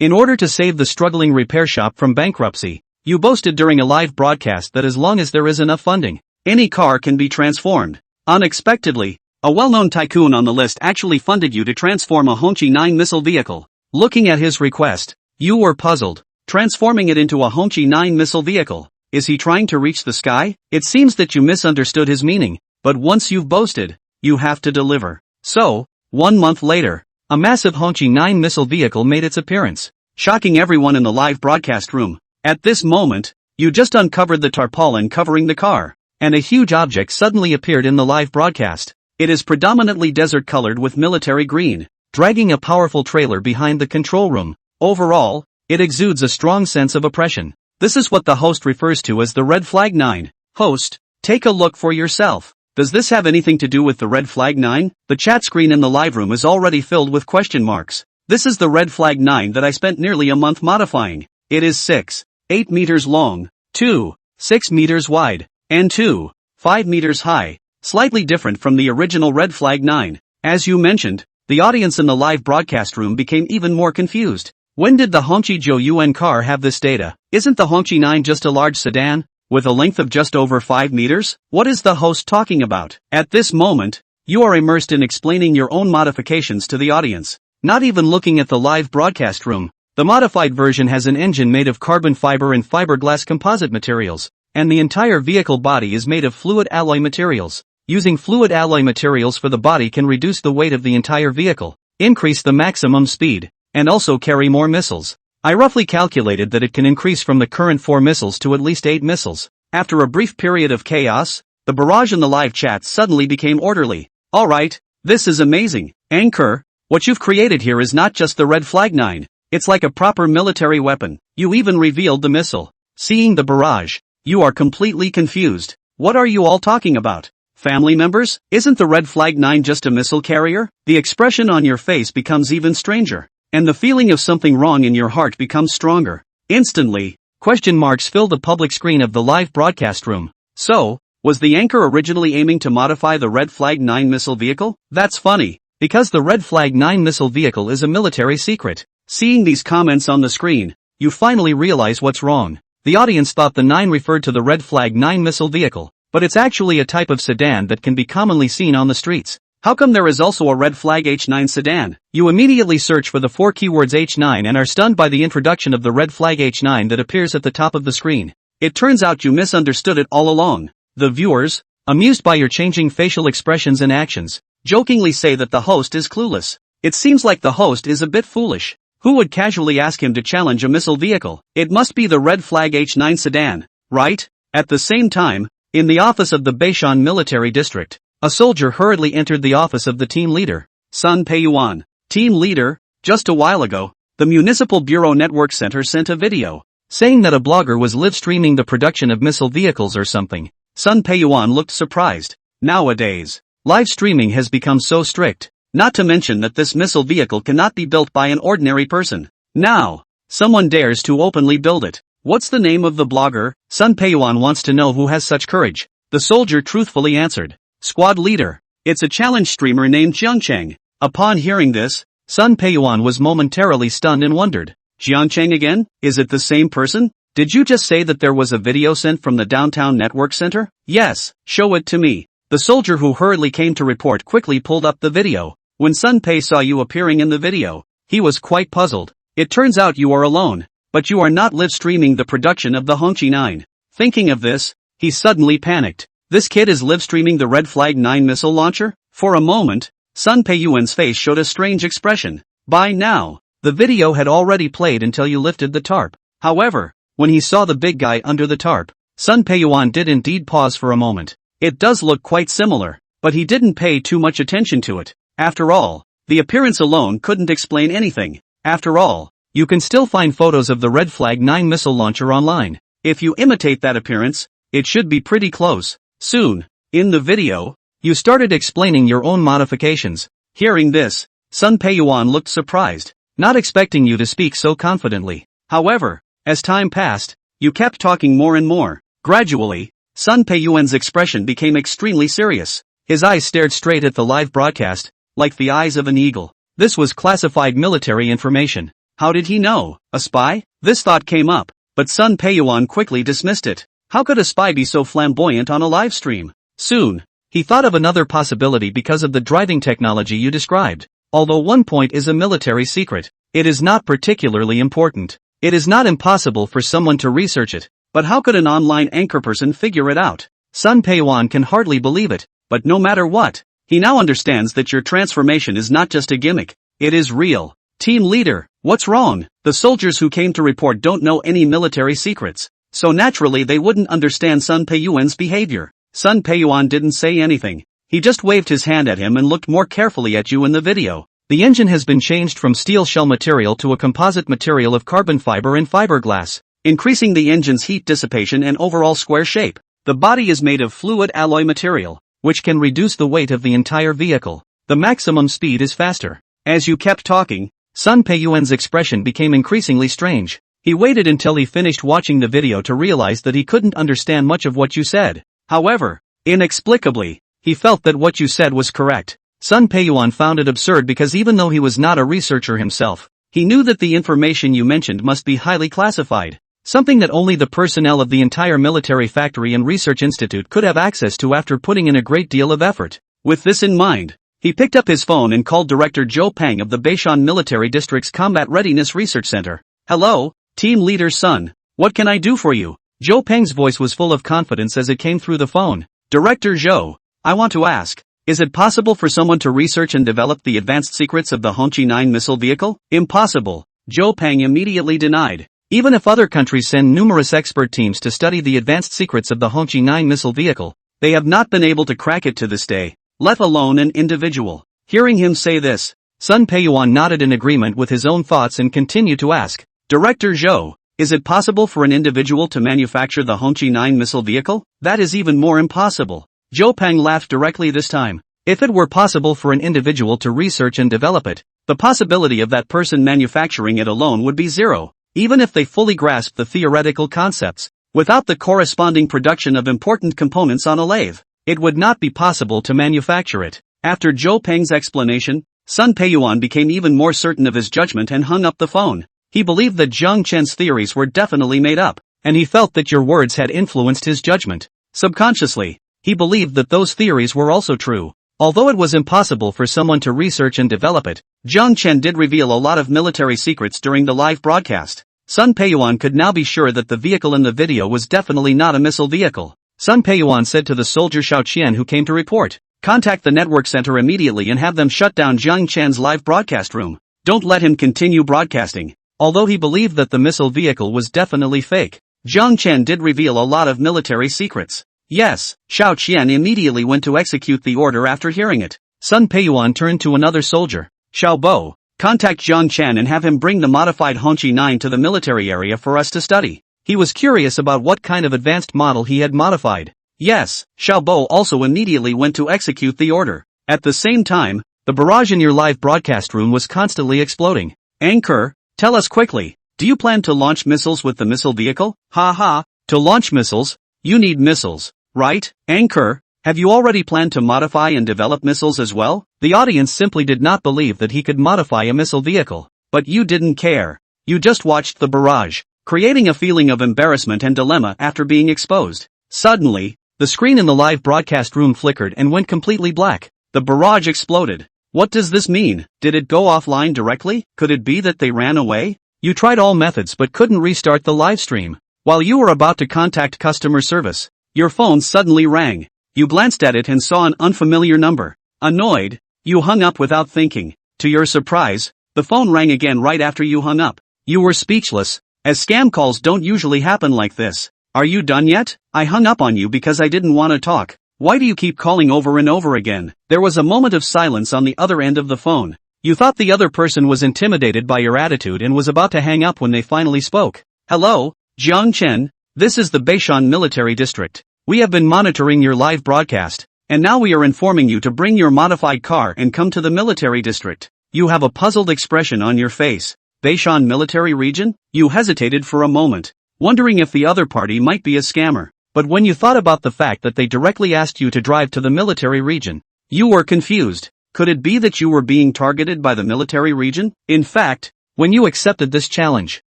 In order to save the struggling repair shop from bankruptcy, you boasted during a live broadcast that as long as there is enough funding, any car can be transformed. Unexpectedly, a well-known tycoon on the list actually funded you to transform a Hongqi 9 missile vehicle. Looking at his request, you were puzzled. Transforming it into a Hongqi 9 missile vehicle. Is he trying to reach the sky? It seems that you misunderstood his meaning, but once you've boasted, you have to deliver. So, 1 month later, a massive Hongqi 9 missile vehicle made its appearance, shocking everyone in the live broadcast room. At this moment, you just uncovered the tarpaulin covering the car, and a huge object suddenly appeared in the live broadcast. It is predominantly desert-colored with military green, dragging a powerful trailer behind the control room. Overall, it exudes a strong sense of oppression. This is what the host refers to as the Red Flag 9. Host, take a look for yourself. Does this have anything to do with the Red Flag 9? The chat screen in the live room is already filled with question marks. This is the Red Flag 9 that I spent nearly a month modifying. It is 6.8 meters long, 2.6 meters wide, and 2.5 meters high. Slightly different from the original Red Flag 9. As you mentioned, the audience in the live broadcast room became even more confused. When did the Hongqi Zhou Yuan car have this data? Isn't the Hongqi 9 just a large sedan, with a length of just over 5 meters? What is the host talking about? At this moment, you are immersed in explaining your own modifications to the audience, not even looking at the live broadcast room. The modified version has an engine made of carbon fiber and fiberglass composite materials, and the entire vehicle body is made of fluid alloy materials. Using fluid alloy materials for the body can reduce the weight of the entire vehicle, increase the maximum speed, and also carry more missiles. I roughly calculated that it can increase from the current 4 missiles to at least 8 missiles. After a brief period of chaos, the barrage in the live chat suddenly became orderly. Alright, this is amazing. Anchor, what you've created here is not just the Red Flag 9. It's like a proper military weapon. You even revealed the missile. Seeing the barrage, you are completely confused. What are you all talking about? Family members? Isn't the Red Flag 9 just a missile carrier? The expression on your face becomes even stranger, and the feeling of something wrong in your heart becomes stronger. Instantly, question marks fill the public screen of the live broadcast room. So, was the anchor originally aiming to modify the Red Flag 9 missile vehicle? That's funny, because the Red Flag 9 missile vehicle is a military secret. Seeing these comments on the screen, you finally realize what's wrong. The audience thought the 9 referred to the Red Flag 9 missile vehicle, but it's actually a type of sedan that can be commonly seen on the streets. How come there is also a Red Flag H9 sedan? You immediately search for the 4 keywords H9 and are stunned by the introduction of the Red Flag H9 that appears at the top of the screen. It turns out you misunderstood it all along. The viewers, amused by your changing facial expressions and actions, jokingly say that the host is clueless. It seems like the host is a bit foolish. Who would casually ask him to challenge a missile vehicle? It must be the Red Flag H9 sedan, right? At the same time, in the office of the Beishan Military District, a soldier hurriedly entered the office of the team leader. Sun Peiyuan, team leader, just a while ago, the Municipal Bureau Network Center sent a video, saying that a blogger was live-streaming the production of missile vehicles or something. Sun Peiyuan looked surprised. Nowadays, live streaming has become so strict, not to mention that this missile vehicle cannot be built by an ordinary person. Now, someone dares to openly build it. What's the name of the blogger? Sun Peiyuan wants to know who has such courage. The soldier truthfully answered, Squad leader. It's a challenge streamer named Jiangcheng. Upon hearing this, Sun Peiyuan was momentarily stunned and wondered. Jiangcheng again? Is it the same person? Did you just say that there was a video sent from the downtown network center? Yes, show it to me. The soldier who hurriedly came to report quickly pulled up the video. When Sun Pei saw you appearing in the video, he was quite puzzled. It turns out you are alone, but you are not live streaming the production of the Hongqi 9. Thinking of this, he suddenly panicked. This kid is live streaming the Red Flag 9 missile launcher? For a moment, Sun Peiyuan's face showed a strange expression. By now, the video had already played until you lifted the tarp. However, when he saw the big guy under the tarp, Sun Peiyuan did indeed pause for a moment. It does look quite similar, but he didn't pay too much attention to it. After all, the appearance alone couldn't explain anything. After all, you can still find photos of the Red Flag 9 missile launcher online. If you imitate that appearance, it should be pretty close. Soon, in the video, you started explaining your own modifications. Hearing this, Sun Peiyuan looked surprised, not expecting you to speak so confidently. However, as time passed, you kept talking more and more. Gradually, Sun Peiyuan's expression became extremely serious. His eyes stared straight at the live broadcast, like the eyes of an eagle. This was classified military information. How did he know? A spy? This thought came up, but Sun Peiyuan quickly dismissed it. How could a spy be so flamboyant on a live stream? Soon, he thought of another possibility because of the driving technology you described. Although one point is a military secret, it is not particularly important. It is not impossible for someone to research it, but how could an online anchor person figure it out? Sun Peiyuan can hardly believe it, but no matter what, he now understands that your transformation is not just a gimmick, it is real. Team leader, what's wrong? The soldiers who came to report don't know any military secrets, so naturally they wouldn't understand Sun Peiyuan's behavior. Sun Peiyuan didn't say anything. He just waved his hand at him and looked more carefully at you in the video. The engine has been changed from steel shell material to a composite material of carbon fiber and fiberglass, increasing the engine's heat dissipation and overall square shape. The body is made of fluid alloy material, which can reduce the weight of the entire vehicle. The maximum speed is faster. As you kept talking, Sun Peiyuan's expression became increasingly strange. He waited until he finished watching the video to realize that he couldn't understand much of what you said. However, inexplicably, he felt that what you said was correct. Sun Peiyuan found it absurd because even though he was not a researcher himself, he knew that the information you mentioned must be highly classified, something that only the personnel of the entire military factory and research institute could have access to after putting in a great deal of effort. With this in mind, he picked up his phone and called Director Zhou Peng of the Beishan Military District's Combat Readiness Research Center. Hello, Team Leader Sun. What can I do for you? Zhou Peng's voice was full of confidence as it came through the phone. Director Zhou, I want to ask, is it possible for someone to research and develop the advanced secrets of the Hongqi 9 missile vehicle? Impossible, Zhou Peng immediately denied. Even if other countries send numerous expert teams to study the advanced secrets of the Hongqi 9 missile vehicle, they have not been able to crack it to this day, let alone an individual. Hearing him say this, Sun Peiyuan nodded in agreement with his own thoughts and continued to ask, Director Zhou, is it possible for an individual to manufacture the Hongqi 9 missile vehicle? That is even more impossible. Zhou Peng laughed directly this time. If it were possible for an individual to research and develop it, the possibility of that person manufacturing it alone would be zero, even if they fully grasped the theoretical concepts. Without the corresponding production of important components on a lathe, it would not be possible to manufacture it. After Zhou Peng's explanation, Sun Peiyuan became even more certain of his judgment and hung up the phone. He believed that Zhang Chen's theories were definitely made up, and he felt that your words had influenced his judgment. Subconsciously, he believed that those theories were also true. Although it was impossible for someone to research and develop it, Zhang Chen did reveal a lot of military secrets during the live broadcast. Sun Peiyuan could now be sure that the vehicle in the video was definitely not a missile vehicle. Sun Peiyuan said to the soldier Xiao Qian who came to report, contact the network center immediately and have them shut down Zhang Chen's live broadcast room. Don't let him continue broadcasting. Although he believed that the missile vehicle was definitely fake, Zhang Chen did reveal a lot of military secrets. Yes, Xiao Qian immediately went to execute the order after hearing it. Sun Peiyuan turned to another soldier, Xiao Bo, contact Zhang Chen and have him bring the modified Hongqi 9 to the military area for us to study. He was curious about what kind of advanced model he had modified. Yes, Xiao Bo also immediately went to execute the order. At the same time, the barrage in your live broadcast room was constantly exploding. Anchor, tell us quickly, do you plan to launch missiles with the missile vehicle? To launch missiles, you need missiles, right? Anchor, have you already planned to modify and develop missiles as well? The audience simply did not believe that he could modify a missile vehicle. But you didn't care. You just watched the barrage, creating a feeling of embarrassment and dilemma after being exposed. Suddenly, the screen in the live broadcast room flickered and went completely black. The barrage exploded. What does this mean? Did it go offline directly? Could it be that they ran away? You tried all methods but couldn't restart the live stream. While you were about to contact customer service, your phone suddenly rang. You glanced at it and saw an unfamiliar number. Annoyed, you hung up without thinking. To your surprise, the phone rang again right after you hung up. You were speechless, as scam calls don't usually happen like this. Are you done yet? I hung up on you because I didn't want to talk. Why do you keep calling over and over again? There was a moment of silence on the other end of the phone. You thought the other person was intimidated by your attitude and was about to hang up when they finally spoke. Hello, Zhang Chen, this is the Beishan Military District. We have been monitoring your live broadcast, and now we are informing you to bring your modified car and come to the military district. You have a puzzled expression on your face. Beishan Military Region? You hesitated for a moment, wondering if the other party might be a scammer. But when you thought about the fact that they directly asked you to drive to the military region, you were confused. Could it be that you were being targeted by the military region? In fact, When you accepted this challenge,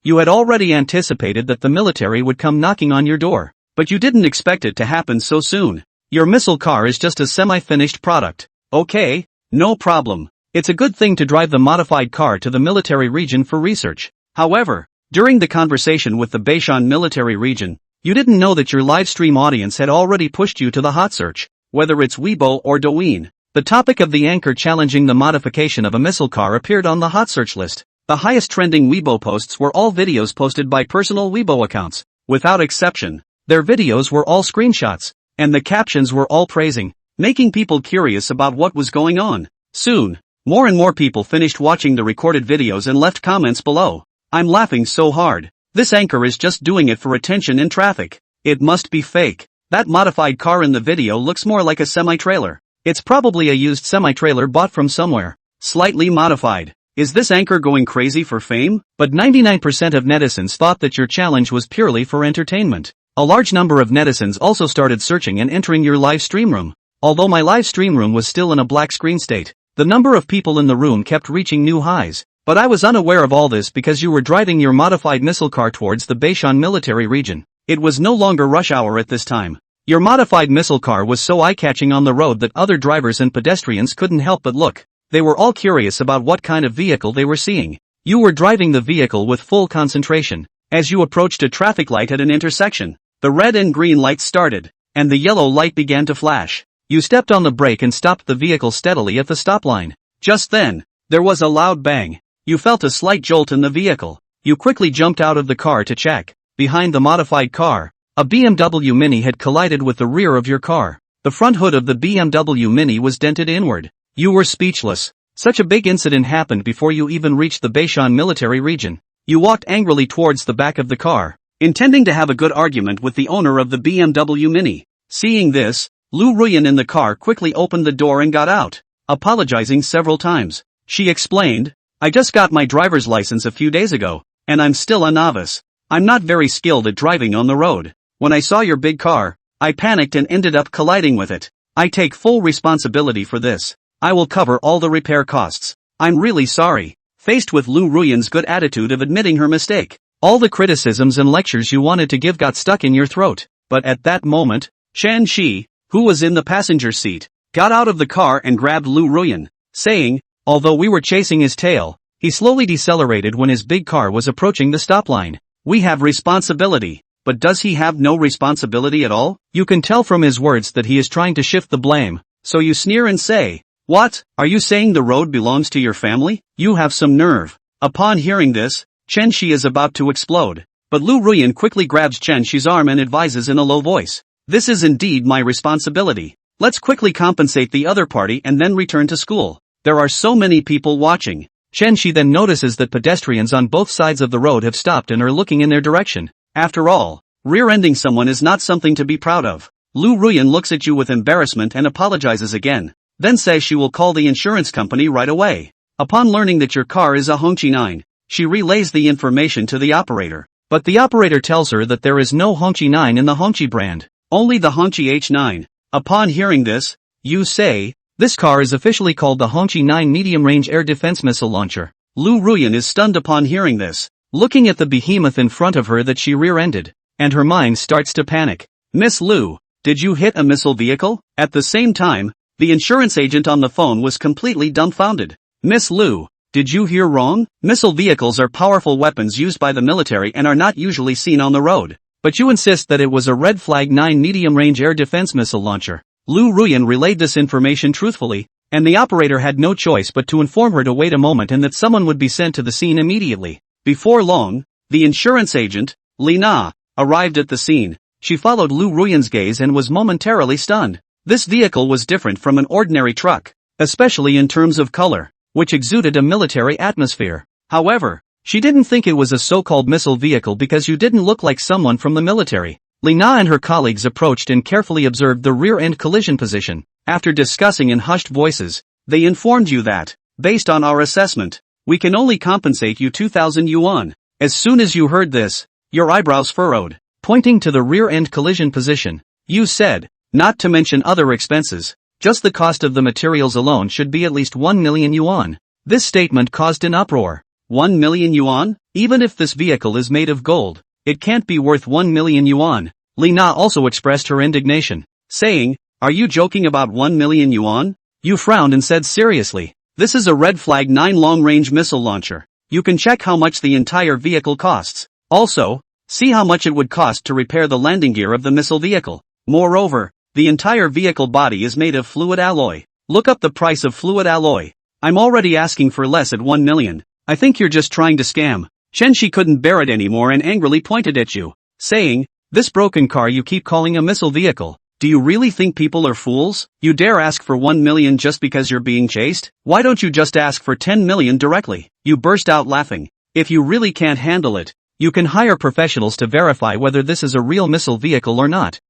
you had already anticipated that the military would come knocking on your door, but you didn't expect it to happen so soon. Your missile car is just a semi-finished product. Okay, no problem. It's a good thing to drive the modified car to the military region for research. However, during the conversation with the Beishan military region, you didn't know that your live stream audience had already pushed you to the hot search, whether it's Weibo or Douyin. The topic of the anchor challenging the modification of a missile car appeared on the hot search list. The highest trending Weibo posts were all videos posted by personal Weibo accounts. Without exception, their videos were all screenshots, and the captions were all praising, making people curious about what was going on. Soon, more and more people finished watching the recorded videos and left comments below. I'm laughing so hard. This anchor is just doing it for attention in traffic. It must be fake. That modified car in the video looks more like a semi-trailer. It's probably a used semi-trailer bought from somewhere. Slightly modified. Is this anchor going crazy for fame? But 99% of netizens thought that your challenge was purely for entertainment. A large number of netizens also started searching and entering your live stream room. Although my live stream room was still in a black screen state, the number of people in the room kept reaching new highs. But I was unaware of all this because you were driving your modified missile car towards the Beishan military region. It was no longer rush hour at this time. Your modified missile car was so eye-catching on the road that other drivers and pedestrians couldn't help but look. They were all curious about what kind of vehicle they were seeing. You were driving the vehicle with full concentration. As you approached a traffic light at an intersection, the red and green lights started, and the yellow light began to flash. You stepped on the brake and stopped the vehicle steadily at the stop line. Just then, there was a loud bang. You felt a slight jolt in the vehicle. You quickly jumped out of the car to check. Behind the modified car, a BMW Mini had collided with the rear of your car. The front hood of the BMW Mini was dented inward. You were speechless. Such a big incident happened before you even reached the Beishan military region. You walked angrily towards the back of the car, intending to have a good argument with the owner of the BMW Mini. Seeing this, Lu Ruyan in the car quickly opened the door and got out, apologizing several times. She explained, I just got my driver's license a few days ago, and I'm still a novice. I'm not very skilled at driving on the road. When I saw your big car, I panicked and ended up colliding with it. I take full responsibility for this. I will cover all the repair costs. I'm really sorry. Faced with Lu Ruyan's good attitude of admitting her mistake, all the criticisms and lectures you wanted to give got stuck in your throat. But at that moment, Chen Shi, who was in the passenger seat, got out of the car and grabbed Lu Ruyan, saying, although we were chasing his tail, he slowly decelerated when his big car was approaching the stop line. We have responsibility. But does he have no responsibility at all? You can tell from his words that he is trying to shift the blame, so you sneer and say, what, are you saying the road belongs to your family? You have some nerve. Upon hearing this, Chen Shi is about to explode. But Lu Ruyan quickly grabs Chen Shi's arm and advises in a low voice. This is indeed my responsibility. Let's quickly compensate the other party and then return to school. There are so many people watching. Chen Shi then notices that pedestrians on both sides of the road have stopped and are looking in their direction. After all, rear-ending someone is not something to be proud of. Lu Ruyan looks at you with embarrassment and apologizes again, then says she will call the insurance company right away. Upon learning that your car is a Hongqi 9, she relays the information to the operator. But the operator tells her that there is no Hongqi 9 in the Hongqi brand, only the Hongqi H9. Upon hearing this, you say, this car is officially called the Hongqi 9 medium-range air defense missile launcher. Lu Ruyan is stunned upon hearing this, looking at the behemoth in front of her that she rear-ended, and her mind starts to panic. Miss Lu, did you hit a missile vehicle? At the same time, the insurance agent on the phone was completely dumbfounded. Miss Lu, did you hear wrong? Missile vehicles are powerful weapons used by the military and are not usually seen on the road. But you insist that it was a Red Flag 9 medium-range air defense missile launcher. Lu Ruyan relayed this information truthfully, and the operator had no choice but to inform her to wait a moment and that someone would be sent to the scene immediately. Before long, the insurance agent, Li Na, arrived at the scene. She followed Lu Ruyan's gaze and was momentarily stunned. This vehicle was different from an ordinary truck, especially in terms of color, which exuded a military atmosphere. However, she didn't think it was a so-called missile vehicle because you didn't look like someone from the military. Li Na and her colleagues approached and carefully observed the rear-end collision position. After discussing in hushed voices, they informed you that, based on our assessment, we can only compensate you 2,000 yuan. As soon as you heard this, your eyebrows furrowed. Pointing to the rear-end collision position, you said, not to mention other expenses, just the cost of the materials alone should be at least 1 million yuan. This statement caused an uproar. 1 million yuan? Even if this vehicle is made of gold, it can't be worth 1 million yuan. Li Na also expressed her indignation, saying, "Are you joking about 1 million yuan?" Yu frowned and said seriously, "This is a Red Flag 9 long-range missile launcher. You can check how much the entire vehicle costs. Also, see how much it would cost to repair the landing gear of the missile vehicle. Moreover, the entire vehicle body is made of fluid alloy. Look up the price of fluid alloy. I'm already asking for less at 1 million. I think you're just trying to scam." Chen Shi couldn't bear it anymore and angrily pointed at Yu, saying, "This broken car you keep calling a missile vehicle. Do you really think people are fools? You dare ask for 1 million just because you're being chased? Why don't you just ask for 10 million directly?" Yu burst out laughing. "If you really can't handle it, you can hire professionals to verify whether this is a real missile vehicle or not."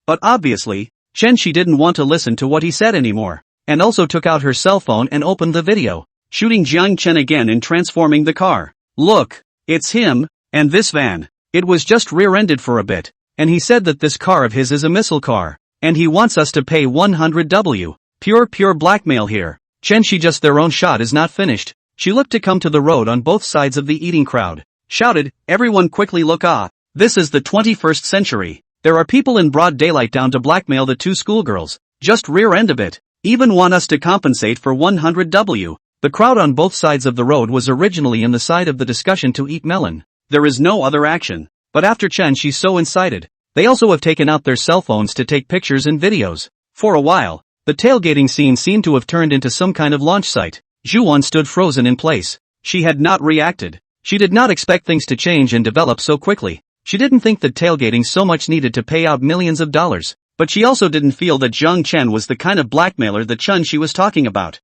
But obviously, Chen Shi didn't want to listen to what he said anymore, and also took out her cell phone and opened the video, shooting Jiang Chen again and transforming the car. "Look, it's him, and this van. It was just rear-ended for a bit. And he said that this car of his is a missile car, and he wants us to pay 100W. Pure blackmail here." Chen Shi just their own shot is not finished. She looked to come to the road on both sides of the eating crowd, shouted, "Everyone quickly look ah! This is the 21st century. There are people in broad daylight down to blackmail the two schoolgirls, just rear-end a bit, even want us to compensate for 100W. The crowd on both sides of the road was originally in the side of the discussion to eat melon. There is no other action. But after Chen Shi so incited, they also have taken out their cell phones to take pictures and videos. For a while, the tailgating scene seemed to have turned into some kind of launch site. Zhuan stood frozen in place. She had not reacted. She did not expect things to change and develop so quickly. She didn't think that tailgating so much needed to pay out millions of dollars. But she also didn't feel that Zhang Chen was the kind of blackmailer that Chen Shi was talking about.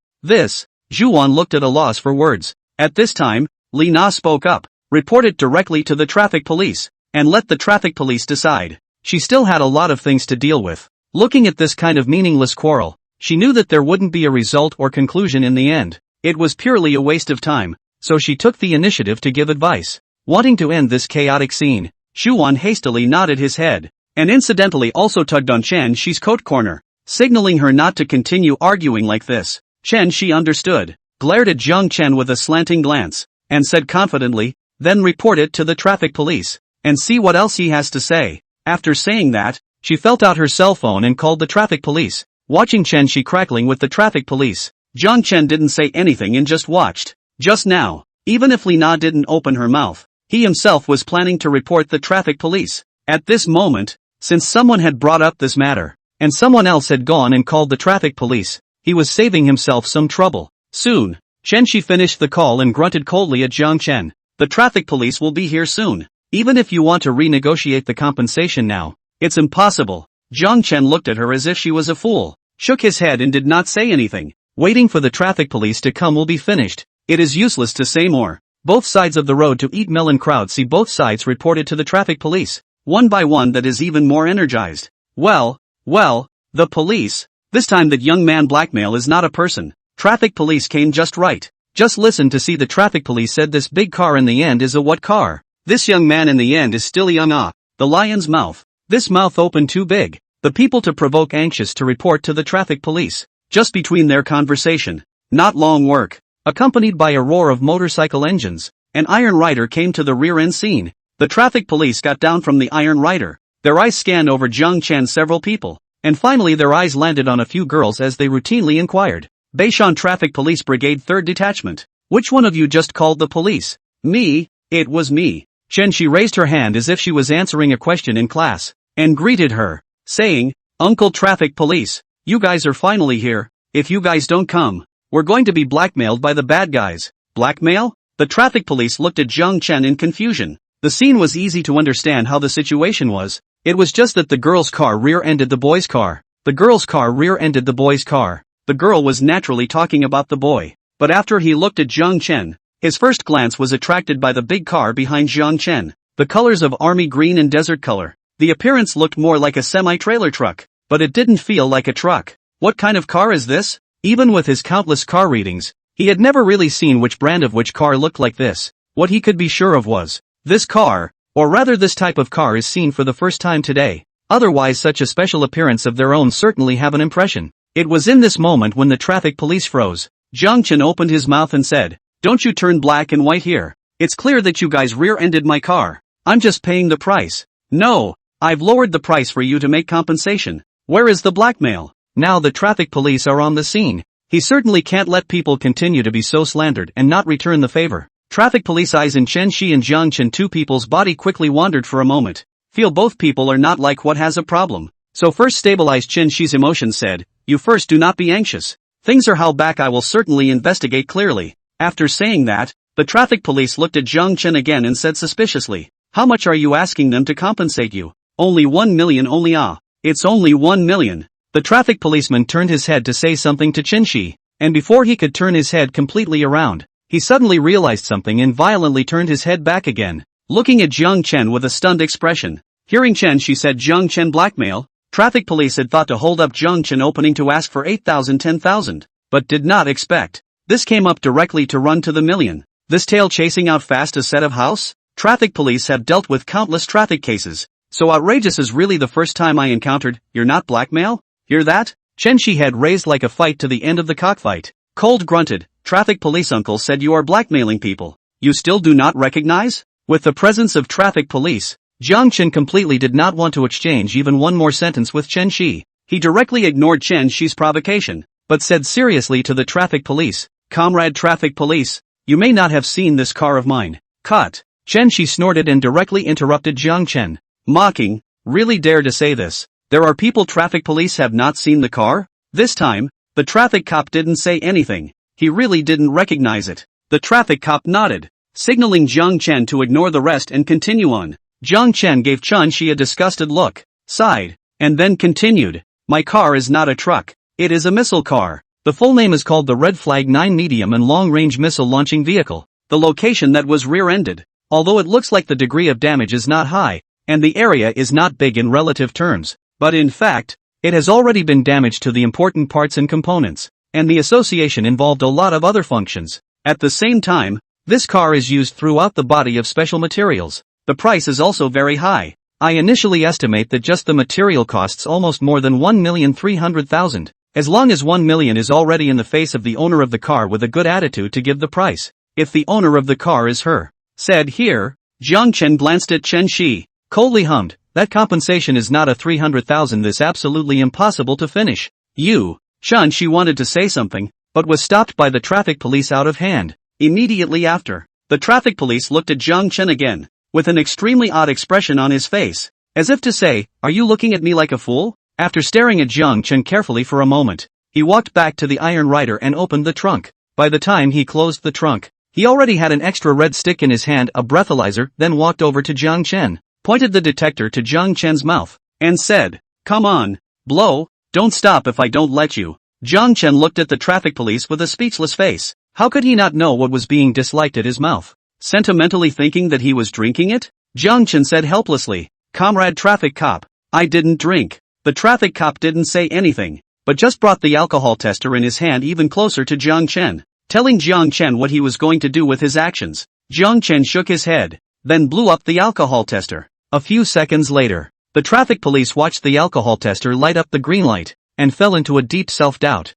Zhuan looked at a loss for words. At this time, Li Na spoke up, "Report it directly to the traffic police, and let the traffic police decide." She still had a lot of things to deal with. Looking at this kind of meaningless quarrel, she knew that there wouldn't be a result or conclusion in the end. It was purely a waste of time, so she took the initiative to give advice. Wanting to end this chaotic scene, Zhuan hastily nodded his head, and incidentally also tugged on Chen Shi's coat corner, signaling her not to continue arguing like this. Chen Shi understood, glared at Zhang Chen with a slanting glance, and said confidently, "Then report it to the traffic police, and see what else he has to say." After saying that, she felt out her cell phone and called the traffic police. Watching Chen Shi crackling with the traffic police, Zhang Chen didn't say anything and just watched. Just now, even if Li Na didn't open her mouth, he himself was planning to report the traffic police. At this moment, since someone had brought up this matter, and someone else had gone and called the traffic police, he was saving himself some trouble. Soon, Chen Shi finished the call and grunted coldly at Zhang Chen. "The traffic police will be here soon. Even if you want to renegotiate the compensation now, it's impossible." Zhang Chen looked at her as if she was a fool, shook his head and did not say anything. Waiting for the traffic police to come will be finished. It is useless to say more. Both sides of the road to eat melon crowd see both sides reported to the traffic police. One by one that is even more energized. Well, the police. This time that young man blackmail is not a person. Traffic police came just right. Just listen to see the traffic police said this big car in the end is a what car? This young man in the end is still young the lion's mouth. This mouth opened too big. The people to provoke anxious to report to the traffic police. Just between their conversation. Not long work. Accompanied by a roar of motorcycle engines, an iron rider came to the rear-end scene. The traffic police got down from the iron rider. Their eyes scanned over Zhang Chen's several people, and finally their eyes landed on a few girls as they routinely inquired. "Beishan Traffic Police Brigade 3rd Detachment. Which one of you just called the police?" "Me, it was me." Chen Shi raised her hand as if she was answering a question in class, and greeted her, saying, "Uncle Traffic Police, you guys are finally here. If you guys don't come, we're going to be blackmailed by the bad guys." "Blackmail?" The traffic police looked at Zhang Chen in confusion. The scene was easy to understand how the situation was. It was just that the girl's car rear-ended the boy's car. The girl's car rear-ended the boy's car. The girl was naturally talking about the boy. But after he looked at Zhang Chen, his first glance was attracted by the big car behind Zhang Chen. The colors of army green and desert color. The appearance looked more like a semi-trailer truck, but it didn't feel like a truck. What kind of car is this? Even with his countless car readings, he had never really seen which brand of which car looked like this. What he could be sure of was, this car, or rather this type of car is seen for the first time today. Otherwise such a special appearance of their own certainly have an impression. It was in this moment when the traffic police froze. Zhang Chen opened his mouth and said, Don't you turn black and white here. It's clear that you guys rear-ended my car. I'm just paying the price. No, I've lowered the price for you to make compensation. Where is the blackmail? Now the traffic police are on the scene. He certainly can't let people continue to be so slandered and not return the favor. Traffic police eyes in Chen Shi and Jiang Chen, two people's body quickly wandered for a moment. Feel both people are not like what has a problem. So first stabilize Chen Shi's emotions, said, you first do not be anxious. Things are held back, I will certainly investigate clearly. After saying that, the traffic police looked at Jiang Chen again and said suspiciously, how much are you asking them to compensate you? Only 1 million only. It's only 1 million. The traffic policeman turned his head to say something to Chen Shi, and before he could turn his head completely around, he suddenly realized something and violently turned his head back again, looking at Jiang Chen with a stunned expression. Hearing Chen Shi said Jiang Chen blackmail, traffic police had thought to hold up Jiang Chen opening to ask for 8,000 10,000, but did not expect. This came up directly to run to the million. This tail chasing out fast a set of house? Traffic police have dealt with countless traffic cases, so outrageous is really the first time I encountered, you're not blackmail? Hear that? Chen Shi head raised like a fight to the end of the cockfight. Cold grunted, traffic police uncle said you are blackmailing people. You still do not recognize? With the presence of traffic police, Jiang Chen completely did not want to exchange even one more sentence with Chen Shi. He directly ignored Chen Shi's provocation, but said seriously to the traffic police, comrade traffic police, you may not have seen this car of mine. Cut. Chen Shi snorted and directly interrupted Jiang Chen, mocking, really dare to say this? There are people traffic police have not seen the car? This time, the traffic cop didn't say anything. He really didn't recognize it. The traffic cop nodded, signaling Jiang Chen to ignore the rest and continue on. Jiang Chen gave Chen Shi a disgusted look, sighed, and then continued, my car is not a truck. It is a missile car. The full name is called the Red Flag 9 Medium and Long Range Missile Launching Vehicle. The location that was rear-ended, although it looks like the degree of damage is not high, and the area is not big in relative terms, but in fact, it has already been damaged to the important parts and components, and the association involved a lot of other functions. At the same time, this car is used throughout the body of special materials. The price is also very high. I initially estimate that just the material costs almost more than 1,300,000. As long as 1 million is already in the face of the owner of the car with a good attitude to give the price. If the owner of the car is her. Said here, Jiang Chen glanced at Chen Shi, coldly hummed, that compensation is not a 300,000. This absolutely impossible to finish. Chen Shi wanted to say something, but was stopped by the traffic police out of hand. Immediately after, the traffic police looked at Jiang Chen again, with an extremely odd expression on his face, as if to say, are you looking at me like a fool? After staring at Jiang Chen carefully for a moment, he walked back to the Iron Rider and opened the trunk. By the time he closed the trunk, he already had an extra red stick in his hand, a breathalyzer, then walked over to Jiang Chen, pointed the detector to Jiang Chen's mouth, and said, come on, blow, don't stop if I don't let you. Jiang Chen looked at the traffic police with a speechless face. How could he not know what was being disliked at his mouth? Sentimentally thinking that he was drinking it? Jiang Chen said helplessly, comrade traffic cop, I didn't drink. The traffic cop didn't say anything, but just brought the alcohol tester in his hand even closer to Jiang Chen, telling Jiang Chen what he was going to do with his actions. Jiang Chen shook his head, then blew up the alcohol tester. A few seconds later, the traffic police watched the alcohol tester light up the green light, and fell into a deep self-doubt.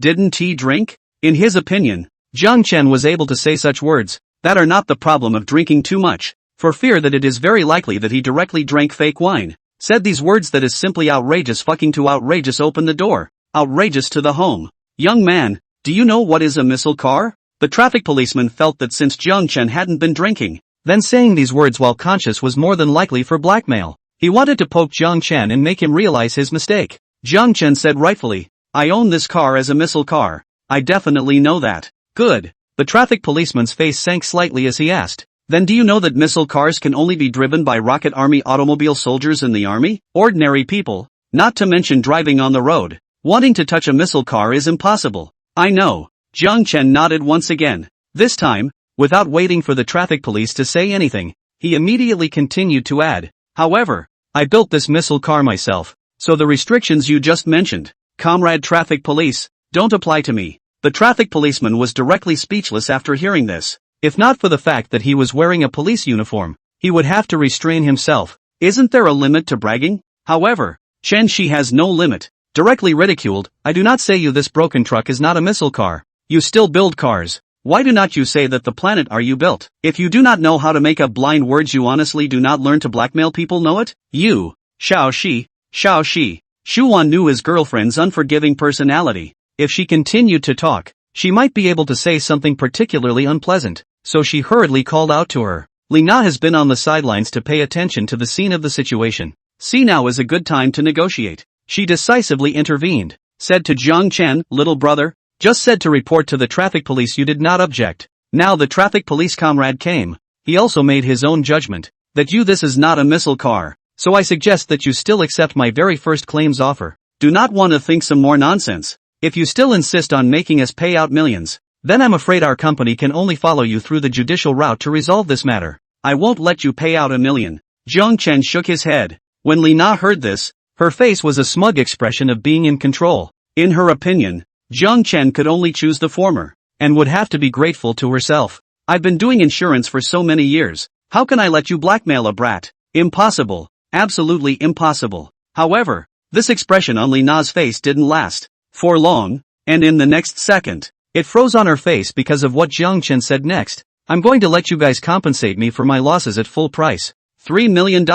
Didn't he drink? In his opinion, Jiang Chen was able to say such words, that are not the problem of drinking too much, for fear that it is very likely that he directly drank fake wine. Said these words that is simply outrageous, fucking too outrageous, open the door. Outrageous to the home. Young man, do you know what is a missile car? The traffic policeman felt that since Jiang Chen hadn't been drinking, then saying these words while conscious was more than likely for blackmail. He wanted to poke Jiang Chen and make him realize his mistake. Jiang Chen said rightfully, I own this car as a missile car. I definitely know that. Good. The traffic policeman's face sank slightly as he asked, then do you know that missile cars can only be driven by Rocket Army automobile soldiers in the army? Ordinary people, not to mention driving on the road, wanting to touch a missile car is impossible. I know. Jiang Chen nodded once again. This time, without waiting for the traffic police to say anything, he immediately continued to add, however, I built this missile car myself, so the restrictions you just mentioned, comrade traffic police, don't apply to me. The traffic policeman was directly speechless after hearing this. If not for the fact that he was wearing a police uniform, he would have to restrain himself. Isn't there a limit to bragging? However, Chen Shi has no limit. Directly ridiculed, I do not say you this broken truck is not a missile car. You still build cars. Why do not you say that the planet are you built? If you do not know how to make up blind words, you honestly do not learn to blackmail people, know it? You, Xiao Shi. Shuwan knew his girlfriend's unforgiving personality. If she continued to talk, she might be able to say something particularly unpleasant, so she hurriedly called out to her. Li Na has been on the sidelines to pay attention to the scene of the situation. See, now is a good time to negotiate. She decisively intervened, said to Jiang Chen, little brother, just said to report to the traffic police, you did not object. Now the traffic police comrade came. He also made his own judgment, that this is not a missile car, so I suggest that you still accept my very first claims offer. Do not want to think some more nonsense. If you still insist on making us pay out millions, then I'm afraid our company can only follow you through the judicial route to resolve this matter. I won't let you pay out $1 million. Jiang Chen shook his head. When Li Na heard this, her face was a smug expression of being in control. In her opinion, Jiang Chen could only choose the former, and would have to be grateful to herself. I've been doing insurance for so many years. How can I let you blackmail a brat? Impossible. Absolutely impossible. However, this expression on Li Na's face didn't last for long, and in the next second, it froze on her face because of what Jiang Chen said next. I'm going to let you guys compensate me for my losses at full price. $3 million,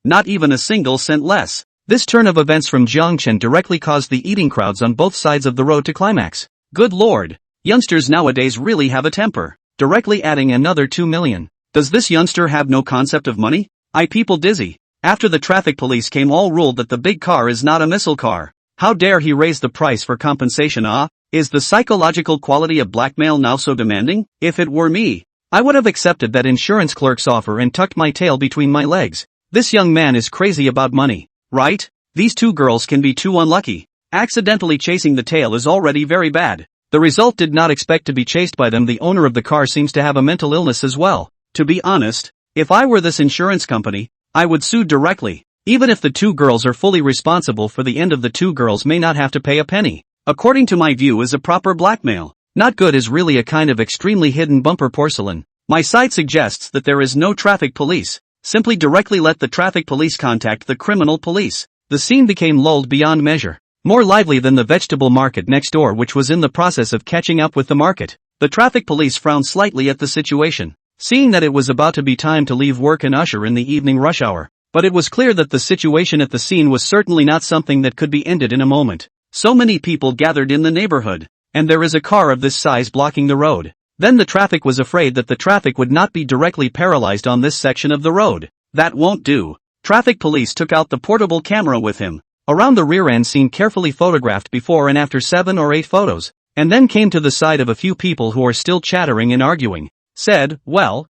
not even a single cent less. This turn of events from Jiang Chen directly caused the eating crowds on both sides of the road to climax. Good lord, youngsters nowadays really have a temper. Directly adding another $2 million. Does this youngster have no concept of money? People dizzy. After the traffic police came, all ruled that the big car is not a missile car. How dare he raise the price for compensation? Is the psychological quality of blackmail now so demanding? If it were me, I would have accepted that insurance clerk's offer and tucked my tail between my legs. This young man is crazy about money. Right? These two girls can be too unlucky. Accidentally chasing the tail is already very bad. The result did not expect to be chased by them. The owner of the car seems to have a mental illness as well. To be honest, if I were this insurance company, I would sue directly. Even if the two girls are fully responsible for the end of the two girls may not have to pay a penny. According to my view, is a proper blackmail. Not good is really a kind of extremely hidden bumper porcelain. My site suggests that there is no traffic police. Simply directly let the traffic police contact the criminal police. The scene became lulled beyond measure. More lively than the vegetable market next door, which was in the process of catching up with the market. The traffic police frowned slightly at the situation, seeing that it was about to be time to leave work and usher in the evening rush hour. But it was clear that the situation at the scene was certainly not something that could be ended in a moment. So many people gathered in the neighborhood, and there is a car of this size blocking the road. Then the traffic was afraid that the traffic would not be directly paralyzed on this section of the road. That won't do. Traffic police took out the portable camera with him. Around the rear end seen carefully photographed before and after 7 or 8 photos, and then came to the side of a few people who are still chattering and arguing. Said, well,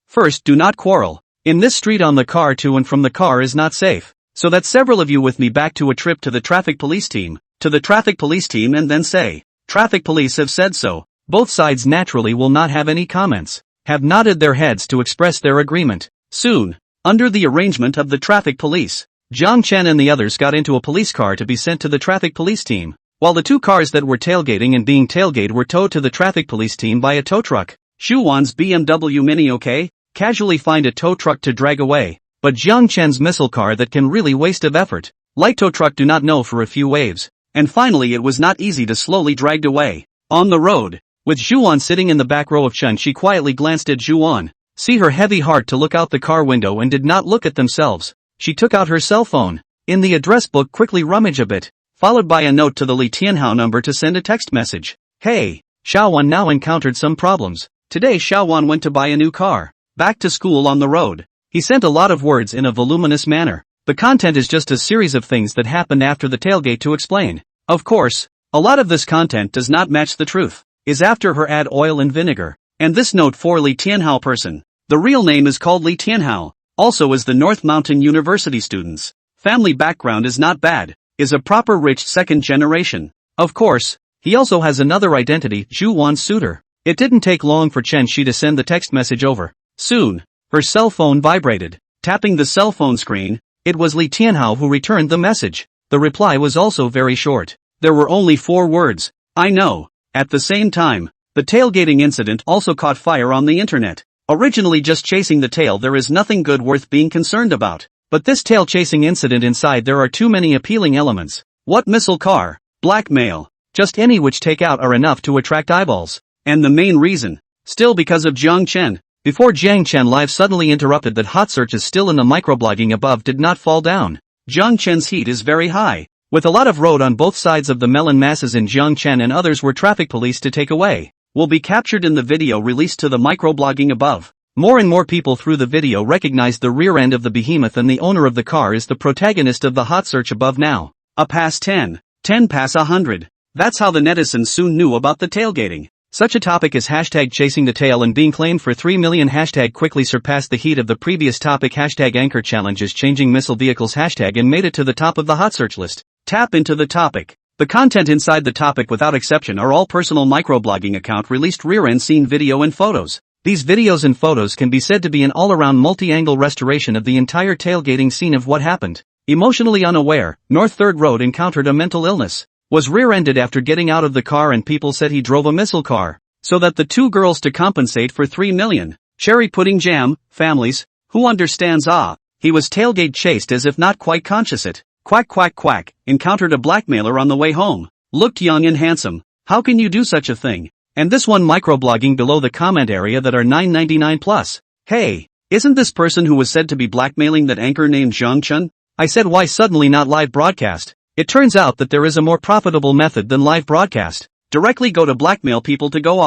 first do not quarrel. In this street on the car to and from the car is not safe. So that several of you with me back to a trip to the traffic police team, and then say, traffic police have said so. Both sides naturally will not have any comments, have nodded their heads to express their agreement. Soon, under the arrangement of the traffic police, Jiang Chen and the others got into a police car to be sent to the traffic police team, while the two cars that were tailgating and being tailgated were towed to the traffic police team by a tow truck. Shuwan's BMW Mini casually find a tow truck to drag away, but Jiang Chen's missile car that can really waste of effort. Light tow truck do not know for a few waves, and finally it was not easy to slowly dragged away. On the road, with Zhuan sitting in the back row of Chen, she quietly glanced at Zhuan, see her heavy heart to look out the car window and did not look at themselves. She took out her cell phone, in the address book quickly rummage a bit, followed by a note to the Li Tianhao number to send a text message. Hey, Xiaowan now encountered some problems. Today Xiaowan went to buy a new car. Back to school on the road. He sent a lot of words in a voluminous manner. The content is just a series of things that happened after the tailgate to explain. Of course, a lot of this content does not match the truth. Is after her add oil and vinegar. And this note for Li Tianhao person. The real name is called Li Tianhao. Also is the North Mountain University students. Family background is not bad. Is a proper rich second generation. Of course, he also has another identity, Zhu Wan's suitor. It didn't take long for Chen Shi to send the text message over. Soon, her cell phone vibrated. Tapping the cell phone screen, it was Li Tianhao who returned the message. The reply was also very short. There were only 4 words. I know. At the same time, the tailgating incident also caught fire on the internet. Originally just chasing the tail, there is nothing good worth being concerned about. But this tail chasing incident inside there are too many appealing elements. What missile car? Blackmail. Just any which take out are enough to attract eyeballs. And the main reason? Still because of Jiang Chen. Before Jiang Chen live suddenly interrupted that hot searches still in the microblogging above did not fall down. Jiang Chen's heat is very high. With a lot of road on both sides of the melon masses in Jiang Chen and others were traffic police to take away. Will be captured in the video released to the microblogging above. More and more people through the video recognized the rear end of the behemoth and the owner of the car is the protagonist of the hot search above now. A past 10. 10 pass 100. That's how the netizens soon knew about the tailgating. Such a topic as hashtag chasing the tail and being claimed for 3 million hashtag quickly surpassed the heat of the previous topic hashtag anchor challenges changing missile vehicles hashtag and made it to the top of the hot search list. Tap into the topic. The content inside the topic without exception are all personal microblogging account released rear-end scene video and photos. These videos and photos can be said to be an all-around multi-angle restoration of the entire tailgating scene of what happened. Emotionally unaware, North 3rd Road encountered a mental illness. Was rear-ended after getting out of the car and people said he drove a missile car. So that the two girls to compensate for 3 million. Cherry pudding jam, families, who understands he was tailgate chased as if not quite conscious it. Quack quack quack, encountered a blackmailer on the way home. Looked young and handsome. How can you do such a thing? And this one microblogging below the comment area that are 9.99 plus. Hey, isn't this person who was said to be blackmailing that anchor named Jiang Chen? I said why suddenly not live broadcast? It turns out that there is a more profitable method than live broadcast. Directly go to blackmail people to go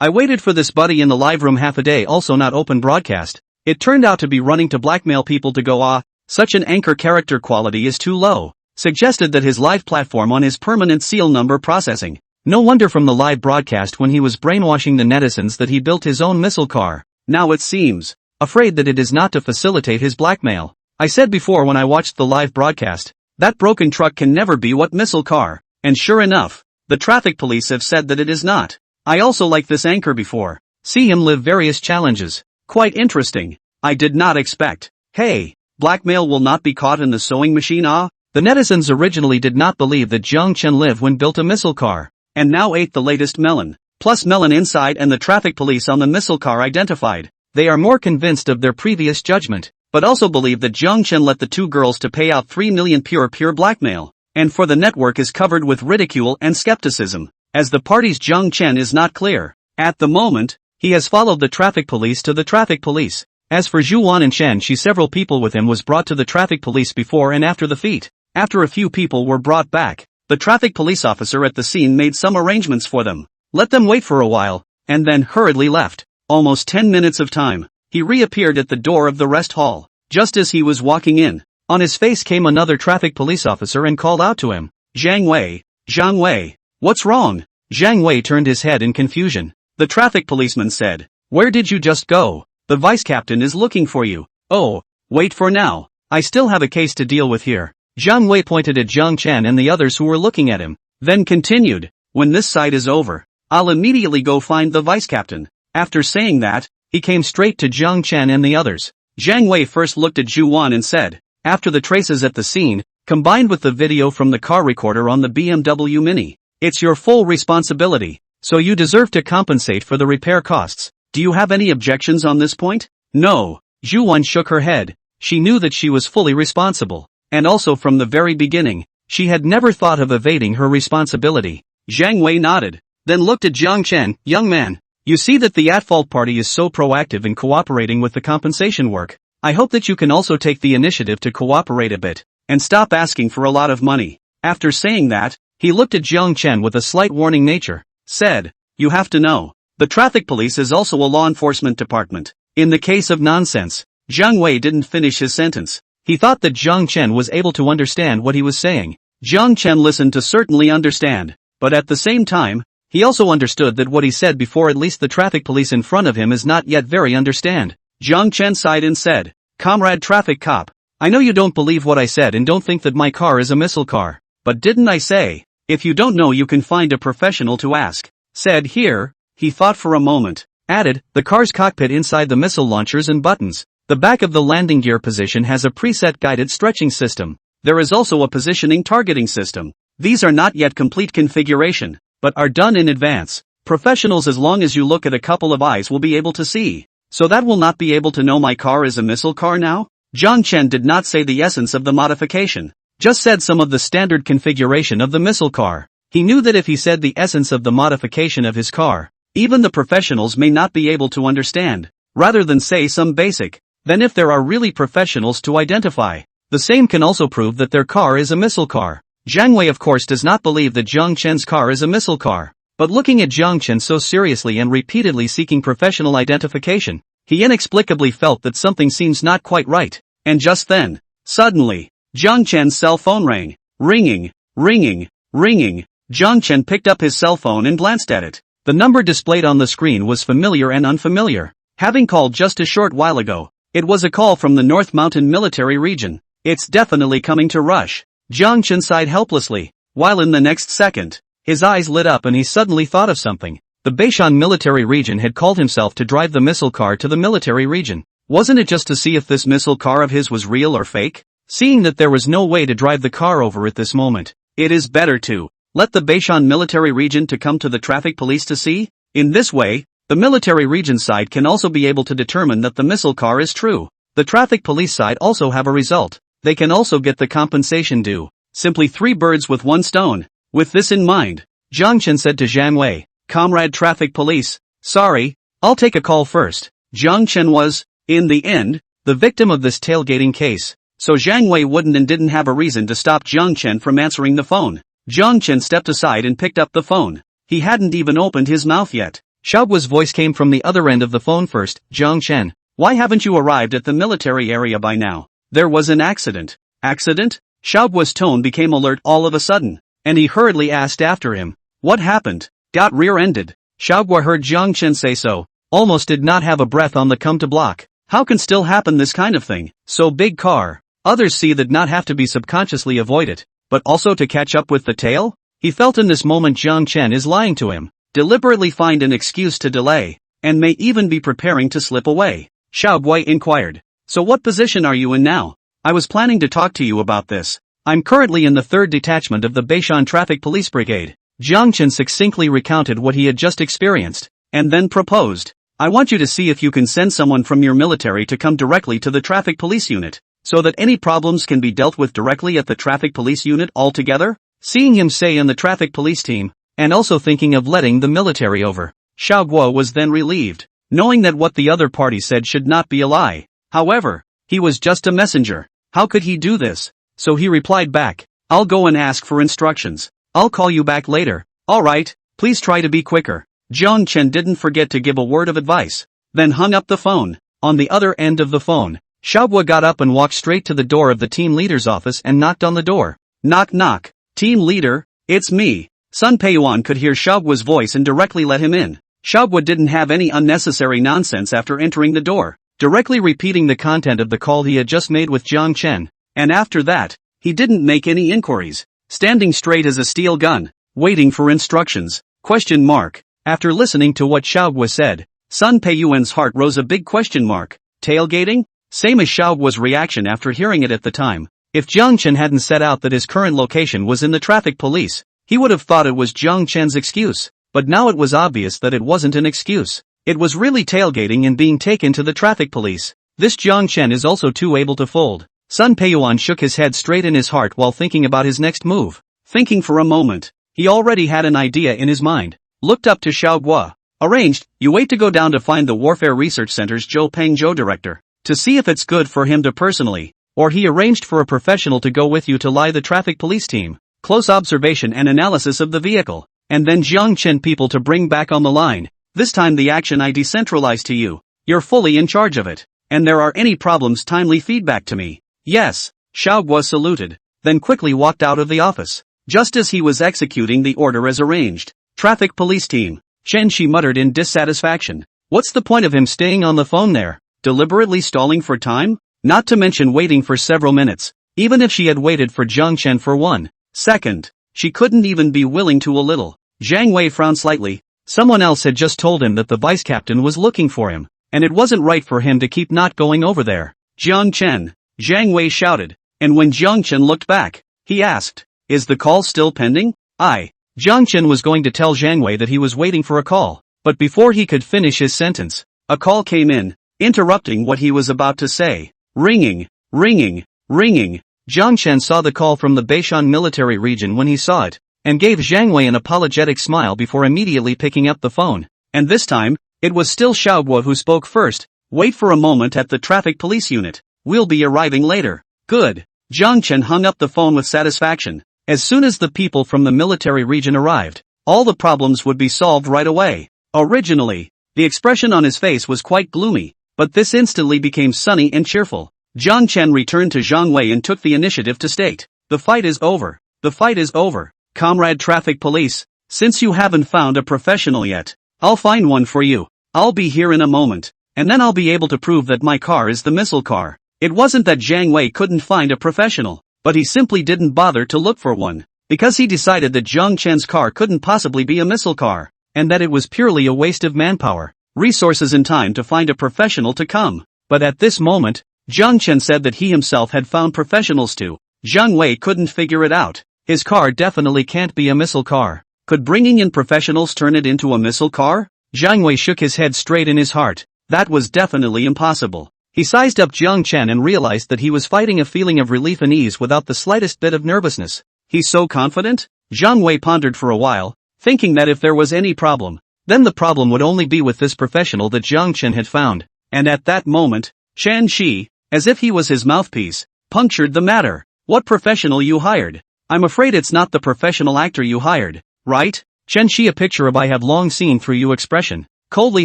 I waited for this buddy in the live room half a day also not open broadcast. It turned out to be running to blackmail people to go such an anchor character quality is too low. Suggested that his live platform on his permanent seal number processing. No wonder from the live broadcast when he was brainwashing the netizens that he built his own missile car. Now it seems. Afraid that it is not to facilitate his blackmail. I said before when I watched the live broadcast. That broken truck can never be what missile car. And sure enough, the traffic police have said that it is not. I also like this anchor before. See him live various challenges. Quite interesting. I did not expect. Hey, blackmail will not be caught in the sewing machine The netizens originally did not believe that Jiang Chen lived when built a missile car. And now ate the latest melon. Plus melon inside and the traffic police on the missile car identified. They are more convinced of their previous judgment. But also believe that Jiang Chen let the two girls to pay out 3 million pure blackmail. And for the network is covered with ridicule and skepticism. As the party's Jiang Chen is not clear. At the moment, he has followed the traffic police to the traffic police. As for Zhu Wan and Chen several people with him was brought to the traffic police before and after the feat. After a few people were brought back, the traffic police officer at the scene made some arrangements for them. Let them wait for a while, and then hurriedly left. Almost 10 minutes of time. He reappeared at the door of the rest hall. Just as he was walking in, on his face came another traffic police officer and called out to him. Zhang Wei, what's wrong? Zhang Wei turned his head in confusion. The traffic policeman said, where did you just go? The vice captain is looking for you. Oh, wait for now. I still have a case to deal with here. Zhang Wei pointed at Jiang Chen and the others who were looking at him, then continued, when this side is over, I'll immediately go find the vice captain. After saying that, he came straight to Jiang Chen and the others. Zhang Wei first looked at Zhu Wan and said, after the traces at the scene, combined with the video from the car recorder on the BMW Mini, it's your full responsibility, so you deserve to compensate for the repair costs. Do you have any objections on this point? No. Zhu Wan shook her head. She knew that she was fully responsible, and also from the very beginning, she had never thought of evading her responsibility. Zhang Wei nodded, then looked at Jiang Chen, young man. You see that the at-fault party is so proactive in cooperating with the compensation work. I hope that you can also take the initiative to cooperate a bit, and stop asking for a lot of money. After saying that, he looked at Jiang Chen with a slight warning nature, said, you have to know, the traffic police is also a law enforcement department. In the case of nonsense, Zhang Wei didn't finish his sentence. He thought that Jiang Chen was able to understand what he was saying. Jiang Chen listened to certainly understand, but at the same time, he also understood that what he said before at least the traffic police in front of him is not yet very understand. Jiang Chen sighed and said, Comrade traffic cop, I know you don't believe what I said and don't think that my car is a missile car, but didn't I say, if you don't know you can find a professional to ask. Said here, he thought for a moment, added, the car's cockpit inside the missile launchers and buttons. The back of the landing gear position has a preset guided stretching system. There is also a positioning targeting system. These are not yet complete configuration, but are done in advance. Professionals as long as you look at a couple of eyes will be able to see. So that will not be able to know my car is a missile car now? Jiang Chen did not say the essence of the modification, just said some of the standard configuration of the missile car. He knew that if he said the essence of the modification of his car, Even the professionals may not be able to understand. Rather than say some basic, then if there are really professionals to identify, the same can also prove that their car is a missile car. Jiang Wei of course does not believe that Jiang Chen's car is a missile car, but looking at Jiang Chen so seriously and repeatedly seeking professional identification, he inexplicably felt that something seems not quite right. And just then, suddenly, Jiang Chen's cell phone rang. Ringing, ringing, ringing. Jiang Chen picked up his cell phone and glanced at it. The number displayed on the screen was familiar and unfamiliar. Having called just a short while ago, it was a call from the North Mountain Military Region. It's definitely coming to rush. Jiang Chen sighed helplessly, while in the next second, his eyes lit up and he suddenly thought of something. The Beishan Military Region had called himself to drive the missile car to the military region. Wasn't it just to see if this missile car of his was real or fake? Seeing that there was no way to drive the car over at this moment, it is better to let the Beishan Military Region to come to the traffic police to see. In this way, the military region side can also be able to determine that the missile car is true. The traffic police side also have a result. They can also get the compensation due. Simply 3 birds with 1 stone. With this in mind, Jiang Chen said to Jiang Wei, "Comrade traffic police, sorry, I'll take a call first." Jiang Chen was, in the end, the victim of this tailgating case. So Jiang Wei wouldn't and didn't have a reason to stop Jiang Chen from answering the phone. Jiang Chen stepped aside and picked up the phone. He hadn't even opened his mouth yet. Xiaoguo's voice came from the other end of the phone first. "Jiang Chen, why haven't you arrived at the military area by now? There was an accident." "Accident?" Xiaoguo's tone became alert all of a sudden, and he hurriedly asked after him, "What happened?" "Got rear-ended." Xiaoguo heard Jiang Chen say so, almost did not have a breath on the come to block. How can still happen this kind of thing? So big car. Others see that not have to be subconsciously avoid it, but also to catch up with the tail? He felt in this moment Jiang Chen is lying to him, deliberately find an excuse to delay, and may even be preparing to slip away. Xiaoguo inquired, "So what position are you in now? I was planning to talk to you about this. I'm currently in the 3rd detachment of the Beishan Traffic Police Brigade." Jiang Chen succinctly recounted what he had just experienced, and then proposed, "I want you to see if you can send someone from your military to come directly to the traffic police unit, so that any problems can be dealt with directly at the traffic police unit altogether." Seeing him say in the traffic police team, and also thinking of letting the military over, Xiaoguo was then relieved, knowing that what the other party said should not be a lie. However, he was just a messenger. How could he do this? So he replied back, "I'll go and ask for instructions. I'll call you back later." "Alright, please try to be quicker." Jiang Chen didn't forget to give a word of advice, then hung up the phone. On the other end of the phone, Xiaoguo got up and walked straight to the door of the team leader's office and knocked on the door. "Knock knock. Team leader, it's me." Sun Peiyuan could hear Xiaoguo's voice and directly let him in. Xiaoguo didn't have any unnecessary nonsense after entering the door, directly repeating the content of the call he had just made with Jiang Chen, and after that, he didn't make any inquiries, standing straight as a steel gun, waiting for instructions. Question mark. After listening to what Xiaoguo said, Sun Peiyuan's heart rose a big question mark. Tailgating? Same as Xiaoguo's reaction after hearing it at the time. If Jiang Chen hadn't set out that his current location was in the traffic police, he would have thought it was Jiang Chen's excuse, but now it was obvious that it wasn't an excuse. It was really tailgating and being taken to the traffic police. This Jiang Chen is also too able to fold. Sun Peiyuan shook his head straight in his heart while thinking about his next move. Thinking for a moment, he already had an idea in his mind. Looked up to Xiaoguo. "Arranged, you wait to go down to find the Warfare Research Center's Zhou Pengzhou director, to see if it's good for him to personally, or he arranged for a professional to go with you to lie the traffic police team, close observation and analysis of the vehicle, and then Jiang Chen people to bring back on the line. This time the action I decentralize to you. You're fully in charge of it, and there are any problems timely feedback to me." "Yes." Xiaoguo saluted, then quickly walked out of the office. Just as he was executing the order as arranged, "Traffic police team," Chen Shi muttered in dissatisfaction. What's the point of him staying on the phone there? Deliberately stalling for time? Not to mention waiting for several minutes. Even if she had waited for Jiang Chen for 1 second, she couldn't even be willing to a little. Jiang Wei frowned slightly. Someone else had just told him that the vice captain was looking for him, and it wasn't right for him to keep not going over there. "Jiang Chen," Jiang Wei shouted, and when Jiang Chen looked back, he asked, "Is the call still pending?" Jiang Chen was going to tell Jiang Wei that he was waiting for a call, but before he could finish his sentence, a call came in, interrupting what he was about to say. Ringing, ringing, ringing. Jiang Chen saw the call from the Beishan military region when he saw it, and gave Jiang Wei an apologetic smile before immediately picking up the phone. And this time, it was still Xiaoguo who spoke first. Wait for a moment at the traffic police unit. We'll be arriving later. Good. Jiang Chen hung up the phone with satisfaction. As soon as the people from the military region arrived, all the problems would be solved right away. Originally, the expression on his face was quite gloomy, but this instantly became sunny and cheerful. Jiang Chen returned to Zhang Wei and took the initiative to state, "The fight is over. The fight is over. Comrade Traffic Police, since you haven't found a professional yet, I'll find one for you. I'll be here in a moment, and then I'll be able to prove that my car is the missile car." It wasn't that Zhang Wei couldn't find a professional, but he simply didn't bother to look for one, because he decided that Jiang Chen's car couldn't possibly be a missile car, and that it was purely a waste of manpower, resources and time to find a professional to come. But at this moment, Jiang Chen said that he himself had found professionals too. Zhang Wei couldn't figure it out. His car definitely can't be a missile car. Could bringing in professionals turn it into a missile car? Zhang Wei shook his head straight in his heart. That was definitely impossible. He sized up Jiang Chen and realized that he was fighting a feeling of relief and ease without the slightest bit of nervousness. He's so confident? Zhang Wei pondered for a while, thinking that if there was any problem, then the problem would only be with this professional that Jiang Chen had found. And at that moment, Shan Shi, as if he was his mouthpiece, punctured the matter. "What professional you hired? I'm afraid it's not the professional actor you hired, right?" Chen Shi, a picture of "I have long seen through you" expression, coldly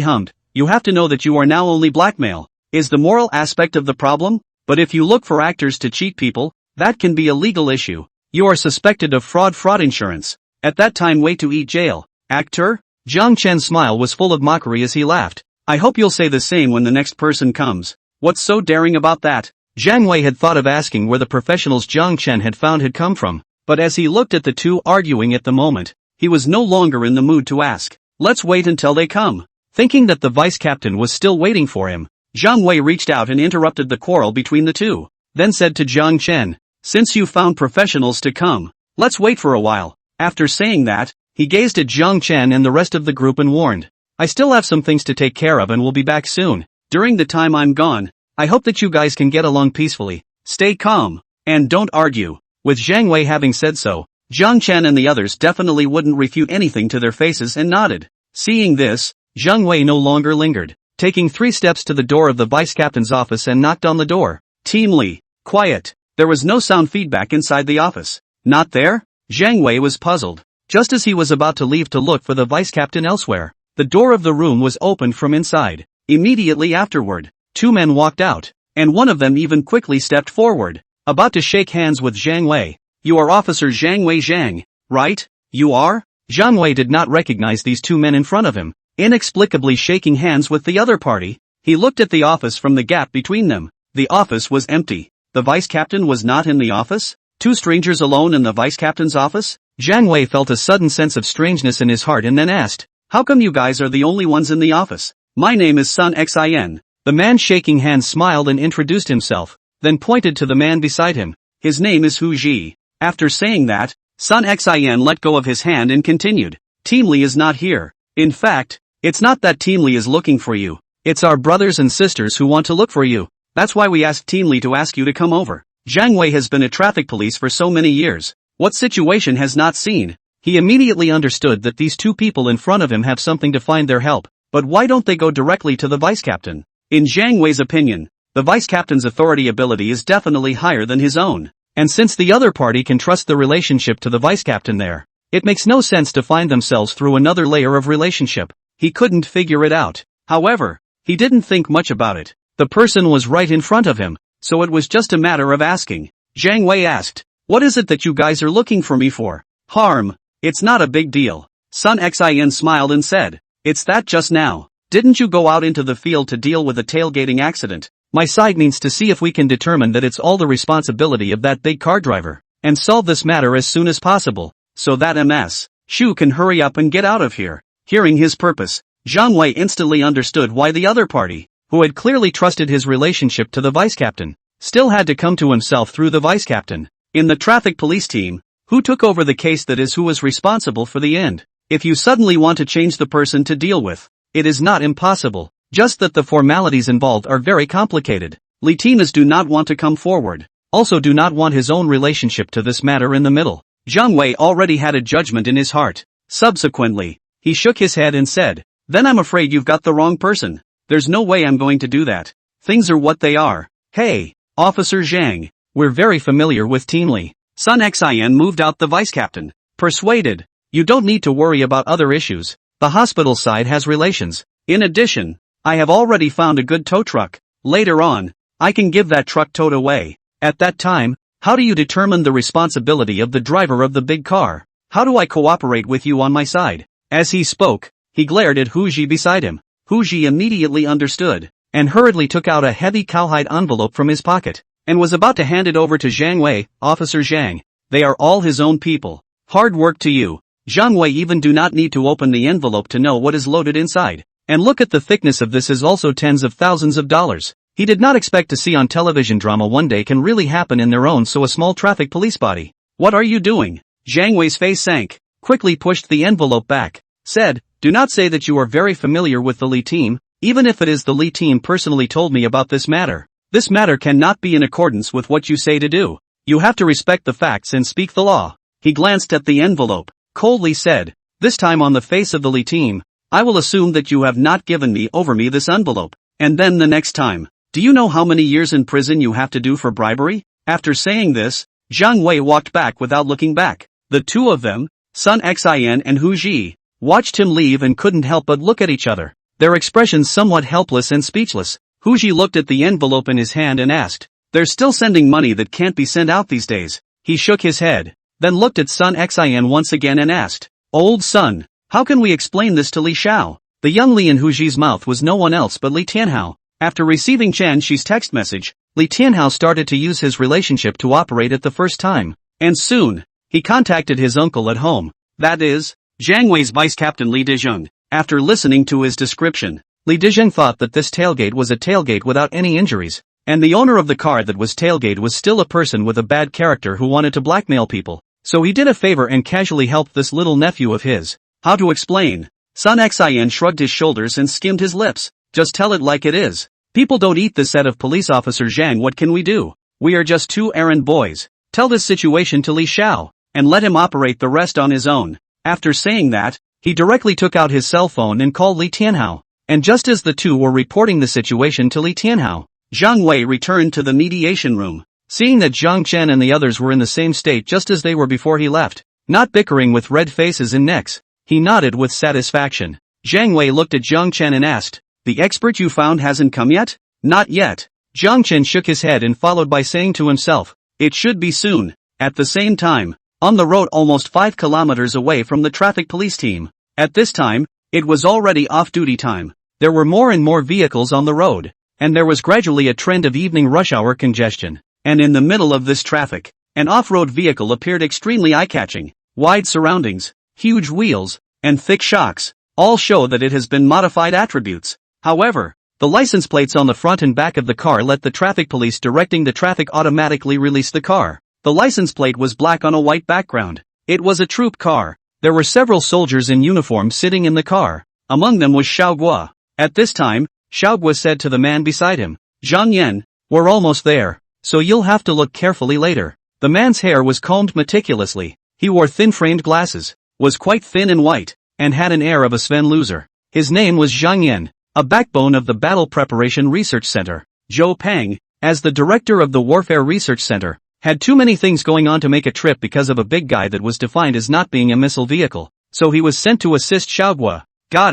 hummed. "You have to know that you are now only blackmail. Is the moral aspect of the problem? But if you look for actors to cheat people, that can be a legal issue. You are suspected of fraud insurance. At that time wait to eat jail." "Actor?" Jiang Chen's smile was full of mockery as he laughed. "I hope you'll say the same when the next person comes. What's so daring about that?" Zhang Wei had thought of asking where the professionals Jiang Chen had found had come from, but as he looked at the two arguing at the moment, he was no longer in the mood to ask. Let's wait until they come. Thinking that the vice captain was still waiting for him, Zhang Wei reached out and interrupted the quarrel between the two, then said to Jiang Chen, "Since you found professionals to come, let's wait for a while." After saying that, he gazed at Jiang Chen and the rest of the group and warned, "I still have some things to take care of and will be back soon. During the time I'm gone, I hope that you guys can get along peacefully. Stay calm, and don't argue." With Zhang Wei having said so, Jiang Chen and the others definitely wouldn't refute anything to their faces and nodded. Seeing this, Zhang Wei no longer lingered, taking 3 steps to the door of the vice captain's office and knocked on the door. "Team Li, quiet." There was no sound feedback inside the office. "Not there?" Zhang Wei was puzzled. Just as he was about to leave to look for the vice captain elsewhere, the door of the room was opened from inside. Immediately afterward, 2 men walked out, and one of them even quickly stepped forward, about to shake hands with Zhang Wei. "You are Officer Zhang Wei Zhang, right?" "You are?" Zhang Wei did not recognize these 2 men in front of him. Inexplicably shaking hands with the other party, he looked at the office from the gap between them. The office was empty. The vice captain was not in the office? 2 strangers alone in the vice captain's office? Zhang Wei felt a sudden sense of strangeness in his heart and then asked, "How come you guys are the only ones in the office?" "My name is Sun Xin." The man shaking hands smiled and introduced himself, then pointed to the man beside him. "His name is Hu Ji." After saying that, Sun Xin let go of his hand and continued, "Team Li is not here. In fact, it's not that Team Li is looking for you. It's our brothers and sisters who want to look for you. That's why we asked Team Li to ask you to come over." Zhang Wei has been a traffic police for so many years. What situation has not seen? He immediately understood that these 2 people in front of him have something to find their help. But why don't they go directly to the vice captain? In Zhang Wei's opinion, the vice captain's authority ability is definitely higher than his own. And since the other party can trust the relationship to the vice captain there, it makes no sense to find themselves through another layer of relationship. He couldn't figure it out. However, he didn't think much about it. The person was right in front of him, so it was just a matter of asking. Zhang Wei asked, "What is it that you guys are looking for me for?" "Harm. It's not a big deal." Sun Xin smiled and said, "It's that just now. Didn't you go out into the field to deal with a tailgating accident? My side needs to see if we can determine that it's all the responsibility of that big car driver, and solve this matter as soon as possible, so that Ms. Shu can hurry up and get out of here." Hearing his purpose, Zhang Wei instantly understood why the other party, who had clearly trusted his relationship to the vice captain, still had to come to himself through the vice captain. In the traffic police team, who took over the case, that is who was responsible for the end. If you suddenly want to change the person to deal with, it is not impossible, just that the formalities involved are very complicated. Latinas do not want to come forward, also do not want his own relationship to this matter in the middle. Zhang Wei already had a judgment in his heart. Subsequently, he shook his head and said, Then I'm afraid you've got the wrong person. There's no way I'm going to do that. Things are what they are. Hey, Officer Zhang. We're very familiar with Team Lee. Sun Xin moved out the vice captain. Persuaded. You don't need to worry about other issues. The hospital side has relations. In addition, I have already found a good tow truck. Later on, I can give that truck towed away. At that time, how do you determine the responsibility of the driver of the big car? How do I cooperate with you on my side? As he spoke, he glared at Hu Ji beside him. Hu Ji immediately understood, and hurriedly took out a heavy cowhide envelope from his pocket, and was about to hand it over to Zhang Wei. Officer Zhang, they are all his own people. Hard work to you. Zhang Wei even do not need to open the envelope to know what is loaded inside. And look at the thickness of this is also tens of thousands of dollars. He did not expect to see on television drama one day can really happen in their own so a small traffic police body. What are you doing? Zhang Wei's face sank, quickly pushed the envelope back, said, do not say that you are very familiar with the Lee team, even if it is the Lee team personally told me about this matter. This matter cannot be in accordance with what you say to do. You have to respect the facts and speak the law. He glanced at the envelope, coldly said, this time on the face of the Lee team, I will assume that you have not given me this envelope. And then the next time, do you know how many years in prison you have to do for bribery? After saying this, Zhang Wei walked back without looking back. The two of them, Sun Xin and Hu Ji, watched him leave and couldn't help but look at each other, their expressions somewhat helpless and speechless. Hu Ji looked at the envelope in his hand and asked, they're still sending money that can't be sent out these days. He shook his head, then looked at Sun Xin once again and asked, old Sun, how can we explain this to Li Xiao? The young Li in Hu Ji's mouth was no one else but Li Tianhao. After receiving Chen Shi's text message, Li Tianhao started to use his relationship to operate at the first time, and soon, he contacted his uncle at home, that is, Zhang Wei's vice captain Li Dezheng. After listening to his description, Li Dezheng thought that this tailgate was a tailgate without any injuries, and the owner of the car that was tailgate was still a person with a bad character who wanted to blackmail people, so he did a favor and casually helped this little nephew of his. How to explain? Sun Xin shrugged his shoulders and skimmed his lips. Just tell it like it is. People don't eat this set of police officer Zhang. What can we do? We are just two errand boys. Tell this situation to Li Xiao, and let him operate the rest on his own. After saying that, he directly took out his cell phone and called Li Tianhao. And just as the two were reporting the situation to Li Tianhao, Zhang Wei returned to the mediation room. Seeing that Zhang Chen and the others were in the same state just as they were before he left, not bickering with red faces and necks, he nodded with satisfaction. Zhang Wei looked at Zhang Chen and asked, the expert you found hasn't come yet? Not yet. Zhang Chen shook his head and followed by saying to himself, it should be soon. At the same time, on the road almost 5 kilometers away from the traffic police team. At this time, it was already off-duty time. There were more and more vehicles on the road, and there was gradually a trend of evening rush hour congestion. And in the middle of this traffic, an off-road vehicle appeared extremely eye-catching. Wide surroundings, huge wheels, and thick shocks, all show that it has been modified attributes. However, the license plates on the front and back of the car let the traffic police directing the traffic automatically release the car. The license plate was black on a white background. It was a troop car. There were several soldiers in uniform sitting in the car. Among them was Xiao Guo. At this time, Xiao Guo said to the man beside him, Zhang Yan, we're almost there, so you'll have to look carefully later. The man's hair was combed meticulously. He wore thin-framed glasses, was quite thin and white, and had an air of a Sven loser. His name was Zhang Yan, a backbone of the Battle Preparation Research Center. Zhou Peng, as the director of the Warfare Research Center, had too many things going on to make a trip because of a big guy that was defined as not being a missile vehicle, so he was sent to assist Xiao Guo. Got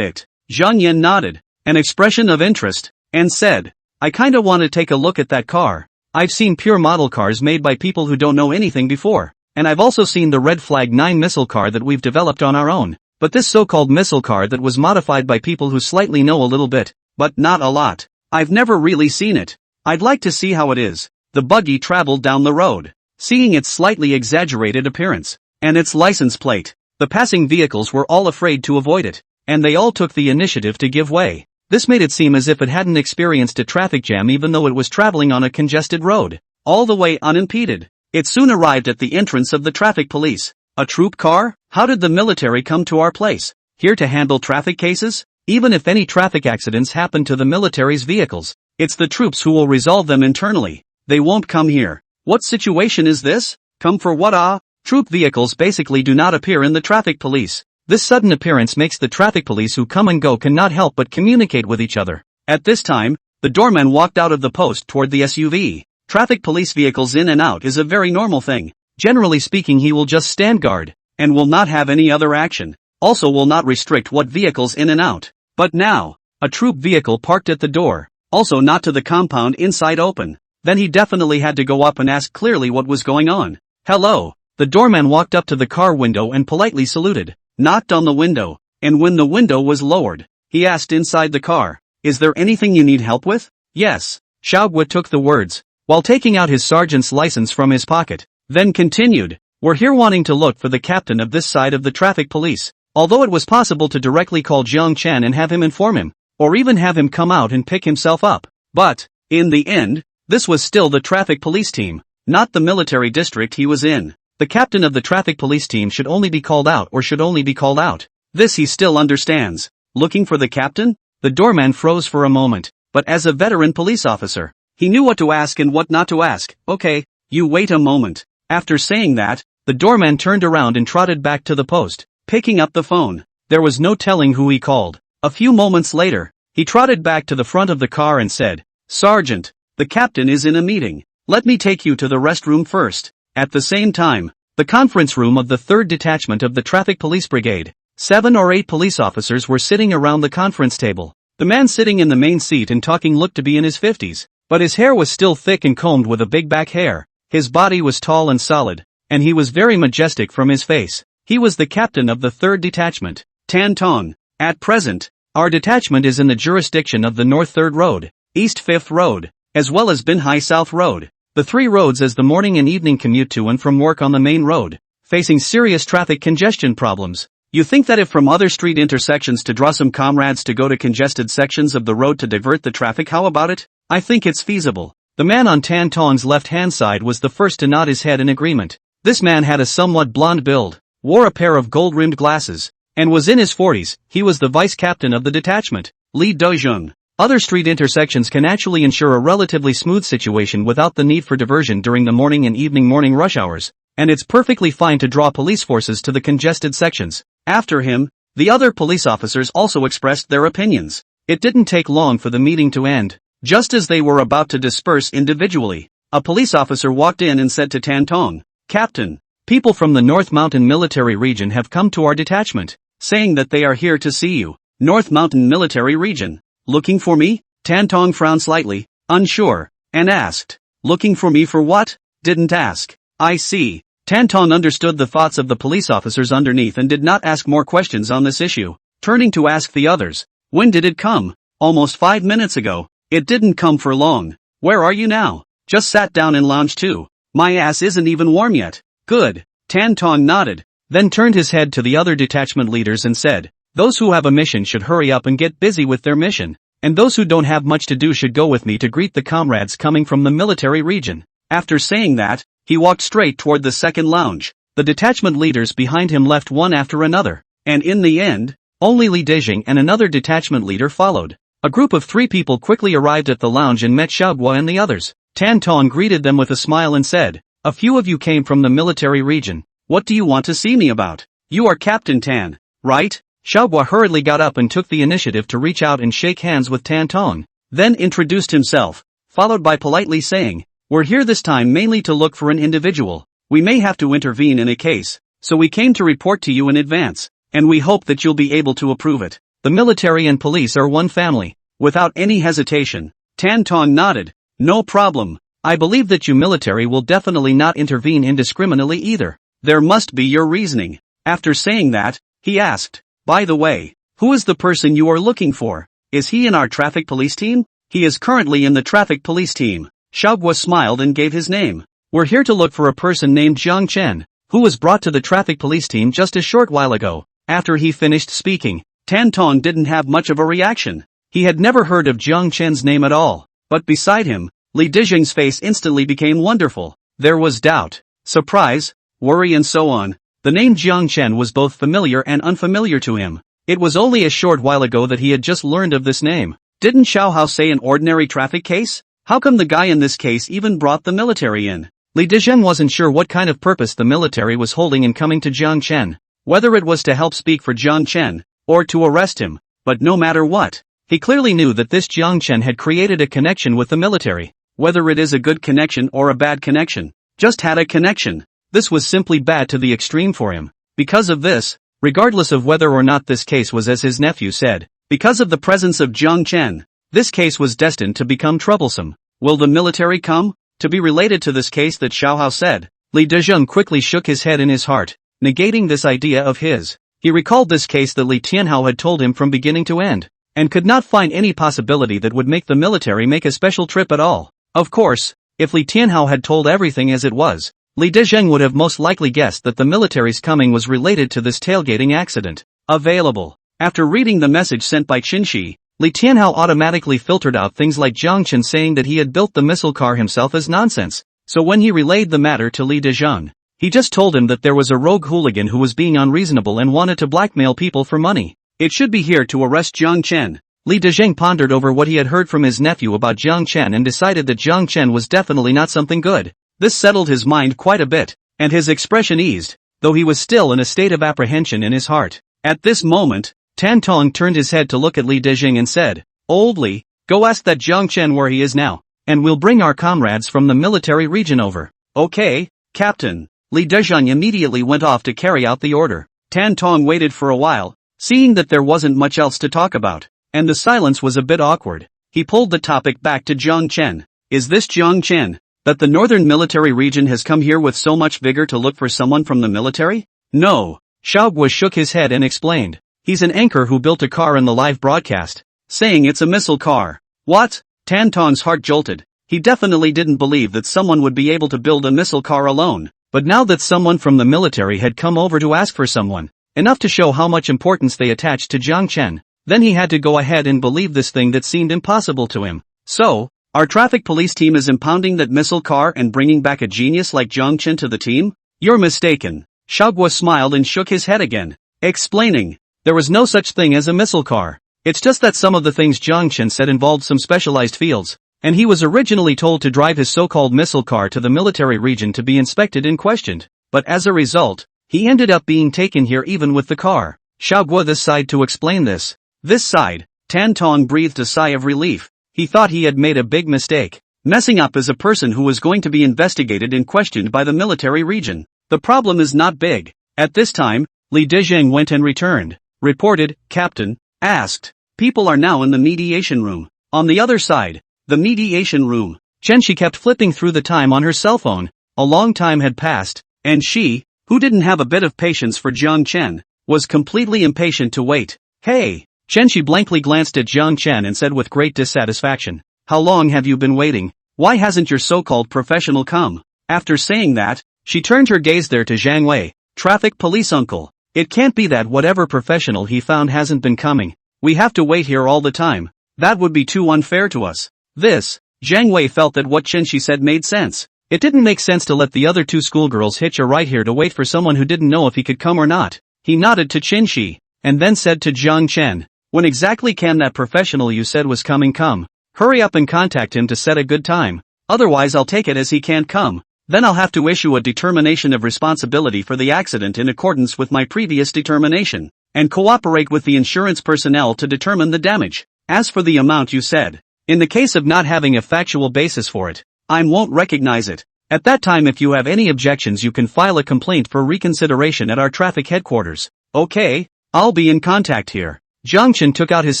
it. Zhang Yan nodded, an expression of interest, and said, I kinda want to take a look at that car. I've seen pure model cars made by people who don't know anything before. And I've also seen the Red Flag 9 missile car that we've developed on our own. But this so-called missile car that was modified by people who slightly know a little bit, but not a lot. I've never really seen it. I'd like to see how it is. The buggy traveled down the road. Seeing its slightly exaggerated appearance, and its license plate, the passing vehicles were all afraid to avoid it, and they all took the initiative to give way. This made it seem as if it hadn't experienced a traffic jam even though it was traveling on a congested road, all the way unimpeded. It soon arrived at the entrance of the traffic police. A troop car? How did the military come to our place? Here to handle traffic cases? Even if any traffic accidents happen to the military's vehicles, it's the troops who will resolve them internally. They won't come here. What situation is this? Come for what? Troop vehicles basically do not appear in the traffic police. This sudden appearance makes the traffic police who come and go cannot help but communicate with each other. At this time, the doorman walked out of the post toward the SUV. Traffic police vehicles in and out is a very normal thing. Generally speaking, he will just stand guard, and will not have any other action. Also will not restrict what vehicles in and out. But now, a troop vehicle parked at the door, also not to the compound inside open. Then he definitely had to go up and ask clearly what was going on. Hello. The doorman walked up to the car window and politely saluted, knocked on the window, and when the window was lowered, he asked inside the car, "Is there anything you need help with?" "Yes." Xiaoguo took the words, while taking out his sergeant's license from his pocket, then continued, "We're here wanting to look for the captain of this side of the traffic police." Although it was possible to directly call Jiang Chen and have him inform him, or even have him come out and pick himself up. But, in the end, this was still the traffic police team, not the military district he was in. The captain of the traffic police team should only be called out or should only be called out. This he still understands. Looking for the captain? The doorman froze for a moment, but as a veteran police officer, he knew what to ask and what not to ask. "Okay, you wait a moment." After saying that, the doorman turned around and trotted back to the post, picking up the phone. There was no telling who he called. A few moments later, he trotted back to the front of the car and said, "Sergeant, the captain is in a meeting. Let me take you to the restroom first." At the same time, the conference room of the 3rd Detachment of the Traffic Police Brigade, 7 or 8 police officers were sitting around the conference table. The man sitting in the main seat and talking looked to be in his 50s, but his hair was still thick and combed with a big back hair. His body was tall and solid, and he was very majestic from his face. He was the captain of the 3rd Detachment, Tan Tong. At present, our detachment is in the jurisdiction of the North 3rd Road, East 5th Road, as well as Binhai South Road. The 3 roads as the morning and evening commute to and from work on the main road, facing serious traffic congestion problems. You think that if from other street intersections to draw some comrades to go to congested sections of the road to divert the traffic, how about it? I think it's feasible. The man on Tan Tong's left-hand side was the first to nod his head in agreement. This man had a somewhat blonde build, wore a pair of gold-rimmed glasses, and was in his 40s. He was the vice captain of the detachment, Li Dozheng. Other street intersections can actually ensure a relatively smooth situation without the need for diversion during the morning and evening morning rush hours, and it's perfectly fine to draw police forces to the congested sections. After him, the other police officers also expressed their opinions. It didn't take long for the meeting to end. Just as they were about to disperse individually, a police officer walked in and said to Tan Tong, "Captain, people from the North Mountain Military Region have come to our detachment, saying that they are here to see you." North Mountain Military Region. Looking for me? Tan Tong frowned slightly, unsure, and asked, "Looking for me for what?" "Didn't ask." "I see." Tan Tong understood the thoughts of the police officers underneath and did not ask more questions on this issue. Turning to ask the others, "When did it come?" "Almost 5 minutes ago." "It didn't come for long." "Where are you now?" "Just sat down in lounge 2. My ass isn't even warm yet." "Good." Tan Tong nodded, then turned his head to the other detachment leaders and said, "Those who have a mission should hurry up and get busy with their mission, and those who don't have much to do should go with me to greet the comrades coming from the military region." After saying that, he walked straight toward the second lounge. The detachment leaders behind him left one after another, and in the end, only Li Dezheng and another detachment leader followed. A group of 3 people quickly arrived at the lounge and met Xiaoguo and the others. Tan Tong greeted them with a smile and said, "A few of you came from the military region. What do you want to see me about?" "You are Captain Tan, right?" Xiaoguo hurriedly got up and took the initiative to reach out and shake hands with Tan Tong, then introduced himself, followed by politely saying, "We're here this time mainly to look for an individual. We may have to intervene in a case, so we came to report to you in advance, and we hope that you'll be able to approve it. The military and police are one family." Without any hesitation, Tan Tong nodded, "No problem. I believe that you military will definitely not intervene indiscriminately either. There must be your reasoning." After saying that, he asked, "By the way, who is the person you are looking for? Is he in our traffic police team?" "He is currently in the traffic police team." Xiaoguo smiled and gave his name. "We're here to look for a person named Jiang Chen, who was brought to the traffic police team just a short while ago." After he finished speaking, Tan Tong didn't have much of a reaction. He had never heard of Jiang Chen's name at all, but beside him, Li Dezheng's face instantly became wonderful. There was doubt, surprise, worry and so on. The name Jiang Chen was both familiar and unfamiliar to him. It was only a short while ago that he had just learned of this name. Didn't Xiao Hao say an ordinary traffic case? How come the guy in this case even brought the military in? Li Dezheng wasn't sure what kind of purpose the military was holding in coming to Jiang Chen. whether it was to help speak for Jiang Chen, or to arrest him, but no matter what, he clearly knew that this Jiang Chen had created a connection with the military. Whether it is a good connection or a bad connection, just had a connection. This was simply bad to the extreme for him. Because of this, regardless of whether or not this case was as his nephew said, because of the presence of Jiang Chen, this case was destined to become troublesome. Will the military come? To be related to this case that Xiaohao said, Li Dezheng quickly shook his head in his heart, negating this idea of his. He recalled this case that Li Tianhao had told him from beginning to end, and could not find any possibility that would make the military make a special trip at all. Of course, if Li Tianhao had told everything as it was, Li Dezheng would have most likely guessed that the military's coming was related to this tailgating accident. Available. After reading the message sent by Qinshi, Li Tianhao automatically filtered out things like Jiang Chen saying that he had built the missile car himself as nonsense. So when he relayed the matter to Li Dezheng, he just told him that there was a rogue hooligan who was being unreasonable and wanted to blackmail people for money. It should be here to arrest Jiang Chen. Li Dezheng pondered over what he had heard from his nephew about Jiang Chen and decided that Jiang Chen was definitely not something good. This settled his mind quite a bit, and his expression eased, though he was still in a state of apprehension in his heart. At this moment, Tan Tong turned his head to look at Li Dezheng and said, "Old Li, go ask that Jiang Chen where he is now, and we'll bring our comrades from the military region over." "Okay, Captain." Li Dezheng immediately went off to carry out the order. Tan Tong waited for a while, seeing that there wasn't much else to talk about, and the silence was a bit awkward. He pulled the topic back to Jiang Chen. "Is this Jiang Chen, that the northern military region has come here with so much vigor to look for someone from the military?" "No." Xiaoguo shook his head and explained. "He's an anchor who built a car in the live broadcast, saying it's a missile car." "What?" Tan Tong's heart jolted. He definitely didn't believe that someone would be able to build a missile car alone, but now that someone from the military had come over to ask for someone, enough to show how much importance they attached to Jiang Chen, then he had to go ahead and believe this thing that seemed impossible to him. "So, our traffic police team is impounding that missile car and bringing back a genius like Jiang Chen to the team?" "You're mistaken." Xiaoguo smiled and shook his head again, explaining, "There was no such thing as a missile car. It's just that some of the things Jiang Chen said involved some specialized fields, and he was originally told to drive his so-called missile car to the military region to be inspected and questioned, but as a result, he ended up being taken here even with the car." Xiaoguo this sighed to explain this. This side, Tan Tong breathed a sigh of relief. He thought he had made a big mistake, messing up as a person who was going to be investigated and questioned by the military region. The problem is not big. At this time, Li Dezheng went and returned, reported, "Captain," asked. "People are now in the mediation room." On the other side, the mediation room. She kept flipping through the time on her cell phone. A long time had passed, and she, who didn't have a bit of patience for Jiang Chen, was completely impatient to wait. "Hey!" She blankly glanced at Jiang Chen and said with great dissatisfaction, "How long have you been waiting? Why hasn't your so-called professional come?" After saying that, she turned her gaze there to Zhang Wei, traffic police uncle. "It can't be that whatever professional he found hasn't been coming. We have to wait here all the time. That would be too unfair to us." Zhang Wei felt that what Qinshi said made sense. It didn't make sense to let the other two schoolgirls hitch a ride here to wait for someone who didn't know if he could come or not. He nodded to Qinshi, and then said to Jiang Chen, "When exactly can that professional you said was coming come? Hurry up and contact him to set a good time. Otherwise I'll take it as he can't come. Then I'll have to issue a determination of responsibility for the accident in accordance with my previous determination, and cooperate with the insurance personnel to determine the damage. As for the amount you said, in the case of not having a factual basis for it, I won't recognize it. At that time if you have any objections you can file a complaint for reconsideration at our traffic headquarters." "Okay, I'll be in contact here." Jiang Chen took out his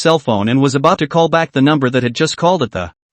cell phone and was about to call back the number that had just called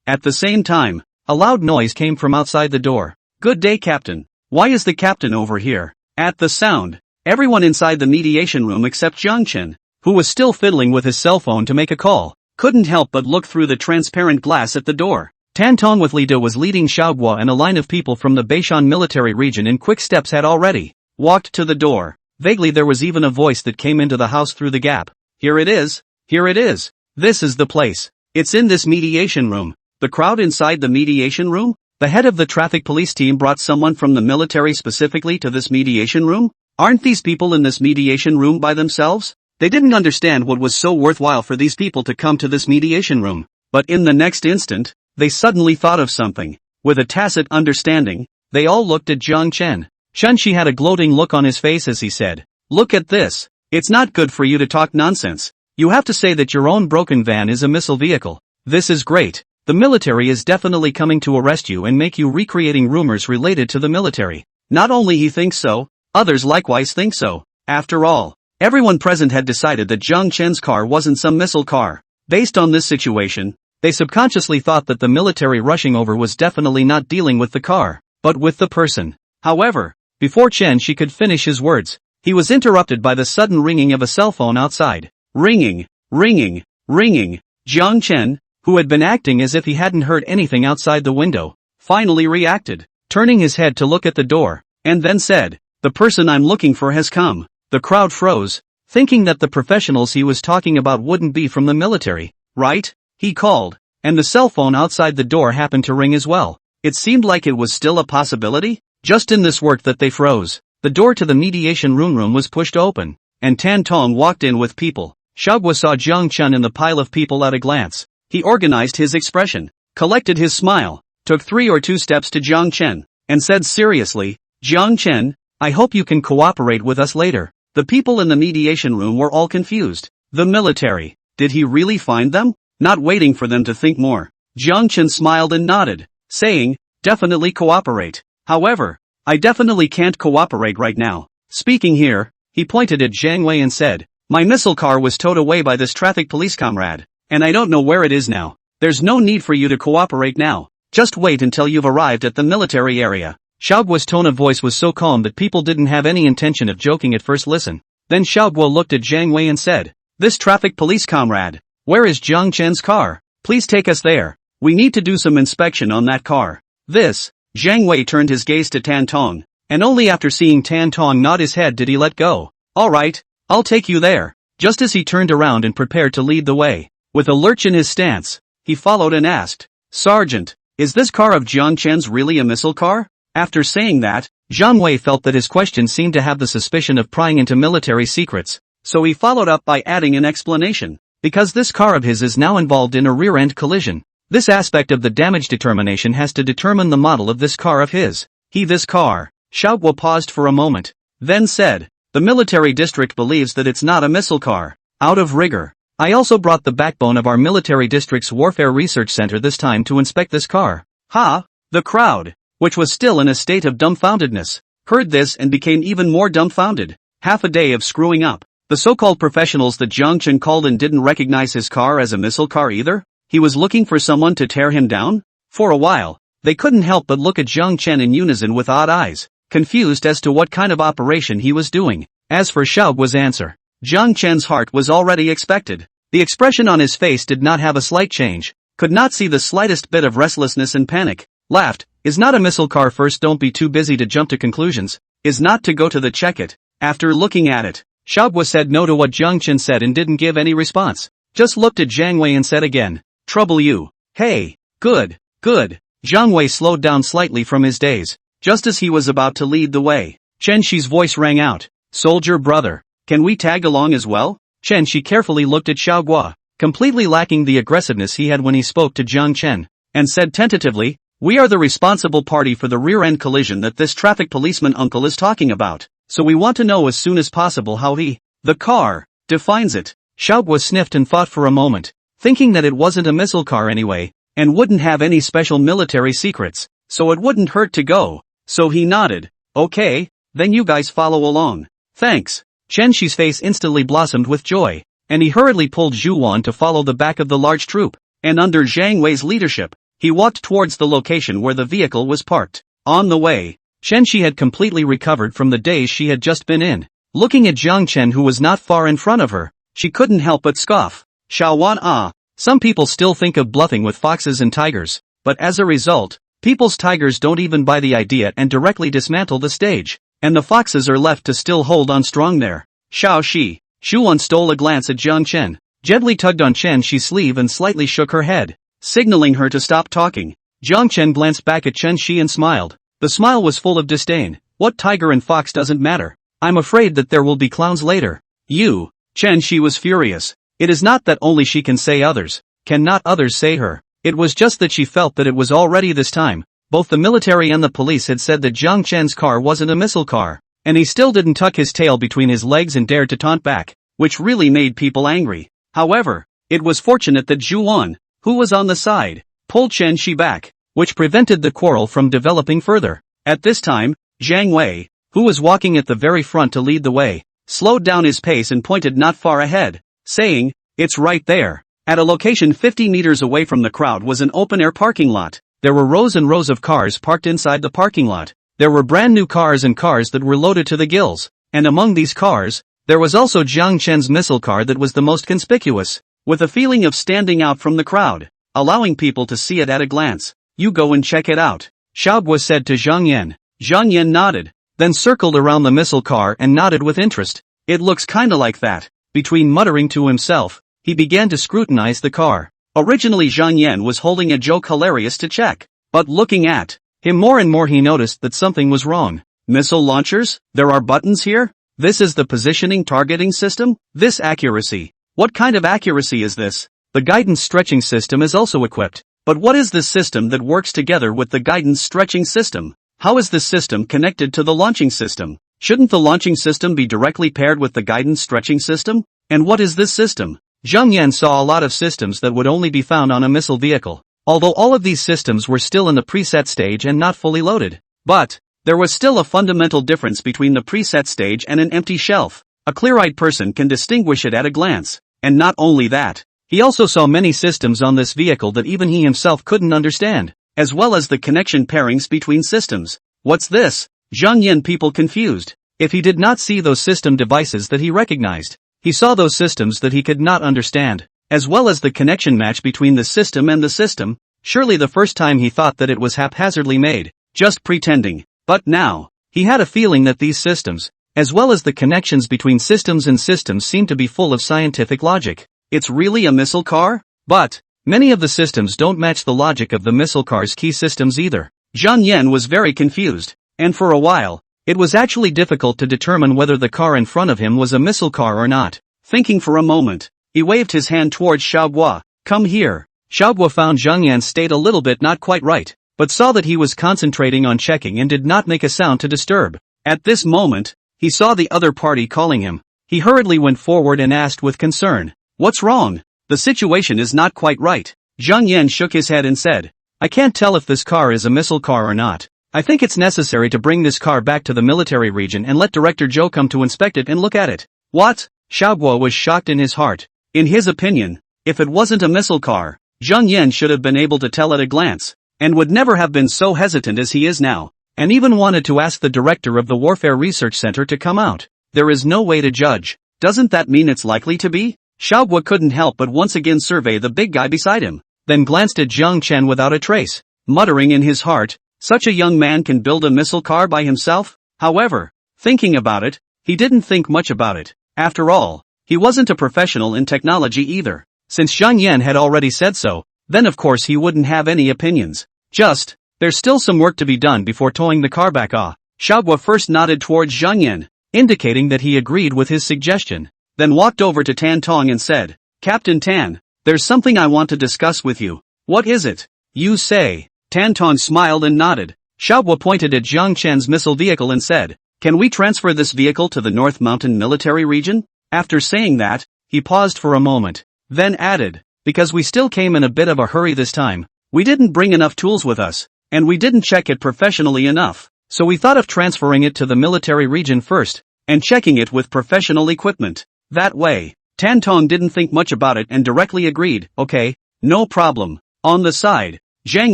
At the same time, a loud noise came from outside the door. "Good day, Captain. Why is the captain over here?" At the sound, everyone inside the mediation room except Jiang Chen, who was still fiddling with his cell phone to make a call, couldn't help but look through the transparent glass at the door. Tan Tong with Li De was leading Xiaoguo, and a line of people from the Beishan military region in quick steps had already walked to the door. Vaguely there was even a voice that came into the house through the gap. "Here it is. Here it is. This is the place. It's in this mediation room." The crowd inside the mediation room? The head of the traffic police team brought someone from the military specifically to this mediation room? Aren't these people in this mediation room by themselves? They didn't understand what was so worthwhile for these people to come to this mediation room. But in the next instant, they suddenly thought of something. With a tacit understanding, they all looked at Jiang Chen. She had a gloating look on his face as he said, Look at this. It's not good for you to talk nonsense. You have to say that your own broken van is a missile vehicle. This is great. The military is definitely coming to arrest you and make you recreating rumors related to the military. Not only he thinks so, others likewise think so. After all, everyone present had decided that Jiang Chen's car wasn't some missile car. Based on this situation, they subconsciously thought that the military rushing over was definitely not dealing with the car, but with the person. However, before Chen Shi could finish his words, he was interrupted by the sudden ringing of a cell phone outside. Ringing, ringing, ringing. Jiang Chen, who had been acting as if he hadn't heard anything outside the window, finally reacted, turning his head to look at the door, and then said, "The person I'm looking for has come." The crowd froze, thinking that the professionals he was talking about wouldn't be from the military, right? He called, and the cell phone outside the door happened to ring as well. It seemed like it was still a possibility. Just in this work that they froze. The door to the mediation room was pushed open, and Tan Tong walked in with people. Xiaoguo saw Jiang Chen in the pile of people at a glance. He organized his expression, collected his smile, took 3 or 2 steps to Jiang Chen, and said seriously, "Jiang Chen, I hope you can cooperate with us later." The people in the mediation room were all confused. The military, did he really find them? Not waiting for them to think more, Jiang Chen smiled and nodded, saying, "Definitely cooperate. However, I definitely can't cooperate right now." Speaking here, he pointed at Zhang Wei and said, "My missile car was towed away by this traffic police comrade, and I don't know where it is now. There's no need for you to cooperate now. Just wait until you've arrived at the military area." Xiaoguo's tone of voice was so calm that people didn't have any intention of joking at first listen. Then Xiaoguo looked at Zhang Wei and said, "This traffic police comrade, where is Jiang Chen's car? Please take us there. We need to do some inspection on that car." This, Zhang Wei turned his gaze to Tan Tong, and only after seeing Tan Tong nod his head did he let go. "Alright, I'll take you there." Just as he turned around and prepared to lead the way, with a lurch in his stance, he followed and asked, "Sergeant, is this car of Jiang Chen's really a missile car?" After saying that, Zhang Wei felt that his question seemed to have the suspicion of prying into military secrets, so he followed up by adding an explanation. "Because this car of his is now involved in a rear-end collision. This aspect of the damage determination has to determine the model of this car of his. This car." Xiaoguo paused for a moment, then said, "The military district believes that it's not a missile car. Out of rigor, I also brought the backbone of our military district's warfare research center this time to inspect this car." Ha! The crowd, which was still in a state of dumbfoundedness, heard this and became even more dumbfounded. Half a day of screwing up. The so-called professionals that Jiang Chen called in didn't recognize his car as a missile car either? He was looking for someone to tear him down? For a while, they couldn't help but look at Jiang Chen in unison with odd eyes, confused as to what kind of operation he was doing. As for Xiaoguo's answer, Jiang Chen's heart was already expected. The expression on his face did not have a slight change, could not see the slightest bit of restlessness and panic. Laughed, "Is not a missile car first, don't be too busy to jump to conclusions, is not to go to the check it." After looking at it, Xiaoguo said no to what Jiang Chen said and didn't give any response, just looked at Zhang Wei and said again, "Trouble you. Hey, good, good." Zhang Wei slowed down slightly from his daze. Just as he was about to lead the way, Chen Shi's voice rang out, "Soldier brother, can we tag along as well?" Chen Shi carefully looked at Xiaoguo, completely lacking the aggressiveness he had when he spoke to Jiang Chen, and said tentatively, "We are the responsible party for the rear-end collision that this traffic policeman uncle is talking about, so we want to know as soon as possible how the car, defines it." Xiaoguo sniffed and thought for a moment, thinking that it wasn't a missile car anyway, and wouldn't have any special military secrets, so it wouldn't hurt to go. So he nodded, "Okay, then you guys follow along. Thanks." Chen Shi's face instantly blossomed with joy, and he hurriedly pulled Zhu Wan to follow the back of the large troop, and under Zhang Wei's leadership, he walked towards the location where the vehicle was parked. On the way, Chen Shi had completely recovered from the daze she had just been in. Looking at Jiang Chen, who was not far in front of her, she couldn't help but scoff. "Xiaowan ah, some people still think of bluffing with foxes and tigers, but as a result, people's tigers don't even buy the idea and directly dismantle the stage, and the foxes are left to still hold on strong there." Xiao Shi. Shuan stole a glance at Jiang Chen, gently tugged on Chen Shi's sleeve and slightly shook her head, signaling her to stop talking. Jiang Chen glanced back at Chen Shi and smiled. The smile was full of disdain. "What tiger and fox doesn't matter. I'm afraid that there will be clowns later." "You." Chen Shi was furious. It is not that only she can say others, cannot others say her. It was just that she felt that it was already this time. Both the military and the police had said that Jiang Chen's car wasn't a missile car. and he still didn't tuck his tail between his legs and dared to taunt back, which really made people angry. However, it was fortunate that Zhuan, who was on the side, pulled Chen Shi back, which prevented the quarrel from developing further. At this time, Zhang Wei, who was walking at the very front to lead the way, slowed down his pace and pointed not far ahead, saying, "It's right there." At a location 50 meters away from the crowd was an open-air parking lot. There were rows and rows of cars parked inside the parking lot. There were brand new cars and cars that were loaded to the gills, and among these cars, there was also Jiang Chen's missile car that was the most conspicuous, with a feeling of standing out from the crowd, allowing people to see it at a glance. "You go and check it out," Xiaobo said to Zhang Yan. Zhang Yan nodded, then circled around the missile car and nodded with interest. "It looks kinda like that." Between muttering to himself, he began to scrutinize the car. Originally Zhang Yan was holding a joke hilarious to check, but looking at him more and more he noticed that something was wrong. Missile launchers? There are buttons here? This is the positioning targeting system? This accuracy? What kind of accuracy is this? The guidance stretching system is also equipped. But what is this system that works together with the guidance stretching system? How is this system connected to the launching system? Shouldn't the launching system be directly paired with the guidance stretching system? And what is this system? Zhang Yan saw a lot of systems that would only be found on a missile vehicle, although all of these systems were still in the preset stage and not fully loaded. But there was still a fundamental difference between the preset stage and an empty shelf. A clear-eyed person can distinguish it at a glance. And not only that, he also saw many systems on this vehicle that even he himself couldn't understand, as well as the connection pairings between systems. What's this? Zhang Yan people confused. If he did not see those system devices that he recognized, he saw those systems that he could not understand, as well as the connection match between the system and the system. Surely the first time he thought that it was haphazardly made, just pretending. But now, he had a feeling that these systems, as well as the connections between systems and systems seemed to be full of scientific logic. It's really a missile car? But many of the systems don't match the logic of the missile car's key systems either. Zhang Yan was very confused, and for a while, it was actually difficult to determine whether the car in front of him was a missile car or not. Thinking for a moment, he waved his hand towards Xiaobo. "Come here." Xiaobo found Zhang Yan's state a little bit not quite right, but saw that he was concentrating on checking and did not make a sound to disturb. At this moment, he saw the other party calling him. He hurriedly went forward and asked with concern, "What's wrong? The situation is not quite right." Zhang Yan shook his head and said, "I can't tell if this car is a missile car or not. I think it's necessary to bring this car back to the military region and let Director Zhou come to inspect it and look at it." "What?" Xiaobo was shocked in his heart. In his opinion, if it wasn't a missile car, Zhang Yan should have been able to tell at a glance, and would never have been so hesitant as he is now, and even wanted to ask the director of the Warfare Research Center to come out. There is no way to judge. Doesn't that mean it's likely to be? Xiaobo couldn't help but once again survey the big guy beside him, then glanced at Jiang Chen without a trace, muttering in his heart, such a young man can build a missile car by himself? However, thinking about it, he didn't think much about it. After all, he wasn't a professional in technology either. Since Zhang Yan had already said so, then of course he wouldn't have any opinions. Just, there's still some work to be done before towing the car back. Xiaobo first nodded towards Zhang Yan, indicating that he agreed with his suggestion, then walked over to Tan Tong and said, "Captain Tan, there's something I want to discuss with you." "What is it?" "You say." Tan Tong smiled and nodded. Xiaobo pointed at Jiang Chen's missile vehicle and said, "Can we transfer this vehicle to the North Mountain military region?" After saying that, he paused for a moment, then added, "Because we still came in a bit of a hurry this time. We didn't bring enough tools with us, and we didn't check it professionally enough, so we thought of transferring it to the military region first, and checking it with professional equipment. That way." Tan Tong didn't think much about it and directly agreed, "Okay, no problem." On the side, Zhang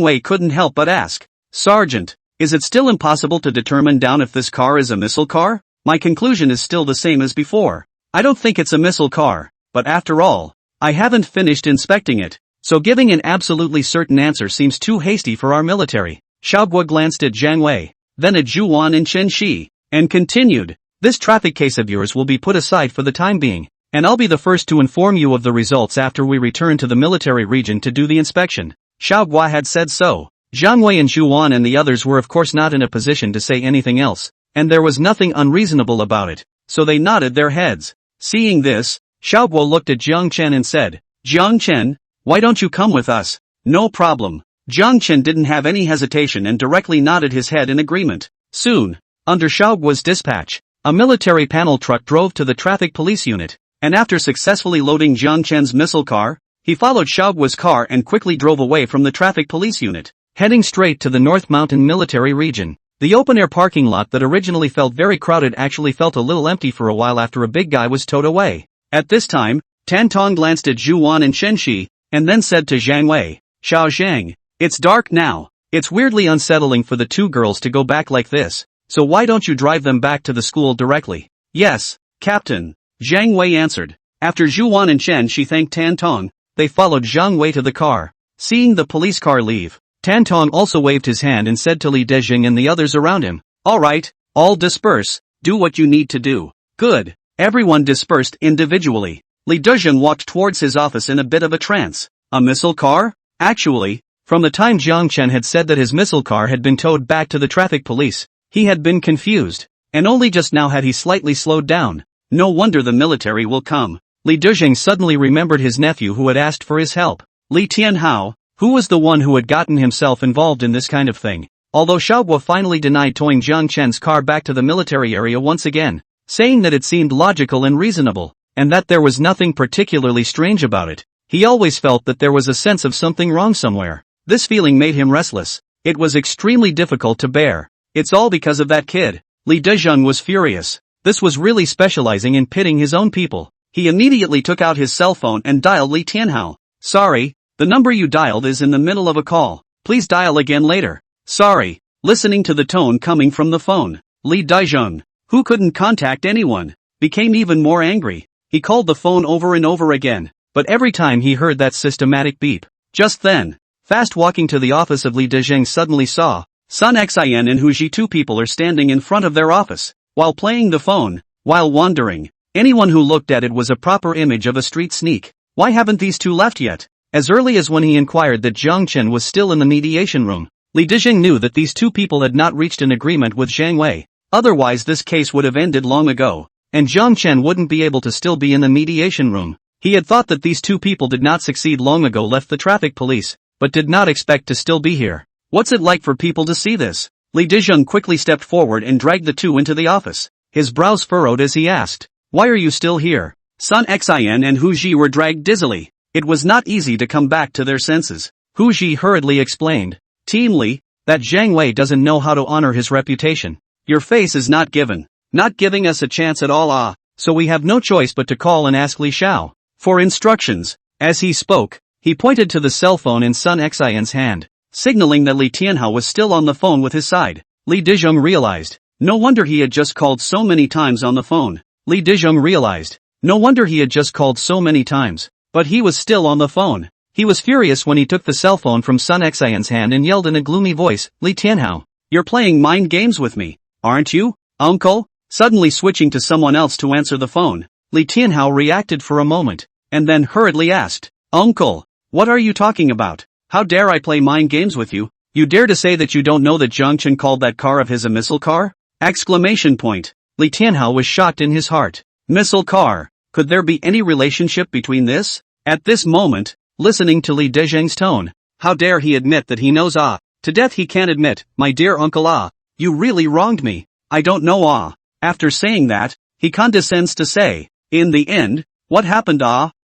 Wei couldn't help but ask, "Sergeant, is it still impossible to determine down if this car is a missile car? My conclusion is still the same as before. I don't think it's a missile car, but after all, I haven't finished inspecting it, so giving an absolutely certain answer seems too hasty for our military." Xiaobo glanced at Zhang Wei, then at Zhuan and Chen Shi, and continued, "This traffic case of yours will be put aside for the time being, and I'll be the first to inform you of the results after we return to the military region to do the inspection." Xiaobo had said so. Zhang Wei and Zhuan and the others were of course not in a position to say anything else, and there was nothing unreasonable about it, so they nodded their heads. Seeing this, Xiaobo looked at Jiang Chen and said, "Jiang Chen, why don't you come with us?" "No problem." Jiang Chen didn't have any hesitation and directly nodded his head in agreement. Soon, Under Xiaoguo's dispatch, a military panel truck drove to the traffic police unit, and after successfully loading Jiang Chen's missile car, he followed Xiaoguo's car and quickly drove away from the traffic police unit, heading straight to the North Mountain military region. The open-air parking lot that originally felt very crowded actually felt a little empty for a while after a big guy was towed away. At this time, Tan Tong glanced at Zhu Wan and Chen Shi, and then said to Zhang Wei, "Xiao Zhang, it's dark now. It's weirdly unsettling for the two girls to go back like this, so why don't you drive them back to the school directly?" "Yes, Captain," Zhang Wei answered. After Zhu Wan and Chen Shi thanked Tan Tong, they followed Zhang Wei to the car. Seeing the police car leave, Tan Tong also waved his hand and said to Li Dezheng and the others around him, "Alright, all disperse, do what you need to do." Good. Everyone dispersed individually. Li Dezheng walked towards his office in a bit of a trance. A missile car? Actually, from the time Jiang Chen had said that his missile car had been towed back to the traffic police, he had been confused, and only just now had he slightly slowed down. No wonder the military will come. Li Dezheng suddenly remembered his nephew who had asked for his help. Li Tianhao, who was the one who had gotten himself involved in this kind of thing. Although Xiaoguo finally denied towing Jiang Chen's car back to the military area once again, saying that it seemed logical and reasonable, and that there was nothing particularly strange about it, he always felt that there was a sense of something wrong somewhere. This feeling made him restless. It was extremely difficult to bear. It's all because of that kid. Li Dezheng was furious. This was really specializing in pitting his own people. He immediately took out his cell phone and dialed Li Tianhao. "Sorry, the number you dialed is in the middle of a call. Please dial again later." "Sorry." Listening to the tone coming from the phone, Li Dezheng, who couldn't contact anyone, became even more angry. He called the phone over and over again, but every time he heard that systematic beep. Just then, fast walking to the office of Li Dezheng suddenly saw, Sun Xin and Hu Ji, two people are standing in front of their office, while playing the phone, while wandering. Anyone who looked at it was a proper image of a street sneak. Why haven't these two left yet? As early as when he inquired that Jiang Chen was still in the mediation room, Li Dezheng knew that these two people had not reached an agreement with Zhang Wei. Otherwise this case would have ended long ago, and Jiang Chen wouldn't be able to still be in the mediation room. He had thought that these two people did not succeed long ago, left the traffic police, but did not expect to still be here. What's it like for people to see this? Li Dezheng quickly stepped forward and dragged the two into the office. His brows furrowed as he asked, "Why are you still here?" Sun Xin and Hu Ji were dragged dizzily. It was not easy to come back to their senses. Hu Ji hurriedly explained, "Team Li, that Zhang Wei doesn't know how to honor his reputation. Your face is not given. Not giving us a chance at all, so we have no choice but to call and ask Li Xiao for instructions." As he spoke, he pointed to the cell phone in Sun Xin's hand, signaling that Li Tianhao was still on the phone with his side. Li Dezheng realized, no wonder he had just called so many times on the phone. Li Dezheng realized, no wonder he had just called so many times, but he was still on the phone. He was furious when he took the cell phone from Sun Xin's hand and yelled in a gloomy voice, "Li Tianhao, you're playing mind games with me, aren't you, uncle?" Suddenly switching to someone else to answer the phone, Li Tianhao reacted for a moment, and then hurriedly asked, "Uncle, what are you talking about? How dare I play mind games with you? You dare to say that you don't know that Jiang Chen called that car of his a missile car?" Exclamation point. Li Tianhao was shocked in his heart. Missile car. Could there be any relationship between this? At this moment, listening to Li Dezheng's tone, how dare he admit that he knows to death he can't admit, "My dear uncle you really wronged me. I don't know After saying that, he condescends to say, "In the end, what happened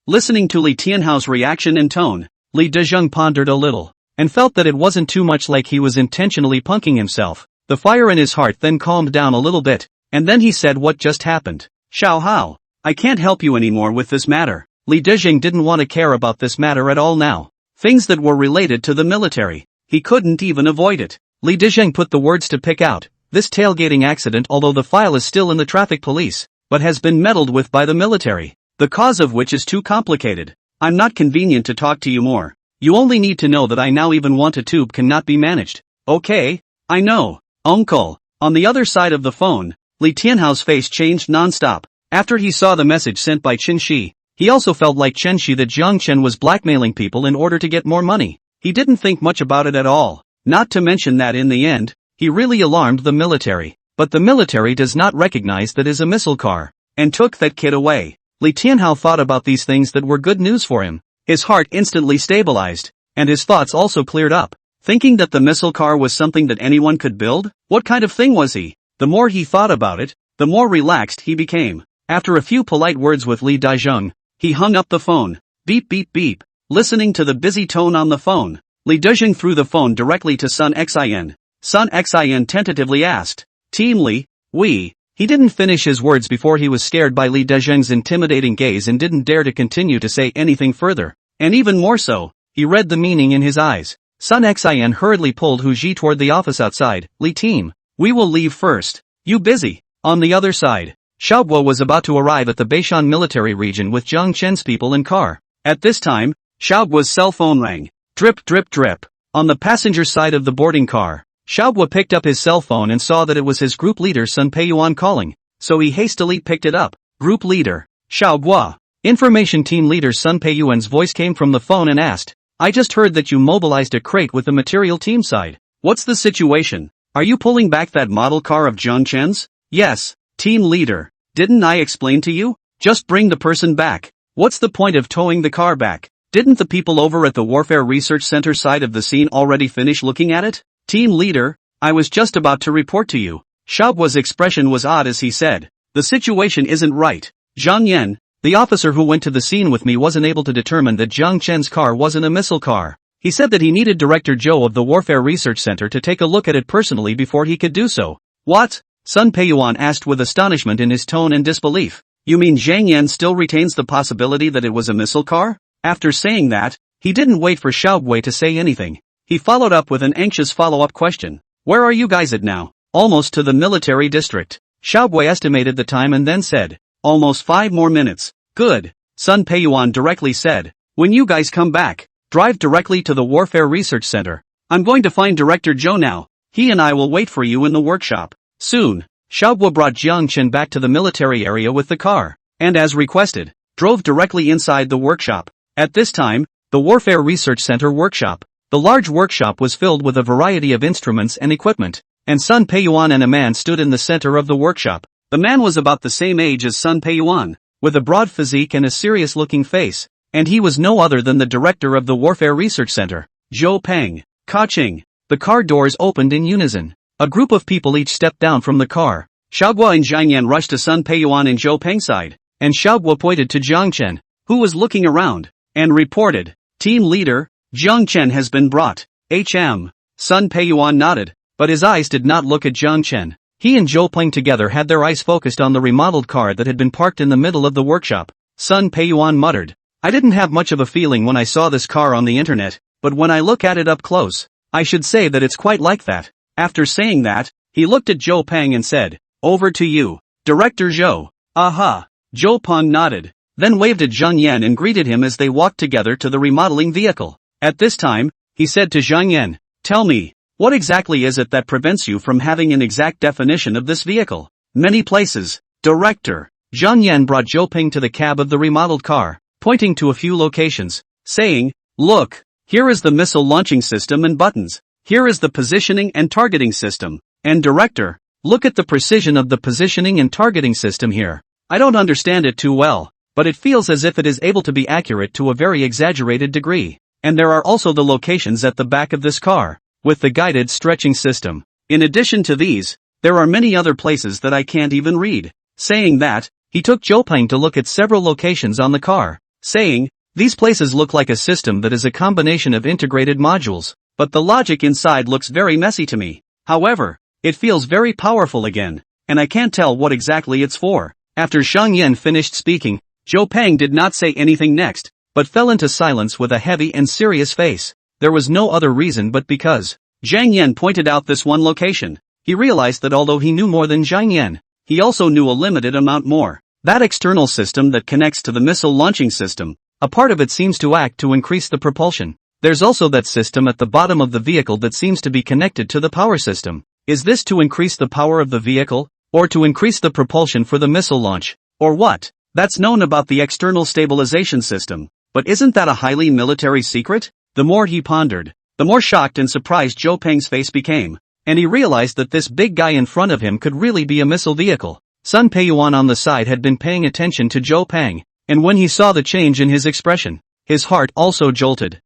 Listening to Li Tianhao's reaction and tone, Li Dezheng pondered a little, and felt that it wasn't too much like he was intentionally punking himself. The fire in his heart then calmed down a little bit, and then he said, "What just happened? Xiao Hao, I can't help you anymore with this matter." Li Dezheng didn't want to care about this matter at all now. Things that were related to the military, he couldn't even avoid it. Li Dezheng put the words to pick out, "This tailgating accident, although the file is still in the traffic police, but has been meddled with by the military, the cause of which is too complicated. I'm not convenient to talk to you more. You only need to know that I now even want a tube cannot be managed." "Okay, I know, uncle." On the other side of the phone, Li Tianhao's face changed non-stop. After he saw the message sent by Chen Shi, he also felt like Chen Shi that Jiang Chen was blackmailing people in order to get more money. He didn't think much about it at all, not to mention that in the end, he really alarmed the military. But the military does not recognize that is a missile car, and took that kid away. Li Tianhao thought about these things that were good news for him. His heart instantly stabilized, and his thoughts also cleared up. Thinking that the missile car was something that anyone could build? What kind of thing was he? The more he thought about it, the more relaxed he became. After a few polite words with Li Daizheng, he hung up the phone. Beep beep beep. Listening to the busy tone on the phone, Li Daizheng threw the phone directly to Sun Xin. Sun Xin tentatively asked, "Team Li, we..." He didn't finish his words before he was scared by Li Daizheng's intimidating gaze and didn't dare to continue to say anything further. And even more so, he read the meaning in his eyes. Sun Xin hurriedly pulled Hu Ji toward the office outside. "Li team, we will leave first. You busy?" On the other side, Xiaobo was about to arrive at the Beishan military region with Jiang Chen's people and car. At this time, Xiaobo's cell phone rang. Drip drip drip. On the passenger side of the boarding car, Xiaobo picked up his cell phone and saw that it was his group leader Sun Peiyuan calling, so he hastily picked it up. "Group leader, Xiaobo." Information team leader Sun Peiyuan's voice came from the phone and asked, "I just heard that you mobilized a crate with the material team side. What's the situation? Are you pulling back that model car of Jiang Chen's?" "Yes, team leader. Didn't I explain to you? Just bring the person back. What's the point of towing the car back? Didn't the people over at the Warfare Research Center side of the scene already finish looking at it?" "Team leader, I was just about to report to you." Xiaobo's expression was odd as he said, "The situation isn't right. Zhang Yan, the officer who went to the scene with me, wasn't able to determine that Jiang Chen's car wasn't a missile car. He said that he needed Director Zhou of the Warfare Research Center to take a look at it personally before he could do so." "What?" Sun Peiyuan asked with astonishment in his tone and disbelief. "You mean Zhang Yan still retains the possibility that it was a missile car?" After saying that, he didn't wait for Xiaobo to say anything. He followed up with an anxious follow-up question. "Where are you guys at now?" "Almost to the military district." Xiaobo estimated the time and then said, "Almost 5 more minutes." "Good," Sun Peiyuan directly said. "When you guys come back, drive directly to the Warfare Research Center. I'm going to find Director Zhou now. He and I will wait for you in the workshop." Soon, Xiaobo brought Jiang Chen back to the military area with the car, and as requested, drove directly inside the workshop. At this time, the Warfare Research Center workshop. The large workshop was filled with a variety of instruments and equipment, and Sun Peiyuan and a man stood in the center of the workshop. The man was about the same age as Sun Peiyuan, with a broad physique and a serious-looking face, and he was no other than the director of the Warfare Research Center, Zhou Peng. Ka-ching. The car doors opened in unison. A group of people each stepped down from the car. Xiaobo and Zhang Yan rushed to Sun Peiyuan and Zhou Peng's side, and Xiaobo pointed to Jiang Chen, who was looking around, and reported, "Team leader, Jiang Chen has been brought." Sun Peiyuan nodded, but his eyes did not look at Jiang Chen. He and Zhou Peng together had their eyes focused on the remodeled car that had been parked in the middle of the workshop. Sun Peiyuan muttered, "I didn't have much of a feeling when I saw this car on the internet, but when I look at it up close, I should say that it's quite like that." After saying that, he looked at Zhou Peng and said, "Over to you, Director Zhou." "Aha." Zhou Peng nodded, then waved at Zhang Yan and greeted him as they walked together to the remodeling vehicle. At this time, he said to Zhang Yan, "Tell me, what exactly is it that prevents you from having an exact definition of this vehicle?" "Many places, Director." Zhang Yan brought Zhou Peng to the cab of the remodeled car, pointing to a few locations, saying, "Look, here is the missile launching system and buttons. Here is the positioning and targeting system. And Director, look at the precision of the positioning and targeting system here. I don't understand it too well, but it feels as if it is able to be accurate to a very exaggerated degree. And there are also the locations at the back of this car, with the guided stretching system. In addition to these, there are many other places that I can't even read." Saying that, he took Zhou Peng to look at several locations on the car, saying, "These places look like a system that is a combination of integrated modules, but the logic inside looks very messy to me. However, it feels very powerful again, and I can't tell what exactly it's for." After Zhang Yan finished speaking, Zhou Peng did not say anything next, but fell into silence with a heavy and serious face. There was no other reason but because Zhang Yan pointed out this one location. He realized that although he knew more than Zhang Yan, he also knew a limited amount more. That external system that connects to the missile launching system, a part of it seems to act to increase the propulsion. There's also that system at the bottom of the vehicle that seems to be connected to the power system. Is this to increase the power of the vehicle, or to increase the propulsion for the missile launch, or what? That's known about the external stabilization system, but isn't that a highly military secret? The more he pondered, the more shocked and surprised Zhou Peng's face became, and he realized that this big guy in front of him could really be a missile vehicle. Sun Peiyuan on the side had been paying attention to Zhou Peng, and when he saw the change in his expression, his heart also jolted.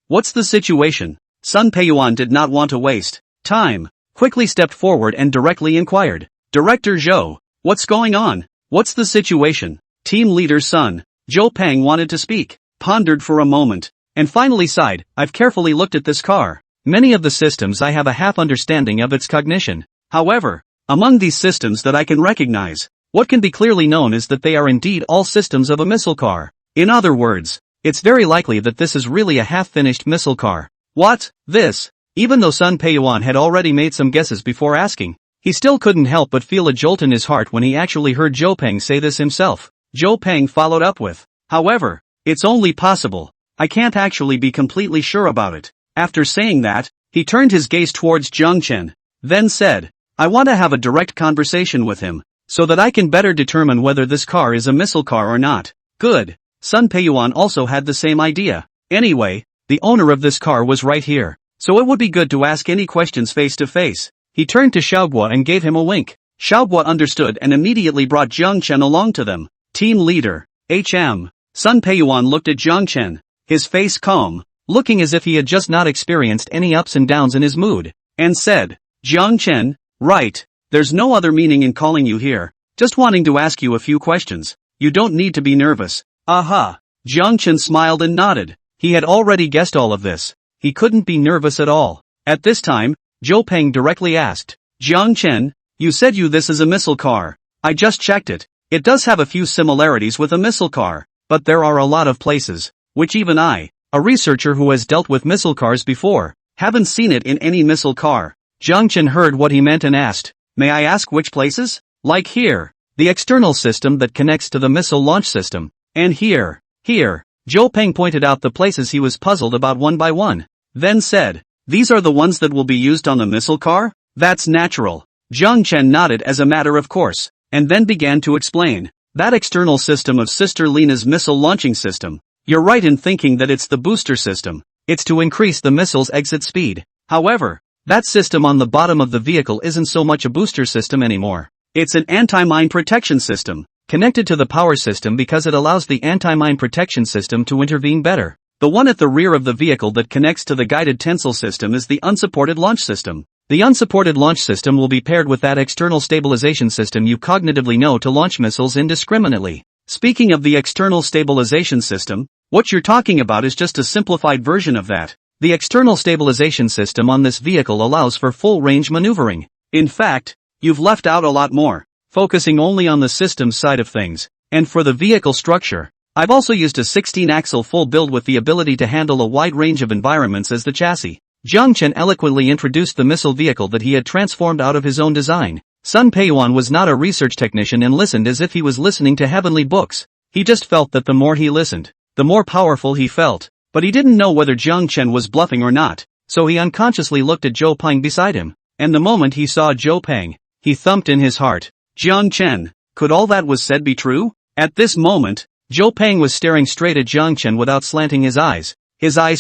What's the situation? Sun Peiyuan did not want to waste time. quickly stepped forward and directly inquired. Director Zhou, what's going on? What's the situation? Team leader Sun, Zhou Peng wanted to speak, pondered for a moment, and finally sighed. I've carefully looked at this car. Many of the systems I have a half understanding of its cognition. However, among these systems that I can recognize, what can be clearly known is that they are indeed all systems of a missile car. In other words, it's very likely that this is really a half-finished missile car. What? This? Even though Sun Peiyuan had already made some guesses before asking, he still couldn't help but feel a jolt in his heart when he actually heard Zhou Peng say this himself. Zhou Peng followed up with, however, it's only possible. I can't actually be completely sure about it. After saying that, he turned his gaze towards Jiang Chen, then said, I want to have a direct conversation with him, so that I can better determine whether this car is a missile car or not. Good. Sun Peiyuan also had the same idea. Anyway, the owner of this car was right here, so it would be good to ask any questions face to face. He turned to Xiaoguo and gave him a wink. Xiaoguo understood and immediately brought Jiang Chen along to them. Team leader, HM. Sun Peiyuan looked at Jiang Chen, his face calm, looking as if he had just not experienced any ups and downs in his mood, and said, Jiang Chen, right, there's no other meaning in calling you here, just wanting to ask you a few questions. You don't need to be nervous. Aha. Jiang Chen smiled and nodded. He had already guessed all of this. He couldn't be nervous at all. At this time, Zhou Peng directly asked, Jiang Chen, you said this is a missile car. I just checked it. It does have a few similarities with a missile car, but there are a lot of places, which even I, a researcher who has dealt with missile cars before, haven't seen it in any missile car. Jiang Chen heard what he meant and asked, may I ask which places? Like here, the external system that connects to the missile launch system, and here. Zhou Peng pointed out the places he was puzzled about one by one, then said, these are the ones that will be used on the missile car? That's natural. Jiang Chen nodded as a matter of course, and then began to explain, that external system of Sister Lena's missile launching system. You're right in thinking that it's the booster system. It's to increase the missile's exit speed. However, that system on the bottom of the vehicle isn't so much a booster system anymore. It's an anti-mine protection system, connected to the power system because it allows the anti-mine protection system to intervene better. The one at the rear of the vehicle that connects to the guided tensile system is the unsupported launch system. The unsupported launch system will be paired with that external stabilization system you cognitively know to launch missiles indiscriminately. Speaking of the external stabilization system, what you're talking about is just a simplified version of that. The external stabilization system on this vehicle allows for full range maneuvering. In fact, you've left out a lot more, focusing only on the systems side of things. And for the vehicle structure, I've also used a 16-axle full build with the ability to handle a wide range of environments as the chassis. Jiang Chen eloquently introduced the missile vehicle that he had transformed out of his own design. Sun Peiyuan was not a research technician and listened as if he was listening to heavenly books. He just felt that the more he listened, the more powerful he felt. But he didn't know whether Jiang Chen was bluffing or not, so he unconsciously looked at Zhou Peng beside him. And the moment he saw Zhou Peng, he thumped in his heart. Jiang Chen, could all that was said be true? At this moment, Zhou Peng was staring straight at Jiang Chen without slanting his eyes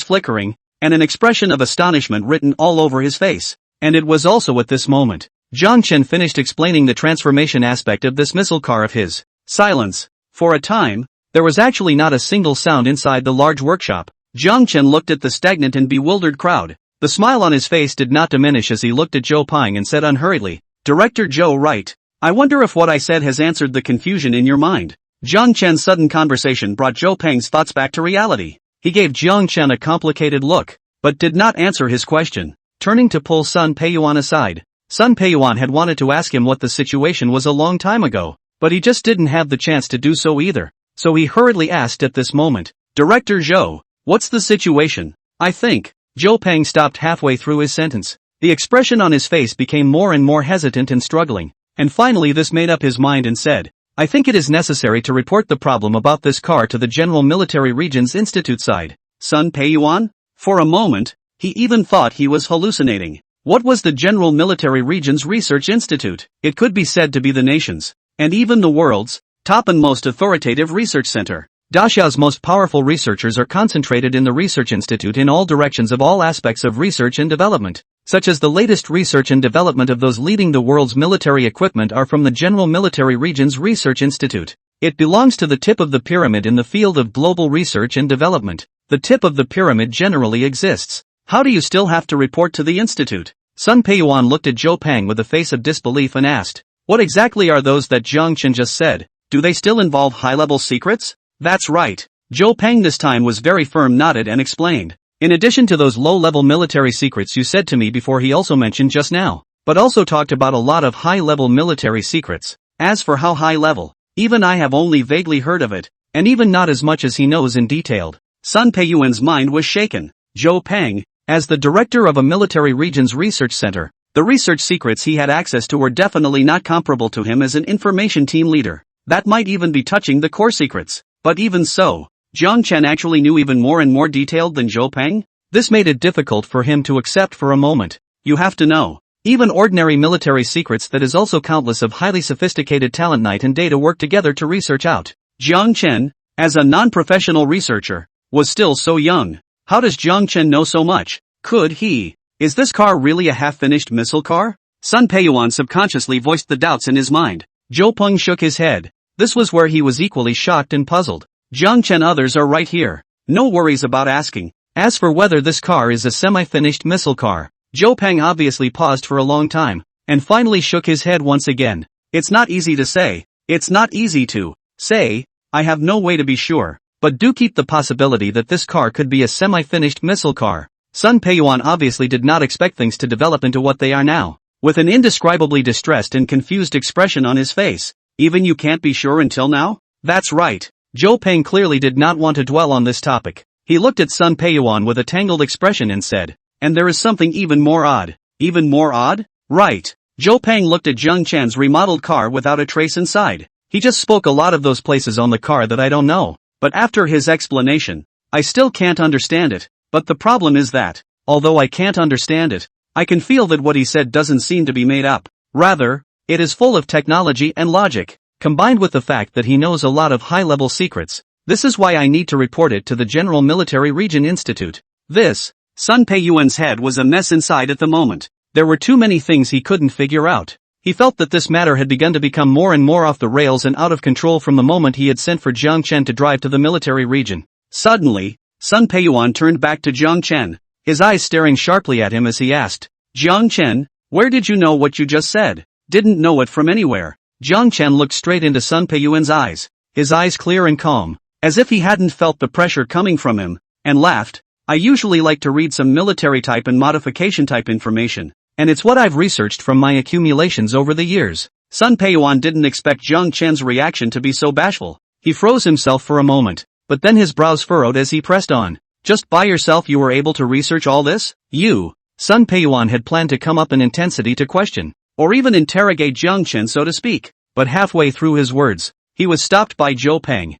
flickering, and an expression of astonishment written all over his face. And it was also at this moment, Jiang Chen finished explaining the transformation aspect of this missile car of his. Silence. For a time, there was actually not a single sound inside the large workshop. Jiang Chen looked at the stagnant and bewildered crowd. The smile on his face did not diminish as he looked at Zhou Peng and said unhurriedly, Director Zhou, right. I wonder if what I said has answered the confusion in your mind. Jiang Chen's sudden conversation brought Zhou Peng's thoughts back to reality. He gave Jiang Chen a complicated look, but did not answer his question. Turning to pull Sun Peiyuan aside, Sun Peiyuan had wanted to ask him what the situation was a long time ago, but he just didn't have the chance to do so either. So he hurriedly asked at this moment, Director Zhou, what's the situation? I think. Zhou Peng stopped halfway through his sentence. The expression on his face became more and more hesitant and struggling, and finally this made up his mind and said, I think it is necessary to report the problem about this car to the General Military Regions Institute side. Sun Peiyuan? For a moment, he even thought he was hallucinating. What was the General Military Regions Research Institute? It could be said to be the nation's, and even the world's, top and most authoritative research center. Daxiao's most powerful researchers are concentrated in the Research Institute in all directions of all aspects of research and development, such as the latest research and development of those leading the world's military equipment are from the General Military Regions Research Institute. It belongs to the tip of the pyramid in the field of global research and development. The tip of the pyramid generally exists. How do you still have to report to the institute? Sun Peiyuan looked at Zhou Peng with a face of disbelief and asked, "What exactly are those that Jiang Chen just said? Do they still involve high-level secrets?" "That's right." Zhou Peng this time was very firm, nodded and explained. "In addition to those low-level military secrets you said to me before, he also mentioned just now, but also talked about a lot of high-level military secrets. As for how high-level, even I have only vaguely heard of it, and even not as much as he knows in detail." Sun Peiyuan's mind was shaken. Zhou Peng, as the director of a military region's research center, the research secrets he had access to were definitely not comparable to him as an information team leader. That might even be touching the core secrets. But even so, Jiang Chen actually knew even more and more detailed than Zhou Peng? This made it difficult for him to accept for a moment. You have to know, even ordinary military secrets, that is also countless of highly sophisticated talent, night and day to work together to research out. Jiang Chen, as a non-professional researcher, was still so young. How does Jiang Chen know so much? Could he? Is this car really a half-finished missile car? Sun Peiyuan subconsciously voiced the doubts in his mind. Zhou Peng shook his head. This was where he was equally shocked and puzzled. Jiang Chen, others are right here. No worries about asking. As for whether this car is a semi-finished missile car, Zhou Peng obviously paused for a long time, and finally shook his head once again. It's not easy to say. It's not easy to say. I have no way to be sure. But do keep the possibility that this car could be a semi-finished missile car. Sun Peiyuan obviously did not expect things to develop into what they are now. With an indescribably distressed and confused expression on his face. Even you can't be sure until now? That's right. Zhou Peng clearly did not want to dwell on this topic. He looked at Sun Peiyuan with a tangled expression and said, "And there is something even more odd." Even more odd? Right. Zhou Peng looked at Jiang Chen's remodeled car without a trace inside. He just spoke a lot of those places on the car that I don't know. But after his explanation, I still can't understand it. But the problem is that, although I can't understand it, I can feel that what he said doesn't seem to be made up. Rather, it is full of technology and logic, combined with the fact that he knows a lot of high-level secrets. This is why I need to report it to the General Military Region Institute. This, Sun Peiyuan's head was a mess inside at the moment. There were too many things he couldn't figure out. He felt that this matter had begun to become more and more off the rails and out of control from the moment he had sent for Jiang Chen to drive to the military region. Suddenly, Sun Peiyuan turned back to Jiang Chen, his eyes staring sharply at him as he asked, "Jiang Chen, where did you know what you just said?" "Didn't know it from anywhere." Jiang Chen looked straight into Sun Peiyuan's eyes, his eyes clear and calm, as if he hadn't felt the pressure coming from him, and laughed. "I usually like to read some military type and modification type information, and it's what I've researched from my accumulations over the years." Sun Peiyuan didn't expect Jiang Chen's reaction to be so bashful. He froze himself for a moment, but then his brows furrowed as he pressed on. "Just by yourself you were able to research all this? You?" Sun Peiyuan had planned to come up in intensity to question, or even interrogate Jiang Chen, so to speak, but halfway through his words, he was stopped by Zhou Peng.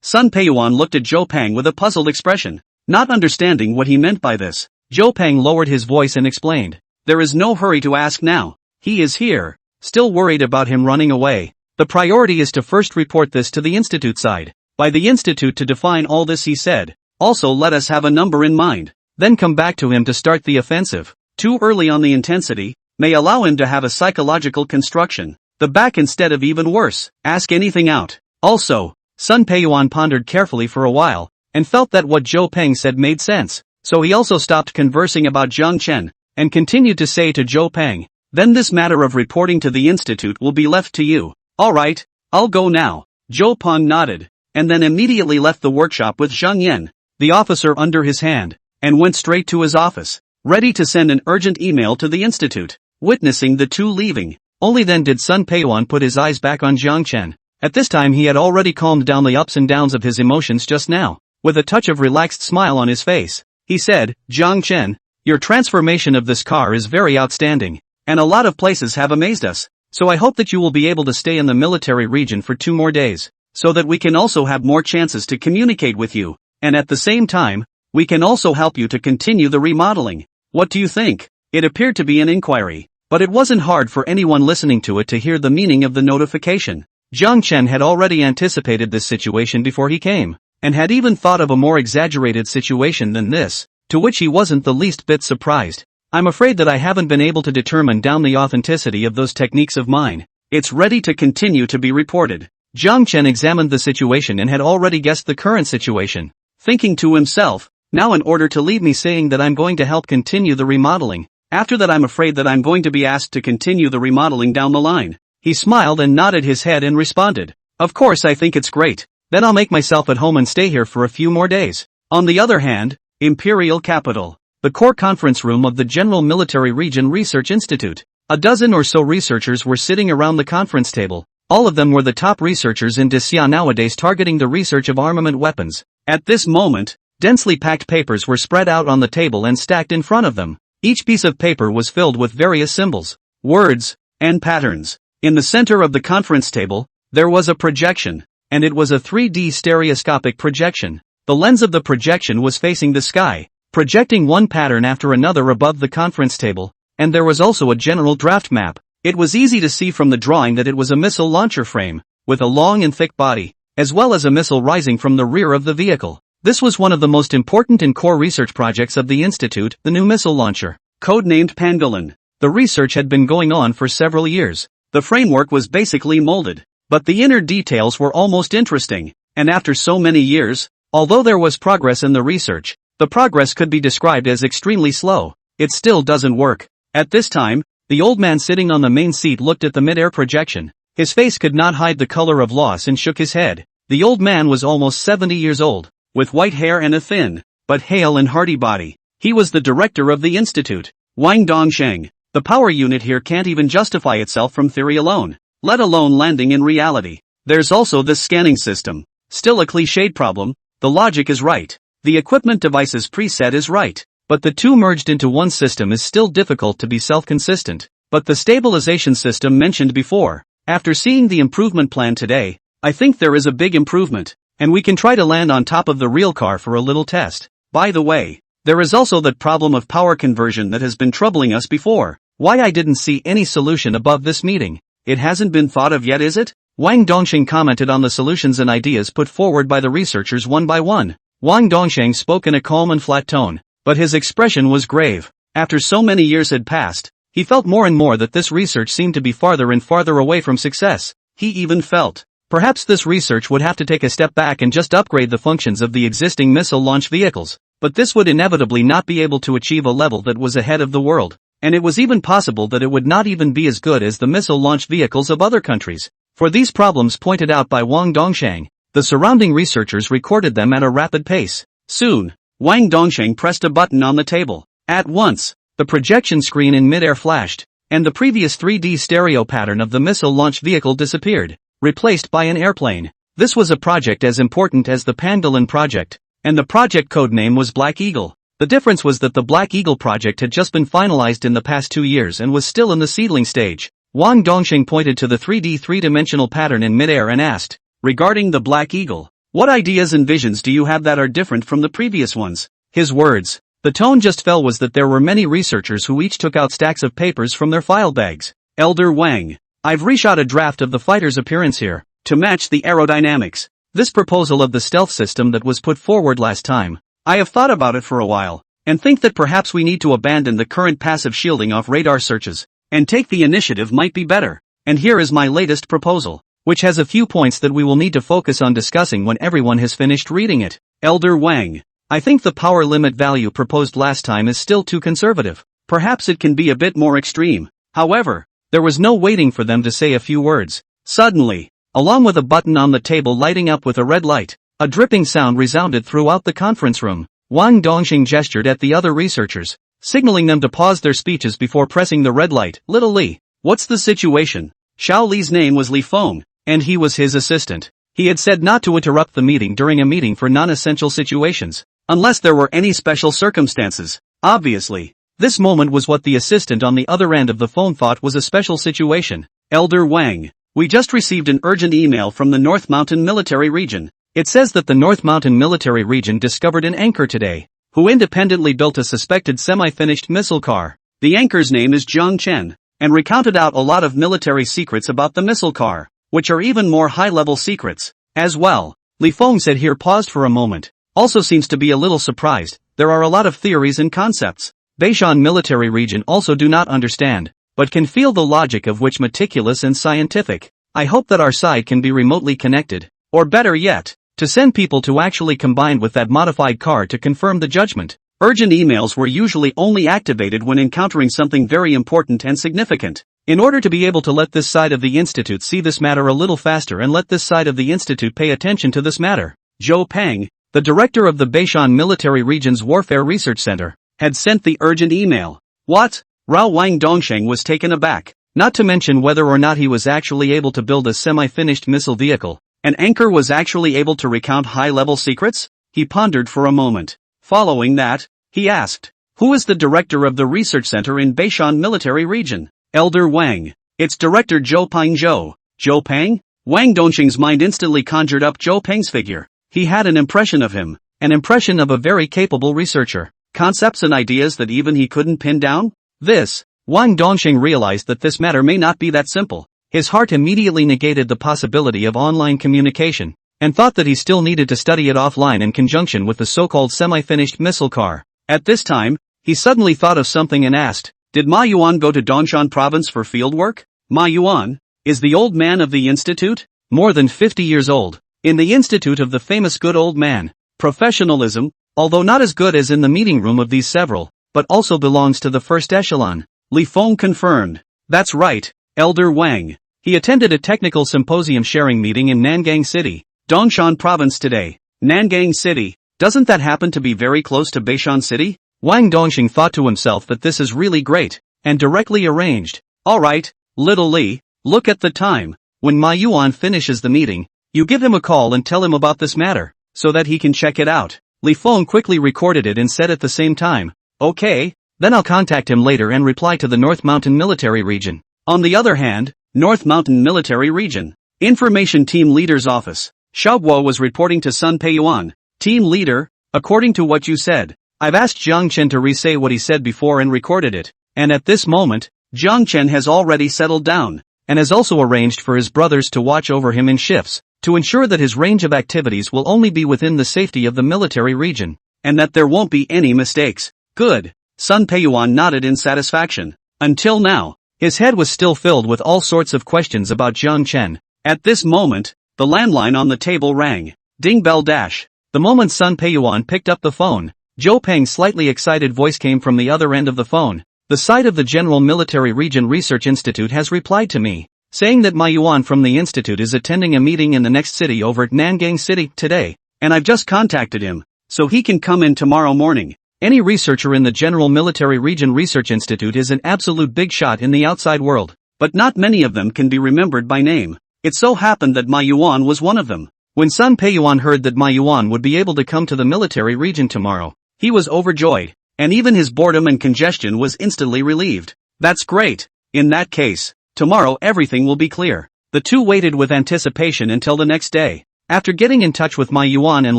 Sun Peiyuan looked at Zhou Peng with a puzzled expression, not understanding what he meant by this. Zhou Peng lowered his voice and explained, "There is no hurry to ask now. He is here. Still worried about him running away. The priority is to first report this to the institute side. By the institute to define all this," he said. "Also let us have a number in mind. Then come back to him to start the offensive. Too early on the intensity may allow him to have a psychological construction. The back instead of even worse. Ask anything out." Also, Sun Peiyuan pondered carefully for a while, and felt that what Zhou Peng said made sense. So he also stopped conversing about Jiang Chen, and continued to say to Zhou Peng, "Then this matter of reporting to the institute will be left to you." "Alright, I'll go now." Zhou Peng nodded, and then immediately left the workshop with Zhang Yan, the officer under his hand, and went straight to his office, ready to send an urgent email to the institute. Witnessing the two leaving, only then did Sun Peiyuan put his eyes back on Jiang Chen. At this time he had already calmed down the ups and downs of his emotions just now. With a touch of relaxed smile on his face, he said, "Jiang Chen, your transformation of this car is very outstanding, and a lot of places have amazed us, so I hope that you will be able to stay in the military region for 2 more days, so that we can also have more chances to communicate with you, and at the same time, we can also help you to continue the remodeling. What do you think?" It appeared to be an inquiry, but it wasn't hard for anyone listening to it to hear the meaning of the notification. Jiang Chen had already anticipated this situation before he came, and had even thought of a more exaggerated situation than this, to which he wasn't the least bit surprised. "I'm afraid that I haven't been able to determine down the authenticity of those techniques of mine. It's ready to continue to be reported." Jiang Chen examined the situation and had already guessed the current situation, thinking to himself, "Now in order to leave me saying that I'm going to help continue the remodeling, After that I'm afraid that I'm going to be asked to continue the remodeling down the line. He smiled and nodded his head and responded, "Of course I think it's great. Then I'll make myself at home and stay here for a few more days." On the other hand, Imperial Capital. The core conference room of the General Military Region Research Institute. A dozen or so researchers were sitting around the conference table. All of them were the top researchers in Dessia nowadays, targeting the research of armament weapons. At this moment, densely packed papers were spread out on the table and stacked in front of them. Each piece of paper was filled with various symbols, words, and patterns. In the center of the conference table, there was a projection, and it was a 3D stereoscopic projection. The lens of the projection was facing the sky, projecting one pattern after another above the conference table, and there was also a general draft map. It was easy to see from the drawing that it was a missile launcher frame, with a long and thick body, as well as a missile rising from the rear of the vehicle. This was one of the most important and core research projects of the Institute, the new missile launcher, codenamed Pangolin. The research had been going on for several years. The framework was basically molded, but the inner details were almost interesting, and after so many years, although there was progress in the research, the progress could be described as extremely slow. It still doesn't work. At this time, the old man sitting on the main seat looked at the mid-air projection. His face could not hide the color of loss and shook his head. The old man was almost 70 years old, with white hair and a thin, but hale and hearty body. He was the director of the institute, Wang Dongsheng. The power unit here can't even justify itself from theory alone, let alone landing in reality. There's also this scanning system. Still a cliched problem. The logic is right. The equipment device's preset is right. But the two merged into one system is still difficult to be self-consistent. But the stabilization system mentioned before, after seeing the improvement plan today, I think there is a big improvement, and we can try to land on top of the real car for a little test. By the way, there is also that problem of power conversion that has been troubling us before. Why I didn't see any solution above this meeting. It hasn't been thought of yet, is it? Wang Dongsheng commented on the solutions and ideas put forward by the researchers one by one. Wang Dongsheng spoke in a calm and flat tone, but his expression was grave. After so many years had passed, he felt more and more that this research seemed to be farther and farther away from success. He even felt, perhaps this research would have to take a step back and just upgrade the functions of the existing missile launch vehicles. But this would inevitably not be able to achieve a level that was ahead of the world. And it was even possible that it would not even be as good as the missile launch vehicles of other countries. For these problems pointed out by Wang Dongsheng, the surrounding researchers recorded them at a rapid pace. Soon, Wang Dongsheng pressed a button on the table. At once, the projection screen in midair flashed, and the previous 3D stereo pattern of the missile launch vehicle disappeared, replaced by an airplane. This was a project as important as the Pangolin project, and the project code name was Black Eagle. The difference was that the Black Eagle project had just been finalized in the past 2 years and was still in the seedling stage. Wang Dongsheng pointed to the 3D three-dimensional pattern in midair and asked, regarding the Black Eagle, what ideas and visions do you have that are different from the previous ones? His words, the tone just fell, was that there were many researchers who each took out stacks of papers from their file bags. Elder Wang, I've reshot a draft of the fighter's appearance here, to match the aerodynamics. This proposal of the stealth system that was put forward last time, I have thought about it for a while, and think that perhaps we need to abandon the current passive shielding off radar searches, and take the initiative might be better. And here is my latest proposal, which has a few points that we will need to focus on discussing when everyone has finished reading it. Elder Wang, I think the power limit value proposed last time is still too conservative. Perhaps it can be a bit more extreme. However, there was no waiting for them to say a few words. Suddenly, along with a button on the table lighting up with a red light, a dripping sound resounded throughout the conference room. Wang Dongsheng gestured at the other researchers, signaling them to pause their speeches before pressing the red light. Little Li, what's the situation? Xiao Li's name was Li Feng, and he was his assistant. He had said not to interrupt the meeting during a meeting for non-essential situations, unless there were any special circumstances. Obviously, this moment was what the assistant on the other end of the phone thought was a special situation. Elder Wang, we just received an urgent email from the North Mountain Military Region. It says that the North Mountain Military Region discovered an anchor today, who independently built a suspected semi-finished missile car. The anchor's name is Zhang Chen, and recounted out a lot of military secrets about the missile car, which are even more high-level secrets, as well. Li Feng said here, paused for a moment, also seems to be a little surprised. There are a lot of theories and concepts Beishan Military Region also do not understand, but can feel the logic of which meticulous and scientific. I hope that our side can be remotely connected, or better yet, to send people to actually combine with that modified car to confirm the judgment. Urgent emails were usually only activated when encountering something very important and significant. In order to be able to let this side of the institute see this matter a little faster and let this side of the institute pay attention to this matter, Zhou Peng, the director of the Beishan Military Region's Warfare Research Center, had sent the urgent email. What? Rao Wang Dongsheng was taken aback, not to mention whether or not he was actually able to build a semi-finished missile vehicle. An anchor was actually able to recount high-level secrets? He pondered for a moment. Following that, he asked, who is the director of the research center in Beishan Military Region? Elder Wang. It's Director Zhou Peng Zhou. Zhou Peng? Wang Dongsheng's mind instantly conjured up Zhou Peng's figure. He had an impression of him, an impression of a very capable researcher. Concepts and ideas that even he couldn't pin down? Wang Dongsheng realized that this matter may not be that simple. His heart immediately negated the possibility of online communication, and thought that he still needed to study it offline in conjunction with the so-called semi-finished missile car. At this time, he suddenly thought of something and asked, did Ma Yuan go to Dongshan province for fieldwork? Ma Yuan is the old man of the institute? More than 50 years old. In the institute of the famous good old man. Professionalism, although not as good as in the meeting room of these several, but also belongs to the first echelon. Li Feng confirmed. That's right, Elder Wang. He attended a technical symposium sharing meeting in Nangang City, Dongshan province today. Nangang City, doesn't that happen to be very close to Beishan City? Wang Dongsheng thought to himself that this is really great, and directly arranged. Alright, little Li, look at the time. When Ma Yuan finishes the meeting, you give him a call and tell him about this matter, so that he can check it out. Li Feng quickly recorded it and said at the same time, okay, then I'll contact him later and reply to the North Mountain Military Region. On the other hand, North Mountain Military Region. Information Team Leader's Office. Xiaoguo was reporting to Sun Peiyuan. Team Leader, according to what you said, I've asked Jiang Chen to re-say what he said before and recorded it, and at this moment, Jiang Chen has already settled down, and has also arranged for his brothers to watch over him in shifts, to ensure that his range of activities will only be within the safety of the military region, and that there won't be any mistakes. Good. Sun Peiyuan nodded in satisfaction. Until now, his head was still filled with all sorts of questions about Jiang Chen. At this moment, the landline on the table rang. Ding bell dash. The moment Sun Peiyuan picked up the phone, Zhou Peng's slightly excited voice came from the other end of the phone. The site of the General Military Region Research Institute has replied to me, saying that Ma Yuan from the institute is attending a meeting in the next city over at Nangang City today, and I've just contacted him, so he can come in tomorrow morning. Any researcher in the General Military Region Research Institute is an absolute big shot in the outside world, but not many of them can be remembered by name. It so happened that Ma Yuan was one of them. When Sun Peiyuan heard that Ma Yuan would be able to come to the military region tomorrow, he was overjoyed, and even his boredom and congestion was instantly relieved. That's great. In that case, tomorrow everything will be clear. The two waited with anticipation until the next day. After getting in touch with Ma Yuan and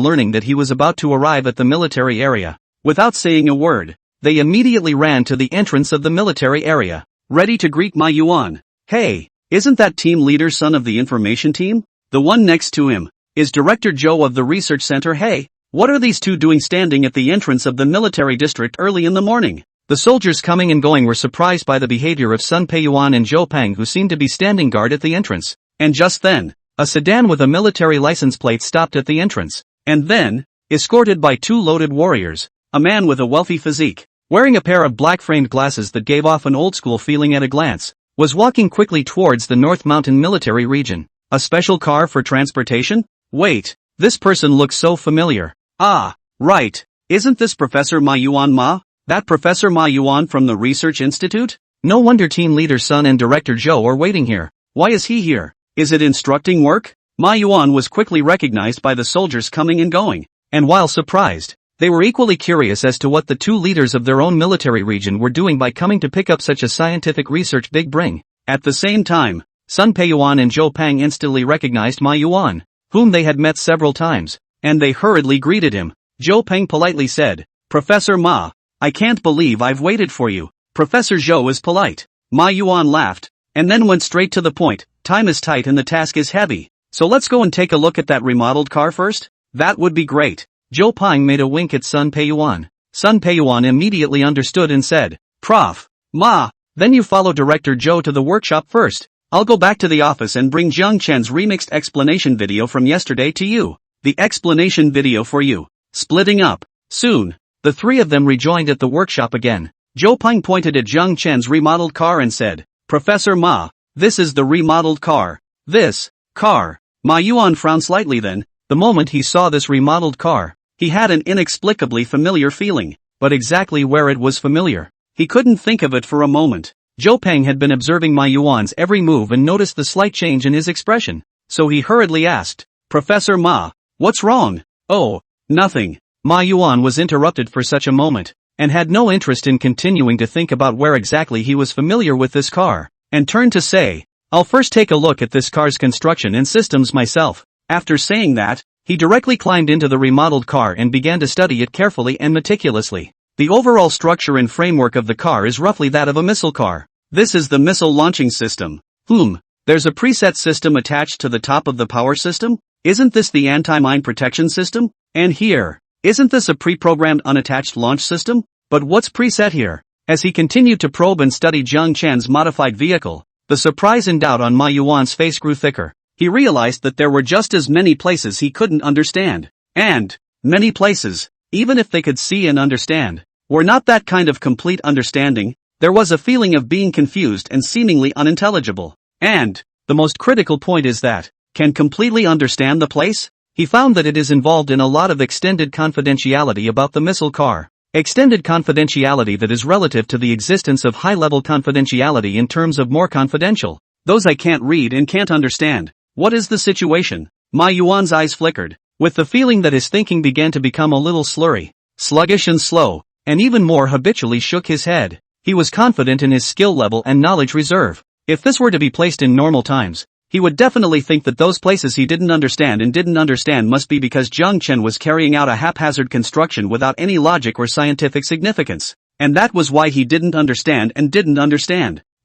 learning that he was about to arrive at the military area, without saying a word, they immediately ran to the entrance of the military area, ready to greet Ma Yuan. Hey, isn't that team leader son of the information team? The one next to him is Director Zhou of the research center. Hey, what are these two doing standing at the entrance of the military district early in the morning? The soldiers coming and going were surprised by the behavior of Sun Peiyuan and Zhou Peng, who seemed to be standing guard at the entrance. And just then, a sedan with a military license plate stopped at the entrance, and then, escorted by two loaded warriors, a man with a wealthy physique, wearing a pair of black-framed glasses that gave off an old-school feeling at a glance, was walking quickly towards the North Mountain Military Region. A special car for transportation? Wait, this person looks so familiar. Ah, right. Isn't this Professor Ma Yuan Ma? That Professor Ma Yuan from the Research Institute? No wonder Team Leader Sun and Director Zhou are waiting here. Why is he here? Is it instructing work? Ma Yuan was quickly recognized by the soldiers coming and going, and while surprised, they were equally curious as to what the two leaders of their own military region were doing by coming to pick up such a scientific research big bring. At the same time, Sun Peiyuan and Zhou Peng instantly recognized Ma Yuan, whom they had met several times, and they hurriedly greeted him. Zhou Peng politely said, Professor Ma, I can't believe I've waited for you. Professor Zhou is polite. Ma Yuan laughed, and then went straight to the point. Time is tight and the task is heavy, so let's go and take a look at that remodeled car first? That would be great. Zhou Peng made a wink at Sun Peiyuan. Sun Peiyuan immediately understood and said, Prof. Ma, then you follow Director Zhou to the workshop first. I'll go back to the office and bring Jiang Chen's remixed explanation video from yesterday to you. The explanation video for you. Splitting up. Soon. The The three of them rejoined at the workshop again. Zhou Peng pointed at Zhang Chen's remodeled car and said, "Professor Ma, this is the remodeled car. This car." Ma Yuan frowned slightly then, the moment he saw this remodeled car. He had an inexplicably familiar feeling, but exactly where it was familiar, he couldn't think of it for a moment. Zhou Peng had been observing Ma Yuan's every move and noticed the slight change in his expression, so he hurriedly asked, "Professor Ma, what's wrong?" "Oh, nothing." Ma Yuan was interrupted for such a moment, and had no interest in continuing to think about where exactly he was familiar with this car, and turned to say, "I'll first take a look at this car's construction and systems myself." After saying that, he directly climbed into the remodeled car and began to study it carefully and meticulously. The overall structure and framework of the car is roughly that of a missile car. This is the missile launching system. There's a preset system attached to the top of the power system? Isn't this the anti-mine protection system? And here, isn't this a pre-programmed unattached launch system? But what's preset here? As he continued to probe and study Zhang Chen's modified vehicle, the surprise and doubt on Ma Yuan's face grew thicker. He realized that there were just as many places he couldn't understand. And many places, even if they could see and understand, were not that kind of complete understanding. There was a feeling of being confused and seemingly unintelligible. And the most critical point is that, can completely understand the place? He found that it is involved in a lot of extended confidentiality about the missile car. Extended confidentiality that is relative to the existence of high-level confidentiality in terms of more confidential. Those I can't read and can't understand. What is the situation? Ma Yuan's eyes flickered, with the feeling that his thinking began to become a little slurry, sluggish and slow, and even more habitually shook his head. He was confident in his skill level and knowledge reserve. If this were to be placed in normal times, he would definitely think that those places he didn't understand must be because Zhang Chen was carrying out a haphazard construction without any logic or scientific significance. And that was why he didn't understand.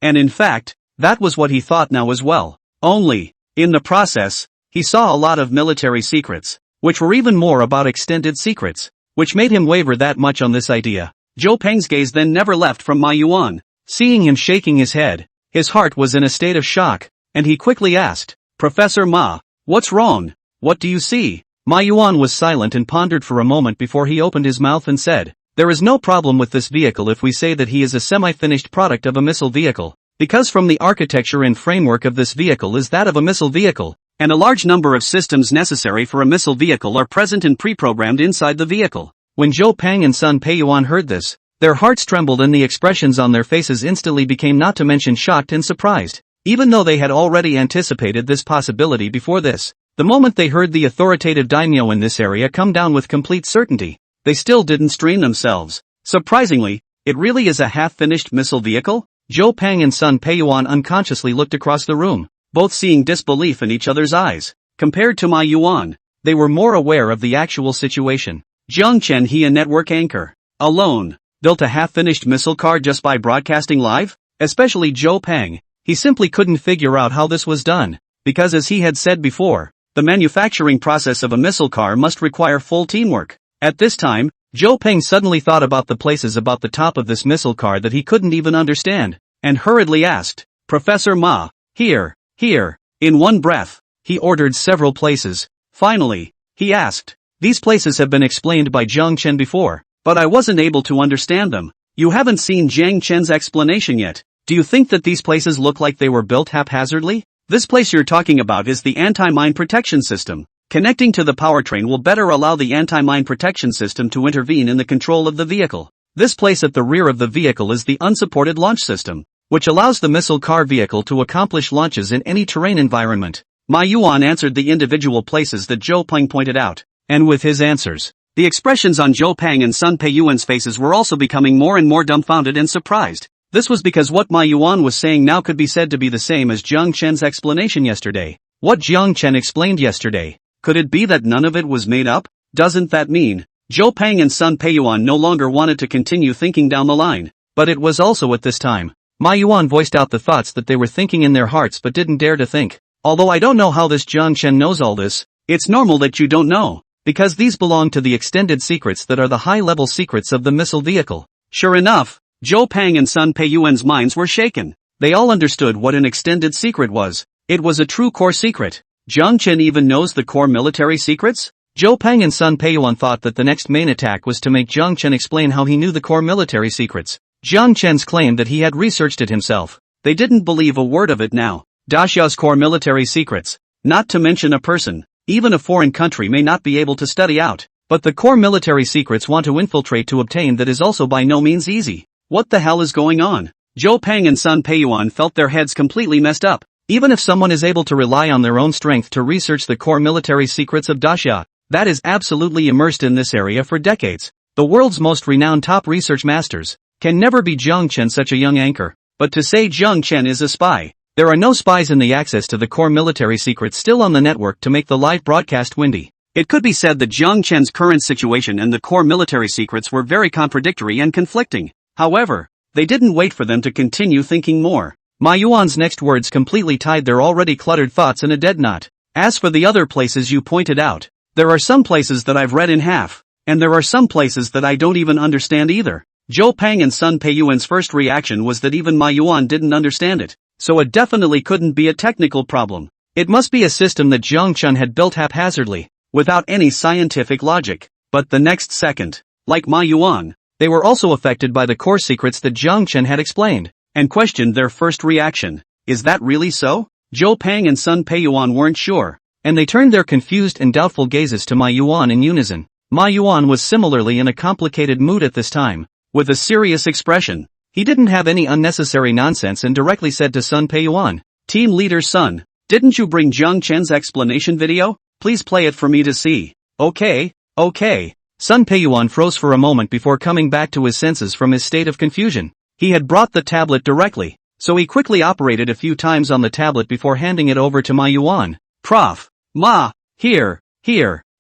And in fact, that was what he thought now as well. Only, in the process, he saw a lot of military secrets, which were even more about extended secrets, which made him waver that much on this idea. Zhou Peng's gaze then never left from Ma Yuan. Seeing him shaking his head, his heart was in a state of shock, and he quickly asked, "Professor Ma, what's wrong? What do you see?" Ma Yuan was silent and pondered for a moment before he opened his mouth and said, "There is no problem with this vehicle if we say that he is a semi-finished product of a missile vehicle, because from the architecture and framework of this vehicle is that of a missile vehicle, and a large number of systems necessary for a missile vehicle are present and pre-programmed inside the vehicle." When Zhou Peng and Sun Peiyuan heard this, their hearts trembled and the expressions on their faces instantly became not to mention shocked and surprised. Even though they had already anticipated this possibility before this, the moment they heard the authoritative daimyo in this area come down with complete certainty, they still didn't strain themselves. Surprisingly, it really is a half-finished missile vehicle? Zhou Peng and Sun Peiyuan unconsciously looked across the room, both seeing disbelief in each other's eyes. Compared to Ma Yuan, they were more aware of the actual situation. Zhang Chen, he a network anchor, alone, built a half-finished missile car just by broadcasting live? Especially Zhou Peng. He simply couldn't figure out how this was done, because as he had said before, the manufacturing process of a missile car must require full teamwork. At this time, Zhou Peng suddenly thought about the places about the top of this missile car that he couldn't even understand, and hurriedly asked, "Professor Ma, here, in one breath." He ordered several places. Finally, he asked, "These places have been explained by Zhang Chen before, but I wasn't able to understand them. You haven't seen Zhang Chen's explanation yet. Do you think that these places look like they were built haphazardly? This place you're talking about is the anti-mine protection system. Connecting to the powertrain will better allow the anti-mine protection system to intervene in the control of the vehicle. This place at the rear of the vehicle is the unsupported launch system, which allows the missile car vehicle to accomplish launches in any terrain environment." Ma Yuan answered the individual places that Zhou Peng pointed out, and with his answers, the expressions on Zhou Peng and Sun Peiyuan's faces were also becoming more and more dumbfounded and surprised. This was because what Ma Yuan was saying now could be said to be the same as Zhang Chen's explanation yesterday. What Zhang Chen explained yesterday, could it be that none of it was made up? Doesn't that mean Zhou Peng and Sun Peiyuan no longer wanted to continue thinking down the line? But it was also at this time, Ma Yuan voiced out the thoughts that they were thinking in their hearts but didn't dare to think. Although I don't know how this Zhang Chen knows all this, it's normal that you don't know, because these belong to the extended secrets that are the high-level secrets of the missile vehicle. Sure enough, Zhou Peng and Sun Peiyuan's minds were shaken. They all understood what an extended secret was. It was a true core secret. Zhang Chen even knows the core military secrets? Zhou Peng and Sun Peiyuan thought that the next main attack was to make Jiang Chen explain how he knew the core military secrets. Jiang Chen's claimed that he had researched it himself. They didn't believe a word of it now. Daxiao's core military secrets. Not to mention a person, even a foreign country may not be able to study out. But the core military secrets want to infiltrate to obtain that is also by no means easy. What the hell is going on? Zhou Peng and Sun Peiyuan felt their heads completely messed up. Even if someone is able to rely on their own strength to research the core military secrets of Daxia, that is absolutely immersed in this area for decades. The world's most renowned top research masters can never be Jiang Chen, such a young anchor. But to say Jiang Chen is a spy, there are no spies in the access to the core military secrets still on the network to make the live broadcast windy. It could be said that Jiang Chen's current situation and the core military secrets were very contradictory and conflicting. However, they didn't wait for them to continue thinking more. Ma Yuan's next words completely tied their already cluttered thoughts in a dead knot. As for the other places you pointed out, there are some places that I've read in half, and there are some places that I don't even understand either. Zhou Peng and Sun Peiyuan's first reaction was that even Ma Yuan didn't understand it, so it definitely couldn't be a technical problem. It must be a system that Jiang Chen had built haphazardly, without any scientific logic. But the next second, like Ma Yuan, they were also affected by the core secrets that Jiang Chen had explained, and questioned their first reaction. Is that really so? Zhou Peng and Sun Peiyuan weren't sure, and they turned their confused and doubtful gazes to Ma Yuan in unison. Ma Yuan was similarly in a complicated mood at this time, with a serious expression. He didn't have any unnecessary nonsense and directly said to Sun Peiyuan, "Team leader Sun, didn't you bring Jiang Chen's explanation video? Please play it for me to see." Okay. Sun Peiyuan froze for a moment before coming back to his senses from his state of confusion. He had brought the tablet directly, so he quickly operated a few times on the tablet before handing it over to Ma Yuan. "Prof. Ma, here,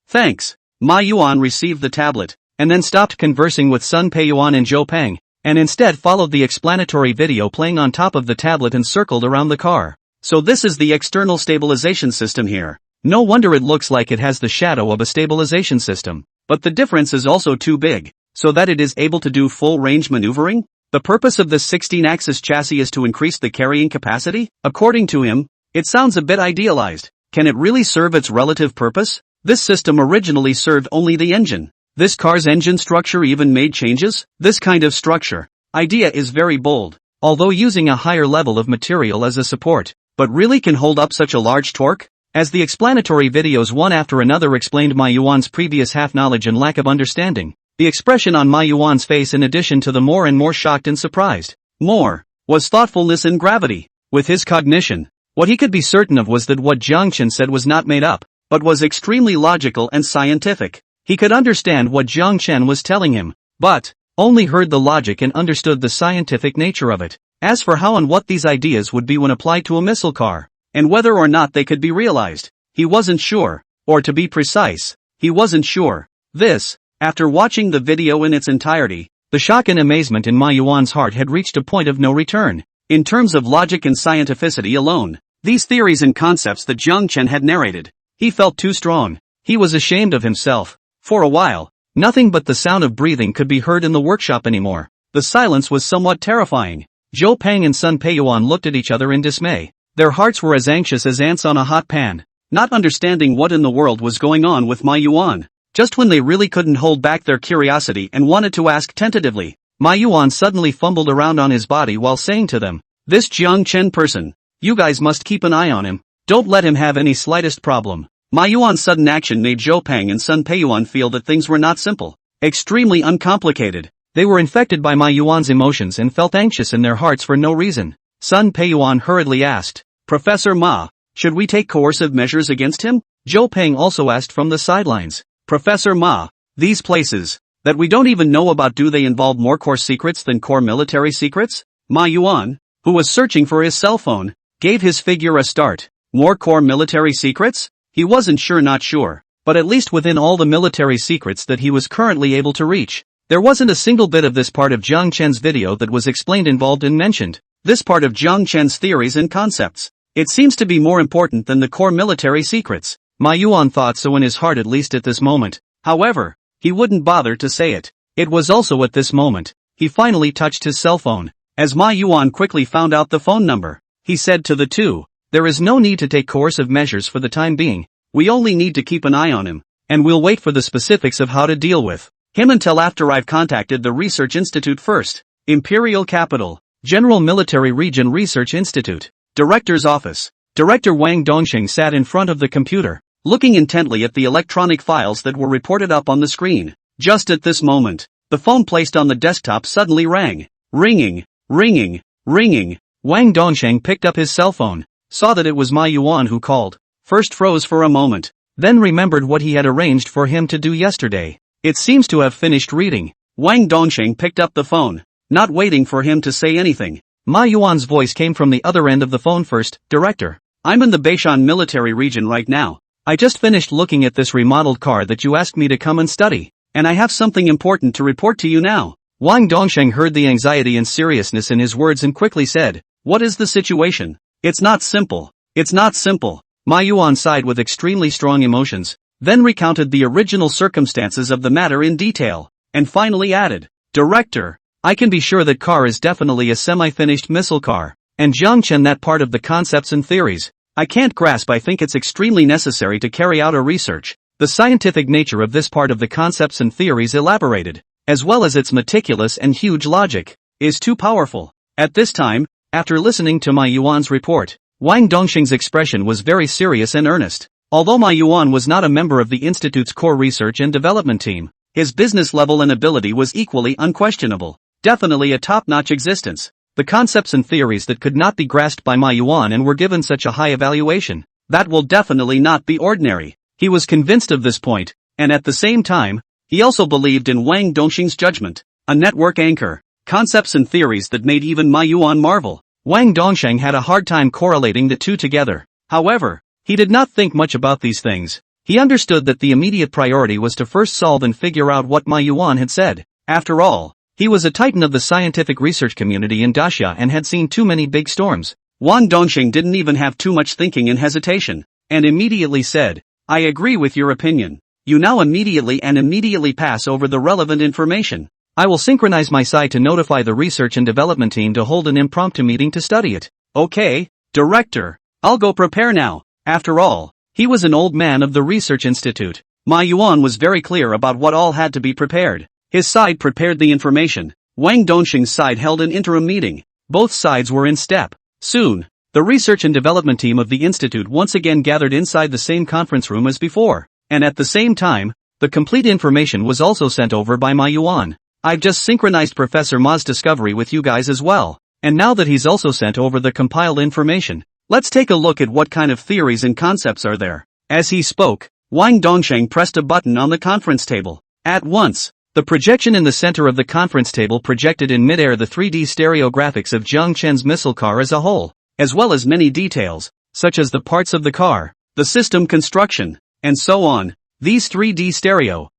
thanks." Ma Yuan received the tablet, and then stopped conversing with Sun Peiyuan and Zhou Peng, and instead followed the explanatory video playing on top of the tablet and circled around the car. So this is the external stabilization system here. No wonder it looks like it has the shadow of a stabilization system. But the difference is also too big, so that it is able to do full-range maneuvering? The purpose of this 16-axis chassis is to increase the carrying capacity? According to him, it sounds a bit idealized. Can it really serve its relative purpose? This system originally served only the engine. This car's engine structure even made changes? This kind of structure idea is very bold, although using a higher level of material as a support, but really can hold up such a large torque? As the explanatory videos one after another explained Ma Yuan's previous half-knowledge and lack of understanding, the expression on Ma Yuan's face, in addition to the more and more shocked and surprised, was thoughtfulness and gravity. With his cognition, what he could be certain of was that what Jiang Chen said was not made up, but was extremely logical and scientific. He could understand what Jiang Chen was telling him, but only heard the logic and understood the scientific nature of it. As for how and what these ideas would be when applied to a missile car, and whether or not they could be realized, he wasn't sure. Or to be precise, he wasn't sure. This, after watching the video in its entirety, the shock and amazement in Ma Yuan's heart had reached a point of no return. In terms of logic and scientificity alone, these theories and concepts that Jiang Chen had narrated, he felt too strong. He was ashamed of himself. For a while, nothing but the sound of breathing could be heard in the workshop anymore. The silence was somewhat terrifying. Zhou Peng and Sun Peiyuan looked at each other in dismay. Their hearts were as anxious as ants on a hot pan, not understanding what in the world was going on with Ma Yuan. Just when they really couldn't hold back their curiosity and wanted to ask tentatively, Ma Yuan suddenly fumbled around on his body while saying to them, "This Jiang Chen person, you guys must keep an eye on him. Don't let him have any slightest problem." Ma Yuan's sudden action made Zhou Peng and Sun Peiyuan feel that things were not simple, extremely uncomplicated. They were infected by Ma Yuan's emotions and felt anxious in their hearts for no reason. Sun Peiyuan hurriedly asked, "Professor Ma, should we take coercive measures against him?" Zhou Peng also asked from the sidelines. "Professor Ma, these places that we don't even know about, do they involve more core secrets than core military secrets?" Ma Yuan, who was searching for his cell phone, gave his figure a start. More core military secrets? He wasn't sure, not sure, but at least within all the military secrets that he was currently able to reach, there wasn't a single bit of this part of Jiang Chen's video that was explained, involved, and mentioned. This part of Jiang Chen's theories and concepts, it seems to be more important than the core military secrets. Ma Yuan thought so in his heart, at least at this moment. However, he wouldn't bother to say it. It was also at this moment he finally touched his cell phone. As Ma Yuan quickly found out the phone number, he said to the two, "There is no need to take coercive measures for the time being. We only need to keep an eye on him, and we'll wait for the specifics of how to deal with him until after I've contacted the Research Institute first. Imperial Capital, General Military Region Research Institute, Director's Office. Director Wang Dongxing sat in front of the computer, looking intently at the electronic files that were reported up on the screen. Just at this moment, the phone placed on the desktop suddenly rang. Ringing, ringing, ringing. Wang Dongxing picked up his cell phone, saw that it was Ma Yuan who called, first froze for a moment, then remembered what he had arranged for him to do yesterday. It seems to have finished reading. Wang Dongxing picked up the phone, not waiting for him to say anything. Ma Yuan's voice came from the other end of the phone. First, Director, I'm in the Beishan military region right now. I just finished looking at this remodeled car that you asked me to come and study, and I have something important to report to you now. Wang Dongxing heard the anxiety and seriousness in his words and quickly said, what is the situation? It's not simple. It's not simple. Ma Yuan sighed with extremely strong emotions, then recounted the original circumstances of the matter in detail, and finally added, Director, I can be sure that car is definitely a semi-finished missile car, and Jiangchen that part of the concepts and theories. I can't grasp. I think it's extremely necessary to carry out a research. The scientific nature of this part of the concepts and theories elaborated, as well as its meticulous and huge logic, is too powerful. At this time, after listening to Ma Yuan's report, Wang Dongxing's expression was very serious and earnest. Although Ma Yuan was not a member of the Institute's core research and development team, his business level and ability was equally unquestionable. Definitely a top-notch existence. The concepts and theories that could not be grasped by Ma Yuan and were given such a high evaluation, that will definitely not be ordinary. He was convinced of this point, and at the same time, he also believed in Wang Dongxing's judgment. A network anchor. Concepts and theories that made even Ma Yuan marvel. Wang Dongxing had a hard time correlating the two together. However, he did not think much about these things. He understood that the immediate priority was to first solve and figure out what Ma Yuan had said. After all, he was a titan of the scientific research community in Daxia and had seen too many big storms. Wang Dongxing didn't even have too much thinking and hesitation, and immediately said, I agree with your opinion. You now immediately pass over the relevant information. I will synchronize my side to notify the research and development team to hold an impromptu meeting to study it. Okay, Director, I'll go prepare now. After all, he was an old man of the Research Institute. Ma Yuan was very clear about what all had to be prepared. His side prepared the information. Wang Dongxing's side held an interim meeting. Both sides were in step. Soon, the research and development team of the institute once again gathered inside the same conference room as before, and at the same time, the complete information was also sent over by Ma Yuan. I've just synchronized Professor Ma's discovery with you guys as well, and now that he's also sent over the compiled information, let's take a look at what kind of theories and concepts are there. As he spoke, Wang Dongxing pressed a button on the conference table. At once, the projection in the center of the conference table projected in midair the 3D stereo graphics of Jiangchen's missile car as a whole, as well as many details, such as the parts of the car, the system construction, and so on. These 3D stereo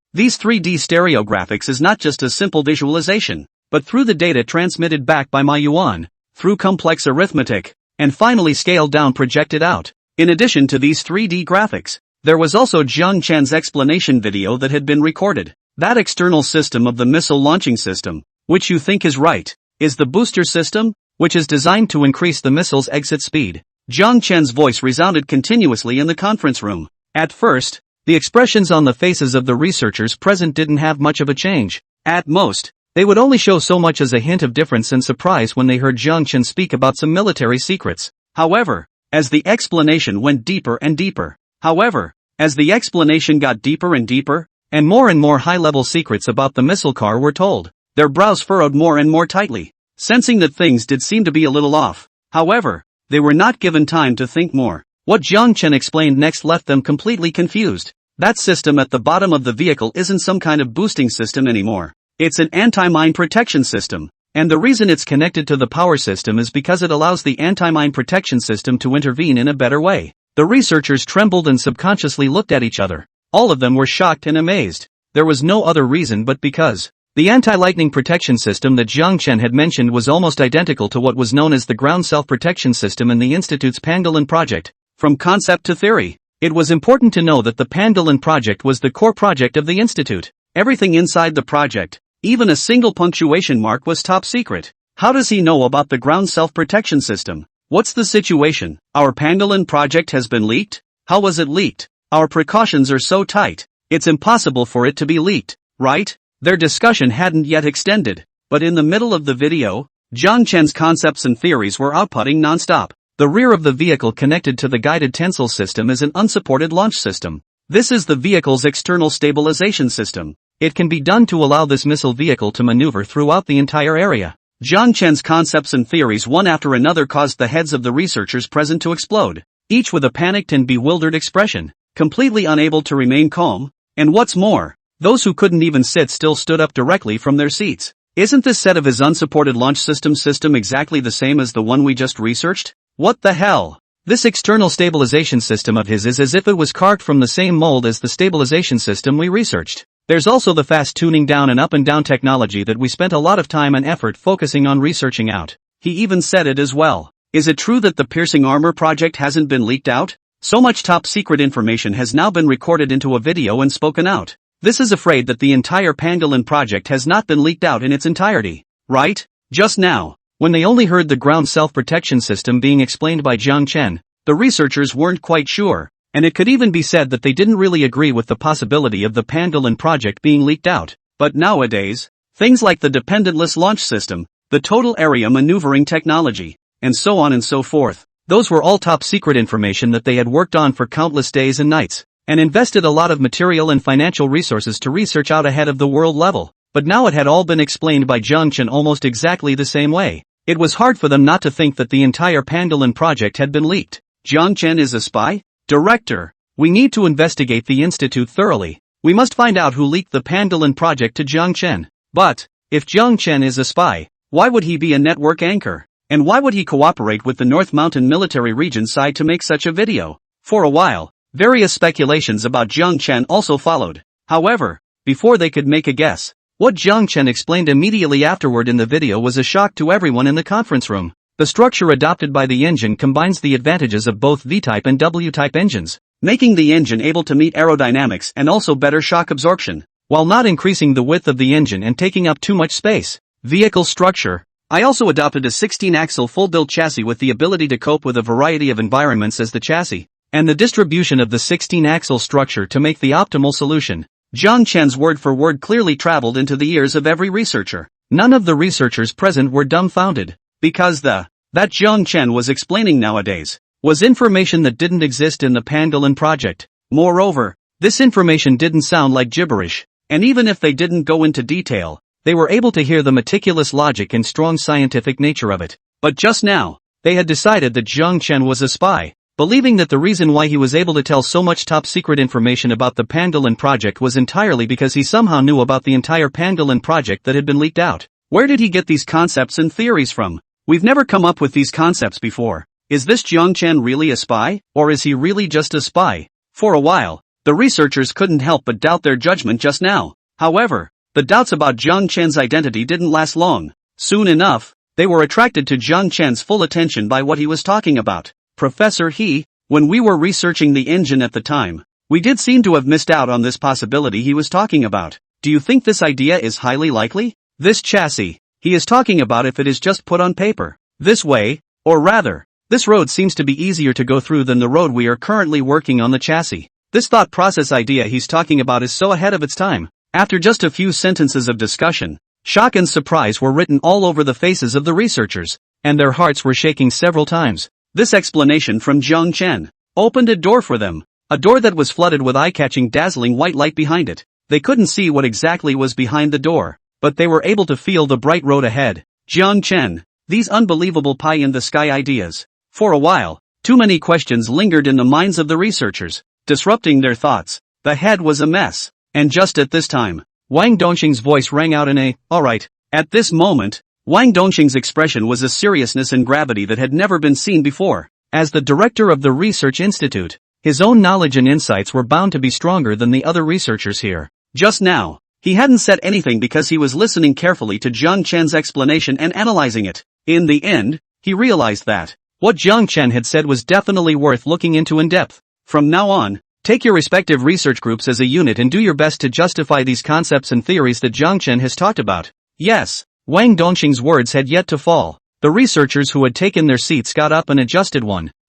graphics is not just a simple visualization, but through the data transmitted back by Ma Yuan, through complex arithmetic, and finally scaled down projected out. In addition to these 3D graphics, there was also Jiangchen's explanation video that had been recorded. That external system of the missile launching system, which you think is right, is the booster system, which is designed to increase the missile's exit speed. Jiangchen's voice resounded continuously in the conference room. At first, the expressions on the faces of the researchers present didn't have much of a change. At most, they would only show so much as a hint of difference and surprise when they heard Jiangchen speak about some military secrets. However, as the explanation went deeper and deeper, as the explanation got deeper and deeper, and more high-level secrets about the missile car were told, their brows furrowed more and more tightly, sensing that things did seem to be a little off. However, they were not given time to think more. What Jiangchen explained next left them completely confused. That system at the bottom of the vehicle isn't some kind of boosting system anymore. It's an anti-mine protection system, and the reason it's connected to the power system is because it allows the anti-mine protection system to intervene in a better way. The researchers trembled and subconsciously looked at each other. All of them were shocked and amazed. There was no other reason but because the anti-lightning protection system that Jiangchen had mentioned was almost identical to what was known as the ground self-protection system in the Institute's Pangolin project. From concept to theory, it was important to know that the Pangolin project was the core project of the Institute. Everything inside the project, even a single punctuation mark, was top secret. How does he know about the ground self-protection system? What's the situation? Our Pangolin project has been leaked? How was it leaked? Our precautions are so tight. It's impossible for it to be leaked, right? Their discussion hadn't yet extended, but in the middle of the video, Jiang Chen's concepts and theories were outputting non-stop. The rear of the vehicle connected to the guided tensile system is an unsupported launch system. This is the vehicle's external stabilization system. It can be done to allow this missile vehicle to maneuver throughout the entire area. Jiang Chen's concepts and theories one after another caused the heads of the researchers present to explode, each with a panicked and bewildered expression, completely unable to remain calm, and what's more, those who couldn't even sit still stood up directly from their seats. Isn't this set of his unsupported launch system exactly the same as the one we just researched? What the hell? This external stabilization system of his is as if it was carved from the same mold as the stabilization system we researched. There's also the fast tuning down and up and down technology that we spent a lot of time and effort focusing on researching out. He even said it as well. Is it true that the piercing armor project hasn't been leaked out? So much top secret information has now been recorded into a video and spoken out. This is afraid that the entire pangolin project has not been leaked out in its entirety, right? Just now, when they only heard the ground self-protection system being explained by Jiang Chen, the researchers weren't quite sure, and it could even be said that they didn't really agree with the possibility of the pangolin project being leaked out. But nowadays, things like the dependentless launch system, the total area maneuvering technology, and so on and so forth, those were all top secret information that they had worked on for countless days and nights, and invested a lot of material and financial resources to research out ahead of the world level. But now it had all been explained by Jiang Chen almost exactly the same way. It was hard for them not to think that the entire pangolin project had been leaked. Jiang Chen is a spy? Director, we need to investigate the institute thoroughly. We must find out who leaked the pangolin project to Jiang Chen. But, if Jiang Chen is a spy, why would he be a network anchor? And why would he cooperate with the North Mountain Military Region side to make such a video? For a while, various speculations about Jiang Chen also followed. However, before they could make a guess, what Jiang Chen explained immediately afterward in the video was a shock to everyone in the conference room. The structure adopted by the engine combines the advantages of both V-type and W-type engines, making the engine able to meet aerodynamics and also better shock absorption, while not increasing the width of the engine and taking up too much space. Vehicle structure. I also adopted a 16-axle full-built chassis with the ability to cope with a variety of environments as the chassis, and the distribution of the 16-axle structure to make the optimal solution. Jiang Chen's word for word clearly traveled into the ears of every researcher. None of the researchers present were dumbfounded, because that Jiang Chen was explaining nowadays was information that didn't exist in the pangolin project. Moreover, this information didn't sound like gibberish, and even if they didn't go into detail, they were able to hear the meticulous logic and strong scientific nature of it. But just now, they had decided that Jiang Chen was a spy, believing that the reason why he was able to tell so much top-secret information about the pangolin project was entirely because he somehow knew about the entire pangolin project that had been leaked out. Where did he get these concepts and theories from? We've never come up with these concepts before. Is this Jiang Chen really a spy, or is he really just a spy? For a while, the researchers couldn't help but doubt their judgment just now. However, the doubts about Jiang Chen's identity didn't last long. Soon enough, they were attracted to Jiang Chen's full attention by what he was talking about. Professor He, when we were researching the engine at the time, we did seem to have missed out on this possibility he was talking about. Do you think this idea is highly likely? This chassis, he is talking about if it is just put on paper. This way, or rather, this road seems to be easier to go through than the road we are currently working on the chassis. This thought process idea he's talking about is so ahead of its time. After just a few sentences of discussion, shock and surprise were written all over the faces of the researchers, and their hearts were shaking several times. This explanation from Jiang Chen opened a door for them, a door that was flooded with eye-catching dazzling white light behind it. They couldn't see what exactly was behind the door, but they were able to feel the bright road ahead. Jiang Chen, these unbelievable pie-in-the-sky ideas. For a while, too many questions lingered in the minds of the researchers, disrupting their thoughts. The head was a mess, and just at this time, Wang Dongxing's voice rang out in a, "All right." At this moment, Wang Dongxing's expression was a seriousness and gravity that had never been seen before. As the director of the research institute, his own knowledge and insights were bound to be stronger than the other researchers here. Just now, he hadn't said anything because he was listening carefully to Jiang Chen's explanation and analyzing it. In the end, he realized that what Jiang Chen had said was definitely worth looking into in depth. From now on, take your respective research groups as a unit and do your best to justify these concepts and theories that Jiang Chen has talked about. Yes. Wang Dongxing's words had yet to fall. The researchers who had taken their seats got up and adjusted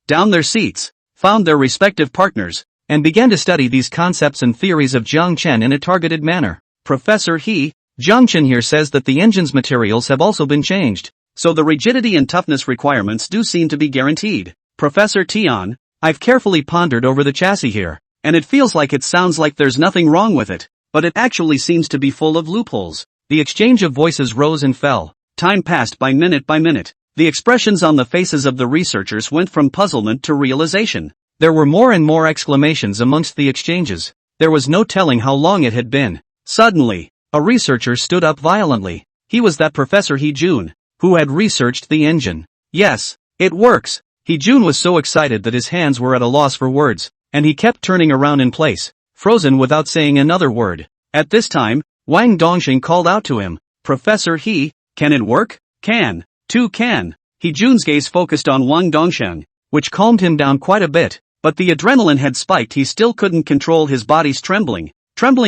down their seats, found their respective partners, and began to study these concepts and theories of Jiang Chen in a targeted manner. Professor Jiang Chen here says that the engine's materials have also been changed, so the rigidity and toughness requirements do seem to be guaranteed. Professor Tian, I've carefully pondered over the chassis here, and it feels like it sounds like there's nothing wrong with it, but it actually seems to be full of loopholes. The exchange of voices rose and fell. Time passed by minute by minute. The expressions on the faces of the researchers went from puzzlement to realization. There were more and more exclamations amongst the exchanges. There was no telling how long it had been. Suddenly, a researcher stood up violently. He was that Professor He Jun, who had researched the engine. Yes, it works. He Jun was so excited that his hands were at a loss for words, and he kept turning around in place, frozen without saying another word. At this time, Wang Dongxing called out to him, Professor He, can it work? Can. He Jun's gaze focused on Wang Dongsheng, which calmed him down quite a bit, but the adrenaline had spiked. He still couldn't control his body's trembling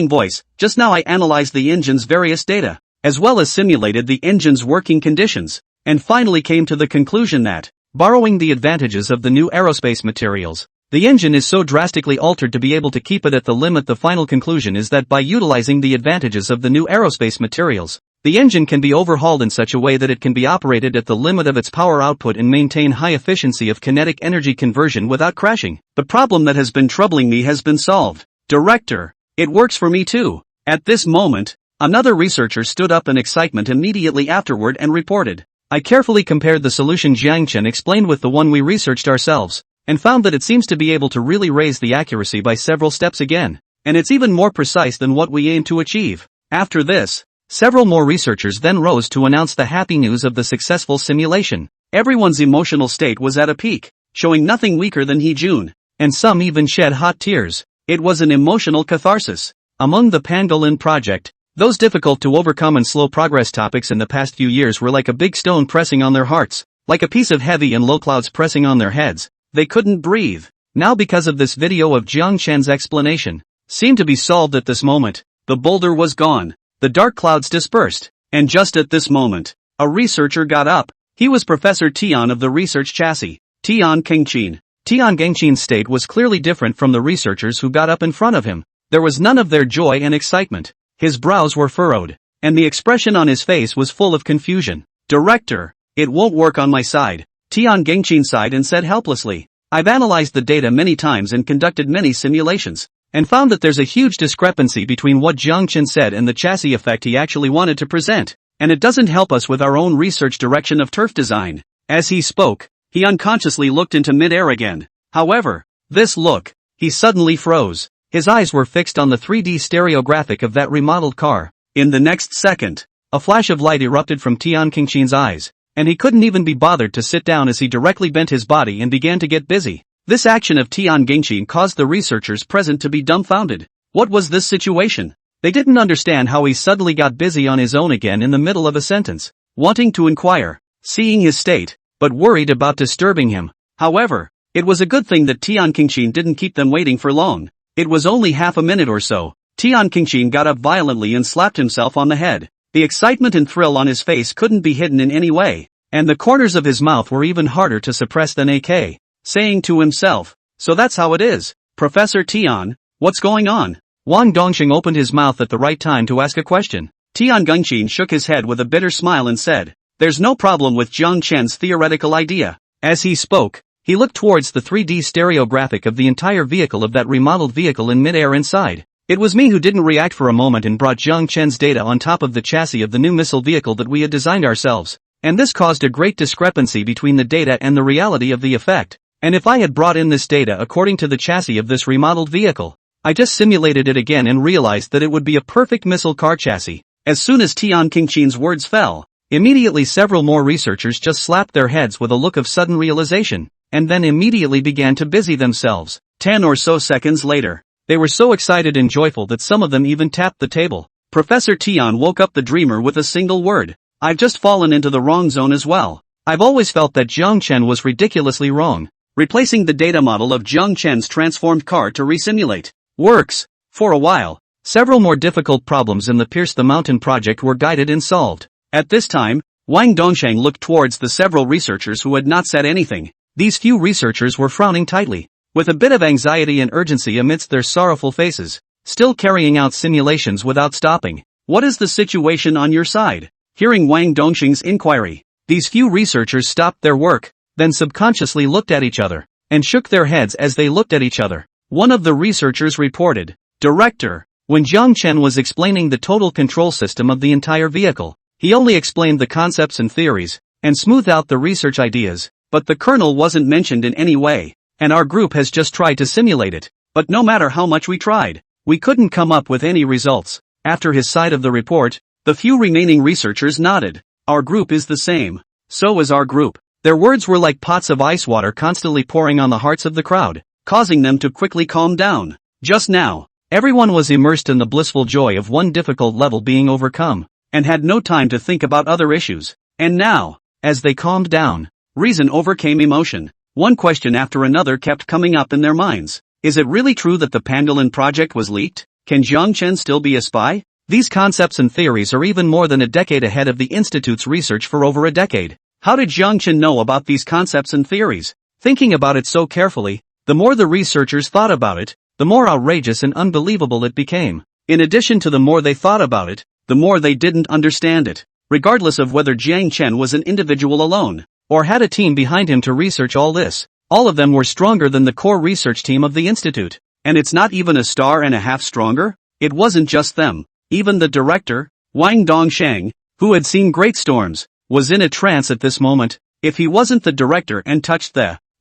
voice. Just now I analyzed the engine's various data, as well as simulated the engine's working conditions, and finally came to the conclusion that, borrowing the advantages of the new aerospace materials, the engine is so drastically altered to be able to keep it at the limit. The final conclusion is that by utilizing the advantages of the new aerospace materials, the engine can be overhauled in such a way that it can be operated at the limit of its power output and maintain high efficiency of kinetic energy conversion without crashing. The problem that has been troubling me has been solved. Director, it works for me too. At this moment, another researcher stood up in excitement immediately afterward and reported, I carefully compared the solution Jiang Chen explained with the one we researched ourselves, and found that it seems to be able to really raise the accuracy by several steps again, and it's even more precise than what we aim to achieve. After this, several more researchers then rose to announce the happy news of the successful simulation. Everyone's emotional state was at a peak, showing nothing weaker than He Jun, and some even shed hot tears. It was an emotional catharsis. Among the Pangolin project, those difficult to overcome and slow progress topics in the past few years were like a big stone pressing on their hearts, like a piece of heavy and low clouds pressing on their heads. They couldn't breathe. Now because of this video of Jiang Chen's explanation, seemed to be solved at this moment. The boulder was gone. The dark clouds dispersed, and just at this moment, a researcher got up. He was Professor Tian of the research chassis, Tian Gengqin. Tian Gengqin's state was clearly different from the researchers who got up in front of him. There was none of their joy and excitement. His brows were furrowed, and the expression on his face was full of confusion. Director, it won't work on my side. Tian Gengqin sighed and said helplessly, I've analyzed the data many times and conducted many simulations, and found that there's a huge discrepancy between what Jiang Chen said and the chassis effect he actually wanted to present, and it doesn't help us with our own research direction of turf design. As he spoke, he unconsciously looked into mid-air again. However, this look, he suddenly froze. His eyes were fixed on the 3D stereo graphic of that remodeled car. In the next second, a flash of light erupted from Tian Gengqin's eyes, and he couldn't even be bothered to sit down as he directly bent his body and began to get busy. This action of Tian Gengqin caused the researchers present to be dumbfounded. What was this situation? They didn't understand how he suddenly got busy on his own again in the middle of a sentence, wanting to inquire, seeing his state, but worried about disturbing him. However, it was a good thing that Tian Gengqin didn't keep them waiting for long. It was only half a minute or so. Tian Gengqin got up violently and slapped himself on the head. The excitement and thrill on his face couldn't be hidden in any way, and the corners of his mouth were even harder to suppress than AK, saying to himself, so that's how it is. Professor Tian, what's going on? Wang Dongxing opened his mouth at the right time to ask a question. Tian Gengqin shook his head with a bitter smile and said, there's no problem with Jiang Chen's theoretical idea. As he spoke, he looked towards the 3D stereo graphic of the entire vehicle of that remodeled vehicle in mid-air inside. It was me who didn't react for a moment and brought Jiang Chen's data on top of the chassis of the new missile vehicle that we had designed ourselves, and this caused a great discrepancy between the data and the reality of the effect. And if I had brought in this data according to the chassis of this remodeled vehicle, I just simulated it again and realized that it would be a perfect missile car chassis. As soon as Tian Gengqin's words fell, immediately several more researchers just slapped their heads with a look of sudden realization, and then immediately began to busy themselves. 10 or so seconds later, they were so excited and joyful that some of them even tapped the table. Professor Tian woke up the dreamer with a single word. I've just fallen into the wrong zone as well. I've always felt that Jiang Chen was ridiculously wrong. Replacing the data model of Jiang Chen's transformed car to resimulate works. For a while, several more difficult problems in the Pierce the Mountain project were guided and solved. At this time, Wang Dongsheng looked towards the several researchers who had not said anything. These few researchers were frowning tightly. with a bit of anxiety and urgency amidst their sorrowful faces, still carrying out simulations without stopping. What is the situation on your side? Hearing Wang Dongxing's inquiry, these few researchers stopped their work, then subconsciously looked at each other, and shook their heads as they looked at each other. One of the researchers reported, "Director, when Jiang Chen was explaining the total control system of the entire vehicle, he only explained the concepts and theories, and smoothed out the research ideas, but the kernel wasn't mentioned in any way, and our group has just tried to simulate it, but no matter how much we tried, we couldn't come up with any results." After his side of the report, the few remaining researchers nodded. "Our group is the same. So is our group." Their words were like pots of ice water constantly pouring on the hearts of the crowd, causing them to quickly calm down. Just now, everyone was immersed in the blissful joy of one difficult level being overcome, and had no time to think about other issues. And now, as they calmed down, reason overcame emotion. One question after another kept coming up in their minds. Is it really true that the Pandalin project was leaked? Can Jiang Chen still be a spy? These concepts and theories are even more than a decade ahead of the Institute's research for over a decade. How did Jiang Chen know about these concepts and theories? Thinking about it so carefully, the more the researchers thought about it, the more outrageous and unbelievable it became. In addition to the more they thought about it, the more they didn't understand it. Regardless of whether Jiang Chen was an individual alone, or had a team behind him to research all this, all of them were stronger than the core research team of the Institute. And it's not even a star and a half stronger? It wasn't just them. Even the director, Wang Dongsheng, who had seen great storms, was in a trance at this moment. If he wasn't the director and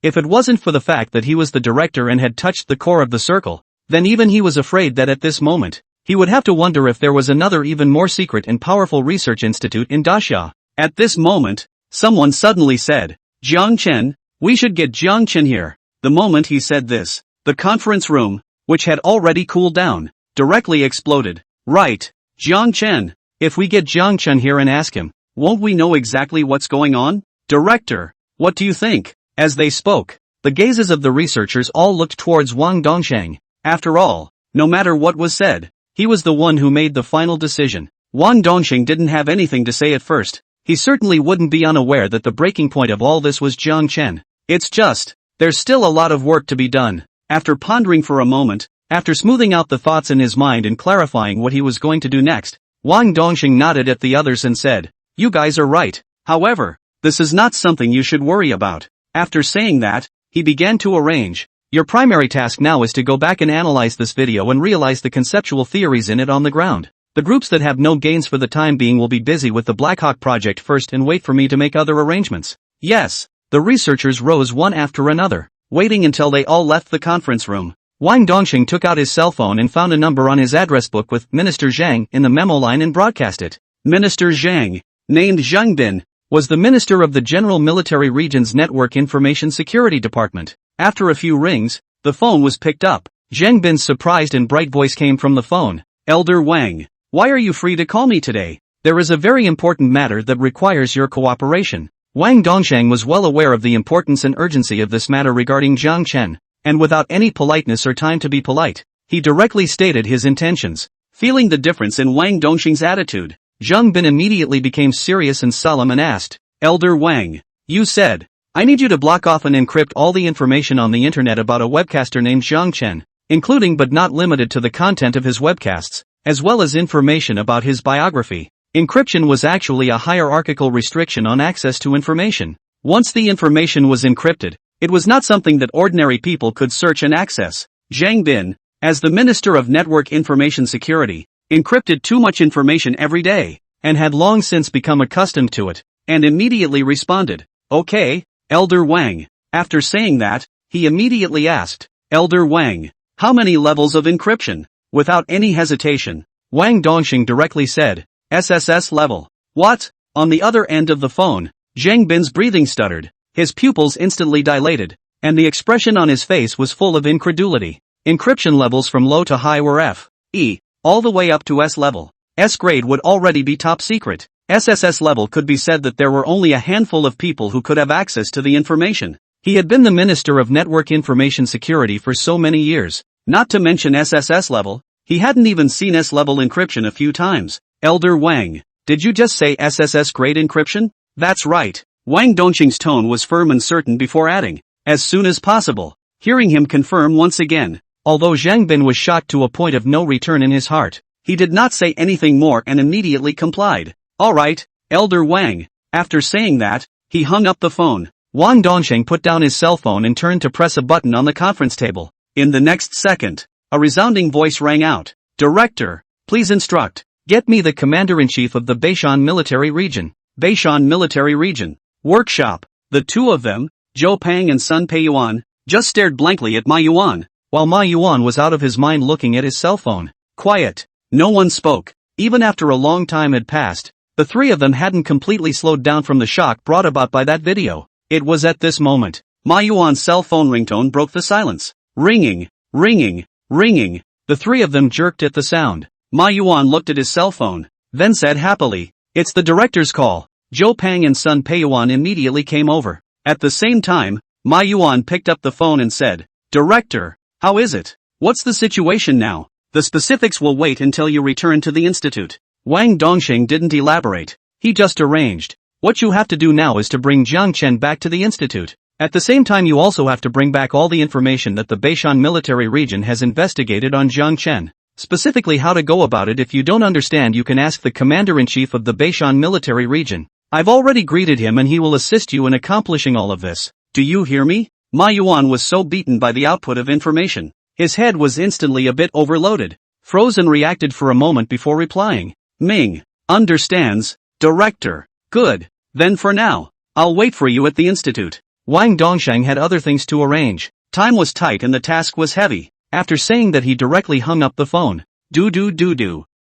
if it wasn't for the fact that he was the director and had touched the core of the circle, then even he was afraid that at this moment, he would have to wonder if there was another even more secret and powerful research institute in Daxia. At this moment, someone suddenly said, "Jiang Chen, we should get Jiang Chen here." The moment he said this, the conference room, which had already cooled down, directly exploded. "Right, Jiang Chen. If we get Jiang Chen here and ask him, won't we know exactly what's going on? Director, what do you think?" As they spoke, the gazes of the researchers all looked towards Wang Dongsheng. After all, no matter what was said, he was the one who made the final decision. Wang Dongsheng didn't have anything to say at first. He certainly wouldn't be unaware that the breaking point of all this was Jiang Chen. It's just, there's still a lot of work to be done. After pondering for a moment, after smoothing out the thoughts in his mind and clarifying what he was going to do next, Wang Dongsheng nodded at the others and said, "You guys are right. However, this is not something you should worry about." After saying that, he began to arrange. "Your primary task now is to go back and analyze this video and realize the conceptual theories in it on the ground. The groups that have no gains for the time being will be busy with the Blackhawk project first and wait for me to make other arrangements." "Yes." The researchers rose one after another, waiting until they all left the conference room. Wang Dongsheng took out his cell phone and found a number on his address book with Minister Zhang in the memo line and broadcast it. Minister Zhang, named Zhang Bin, was the minister of the General Military Region's Network Information Security Department. After a few rings, the phone was picked up. Zhang Bin's surprised and bright voice came from the phone. "Elder Wang, why are you free to call me today? There is a very important matter that requires your cooperation." Wang Dongsheng was well aware of the importance and urgency of this matter regarding Jiang Chen, and without any politeness or time to be polite, he directly stated his intentions. Feeling the difference in Wang Dongsheng's attitude, Zhang Bin immediately became serious and solemn and asked, "Elder Wang, you said, I need you to block off and encrypt all the information on the internet about a webcaster named Jiang Chen, including but not limited to the content of his webcasts, as well as information about his biography." Encryption was actually a hierarchical restriction on access to information. Once the information was encrypted, it was not something that ordinary people could search and access. Zhang Bin, as the Minister of Network Information Security, encrypted too much information every day, and had long since become accustomed to it, and immediately responded, "Okay, Elder Wang." After saying that, he immediately asked, "Elder Wang, how many levels of encryption?" Without any hesitation, Wang Dongsheng directly said, "SSS level." "What?" On the other end of the phone, Zhang Bin's breathing stuttered, his pupils instantly dilated, and the expression on his face was full of incredulity. Encryption levels from low to high were F, E, all the way up to S level. S grade would already be top secret. SSS level could be said that there were only a handful of people who could have access to the information. He had been the Minister of Network Information Security for so many years. Not to mention SSS level, he hadn't even seen S-level encryption a few times. "Elder Wang, did you just say SSS grade encryption?" "That's right." Wang Dongxing's tone was firm and certain before adding, "As soon as possible." hearing him confirm once again. Although Zhang Bin was shocked to a point of no return in his heart, he did not say anything more and immediately complied. Alright, Elder Wang. After saying that, he hung up the phone. Wang Dongsheng put down his cell phone and turned to press a button on the conference table. In the next second, a resounding voice rang out. Director, please instruct. Get me the Commander-in-Chief of the Beishan Military Region. Beishan Military Region. Workshop. The two of them, Zhou Pang and Sun Peiyuan, just stared blankly at Ma Yuan, while Ma Yuan was out of his mind looking at his cell phone. Quiet. No one spoke. Even after a long time had passed, the three of them hadn't completely slowed down from the shock brought about by that video. It was at this moment, Ma Yuan's cell phone ringtone broke the silence. Ringing, ringing, ringing. The three of them jerked at the sound. Ma Yuan looked at his cell phone, then said happily, "It's the director's call." Zhou Pang and Sun Peiyuan immediately came over. At the same time, Ma Yuan picked up the phone and said, "Director, how is it? What's the situation now? The specifics will wait until you return to the institute." Wang Dongsheng didn't elaborate. He just arranged. "What you have to do now is to bring Jiang Chen back to the institute. At the same time you also have to bring back all the information that the Beishan military region has investigated on Jiang Chen. Specifically how to go about it. If you don't understand you can ask the Commander-in-Chief of the Beishan military region. I've already greeted him and he will assist you in accomplishing all of this. Do you hear me?" Ma Yuan was so beaten by the output of information. His head was instantly a bit overloaded. Frozen reacted for a moment before replying. "Ming, understands, Director. Good. Then for now, I'll wait for you at the institute." Wang Dongsheng had other things to arrange. Time was tight and the task was heavy. After saying that he directly hung up the phone. Do.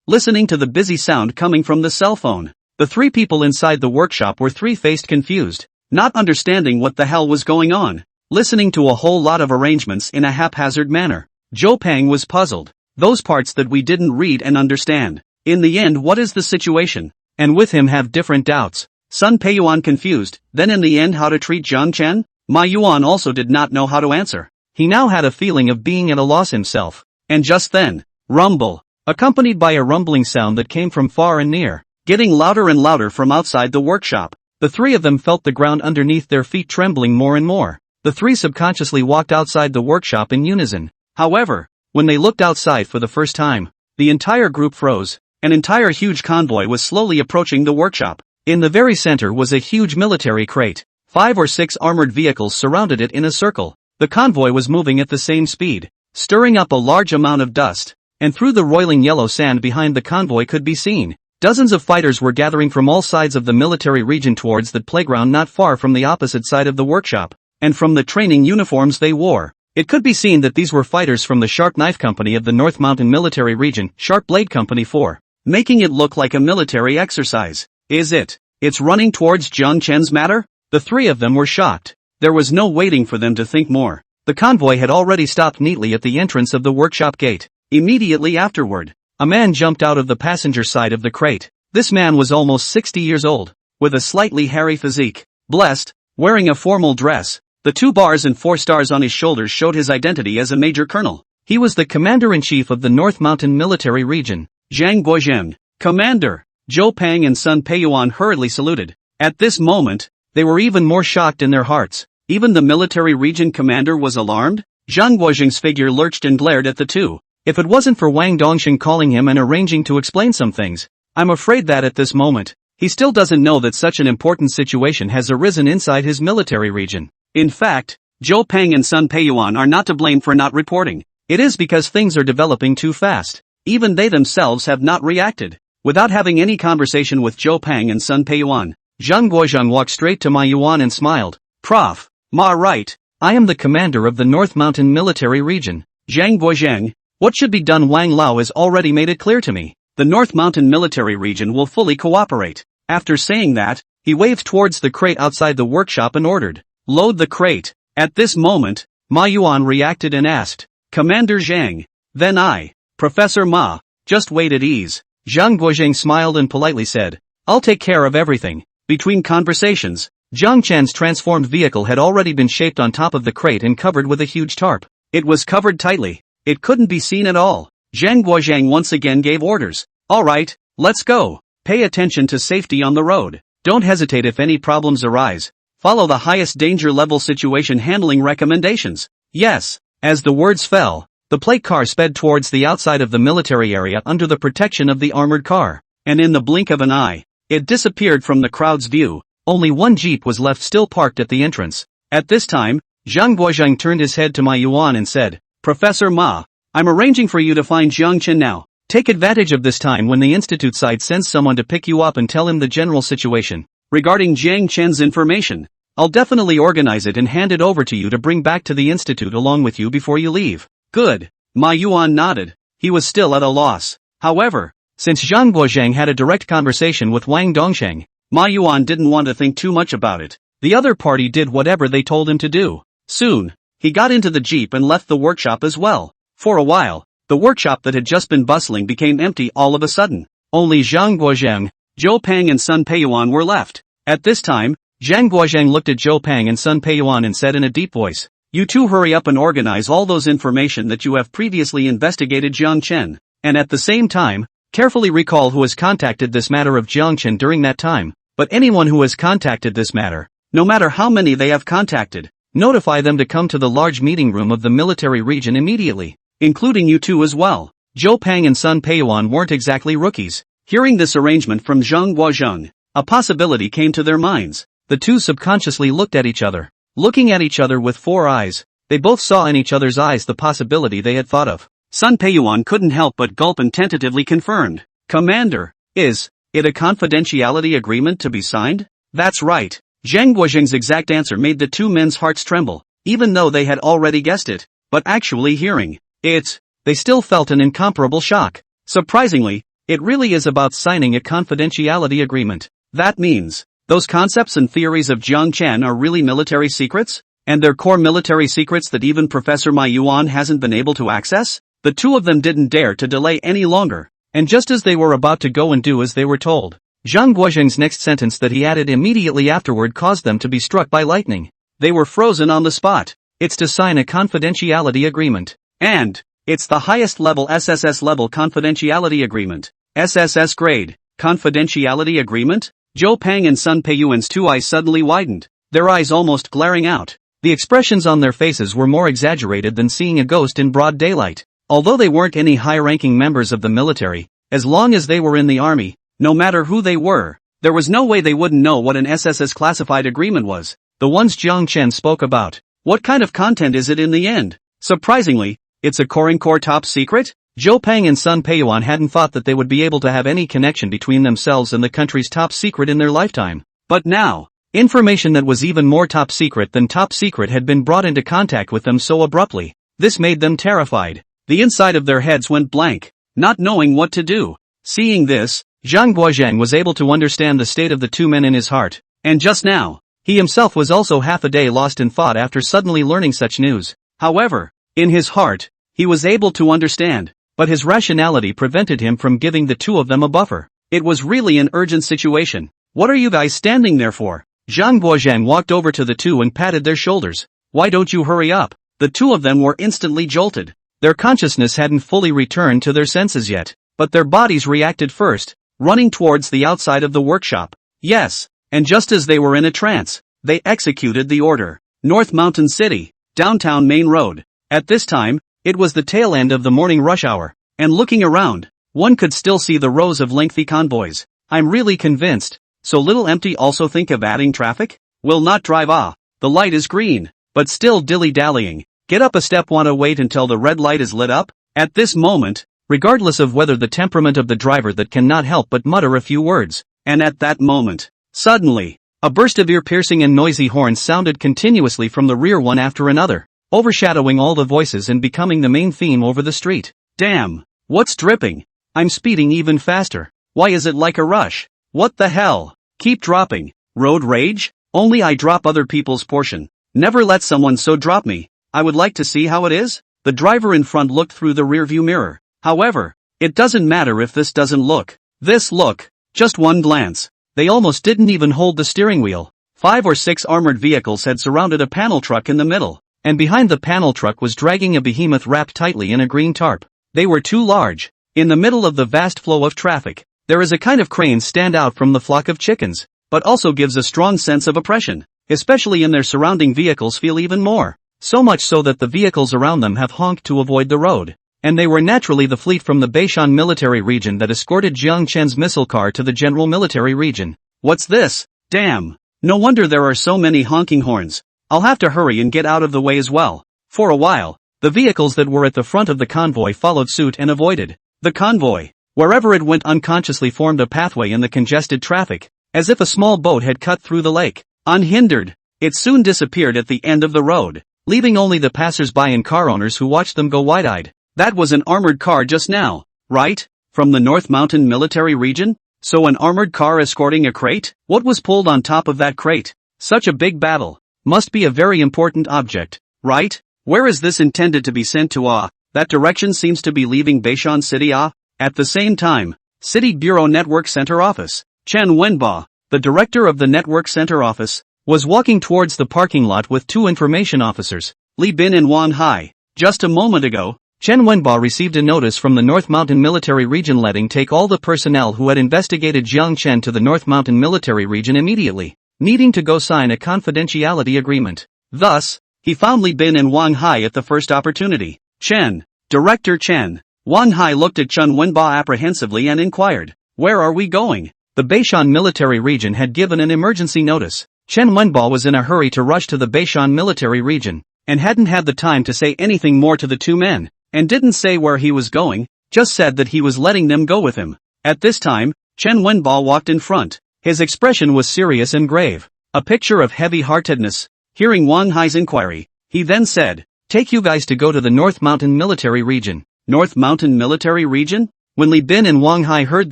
Listening to the busy sound coming from the cell phone. The three people inside the workshop were three-faced confused, not understanding what the hell was going on. Listening to a whole lot of arrangements in a haphazard manner. Zhou Pang was puzzled. Those parts that we didn't read and understand. In the end, what is the situation? And with him have different doubts. Sun Peiyuan confused, then in the end how to treat Jiang Chen? Ma Yuan also did not know how to answer. He now had a feeling of being at a loss himself. And just then, rumble, accompanied by a rumbling sound that came from far and near, getting louder and louder from outside the workshop. The three of them felt the ground underneath their feet trembling more and more. The three subconsciously walked outside the workshop in unison. However, when they looked outside for the first time, the entire group froze. An entire huge convoy was slowly approaching the workshop. In the very center was a huge military crate. 5 or 6 armored vehicles surrounded it in a circle. The convoy was moving at the same speed, stirring up a large amount of dust, and through the roiling yellow sand behind the convoy could be seen. Dozens of fighters were gathering from all sides of the military region towards the playground not far from the opposite side of the workshop, and from the training uniforms they wore, it could be seen that these were fighters from the Sharp Knife Company of the North Mountain Military Region, Sharp Blade Company 4, making it look like a military exercise. It's running towards Jiang Chen's matter? The three of them were shocked. There was no waiting for them to think more. The convoy had already stopped neatly at the entrance of the workshop gate. Immediately afterward, a man jumped out of the passenger side of the crate. This man was almost 60 years old, with a slightly hairy physique. Blessed, wearing a formal dress. The 2 bars and 4 stars on his shoulders showed his identity as a major colonel. He was the Commander-in-Chief of the North Mountain Military Region, Zhang Guozheng. Commander! Zhou Pang and Sun Peiyuan hurriedly saluted. At this moment, they were even more shocked in their hearts. Even the military region commander was alarmed? Zhang Guozheng's figure lurched and glared at the two. If it wasn't for Wang Dongsheng calling him and arranging to explain some things, I'm afraid that at this moment, he still doesn't know that such an important situation has arisen inside his military region. In fact, Zhou Pang and Sun Peiyuan are not to blame for not reporting. It is because things are developing too fast. Even they themselves have not reacted. Without having any conversation with Zhou Pang and Sun Peiyuan, Zhang Guozheng walked straight to Ma Yuan and smiled. Prof. Ma right. I am the commander of the North Mountain Military Region. Zhang Guozheng. What should be done? Wang Lao has already made it clear to me. The North Mountain Military Region will fully cooperate. After saying that, he waved towards the crate outside the workshop and ordered, load the crate. At this moment, Ma Yuan reacted and asked, Commander Zhang. Then I, Professor Ma, just wait at ease. Zhang Guozheng smiled and politely said, I'll take care of everything. Between conversations, Jiang Chen's transformed vehicle had already been shaped on top of the crate and covered with a huge tarp. It was covered tightly. It couldn't be seen at all. Zhang Guozheng once again gave orders. Alright, let's go. Pay attention to safety on the road. Don't hesitate if any problems arise. Follow the highest danger level situation handling recommendations. Yes. As the words fell, the plate car sped towards the outside of the military area under the protection of the armored car, and in the blink of an eye, it disappeared from the crowd's view. Only one jeep was left still parked at the entrance. At this time, Zhang Guozheng turned his head to Ma Yuan and said, "Professor Ma, I'm arranging for you to find Jiang Chen now. Take advantage of this time when the institute side sends someone to pick you up and tell him the general situation. Regarding Jiang Chen's information, I'll definitely organize it and hand it over to you to bring back to the institute along with you before you leave." Good. Ma Yuan nodded. He was still at a loss. However, since Zhang Guozheng had a direct conversation with Wang Dongsheng, Ma Yuan didn't want to think too much about it. The other party did whatever they told him to do. Soon, he got into the jeep and left the workshop as well. For a while, the workshop that had just been bustling became empty all of a sudden. Only Zhang Guozheng, Zhou Pang and Sun Peiyuan were left. At this time, Zhang Guozheng looked at Zhou Pang and Sun Peiyuan and said in a deep voice, "You two hurry up and organize all those information that you have previously investigated Jiang Chen, and at the same time, carefully recall who has contacted this matter of Jiang Chen during that time. But anyone who has contacted this matter, no matter how many they have contacted, notify them to come to the large meeting room of the military region immediately, including you two as well." Zhou Pang and Sun Peiyuan weren't exactly rookies. Hearing this arrangement from Zhang Guozheng, a possibility came to their minds. The two subconsciously looked at each other. Looking at each other with four eyes, they both saw in each other's eyes the possibility they had thought of. Sun Peiyuan couldn't help but gulp and tentatively confirmed. "Commander, is it a confidentiality agreement to be signed?" "That's right." Zhang Guozheng's exact answer made the two men's hearts tremble, even though they had already guessed it. But actually hearing it, they still felt an incomparable shock. Surprisingly, it really is about signing a confidentiality agreement. That means, those concepts and theories of Jiang Chen are really military secrets? And they're core military secrets that even Professor Ma Yuan hasn't been able to access? The two of them didn't dare to delay any longer, and just as they were about to go and do as they were told, Zhang Guozheng's next sentence that he added immediately afterward caused them to be struck by lightning. They were frozen on the spot. It's to sign a confidentiality agreement. And it's the highest level SSS level confidentiality agreement. SSS grade, confidentiality agreement? Zhou Pang and Sun Peiyuan's two eyes suddenly widened, their eyes almost glaring out. The expressions on their faces were more exaggerated than seeing a ghost in broad daylight. Although they weren't any high-ranking members of the military, as long as they were in the army, no matter who they were, there was no way they wouldn't know what an SSS classified agreement was. The ones Jiang Chen spoke about. What kind of content is it in the end? Surprisingly, it's a core top secret? Zhou Pang and Sun Peiyuan hadn't thought that they would be able to have any connection between themselves and the country's top secret in their lifetime. But now, information that was even more top secret than top secret had been brought into contact with them so abruptly. This made them terrified. The inside of their heads went blank, not knowing what to do. Seeing this, Zhang Guozheng was able to understand the state of the two men in his heart. And just now, he himself was also half a day lost in thought after suddenly learning such news. However, in his heart, he was able to understand, but his rationality prevented him from giving the two of them a buffer. It was really an urgent situation. "What are you guys standing there for?" Zhang Guozheng walked over to the two and patted their shoulders. "Why don't you hurry up?" The two of them were instantly jolted. Their consciousness hadn't fully returned to their senses yet, but their bodies reacted first, running towards the outside of the workshop. Yes, and just as they were in a trance, they executed the order. North Mountain City, downtown Main Road. At this time, it was the tail end of the morning rush hour, and looking around, one could still see the rows of lengthy convoys. I'm really convinced. So little empty also think of adding traffic? Will not drive the light is green, but still dilly-dallying. Get up a step, wanna wait until the red light is lit up? At this moment, regardless of whether the temperament of the driver that cannot help but mutter a few words, and at that moment, suddenly, a burst of ear-piercing and noisy horns sounded continuously from the rear one after another, overshadowing all the voices and becoming the main theme over the street. Damn, what's dripping? I'm speeding even faster. Why is it like a rush? What the hell? Keep dropping. Road rage? Only I drop other people's portion. Never let someone so drop me. I would like to see how it is. The driver in front looked through the rearview mirror. However, it doesn't matter if this doesn't look. This look. Just one glance. They almost didn't even hold the steering wheel. 5 or 6 armored vehicles had surrounded a panel truck in the middle, and behind the panel truck was dragging a behemoth wrapped tightly in a green tarp. They were too large. In the middle of the vast flow of traffic, there is a kind of crane stand out from the flock of chickens, but also gives a strong sense of oppression, especially in their surrounding vehicles feel even more. so much so that the vehicles around them have honked to avoid the road. And they were naturally the fleet from the Beishan military region that escorted Jiang Chen's missile car to the general military region. What's this? Damn. No wonder there are so many honking horns. I'll have to hurry and get out of the way as well. For a while, the vehicles that were at the front of the convoy followed suit and avoided the convoy. Wherever it went unconsciously formed a pathway in the congested traffic, as if a small boat had cut through the lake. Unhindered, it soon disappeared at the end of the road, leaving only the passers-by and car owners who watched them go wide-eyed. That was an armored car just now, right? From the North Mountain military region? So an armored car escorting a crate? What was pulled on top of that crate? Such a big battle. Must be a very important object, right? Where is this intended to be sent to? That direction seems to be leaving Beishan City. At the same time, City Bureau Network Center Office. Chen Wenba, the director of the Network Center Office, was walking towards the parking lot with two information officers, Li Bin and Wang Hai. Just a moment ago, Chen Wenba received a notice from the North Mountain Military Region letting take all the personnel who had investigated Jiang Chen to the North Mountain Military Region immediately, needing to go sign a confidentiality agreement. Thus, he found Li Bin and Wang Hai at the first opportunity. Chen, Director Chen. Wang Hai looked at Chen Wenba apprehensively and inquired, "Where are we going?" The Beishan military region had given an emergency notice. Chen Wenba was in a hurry to rush to the Beishan military region, and hadn't had the time to say anything more to the two men, and didn't say where he was going, just said that he was letting them go with him. At this time, Chen Wenba walked in front. His expression was serious and grave, a picture of heavy-heartedness. Hearing Wang Hai's inquiry, he then said, "Take you guys to go to the North Mountain military region." North Mountain military region? When Li Bin and Wang Hai heard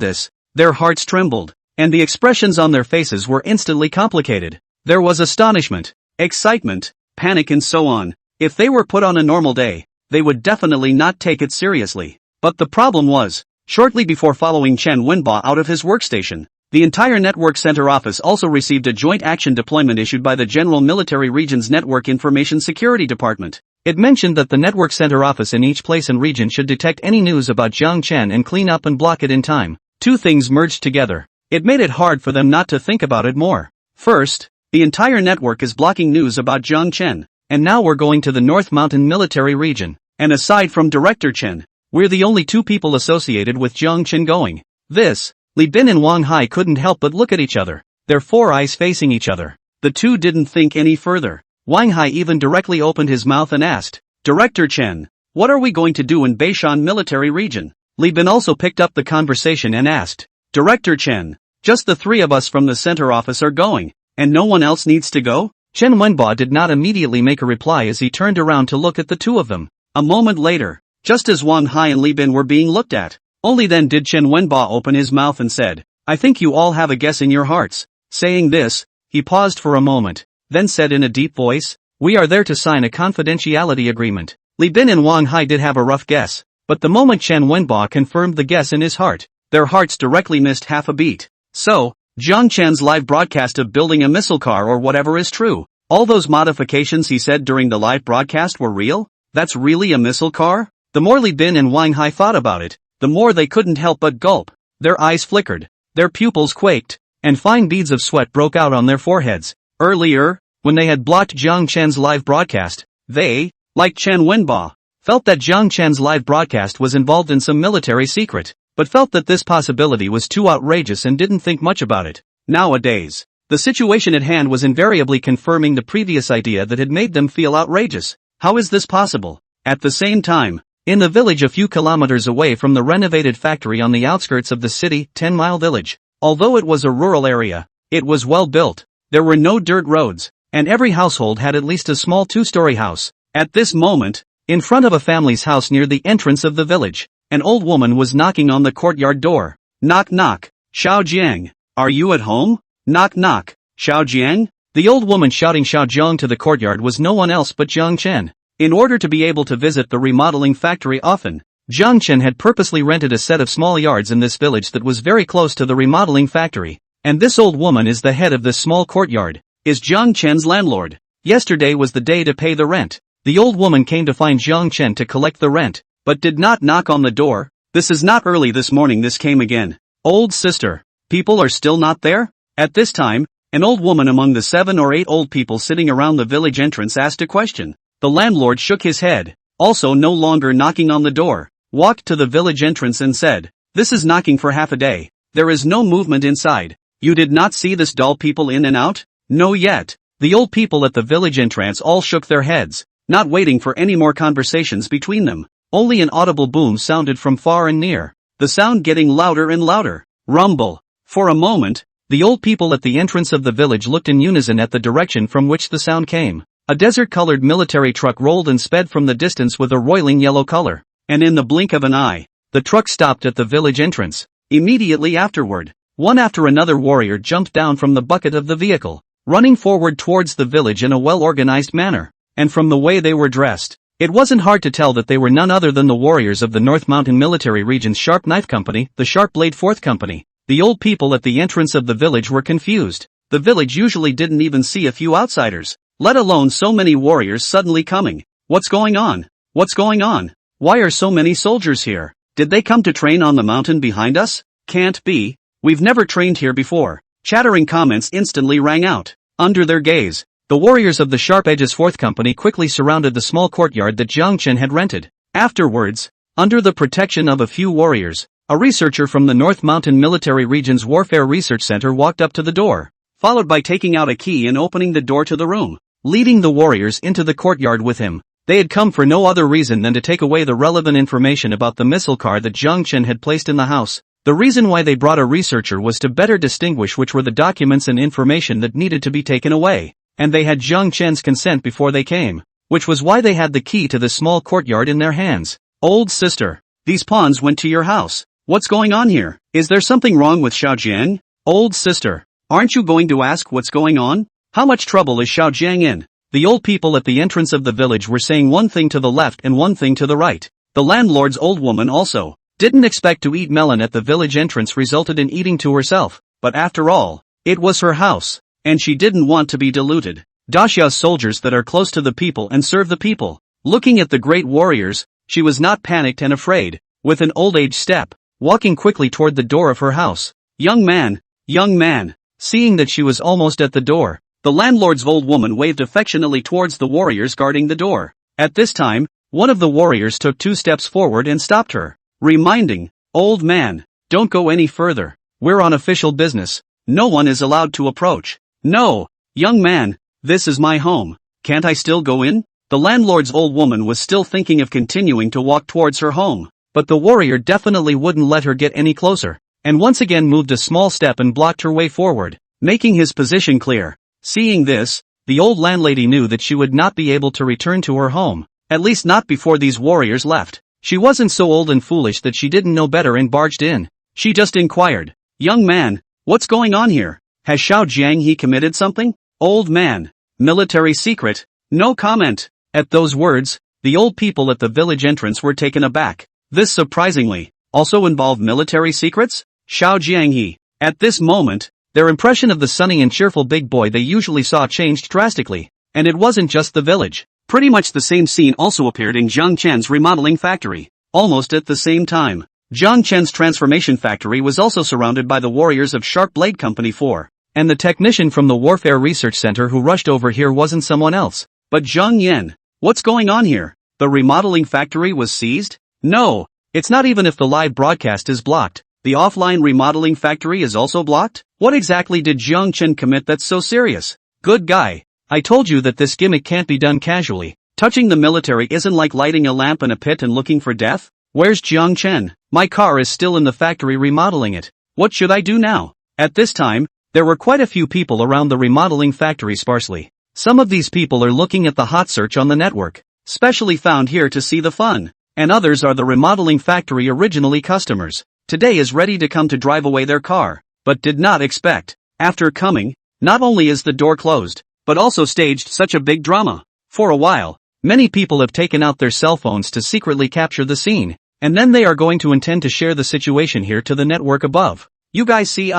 this, their hearts trembled, and the expressions on their faces were instantly complicated. There was astonishment, excitement, panic and so on. If they were put on a normal day, they would definitely not take it seriously. But the problem was, shortly before following Chen Wenba out of his workstation, the entire Network Center Office also received a joint action deployment issued by the General Military Region's Network Information Security Department. It mentioned that the Network Center Office in each place and region should detect any news about Jiang Chen and clean up and block it in time. Two things merged together. It made it hard for them not to think about it more. First, the entire network is blocking news about Jiang Chen, and now we're going to the North Mountain military region. And aside from Director Chen, we're the only two people associated with Jiang Chen going. This, Li Bin and Wang Hai couldn't help but look at each other, their four eyes facing each other. The two didn't think any further. Wang Hai even directly opened his mouth and asked, "Director Chen, what are we going to do in Beishan military region?" Li Bin also picked up the conversation and asked, "Director Chen, just the three of us from the center office are going, and no one else needs to go?" Chen Wenba did not immediately make a reply as he turned around to look at the two of them. A moment later, just as Wang Hai and Li Bin were being looked at, only then did Chen Wenba open his mouth and said, "I think you all have a guess in your hearts." Saying this, he paused for a moment, then said in a deep voice, "We are there to sign a confidentiality agreement." Li Bin and Wang Hai did have a rough guess, but the moment Chen Wenba confirmed the guess in his heart, their hearts directly missed half a beat. So, Jiang Chen's live broadcast of building a missile car or whatever is true. All those modifications he said during the live broadcast were real? That's really a missile car? The more Li Bin and Wang Hai thought about it, the more they couldn't help but gulp. Their eyes flickered, their pupils quaked, and fine beads of sweat broke out on their foreheads. Earlier, when they had blocked Jiang Chen's live broadcast, they, like Chen Wenba, felt that Jiang Chen's live broadcast was involved in some military secret, but felt that this possibility was too outrageous and didn't think much about it. Nowadays, the situation at hand was invariably confirming the previous idea that had made them feel outrageous. How is this possible? At the same time, in the village a few kilometers away from the renovated factory on the outskirts of the city, 10-Mile Village, although it was a rural area, it was well built. There were no dirt roads, and every household had at least a small two-story house. At this moment, in front of a family's house near the entrance of the village, an old woman was knocking on the courtyard door. "Knock knock, Xiao Jiang, are you at home?" "Knock knock, Xiao Jiang?" The old woman shouting Xiao Jiang to the courtyard was no one else but Jiang Chen. In order to be able to visit the remodeling factory often, Jiang Chen had purposely rented a set of small yards in this village that was very close to the remodeling factory. And this old woman is the head of this small courtyard, is Jiang Chen's landlord. Yesterday was the day to pay the rent. The old woman came to find Jiang Chen to collect the rent, but did not knock on the door. "This is not early this morning," this came again. "Old sister, people are still not there?" At this time, an old woman among the 7 or 8 old people sitting around the village entrance asked a question. The landlord shook his head, also no longer knocking on the door, walked to the village entrance and said, "This is knocking for half a day. There is no movement inside. You did not see this dull people in and out?" "No yet." The old people at the village entrance all shook their heads, not waiting for any more conversations between them. Only an audible boom sounded from far and near, the sound getting louder and louder. Rumble. For a moment, the old people at the entrance of the village looked in unison at the direction from which the sound came. A desert-colored military truck rolled and sped from the distance with a roiling yellow color, and in the blink of an eye, the truck stopped at the village entrance. Immediately afterward, one after another warrior jumped down from the bucket of the vehicle, running forward towards the village in a well-organized manner, and from the way they were dressed, it wasn't hard to tell that they were none other than the warriors of the North Mountain Military Region's Sharp Knife Company, the Sharp Blade 4th Company. The old people at the entrance of the village were confused. The village usually didn't even see a few outsiders, let alone so many warriors suddenly coming. What's going on? What's going on? Why are so many soldiers here? Did they come to train on the mountain behind us? Can't be. We've never trained here before. Chattering comments instantly rang out. Under their gaze, the warriors of the Sharp Edges 4th Company quickly surrounded the small courtyard that Jiang Chen had rented. Afterwards, under the protection of a few warriors, a researcher from the North Mountain Military Region's Warfare Research Center walked up to the door, followed by taking out a key and opening the door to the room, leading the warriors into the courtyard with him. They had come for no other reason than to take away the relevant information about the missile car that Jiang Chen had placed in the house. The reason why they brought a researcher was to better distinguish which were the documents and information that needed to be taken away, and they had Jiang Chen's consent before they came, which was why they had the key to the small courtyard in their hands. "Old sister, these pawns went to your house. What's going on here? Is there something wrong with Xiaojiang?" "Old sister, aren't you going to ask what's going on? How much trouble is Xiaojiang in?" The old people at the entrance of the village were saying one thing to the left and one thing to the right. The landlord's old woman also didn't expect to eat melon at the village entrance, resulted in eating to herself, but after all, it was her house, and she didn't want to be diluted. Daxia's soldiers that are close to the people and serve the people. Looking at the great warriors, she was not panicked and afraid, with an old-age step, walking quickly toward the door of her house. Young man, seeing that she was almost at the door, the landlord's old woman waved affectionately towards the warriors guarding the door. At this time, one of the warriors took 2 steps forward and stopped her, reminding, "Old man, don't go any further. We're on official business. No one is allowed to approach." "No, young man, this is my home. Can't I still go in?" The landlord's old woman was still thinking of continuing to walk towards her home, but the warrior definitely wouldn't let her get any closer, and once again moved a small step and blocked her way forward, making his position clear. Seeing this, the old landlady knew that she would not be able to return to her home, at least not before these warriors left. She wasn't so old and foolish that she didn't know better and barged in. She just inquired, "Young man, what's going on here? Has Xiaojiang he committed something?" "Old man, military secret, no comment." At those words, the old people at the village entrance were taken aback. This surprisingly also involved military secrets? Xiaojiang he. At this moment, their impression of the sunny and cheerful big boy they usually saw changed drastically, and it wasn't just the village. Pretty much the same scene also appeared in Jiang Chen's remodeling factory, almost at the same time. Jiang Chen's transformation factory was also surrounded by the warriors of Sharp Blade Company 4, and the technician from the Warfare Research Center who rushed over here wasn't someone else, but Zhang Yan. What's going on here? The remodeling factory was seized? No, it's not. Even if the live broadcast is blocked, the offline remodeling factory is also blocked? What exactly did Jiang Chen commit that's so serious? Good guy. I told you that this gimmick can't be done casually. Touching the military isn't like lighting a lamp in a pit and looking for death. Where's Jiang Chen? My car is still in the factory remodeling it. What should I do now? At this time, there were quite a few people around the remodeling factory sparsely. Some of these people are looking at the hot search on the network, specially found here to see the fun, and others are the remodeling factory originally customers. Today is ready to come to drive away their car, but did not expect, after coming, not only is the door closed, but also staged such a big drama. For a while, many people have taken out their cell phones to secretly capture the scene, and then they are going to intend to share the situation here to the network above. You guys see,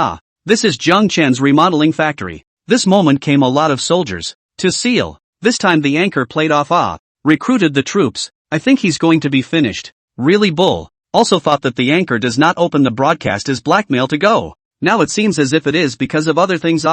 this is Jiang Chen's remodeling factory. This moment came a lot of soldiers, to seal. This time the anchor played off, recruited the troops. I think he's going to be finished. Really bull. Also thought that the anchor does not open the broadcast as blackmail to go. Now it seems as if it is because of other things,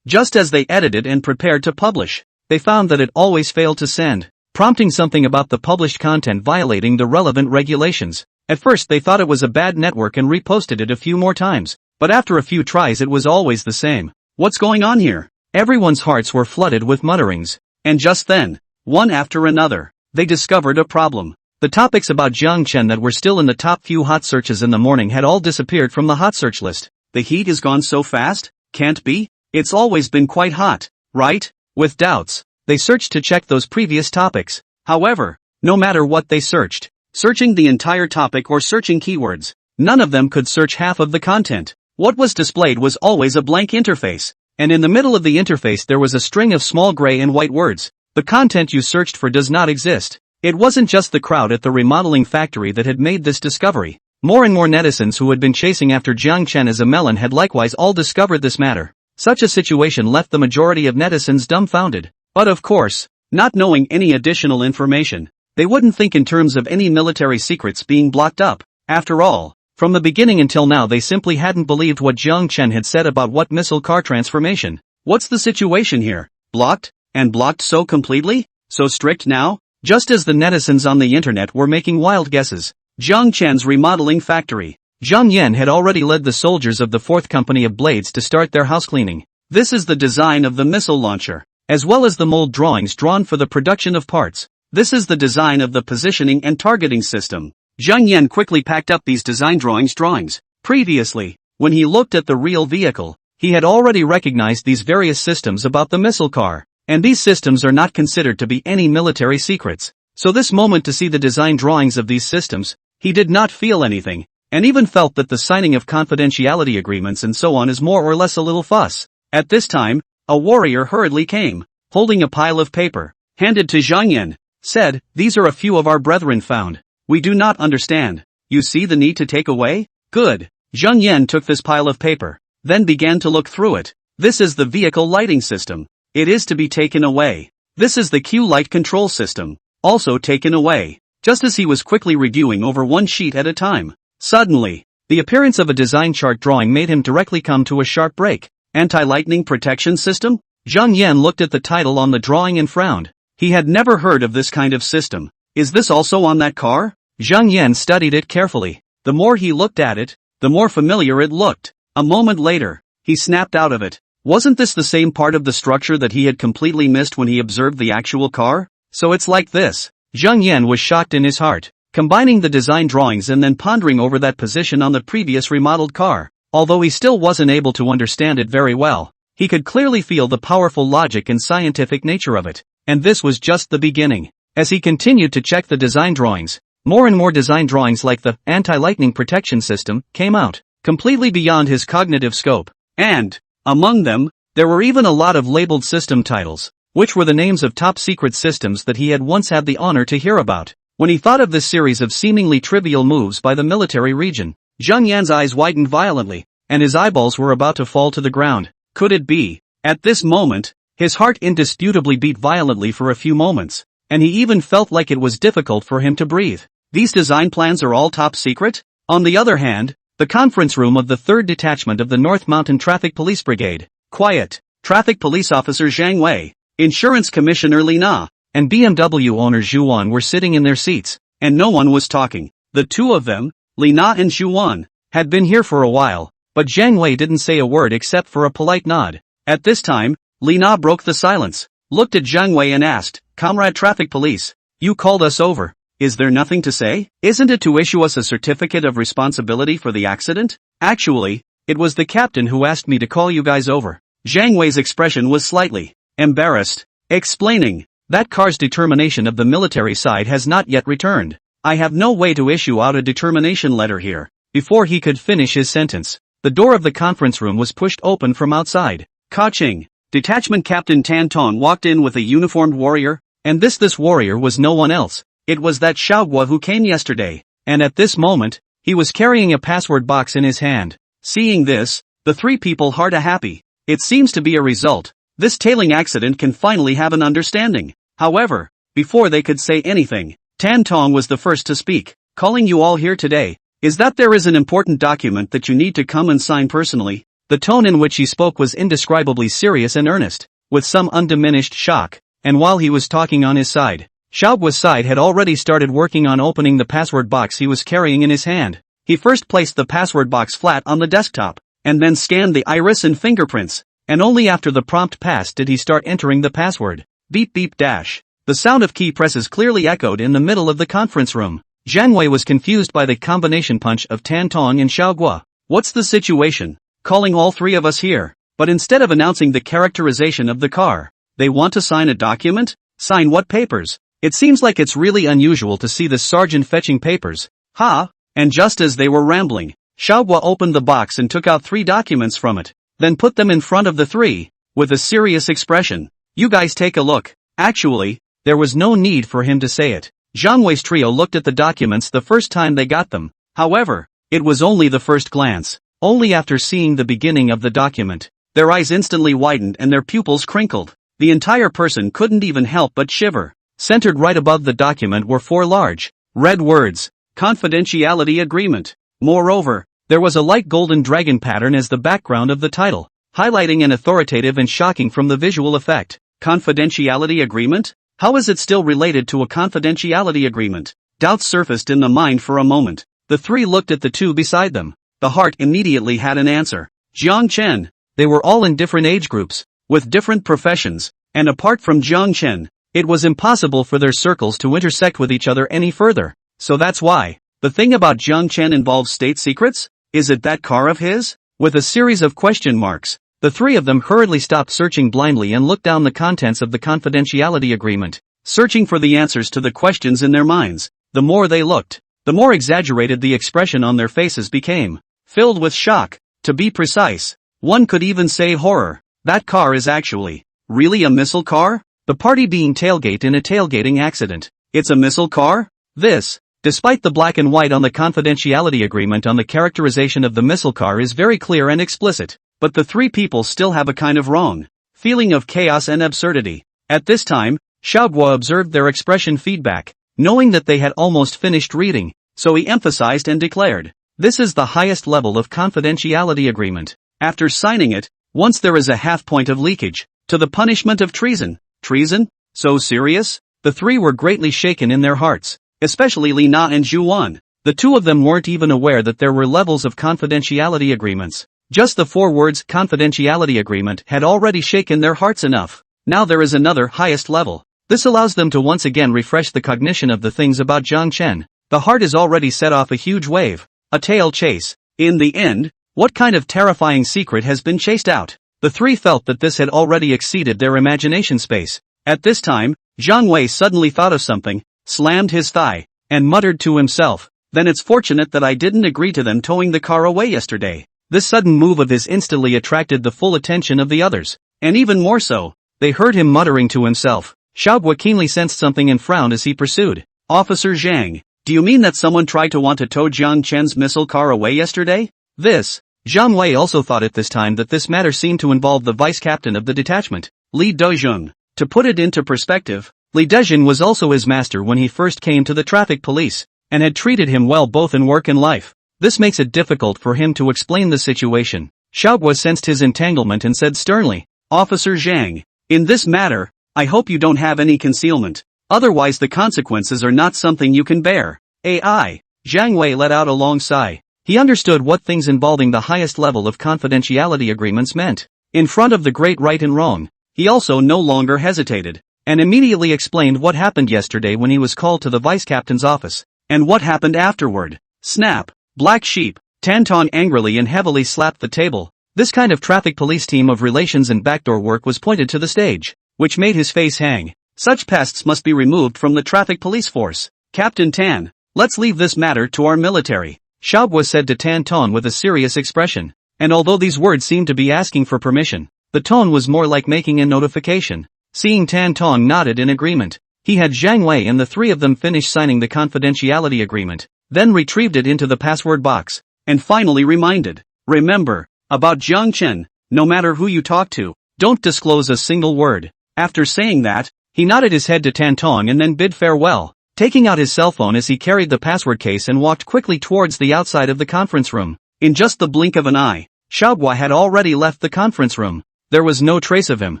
Just as they edited and prepared to publish, they found that it always failed to send. prompting something about the published content violating the relevant regulations. At first they thought it was a bad network and reposted it a few more times, but after a few tries it was always the same. What's going on here? Everyone's hearts were flooded with mutterings. And just then, one after another, they discovered a problem. The topics about Jiang Chen that were still in the top few hot searches in the morning had all disappeared from the hot search list. The heat is gone so fast? Can't be? It's always been quite hot, right? With doubts, they searched to check those previous topics. However, no matter what they searched, searching the entire topic or searching keywords, none of them could search half of the content. What was displayed was always a blank interface, and in the middle of the interface there was a string of small gray and white words. The content you searched for does not exist. It wasn't just the crowd at the remodeling factory that had made this discovery. More and more netizens who had been chasing after Jiang Chen as a melon had likewise all discovered this matter. Such a situation left the majority of netizens dumbfounded. But of course, not knowing any additional information, they wouldn't think in terms of any military secrets being blocked up. After all, from the beginning until now they simply hadn't believed what Jiang Chen had said about what missile car transformation. What's the situation here? Blocked? And blocked so completely? So strict now? Just as the netizens on the internet were making wild guesses, Jiang Chen's remodeling factory. Zhang Yan had already led the soldiers of the 4th Company of Blades to start their house cleaning. This is the design of the missile launcher, as well as the mold drawings drawn for the production of parts. This is the design of the positioning and targeting system. Zhang Yan quickly packed up these design drawings. Previously, when he looked at the real vehicle, he had already recognized these various systems about the missile car, and these systems are not considered to be any military secrets. So this moment to see the design drawings of these systems, he did not feel anything, and even felt that the signing of confidentiality agreements and so on is more or less a little fuss. At this time, a warrior hurriedly came, holding a pile of paper, handed to Zhang Yan, said, "These are a few of our brethren found. We do not understand. You see the need to take away? Good." Zhang Yan took this pile of paper, then began to look through it. This is the vehicle lighting system. It is to be taken away. This is the Q light control system. Also taken away. Just as he was quickly reviewing over one sheet at a time, suddenly, the appearance of a design chart drawing made him directly come to a sharp break. Anti-lightning protection system? Zhang Yan looked at the title on the drawing and frowned. He had never heard of this kind of system. Is this also on that car? Zhang Yan studied it carefully. The more he looked at it, the more familiar it looked. A moment later, he snapped out of it. Wasn't this the same part of the structure that he had completely missed when he observed the actual car? So it's like this. Zhang Yan was shocked in his heart, combining the design drawings and then pondering over that position on the previous remodeled car. Although he still wasn't able to understand it very well, he could clearly feel the powerful logic and scientific nature of it. And this was just the beginning. As he continued to check the design drawings, more and more design drawings like the anti-lightning protection system came out, completely beyond his cognitive scope. And, among them, there were even a lot of labeled system titles, which were the names of top secret systems that he had once had the honor to hear about. When he thought of this series of seemingly trivial moves by the military region, Zhang Yan's eyes widened violently, and his eyeballs were about to fall to the ground. Could it be? At this moment, his heart indisputably beat violently for a few moments, and he even felt like it was difficult for him to breathe. These design plans are all top secret? On the other hand, the conference room of the 3rd Detachment of the North Mountain Traffic Police Brigade, quiet, Traffic Police Officer Zhang Wei, Insurance Commissioner Li Na, and BMW owner Zhu Wan were sitting in their seats, and no one was talking. The two of them, Li Na and Zhu Wan, had been here for a while, but Zhang Wei didn't say a word except for a polite nod. At this time, Li Na broke the silence, looked at Zhang Wei and asked, "Comrade Traffic Police, you called us over. Is there nothing to say? Isn't it to issue us a certificate of responsibility for the accident? Actually, it was the captain who asked me to call you guys over." Zhang Wei's expression was slightly embarrassed, explaining, "That car's determination of the military side has not yet returned. I have no way to issue out a determination letter here." Before he could finish his sentence, the door of the conference room was pushed open from outside. Ka-ching. Detachment Captain Tan Tong walked in with a uniformed warrior, and this warrior was no one else. It was that Xiaoguo who came yesterday, and at this moment, he was carrying a password box in his hand. Seeing this, the three people heart a happy. It seems to be a result. This tailing accident can finally have an understanding. However, before they could say anything, Tan Tong was the first to speak. "Calling you all here today, is that there is an important document that you need to come and sign personally." The tone in which he spoke was indescribably serious and earnest, with some undiminished shock, and while he was talking on his side, Xiaoguo's side had already started working on opening the password box he was carrying in his hand. He first placed the password box flat on the desktop, and then scanned the iris and fingerprints, and only after the prompt passed did he start entering the password. Beep beep dash. The sound of key presses clearly echoed in the middle of the conference room. Zhang Wei was confused by the combination punch of Tan Tong and Xiaoguo. What's the situation? Calling all three of us here. But instead of announcing the characterization of the car, they want to sign a document? Sign what papers? It seems like it's really unusual to see the sergeant fetching papers. Ha! And just as they were rambling, Xiaoguo opened the box and took out 3 documents from it, then put them in front of the 3, with a serious expression. You guys take a look. Actually, there was no need for him to say it. Zhang Wei's trio looked at the documents the first time they got them. However, it was only the first glance. Only after seeing the beginning of the document, their eyes instantly widened and their pupils crinkled. The entire person couldn't even help but shiver. Centered right above the document were 4 large, red words. Confidentiality agreement. Moreover, there was a light golden dragon pattern as the background of the title, highlighting an authoritative and shocking from the visual effect. Confidentiality agreement? How is it still related to a confidentiality agreement? Doubts surfaced in the mind for a moment. The 3 looked at the 2 beside them. The heart immediately had an answer. Jiang Chen. They were all in different age groups, with different professions, and apart from Jiang Chen, it was impossible for their circles to intersect with each other any further. So that's why. The thing about Jiang Chen involves state secrets? Is it that car of his? With a series of question marks, the 3 of them hurriedly stopped searching blindly and looked down the contents of the confidentiality agreement, searching for the answers to the questions in their minds. The more they looked, the more exaggerated the expression on their faces became, filled with shock. To be precise, one could even say horror. That car is actually, really a missile car? The party being tailgate in a tailgating accident. It's a missile car? This, despite the black and white on the confidentiality agreement on the characterization of the missile car is very clear and explicit, but the 3 people still have a kind of wrong feeling of chaos and absurdity. At this time, Xiaoguo observed their expression feedback, knowing that they had almost finished reading, so he emphasized and declared, this is the highest level of confidentiality agreement. After signing it, once there is a half point of leakage, to the punishment of treason. Treason? So serious? The 3 were greatly shaken in their hearts. Especially Li Na and Zhu Wan. The 2 of them weren't even aware that there were levels of confidentiality agreements. Just the 4 words confidentiality agreement had already shaken their hearts enough. Now there is another highest level. This allows them to once again refresh the cognition of the things about Jiang Chen. The heart is already set off a huge wave. A tail chase. In the end, what kind of terrifying secret has been chased out? The 3 felt that this had already exceeded their imagination space. At this time, Zhang Wei suddenly thought of something, slammed his thigh, and muttered to himself, then it's fortunate that I didn't agree to them towing the car away yesterday. This sudden move of his instantly attracted the full attention of the others, and even more so, they heard him muttering to himself. Xiaoguo keenly sensed something and frowned as he pursued. Officer Zhang, do you mean that someone tried to want to tow Jiang Chen's missile car away yesterday? This. Zhang Wei also thought at this time that this matter seemed to involve the vice captain of the detachment, Li Dezheng. To put it into perspective, Li Dezheng was also his master when he first came to the traffic police, and had treated him well both in work and life. This makes it difficult for him to explain the situation. Xiaoguo sensed his entanglement and said sternly, Officer Zhang, in this matter, I hope you don't have any concealment. Otherwise the consequences are not something you can bear. AI. Zhang Wei let out a long sigh. He understood what things involving the highest level of confidentiality agreements meant. In front of the great right and wrong, he also no longer hesitated, and immediately explained what happened yesterday when he was called to the vice captain's office, and what happened afterward. Snap. Black sheep. Tanton angrily and heavily slapped the table. This kind of traffic police team of relations and backdoor work was pointed to the stage, which made his face hang. Such pests must be removed from the traffic police force. Captain Tan, let's leave this matter to our military, Xiaoguo said to Tan Ton with a serious expression. And although these words seemed to be asking for permission, the tone was more like making a notification. Seeing Tan Tong nodded in agreement, he had Zhang Wei and the 3 of them finish signing the confidentiality agreement, then retrieved it into the password box, and finally reminded, remember, about Jiang Chen, no matter who you talk to, don't disclose a single word. After saying that, he nodded his head to Tan Tong and then bid farewell, taking out his cell phone as he carried the password case and walked quickly towards the outside of the conference room. In just the blink of an eye, Xiaoguo had already left the conference room. There was no trace of him.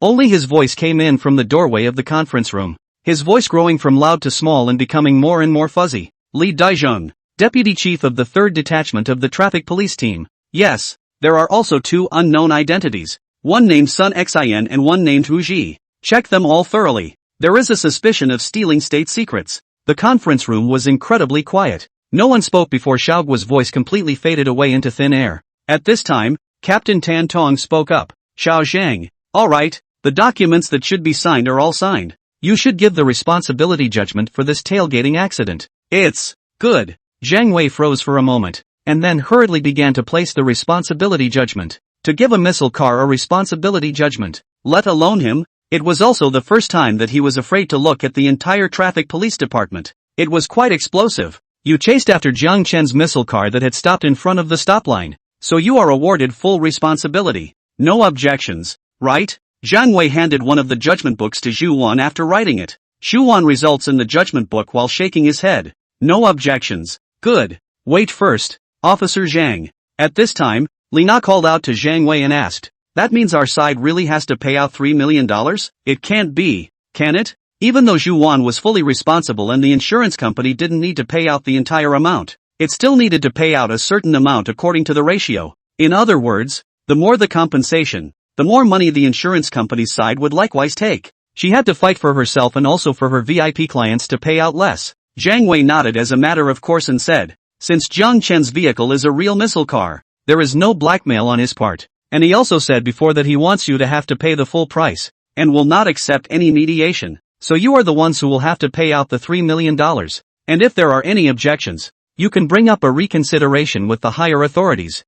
Only his voice came in from the doorway of the conference room. his voice growing from loud to small and becoming more and more fuzzy. Li Daizhong, deputy chief of the 3rd detachment of the traffic police team. Yes, there are also 2 unknown identities, one named Sun Xin and one named Hu Ji. Check them all thoroughly. There is a suspicion of stealing state secrets. The conference room was incredibly quiet. No one spoke before Xiaoguo's voice completely faded away into thin air. At this time, Captain Tan Tong spoke up. Xiao Zhang. Alright, the documents that should be signed are all signed. You should give the responsibility judgment for this tailgating accident. It's good. Zhang Wei froze for a moment, and then hurriedly began to place the responsibility judgment. To give a missile car a responsibility judgment, let alone him, it was also the first time that he was afraid to look at the entire traffic police department. It was quite explosive. You chased after Jiang Chen's missile car that had stopped in front of the stop line, so you are awarded full responsibility. No objections, right? Zhang Wei handed one of the judgment books to Zhu Wan after writing it. Zhu Wan results in the judgment book while shaking his head. No objections. Good. Wait first, Officer Zhang. At this time, Li Na called out to Zhang Wei and asked, that means our side really has to pay out $3 million? It can't be, can it? Even though Zhu Wan was fully responsible and the insurance company didn't need to pay out the entire amount, it still needed to pay out a certain amount according to the ratio. In other words, the more the compensation, the more money the insurance company's side would likewise take. She had to fight for herself and also for her VIP clients to pay out less. Zhang Wei nodded as a matter of course and said, since Jiang Chen's vehicle is a real missile car, there is no blackmail on his part. And he also said before that he wants you to have to pay the full price, and will not accept any mediation. So you are the ones who will have to pay out the $3 million. And if there are any objections, you can bring up a reconsideration with the higher authorities.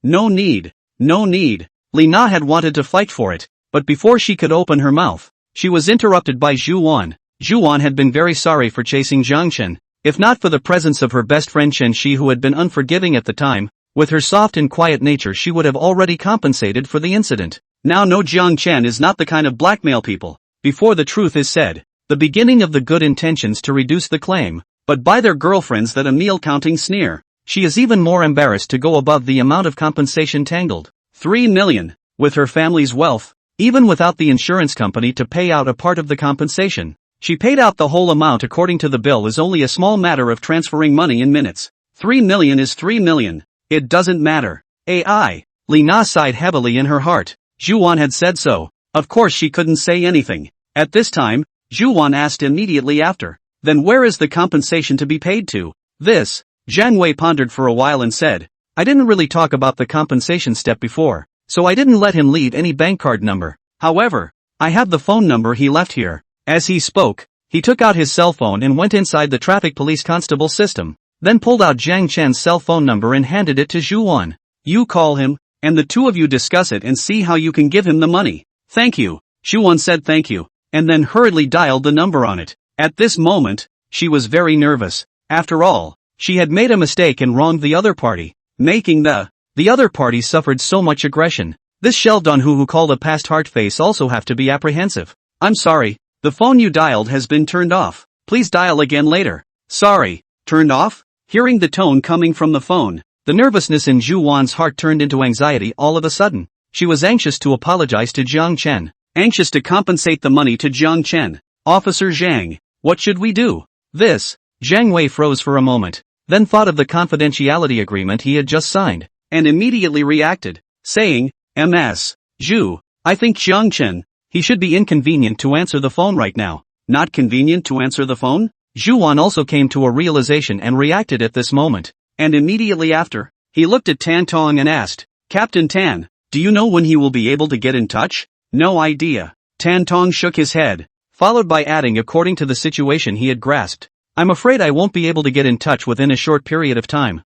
No need. No need. Li Na had wanted to fight for it, but before she could open her mouth, she was interrupted by Zhu Wan. Zhu Wan had been very sorry for chasing Jiang Chen, if not for the presence of her best friend Chen Shi who had been unforgiving at the time. With her soft and quiet nature she would have already compensated for the incident. Now no, Jiang Chen is not the kind of blackmail people. Before the truth is said, the beginning of the good intentions to reduce the claim, but by their girlfriends that a meal-counting sneer. She is even more embarrassed to go above the amount of compensation tangled. 3 million. With her family's wealth, even without the insurance company to pay out a part of the compensation, she paid out the whole amount according to the bill. Is only a small matter of transferring money in minutes. 3 million is 3 million. It doesn't matter. Li Na sighed heavily in her heart. Zhu Wan had said so. Of course she couldn't say anything. At this time, Zhu Wan asked immediately after, then where is the compensation to be paid to? This, Zhang Wei pondered for a while and said, I didn't really talk about the compensation step before, so I didn't let him leave any bank card number. However, I have the phone number he left here. As he spoke, he took out his cell phone and went inside the traffic police constable system, then pulled out Jiang Chen's cell phone number and handed it to Zhu Wan. You call him, and the two of you discuss it and see how you can give him the money. Thank you. Zhu Wan said thank you, and then hurriedly dialed the number on it. At this moment, she was very nervous. After all, she had made a mistake and wronged the other party, making the other party suffered so much aggression. This shelved on who called a past heart face also have to be apprehensive. I'm sorry, the phone you dialed has been turned off. Please dial again later. Sorry, turned off? Hearing the tone coming from the phone, the nervousness in Zhu Wan's heart turned into anxiety all of a sudden. She was anxious to apologize to Jiang Chen, anxious to compensate the money to Jiang Chen. Officer Zhang, what should we do? This, Zhang Wei froze for a moment, then thought of the confidentiality agreement he had just signed, and immediately reacted, saying, Ms. Zhu, I think Jiang Chen, he should be inconvenient to answer the phone right now. Not convenient to answer the phone? Zhu Wan also came to a realization and reacted at this moment, and immediately after, he looked at Tan Tong and asked, Captain Tan, do you know when he will be able to get in touch? No idea. Tan Tong shook his head, followed by adding according to the situation he had grasped, I'm afraid I won't be able to get in touch within a short period of time.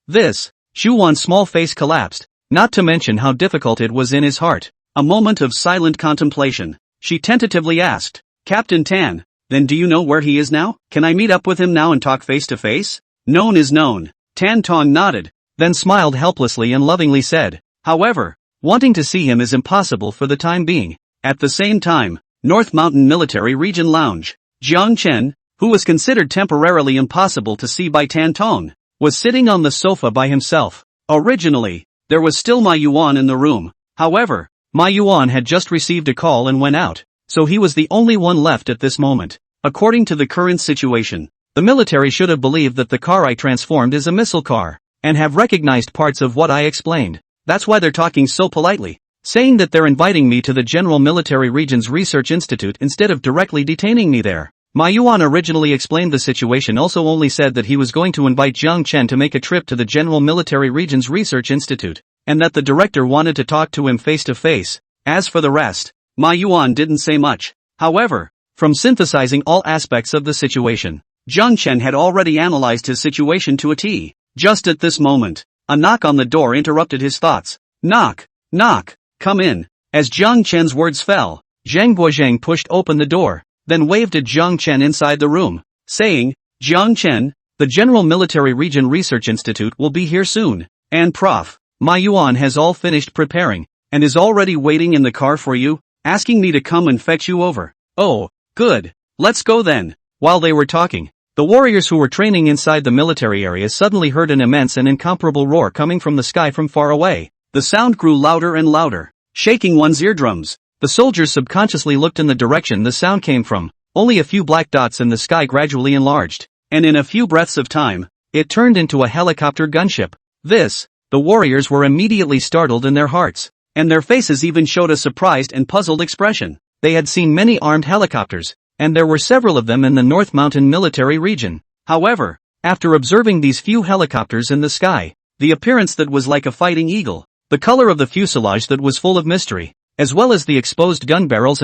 This. Zhu Wan's small face collapsed, not to mention how difficult it was in his heart. A moment of silent contemplation, she tentatively asked, Captain Tan, then do you know where he is now? Can I meet up with him now and talk face to face? Known is known. Tan Tong nodded, then smiled helplessly and lovingly said, however, wanting to see him is impossible for the time being. At the same time, North Mountain Military Region Lounge, Jiang Chen, who was considered temporarily impossible to see by Tan Tong, was sitting on the sofa by himself. Originally, there was still Ma Yuan in the room. However, Ma Yuan had just received a call and went out, so he was the only one left at this moment. According to the current situation, the military should have believed that the car I transformed is a missile car, and have recognized parts of what I explained. That's why they're talking so politely, saying that they're inviting me to the General Military Regions Research Institute instead of directly detaining me there. Ma Yuan originally explained the situation, also only said that he was going to invite Jiang Chen to make a trip to the General Military Regions Research Institute, and that the director wanted to talk to him face to face. As for the rest, Ma Yuan didn't say much. However, from synthesizing all aspects of the situation, Jiang Chen had already analyzed his situation to a T. Just at this moment, a knock on the door interrupted his thoughts. Knock, knock, come in. As Jiang Chen's words fell, Zhang Guozhang pushed open the door, then waved at Jiang Chen inside the room, saying, Jiang Chen, the General Military Region Research Institute will be here soon, and Prof. Ma Yuan has all finished preparing, and is already waiting in the car for you, asking me to come and fetch you over. Oh, good. Let's go then. While they were talking, the warriors who were training inside the military area suddenly heard an immense and incomparable roar coming from the sky from far away. The sound grew louder and louder, shaking one's eardrums. The soldiers subconsciously looked in the direction the sound came from. Only a few black dots in the sky gradually enlarged, and in a few breaths of time, it turned into a helicopter gunship. The warriors were immediately startled in their hearts, and their faces even showed a surprised and puzzled expression. They had seen many armed helicopters, and there were several of them in the North Mountain military region. However, after observing these few helicopters in the sky, the appearance that was like a fighting eagle, the color of the fuselage that was full of mystery, as well as the exposed gun barrels,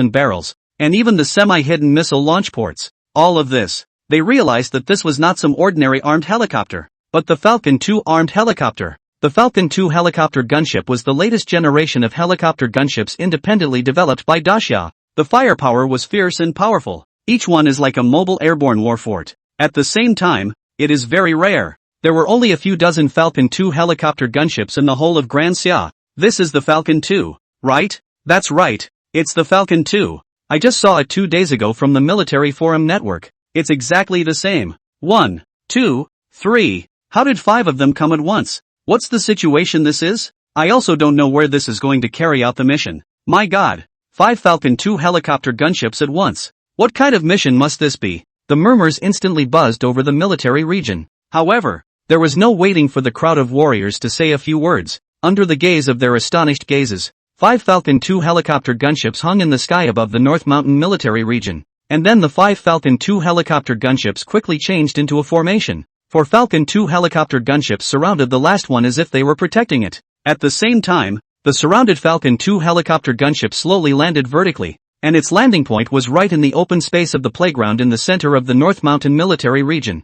and even the semi-hidden missile launch ports, all of this, they realized that this was not some ordinary armed helicopter, but the Falcon 2 armed helicopter. The Falcon 2 helicopter gunship was the latest generation of helicopter gunships independently developed by Dacia. The firepower was fierce and powerful. Each one is like a mobile airborne war fort. At the same time, it is very rare. There were only a few dozen Falcon 2 helicopter gunships in the whole of Grand Xia. This is the Falcon 2, right? That's right, it's the Falcon 2. I just saw it 2 days ago from the Military Forum Network. It's exactly the same. 1, 2, 3. How did 5 of them come at once? What's the situation this is? I also don't know where this is going to carry out the mission. My God, 5 Falcon 2 helicopter gunships at once. What kind of mission must this be? The murmurs instantly buzzed over the military region. However, there was no waiting for the crowd of warriors to say a few words. Under the gaze of their astonished gazes, 5 Falcon 2 helicopter gunships hung in the sky above the North Mountain military region. And then the 5 Falcon 2 helicopter gunships quickly changed into a formation. 4 Falcon 2 helicopter gunships surrounded the last one as if they were protecting it. At the same time, the surrounded Falcon 2 helicopter gunship slowly landed vertically, and its landing point was right in the open space of the playground in the center of the North Mountain military region.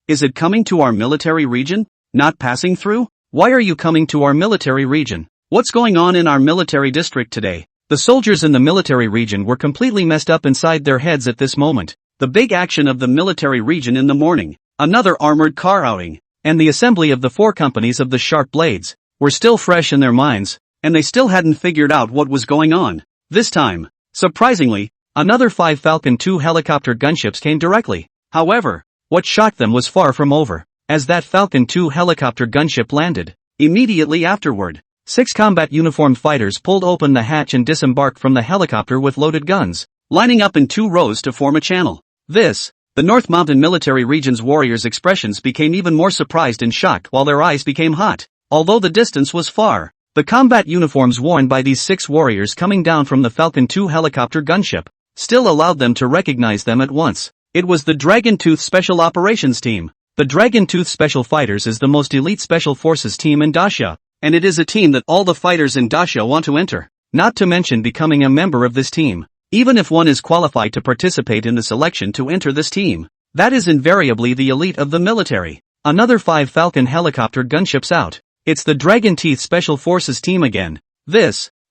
Is it coming to our military region? Not passing through? Why are you coming to our military region? What's going on in our military district today? The soldiers in the military region were completely messed up inside their heads at this moment. The big action of the military region in the morning, another armored car outing, and the assembly of the 4 companies of the Sharp Blades, were still fresh in their minds, and they still hadn't figured out what was going on. This time, surprisingly, another 5 Falcon 2 helicopter gunships came directly. However, what shocked them was far from over, as that Falcon 2 helicopter gunship landed. Immediately afterward, 6 combat uniformed fighters pulled open the hatch and disembarked from the helicopter with loaded guns, lining up in 2 rows to form a channel. The North Mountain military region's warriors' expressions became even more surprised and shocked while their eyes became hot. Although the distance was far, the combat uniforms worn by these 6 warriors coming down from the Falcon 2 helicopter gunship still allowed them to recognize them at once. It was the Dragon Tooth Special Operations Team. The Dragon Tooth Special Fighters is the most elite special forces team in Dacia, and it is a team that all the fighters in Dacia want to enter, not to mention becoming a member of this team. Even if one is qualified to participate in the selection to enter this team, that is invariably the elite of the military. Another 5 Falcon helicopter gunships out. It's the Dragon Teeth Special Forces team again.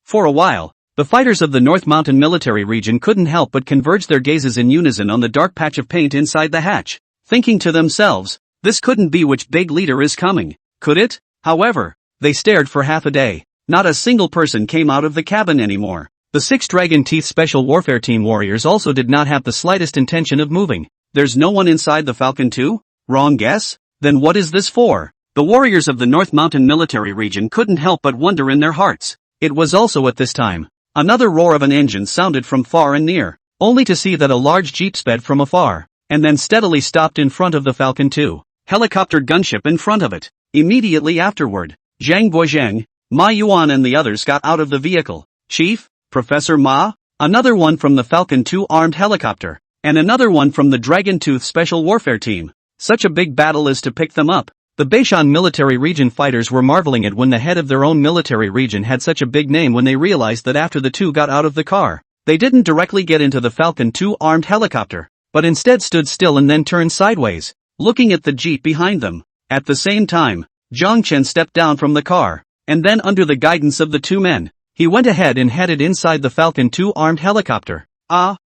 For a while, the fighters of the North Mountain military region couldn't help but converge their gazes in unison on the dark patch of paint inside the hatch, thinking to themselves, this couldn't be which big leader is coming, could it? However, they stared for half a day. Not a single person came out of the cabin anymore. The 6 Dragon Teeth Special Warfare Team warriors also did not have the slightest intention of moving. There's no one inside the Falcon 2? Wrong guess? Then what is this for? The warriors of the North Mountain military region couldn't help but wonder in their hearts. It was also at this time Another roar of an engine sounded from far and near, only to see that a large jeep sped from afar, and then steadily stopped in front of the Falcon 2 helicopter gunship in front of it. Immediately afterward, Zhang Guozheng, Ma Yuan and the others got out of the vehicle. Chief, Professor Ma, another one from the Falcon 2 armed helicopter, and another one from the Dragon Tooth Special Warfare Team. Such a big battle is to pick them up. The Beishan military region fighters were marveling at when the head of their own military region had such a big name when they realized that after the two got out of the car, they didn't directly get into the Falcon 2 armed helicopter, but instead stood still and then turned sideways, looking at the jeep behind them. At the same time, Zhang Chen stepped down from the car, and then under the guidance of the two men, he went ahead and headed inside the Falcon 2 armed helicopter. A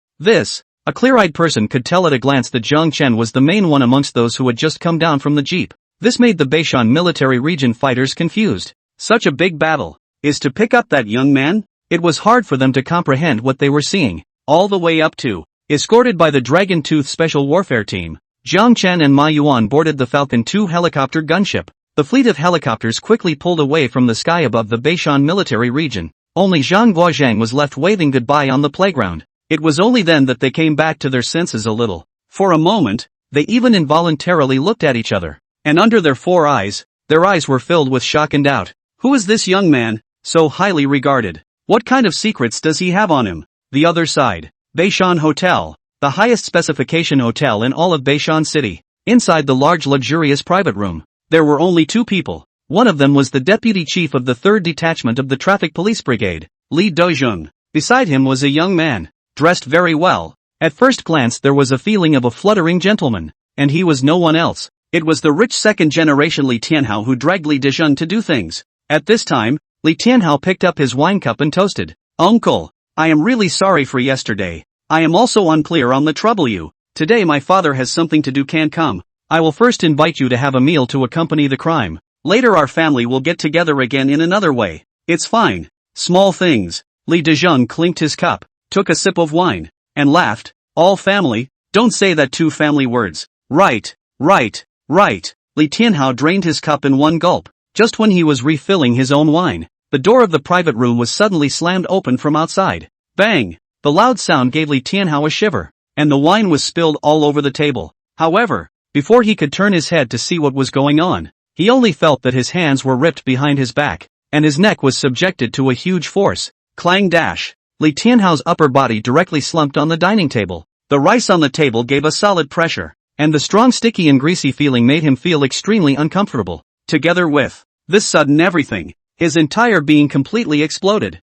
clear-eyed person could tell at a glance that Zhang Chen was the main one amongst those who had just come down from the jeep. This made the Beishan military region fighters confused. Such a big battle is to pick up that young man? It was hard for them to comprehend what they were seeing. All the way up to, escorted by the Dragon Tooth Special Warfare Team, Zhang Chen and Ma Yuan boarded the Falcon 2 helicopter gunship. The fleet of helicopters quickly pulled away from the sky above the Beishan military region. Only Zhang Guozheng was left waving goodbye on the playground. It was only then that they came back to their senses a little. For a moment, they even involuntarily looked at each other. And under their their eyes were filled with shock and doubt. Who is this young man, so highly regarded? What kind of secrets does he have on him? The other side. Beishan Hotel, the highest specification hotel in all of Beishan City. Inside the large luxurious private room, there were only two people. One of them was the deputy chief of the 3rd Detachment of the Traffic Police Brigade, Li Dezheng. Beside him was a young man, dressed very well. At first glance there was a feeling of a fluttering gentleman, and he was no one else. It was the rich second-generation Li Tianhao who dragged Li Dezheng to do things. At this time, Li Tianhao picked up his wine cup and toasted. Uncle, I am really sorry for yesterday. I am also unclear on the trouble you. Today my father has something to do can't come. I will first invite you to have a meal to accompany the crime. Later our family will get together again in another way. It's fine. Small things. Li Dezheng clinked his cup, took a sip of wine, and laughed. All family? Don't say that two family words. Right. Li Tianhao drained his cup in one gulp. Just when he was refilling his own wine, the door of the private room was suddenly slammed open from outside. Bang! The loud sound gave Li Tianhao a shiver, and the wine was spilled all over the table. However, before he could turn his head to see what was going on, he only felt that his hands were ripped behind his back, and his neck was subjected to a huge force. Clang dash! Li Tianhao's upper body directly slumped on the dining table. The rice on the table gave a solid pressure, and the strong sticky and greasy feeling made him feel extremely uncomfortable. Together with this sudden everything, his entire being completely exploded.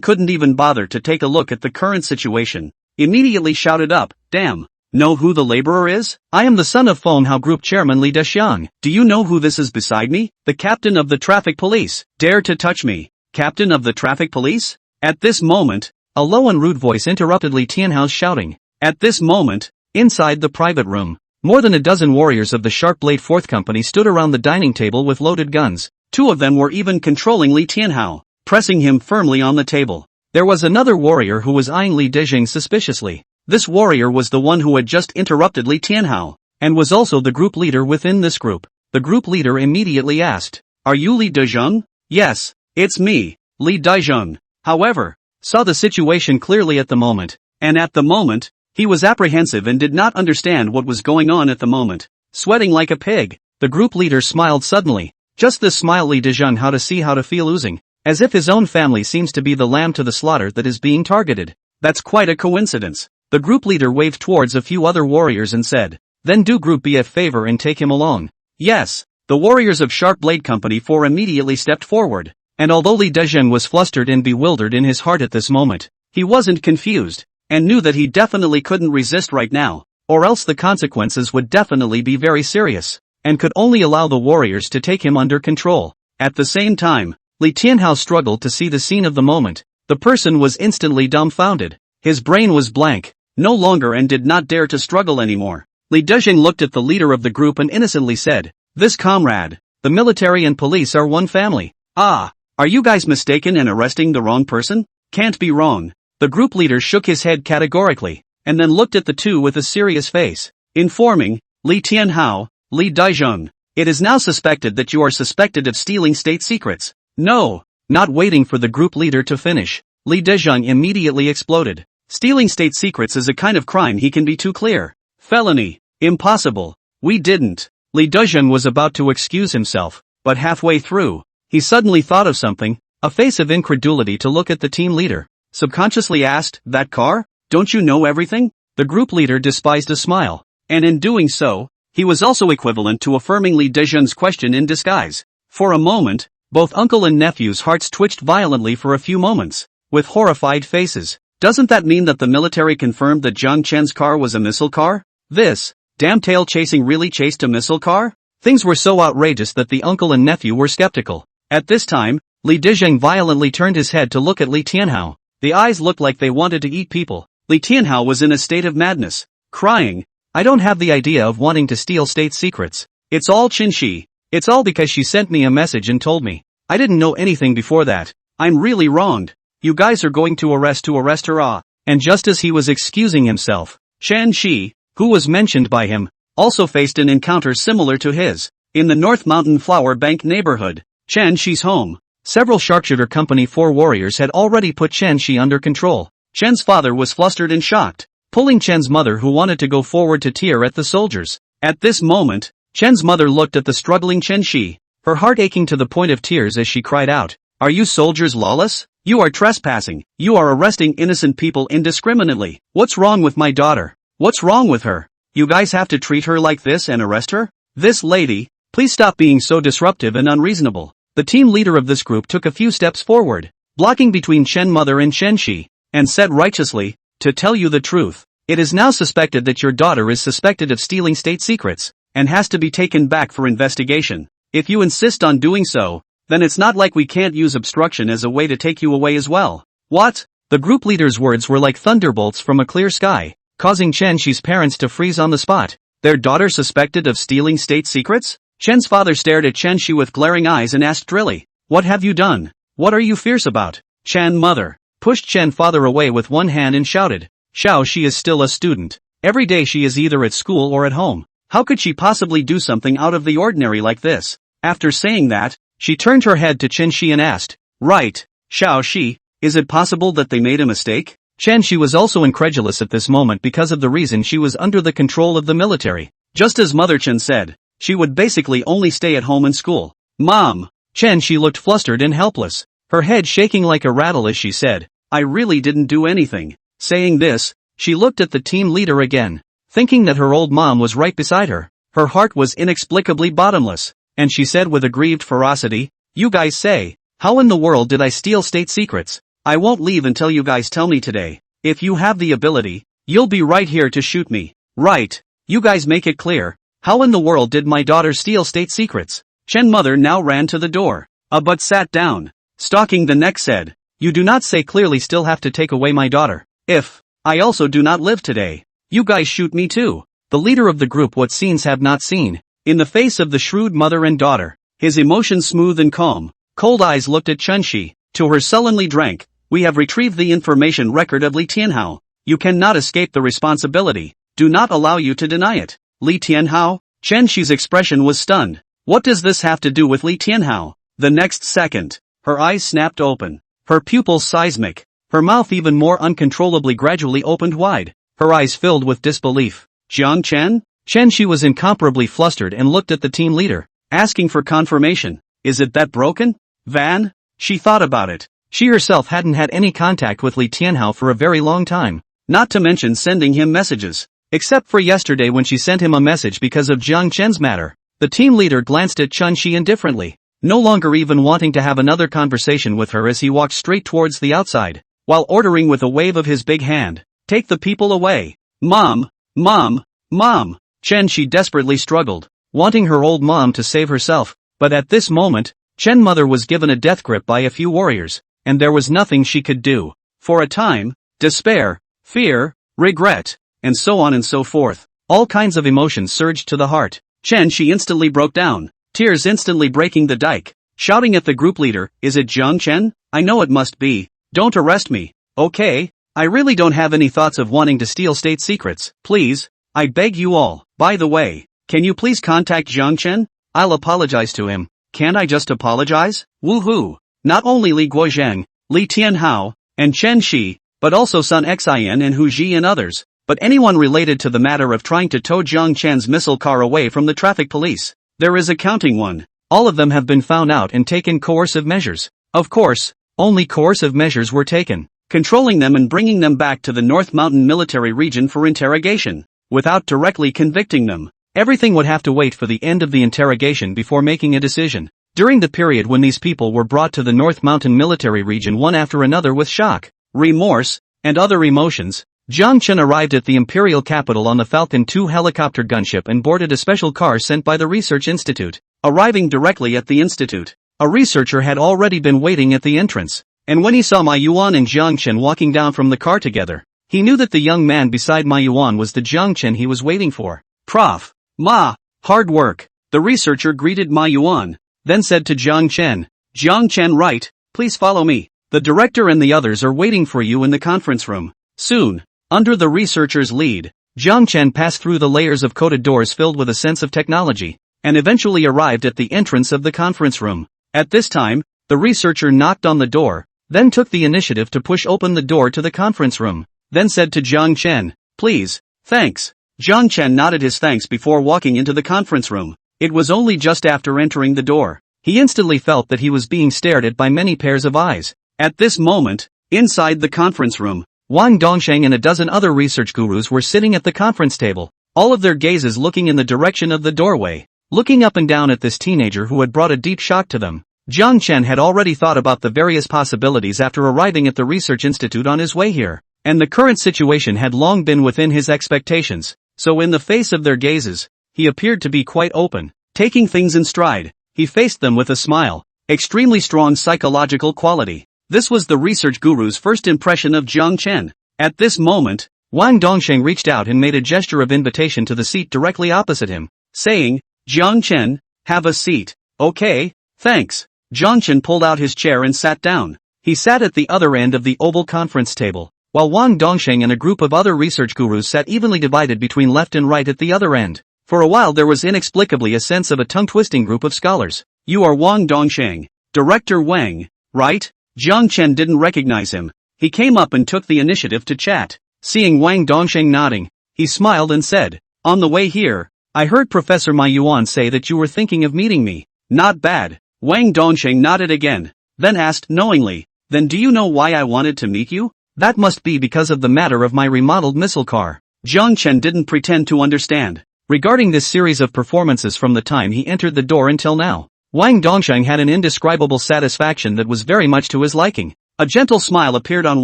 Couldn't even bother to take a look at the current situation. Immediately shouted up, damn, know who the laborer is? I am the son of Fenghao Group Chairman Li Dexiang. Do you know who this is beside me? The captain of the traffic police. Dare to touch me. Captain of the traffic police? At this moment, a low and rude voice interrupted Li Tianhao's shouting. At this moment, inside the private room, more than a dozen warriors of the Sharp Blade 4th Company stood around the dining table with loaded guns. Two of them were even controlling Li Tianhao, pressing him firmly on the table. There was another warrior who was eyeing Li Dezheng suspiciously. This warrior was the one who had just interrupted Li Tianhao, and was also the group leader within this group. The group leader immediately asked, "Are you Li Dezheng?" "Yes, it's me, Li Dezheng." However, saw the situation clearly at the moment, and at the moment, he was apprehensive and did not understand what was going on at the moment. Sweating like a pig, the group leader smiled suddenly. Just this smile Li Dezheng how to feel oozing, as if his own family seems to be the lamb to the slaughter that is being targeted. That's quite a coincidence. The group leader waved towards a few other warriors and said, "Then do group B a favor and take him along." Yes, the warriors of Sharp Blade Company 4 immediately stepped forward, and although Li Dezheng was flustered and bewildered in his heart at this moment, he wasn't confused, and knew that he definitely couldn't resist right now, or else the consequences would definitely be very serious, and could only allow the warriors to take him under control. At the same time, Li Tianhao struggled to see the scene of the moment. The person was instantly dumbfounded. His brain was blank, no longer, and did not dare to struggle anymore. Li Dezheng looked at the leader of the group and innocently said, "This comrade, the military and police are one family." "Ah, are you guys mistaken and arresting the wrong person?" "Can't be wrong." The group leader shook his head categorically, and then looked at the two with a serious face, informing, "Li Tianhao, Li Dezheng, it is now suspected that you are suspected of stealing state secrets." "No." Not waiting for the group leader to finish, Li Dezheng immediately exploded. Stealing state secrets is a kind of crime he can be too clear. Felony. Impossible. We didn't. Li Dezheng was about to excuse himself, but halfway through, he suddenly thought of something, a face of incredulity to look at the team leader. Subconsciously asked, that car? Don't you know everything? The group leader despised a smile, and in doing so, he was also equivalent to affirming Li Dezheng's question in disguise. For a moment, both uncle and nephew's hearts twitched violently for a few moments, with horrified faces. Doesn't that mean that the military confirmed that Jiang Chen's car was a missile car? This damn tail chasing really chased a missile car? Things were so outrageous that the uncle and nephew were skeptical. At this time, Li Dezheng violently turned his head to look at Li Tianhao. The eyes looked like they wanted to eat people. Li Tianhao was in a state of madness, crying, I don't have the idea of wanting to steal state secrets. It's all Qin Shi. It's all because she sent me a message and told me. I didn't know anything before that. I'm really wronged. You guys are going to arrest her. And just as he was excusing himself, Chen Shi, who was mentioned by him, also faced an encounter similar to his. In the North Mountain Flower Bank neighborhood, Chen Shi's home, several sharpshooter company 4 warriors had already put Chen Shi under control. Chen's father was flustered and shocked, pulling Chen's mother who wanted to go forward to tear at the soldiers. At this moment, Chen's mother looked at the struggling Chen Shi, her heart aching to the point of tears as she cried out, Are you soldiers lawless? You are trespassing. You are arresting innocent people indiscriminately. What's wrong with my daughter? What's wrong with her? You guys have to treat her like this and arrest her? This lady, please stop being so disruptive and unreasonable. The team leader of this group took a few steps forward, blocking between Chen mother and Chen Shi, and said righteously, To tell you the truth, it is now suspected that your daughter is suspected of stealing state secrets, and has to be taken back for investigation. If you insist on doing so, then it's not like we can't use obstruction as a way to take you away as well. What? The group leader's words were like thunderbolts from a clear sky, causing Chen Shi's parents to freeze on the spot. Their daughter suspected of stealing state secrets? Chen's father stared at Chen Shi with glaring eyes and asked Drilly, What have you done? What are you fierce about? Chen mother pushed Chen father away with one hand and shouted, Xiao Shi is still a student. Every day she is either at school or at home. How could she possibly do something out of the ordinary like this? After saying that, she turned her head to Chen Shi and asked, Right, Xiao Shi, is it possible that they made a mistake? Chen Shi was also incredulous at this moment because of the reason she was under the control of the military. Just as Mother Chen said, she would basically only stay at home and school. Mom! Chen Shi looked flustered and helpless, her head shaking like a rattle as she said, I really didn't do anything. Saying this, she looked at the team leader again, thinking that her old mom was right beside her. Her heart was inexplicably bottomless, and she said with aggrieved ferocity, You guys say, how in the world did I steal state secrets? I won't leave until you guys tell me today. If you have the ability, you'll be right here to shoot me. Right. You guys make it clear. How in the world did my daughter steal state secrets? Chen mother now ran to the door, but sat down. Stalking the neck said, You do not say clearly still have to take away my daughter. If I also do not live today, you guys shoot me too. The leader of the group what scenes have not seen. In the face of the shrewd mother and daughter, his emotions smooth and calm, cold eyes looked at Chen Shi, to her sullenly drank, We have retrieved the information record of Li Tianhao. You cannot escape the responsibility. Do not allow you to deny it. Li Tianhao? Chen Shi's expression was stunned. What does this have to do with Li Tianhao? The next second, her eyes snapped open, her pupils seismic, her mouth even more uncontrollably gradually opened wide, her eyes filled with disbelief. Jiang Chen? Chen Shi was incomparably flustered and looked at the team leader, asking for confirmation. Is it that broken? Van? She thought about it. She herself hadn't had any contact with Li Tianhao for a very long time, not to mention sending him messages. Except for yesterday when she sent him a message because of Jiang Chen's matter. The team leader glanced at Chen Shi indifferently, no longer even wanting to have another conversation with her as he walked straight towards the outside, while ordering with a wave of his big hand, Take the people away. Mom! Mom! Mom! Chen Shi desperately struggled, wanting her old mom to save herself, but at this moment, Chen mother was given a death grip by a few warriors, and there was nothing she could do. For a time, despair, fear, regret, and so on and so forth. All kinds of emotions surged to the heart. Chen Shi instantly broke down, tears instantly breaking the dike, shouting at the group leader, Is it Jiang Chen? I know it must be. Don't arrest me. Okay? I really don't have any thoughts of wanting to steal state secrets. Please, I beg you all. By the way, can you please contact Jiang Chen? I'll apologize to him. Can't I just apologize? Woohoo! Not only Li Guozhang, Li Tianhao, and Chen Shi, but also Sun Xin and Hu Ji and others, but anyone related to the matter of trying to tow Jiang Chen's missile car away from the traffic police. There is a counting one. All of them have been found out and taken coercive measures. Of course, only coercive measures were taken, controlling them and bringing them back to the North Mountain military region for interrogation, without directly convicting them. Everything would have to wait for the end of the interrogation before making a decision. During the period when these people were brought to the North Mountain military region one after another with shock, remorse, and other emotions, Jiang Chen arrived at the imperial capital on the Falcon 2 helicopter gunship and boarded a special car sent by the research institute. Arriving directly at the institute, a researcher had already been waiting at the entrance, and when he saw Ma Yuan and Jiang Chen walking down from the car together, he knew that the young man beside Ma Yuan was the Jiang Chen he was waiting for. Prof. Ma, hard work. The researcher greeted Ma Yuan, then said to Jiang Chen, Jiang Chen, right, please follow me. The director and the others are waiting for you in the conference room. Soon, under the researcher's lead, Jiang Chen passed through the layers of coated doors filled with a sense of technology, and eventually arrived at the entrance of the conference room. At this time, the researcher knocked on the door, then took the initiative to push open the door to the conference room, then said to Jiang Chen, please, thanks. Jiang Chen nodded his thanks before walking into the conference room. It was only just after entering the door, he instantly felt that he was being stared at by many pairs of eyes. At this moment, inside the conference room, Wang Dongsheng and a dozen other research gurus were sitting at the conference table, all of their gazes looking in the direction of the doorway, looking up and down at this teenager who had brought a deep shock to them. Jiang Chen had already thought about the various possibilities after arriving at the research institute on his way here, and the current situation had long been within his expectations, so in the face of their gazes, he appeared to be quite open, taking things in stride. He faced them with a smile, extremely strong psychological quality. This was the research guru's first impression of Jiang Chen. At this moment, Wang Dongsheng reached out and made a gesture of invitation to the seat directly opposite him, saying, Jiang Chen, have a seat. Okay, thanks. Jiang Chen pulled out his chair and sat down. He sat at the other end of the oval conference table, while Wang Dongsheng and a group of other research gurus sat evenly divided between left and right at the other end. For a while there was inexplicably a sense of a tongue-twisting group of scholars. You are Wang Dongsheng, Director Wang, right? Jiang Chen didn't recognize him. He came up and took the initiative to chat. Seeing Wang Dongsheng nodding, he smiled and said, on the way here, I heard Professor Ma Yuan say that you were thinking of meeting me. Not bad. Wang Dongsheng nodded again, then asked knowingly, then do you know why I wanted to meet you? That must be because of the matter of my remodeled missile car. Jiang Chen didn't pretend to understand. Regarding this series of performances from the time he entered the door until now, Wang Dongsheng had an indescribable satisfaction that was very much to his liking. A gentle smile appeared on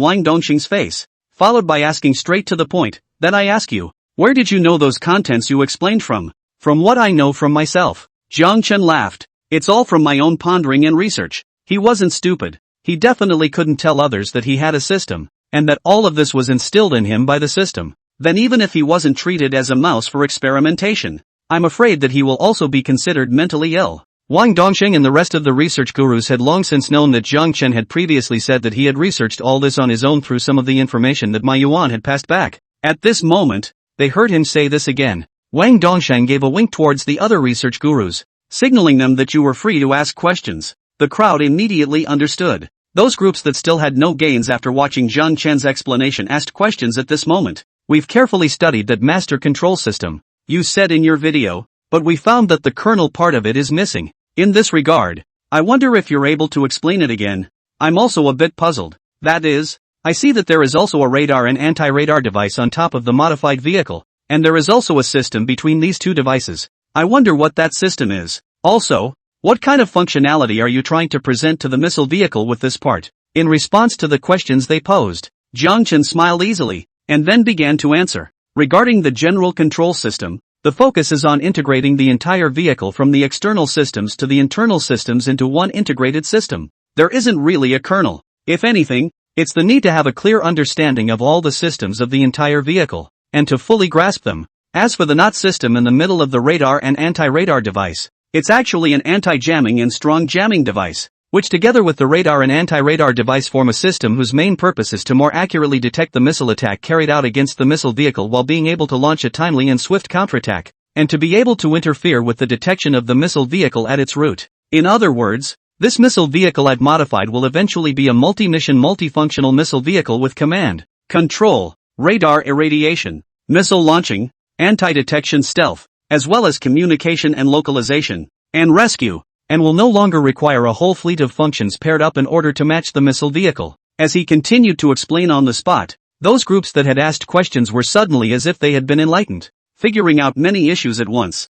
Wang Dongsheng's face, followed by asking straight to the point, then I ask you, where did you know those contents you explained from? From what I know from myself. Jiang Chen laughed. It's all from my own pondering and research. He wasn't stupid. He definitely couldn't tell others that he had a system, and that all of this was instilled in him by the system. Then even if he wasn't treated as a mouse for experimentation, I'm afraid that he will also be considered mentally ill. Wang Dongsheng and the rest of the research gurus had long since known that Jiang Chen had previously said that he had researched all this on his own through some of the information that Ma Yuan had passed back. At this moment, they heard him say this again. Wang Dongsheng gave a wink towards the other research gurus, signaling them that you were free to ask questions. The crowd immediately understood. Those groups that still had no gains after watching Jiang Chen's explanation asked questions at this moment. We've carefully studied that master control system you said in your video, but we found that the kernel part of it is missing. In this regard, I wonder if you're able to explain it again. I'm also a bit puzzled. That is, I see that there is also a radar and anti-radar device on top of the modified vehicle, and there is also a system between these two devices. I wonder what that system is. Also, what kind of functionality are you trying to present to the missile vehicle with this part? In response to the questions they posed, Jiang Chen smiled easily, and then began to answer. Regarding the general control system, the focus is on integrating the entire vehicle from the external systems to the internal systems into one integrated system. There isn't really a kernel. If anything, it's the need to have a clear understanding of all the systems of the entire vehicle, and to fully grasp them. As for the NOT system in the middle of the radar and anti-radar device, it's actually an anti-jamming and strong jamming device, which together with the radar and anti-radar device form a system whose main purpose is to more accurately detect the missile attack carried out against the missile vehicle while being able to launch a timely and swift counterattack, and to be able to interfere with the detection of the missile vehicle at its route. In other words, This missile vehicle I've modified will eventually be a multi-mission multifunctional missile vehicle with command, control, radar irradiation, missile launching, anti-detection stealth, as well as communication and localization, and rescue, and will no longer require a whole fleet of functions paired up in order to match the missile vehicle. As he continued to explain on the spot, those groups that had asked questions were suddenly as if they had been enlightened, figuring out many issues at once.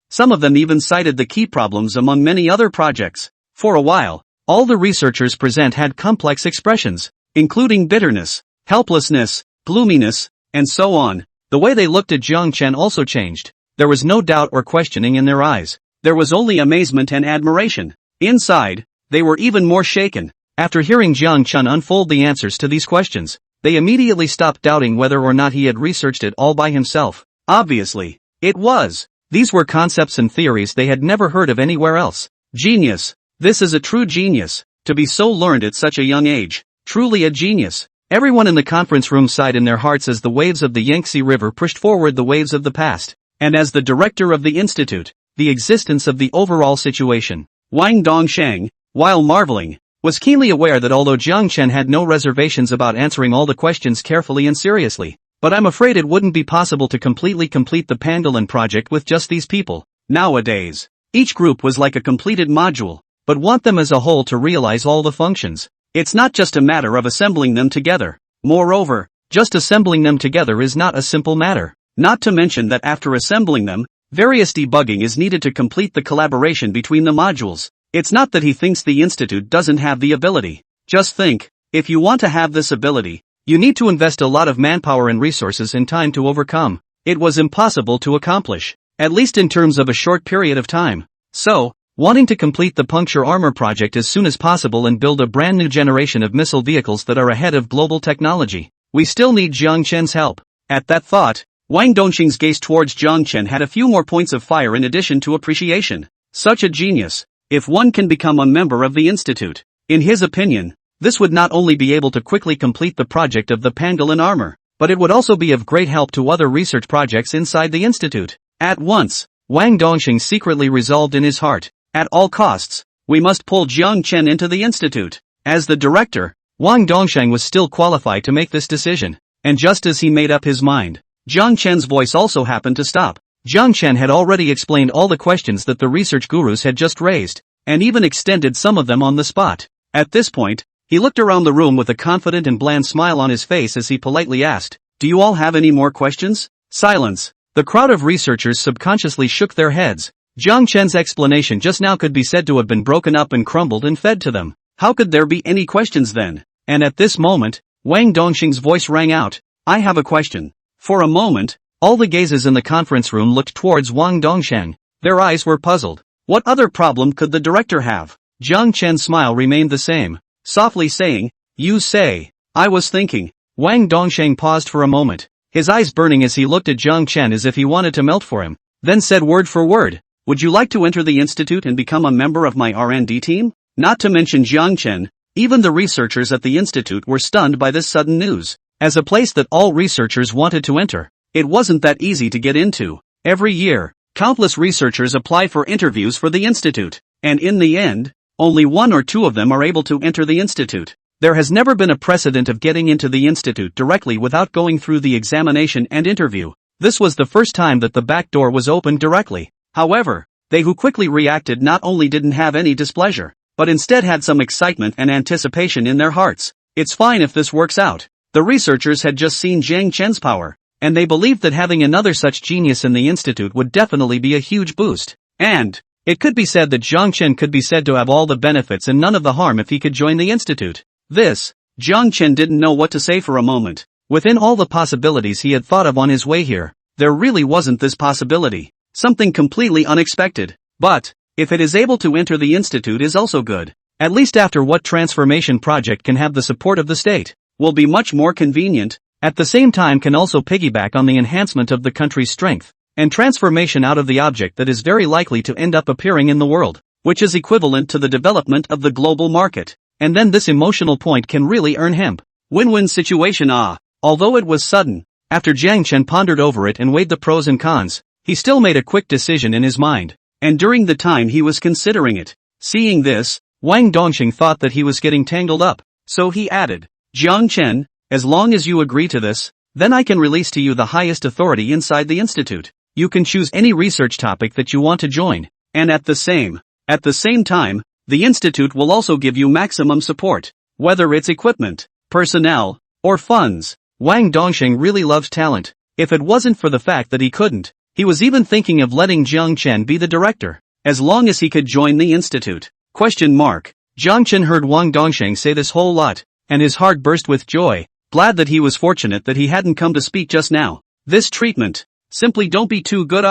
Some of them even cited the key problems among many other projects. For a while, all the researchers present had complex expressions, including bitterness, helplessness, gloominess, and so on. The way they looked at Jiang Chen also changed. There was no doubt or questioning in their eyes. There was only amazement and admiration. Inside, they were even more shaken. After hearing Jiang Chen unfold the answers to these questions, they immediately stopped doubting whether or not he had researched it all by himself. Obviously, it was. These were concepts and theories they had never heard of anywhere else. Genius. This is a true genius. To be so learned at such a young age. Truly a genius. Everyone in the conference room sighed in their hearts as the waves of the Yangtze River pushed forward the waves of the past. And as the director of the institute, the existence of the overall situation, Wang Dongsheng, while marveling, was keenly aware that although Jiang Chen had no reservations about answering all the questions carefully and seriously, but I'm afraid it wouldn't be possible to completely complete the Pangolin project with just these people. Nowadays, each group was like a completed module, but want them as a whole to realize all the functions. It's not just a matter of assembling them together. Moreover, just assembling them together is not a simple matter. Not to mention that after assembling them, various debugging is needed to complete the collaboration between the modules. It's not that he thinks the institute doesn't have the ability. Just think, if you want to have this ability, you need to invest a lot of manpower and resources and time to overcome. It was impossible to accomplish, at least in terms of a short period of time. So, wanting to complete the puncture armor project as soon as possible and build a brand new generation of missile vehicles that are ahead of global technology, we still need Jiang Chen's help. At that thought, Wang Dongxing's gaze towards Jiang Chen had a few more points of fire in addition to appreciation. Such a genius. If one can become a member of the institute, in his opinion, this would not only be able to quickly complete the project of the Pangolin armor, but it would also be of great help to other research projects inside the institute. At once, Wang Dongxing secretly resolved in his heart, at all costs, we must pull Jiang Chen into the institute. As the director, Wang Dongsheng was still qualified to make this decision, and just as he made up his mind, Jiang Chen's voice also happened to stop. Jiang Chen had already explained all the questions that the research gurus had just raised, and even extended some of them on the spot. At this point, he looked around the room with a confident and bland smile on his face as he politely asked, "Do you all have any more questions?" Silence. The crowd of researchers subconsciously shook their heads. Jiang Chen's explanation just now could be said to have been broken up and crumbled and fed to them. How could there be any questions then? And at this moment, Wang Dongxing's voice rang out, "I have a question." For a moment, all the gazes in the conference room looked towards Wang Dongsheng. Their eyes were puzzled. What other problem could the director have? Jiang Chen's smile remained the same, softly saying, "You say." "I was thinking." Wang Dongsheng paused for a moment, his eyes burning as he looked at Jiang Chen as if he wanted to melt for him, then said word for word, "Would you like to enter the institute and become a member of my R&D team?" Not to mention Jiang Chen, even the researchers at the institute were stunned by this sudden news. As a place that all researchers wanted to enter, it wasn't that easy to get into. Every year, countless researchers apply for interviews for the institute, and in the end, only one or two of them are able to enter the institute. There has never been a precedent of getting into the institute directly without going through the examination and interview. This was the first time that the back door was opened directly. However, they who quickly reacted not only didn't have any displeasure, but instead had some excitement and anticipation in their hearts. It's fine if this works out. The researchers had just seen Jiang Chen's power, and they believed that having another such genius in the institute would definitely be a huge boost. And it could be said that Jiang Chen could be said to have all the benefits and none of the harm if he could join the institute. Jiang Chen didn't know what to say for a moment. Within all the possibilities he had thought of on his way here, there really wasn't this possibility. Something completely unexpected. But if it is able to enter the institute is also good. At least after what transformation project can have the support of the state, will be much more convenient, at the same time can also piggyback on the enhancement of the country's strength, and transformation out of the object that is very likely to end up appearing in the world, which is equivalent to the development of the global market, and then this emotional point can really earn him. Win-win situation. Although it was sudden, after Jiang Chen pondered over it and weighed the pros and cons, he still made a quick decision in his mind, and during the time he was considering it, Seeing this, Wang Dongxing thought that he was getting tangled up, so he added, Jiang Chen, as long as you agree to this, then I can release to you the highest authority inside the institute. You can choose any research topic that you want to join, and at the same time, the institute will also give you maximum support, whether it's equipment, personnel, or funds. Wang Dongxing really loves talent. If it wasn't for the fact that he was even thinking of letting Jiang Chen be the director, as long as he could join the institute. Jiang Chen heard Wang Dongxing say this whole lot, and his heart burst with joy, glad that he was fortunate that he hadn't come to speak just now. This treatment, simply don't be too good.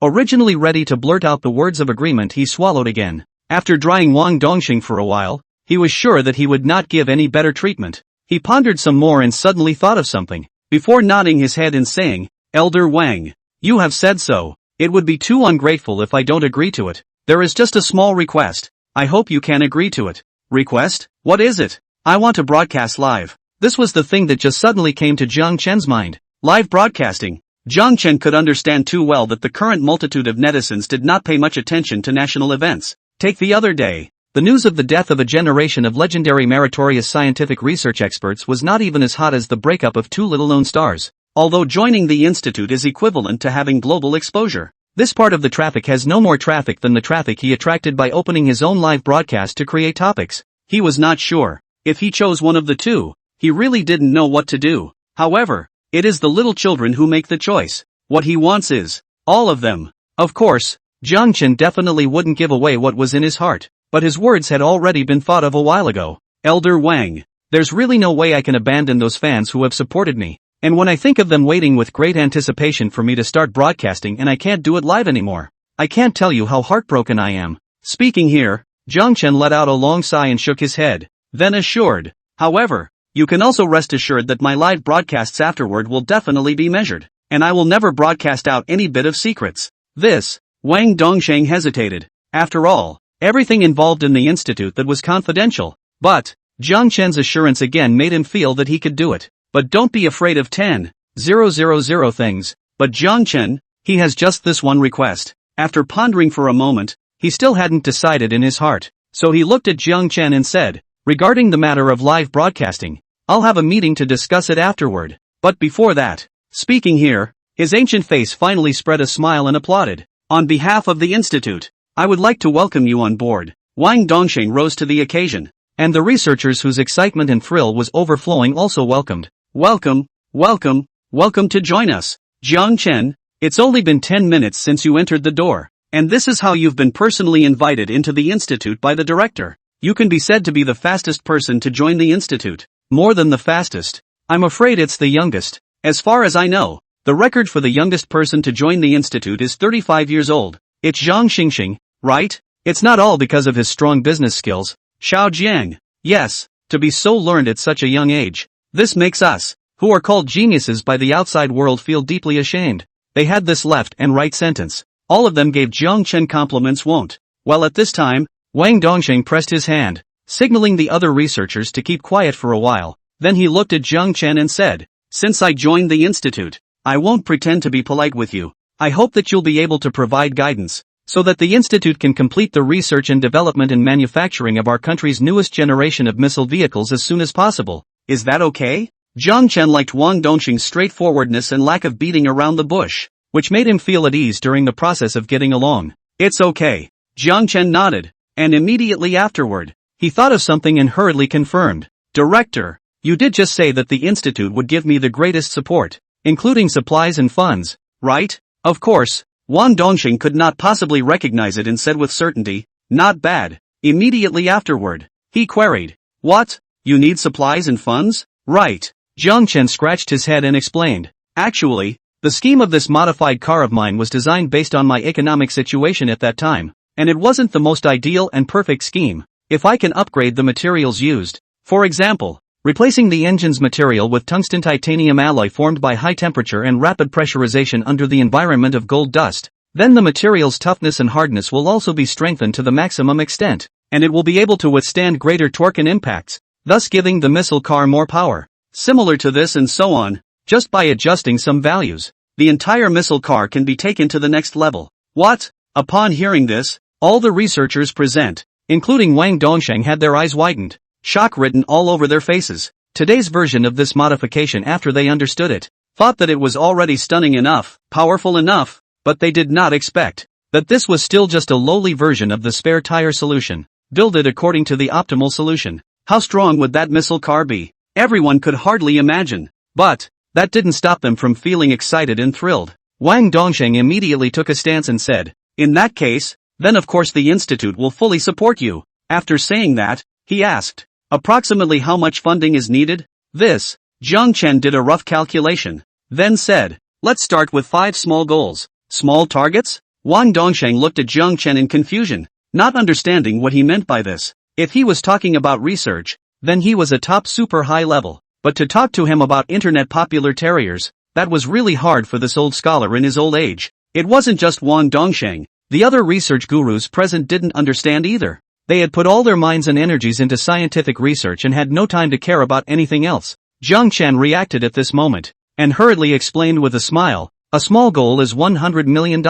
Originally ready to blurt out the words of agreement, he swallowed again. After drying Wang Dongxing for a while, he was sure that he would not give any better treatment. He pondered some more and suddenly thought of something, before nodding his head and saying, Elder Wang, you have said so. It would be too ungrateful if I don't agree to it. There is just a small request. I hope you can agree to it. Request? What is it? I want to broadcast live. This was the thing that just suddenly came to Jiang Chen's mind. Live broadcasting. Jiang Chen could understand too well that the current multitude of netizens did not pay much attention to national events. Take the other day. The news of the death of a generation of legendary meritorious scientific research experts was not even as hot as the breakup of two little-known stars. Although joining the institute is equivalent to having global exposure, this part of the traffic has no more traffic than the traffic he attracted by opening his own live broadcast to create topics. He was not sure. If he chose one of the two, he really didn't know what to do. However, it is the little children who make the choice. What he wants is all of them. Of course, Jiang Chen definitely wouldn't give away what was in his heart, but his words had already been thought of a while ago. Elder Wang, there's really no way I can abandon those fans who have supported me. And when I think of them waiting with great anticipation for me to start broadcasting and I can't do it live anymore, I can't tell you how heartbroken I am. Speaking here, Jiang Chen let out a long sigh and shook his head, then assured, however, you can also rest assured that my live broadcasts afterward will definitely be measured, and I will never broadcast out any bit of secrets. This, Wang Dongxing hesitated. After all, everything involved in the institute that was confidential. But Jiang Chen's assurance again made him feel that he could do it. But don't be afraid of 10,000 things. But Jiang Chen, he has just this one request. After pondering for a moment, he still hadn't decided in his heart. So he looked at Jiang Chen and said, regarding the matter of live broadcasting, I'll have a meeting to discuss it afterward. But before that, speaking here, his ancient face finally spread a smile and applauded. On behalf of the institute, I would like to welcome you on board. Wang Dongxing rose to the occasion, and the researchers whose excitement and thrill was overflowing also welcomed. Welcome to join us. Jiang Chen, it's only been 10 minutes since you entered the door, and this is how you've been personally invited into the institute by the director. You can be said to be the fastest person to join the institute. More than the fastest. I'm afraid it's the youngest. As far as I know, the record for the youngest person to join the institute is 35 years old. It's Zhang Xingxing, right? It's not all because of his strong business skills. Xiao Jiang. Yes, to be so learned at such a young age. This makes us, who are called geniuses by the outside world, feel deeply ashamed. They had this left and right sentence. All of them gave Jiang Chen compliments. Well, at this time, Wang Dongxing pressed his hand, signaling the other researchers to keep quiet for a while. Then he looked at Jiang Chen and said, since I joined the institute, I won't pretend to be polite with you. I hope that you'll be able to provide guidance, so that the institute can complete the research and development and manufacturing of our country's newest generation of missile vehicles as soon as possible. Is that okay? Jiang Chen liked Wang Dongxing's straightforwardness and lack of beating around the bush, which made him feel at ease during the process of getting along. It's okay. Jiang Chen nodded, and immediately afterward, he thought of something and hurriedly confirmed. Director, you did just say that the institute would give me the greatest support, including supplies and funds, right? Of course. Wang Dongxing could not possibly recognize it and said with certainty, not bad. Immediately afterward, he queried, what? You need supplies and funds? Right. Jiang Chen scratched his head and explained, actually, the scheme of this modified car of mine was designed based on my economic situation at that time, and it wasn't the most ideal and perfect scheme. If I can upgrade the materials used, for example, replacing the engine's material with tungsten titanium alloy formed by high temperature and rapid pressurization under the environment of gold dust, then the material's toughness and hardness will also be strengthened to the maximum extent, and it will be able to withstand greater torque and impacts, thus giving the missile car more power. Similar to this and so on, just by adjusting some values, the entire missile car can be taken to the next level. What? Upon hearing this, all the researchers present, including Wang Dongsheng, had their eyes widened, shock written all over their faces. Today's version of this modification, after they understood it, thought that it was already stunning enough, powerful enough, but they did not expect that this was still just a lowly version of the spare tire solution. Build it according to the optimal solution. How strong would that missile car be? Everyone could hardly imagine. But that didn't stop them from feeling excited and thrilled. Wang Dongsheng immediately took a stance and said, "In that case, then of course the institute will fully support you." After saying that, he asked, "Approximately how much funding is needed?" This, Jiang Chen did a rough calculation, then said, "Let's start with 5 small goals." Small targets? Wang Dongsheng looked at Jiang Chen in confusion, not understanding what he meant by this. If he was talking about research, then he was a top super high level, but to talk to him about internet popular terriers, that was really hard for this old scholar in his old age. It wasn't just Wang Dongsheng, the other research gurus present didn't understand either. They had put all their minds and energies into scientific research and had no time to care about anything else. Jiang Chen reacted at this moment, and hurriedly explained with a smile, "A small goal is $100 million.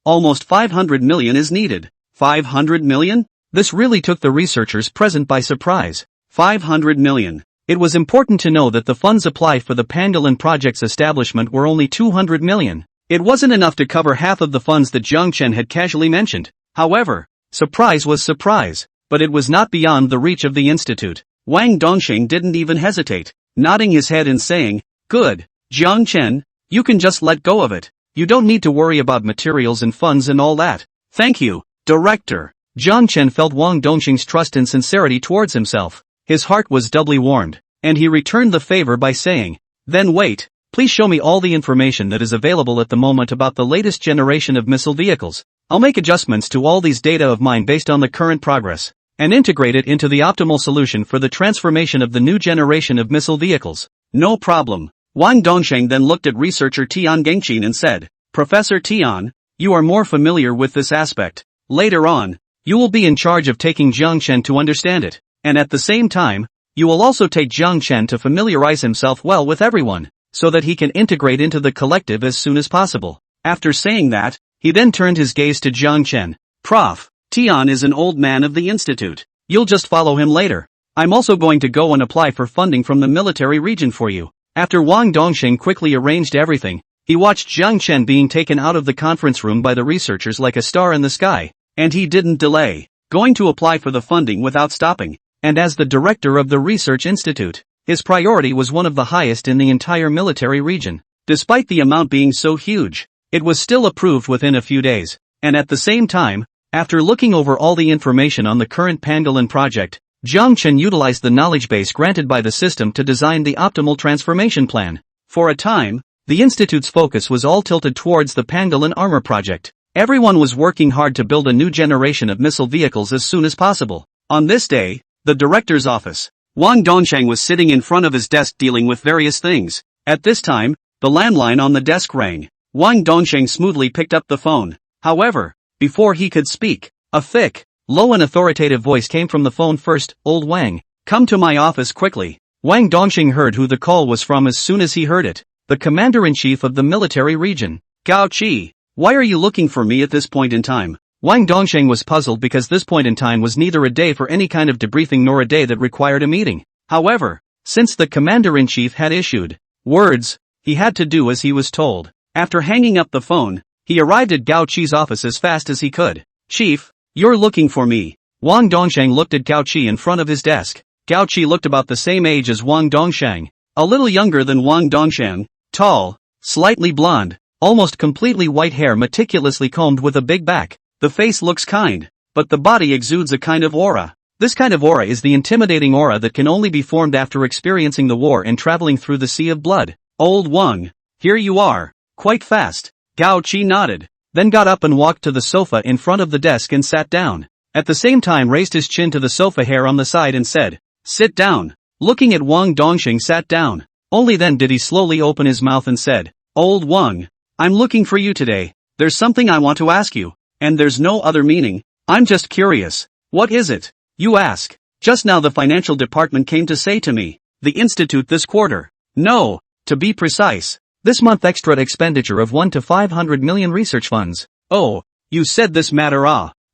Almost 500 million is needed." 500 million? This really took the researchers present by surprise. 500 million. It was important to know that the funds applied for the Pangolin project's establishment were only 200 million. It wasn't enough to cover half of the funds that Jiang Chen had casually mentioned. However, surprise was surprise, but it was not beyond the reach of the institute. Wang Dongsheng didn't even hesitate, nodding his head and saying, "Good, Jiang Chen, you can just let go of it. You don't need to worry about materials and funds and all that." "Thank you, Director." Jiang Chen felt Wang Dongsheng's trust and sincerity towards himself. His heart was doubly warmed, and he returned the favor by saying, "Then wait, please show me all the information that is available at the moment about the latest generation of missile vehicles. I'll make adjustments to all these data of mine based on the current progress, and integrate it into the optimal solution for the transformation of the new generation of missile vehicles." "No problem." Wang Dongsheng then looked at researcher Tian Gengqin and said, "Professor Tian, you are more familiar with this aspect. Later on, you will be in charge of taking Jiang Chen to understand it, and at the same time, you will also take Jiang Chen to familiarize himself well with everyone, so that he can integrate into the collective as soon as possible." After saying that, he then turned his gaze to Jiang Chen. "Prof. Tian is an old man of the institute. You'll just follow him later. I'm also going to go and apply for funding from the military region for you." After Wang Dongsheng quickly arranged everything, he watched Jiang Chen being taken out of the conference room by the researchers like a star in the sky, and he didn't delay, going to apply for the funding without stopping. And as the director of the research institute, his priority was one of the highest in the entire military region. Despite the amount being so huge, it was still approved within a few days, and at the same time, after looking over all the information on the current Pangolin project, Jiang Chen utilized the knowledge base granted by the system to design the optimal transformation plan. For a time, the institute's focus was all tilted towards the Pangolin armor project. Everyone was working hard to build a new generation of missile vehicles as soon as possible. On this day, the director's office, Wang Dongsheng was sitting in front of his desk dealing with various things. At this time, the landline on the desk rang. Wang Dongsheng smoothly picked up the phone. However, before he could speak, a thick, low and authoritative voice came from the phone. "First, old Wang, come to my office quickly." Wang Dongsheng heard who the call was from as soon as he heard it. The commander-in-chief of the military region. "Gao Qi, why are you looking for me at this point in time?" Wang Dongsheng was puzzled because this point in time was neither a day for any kind of debriefing nor a day that required a meeting. However, since the commander-in-chief had issued words, he had to do as he was told. After hanging up the phone, he arrived at Gao Qi's office as fast as he could. "Chief, you're looking for me." Wang Dongsheng looked at Gao Qi in front of his desk. Gao Qi looked about the same age as Wang Dongsheng, a little younger than Wang Dongsheng, tall, slightly blonde, almost completely white hair meticulously combed with a big back. The face looks kind, but the body exudes a kind of aura. This kind of aura is the intimidating aura that can only be formed after experiencing the war and traveling through the sea of blood. "Old Wang, here you are, quite fast." Gao Qi nodded, then got up and walked to the sofa in front of the desk and sat down. At the same time raised his chin to the sofa hair on the side and said, "Sit down." Looking at Wang Dongsheng sat down. Only then did he slowly open his mouth and said, "Old Wang, I'm looking for you today. There's something I want to ask you, and there's no other meaning. I'm just curious. What is it? You ask. Just now the financial department came to say to me, the institute this quarter. No, to be precise, this month extra expenditure of 1 to 500 million research funds." "Oh, you said this matter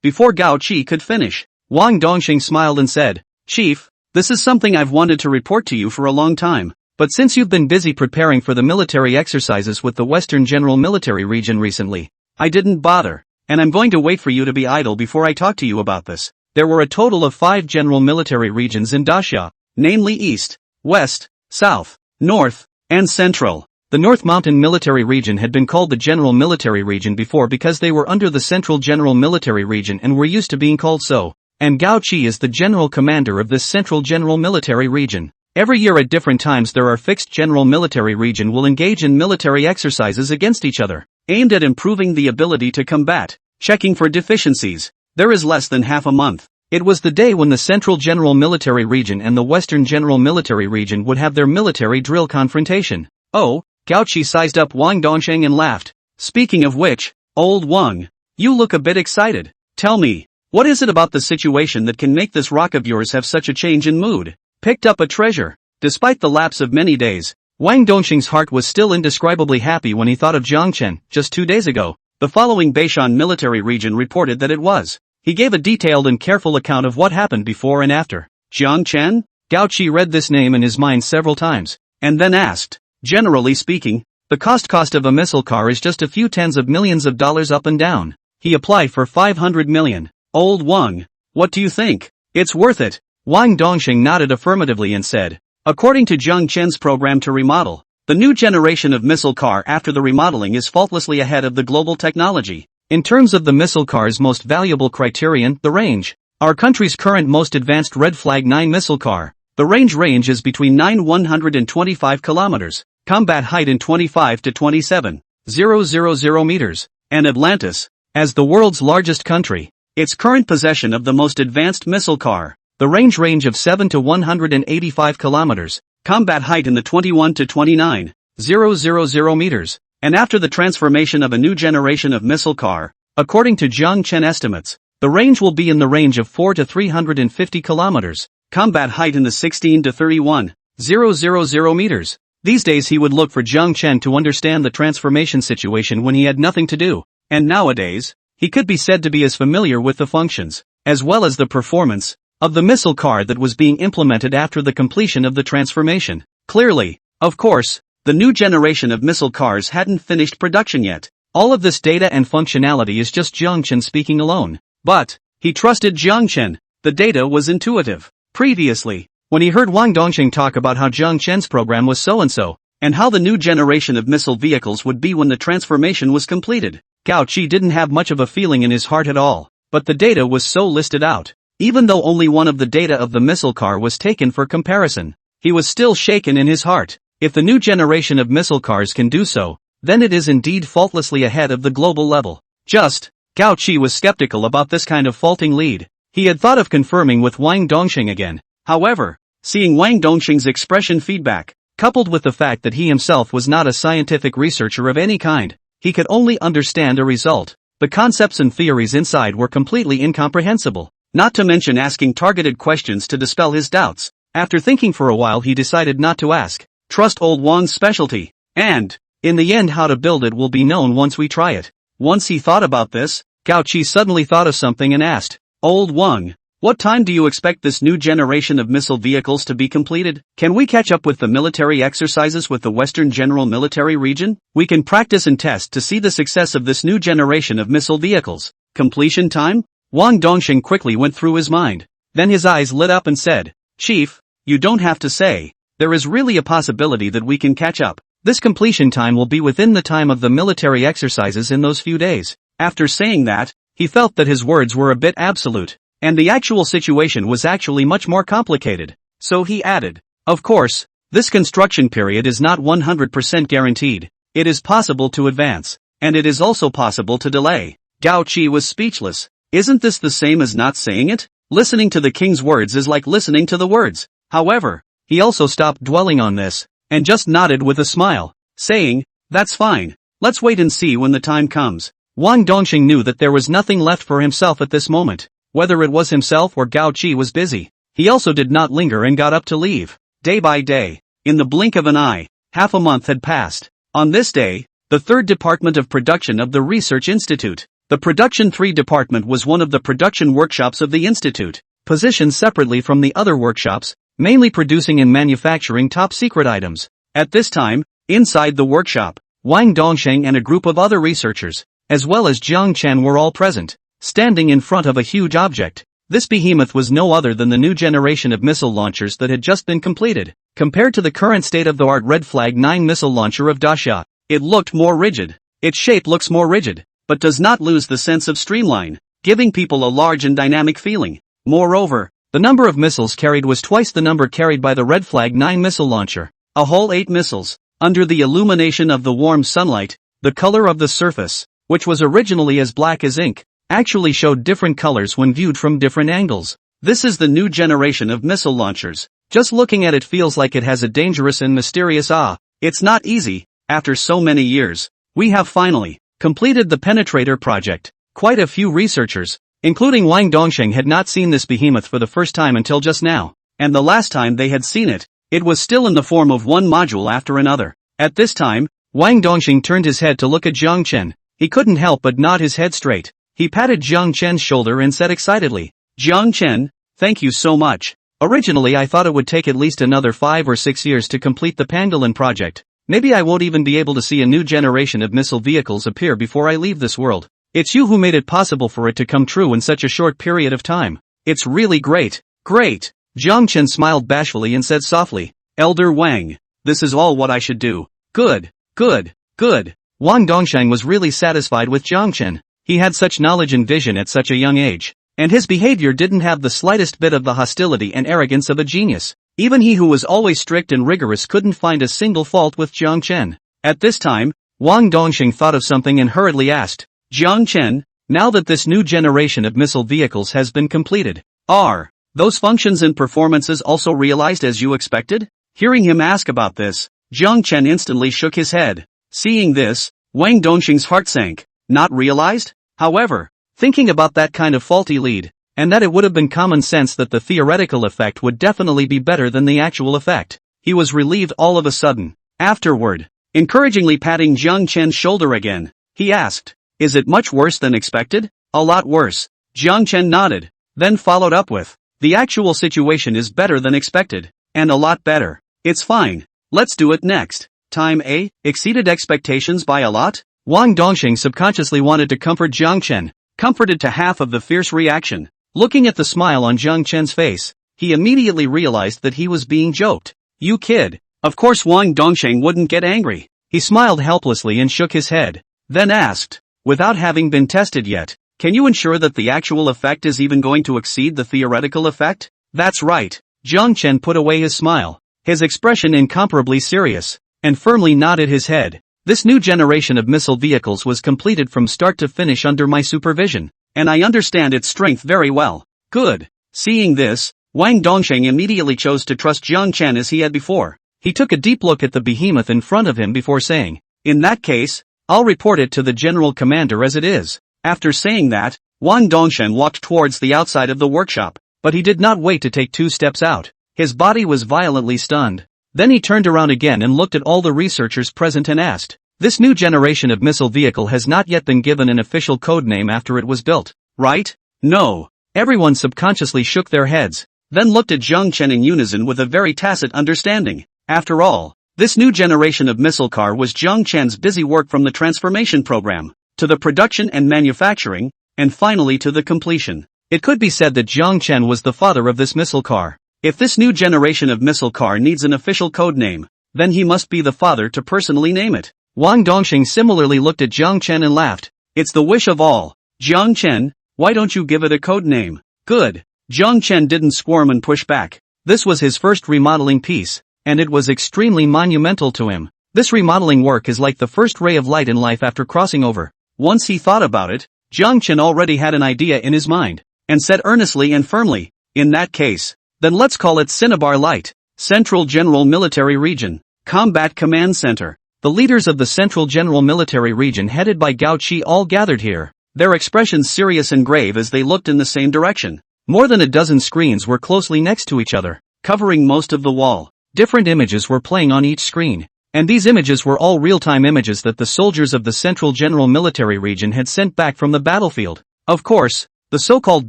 before Gao Qi could finish, Wang Dongxing smiled and said, Chief, this is something I've wanted to report to you for a long time, but since you've been busy preparing for the military exercises with the Western General Military Region recently, I didn't bother, and I'm going to wait for you to be idle before I talk to you about this. There were a total of 5 general military regions in Daxia, namely East, West, South, North, and Central. The North Mountain Military Region had been called the General Military Region before because they were under the Central General Military Region and were used to being called so, and Gao Qi is the general commander of this Central General Military Region. Every year at different times there are fixed General Military Region will engage in military exercises against each other, aimed at improving the ability to combat, checking for deficiencies. There is less than half a month. It was the day when the Central General Military Region and the Western General Military Region would have their military drill confrontation. Oh, Gao Qi sized up Wang Dongxing and laughed. Speaking of which, old Wang, you look a bit excited. Tell me, what is it about the situation that can make this rock of yours have such a change in mood? Picked up a treasure. Despite the lapse of many days, Wang Dongxing's heart was still indescribably happy when he thought of Jiang Chen just 2 days ago. The following Beishan Military Region reported that it was. He gave a detailed and careful account of what happened before and after. Jiang Chen? Gao Qi read this name in his mind several times, and then asked, generally speaking, the cost of a missile car is just a few tens of millions of dollars up and down. He applied for 500 million. Old Wang, what do you think? It's worth it. Wang Dongxing nodded affirmatively and said, according to Jiang Chen's program to remodel, the new generation of missile car after the remodeling is faultlessly ahead of the global technology. In terms of the missile car's most valuable criterion, the range, our country's current most advanced Red Flag 9 missile car, the range is between 125 kilometers, combat height in 25 to 27,000 meters, and Atlantis, as the world's largest country, its current possession of the most advanced missile car, the range of 7 to 185 kilometers, combat height in the 21 to 29,000 meters, and after the transformation of a new generation of missile car, according to Jiang Chen estimates, the range will be in the range of 4 to 350 kilometers, combat height in the 16 to 31,000 meters. These days he would look for Jiang Chen to understand the transformation situation when he had nothing to do, and nowadays, he could be said to be as familiar with the functions, as well as the performance, of the missile car that was being implemented after the completion of the transformation. Clearly, of course, the new generation of missile cars hadn't finished production yet. All of this data and functionality is just Jiang Chen speaking alone. But, he trusted Jiang Chen. The data was intuitive. Previously, when he heard Wang Dongxing talk about how Jiang Chen's program was so-and-so, and how the new generation of missile vehicles would be when the transformation was completed, Gao Qi didn't have much of a feeling in his heart at all. But the data was so listed out. Even though only one of the data of the missile car was taken for comparison, he was still shaken in his heart. If the new generation of missile cars can do so, then it is indeed faultlessly ahead of the global level. Gao Qi was skeptical about this kind of faulting lead. He had thought of confirming with Wang Dongxing again. However, seeing Wang Dongxing's expression feedback, coupled with the fact that he himself was not a scientific researcher of any kind, he could only understand a result. The concepts and theories inside were completely incomprehensible. Not to mention asking targeted questions to dispel his doubts. After thinking for a while he decided not to ask. Trust old Wang's specialty. And, in the end how to build it will be known once we try it. Once he thought about this, Gao Qi suddenly thought of something and asked, Old Wang, what time do you expect this new generation of missile vehicles to be completed? Can we catch up with the military exercises with the Western General Military Region? We can practice and test to see the success of this new generation of missile vehicles. Completion time? Wang Dongxing quickly went through his mind. Then his eyes lit up and said, Chief, you don't have to say. There is really a possibility that we can catch up. This completion time will be within the time of the military exercises in those few days. After saying that, he felt that his words were a bit absolute, and the actual situation was actually much more complicated. So he added, of course, this construction period is not 100% guaranteed. It is possible to advance, and it is also possible to delay. Gao Qi was speechless. Isn't this the same as not saying it? Listening to the king's words is like listening to the words. However, he also stopped dwelling on this, and just nodded with a smile, saying, that's fine. Let's wait and see when the time comes. Wang Dongxing knew that there was nothing left for himself at this moment. Whether it was himself or Gao Qi was busy. He also did not linger and got up to leave. Day by day, in the blink of an eye, half a month had passed. On this day, the third department of production of the Research Institute, The Production 3 department was one of the production workshops of the institute, positioned separately from the other workshops, mainly producing and manufacturing top-secret items. At this time, inside the workshop, Wang Dongsheng and a group of other researchers, as well as Jiang Chen, were all present, standing in front of a huge object. This behemoth was no other than the new generation of missile launchers that had just been completed. Compared to the current state-of-the-art Red Flag 9 missile launcher of Dasha, it looked more rigid. Its shape looks more rigid, but does not lose the sense of streamline, giving people a large and dynamic feeling. Moreover, the number of missiles carried was twice the number carried by the Red Flag 9 missile launcher. A whole 8 missiles. Under the illumination of the warm sunlight, the color of the surface, which was originally as black as ink, actually showed different colors when viewed from different angles. This is the new generation of missile launchers. Just looking at it feels like it has a dangerous and mysterious awe. It's not easy. After so many years, we have finally completed the penetrator project. Quite a few researchers, including Wang Dongsheng, had not seen this behemoth for the first time until just now, and the last time they had seen it, it was still in the form of one module after another. At this time, Wang Dongsheng turned his head to look at Jiang Chen. He couldn't help but nod his head straight. He patted Jiang Chen's shoulder and said excitedly, "Jiang Chen, thank you so much. Originally I thought it would take at least another 5 or 6 years to complete the Pangolin project. Maybe I won't even be able to see a new generation of missile vehicles appear before I leave this world. It's you who made it possible for it to come true in such a short period of time. It's really great." "Great." Jiang Chen smiled bashfully and said softly, "Elder Wang, this is all what I should do." Good, good, good. Wang Dongsheng was really satisfied with Jiang Chen. He had such knowledge and vision at such a young age, and his behavior didn't have the slightest bit of the hostility and arrogance of a genius. Even he who was always strict and rigorous couldn't find a single fault with Jiang Chen. At this time, Wang Dongsheng thought of something and hurriedly asked, "Jiang Chen, now that this new generation of missile vehicles has been completed, are those functions and performances also realized as you expected?" Hearing him ask about this, Jiang Chen instantly shook his head. Seeing this, Wang Dongsheng's heart sank. Not realized? However, thinking about that kind of faulty lead, and that it would have been common sense that the theoretical effect would definitely be better than the actual effect, he was relieved all of a sudden. Afterward, encouragingly patting Jiang Chen's shoulder again, he asked, "Is it much worse than expected?" "A lot worse." Jiang Chen nodded, then followed up with, "The actual situation is better than expected, and a lot better. It's fine. Let's do it next." Time A exceeded expectations by a lot? Wang Dongsheng subconsciously wanted to comfort Jiang Chen, comforted to half of the fierce reaction. Looking at the smile on Jiang Chen's face, he immediately realized that he was being joked. "You kid." Of course Wang Dongsheng wouldn't get angry. He smiled helplessly and shook his head, then asked, "Without having been tested yet, can you ensure that the actual effect is even going to exceed the theoretical effect?" "That's right." Jiang Chen put away his smile, his expression incomparably serious, and firmly nodded his head. "This new generation of missile vehicles was completed from start to finish under my supervision, and I understand its strength very well." "Good." Seeing this, Wang Dongsheng immediately chose to trust Jiang Chen as he had before. He took a deep look at the behemoth in front of him before saying, "In that case, I'll report it to the general commander as it is." After saying that, Wang Dongsheng walked towards the outside of the workshop, but he did not wait to take 2 steps out. His body was violently stunned. Then he turned around again and looked at all the researchers present and asked, "This new generation of missile vehicle has not yet been given an official code name after it was built, right?" "No." Everyone subconsciously shook their heads, then looked at Jiang Chen in unison with a very tacit understanding. After all, this new generation of missile car was Jiang Chen's busy work from the transformation program, to the production and manufacturing, and finally to the completion. It could be said that Jiang Chen was the father of this missile car. If this new generation of missile car needs an official code name, then he must be the father to personally name it. Wang Dongsheng similarly looked at Jiang Chen and laughed. "It's the wish of all. Jiang Chen, why don't you give it a code name?" "Good." Jiang Chen didn't squirm and push back. This was his first remodeling piece, and it was extremely monumental to him. This remodeling work is like the first ray of light in life after crossing over. Once he thought about it, Jiang Chen already had an idea in his mind, and said earnestly and firmly, "In that case, then let's call it Cinnabar Light, Central General Military Region, Combat Command Center." The leaders of the Central General Military Region headed by Gao Qi all gathered here, their expressions serious and grave as they looked in the same direction. More than a dozen screens were closely next to each other, covering most of the wall. Different images were playing on each screen. And these images were all real-time images that the soldiers of the Central General Military Region had sent back from the battlefield. Of course, the so-called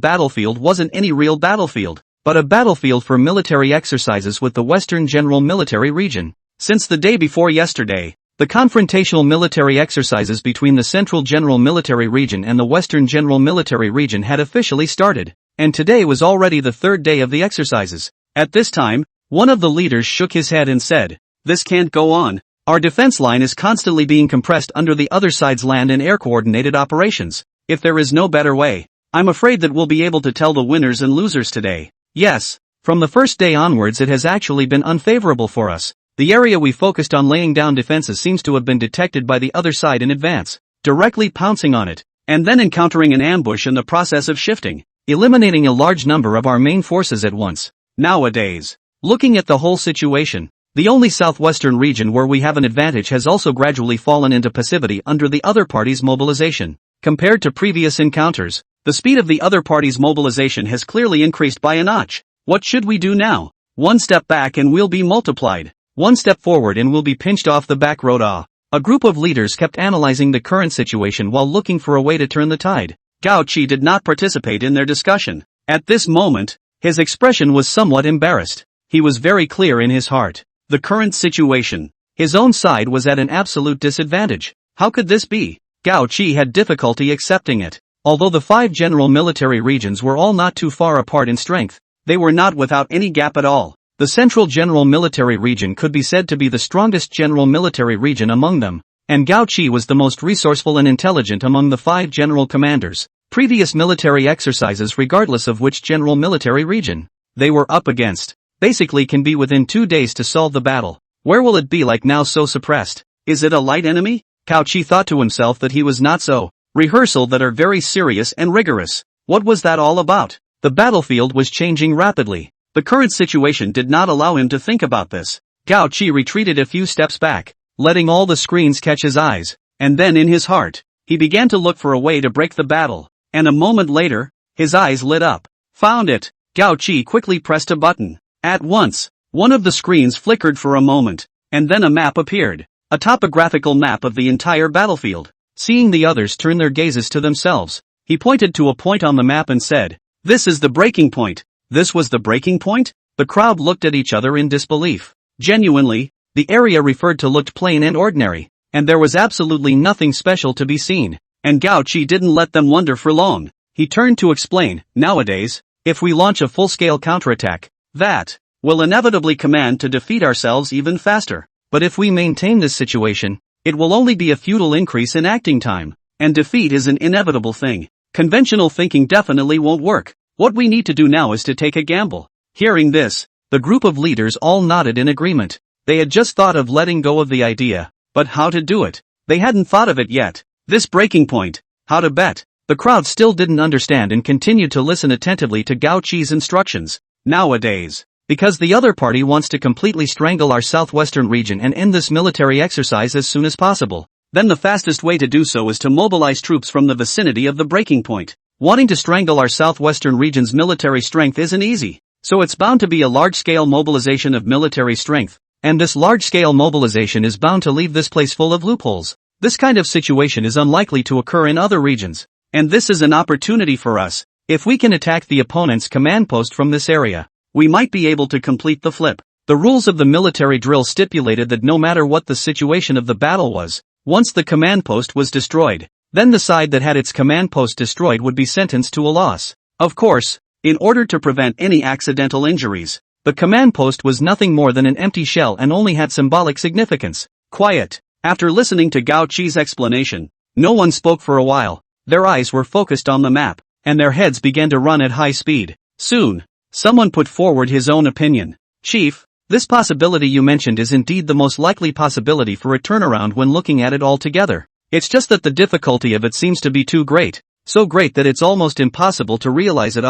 battlefield wasn't any real battlefield, but a battlefield for military exercises with the Western General Military Region. Since the day before yesterday, the confrontational military exercises between the Central General Military Region and the Western General Military Region had officially started, and today was already the third day of the exercises. At this time, one of the leaders shook his head and said, "This can't go on. Our defense line is constantly being compressed under the other side's land and air coordinated operations. If there is no better way, I'm afraid that we'll be able to tell the winners and losers today." Yes, from the first day onwards it has actually been unfavorable for us. The area we focused on laying down defenses seems to have been detected by the other side in advance, directly pouncing on it, and then encountering an ambush in the process of shifting, eliminating a large number of our main forces at once. Nowadays, looking at the whole situation, the only southwestern region where we have an advantage has also gradually fallen into passivity under the other party's mobilization. Compared to previous encounters, the speed of the other party's mobilization has clearly increased by a notch. What should we do now? One step back and we'll be multiplied. One step forward and we'll be pinched off the back road. A group of leaders kept analyzing the current situation while looking for a way to turn the tide. Gao Qi did not participate in their discussion. At this moment, his expression was somewhat embarrassed. He was very clear in his heart. The current situation. His own side was at an absolute disadvantage. How could this be? Gao Qi had difficulty accepting it. Although the 5 general military regions were all not too far apart in strength, they were not without any gap at all. The Central General Military Region could be said to be the strongest general military region among them, and Gao Qi was the most resourceful and intelligent among the 5 general commanders. Previous military exercises, regardless of which general military region they were up against, basically can be within 2 days to solve the battle. Where will it be like now so suppressed? Is it a light enemy? Gao Qi thought to himself that he was not so. Rehearsal that are very serious and rigorous. What was that all about? The battlefield was changing rapidly. The current situation did not allow him to think about this. Gao Qi retreated a few steps back, letting all the screens catch his eyes, and then in his heart, he began to look for a way to break the battle, and a moment later, his eyes lit up. Found it! Gao Qi quickly pressed a button. At once, one of the screens flickered for a moment, and then a map appeared, a topographical map of the entire battlefield. Seeing the others turn their gazes to themselves, he pointed to a point on the map and said, "This is the breaking point." This was the breaking point? The crowd looked at each other in disbelief. Genuinely, the area referred to looked plain and ordinary, and there was absolutely nothing special to be seen. And Gao Qi didn't let them wonder for long. He turned to explain, "Nowadays, if we launch a full-scale counterattack, that will inevitably command to defeat ourselves even faster. But if we maintain this situation, it will only be a futile increase in acting time, and defeat is an inevitable thing. Conventional thinking definitely won't work. What we need to do now is to take a gamble." Hearing this, the group of leaders all nodded in agreement. They had just thought of letting go of the idea, but how to do it? They hadn't thought of it yet. This breaking point, how to bet? The crowd still didn't understand and continued to listen attentively to Gao Qi's instructions. Nowadays, because the other party wants to completely strangle our southwestern region and end this military exercise as soon as possible, then the fastest way to do so is to mobilize troops from the vicinity of the breaking point. Wanting to strangle our southwestern region's military strength isn't easy, so it's bound to be a large-scale mobilization of military strength, and this large-scale mobilization is bound to leave this place full of loopholes. This kind of situation is unlikely to occur in other regions, and this is an opportunity for us. If we can attack the opponent's command post from this area, we might be able to complete the flip. The rules of the military drill stipulated that no matter what the situation of the battle was, once the command post was destroyed, then the side that had its command post destroyed would be sentenced to a loss. Of course, in order to prevent any accidental injuries, the command post was nothing more than an empty shell and only had symbolic significance. Quiet. After listening to Gao Qi's explanation, no one spoke for a while. Their eyes were focused on the map, and their heads began to run at high speed. Soon, someone put forward his own opinion. "Chief, this possibility you mentioned is indeed the most likely possibility for a turnaround when looking at it all together. It's just that the difficulty of it seems to be too great, so great that it's almost impossible to realize it."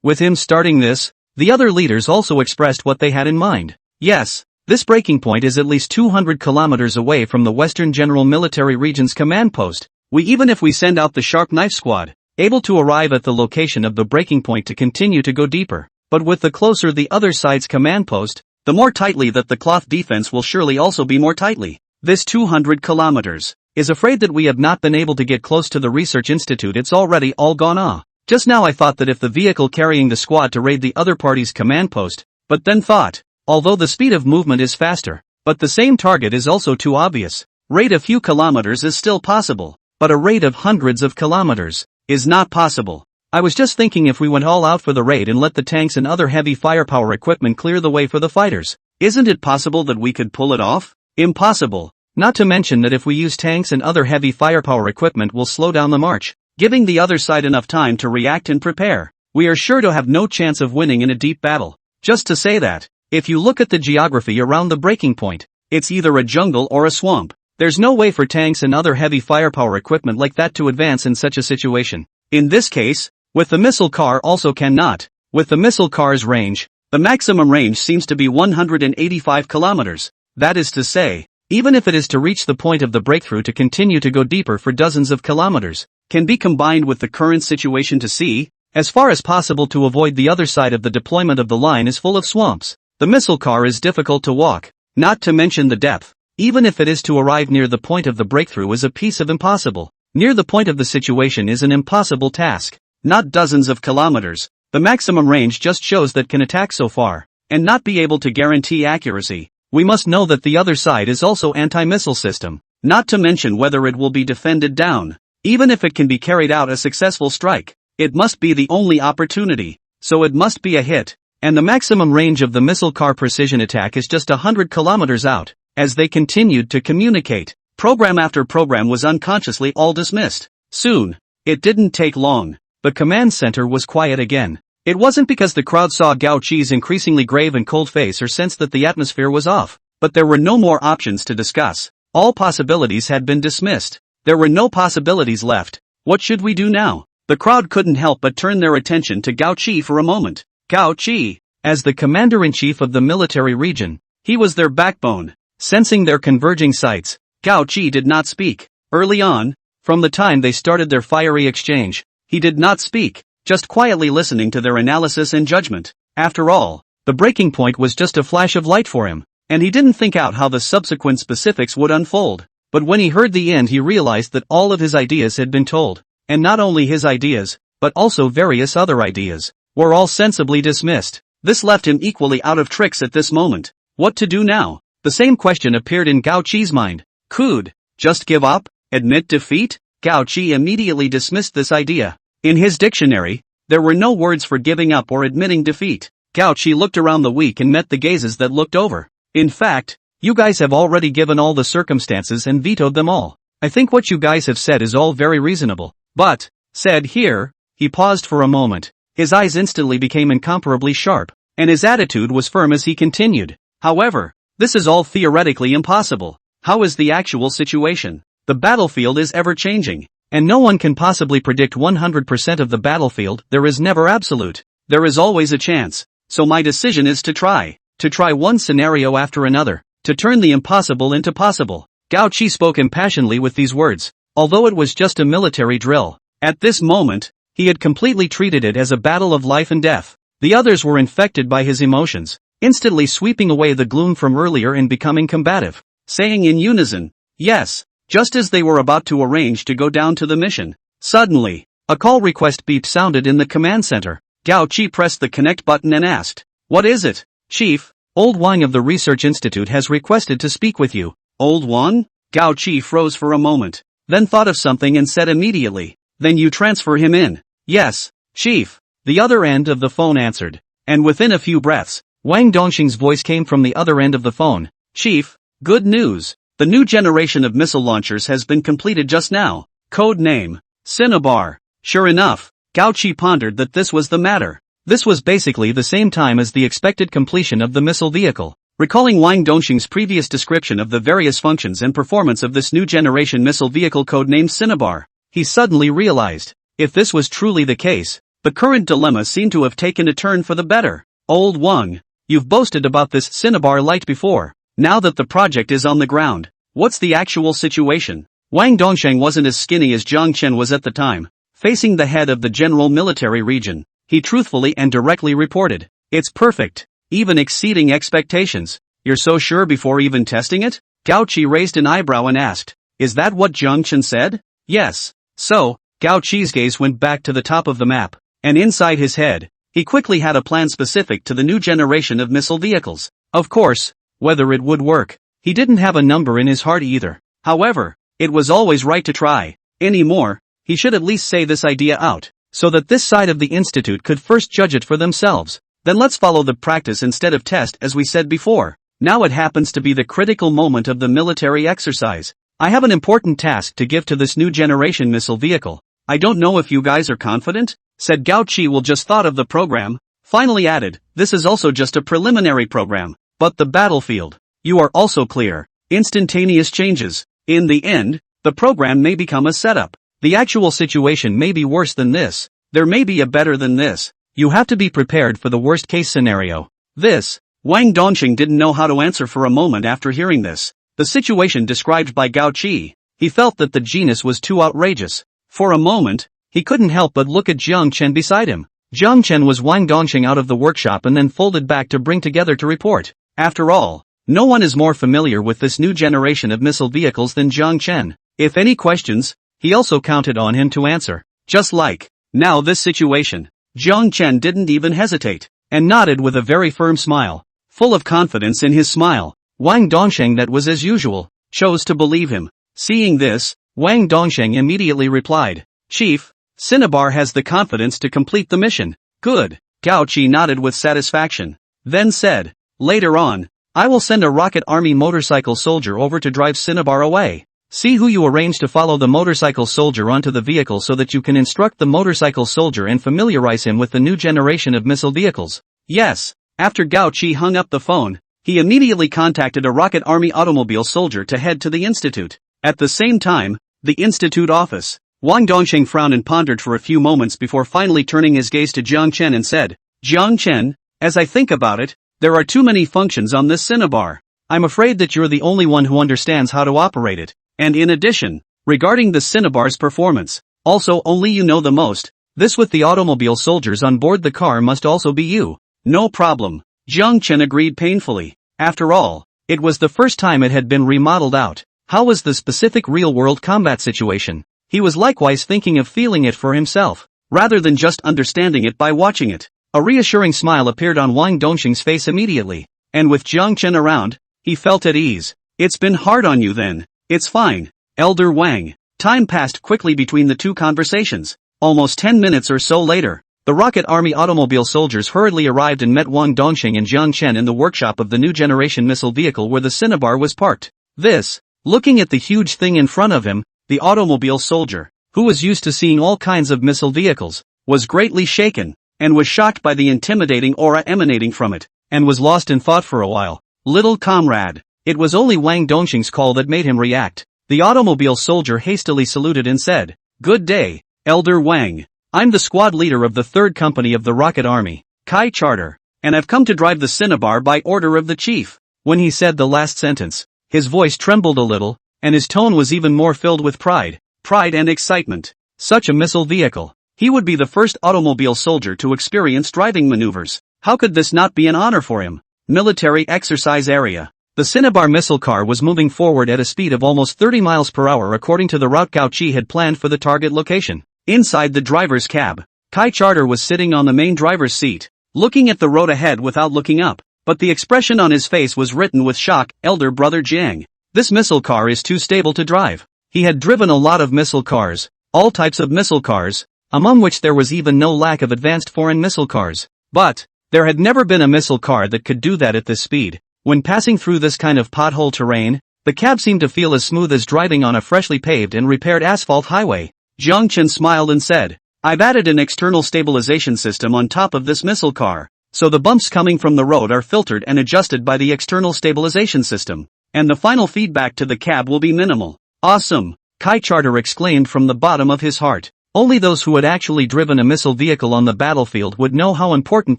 With him starting this, the other leaders also expressed what they had in mind. Yes, this breaking point is at least 200 kilometers away from the Western General Military Region's command post. Even if we send out the Sharp Knife Squad, able to arrive at the location of the breaking point to continue to go deeper, but with the closer the other side's command post, the more tightly that the cloth defense will surely also be more tightly. This 200 kilometers is afraid that we have not been able to get close to the research institute. It's already all gone. Just now I thought that if the vehicle carrying the squad to raid the other party's command post, but then thought, although the speed of movement is faster, but the same target is also too obvious. Raid a few kilometers is still possible, but a raid of hundreds of kilometers is not possible. I was just thinking, if we went all out for the raid and let the tanks and other heavy firepower equipment clear the way for the fighters, isn't it possible that we could pull it off? Impossible. Not to mention that if we use tanks and other heavy firepower equipment will slow down the march, giving the other side enough time to react and prepare. We are sure to have no chance of winning in a deep battle. Just to say that, if you look at the geography around the breaking point, it's either a jungle or a swamp. There's no way for tanks and other heavy firepower equipment like that to advance in such a situation. In this case, with the missile car also cannot. With the missile car's range, the maximum range seems to be 185 kilometers. That is to say, even if it is to reach the point of the breakthrough to continue to go deeper for dozens of kilometers, can be combined with the current situation to see, as far as possible to avoid the other side of the deployment of the line is full of swamps. The missile car is difficult to walk, not to mention the depth. Even if it is to arrive near the point of the breakthrough is a piece of impossible. Near the point of the situation is an impossible task. Not dozens of kilometers. The maximum range just shows that can attack so far, and not be able to guarantee accuracy. We must know that the other side is also anti-missile system, not to mention whether it will be defended down. Even if it can be carried out a successful strike, it must be the only opportunity, so it must be a hit, and the maximum range of the missile car precision attack is just 100 kilometers out. As they continued to communicate, program after program was unconsciously all dismissed. Soon, it didn't take long, the command center was quiet again. It wasn't because the crowd saw Gao Qi's increasingly grave and cold face or sensed that the atmosphere was off, but there were no more options to discuss. All possibilities had been dismissed. There were no possibilities left. What should we do now? The crowd couldn't help but turn their attention to Gao Qi for a moment. Gao Qi, as the commander-in-chief of the military region, he was their backbone. Sensing their converging sights, Gao Qi did not speak. Early on, from the time they started their fiery exchange, he did not speak, just quietly listening to their analysis and judgment. After all, the breaking point was just a flash of light for him, and he didn't think out how the subsequent specifics would unfold. But when he heard the end, he realized that all of his ideas had been told, and not only his ideas, but also various other ideas, were all sensibly dismissed. This left him equally out of tricks at this moment. What to do now? The same question appeared in Gao Qi's mind. Could just give up? Admit defeat? Gao Qi immediately dismissed this idea. In his dictionary, there were no words for giving up or admitting defeat. Gao Qi looked around the week and met the gazes that looked over. In fact, you guys have already given all the circumstances and vetoed them all. I think what you guys have said is all very reasonable. But, said here, he paused for a moment. His eyes instantly became incomparably sharp, and his attitude was firm as he continued. However, this is all theoretically impossible. How is the actual situation? The battlefield is ever-changing, and no one can possibly predict 100% of the battlefield. There is never absolute. There is always a chance. So my decision is to try one scenario after another, to turn the impossible into possible. Gao Qi spoke impassionedly with these words, although it was just a military drill. At this moment, he had completely treated it as a battle of life and death. The others were infected by his emotions, instantly sweeping away the gloom from earlier and becoming combative, saying in unison, yes, just as they were about to arrange to go down to the mission. Suddenly, a call request beep sounded in the command center. Gao Qi pressed the connect button and asked, what is it? Chief, Old Wang of the Research Institute has requested to speak with you. Old Wang? Gao Qi froze for a moment, then thought of something and said immediately, then you transfer him in. Yes, Chief. The other end of the phone answered, and within a few breaths, Wang Dongxing's voice came from the other end of the phone. Chief, good news. The new generation of missile launchers has been completed just now. Code name, Cinnabar. Sure enough, Gao Qi pondered that this was the matter. This was basically the same time as the expected completion of the missile vehicle. Recalling Wang Dongxing's previous description of the various functions and performance of this new generation missile vehicle codenamed Cinnabar, he suddenly realized, if this was truly the case, the current dilemma seemed to have taken a turn for the better. Old Wang, you've boasted about this Cinnabar light before. Now that the project is on the ground, what's the actual situation? Wang Dongsheng wasn't as skinny as Zhang Chen was at the time. Facing the head of the general military region, he truthfully and directly reported, it's perfect. even exceeding expectations. You're so sure before even testing it? Gao Qi raised an eyebrow and asked, is that what Jiang Chen said? Yes. So, Gao Qi's gaze went back to the top of the map, and inside his head, he quickly had a plan specific to the new generation of missile vehicles. Of course, whether it would work, he didn't have a number in his heart either. However, it was always right to try. Anymore, he should at least say this idea out, so that this side of the institute could first judge it for themselves. Then let's follow the practice instead of test as we said before. Now it happens to be the critical moment of the military exercise. I have an important task to give to this new generation missile vehicle. I don't know if you guys are confident, said Gao Qi. Will just thought of the program, finally added, this is also just a preliminary program, but the battlefield. You are also clear. Instantaneous changes. In the end, the program may become a setup. The actual situation may be worse than this. There may be a better than this. You have to be prepared for the worst case scenario. This. Wang Dongxing didn't know how to answer for a moment after hearing this. The situation described by Gao Qi. He felt that the genius was too outrageous. For a moment, he couldn't help but look at Jiang Chen beside him. Jiang Chen was Wang Dongxing out of the workshop and then folded back to bring together to report. After all, no one is more familiar with this new generation of missile vehicles than Jiang Chen. If any questions, he also counted on him to answer. Just like, now this situation. Jiang Chen didn't even hesitate, and nodded with a very firm smile. Full of confidence in his smile, Wang Dongxing, that was as usual, chose to believe him. Seeing this, Wang Dongxing immediately replied, Chief, Cinnabar has the confidence to complete the mission. Good. Gao Qi nodded with satisfaction. Then said, later on, I will send a rocket army motorcycle soldier over to drive Cinnabar away. See who you arrange to follow the motorcycle soldier onto the vehicle so that you can instruct the motorcycle soldier and familiarize him with the new generation of missile vehicles. Yes. After Gao Qi hung up the phone, he immediately contacted a rocket army automobile soldier to head to the institute. At the same time, the institute office. Wang Dongxing frowned and pondered for a few moments before finally turning his gaze to Jiang Chen and said, Jiang Chen, as I think about it, there are too many functions on this Cinnabar. I'm afraid that you're the only one who understands how to operate it. And in addition, regarding the Cinnabar's performance, also only you know the most. This with the automobile soldiers on board the car must also be you. No problem. Jiang Chen agreed painfully. After all, it was the first time it had been remodeled out. How was the specific real-world combat situation? He was likewise thinking of feeling it for himself, rather than just understanding it by watching it. A reassuring smile appeared on Wang Dongxing's face immediately, and with Jiang Chen around, he felt at ease. It's been hard on you then. It's fine, Elder Wang. Time passed quickly between the two conversations. Almost 10 minutes or so later, the Rocket Army automobile soldiers hurriedly arrived and met Wang Dongxing and Jiang Chen in the workshop of the new generation missile vehicle where the Cinnabar was parked. This, looking at the huge thing in front of him, the automobile soldier, who was used to seeing all kinds of missile vehicles, was greatly shaken, and was shocked by the intimidating aura emanating from it, and was lost in thought for a while. Little comrade. It was only Wang Dongxing's call that made him react. The automobile soldier hastily saluted and said, Good day, Elder Wang. I'm the squad leader of the 3rd Company of the Rocket Army, Kai Charter, and I've come to drive the Cinnabar by order of the chief. When he said the last sentence, his voice trembled a little, and his tone was even more filled with pride and excitement. Such a missile vehicle. He would be the first automobile soldier to experience driving maneuvers. How could this not be an honor for him? Military exercise area. The Cinnabar missile car was moving forward at a speed of almost 30 miles per hour according to the route Gao Qi had planned for the target location. Inside the driver's cab, Kai Charter was sitting on the main driver's seat, looking at the road ahead without looking up, but the expression on his face was written with shock. Elder brother Jiang. This missile car is too stable to drive. He had driven a lot of missile cars, all types of missile cars, among which there was even no lack of advanced foreign missile cars. But, there had never been a missile car that could do that at this speed. When passing through this kind of pothole terrain, the cab seemed to feel as smooth as driving on a freshly paved and repaired asphalt highway. Jiang Chen smiled and said, I've added an external stabilization system on top of this missile car, so the bumps coming from the road are filtered and adjusted by the external stabilization system, and the final feedback to the cab will be minimal. Awesome! Kai Charter exclaimed from the bottom of his heart. Only those who had actually driven a missile vehicle on the battlefield would know how important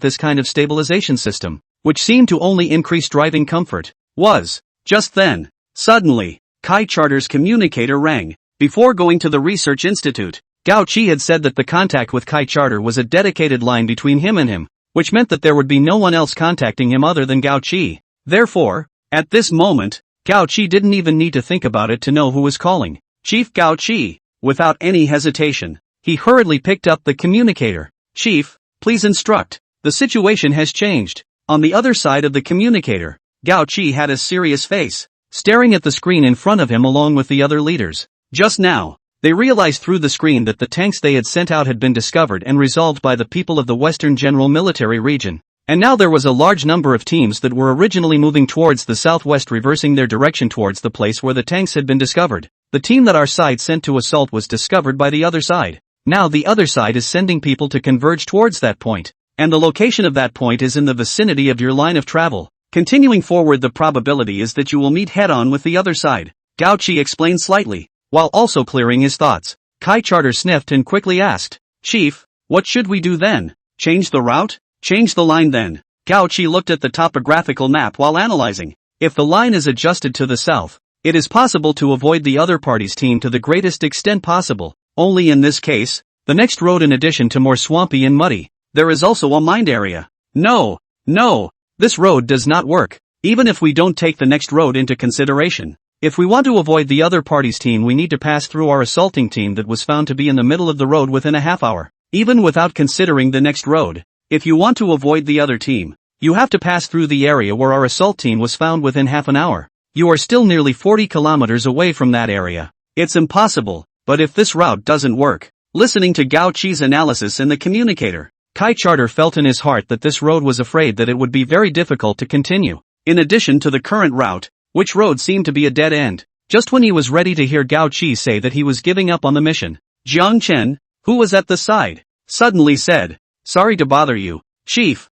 this kind of stabilization system, which seemed to only increase driving comfort, was. Just then, suddenly, Kai Charter's communicator rang. Before going to the research institute, Gao Qi had said that the contact with Kai Charter was a dedicated line between him and him. which meant that there would be no one else contacting him other than Gao Qi. Therefore, at this moment, Gao Qi didn't even need to think about it to know who was calling. Chief Gao Qi. Without any hesitation, he hurriedly picked up the communicator. Chief, please instruct. The situation has changed. On the other side of the communicator, Gao Qi had a serious face, staring at the screen in front of him along with the other leaders. Just now, they realized through the screen that the tanks they had sent out had been discovered and resolved by the people of the Western General Military Region. And now there was a large number of teams that were originally moving towards the southwest, reversing their direction towards the place where the tanks had been discovered. The team that our side sent to assault was discovered by the other side. Now the other side is sending people to converge towards that point. And the location of that point is in the vicinity of your line of travel. Continuing forward, the probability is that you will meet head-on with the other side. Gao Qi explained slightly, while also clearing his thoughts. Kai Charter sniffed and quickly asked, Chief, what should we do then? Change the route? Change the line then. Gao Qi looked at the topographical map while analyzing. If the line is adjusted to the south, it is possible to avoid the other party's team to the greatest extent possible. Only in this case, the next road, in addition to more swampy and muddy, there is also a mined area. No, this road does not work, even if we don't take the next road into consideration. If we want to avoid the other party's team, we need to pass through our assaulting team that was found to be in the middle of the road within a half hour, even without considering the next road. If you want to avoid the other team, you have to pass through the area where our assault team was found within half an hour. You are still nearly 40 kilometers away from that area. It's impossible, but if this route doesn't work. Listening to Gao Qi's analysis in the communicator, Kai Charter felt in his heart that this road was afraid that it would be very difficult to continue. In addition to the current route, which road seemed to be a dead end. Just when he was ready to hear Gao Qi say that he was giving up on the mission, Jiang Chen, who was at the side, suddenly said, Sorry to bother you, Chief,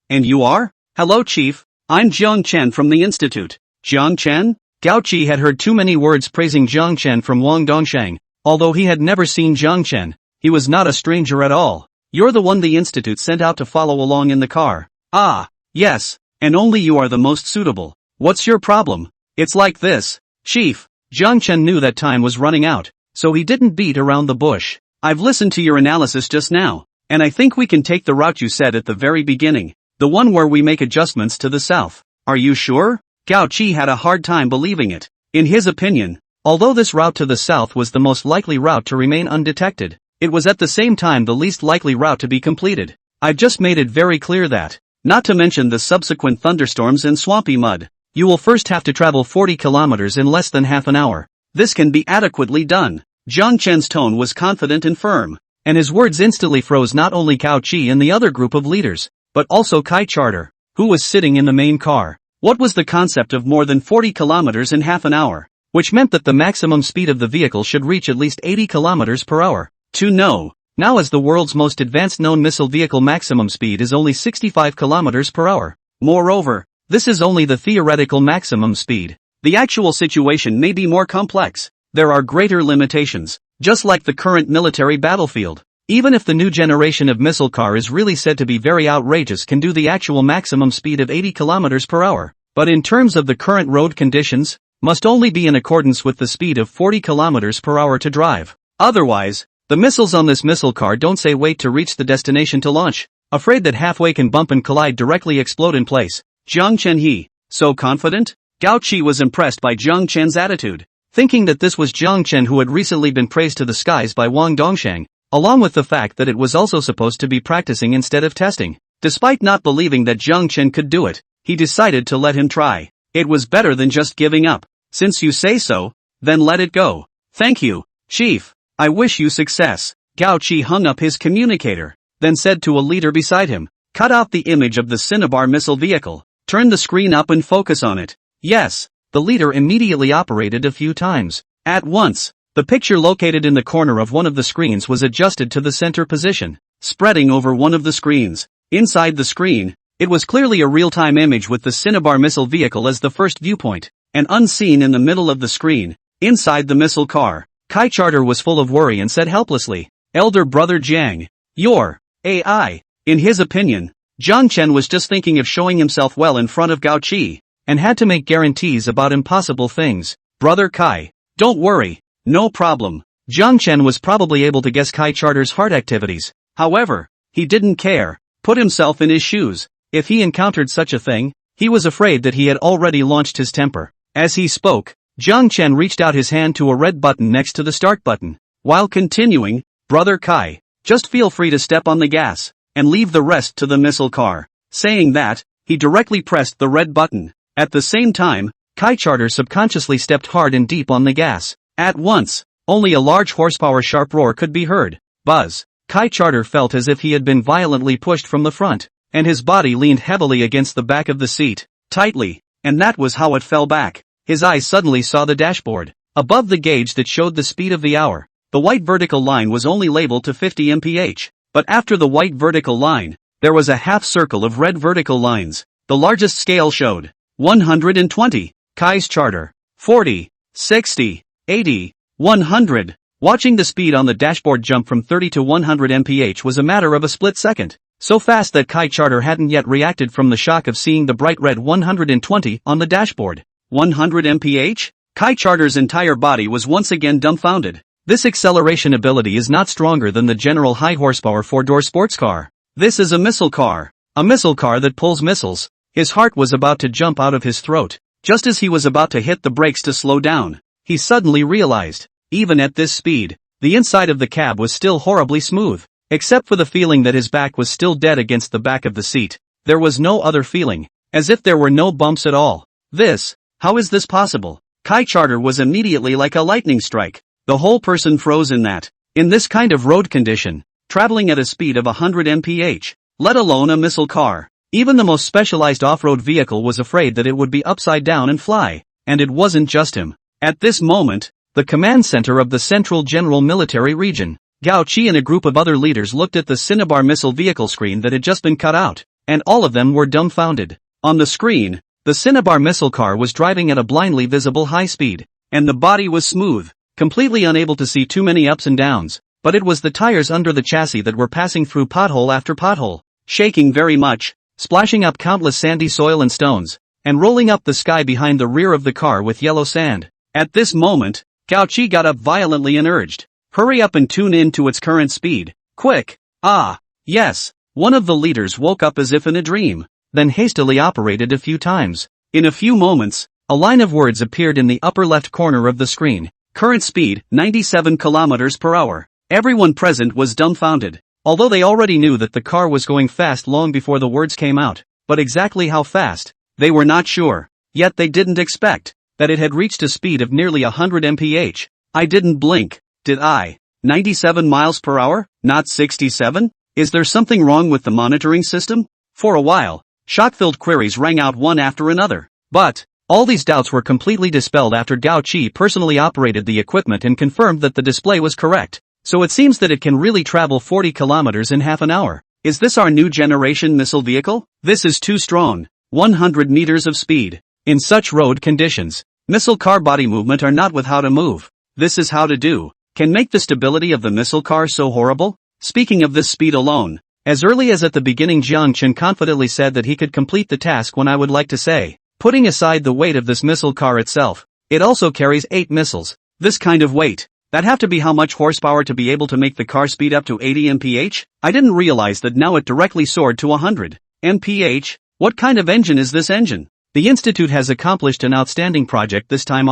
and you are? Hello Chief, I'm Jiang Chen from the Institute. Jiang Chen? Gao Qi had heard too many words praising Jiang Chen from Wang Dongshang. Although he had never seen Jiang Chen, he was not a stranger at all. You're the one the Institute sent out to follow along in the car. Ah, yes, and only you are the most suitable. What's your problem? It's like this, Chief. Jiang Chen knew that time was running out, so he didn't beat around the bush. I've listened to your analysis just now, and I think we can take the route you said at the very beginning, the one where we make adjustments to the south. Are you sure? Gao Qi had a hard time believing it. In his opinion, although this route to the south was the most likely route to remain undetected, it was at the same time the least likely route to be completed. I've just made it very clear that, not to mention the subsequent thunderstorms and swampy mud, you will first have to travel 40 kilometers in less than half an hour. This can be adequately done. Jiang Chen's tone was confident and firm, and his words instantly froze not only Gao Qi and the other group of leaders, but also Kai Charter, who was sitting in the main car. What was the concept of more than 40 kilometers in half an hour? Which meant that the maximum speed of the vehicle should reach at least 80 kilometers per hour. Now as the world's most advanced known missile vehicle maximum speed is only 65 kilometers per hour. Moreover, this is only the theoretical maximum speed. The actual situation may be more complex. There are greater limitations, just like the current military battlefield. Even if the new generation of missile car is really said to be very outrageous, can do the actual maximum speed of 80 kilometers per hour. But in terms of the current road conditions, must only be in accordance with the speed of 40 kilometers per hour to drive. Otherwise, the missiles on this missile car don't say wait to reach the destination to launch, afraid that halfway can bump and collide, directly explode in place. Jiang Chen he, so confident? Gao Qi was impressed by Jiang Chen's attitude, thinking that this was Jiang Chen who had recently been praised to the skies by Wang Dongshang, along with the fact that it was also supposed to be practicing instead of testing. Despite not believing that Jiang Chen could do it, he decided to let him try. It was better than just giving up. Since you say so, then let it go. Thank you, Chief. I wish you success. Gao Qi hung up his communicator, then said to a leader beside him, cut out the image of the Cinnabar missile vehicle. Turn the screen up and focus on it. Yes. The leader immediately operated a few times. At once, the picture located in the corner of one of the screens was adjusted to the center position, spreading over one of the screens. Inside the screen, it was clearly a real-time image with the Cinnabar missile vehicle as the first viewpoint, and unseen in the middle of the screen, inside the missile car. Kai Charter was full of worry and said helplessly, Elder Brother Jiang, your AI. In his opinion, Jiang Chen was just thinking of showing himself well in front of Gao Qi, and had to make guarantees about impossible things. Brother Kai, don't worry, no problem. Jiang Chen was probably able to guess Kai Charter's heart activities. However, he didn't care. put himself in his shoes. If he encountered such a thing, he was afraid that he had already launched his temper. As he spoke, Jiang Chen reached out his hand to a red button next to the start button. While continuing, "Brother Kai, just feel free to step on the gas, and leave the rest to the missile car." Saying that, he directly pressed the red button. At the same time, Kai Charter subconsciously stepped hard and deep on the gas. At once, only a large horsepower sharp roar could be heard. Buzz. Kai Charter felt as if he had been violently pushed from the front, and his body leaned heavily against the back of the seat, tightly, and that was how it fell back. His eyes suddenly saw the dashboard. Above the gauge that showed the speed of the hour, the white vertical line was only labeled to 50 mph, but after the white vertical line, there was a half circle of red vertical lines. The largest scale showed 120, Kai's Charter, 40, 60, 80, 100. Watching the speed on the dashboard jump from 30 to 100 mph was a matter of a split second, so fast that Kai Charter hadn't yet reacted from the shock of seeing the bright red 120 on the dashboard. 100 mph? Kai Charter's entire body was once again dumbfounded. This acceleration ability is not stronger than the general high-horsepower four-door sports car. This is a missile car. A missile car that pulls missiles. His heart was about to jump out of his throat. Just as he was about to hit the brakes to slow down, he suddenly realized, even at this speed, the inside of the cab was still horribly smooth. Except for the feeling that his back was still dead against the back of the seat, there was no other feeling, as if there were no bumps at all. How is this possible? Kai Charter was immediately like a lightning strike. The whole person froze in this kind of road condition, traveling at a speed of 100 mph, let alone a missile car. Even the most specialized off-road vehicle was afraid that it would be upside down and fly, and it wasn't just him. At this moment, the command center of the Central General Military Region, Gao Qi and a group of other leaders looked at the Cinnabar missile vehicle screen that had just been cut out, and all of them were dumbfounded. On the screen, the Cinnabar missile car was driving at a blindly visible high speed, and the body was smooth, completely unable to see too many ups and downs, but it was the tires under the chassis that were passing through pothole after pothole, shaking very much, splashing up countless sandy soil and stones, and rolling up the sky behind the rear of the car with yellow sand. At this moment, Gao Qi got up violently and urged, "Hurry up and tune in to its current speed, quick!" Ah, yes, one of the leaders woke up as if in a dream, then hastily operated a few times. In a few moments, a line of words appeared in the upper left corner of the screen. Current speed, 97 kilometers per hour. Everyone present was dumbfounded, although they already knew that the car was going fast long before the words came out, but exactly how fast, they were not sure. Yet they didn't expect that it had reached a speed of nearly 100 mph. I didn't blink, did I? 97 miles per hour, not 67? Is there something wrong with the monitoring system? For a while, shock-filled queries rang out one after another. But all these doubts were completely dispelled after Gao Qi personally operated the equipment and confirmed that the display was correct. So it seems that it can really travel 40 kilometers in half an hour. Is this our new generation missile vehicle? This is too strong. 100 meters of speed. In such road conditions, missile car body movement are not with how to move. This is how to do. Can make the stability of the missile car so horrible? Speaking of this speed alone, as early as at the beginning Jiang Chen confidently said that he could complete the task when I would like to say, putting aside the weight of this missile car itself, it also carries 8 missiles. This kind of weight, that'd have to be how much horsepower to be able to make the car speed up to 80 mph? I didn't realize that now it directly soared to 100 mph. What kind of engine is this engine? The Institute has accomplished an outstanding project this time.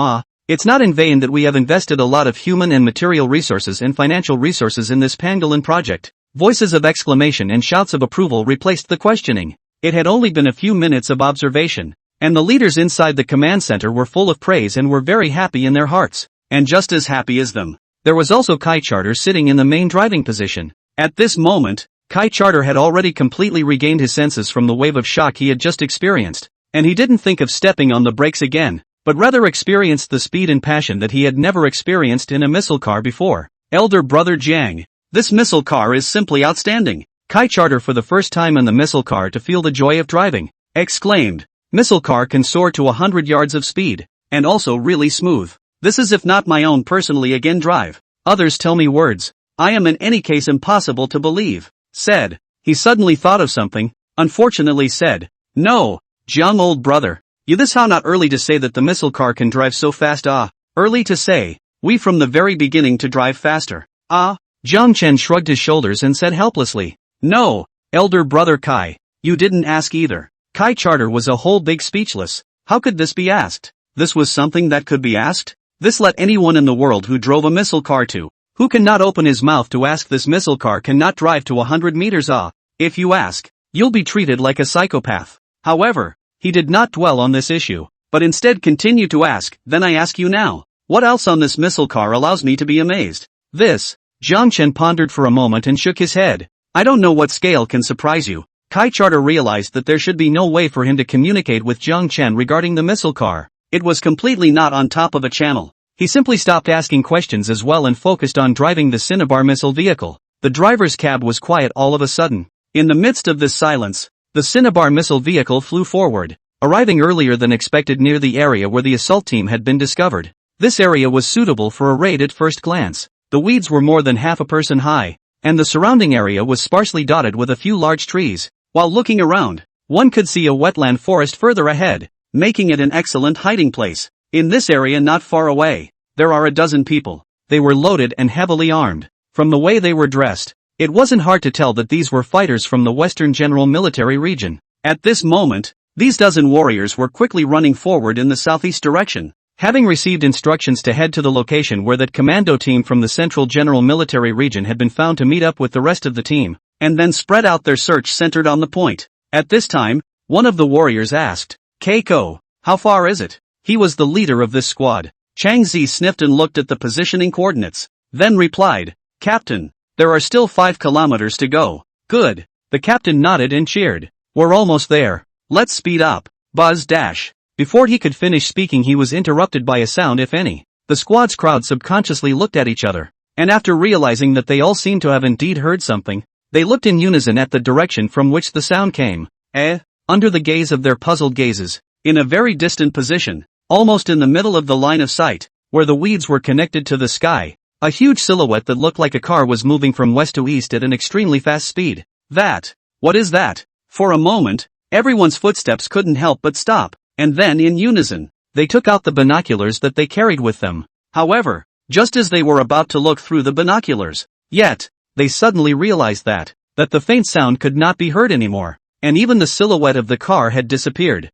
It's not in vain that we have invested a lot of human and material resources and financial resources in this pangolin project. Voices of exclamation and shouts of approval replaced the questioning. It had only been a few minutes of observation, and the leaders inside the command center were full of praise and were very happy in their hearts. And just as happy as them, there was also Kai Charter sitting in the main driving position. At this moment, Kai Charter had already completely regained his senses from the wave of shock he had just experienced, and he didn't think of stepping on the brakes again, but rather experienced the speed and passion that he had never experienced in a missile car before. Elder brother Jiang, this missile car is simply outstanding. Kai Charter, for the first time in the missile car to feel the joy of driving, exclaimed, "Missile car can soar to 100 yards of speed, and also really smooth. This is if not my own personally again drive. Others tell me words. I am in any case impossible to believe," said. He suddenly thought of something, unfortunately said, "No, Jiang old brother, you this how not early to say that the missile car can drive so fast? Early to say, we from the very beginning to drive faster." Jiang Chen shrugged his shoulders and said helplessly, "No, Elder brother Kai, you didn't ask either. Kai Charter was a whole big speechless. How could this be asked? This was something that could be asked? This let anyone in the world who drove a missile car to. Who cannot open his mouth to ask this missile car cannot drive to 100 meters If you ask, you'll be treated like a psychopath. However, he did not dwell on this issue, but instead continued to ask, then I ask you now, what else on this missile car allows me to be amazed? This, Jiang Chen pondered for a moment and shook his head. I don't know what scale can surprise you. Kai Charter realized that there should be no way for him to communicate with Jiang Chen regarding the missile car. It was completely not on top of a channel. He simply stopped asking questions as well and focused on driving the Cinnabar missile vehicle. The driver's cab was quiet all of a sudden. In the midst of this silence, the Cinnabar missile vehicle flew forward, arriving earlier than expected near the area where the assault team had been discovered. This area was suitable for a raid at first glance. The weeds were more than half a person high, and the surrounding area was sparsely dotted with a few large trees. While looking around, one could see a wetland forest further ahead, making it an excellent hiding place. In this area not far away, there are a dozen people. They were loaded and heavily armed. From the way they were dressed, it wasn't hard to tell that these were fighters from the Western General Military Region. At this moment, these dozen warriors were quickly running forward in the southeast direction, having received instructions to head to the location where that commando team from the Central General Military Region had been found to meet up with the rest of the team, and then spread out their search centered on the point. At this time, one of the warriors asked, Keiko, how far is it? He was the leader of this squad. Chang Zi sniffed and looked at the positioning coordinates, then replied, Captain, there are still 5 kilometers to go. Good. The captain nodded and cheered. We're almost there. Let's speed up. Buzz dash. Before he could finish speaking he was interrupted by a sound if any. The squad's crowd subconsciously looked at each other, and after realizing that they all seemed to have indeed heard something, they looked in unison at the direction from which the sound came. Under the gaze of their puzzled gazes, in a very distant position, almost in the middle of the line of sight, where the weeds were connected to the sky, a huge silhouette that looked like a car was moving from west to east at an extremely fast speed. What is that? For a moment, everyone's footsteps couldn't help but stop, and then in unison, they took out the binoculars that they carried with them. However, just as they were about to look through the binoculars, they suddenly realized that the faint sound could not be heard anymore, and even the silhouette of the car had disappeared.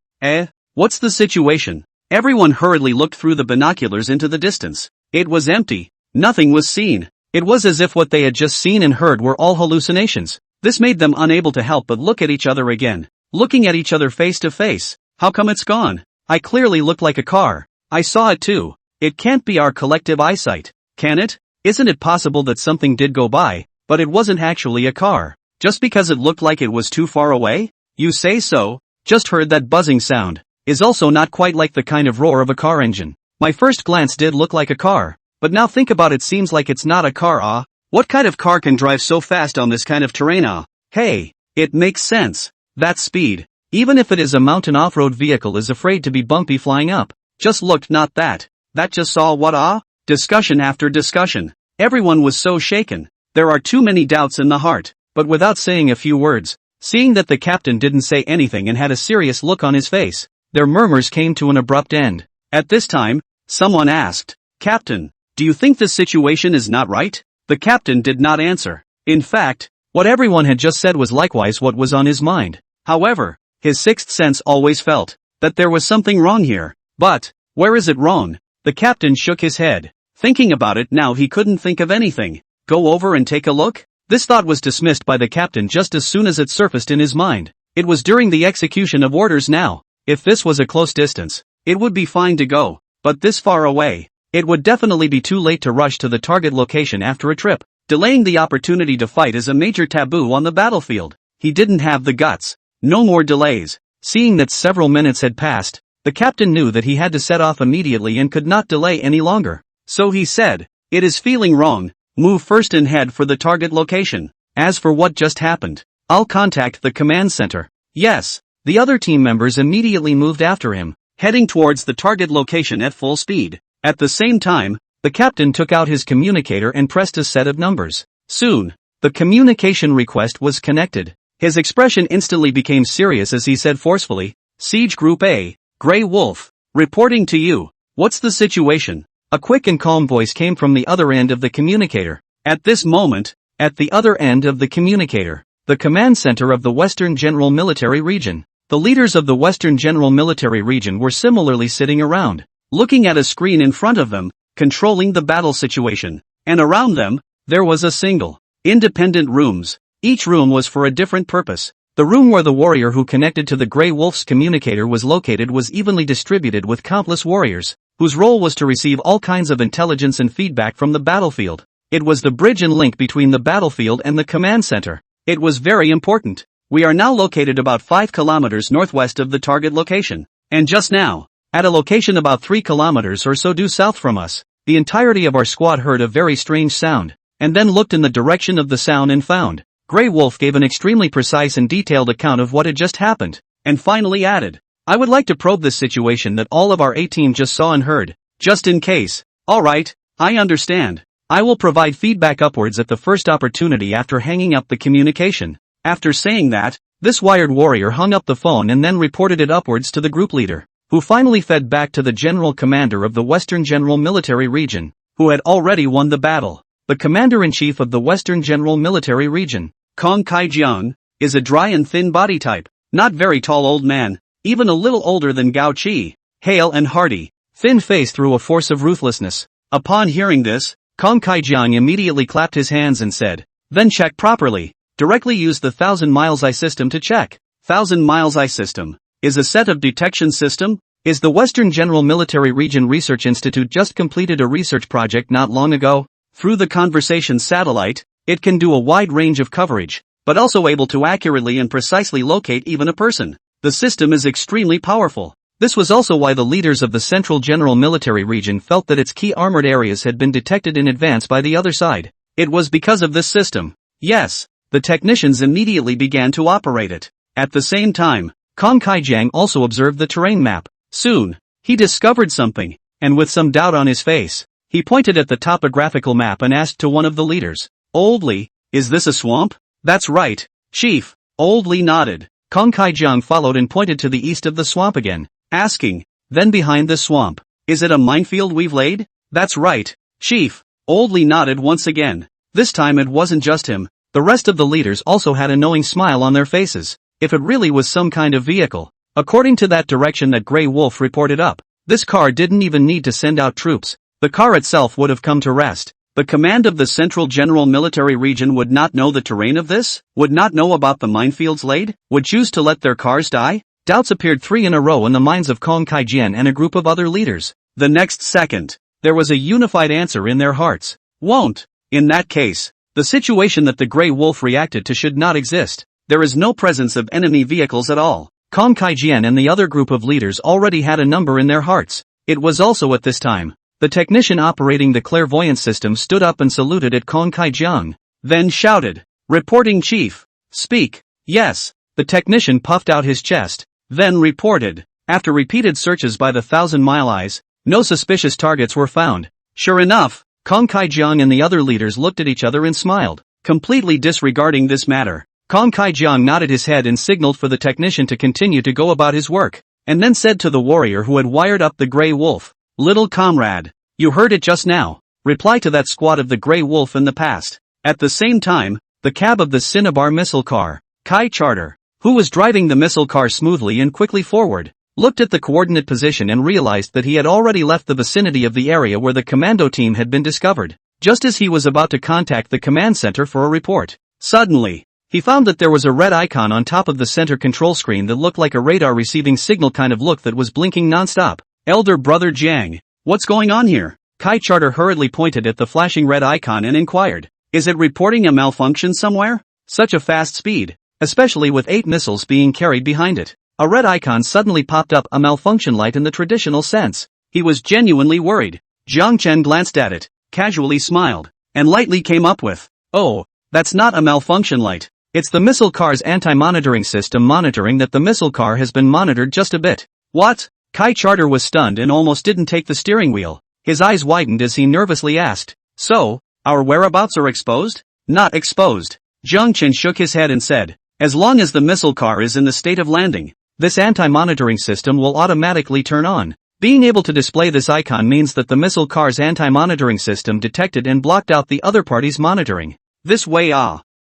What's the situation? Everyone hurriedly looked through the binoculars into the distance. It was empty. Nothing was seen. It was as if what they had just seen and heard were all hallucinations. This made them unable to help but look at each other again, looking at each other face to face. How come it's gone? I clearly look like a car. I saw it too. It can't be our collective eyesight, can it? Isn't it possible that something did go by, but it wasn't actually a car, just because it looked like it was too far away? You say so? Just heard that buzzing sound. Is also not quite like the kind of roar of a car engine. My first glance did look like a car, but now think about it, seems like it's not a car. What kind of car can drive so fast on this kind of terrain? Hey, it makes sense. That speed, even if it is a mountain off-road vehicle, is afraid to be bumpy flying up. Just looked, not that. That just saw what? Discussion after discussion. Everyone was so shaken. There are too many doubts in the heart. But without saying a few words, seeing that the captain didn't say anything and had a serious look on his face, their murmurs came to an abrupt end. At this time, someone asked, Captain, do you think this situation is not right? The captain did not answer. In fact, what everyone had just said was likewise what was on his mind. However, his sixth sense always felt that there was something wrong here. But, where is it wrong? The captain shook his head. Thinking about it now, he couldn't think of anything. Go over and take a look? This thought was dismissed by the captain just as soon as it surfaced in his mind. It was during the execution of orders now. If this was a close distance, it would be fine to go, but this far away, it would definitely be too late to rush to the target location after a trip. Delaying the opportunity to fight is a major taboo on the battlefield. He didn't have the guts. No more delays. Seeing that several minutes had passed, the captain knew that he had to set off immediately and could not delay any longer. So he said, it is feeling wrong. Move first and head for the target location. As for what just happened, I'll contact the command center. Yes. The other team members immediately moved after him, heading towards the target location at full speed. At the same time, the captain took out his communicator and pressed a set of numbers. Soon, the communication request was connected. His expression instantly became serious as he said forcefully, Siege Group A, Grey Wolf, reporting to you. What's the situation? A quick and calm voice came from the other end of the communicator. At this moment, at the other end of the communicator, the command center of the Western General Military Region. The leaders of the Western General Military Region were similarly sitting around, looking at a screen in front of them, controlling the battle situation. And around them, there was a single, independent rooms. Each room was for a different purpose. The room where the warrior who connected to the Grey Wolf's communicator was located was evenly distributed with countless warriors, whose role was to receive all kinds of intelligence and feedback from the battlefield. It was the bridge and link between the battlefield and the command center. It was very important. We are now located about 5 kilometers northwest of the target location. And just now, at a location about 3 kilometers or so due south from us, the entirety of our squad heard a very strange sound, and then looked in the direction of the sound and found. Grey Wolf gave an extremely precise and detailed account of what had just happened, and finally added, I would like to probe this situation that all of our A-team just saw and heard, just in case. Alright, I understand. I will provide feedback upwards at the first opportunity after hanging up the communication. After saying that, this wired warrior hung up the phone and then reported it upwards to the group leader, who finally fed back to the general commander of the Western General Military Region, who had already won the battle. The commander-in-chief of the Western General Military Region, Kong Kai-jiang, is a dry and thin body type, not very tall old man, even a little older than Gao Qi, hale and hearty, thin face through a force of ruthlessness. Upon hearing this, Kong Kai-jiang immediately clapped his hands and said, then check properly. Directly use the 1000 Miles Eye system to check. 1000 Miles Eye system is a set of detection system. Is the Western General Military Region Research Institute just completed a research project not long ago? Through the conversation satellite, it can do a wide range of coverage, but also able to accurately and precisely locate even a person. The system is extremely powerful. This was also why the leaders of the Central General Military Region felt that its key armored areas had been detected in advance by the other side. It was because of this system. Yes, the technicians immediately began to operate it. At the same time, Kong Kai-jiang also observed the terrain map. Soon, he discovered something, and with some doubt on his face, he pointed at the topographical map and asked to one of the leaders, Old Li, is this a swamp? That's right, Chief. Old Li nodded. Kong Kai-jiang followed and pointed to the east of the swamp again, asking, then behind this swamp, is it a minefield we've laid? That's right, Chief. Old Li nodded once again. This time it wasn't just him. The rest of the leaders also had a knowing smile on their faces. If it really was some kind of vehicle, according to that direction that Grey Wolf reported up, this car didn't even need to send out troops. The car itself would have come to rest. The command of the Central General Military Region would not know the terrain of this? Would not know about the minefields laid? Would choose to let their cars die? Doubts appeared 3 in a row in the minds of Kong Kai-jian and a group of other leaders. The next second, there was a unified answer in their hearts. Won't. In that case, the situation that the Grey Wolf reacted to should not exist. There is no presence of enemy vehicles at all. Kong Kai-jian and the other group of leaders already had a number in their hearts. It was also at this time. The technician operating the clairvoyance system stood up and saluted at Kong Kai-jiang, then shouted, Reporting Chief. Speak. Yes. The technician puffed out his chest, then reported. After repeated searches by the 1000 Mile Eyes, no suspicious targets were found. Sure enough, Kong Kai-jiang and the other leaders looked at each other and smiled, completely disregarding this matter. Kong Kai-jiang nodded his head and signaled for the technician to continue to go about his work, and then said to the warrior who had wired up the Grey Wolf, Little comrade, you heard it just now. Reply to that squad of the Grey Wolf in the past. At the same time, the cab of the Cinnabar missile car, Kai Charter, who was driving the missile car smoothly and quickly forward, looked at the coordinate position and realized that he had already left the vicinity of the area where the commando team had been discovered, just as he was about to contact the command center for a report. Suddenly, he found that there was a red icon on top of the center control screen that looked like a radar receiving signal kind of look that was blinking non-stop. Elder brother Jiang, what's going on here? Kai Charter hurriedly pointed at the flashing red icon and inquired, is it reporting a malfunction somewhere? Such a fast speed, especially with 8 missiles being carried behind it. A red icon suddenly popped up, a malfunction light in the traditional sense. He was genuinely worried. Jiang Chen glanced at it, casually smiled, and lightly came up with, oh, that's not a malfunction light. It's the missile car's anti-monitoring system monitoring that the missile car has been monitored just a bit. What? Kai Charter was stunned and almost didn't take the steering wheel. His eyes widened as he nervously asked, so, our whereabouts are exposed? Not exposed. Jiang Chen shook his head and said, as long as the missile car is in the state of landing, this anti-monitoring system will automatically turn on. Being able to display this icon means that the missile car's anti-monitoring system detected and blocked out the other party's monitoring. This way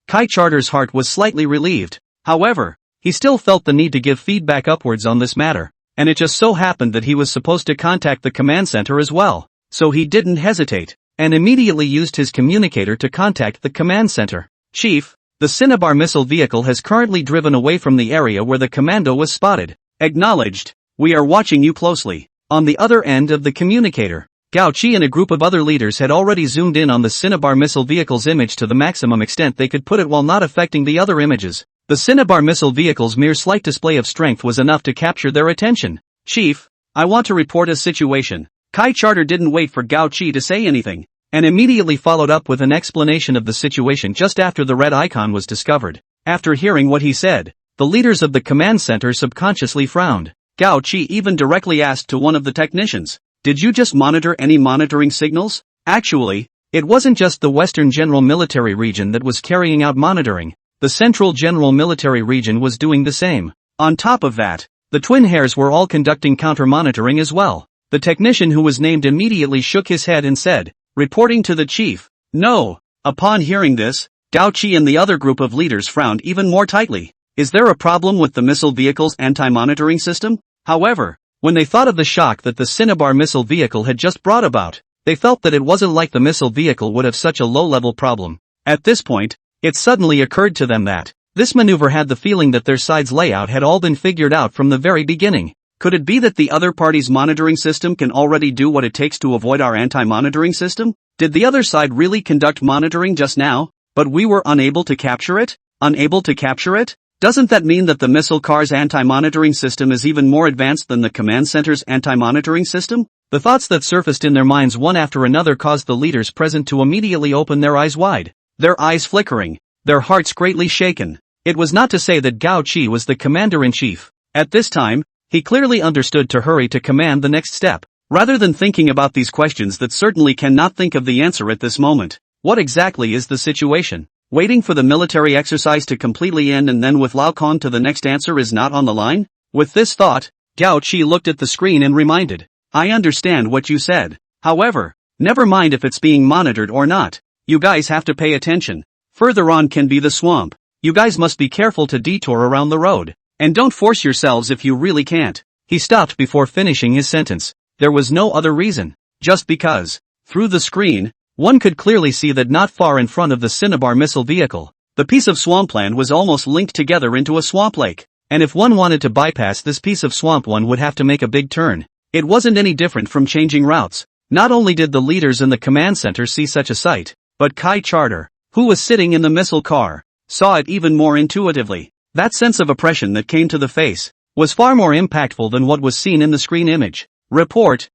Kai Charter's heart was slightly relieved. However, he still felt the need to give feedback upwards on this matter, and it just so happened that he was supposed to contact the command center as well. So he didn't hesitate, and immediately used his communicator to contact the command center. Chief, the Cinnabar missile vehicle has currently driven away from the area where the commando was spotted. Acknowledged. We are watching you closely. On the other end of the communicator, Gao Qi and a group of other leaders had already zoomed in on the Cinnabar missile vehicle's image to the maximum extent they could put it while not affecting the other images. The Cinnabar missile vehicle's mere slight display of strength was enough to capture their attention. Chief, I want to report a situation. Kai Charter didn't wait for Gao Qi to say anything, and immediately followed up with an explanation of the situation just after the red icon was discovered. After hearing what he said, the leaders of the command center subconsciously frowned. Gao Qi even directly asked to one of the technicians, "Did you just monitor any monitoring signals?" Actually, it wasn't just the Western General Military Region that was carrying out monitoring. The Central General Military Region was doing the same. On top of that, the twin hairs were all conducting counter-monitoring as well. The technician who was named immediately shook his head and said, reporting to the chief, "No." Upon hearing this, Gao Qi and the other group of leaders frowned even more tightly. Is there a problem with the missile vehicle's anti-monitoring system? However, when they thought of the shock that the Cinnabar missile vehicle had just brought about, they felt that it wasn't like the missile vehicle would have such a low-level problem. At this point, it suddenly occurred to them that this maneuver had the feeling that their side's layout had all been figured out from the very beginning. Could it be that the other party's monitoring system can already do what it takes to avoid our anti-monitoring system? Did the other side really conduct monitoring just now, but we were unable to capture it? Unable to capture it? Doesn't that mean that the missile car's anti-monitoring system is even more advanced than the command center's anti-monitoring system? The thoughts that surfaced in their minds one after another caused the leaders present to immediately open their eyes wide, their eyes flickering, their hearts greatly shaken. It was not to say that Gao Qi was the commander-in-chief. At this time, he clearly understood to hurry to command the next step, rather than thinking about these questions that certainly cannot think of the answer at this moment. What exactly is the situation? Waiting for the military exercise to completely end and then with Lao Kong to the next answer is not on the line? With this thought, Gao Qi looked at the screen and reminded, "I understand what you said. However, never mind if it's being monitored or not. You guys have to pay attention. Further on can be the swamp. You guys must be careful to detour around the road. And don't force yourselves if you really can't." He stopped before finishing his sentence. There was no other reason. Just because. Through the screen, one could clearly see that not far in front of the Cinnabar missile vehicle, the piece of swampland was almost linked together into a swamp lake. And if one wanted to bypass this piece of swamp, one would have to make a big turn. It wasn't any different from changing routes. Not only did the leaders in the command center see such a sight, but Kai Charter, who was sitting in the missile car, saw it even more intuitively. That sense of oppression that came to the face was far more impactful than what was seen in the screen image. Report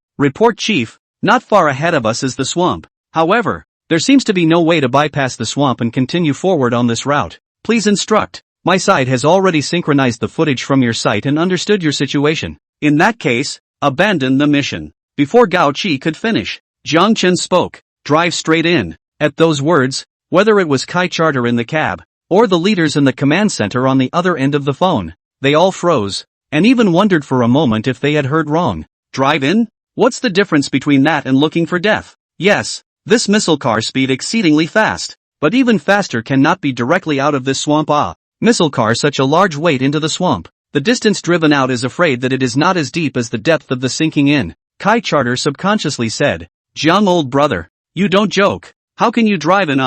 chief, not far ahead of us is the swamp. However, there seems to be no way to bypass the swamp and continue forward on this route. Please instruct. My side has already synchronized the footage from your site and understood your situation. In that case, abandon the mission. Before Gao Qi could finish, Jiang Chen spoke, "Drive straight in." At those words, whether it was Kai Charter in the cab, or the leaders in the command center on the other end of the phone, they all froze, and even wondered for a moment if they had heard wrong. Drive in? What's the difference between that and looking for death? Yes, this missile car speed exceedingly fast, but even faster cannot be directly out of this swamp. Missile car such a large weight into the swamp. The distance driven out is afraid that it is not as deep as the depth of the sinking in. Kai Charter subconsciously said, "Jiang old brother, you don't joke. How can you drive in?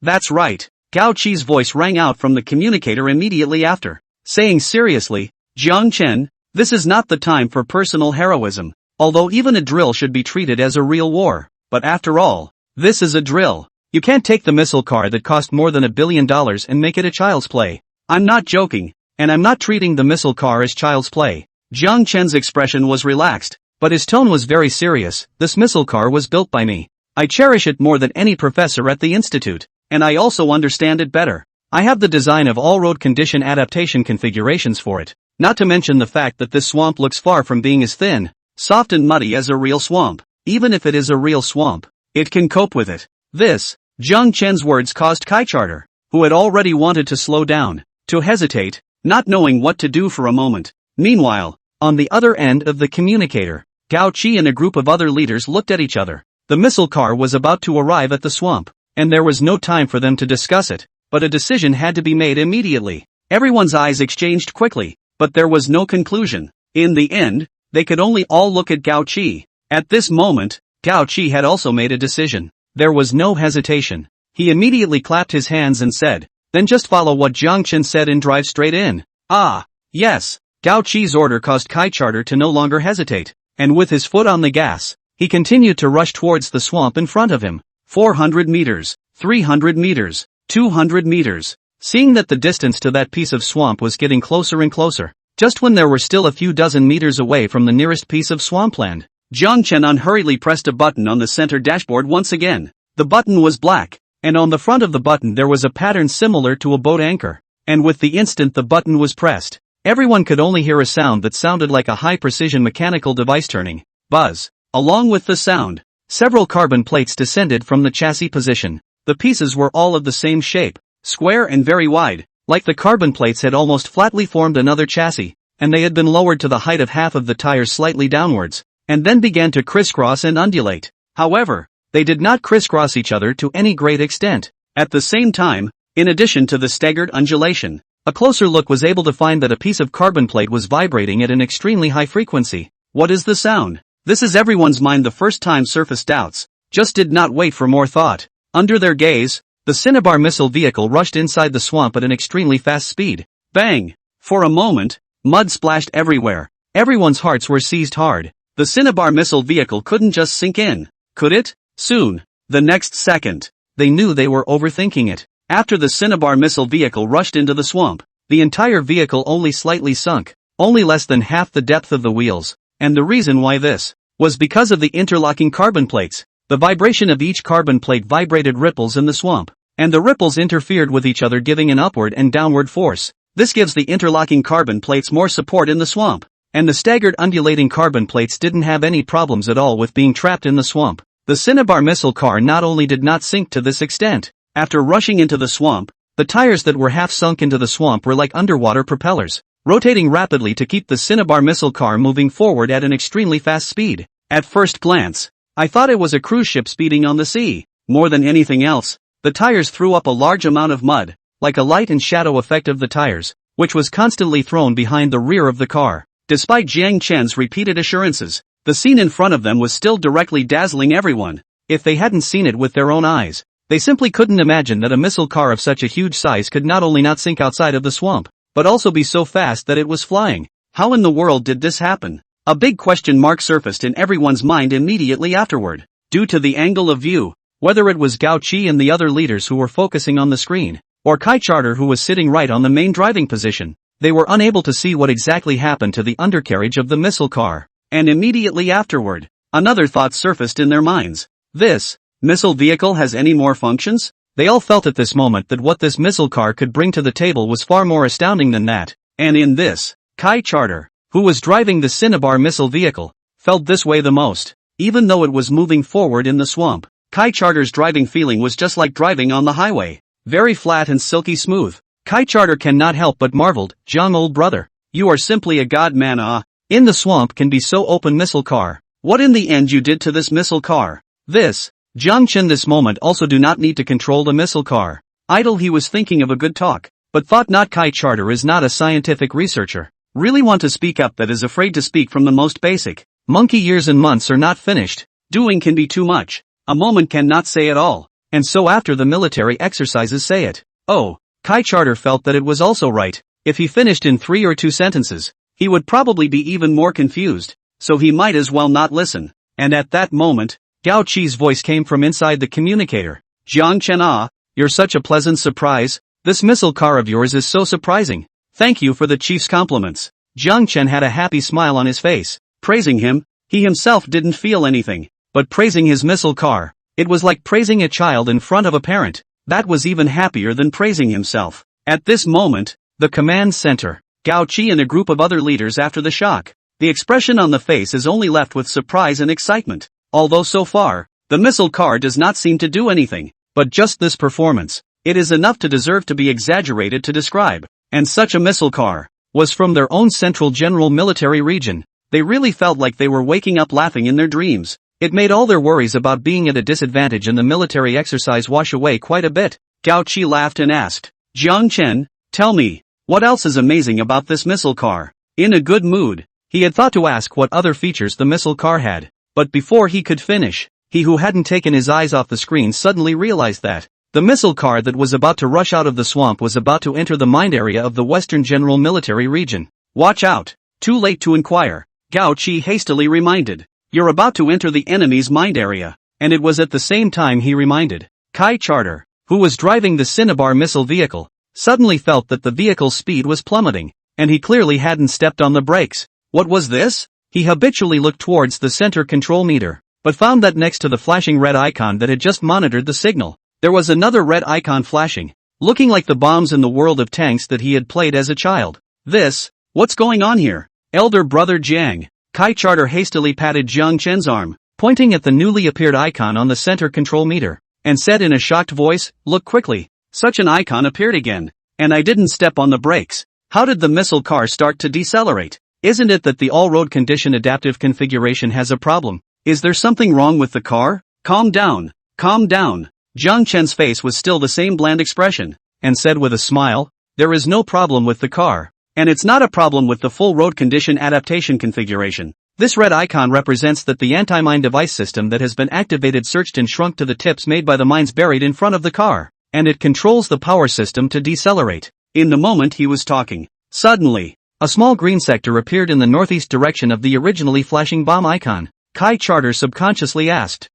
That's right." Gao Qi's voice rang out from the communicator immediately after, saying seriously, "Jiang Chen, this is not the time for personal heroism, although even a drill should be treated as a real war, but after all, this is a drill. You can't take the missile car that cost more than $1 billion and make it a child's play. I'm not joking, and I'm not treating the missile car as child's play." Jiang Chen's expression was relaxed, but his tone was very serious. "This missile car was built by me. I cherish it more than any professor at the institute. And I also understand it better. I have the design of all road condition adaptation configurations for it, not to mention the fact that this swamp looks far from being as thin, soft and muddy as a real swamp. Even if it is a real swamp, it can cope with it." This, Jiang Chen's words caused Kai Charter, who had already wanted to slow down, to hesitate, not knowing what to do for a moment. Meanwhile, on the other end of the communicator, Gao Qi and a group of other leaders looked at each other. The missile car was about to arrive at the swamp, and there was no time for them to discuss it. but a decision had to be made immediately. Everyone's eyes exchanged quickly, but there was no conclusion. In the end, they could only all look at Gao Qi. At this moment, Gao Qi had also made a decision. There was no hesitation. He immediately clapped his hands and said, "Then just follow what Jiang Chen said and drive straight in." Ah, yes. Gao Qi's order caused Kai Charter to no longer hesitate, and with his foot on the gas, he continued to rush towards the swamp in front of him. 400 meters, 300 meters, 200 meters. Seeing that the distance to that piece of swamp was getting closer and closer, just when there were still a few dozen meters away from the nearest piece of swampland, Jiang Chen unhurriedly pressed a button on the center dashboard once again. The button was black, and on the front of the button there was a pattern similar to a boat anchor. And with the instant the button was pressed, everyone could only hear a sound that sounded like a high-precision mechanical device turning. Buzz. Along with the sound, several carbon plates descended from the chassis position. The pieces were all of the same shape, square and very wide, like the carbon plates had almost flatly formed another chassis, and they had been lowered to the height of half of the tires slightly downwards, and then began to crisscross and undulate. However, they did not crisscross each other to any great extent. At the same time, in addition to the staggered undulation, a closer look was able to find that a piece of carbon plate was vibrating at an extremely high frequency. What is the sound? This is everyone's mind the first time surfaced doubts, just did not wait for more thought. Under their gaze, the Cinnabar missile vehicle rushed inside the swamp at an extremely fast speed. Bang! For a moment, mud splashed everywhere. Everyone's hearts were seized hard. The Cinnabar missile vehicle couldn't just sink in, could it? Soon. The next second, they knew they were overthinking it. After the Cinnabar missile vehicle rushed into the swamp, the entire vehicle only slightly sunk, only less than half the depth of the wheels. And the reason why this was because of the interlocking carbon plates. The vibration of each carbon plate vibrated ripples in the swamp, and the ripples interfered with each other, giving an upward and downward force. This gives the interlocking carbon plates more support in the swamp, and the staggered undulating carbon plates didn't have any problems at all with being trapped in the swamp. The Cinnabar missile car not only did not sink to this extent, after rushing into the swamp, the tires that were half sunk into the swamp were like underwater propellers, rotating rapidly to keep the Cinnabar missile car moving forward at an extremely fast speed. At first glance, I thought it was a cruise ship speeding on the sea. More than anything else, the tires threw up a large amount of mud, like a light and shadow effect of the tires, which was constantly thrown behind the rear of the car. Despite Jiang Chen's repeated assurances, the scene in front of them was still directly dazzling everyone. If they hadn't seen it with their own eyes, they simply couldn't imagine that a missile car of such a huge size could not only not sink outside of the swamp, but also be so fast that it was flying. How in the world did this happen? A big question mark surfaced in everyone's mind immediately afterward. Due to the angle of view, whether it was Gao Qi and the other leaders who were focusing on the screen, or Kai Charter who was sitting right on the main driving position, they were unable to see what exactly happened to the undercarriage of the missile car. And immediately afterward, another thought surfaced in their minds. This missile vehicle has any more functions? They all felt at this moment that what this missile car could bring to the table was far more astounding than that. And in this, Kai Charter, who was driving the Cinnabar missile vehicle, felt this way the most. Even though it was moving forward in the swamp, Kai Charter's driving feeling was just like driving on the highway. Very flat and silky smooth. Kai Charter cannot help but marveled, "Jiang, old brother, you are simply a god man. In the swamp can be so open missile car. What in the end you did to this missile car?" This, Jiang Chen this moment also do not need to control the missile car. Idle he was thinking of a good talk, but thought not Kai Charter is not a scientific researcher. Really want to speak up that is afraid to speak from the most basic. Monkey years and months are not finished. Doing can be too much. A moment cannot say it all. And so after the military exercises say it. Oh, Kai Charter felt that it was also right. If he finished in 3 or 2 sentences, he would probably be even more confused. So he might as well not listen. And at that moment, Gao Qi's voice came from inside the communicator. "Jiang Chen, you're such a pleasant surprise. This missile car of yours is so surprising. Thank you for the chief's compliments." Jiang Chen had a happy smile on his face. Praising him, he himself didn't feel anything. But praising his missile car, it was like praising a child in front of a parent. That was even happier than praising himself. At this moment, the command center, Gao Qi and a group of other leaders after the shock. The expression on the face is only left with surprise and excitement. Although so far, the missile car does not seem to do anything. But just this performance, it is enough to deserve to be exaggerated to describe. And such a missile car was from their own central general military region. They really felt like they were waking up laughing in their dreams. It made all their worries about being at a disadvantage in the military exercise wash away quite a bit. Gao Qi laughed and asked, Jiang Chen, tell me, what else is amazing about this missile car? In a good mood, he had thought to ask what other features the missile car had, but before he could finish, he who hadn't taken his eyes off the screen suddenly realized that the missile car that was about to rush out of the swamp was about to enter the mine area of the Western General Military Region. Watch out! Too late to inquire, Gao Qi hastily reminded. You're about to enter the enemy's mined area, and it was at the same time he reminded. Kai Charter, who was driving the Cinnabar missile vehicle, suddenly felt that the vehicle's speed was plummeting, and he clearly hadn't stepped on the brakes. What was this? He habitually looked towards the center control meter, but found that next to the flashing red icon that had just monitored the signal, there was another red icon flashing, looking like the bombs in the world of tanks that he had played as a child. What's going on here? Elder brother Jiang. Kai Charter hastily patted Jiang Chen's arm, pointing at the newly appeared icon on the center control meter, and said in a shocked voice, look quickly. Such an icon appeared again, and I didn't step on the brakes. How did the missile car start to decelerate? Isn't it that the all-road condition adaptive configuration has a problem? Is there something wrong with the car? Calm down. Calm down. Jiang Chen's face was still the same bland expression, and said with a smile, there is no problem with the car, and it's not a problem with the full road condition adaptation configuration. This red icon represents that the anti-mine device system that has been activated searched and shrunk to the tips made by the mines buried in front of the car, and it controls the power system to decelerate. In the moment he was talking, suddenly, a small green sector appeared in the northeast direction of the originally flashing bomb icon. Kai Charter subconsciously asked,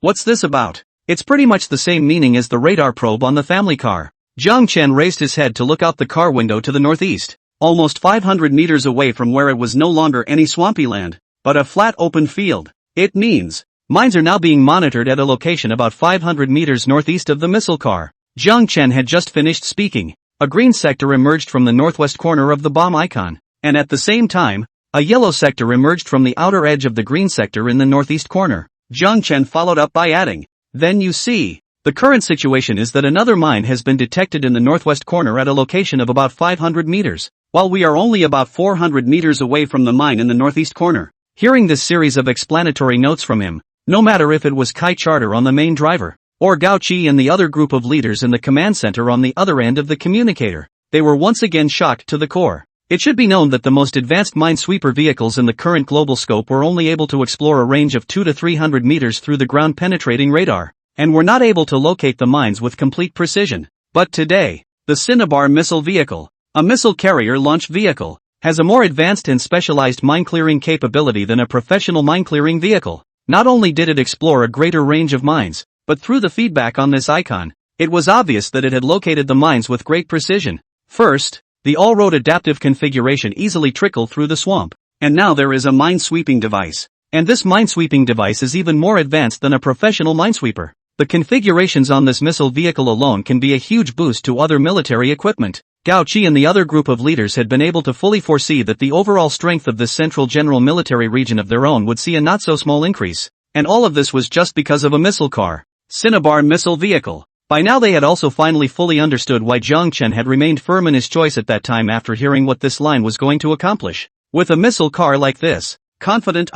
what's this about? It's pretty much the same meaning as the radar probe on the family car. Jiang Chen raised his head to look out the car window to the northeast, almost 500 meters away from where it was no longer any swampy land, but a flat open field. It means, mines are now being monitored at a location about 500 meters northeast of the missile car. Jiang Chen had just finished speaking. A green sector emerged from the northwest corner of the bomb icon, and at the same time, a yellow sector emerged from the outer edge of the green sector in the northeast corner. Jiang Chen followed up by adding, then you see, the current situation is that another mine has been detected in the northwest corner at a location of about 500 meters, while we are only about 400 meters away from the mine in the northeast corner. Hearing this series of explanatory notes from him, no matter if it was Kai Charter on the main driver, or Gao Qi and the other group of leaders in the command center on the other end of the communicator, they were once again shocked to the core. It should be known that the most advanced minesweeper vehicles in the current global scope were only able to explore a range of 200 to 300 meters through the ground-penetrating radar, and were not able to locate the mines with complete precision. But today, the Cinnabar missile vehicle, a missile carrier launch vehicle, has a more advanced and specialized mine-clearing capability than a professional mine-clearing vehicle. Not only did it explore a greater range of mines, but through the feedback on this icon, it was obvious that it had located the mines with great precision. First, the all-road adaptive configuration easily trickled through the swamp, and now there is a mine-sweeping device. And this mine-sweeping device is even more advanced than a professional minesweeper. The configurations on this missile vehicle alone can be a huge boost to other military equipment. Gao Qi and the other group of leaders had been able to fully foresee that the overall strength of this central general military region of their own would see a not-so-small increase, and all of this was just because of a missile car. Cinnabar missile vehicle. By now they had also finally fully understood why Jiang Chen had remained firm in his choice at that time after hearing what this line was going to accomplish. With a missile car like this, confident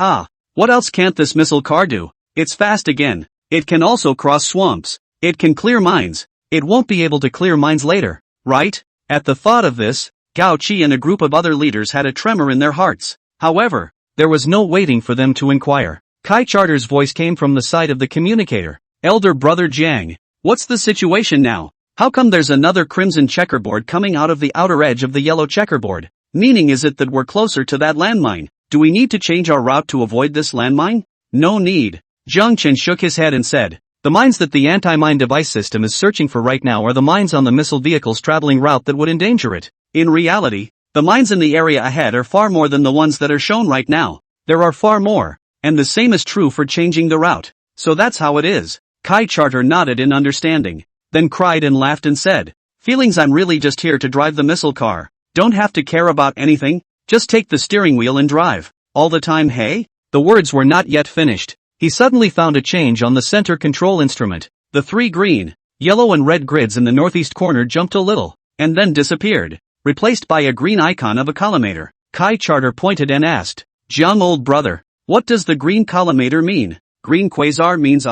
what else can't this missile car do? It's fast again. It can also cross swamps. It can clear mines. It won't be able to clear mines later, right? At the thought of this, Gao Qi and a group of other leaders had a tremor in their hearts. However, there was no waiting for them to inquire. Kai Charter's voice came from the side of the communicator. Elder brother Jiang, what's the situation now? How come there's another crimson checkerboard coming out of the outer edge of the yellow checkerboard? Meaning is it that we're closer to that landmine? Do we need to change our route to avoid this landmine? No need. Jiang Chen shook his head and said, the mines that the anti-mine device system is searching for right now are the mines on the missile vehicle's traveling route that would endanger it. In reality, the mines in the area ahead are far more than the ones that are shown right now. There are far more, and the same is true for changing the route. So that's how it is. Kai Charter nodded in understanding, then cried and laughed and said, feelings I'm really just here to drive the missile car. Don't have to care about anything, just take the steering wheel and drive. All the time, hey? The words were not yet finished. He suddenly found a change on the center control instrument. The three green, yellow and red grids in the northeast corner jumped a little, and then disappeared, replaced by a green icon of a collimator. Kai Charter pointed and asked, Jiang old brother, what does the green collimator mean? Green quasar means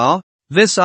this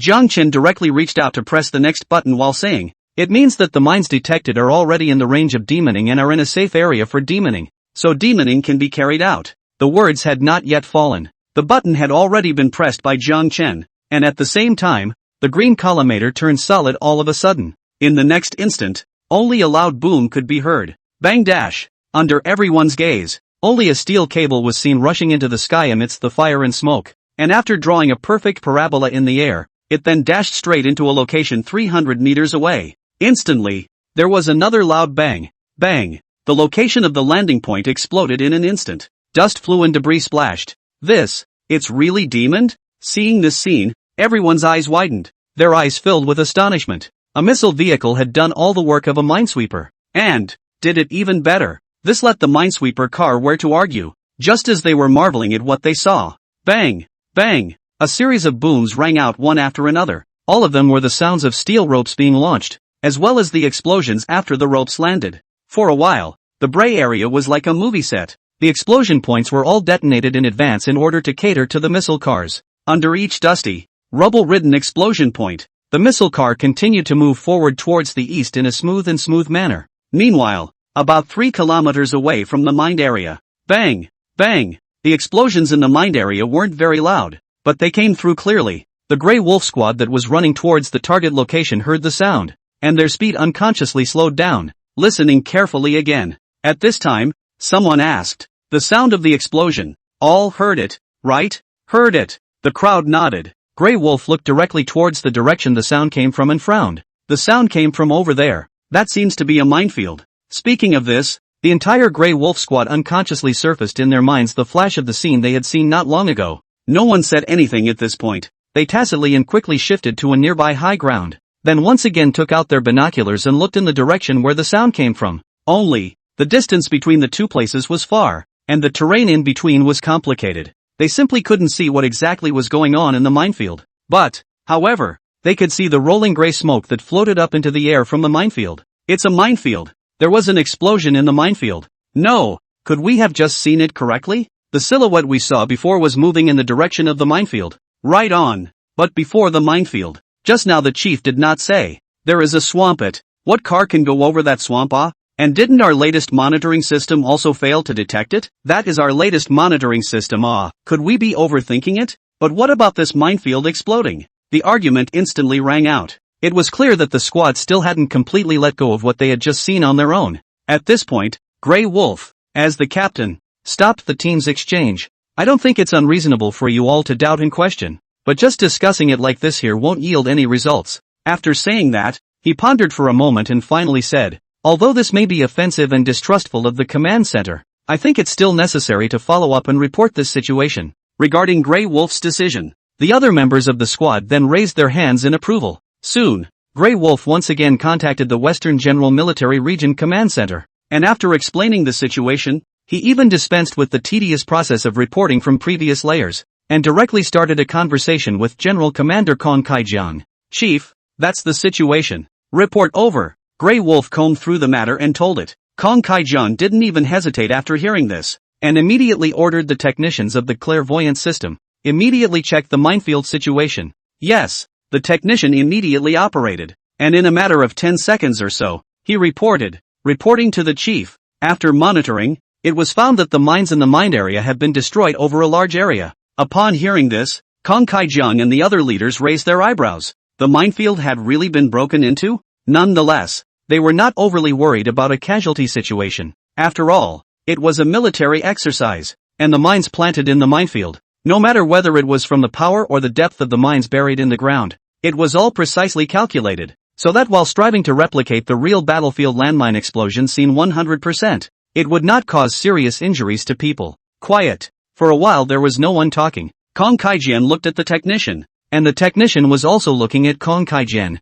Jiang Chen directly reached out to press the next button while saying, "It means that the mines detected are already in the range of demoning and are in a safe area for demoning, so demoning can be carried out." The words had not yet fallen. The button had already been pressed by Jiang Chen, and at the same time, the green collimator turned solid all of a sudden. In the next instant, only a loud boom could be heard. Bang dash! Under everyone's gaze, only a steel cable was seen rushing into the sky amidst the fire and smoke, and after drawing a perfect parabola in the air, it then dashed straight into a location 300 meters away. Instantly, there was another loud bang, bang. The location of the landing point exploded in an instant. Dust flew and debris splashed. It's really demoned? Seeing this scene, everyone's eyes widened. Their eyes filled with astonishment. A missile vehicle had done all the work of a minesweeper. And did it even better. This let the minesweeper car where to argue. Just as they were marveling at what they saw. Bang! Bang! A series of booms rang out one after another. All of them were the sounds of steel ropes being launched, as well as the explosions after the ropes landed. For a while, the Bray area was like a movie set. The explosion points were all detonated in advance in order to cater to the missile cars. Under each dusty, rubble-ridden explosion point, the missile car continued to move forward towards the east in a smooth manner. Meanwhile, about 3 kilometers away from the mined area, bang! Bang! The explosions in the mined area weren't very loud, but they came through clearly. The Grey Wolf squad that was running towards the target location heard the sound, and their speed unconsciously slowed down, listening carefully again. At this time, someone asked, "The sound of the explosion, all heard it, right?" "Heard it." The crowd nodded. Grey Wolf looked directly towards the direction the sound came from and frowned. "The sound came from over there. That seems to be a minefield." Speaking of this, the entire Grey Wolf squad unconsciously surfaced in their minds the flash of the scene they had seen not long ago. No one said anything at this point. They tacitly and quickly shifted to a nearby high ground, then once again took out their binoculars and looked in the direction where the sound came from. Only, the distance between the two places was far, and the terrain in between was complicated. They simply couldn't see what exactly was going on in the minefield. But, however, they could see the rolling gray smoke that floated up into the air from the minefield. It's a minefield. There was an explosion in the minefield. No, could we have just seen it correctly? The silhouette we saw before was moving in the direction of the minefield. Right on. But before the minefield. Just now the chief did not say. There is a swamp at. What car can go over that swamp? And didn't our latest monitoring system also fail to detect it? That is our latest monitoring system. Could we be overthinking it? But what about this minefield exploding? The argument instantly rang out. It was clear that the squad still hadn't completely let go of what they had just seen on their own. At this point, Grey Wolf, as the captain, stopped the team's exchange. "I don't think it's unreasonable for you all to doubt and question, but just discussing it like this here won't yield any results." After saying that, he pondered for a moment and finally said, "Although this may be offensive and distrustful of the command center, I think it's still necessary to follow up and report this situation." Regarding Grey Wolf's decision, the other members of the squad then raised their hands in approval. Soon, Grey Wolf once again contacted the Western General Military Region Command Center, and after explaining the situation, he even dispensed with the tedious process of reporting from previous layers, and directly started a conversation with General Commander Kong Kaijiang. "Chief, that's the situation. Report over." Grey Wolf combed through the matter and told it. Kong Kaijiang didn't even hesitate after hearing this, and immediately ordered the technicians of the clairvoyant system immediately check the minefield situation. Yes, the technician immediately operated, and in a matter of 10 seconds or so, he reporting to the chief. After monitoring, it was found that the mines in the mined area had been destroyed over a large area. Upon hearing this, Kong Kaijiang and the other leaders raised their eyebrows. The minefield had really been broken into? Nonetheless, they were not overly worried about a casualty situation. After all, it was a military exercise, and the mines planted in the minefield, no matter whether it was from the power or the depth of the mines buried in the ground, it was all precisely calculated, so that while striving to replicate the real battlefield landmine explosion seen 100%, it would not cause serious injuries to people. Quiet. For a while there was no one talking. Kong Kaijian looked at the technician, and the technician was also looking at Kong Kaijian.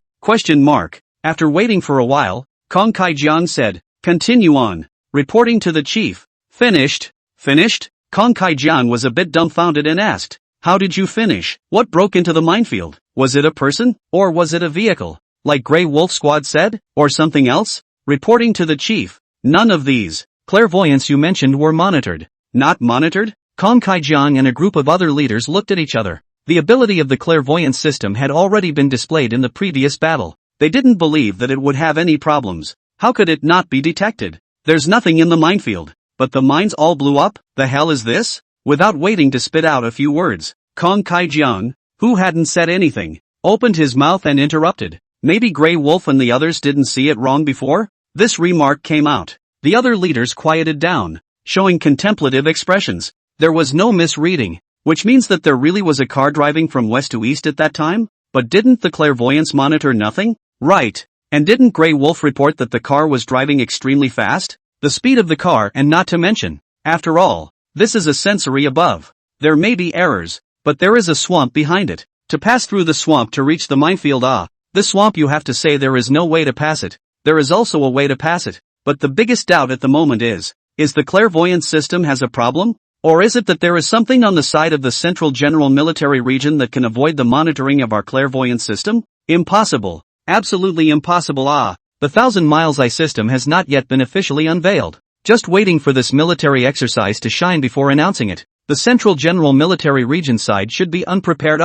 After waiting for a while, Kong Kaijian said, "Continue on." Reporting to the chief. Finished? Kong Kaijian was a bit dumbfounded and asked, "How did you finish? What broke into the minefield? Was it a person? Or was it a vehicle? Like Grey Wolf Squad said? Or something else?" Reporting to the chief. "None of these clairvoyants you mentioned were monitored." Not monitored? Kong Kaijiang and a group of other leaders looked at each other. The ability of the clairvoyant system had already been displayed in the previous battle. They didn't believe that it would have any problems. How could it not be detected? There's nothing in the minefield. But the mines all blew up? The hell is this? Without waiting to spit out a few words, Kong Kai-jiang, who hadn't said anything, opened his mouth and interrupted. Maybe Grey Wolf and the others didn't see it wrong before? This remark came out. The other leaders quieted down, showing contemplative expressions. There was no misreading, which means that there really was a car driving from west to east at that time? But didn't the clairvoyance monitor nothing? Right. And didn't Grey Wolf report that the car was driving extremely fast? The speed of the car, and not to mention, after all, this is a sensory above. There may be errors, but there is a swamp behind it. To pass through the swamp to reach the minefield, the swamp, you have to say there is no way to pass it. There is also a way to pass it. But the biggest doubt at the moment is the clairvoyant system has a problem? Or is it that there is something on the side of the Central General Military Region that can avoid the monitoring of our clairvoyant system? Impossible. Absolutely impossible. The 1,000 Miles Eye system has not yet been officially unveiled. Just waiting for this military exercise to shine before announcing it. The Central General Military Region side should be unprepared.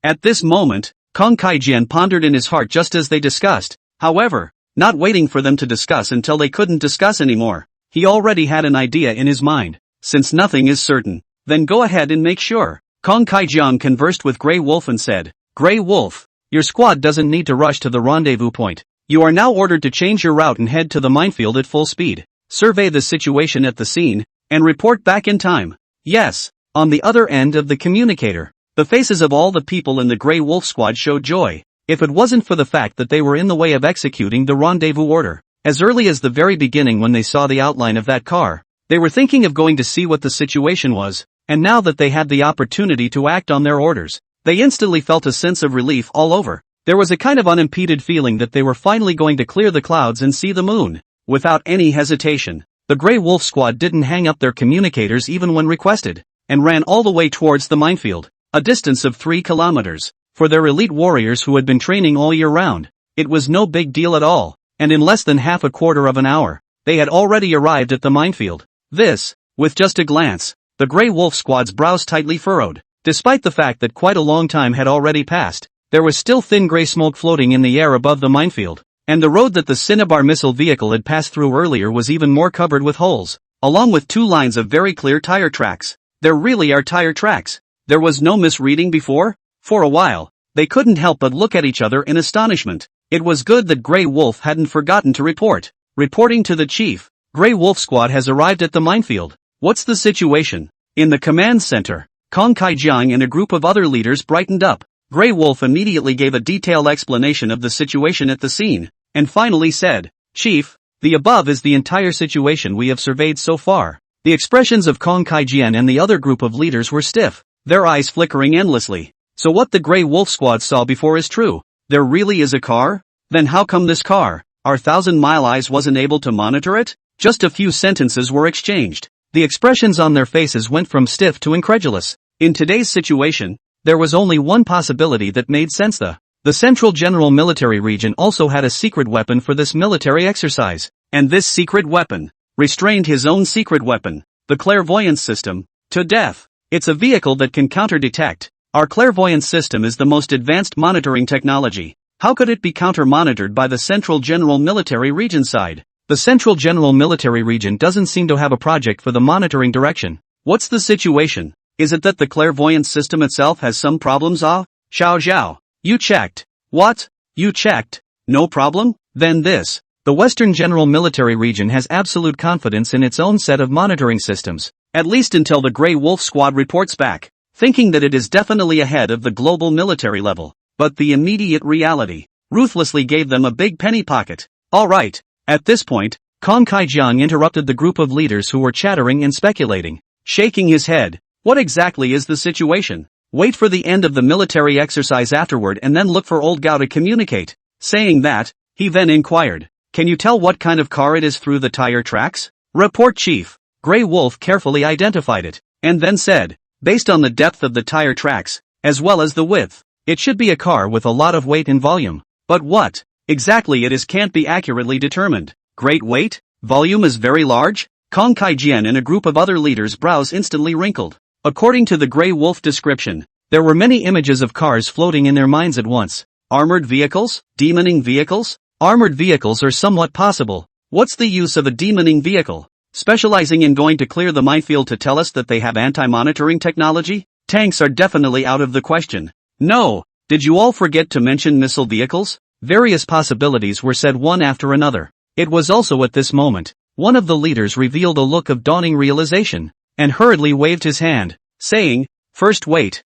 At this moment, Kong Kai-jian pondered in his heart just as they discussed. However, not waiting for them to discuss until they couldn't discuss anymore. He already had an idea in his mind. Since nothing is certain, then go ahead and make sure. Kong Kai-jiang conversed with Grey Wolf and said, Grey Wolf, your squad doesn't need to rush to the rendezvous point. You are now ordered to change your route and head to the minefield at full speed. Survey the situation at the scene, and report back in time. Yes. On the other end of the communicator, the faces of all the people in the Grey Wolf squad showed joy. If it wasn't for the fact that they were in the way of executing the rendezvous order, as early as the very beginning when they saw the outline of that car, they were thinking of going to see what the situation was, and now that they had the opportunity to act on their orders, they instantly felt a sense of relief all over. There was a kind of unimpeded feeling that they were finally going to clear the clouds and see the moon. Without any hesitation, the Grey Wolf squad didn't hang up their communicators even when requested, and ran all the way towards the minefield, a distance of 3 kilometers. For their elite warriors who had been training all year round, it was no big deal at all, and in less than half a quarter of an hour, they had already arrived at the minefield. This, with just a glance, the Grey Wolf squad's brows tightly furrowed. Despite the fact that quite a long time had already passed, there was still thin grey smoke floating in the air above the minefield, and the road that the Cinnabar missile vehicle had passed through earlier was even more covered with holes, along with 2 lines of very clear tire tracks. There really are tire tracks. There was no misreading before? For a while, they couldn't help but look at each other in astonishment. It was good that Grey Wolf hadn't forgotten to report. Reporting to the chief, Grey Wolf squad has arrived at the minefield. What's the situation? In the command center, Kong Kai-jiang and a group of other leaders brightened up. Grey Wolf immediately gave a detailed explanation of the situation at the scene, and finally said, Chief, the above is the entire situation we have surveyed so far. The expressions of Kong Kai-jian and the other group of leaders were stiff, their eyes flickering endlessly. So what the Grey Wolf squad saw before is true. There really is a car? Then how come this car, our 1,000 Mile Eyes, wasn't able to monitor it? Just a few sentences were exchanged. The expressions on their faces went from stiff to incredulous. In today's situation, there was only one possibility that made sense. The Central General Military Region also had a secret weapon for this military exercise. And this secret weapon restrained his own secret weapon, the clairvoyance system, to death. It's a vehicle that can counter-detect. Our clairvoyance system is the most advanced monitoring technology. How could it be counter-monitored by the Central General Military Region side? The Central General Military Region doesn't seem to have a project for the monitoring direction. What's the situation? Is it that the clairvoyance system itself has some problems? Xiao Zhao, you checked. What? You checked? No problem? Then this. The Western General Military Region has absolute confidence in its own set of monitoring systems, at least until the Grey Wolf squad reports back, thinking that it is definitely ahead of the global military level. But the immediate reality ruthlessly gave them a big penny pocket. All right. At this point, Kong Kai-jiang interrupted the group of leaders who were chattering and speculating, shaking his head. What exactly is the situation? Wait for the end of the military exercise afterward and then look for old Gao to communicate. Saying that, he then inquired, Can you tell what kind of car it is through the tire tracks? Report, Chief. Grey Wolf carefully identified it, and then said, Based on the depth of the tire tracks, as well as the width, it should be a car with a lot of weight and volume. But what exactly it is can't be accurately determined. Great weight? Volume is very large? Kong Kai-jian and a group of other leaders' brows instantly wrinkled. According to the Grey Wolf description, There were many images of cars floating in their minds at once. Armored vehicles? Demoning vehicles? Armored vehicles are somewhat possible. What's the use of a demoning vehicle? Specializing in going to clear the minefield to tell us that they have anti-monitoring technology? Tanks are definitely out of the question. No, did you all forget to mention missile vehicles? Various possibilities were said one after another. It was also at this moment, one of the leaders revealed a look of dawning realization, and hurriedly waved his hand, saying, First wait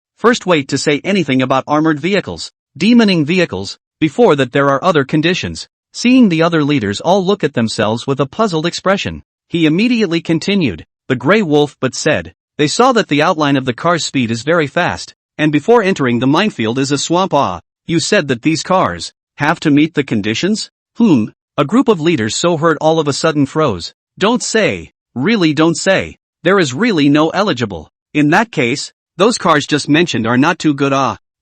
to say anything about armored vehicles, demoning vehicles, before that there are other conditions. Seeing the other leaders all look at themselves with a puzzled expression, he immediately continued, the Grey Wolf but said, they saw that the outline of the car's speed is very fast, and before entering the minefield is a swamp. You said that these cars have to meet the conditions? A group of leaders so heard all of a sudden froze. Don't say, really don't say, there is really no eligible. In that case, those cars just mentioned are not too good.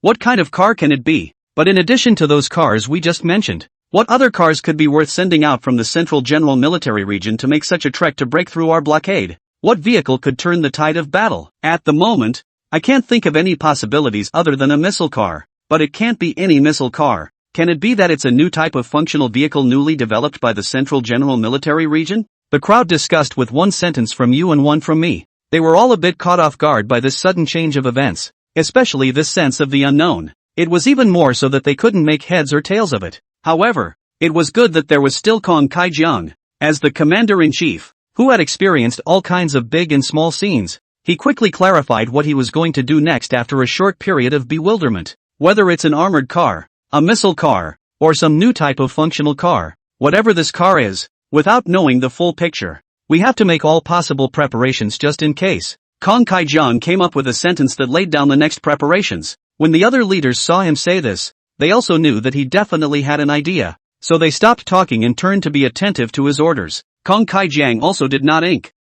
What kind of car can it be? But in addition to those cars we just mentioned, what other cars could be worth sending out from the Central General Military Region to make such a trek to break through our blockade? What vehicle could turn the tide of battle? At the moment, I can't think of any possibilities other than a missile car. But it can't be any missile car. Can it be that it's a new type of functional vehicle newly developed by the Central General Military Region? The crowd discussed with one sentence from you and one from me. They were all a bit caught off guard by this sudden change of events, especially this sense of the unknown. It was even more so that they couldn't make heads or tails of it. However, it was good that there was still Kong Kai-jiang, as the commander-in-chief, who had experienced all kinds of big and small scenes. He quickly clarified what he was going to do next after a short period of bewilderment. Whether it's an armored car, a missile car, or some new type of functional car, whatever this car is, without knowing the full picture, we have to make all possible preparations just in case. Kong Kai-jiang came up with a sentence that laid down the next preparations. When the other leaders saw him say this, they also knew that he definitely had an idea, so they stopped talking and turned to be attentive to his orders. Kong Kai-jiang also did not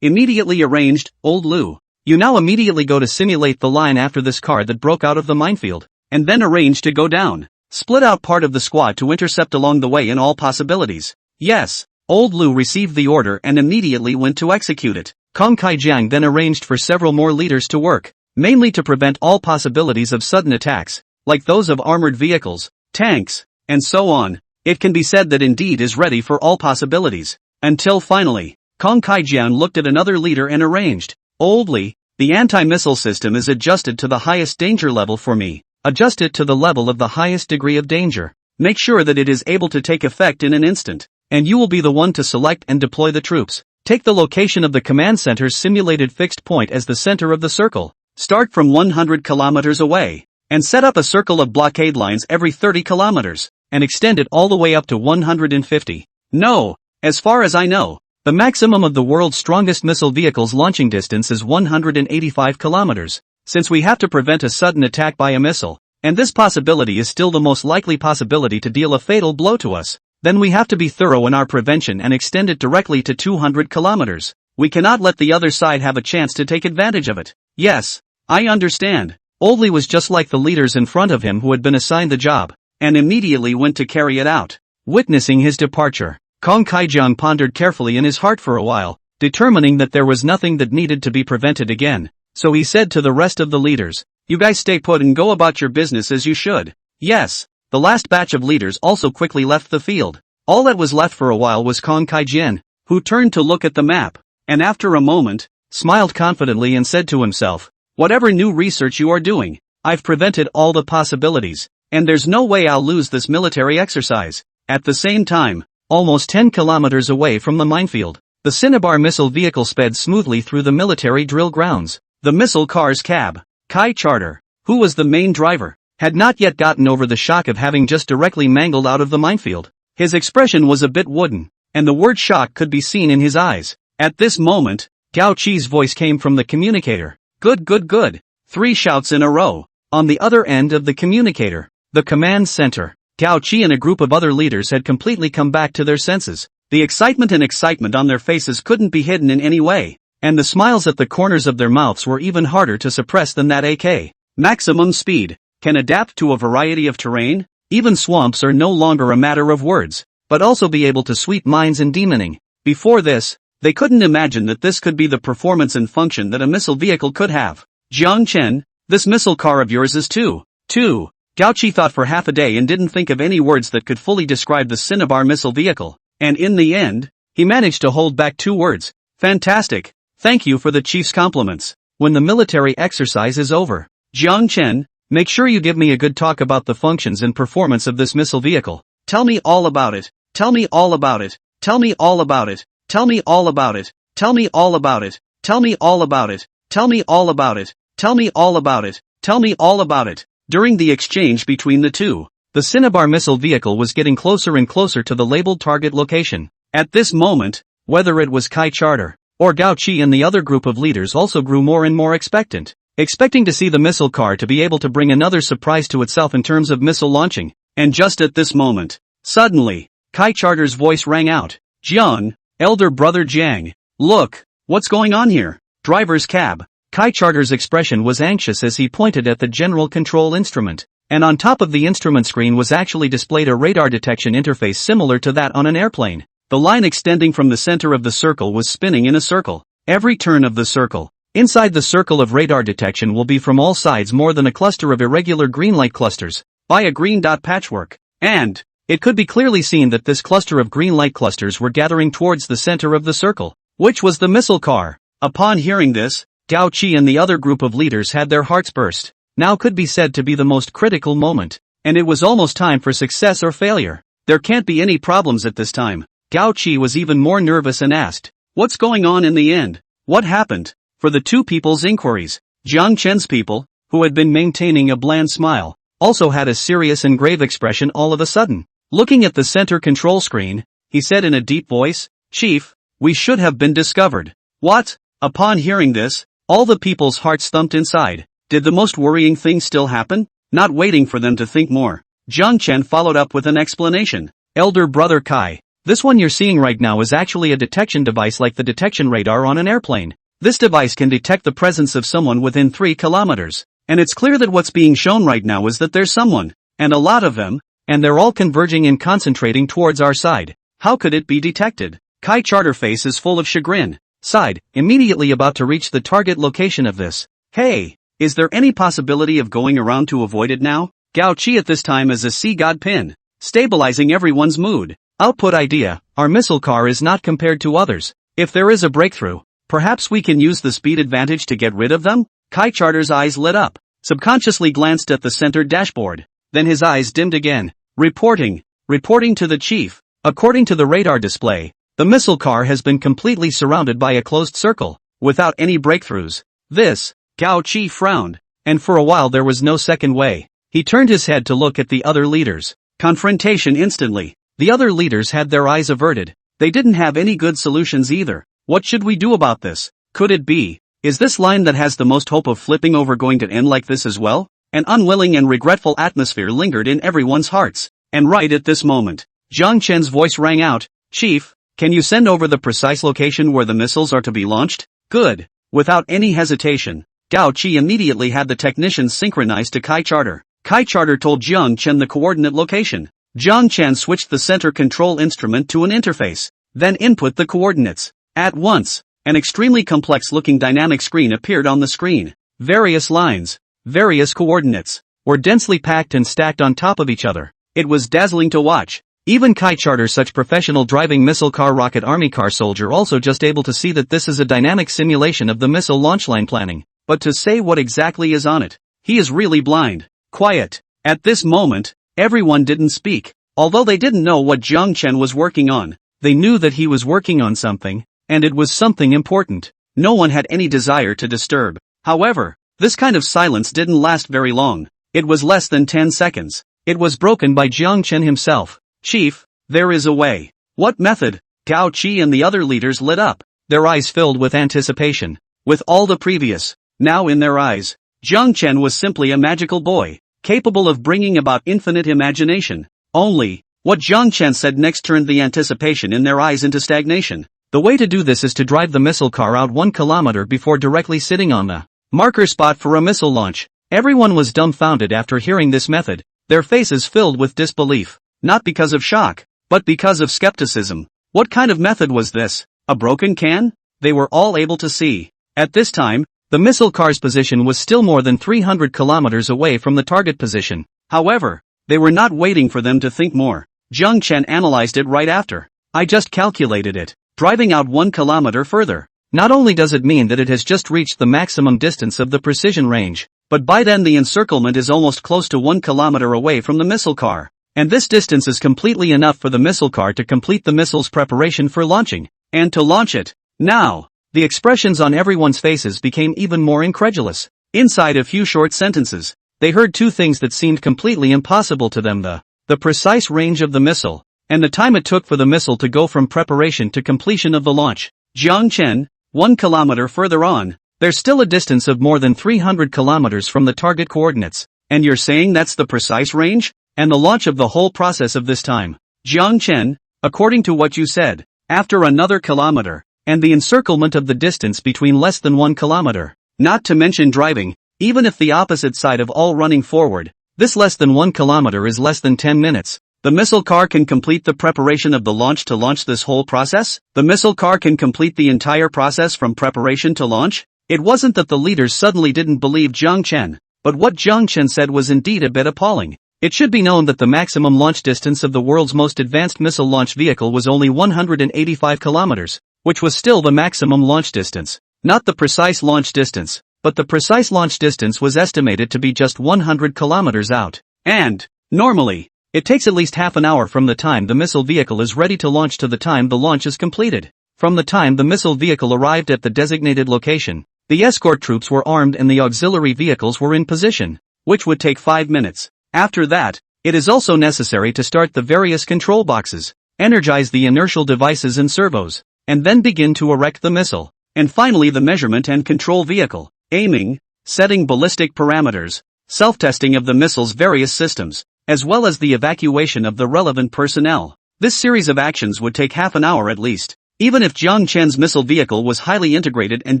immediately arranged, Old Lu, you now immediately go to simulate the line after this car that broke out of the minefield, and then arrange to go down. Split out part of the squad to intercept along the way in all possibilities. Yes, Old Lu received the order and immediately went to execute it. Kong Kai-jiang then arranged for several more leaders to work, mainly to prevent all possibilities of sudden attacks, like those of armored vehicles, tanks, and so on. It can be said that indeed is ready for all possibilities, until finally, Kong Kai-jiang looked at another leader and arranged, Old Li, the anti-missile system is adjusted to the highest danger level for me. Adjust it to the level of the highest degree of danger. Make sure that it is able to take effect in an instant, and you will be the one to select and deploy the troops. Take the location of the command center's simulated fixed point as the center of the circle. Start from 100 kilometers away, and set up a circle of blockade lines every 30 kilometers, and extend it all the way up to 150. No, as far as I know, the maximum of the world's strongest missile vehicle's launching distance is 185 kilometers. Since we have to prevent a sudden attack by a missile, and this possibility is still the most likely possibility to deal a fatal blow to us, then we have to be thorough in our prevention and extend it directly to 200 kilometers. We cannot let the other side have a chance to take advantage of it. Yes, I understand. Old Li was just like the leaders in front of him who had been assigned the job, and immediately went to carry it out. Witnessing his departure, Kong Kai-jiang pondered carefully in his heart for a while, determining that there was nothing that needed to be prevented again. So he said to the rest of the leaders, you guys stay put and go about your business as you should. Yes, the last batch of leaders also quickly left the field. All that was left for a while was Kong Kai-jiang, who turned to look at the map, and after a moment, smiled confidently and said to himself, whatever new research you are doing, I've prevented all the possibilities, and there's no way I'll lose this military exercise. At the same time, almost 10 kilometers away from the minefield, the Cinnabar missile vehicle sped smoothly through the military drill grounds. The missile car's cab, Kai Charter, who was the main driver, had not yet gotten over the shock of having just directly mangled out of the minefield. His expression was a bit wooden, and the word shock could be seen in his eyes. At this moment, Gao Qi's voice came from the communicator. Good, good, good. 3 shouts in a row. On the other end of the communicator, the command center, Gao Qi and a group of other leaders had completely come back to their senses. The excitement on their faces couldn't be hidden in any way. And the smiles at the corners of their mouths were even harder to suppress than that AK. Maximum speed, can adapt to a variety of terrain, even swamps are no longer a matter of words, but also be able to sweep mines and demoning. Before this, they couldn't imagine that this could be the performance and function that a missile vehicle could have. Jiang Chen, This missile car of yours is too. Gao Qi thought for half a day and didn't think of any words that could fully describe the Cinnabar missile vehicle, and in the end, he managed to hold back 2 words. Fantastic. Thank you for the chief's compliments. When the military exercise is over, Jiang Chen, make sure you give me a good talk about the functions and performance of this missile vehicle. Tell me all about it. Tell me all about it. Tell me all about it. Tell me all about it. Tell me all about it. Tell me all about it. Tell me all about it. Tell me all about it. Tell me all about it. During the exchange between the two, the Cinnabar missile vehicle was getting closer and closer to the labeled target location. At this moment, whether it was Kai Charter or Gao Qi and the other group of leaders also grew more and more expectant, expecting to see the missile car to be able to bring another surprise to itself in terms of missile launching. And just at this moment, suddenly, Kai Charter's voice rang out. Jiang, elder brother Jiang, look, what's going on here? Driver's cab. Kai Charter's expression was anxious as he pointed at the general control instrument, and on top of the instrument screen was actually displayed a radar detection interface similar to that on an airplane. The line extending from the center of the circle was spinning in a circle. Every turn of the circle, inside the circle of radar detection will be from all sides more than a cluster of irregular green light clusters, by a green dot patchwork, and it could be clearly seen that this cluster of green light clusters were gathering towards the center of the circle, which was the missile car. Upon hearing this, Gao Qi and the other group of leaders had their hearts burst. Now could be said to be the most critical moment, and it was almost time for success or failure. There can't be any problems at this time. Gao Qi was even more nervous and asked, what's going on in the end? What happened? For the two people's inquiries, Jiang Chen's people, who had been maintaining a bland smile, also had a serious and grave expression all of a sudden. Looking at the center control screen, he said in a deep voice, Chief, we should have been discovered. What? Upon hearing this, all the people's hearts thumped inside. Did the most worrying thing still happen? Not waiting for them to think more, Jiang Chen followed up with an explanation. Elder brother Kai, this one you're seeing right now is actually a detection device like the detection radar on an airplane. This device can detect the presence of someone within 3 kilometers. And it's clear that what's being shown right now is that there's someone, and a lot of them, and they're all converging and concentrating towards our side. How could it be detected? Kai Charter face is full of chagrin. Sighed, immediately about to reach the target location of this. Hey, is there any possibility of going around to avoid it now? Gao Qi at this time is a sea god pin, stabilizing everyone's mood. Output idea, our missile car is not compared to others. If there is a breakthrough, perhaps we can use the speed advantage to get rid of them? Kai Charter's eyes lit up, subconsciously glanced at the center dashboard. Then his eyes dimmed again. Reporting to the chief. According to the radar display, the missile car has been completely surrounded by a closed circle, without any breakthroughs. This, Gao Qi frowned, and for a while there was no second way. He turned his head to look at the other leaders. Confrontation instantly. The other leaders had their eyes averted. They didn't have any good solutions either. What should we do about this? Could it be? Is this line that has the most hope of flipping over going to end like this as well? An unwilling and regretful atmosphere lingered in everyone's hearts. And right at this moment, Jiang Chen's voice rang out, Chief, can you send over the precise location where the missiles are to be launched? Good. Without any hesitation, Gao Qi immediately had the technicians synchronized to Kai Charter. Kai Charter told Jiang Chen the coordinate location. Jiang Chen switched the center control instrument to an interface, then input the coordinates. At once, an extremely complex-looking dynamic screen appeared on the screen. Various lines, various coordinates, were densely packed and stacked on top of each other. It was dazzling to watch. Even Kai Charter, such professional driving missile car rocket army car soldier, also just able to see that this is a dynamic simulation of the missile launch line planning. But to say what exactly is on it, he is really blind. Quiet. At this moment, everyone didn't speak. Although they didn't know what Jiang Chen was working on, they knew that he was working on something, and it was something important. No one had any desire to disturb. However, this kind of silence didn't last very long. It was less than 10 seconds. It was broken by Jiang Chen himself. Chief, there is a way. What method? Gao Qi and the other leaders lit up, their eyes filled with anticipation. With all the previous, now in their eyes, Jiang Chen was simply a magical boy, capable of bringing about infinite imagination. Only, what Jiang Chen said next turned the anticipation in their eyes into stagnation. The way to do this is to drive the missile car out 1 kilometer before directly sitting on the marker spot for a missile launch. Everyone was dumbfounded after hearing this method, their faces filled with disbelief. Not because of shock, but because of skepticism. What kind of method was this? A broken can? They were all able to see. At this time, The missile car's position was still more than 300 kilometers away from the target position. However, they were not waiting for them to think more. Jiang Chen analyzed it right after. I just calculated it. Driving out 1 kilometer further. Not only does it mean that it has just reached the maximum distance of the precision range, but by then the encirclement is almost close to 1 kilometer away from the missile car. And this distance is completely enough for the missile car to complete the missile's preparation for launching, and to launch it. Now, the expressions on everyone's faces became even more incredulous. Inside a few short sentences, they heard two things that seemed completely impossible to them: the precise range of the missile, and the time it took for the missile to go from preparation to completion of the launch. Jiang Chen, 1 kilometer further on, there's still a distance of more than 300 kilometers from the target coordinates, and you're saying that's the precise range? And the launch of the whole process of this time. Jiang Chen, according to what you said, after another kilometer, and the encirclement of the distance between less than 1 kilometer, not to mention driving, even if the opposite side of all running forward, this less than 1 kilometer is less than 10 minutes. The missile car can complete the preparation of the launch to launch this whole process? The missile car can complete the entire process from preparation to launch? It wasn't that the leaders suddenly didn't believe Jiang Chen, but what Jiang Chen said was indeed a bit appalling. It should be known that the maximum launch distance of the world's most advanced missile launch vehicle was only 185 kilometers, which was still the maximum launch distance. Not the precise launch distance, but the precise launch distance was estimated to be just 100 kilometers out. And, normally, it takes at least half an hour from the time the missile vehicle is ready to launch to the time the launch is completed. From the time the missile vehicle arrived at the designated location, the escort troops were armed and the auxiliary vehicles were in position, which would take 5 minutes. After that, it is also necessary to start the various control boxes, energize the inertial devices and servos, and then begin to erect the missile. And finally the measurement and control vehicle, aiming, setting ballistic parameters, self-testing of the missile's various systems, as well as the evacuation of the relevant personnel. This series of actions would take half an hour at least. Even if Jiang Chen's missile vehicle was highly integrated and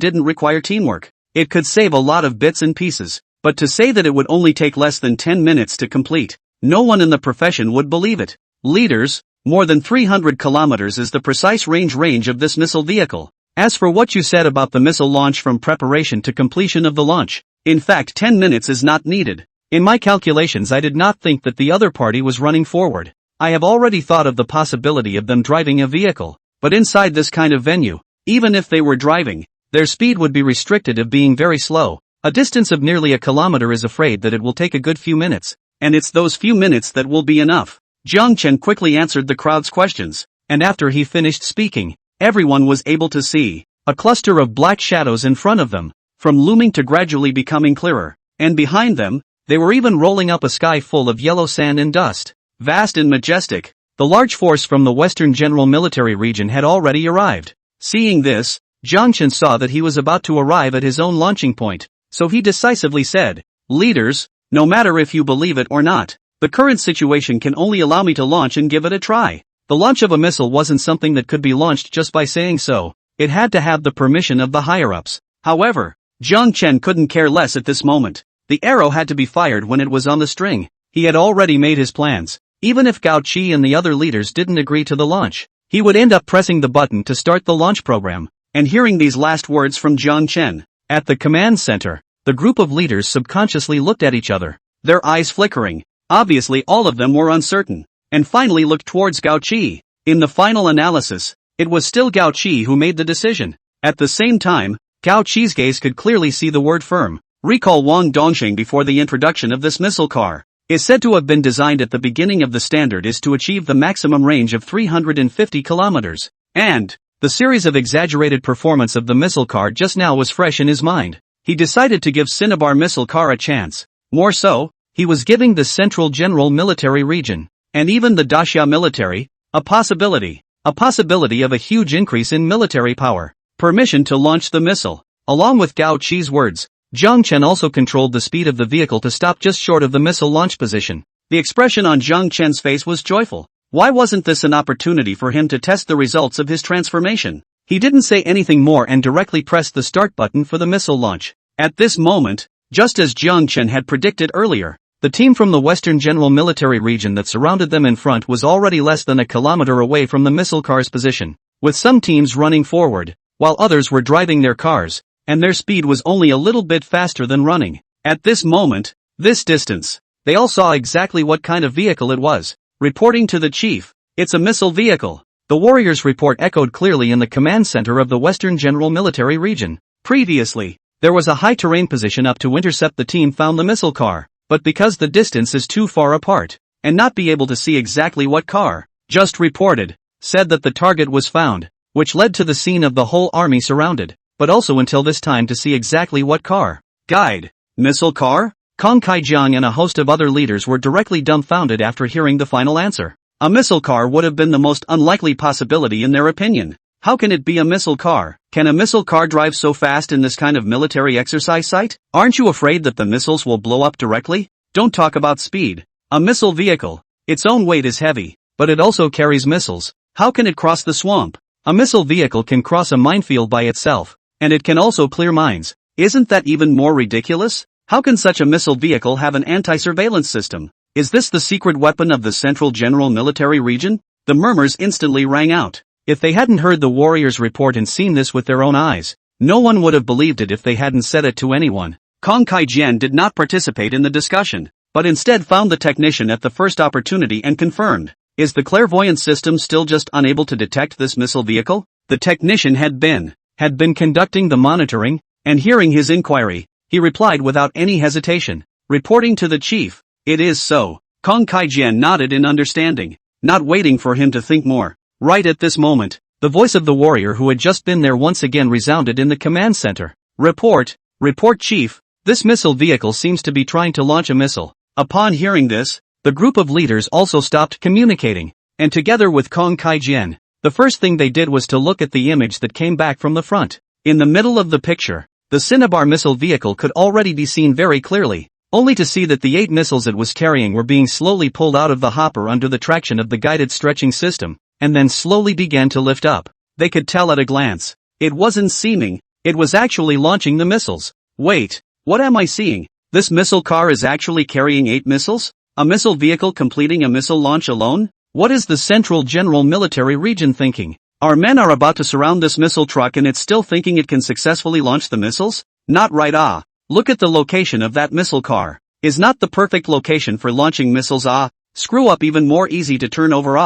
didn't require teamwork, it could save a lot of bits and pieces. But to say that it would only take less than 10 minutes to complete, no one in the profession would believe it. Leaders, more than 300 kilometers is the precise range of this missile vehicle. As for what you said about the missile launch from preparation to completion of the launch, in fact 10 minutes is not needed. In my calculations I did not think that the other party was running forward. I have already thought of the possibility of them driving a vehicle, but inside this kind of venue, even if they were driving, their speed would be restricted of being very slow. A distance of nearly a kilometer is afraid that it will take a good few minutes, and it's those few minutes that will be enough. Jiang Chen quickly answered the crowd's questions, and after he finished speaking, everyone was able to see a cluster of black shadows in front of them, from looming to gradually becoming clearer, and behind them, they were even rolling up a sky full of yellow sand and dust. Vast and majestic, the large force from the Western General Military Region had already arrived. Seeing this, Jiang Chen saw that he was about to arrive at his own launching point. So he decisively said, "Leaders, no matter if you believe it or not, the current situation can only allow me to launch and give it a try." The launch of a missile wasn't something that could be launched just by saying so. It had to have the permission of the higher-ups. However, Jiang Chen couldn't care less at this moment. The arrow had to be fired when it was on the string. He had already made his plans. Even if Gao Qi and the other leaders didn't agree to the launch, he would end up pressing the button to start the launch program. And hearing these last words from Jiang Chen, at the command center, the group of leaders subconsciously looked at each other, their eyes flickering. Obviously all of them were uncertain, and finally looked towards Gao Qi. In the final analysis, it was still Gao Qi who made the decision. At the same time, Gao Qi's gaze could clearly see the word firm. Recall Wang Dongxing before the introduction of this missile car is said to have been designed at the beginning of the standard is to achieve the maximum range of 350 kilometers. And the series of exaggerated performance of the missile car just now was fresh in his mind. He decided to give Cinnabar missile car a chance. More so, he was giving the Central General Military Region, and even the Daxia military, a possibility of a huge increase in military power, permission to launch the missile. Along with Gao Qi's words, Jiang Chen also controlled the speed of the vehicle to stop just short of the missile launch position. The expression on Jiang Chen's face was joyful. Why wasn't this an opportunity for him to test the results of his transformation? He didn't say anything more and directly pressed the start button for the missile launch. At this moment, just as Jiang Chen had predicted earlier, the team from the Western General Military Region that surrounded them in front was already less than a kilometer away from the missile car's position, with some teams running forward, while others were driving their cars. and their speed was only a little bit faster than running. At this moment, this distance, they all saw exactly what kind of vehicle it was. Reporting to the chief, "It's a missile vehicle." The warrior's report echoed clearly in the command center of the Western General Military Region. Previously, there was a high terrain position up to intercept. The team found the missile car, but because the distance is too far apart, and not be able to see exactly what car, just reported, said that the target was found, which led to the scene of the whole army surrounded, but also until this time to see exactly what car. Guide, missile car? Kong Kai-jiang and a host of other leaders were directly dumbfounded after hearing the final answer. A missile car would have been the most unlikely possibility in their opinion. How can it be a missile car? Can a missile car drive so fast in this kind of military exercise site? Aren't you afraid that the missiles will blow up directly? Don't talk about speed. A missile vehicle. Its own weight is heavy, but it also carries missiles. How can it cross the swamp? A missile vehicle can cross a minefield by itself, and it can also clear mines. Isn't that even more ridiculous? How can such a missile vehicle have an anti-surveillance system? Is this the secret weapon of the Central General Military Region? The murmurs instantly rang out. If they hadn't heard the warrior's report and seen this with their own eyes, no one would have believed it if they hadn't said it to anyone. Kong Kai-jian did not participate in the discussion, but instead found the technician at the first opportunity and confirmed, "Is the clairvoyance system still just unable to detect this missile vehicle?" The technician had been conducting the monitoring, and hearing his inquiry, he replied without any hesitation, reporting to the chief, "It is so." Kong Kai-jian nodded in understanding, not waiting for him to think more. Right at this moment, the voice of the warrior who had just been there once again resounded in the command center. Report chief, this missile vehicle seems to be trying to launch a missile." Upon hearing this, the group of leaders also stopped communicating, and together with Kong Kai-jian, the first thing they did was to look at the image that came back from the front. In the middle of the picture, the Cinnabar missile vehicle could already be seen very clearly, only to see that the 8 missiles it was carrying were being slowly pulled out of the hopper under the traction of the guided stretching system, and then slowly began to lift up. They could tell at a glance. It wasn't seeming, it was actually launching the missiles. Wait, what am I seeing? This missile car is actually carrying 8 missiles? A missile vehicle completing a missile launch alone? What is the Central General Military Region thinking? Our men are about to surround this missile truck and it's still thinking it can successfully launch the missiles? Not right. Look at the location of that missile car. Is not the perfect location for launching missiles. Screw up, even more easy to turn over.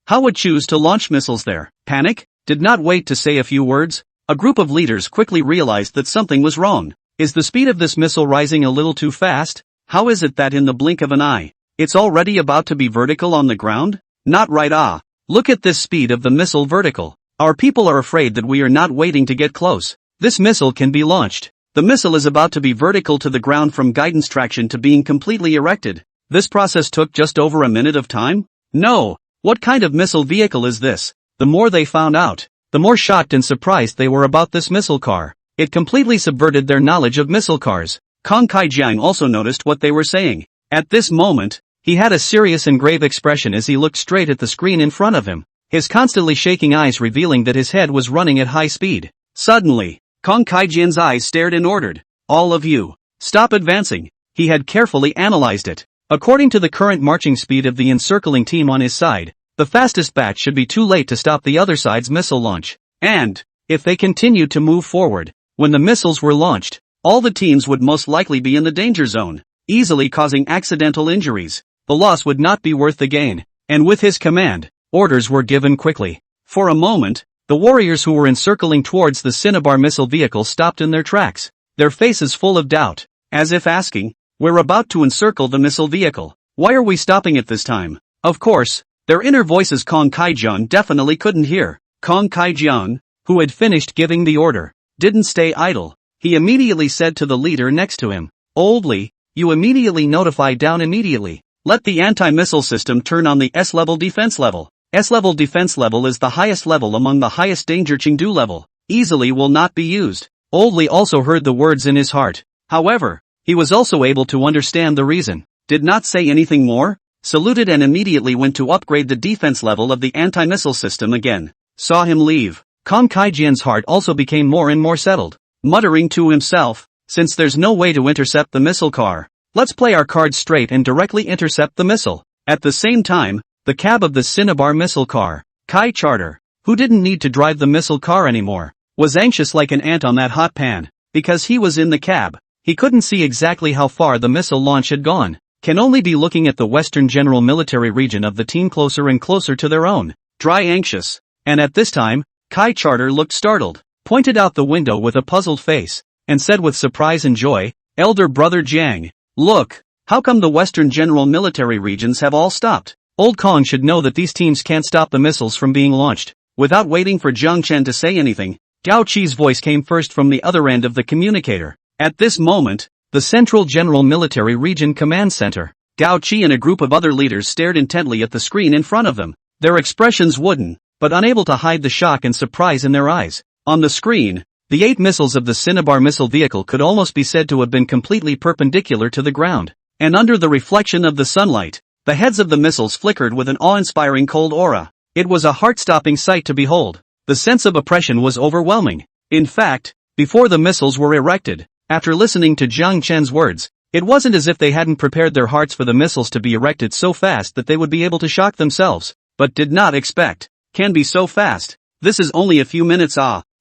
How would choose to launch missiles there? Panic? Did not wait to say a few words. A group of leaders quickly realized that something was wrong. Is the speed of this missile rising a little too fast? How is it that in the blink of an eye, it's already about to be vertical on the ground? Not right. Look at this speed of the missile vertical. Our people are afraid that we are not waiting to get close. This missile can be launched. The missile is about to be vertical to the ground from guidance traction to being completely erected. This process took just over a minute of time? No. What kind of missile vehicle is this? The more they found out, the more shocked and surprised they were about this missile car. It completely subverted their knowledge of missile cars. Kong Kai-jiang also noticed what they were saying. At this moment, he had a serious and grave expression as he looked straight at the screen in front of him, his constantly shaking eyes revealing that his head was running at high speed. Suddenly, Kong Kai-jian's eyes stared and ordered, "All of you, stop advancing." He had carefully analyzed it. According to the current marching speed of the encircling team on his side, the fastest batch should be too late to stop the other side's missile launch. And, if they continued to move forward, when the missiles were launched, all the teams would most likely be in the danger zone, easily causing accidental injuries. The loss would not be worth the gain. And with his command, orders were given quickly. For a moment, the warriors who were encircling towards the Cinnabar missile vehicle stopped in their tracks, their faces full of doubt, as if asking, "We're about to encircle the missile vehicle. Why are we stopping it this time?" Of course, their inner voices Kong Kai-jian definitely couldn't hear. Kong Kai-jian, who had finished giving the order, didn't stay idle. He immediately said to the leader next to him, "Oldly, you immediately notify down immediately. Let the anti-missile system turn on the S-level defense level. S-level defense level is the highest level among the highest danger. Chengdu level easily will not be used." Oldly also heard the words in his heart. However, he was also able to understand the reason. Did not say anything more, saluted and immediately went to upgrade the defense level of the anti-missile system again. Saw him leave. Kong Kai-jian's heart also became more and more settled, muttering to himself, "Since there's no way to intercept the missile car, let's play our cards straight and directly intercept the missile." At the same time, the cab of the Cinnabar missile car, Kai Charter, who didn't need to drive the missile car anymore, was anxious like an ant on that hot pan. because he was in the cab. He couldn't see exactly how far the missile launch had gone. Can only be looking at the Western General Military Region of the team closer and closer to their own. Dry anxious. And at this time, Kai Charter looked startled, pointed out the window with a puzzled face, and said with surprise and joy, "Elder brother Jiang, look, how come the Western General Military Regions have all stopped? Old Kong should know that these teams can't stop the missiles from being launched." Without waiting for Jiang Chen to say anything, Gao Qi's voice came first from the other end of the communicator. At this moment, the Central General Military Region Command Center, Gao Qi and a group of other leaders stared intently at the screen in front of them, their expressions wooden, but unable to hide the shock and surprise in their eyes. On the screen, the 8 missiles of the Cinnabar missile vehicle could almost be said to have been completely perpendicular to the ground, and under the reflection of the sunlight, the heads of the missiles flickered with an awe-inspiring cold aura. It was a heart-stopping sight to behold. The sense of oppression was overwhelming. In fact, before the missiles were erected, after listening to Jiang Chen's words, it wasn't as if they hadn't prepared their hearts for the missiles to be erected so fast that they would be able to shock themselves, but did not expect. Can be so fast. This is only a few minutes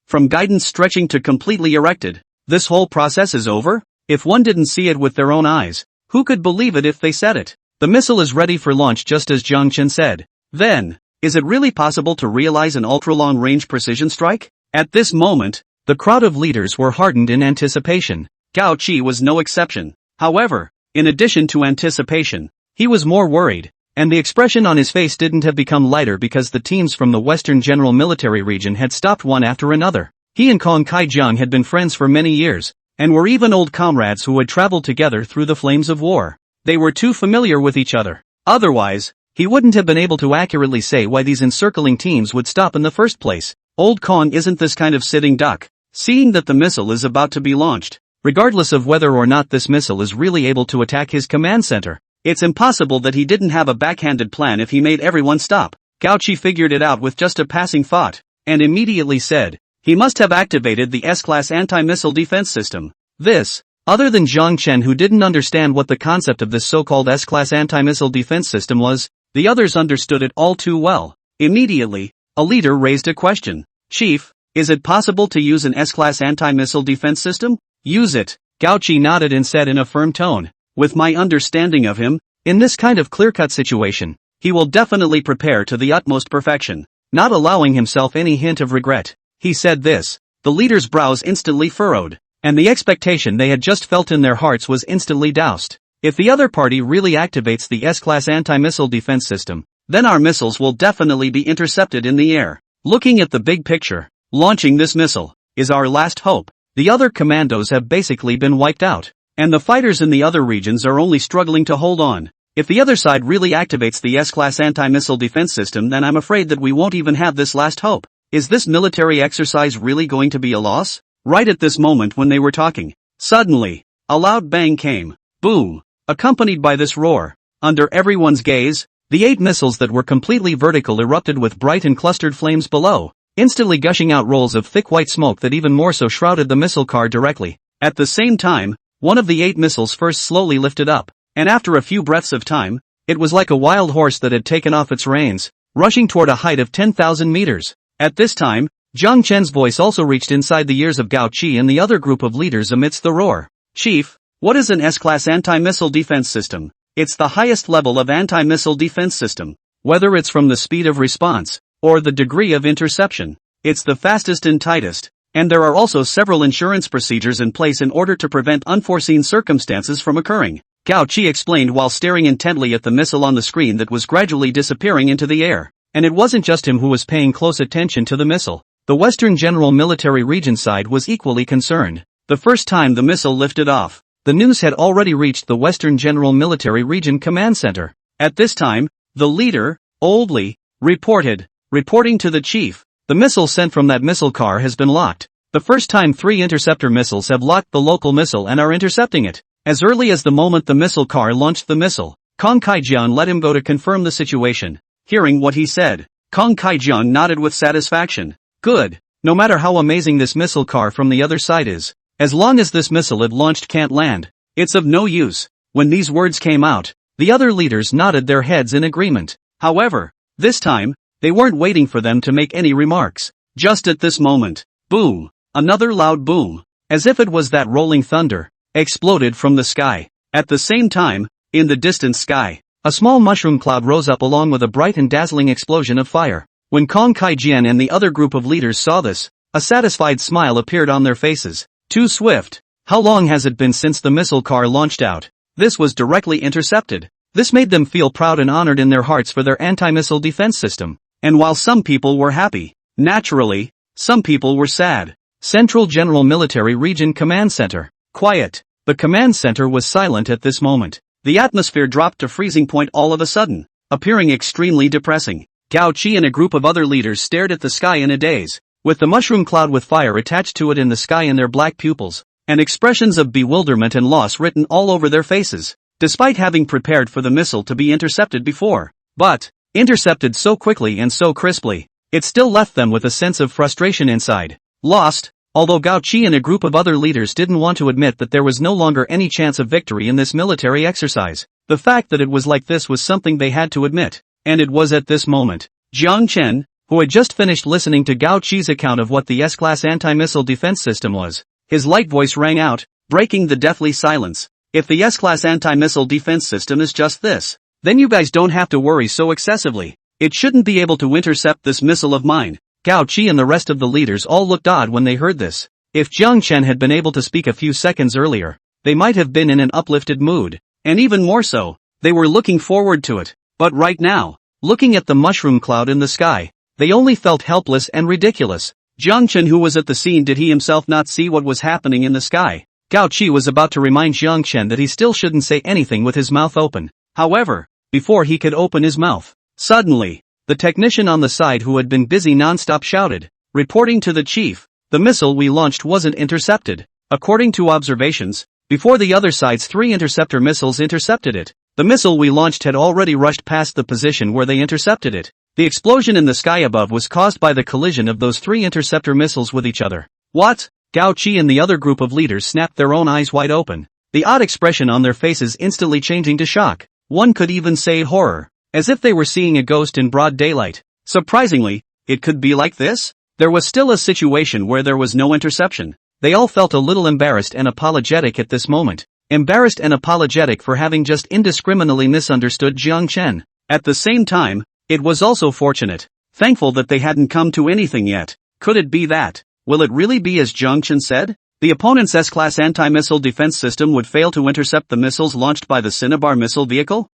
from guidance stretching to completely erected. This whole process is over? If one didn't see it with their own eyes, who could believe it if they said it? The missile is ready for launch just as Jiang Chen said. Then, is it really possible to realize an ultra-long-range precision strike? At this moment, the crowd of leaders were hardened in anticipation. Gao Qi was no exception. However, in addition to anticipation, he was more worried, and the expression on his face didn't have become lighter because the teams from the Western General Military Region had stopped one after another. He and Kong Kai-jiang had been friends for many years, and were even old comrades who had traveled together through the flames of war. They were too familiar with each other. Otherwise, he wouldn't have been able to accurately say why these encircling teams would stop in the first place. Old Kong isn't this kind of sitting duck. Seeing that the missile is about to be launched, regardless of whether or not this missile is really able to attack his command center, it's impossible that he didn't have a backhanded plan if he made everyone stop. Gao Qi figured it out with just a passing thought, and immediately said, he must have activated the S-class anti-missile defense system. This, other than Jiang Chen who didn't understand what the concept of this so-called S-class anti-missile defense system was, the others understood it all too well. Immediately, a leader raised a question. Chief, is it possible to use an S-class anti-missile defense system? Use it, Gao Qi nodded and said in a firm tone. With my understanding of him, in this kind of clear-cut situation, he will definitely prepare to the utmost perfection, not allowing himself any hint of regret. He said this, the leaders' brows instantly furrowed, and the expectation they had just felt in their hearts was instantly doused. If the other party really activates the S-class anti-missile defense system, then our missiles will definitely be intercepted in the air. Looking at the big picture, launching this missile is our last hope. The other commandos have basically been wiped out, and the fighters in the other regions are only struggling to hold on. If the other side really activates the S-class anti-missile defense system, then I'm afraid that we won't even have this last hope. Is this military exercise really going to be a loss? Right at this moment when they were talking, suddenly, a loud bang came. Boom! Accompanied by this roar. Under everyone's gaze, the 8 missiles that were completely vertical erupted with bright and clustered flames below, instantly gushing out rolls of thick white smoke that even more so shrouded the missile car directly. At the same time, one of the 8 missiles first slowly lifted up, and after a few breaths of time, it was like a wild horse that had taken off its reins, rushing toward a height of 10,000 meters. At this time, Jiang Chen's voice also reached inside the ears of Gao Qi and the other group of leaders amidst the roar. Chief, what is an S-class anti-missile defense system? It's the highest level of anti-missile defense system. Whether it's from the speed of response, or the degree of interception, it's the fastest and tightest, and there are also several insurance procedures in place in order to prevent unforeseen circumstances from occurring. Gao Qi explained while staring intently at the missile on the screen that was gradually disappearing into the air. And it wasn't just him who was paying close attention to the missile. The Western General Military Region side was equally concerned. The first time the missile lifted off, the news had already reached the Western General Military Region Command Center. At this time, the leader, Oldly, reporting to the chief, the missile sent from that missile car has been locked. The first time 3 interceptor missiles have locked the local missile and are intercepting it. As early as the moment the missile car launched the missile, Kong Kai-jiang let him go to confirm the situation. Hearing what he said, Kong Kai-jiang nodded with satisfaction. Good. No matter how amazing this missile car from the other side is, as long as this missile it launched can't land, it's of no use. When these words came out, the other leaders nodded their heads in agreement. However, this time, they weren't waiting for them to make any remarks. Just at this moment, boom! Another loud boom. as if it was that rolling thunder, exploded from the sky. At the same time, in the distant sky, a small mushroom cloud rose up along with a bright and dazzling explosion of fire. When Kong Kai-jian and the other group of leaders saw this, a satisfied smile appeared on their faces. Too swift. How long has it been since the missile car launched out? This was directly intercepted. This made them feel proud and honored in their hearts for their anti-missile defense system. And while some people were happy, naturally, some people were sad. Central General Military Region Command Center. Quiet. The command center was silent at this moment. The atmosphere dropped to freezing point all of a sudden, appearing extremely depressing. Gao Qi and a group of other leaders stared at the sky in a daze, with the mushroom cloud with fire attached to it in the sky in their black pupils, and expressions of bewilderment and loss written all over their faces. Despite having prepared for the missile to be intercepted before, but intercepted so quickly and so crisply, it still left them with a sense of frustration inside. Lost, although Gao Qi and a group of other leaders didn't want to admit that there was no longer any chance of victory in this military exercise. The fact that it was like this was something they had to admit, and it was at this moment. Jiang Chen, who had just finished listening to Gao Qi's account of what the S-class anti-missile defense system was, his light voice rang out, breaking the deathly silence. If the S-class anti-missile defense system is just this, then you guys don't have to worry so excessively. It shouldn't be able to intercept this missile of mine. Gao Qi and the rest of the leaders all looked odd when they heard this. If Jiang Chen had been able to speak a few seconds earlier, they might have been in an uplifted mood, and even more so, they were looking forward to it. But right now, looking at the mushroom cloud in the sky, they only felt helpless and ridiculous. Jiang Chen, who was at the scene, did he himself not see what was happening in the sky? Gao Qi was about to remind Jiang Chen that he still shouldn't say anything with his mouth open. However, before he could open his mouth, suddenly, the technician on the side who had been busy non-stop shouted, reporting to the chief, the missile we launched wasn't intercepted. According to observations, before the other side's 3 interceptor missiles intercepted it, the missile we launched had already rushed past the position where they intercepted it. The explosion in the sky above was caused by the collision of those 3 interceptor missiles with each other. What? Gao Qi and the other group of leaders snapped their own eyes wide open, the odd expression on their faces instantly changing to shock. One could even say horror, as if they were seeing a ghost in broad daylight. Surprisingly, it could be like this? There was still a situation where there was no interception. They all felt a little embarrassed and apologetic at this moment. Embarrassed and apologetic for having just indiscriminately misunderstood Jiang Chen. At the same time, it was also fortunate, thankful that they hadn't come to anything yet. Could it be that? Will it really be as Jiang Chen said? The opponent's S-class anti-missile defense system would fail to intercept the missiles launched by the Cinnabar missile vehicle?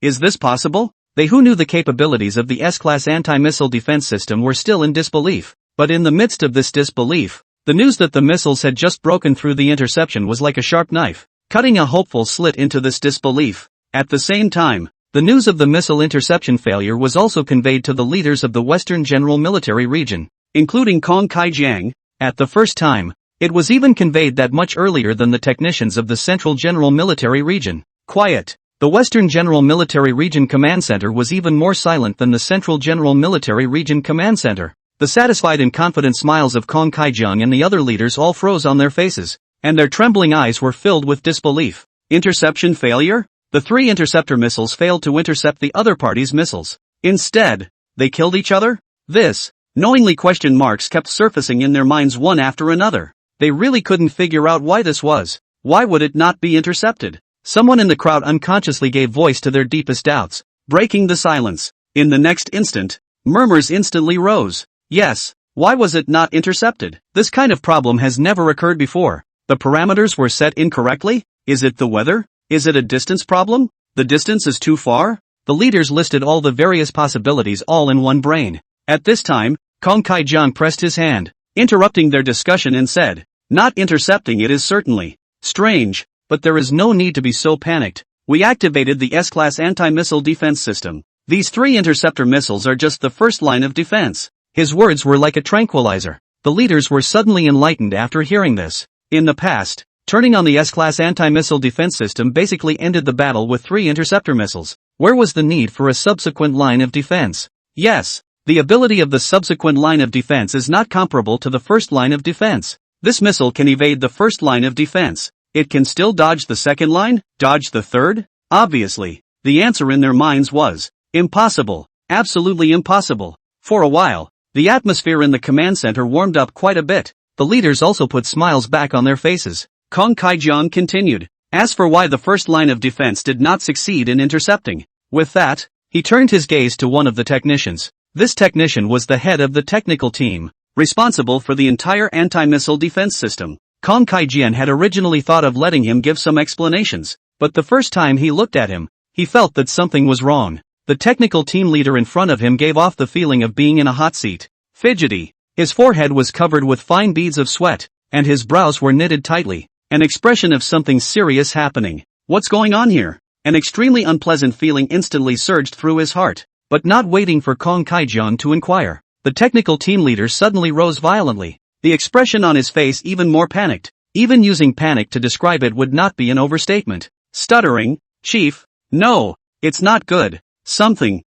Is this possible? They who knew the capabilities of the S-class anti-missile defense system were still in disbelief. But in the midst of this disbelief, the news that the missiles had just broken through the interception was like a sharp knife, cutting a hopeful slit into this disbelief. At the same time, the news of the missile interception failure was also conveyed to the leaders of the Western General Military Region, including Kong Kai-jiang. At the first time, it was even conveyed that much earlier than the technicians of the Central General Military Region. Quiet. The Western General Military Region Command Center was even more silent than the Central General Military Region Command Center. The satisfied and confident smiles of Kong Kai-jiang and the other leaders all froze on their faces, and their trembling eyes were filled with disbelief. Interception failure? The 3 interceptor missiles failed to intercept the other party's missiles. Instead, they killed each other? This, knowingly, question marks kept surfacing in their minds one after another. They really couldn't figure out why this was. Why would it not be intercepted? Someone in the crowd unconsciously gave voice to their deepest doubts, breaking the silence. In the next instant, murmurs instantly rose. Yes, why was it not intercepted? This kind of problem has never occurred before. The parameters were set incorrectly? Is it the weather? Is it a distance problem? The distance is too far? The leaders listed all the various possibilities all in one brain. At this time, Kong Kai-jiang pressed his hand, interrupting their discussion, and said, "Not intercepting it is certainly strange, but there is no need to be so panicked. We activated the S-class anti-missile defense system. These 3 interceptor missiles are just the first line of defense." His words were like a tranquilizer. The leaders were suddenly enlightened after hearing this. In the past, turning on the S-class anti-missile defense system basically ended the battle with 3 interceptor missiles. Where was the need for a subsequent line of defense? Yes, the ability of the subsequent line of defense is not comparable to the first line of defense. This missile can evade the first line of defense. It can still dodge the second line, dodge the third? Obviously, the answer in their minds was impossible, absolutely impossible. For a while, the atmosphere in the command center warmed up quite a bit. the leaders also put smiles back on their faces. Kong Kaijian continued. As for why the first line of defense did not succeed in intercepting. With that, he turned his gaze to one of the technicians. This technician was the head of the technical team, responsible for the entire anti-missile defense system. Kong Kaijian had originally thought of letting him give some explanations, but the first time he looked at him, he felt that something was wrong. The technical team leader in front of him gave off the feeling of being in a hot seat. Fidgety. His forehead was covered with fine beads of sweat, and his brows were knitted tightly. An expression of something serious happening. What's going on here? An extremely unpleasant feeling instantly surged through his heart. But not waiting for Kong Kaijian to inquire, the technical team leader suddenly rose violently. The expression on his face even more panicked. Even using panic to describe it would not be an overstatement. Stuttering, Chief, no, it's not good. Something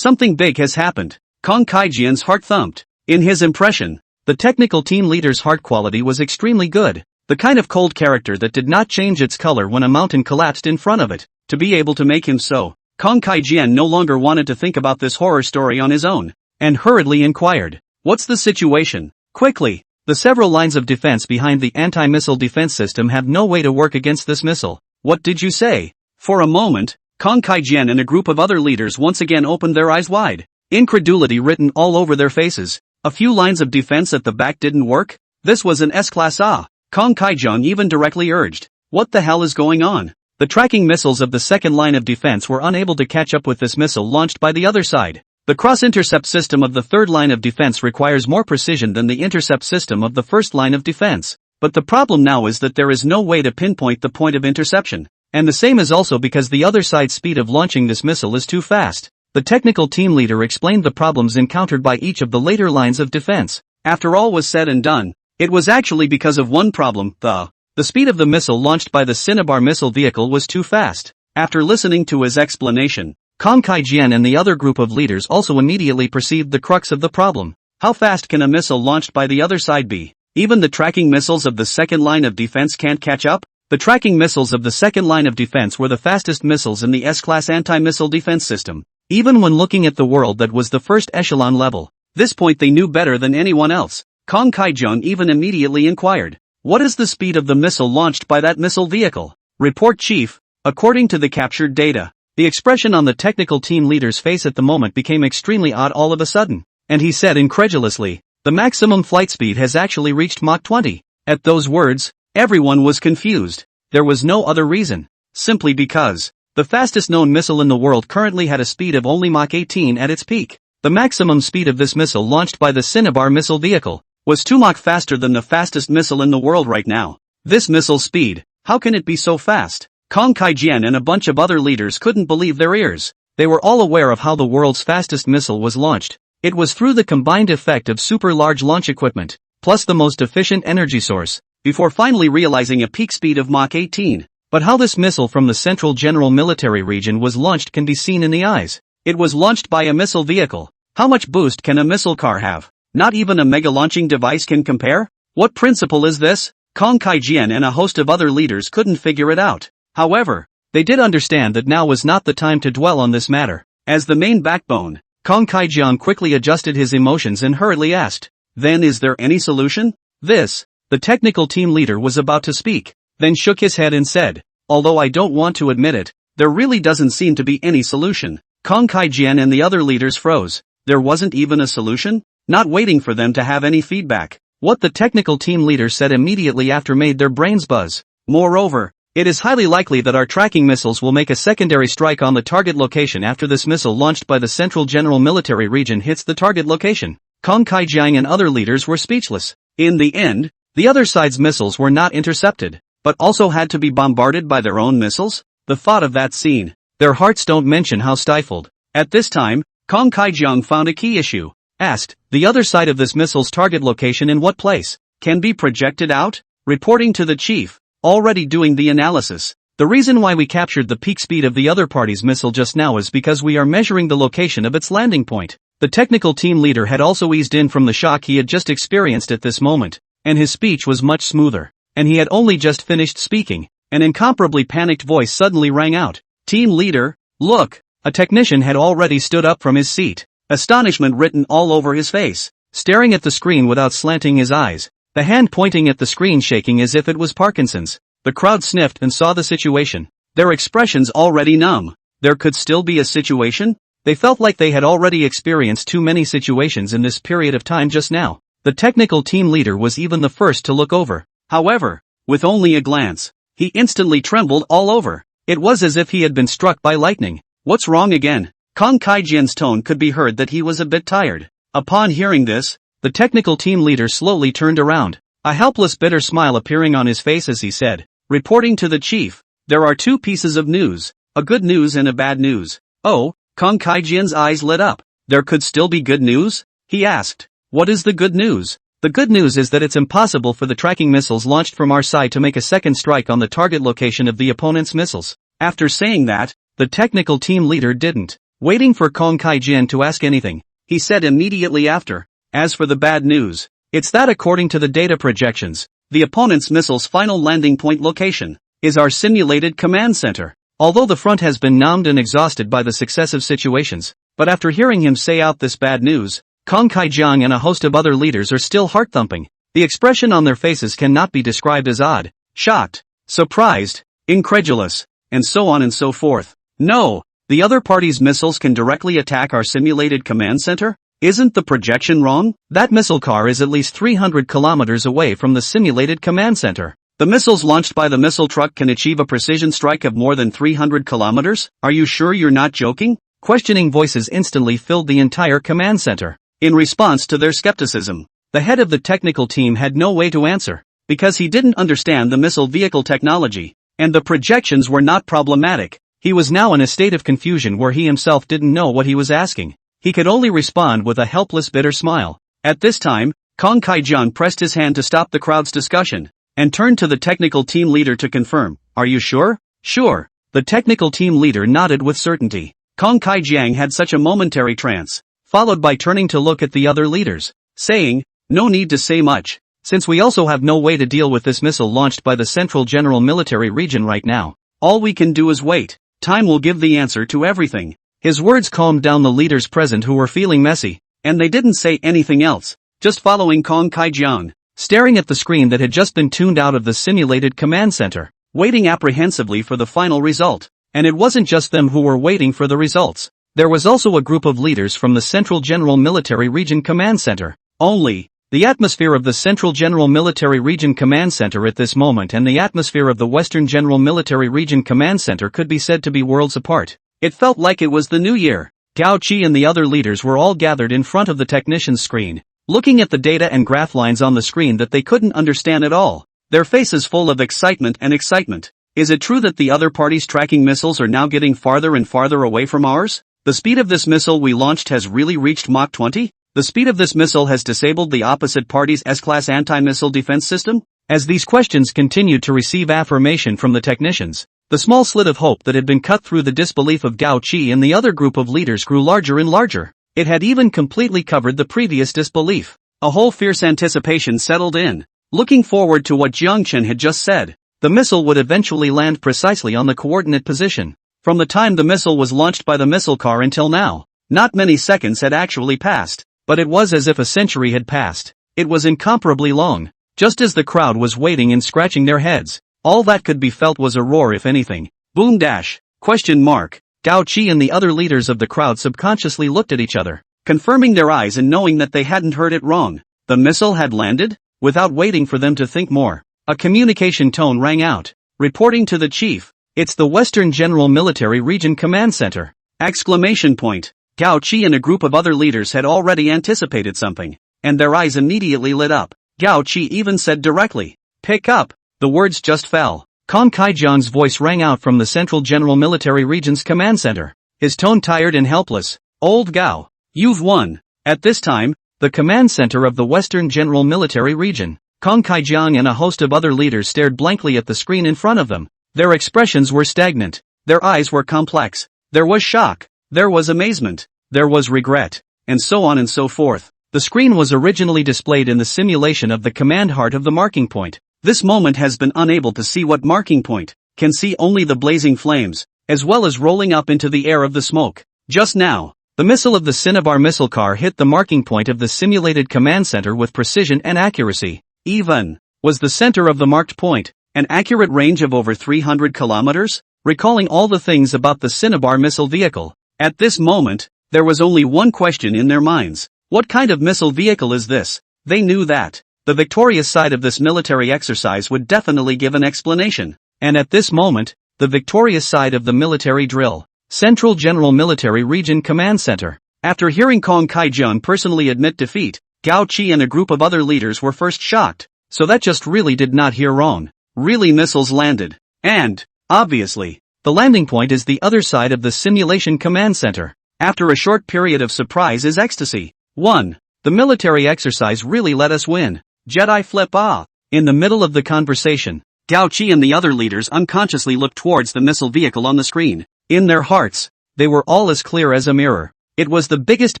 big has happened. Kong Kaijian's heart thumped. In his impression, the technical team leader's heart quality was extremely good. The kind of cold character that did not change its color when a mountain collapsed in front of it. To be able to make him so. Kong Kaijian no longer wanted to think about this horror story on his own, and hurriedly inquired, "What's the situation?" Quickly, the several lines of defense behind the anti-missile defense system have no way to work against this missile. What did you say? For a moment, Kong Kaijian and a group of other leaders once again opened their eyes wide, incredulity written all over their faces. A few lines of defense at the back didn't work? This was an S-class ah. Kong Kaijian even directly urged, "What the hell is going on?" The tracking missiles of the second line of defense were unable to catch up with this missile launched by the other side. The cross-intercept system of the third line of defense requires more precision than the intercept system of the first line of defense. But the problem now is that there is no way to pinpoint the point of interception. And the same is also because the other side's speed of launching this missile is too fast. The technical team leader explained the problems encountered by each of the later lines of defense. After all was said and done, it was actually because of one problem, the speed of the missile launched by the Cinnabar missile vehicle was too fast. After listening to his explanation, Kong Kaijian and the other group of leaders also immediately perceived the crux of the problem. How fast can a missile launched by the other side be? Even the tracking missiles of the second line of defense can't catch up? The tracking missiles of the second line of defense were the fastest missiles in the S-class anti-missile defense system. Even when looking at the world that was the first echelon level, this point they knew better than anyone else. Kong Kaijian even immediately inquired, "What is the speed of the missile launched by that missile vehicle?" Report Chief, according to the captured data. The expression on the technical team leader's face at the moment became extremely odd all of a sudden, and he said incredulously, "The maximum flight speed has actually reached Mach 20. At those words, everyone was confused. There was no other reason. Simply because the fastest known missile in the world currently had a speed of only Mach 18 at its peak. The maximum speed of this missile launched by the Cinnabar missile vehicle was 2 Mach faster than the fastest missile in the world right now. This missile speed, how can it be so fast?" Kong Kaijian and a bunch of other leaders couldn't believe their ears. They were all aware of how the world's fastest missile was launched. It was through the combined effect of super large launch equipment, plus the most efficient energy source, before finally realizing a peak speed of Mach 18. But how this missile from the Central General Military Region was launched can be seen in the eyes. It was launched by a missile vehicle. How much boost can a missile car have? Not even a mega launching device can compare? What principle is this? Kong Kaijian and a host of other leaders couldn't figure it out. However, they did understand that now was not the time to dwell on this matter. As the main backbone, Kong Kaijian quickly adjusted his emotions and hurriedly asked, "Then is there any solution?" The technical team leader was about to speak, then shook his head and said, "Although I don't want to admit it, there really doesn't seem to be any solution." Kong Kaijian and the other leaders froze. There wasn't even a solution? Not waiting for them to have any feedback. What the technical team leader said immediately after made their brains buzz. "Moreover, it is highly likely that our tracking missiles will make a secondary strike on the target location after this missile launched by the Central General Military Region hits the target location." Kong Kaijian and other leaders were speechless. In the end, the other side's missiles were not intercepted, but also had to be bombarded by their own missiles? The thought of that scene, their hearts don't mention how stifled. At this time, Kong Kaijian found a key issue. Asked, "The other side of this missile's target location in what place? Can be projected out?" Reporting to the chief, already doing the analysis. "The reason why we captured the peak speed of the other party's missile just now is because we are measuring the location of its landing point." The technical team leader had also eased in from the shock he had just experienced at this moment, and his speech was much smoother. And he had only just finished speaking. An incomparably panicked voice suddenly rang out. "Team leader, look!" A technician had already stood up from his seat, astonishment written all over his face, staring at the screen without slanting his eyes. the hand pointing at the screen shaking as if it was Parkinson's. The crowd sniffed and saw the situation. Their expressions already numb. There could still be a situation? They felt like they had already experienced too many situations in this period of time just now. The technical team leader was even the first to look over. However, with only a glance, he instantly trembled all over. It was as if he had been struck by lightning. What's wrong again? Kong Kai-jian's tone could be heard that he was a bit tired. Upon hearing this, the technical team leader slowly turned around, a helpless bitter smile appearing on his face as he said, reporting to the chief, there are two pieces of news, a good news and a bad news. Oh, Kong Kai-jian's eyes lit up. There could still be good news? He asked. What is the good news? The good news is that it's impossible for the tracking missiles launched from our side to make a second strike on the target location of the opponent's missiles. After saying that, the technical team leader didn't waiting for Kong Kai-jian to ask anything. He said immediately after, as for the bad news, it's that according to the data projections, the opponent's missile's final landing point location is our simulated command center. Although the front has been numbed and exhausted by the successive situations, but after hearing him say out this bad news, Kong Kai-jian and a host of other leaders are still heart-thumping. The expression on their faces cannot be described as odd, shocked, surprised, incredulous, and so on and so forth. No, the other party's missiles can directly attack our simulated command center? Isn't the projection wrong? That missile car is at least 300 kilometers away from the simulated command center. The missiles launched by the missile truck can achieve a precision strike of more than 300 kilometers? Are you sure you're not joking? Questioning voices instantly filled the entire command center. In response to their skepticism, the head of the technical team had no way to answer, because he didn't understand the missile vehicle technology, and the projections were not problematic. He was now in a state of confusion where he himself didn't know what he was asking. He could only respond with a helpless bitter smile. At this time, Kong Kai-jian pressed his hand to stop the crowd's discussion, and turned to the technical team leader to confirm, are you sure? Sure. The technical team leader nodded with certainty. Kong Kai-jian had such a momentary trance, followed by turning to look at the other leaders, saying, no need to say much, since we also have no way to deal with this missile launched by the Central General Military Region right now. All we can do is wait. Time will give the answer to everything. His words calmed down the leaders present who were feeling messy, and they didn't say anything else, just following Kong Kai-jian, staring at the screen that had just been tuned out of the simulated command center, waiting apprehensively for the final result. And it wasn't just them who were waiting for the results. There was also a group of leaders from the Central General Military Region Command Center. Only, the atmosphere of the Central General Military Region Command Center at this moment and the atmosphere of the Western General Military Region Command Center could be said to be worlds apart. It felt like it was the new year. Gao Qi and the other leaders were all gathered in front of the technician's screen, looking at the data and graph lines on the screen that they couldn't understand at all, their faces full of excitement and excitement. Is it true that the other party's tracking missiles are now getting farther and farther away from ours? The speed of this missile we launched has really reached Mach 20? The speed of this missile has disabled the opposite party's S-class anti-missile defense system? As these questions continued to receive affirmation from the technicians, the small slit of hope that had been cut through the disbelief of Gao Qi and the other group of leaders grew larger and larger. It had even completely covered the previous disbelief. A whole fierce anticipation settled in, looking forward to what Jiang Chen had just said. The missile would eventually land precisely on the coordinate position. From the time the missile was launched by the missile car until now, not many seconds had actually passed, but it was as if a century had passed. It was incomparably long. Just as the crowd was waiting and scratching their heads, all that could be felt was a roar if anything. Boom dash, question mark. Gao Qi and the other leaders of the crowd subconsciously looked at each other, confirming their eyes and knowing that they hadn't heard it wrong. The missile had landed? Without waiting for them to think more, a communication tone rang out, reporting to the chief. It's the Western General Military Region Command Center! Exclamation point. Gao Qi and a group of other leaders had already anticipated something, and their eyes immediately lit up. Gao Qi even said directly, pick up. The words just fell. Kong Kai-jian's voice rang out from the Central General Military Region's command center, his tone tired and helpless. Old Gao, you've won. At this time, the command center of the Western General Military Region, Kong Kai-jian and a host of other leaders stared blankly at the screen in front of them. Their expressions were stagnant. Their eyes were complex. There was shock. There was amazement. There was regret. And so on and so forth. The screen was originally displayed in the simulation of the command heart of the marking point. This moment has been unable to see what marking point, can see only the blazing flames, as well as rolling up into the air of the smoke. Just now, the missile of the Cinnabar missile car hit the marking point of the simulated command center with precision and accuracy. even. Was the center of the marked point an accurate range of over 300 kilometers? Recalling all the things about the Cinnabar missile vehicle, at this moment, there was only one question in their minds. What kind of missile vehicle is this? They knew that the victorious side of this military exercise would definitely give an explanation. And at this moment, the victorious side of the military drill, Central General Military Region Command Center. After hearing Kong Kai-jun personally admit defeat, Gao Qi and a group of other leaders were first shocked. So that just really did not hear wrong. Really, missiles landed. And, obviously, the landing point is the other side of the simulation command center. After a short period of surprise is ecstasy. 1. The military exercise really let us win. Jedi flip ah. In the middle of the conversation, Gao Qi and the other leaders unconsciously looked towards the missile vehicle on the screen. In their hearts, they were all as clear as a mirror. It was the biggest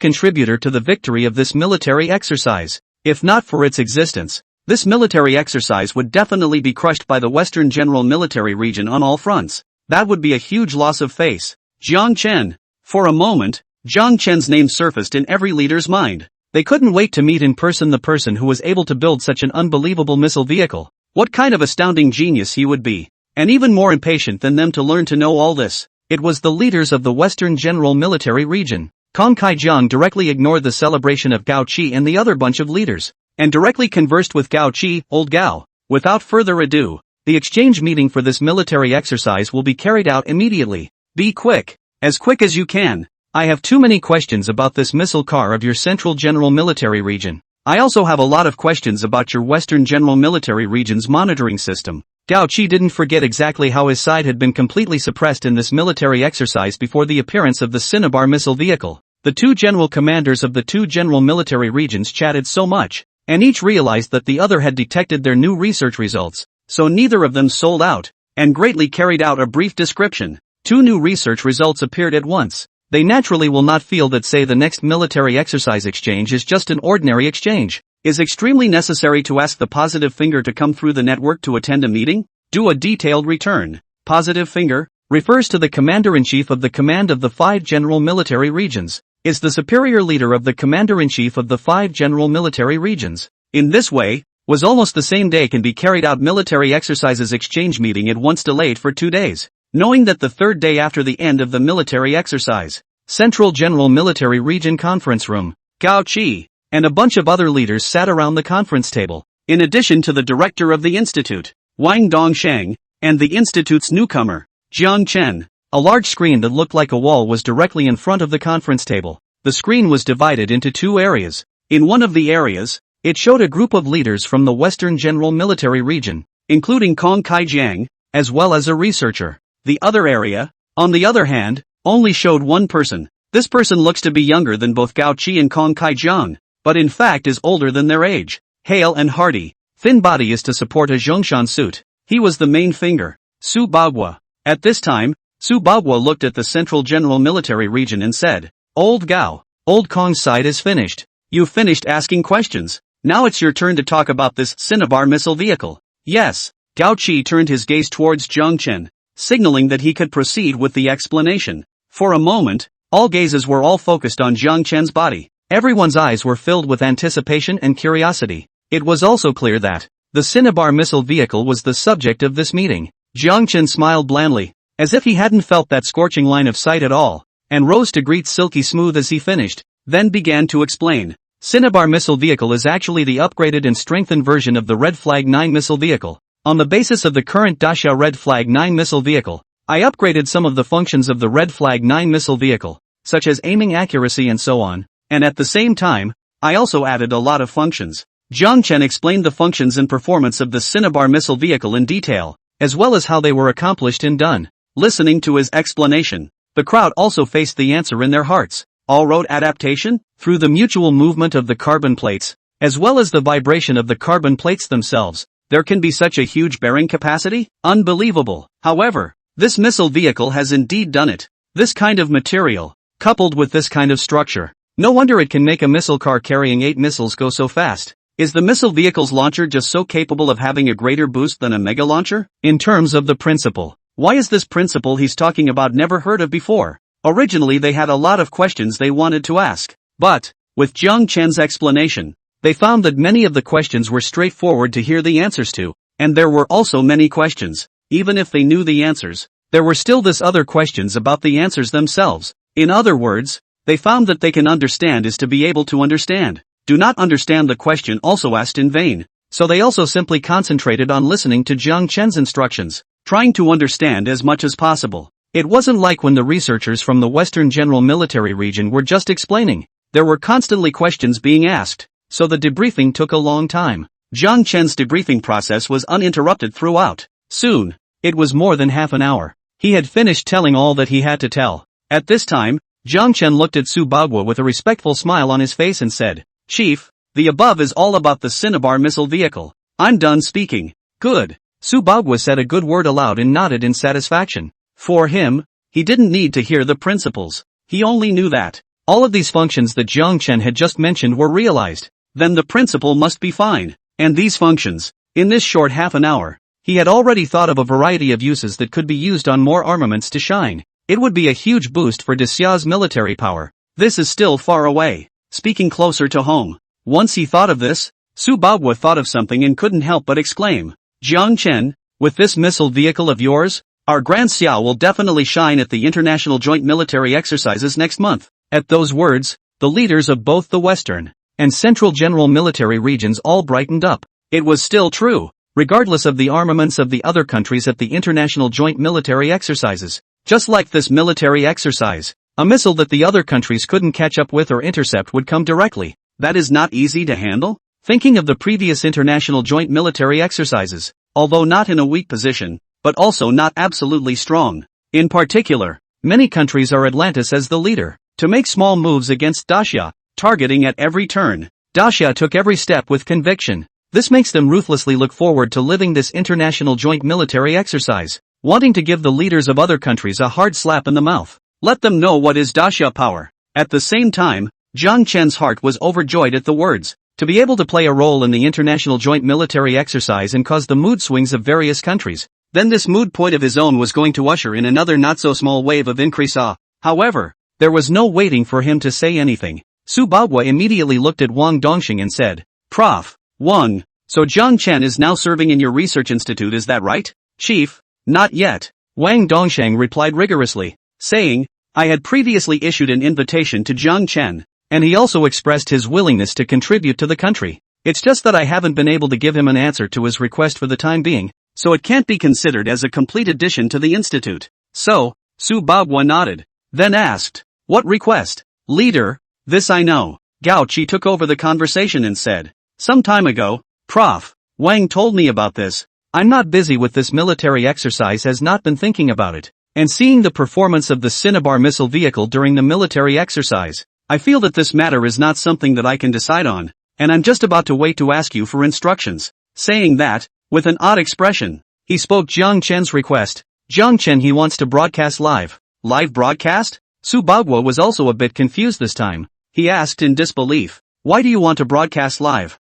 contributor to the victory of this military exercise. If not for its existence, this military exercise would definitely be crushed by the Western General Military Region on all fronts. That would be a huge loss of face. Jiang Chen. For a moment, Jiang Chen's name surfaced in every leader's mind. They couldn't wait to meet in person the person who was able to build such an unbelievable missile vehicle. What kind of astounding genius he would be. And even more impatient than them to learn to know all this, it was the leaders of the Western General Military Region. Kong Kai-jun directly ignored the celebration of Gao Qi and the other bunch of leaders, and directly conversed with Gao Qi. Old Gao, without further ado, the exchange meeting for this military exercise will be carried out immediately. Be quick. As quick as you can. I have too many questions about this missile car of your Central General Military Region. I also have a lot of questions about your Western General Military Region's monitoring system. Gao Qi didn't forget exactly how his side had been completely suppressed in this military exercise before the appearance of the Cinnabar missile vehicle. The two general commanders of the two general military regions chatted so much, and each realized that the other had detected their new research results, so neither of them sold out, and greatly carried out a brief description. Two new research results appeared at once. They naturally will not feel that say the next military exercise exchange is just an ordinary exchange. Is extremely necessary to ask the positive finger to come through the network to attend a meeting? Do a detailed return. Positive finger refers to the commander-in-chief of the command of the 5 general military regions. Is the superior leader of the commander-in-chief of the 5 general military regions. In this way, was almost the same day can be carried out military exercises exchange meeting at once delayed for 2 days. Knowing that the third day after the end of the military exercise, Central General Military Region Conference Room, Gao Qi, and a bunch of other leaders sat around the conference table, in addition to the director of the institute, Wang Dongsheng, and the institute's newcomer, Jiang Chen. A large screen that looked like a wall was directly in front of the conference table. The screen was divided into 2 areas. In one of the areas, it showed a group of leaders from the Western General Military Region, including Kong Kai-jun, as well as a researcher. The other area, on the other hand, only showed one person. This person looks to be younger than both Gao Qi and Kong Kai-jun, but in fact is older than their age. Hale and hearty, thin body is to support a Zhongshan suit. He was the main finger. Su Bagua. At this time, Su Bagua looked at the Central General Military Region and said, Old Gao, Old Kong's side is finished. You've finished asking questions. Now it's your turn to talk about this Cinnabar missile vehicle. Yes. Gao Qi turned his gaze towards Jiang Chen, signaling that he could proceed with the explanation. For a moment, all gazes were all focused on Jiang Chen's body. Everyone's eyes were filled with anticipation and curiosity. It was also clear that the Cinnabar missile vehicle was the subject of this meeting. Jiang Chen smiled blandly, as if he hadn't felt that scorching line of sight at all, and rose to greet Silky Smooth as he finished, then began to explain. Cinnabar missile vehicle is actually the upgraded and strengthened version of the Red Flag 9 missile vehicle. On the basis of the current Dasha Red Flag 9 missile vehicle, I upgraded some of the functions of the Red Flag 9 missile vehicle, such as aiming accuracy and so on, and at the same time, I also added a lot of functions. Jiang Chen explained the functions and performance of the Cinnabar missile vehicle in detail, as well as how they were accomplished and done. Listening to his explanation, the crowd also faced the answer in their hearts. All-road adaptation, through the mutual movement of the carbon plates, as well as the vibration of the carbon plates themselves, there can be such a huge bearing capacity? Unbelievable. However, this missile vehicle has indeed done it. This kind of material, coupled with this kind of structure, no wonder it can make a missile car carrying 8 missiles go so fast. Is the missile vehicle's launcher just so capable of having a greater boost than a mega launcher? In terms of the principle, why is this principle he's talking about never heard of before? Originally they had a lot of questions they wanted to ask, but, with Jiang Chen's explanation, They found that many of the questions were straightforward to hear the answers to, and there were also many questions, even if they knew the answers, there were still this other questions about the answers themselves. In other words, they found that they can understand is to be able to understand. Do not understand the question also asked in vain, so they also simply concentrated on listening to Jiang Chen's instructions, trying to understand as much as possible. It wasn't like when the researchers from the Western General Military Region were just explaining. There were constantly questions being asked, so the debriefing took a long time. Jiang Chen's debriefing process was uninterrupted throughout. Soon, it was more than half an hour. He had finished telling all that he had to tell. At this time, Jiang Chen looked at Su Bagua with a respectful smile on his face and said, "Chief, the above is all about the Cinnabar missile vehicle. I'm done speaking." "Good." Su Bagua said a good word aloud and nodded in satisfaction. For him, he didn't need to hear the principles. He only knew that all of these functions that Jiang Chen had just mentioned were realized. Then the principle must be fine. And these functions, in this short half an hour, he had already thought of a variety of uses that could be used on more armaments to shine. It would be a huge boost for Dacia's military power. This is still far away. Speaking closer to home. Once he thought of this, Su Bagua thought of something and couldn't help but exclaim, "Jiang Chen, with this missile vehicle of yours, our Grand Xiao will definitely shine at the International Joint Military Exercises next month." At those words, the leaders of both the Western and Central General Military Regions all brightened up. It was still true, regardless of the armaments of the other countries at the International Joint Military Exercises. Just like this military exercise, a missile that the other countries couldn't catch up with or intercept would come directly. That is not easy to handle? Thinking of the previous International Joint Military Exercises, although not in a weak position, but also not absolutely strong. In particular, many countries are Atlantis as the leader, to make small moves against Dacia, targeting at every turn. Dacia took every step with conviction. This makes them ruthlessly look forward to living this international joint military exercise, wanting to give the leaders of other countries a hard slap in the mouth. Let them know what is Dacia power. At the same time, Jiang Chen's heart was overjoyed at the words. To be able to play a role in the international joint military exercise and cause the mood swings of various countries, then this mood point of his own was going to usher in another not-so-small wave of increase. However, there was no waiting for him to say anything. Su Bagua immediately looked at Wang Dongxing and said, "Prof. Wang, so Jiang Chen is now serving in your research institute, is that right?" "Chief, not yet," Wang Dongsheng replied rigorously, saying, "I had previously issued an invitation to Jiang Chen, and he also expressed his willingness to contribute to the country. It's just that I haven't been able to give him an answer to his request for the time being, so it can't be considered as a complete addition to the institute." "So," Su Bagua nodded, then asked, "What request?" "Leader, this I know." Gao Qi took over the conversation and said, "Some time ago, Prof. Wang told me about this. I'm not busy with this military exercise, has not been thinking about it, and seeing the performance of the Cinnabar missile vehicle during the military exercise, I feel that this matter is not something that I can decide on, and I'm just about to wait to ask you for instructions." Saying that, with an odd expression, he spoke Jiang Chen's request. Jiang Chen, he wants to broadcast live. Live broadcast? Su Bagua was also a bit confused this time. He asked in disbelief, "Why do you want to broadcast live?"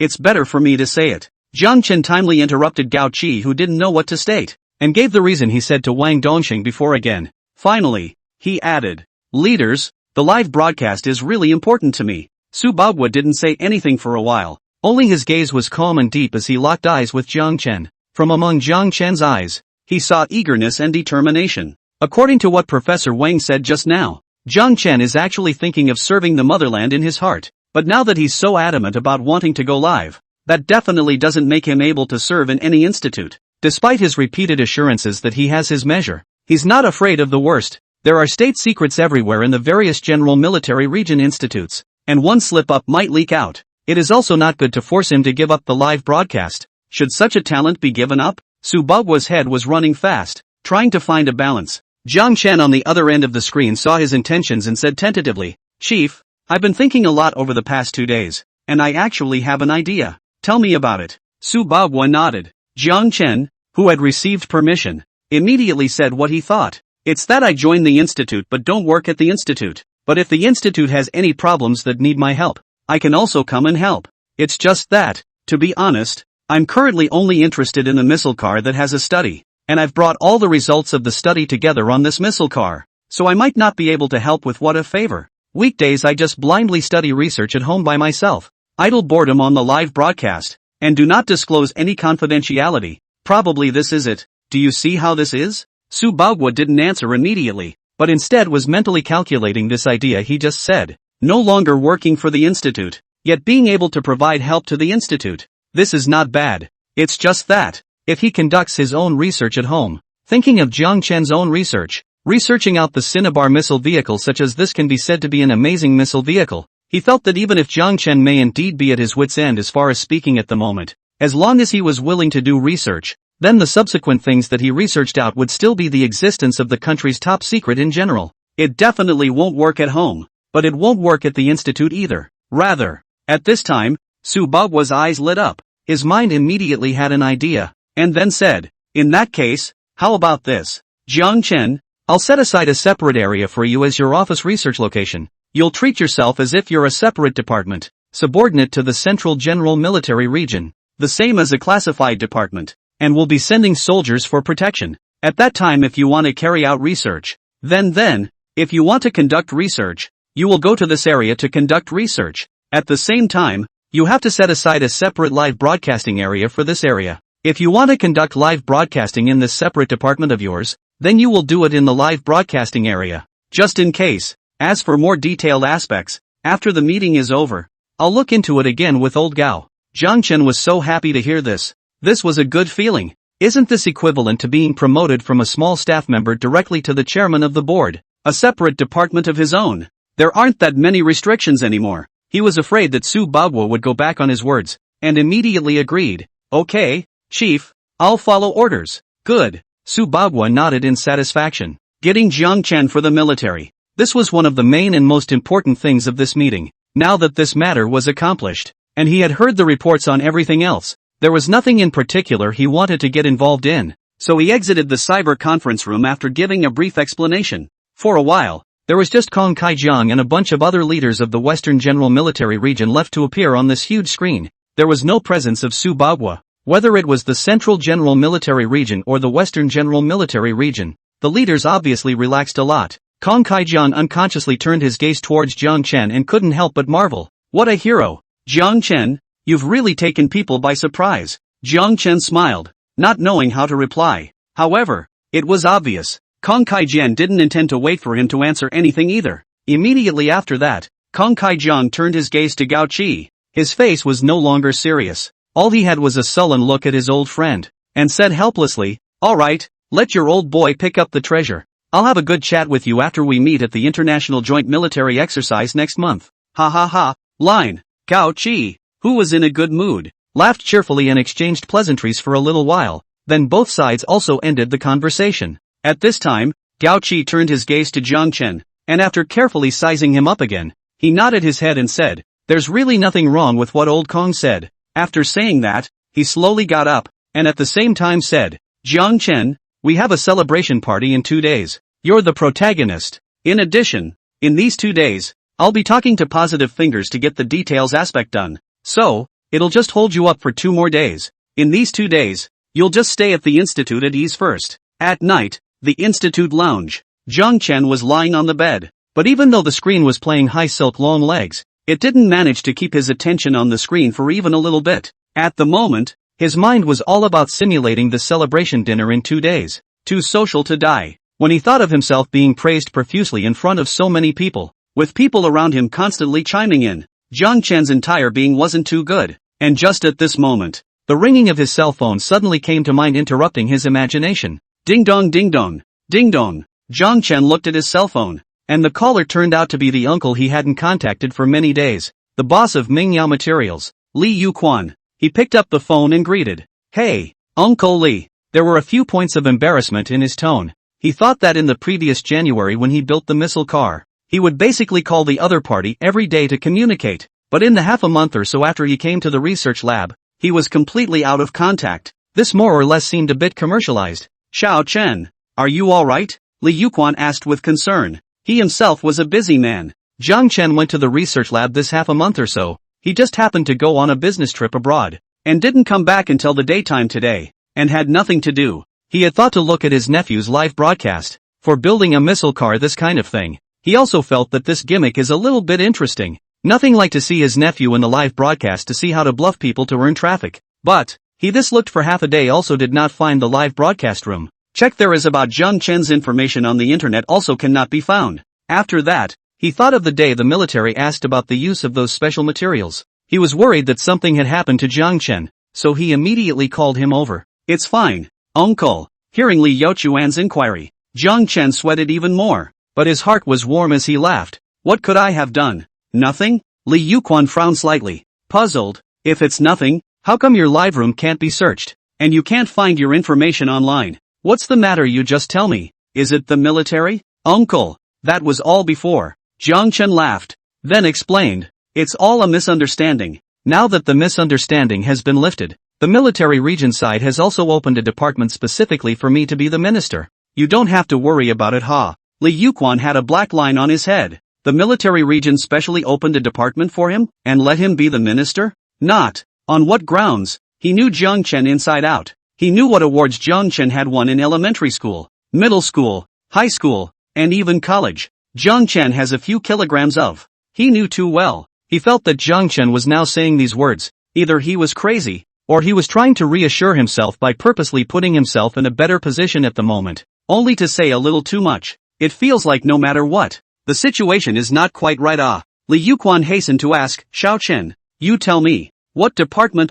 It's better for me to say it." Jiang Chen timely interrupted Gao Qi, who didn't know what to state, and gave the reason he said to Wang Dongxing before again. Finally, he added, "Leaders, the live broadcast is really important to me." Su Bagua didn't say anything for a while, only his gaze was calm and deep as he locked eyes with Jiang Chen. From among Jiang Chen's eyes, he saw eagerness and determination. According to what Professor Wang said just now, Jiang Chen is actually thinking of serving the motherland in his heart, but now that he's so adamant about wanting to go live, that definitely doesn't make him able to serve in any institute. Despite his repeated assurances that he has his measure, he's not afraid of the worst. There are state secrets everywhere in the various general military region institutes, and one slip-up might leak out. It is also not good to force him to give up the live broadcast. Should such a talent be given up? Su Bagua's head was running fast, trying to find a balance. Jiang Chen on the other end of the screen saw his intentions and said tentatively, "Chief, I've been thinking a lot over the past 2 days, and I actually have an idea. Tell me about it." Su Bagua nodded. Jiang Chen, who had received permission, immediately said what he thought. "It's that I join the institute but don't work at the institute. But if the institute has any problems that need my help, I can also come and help. It's just that, to be honest, I'm currently only interested in a missile car that has a study, and I've brought all the results of the study together on this missile car, so I might not be able to help with what a favor. Weekdays I just blindly study research at home by myself, idle boredom on the live broadcast, and do not disclose any confidentiality. Probably this is it. Do you see how this is? Su Baogwa didn't answer immediately, but instead was mentally calculating this idea he just said. No longer working for the institute, yet being able to provide help to the institute. This is not bad. It's just that, if he conducts his own research at home, thinking of Jiang Chen's own research, researching out the Cinnabar missile vehicle such as this can be said to be an amazing missile vehicle, he felt that even if Jiang Chen may indeed be at his wit's end as far as speaking at the moment, as long as he was willing to do research, then the subsequent things that he researched out would still be the existence of the country's top secret in general. It definitely won't work at home, but it won't work at the institute either. Rather, at this time, Su Baogwa's eyes lit up, his mind immediately had an idea, and then said, in that case, how about this? Jiang Chen, I'll set aside a separate area for you as your office research location. You'll treat yourself as if you're a separate department, subordinate to the Central General Military Region, the same as a classified department, and will be sending soldiers for protection. At that time if you want to carry out research, then, if you want to conduct research, you will go to this area to conduct research. At the same time, you have to set aside a separate live broadcasting area for this area. If you want to conduct live broadcasting in this separate department of yours, then you will do it in the live broadcasting area. Just in case. As for more detailed aspects, after the meeting is over, I'll look into it again with old Gao. Jiang Chen was so happy to hear this. This was a good feeling. Isn't this equivalent to being promoted from a small staff member directly to the chairman of the board, a separate department of his own? There aren't that many restrictions anymore. He was afraid that Su Baogwa would go back on his words, and immediately agreed. Okay, Chief, I'll follow orders. Good. Su Baogwa nodded in satisfaction. Getting Jiang Chen for the military. This was one of the main and most important things of this meeting. Now that this matter was accomplished, and he had heard the reports on everything else, there was nothing in particular he wanted to get involved in. So he exited the cyber conference room after giving a brief explanation. For a while, there was just Kong Kaijiang and a bunch of other leaders of the Western General Military Region left to appear on this huge screen. There was no presence of Su Baogwa. Whether it was the Central General Military Region or the Western General Military Region, the leaders obviously relaxed a lot. Kong Kaijiang unconsciously turned his gaze towards Jiang Chen and couldn't help but marvel. What a hero! Jiang Chen, you've really taken people by surprise. Jiang Chen smiled, not knowing how to reply. However, it was obvious. Kong Kaijiang didn't intend to wait for him to answer anything either. Immediately after that, Kong Kaijiang turned his gaze to Gao Qi. His face was no longer serious. All he had was a sullen look at his old friend, and said helplessly, all right, let your old boy pick up the treasure. I'll have a good chat with you after we meet at the International Joint Military Exercise next month. Ha ha ha. Line. Gao Qi, who was in a good mood, laughed cheerfully and exchanged pleasantries for a little while, then both sides also ended the conversation. At this time, Gao Qi turned his gaze to Jiang Chen, and after carefully sizing him up again, he nodded his head and said, there's really nothing wrong with what old Kong said. After saying that, he slowly got up, and at the same time said, Jiang Chen, we have a celebration party in 2 days. You're the protagonist. In addition, in these 2 days, I'll be talking to Positive Fingers to get the details aspect done. So, it'll just hold you up for 2 more days. In these 2 days, you'll just stay at the institute at ease first. At night, the institute lounge. Jiang Chen was lying on the bed, but even though the screen was playing High Silk Long Legs, it didn't manage to keep his attention on the screen for even a little bit. At the moment, his mind was all about simulating the celebration dinner in 2 days. Too social to die. When he thought of himself being praised profusely in front of so many people, with people around him constantly chiming in, Jiang Chen's entire being wasn't too good. And just at this moment, the ringing of his cell phone suddenly came to mind, interrupting his imagination. Ding dong ding dong, ding dong. Jiang Chen looked at his cell phone, and the caller turned out to be the uncle he hadn't contacted for many days, the boss of Mingyao Materials, Li Yuquan. He picked up the phone and greeted. Hey, Uncle Li. There were a few points of embarrassment in his tone. He thought that in the previous January when he built the missile car, he would basically call the other party every day to communicate, but in the half a month or so after he came to the research lab, he was completely out of contact. This more or less seemed a bit commercialized. Xiao Chen, are you alright? Li Yuquan asked with concern. He himself was a busy man. Jiang Chen went to the research lab this half a month or so. He just happened to go on a business trip abroad, and didn't come back until the daytime today, and had nothing to do. He had thought to look at his nephew's live broadcast, for building a missile car, this kind of thing. He also felt that this gimmick is a little bit interesting. Nothing like to see his nephew in the live broadcast to see how to bluff people to earn traffic. But, he this looked for half a day also did not find the live broadcast room. Check there is about Jiang Chen's information on the internet also cannot be found. After that, he thought of the day the military asked about the use of those special materials. He was worried that something had happened to Jiang Chen, so he immediately called him over. It's fine, uncle. Hearing Li Yaochuan's inquiry, Jiang Chen sweated even more, but his heart was warm as he laughed. What could I have done? Nothing? Li Yuquan frowned slightly, puzzled. If it's nothing, how come your live room can't be searched, and you can't find your information online? What's the matter, you just tell me? Is it the military? Uncle, that was all before. Jiang Chen laughed, then explained. It's all a misunderstanding. Now that the misunderstanding has been lifted, the military region side has also opened a department specifically for me to be the minister. You don't have to worry about it, ha. Li Yuquan had a black line on his head. The military region specially opened a department for him, and let him be the minister? Not. On what grounds? He knew Jiang Chen inside out. He knew what awards Jiang Chen had won in elementary school, middle school, high school, and even college. Jiang Chen has a few kilograms of. He knew too well. He felt that Jiang Chen was now saying these words. Either he was crazy, or he was trying to reassure himself by purposely putting himself in a better position at the moment, only to say a little too much. It feels like no matter what, the situation is not quite right. Li Yuquan hastened to ask, Xiao Chen, you tell me, what department?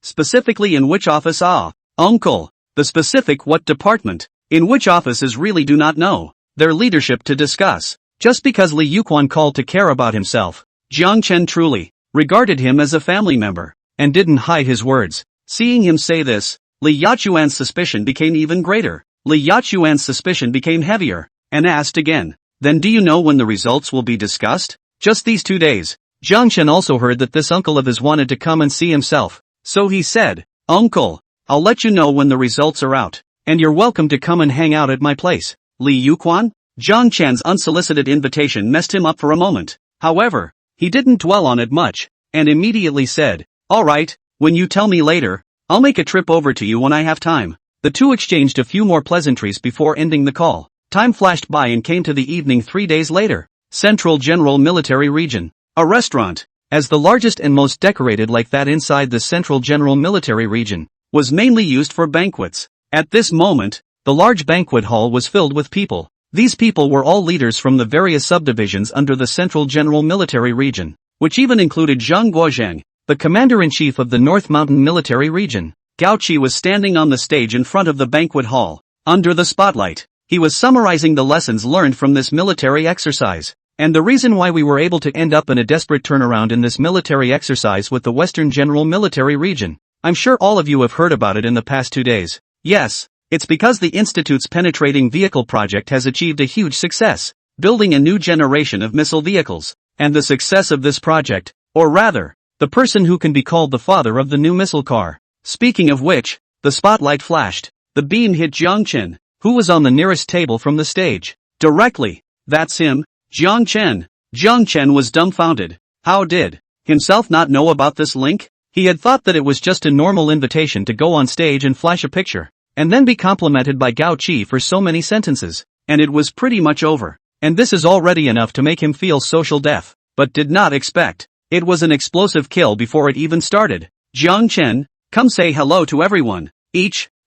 Specifically in which office? Uncle, the specific what department, in which offices really do not know. Their leadership to discuss. Just because Li Yuquan called to care about himself, Jiang Chen truly regarded him as a family member, and didn't hide his words. Seeing him say this, Li Yaochuan's suspicion became even greater. Li Yaochuan's suspicion became heavier, and asked again, then do you know when the results will be discussed? Just these 2 days. Jiang Chen also heard that this uncle of his wanted to come and see himself, so he said, Uncle, I'll let you know when the results are out, and you're welcome to come and hang out at my place. Li Yuquan? Jiang Chen's unsolicited invitation messed him up for a moment. However, he didn't dwell on it much, and immediately said, alright, when you tell me later, I'll make a trip over to you when I have time. The two exchanged a few more pleasantries before ending the call. Time flashed by and came to the evening 3 days later. Central General Military Region. A restaurant, as the largest and most decorated like that inside the Central General Military Region, was mainly used for banquets. At this moment, the large banquet hall was filled with people. These people were all leaders from the various subdivisions under the Central General Military Region, which even included Zhang Guozhang, the commander-in-chief of the North Mountain Military Region. Gao Qi was standing on the stage in front of the banquet hall, under the spotlight. He was summarizing the lessons learned from this military exercise, and the reason why we were able to end up in a desperate turnaround in this military exercise with the Western General Military Region. I'm sure all of you have heard about it in the past 2 days. Yes. It's because the Institute's penetrating vehicle project has achieved a huge success, building a new generation of missile vehicles, and the success of this project, or rather, the person who can be called the father of the new missile car. Speaking of which, the spotlight flashed. The beam hit Jiang Chen, who was on the nearest table from the stage. Directly. That's him, Jiang Chen. Jiang Chen was dumbfounded. How did himself not know about this link? He had thought that it was just a normal invitation to go on stage and flash a picture, and then be complimented by Gao Qi for so many sentences, and it was pretty much over. And this is already enough to make him feel social death, but did not expect. It was an explosive kill before it even started. Jiang Chen, come say hello to everyone.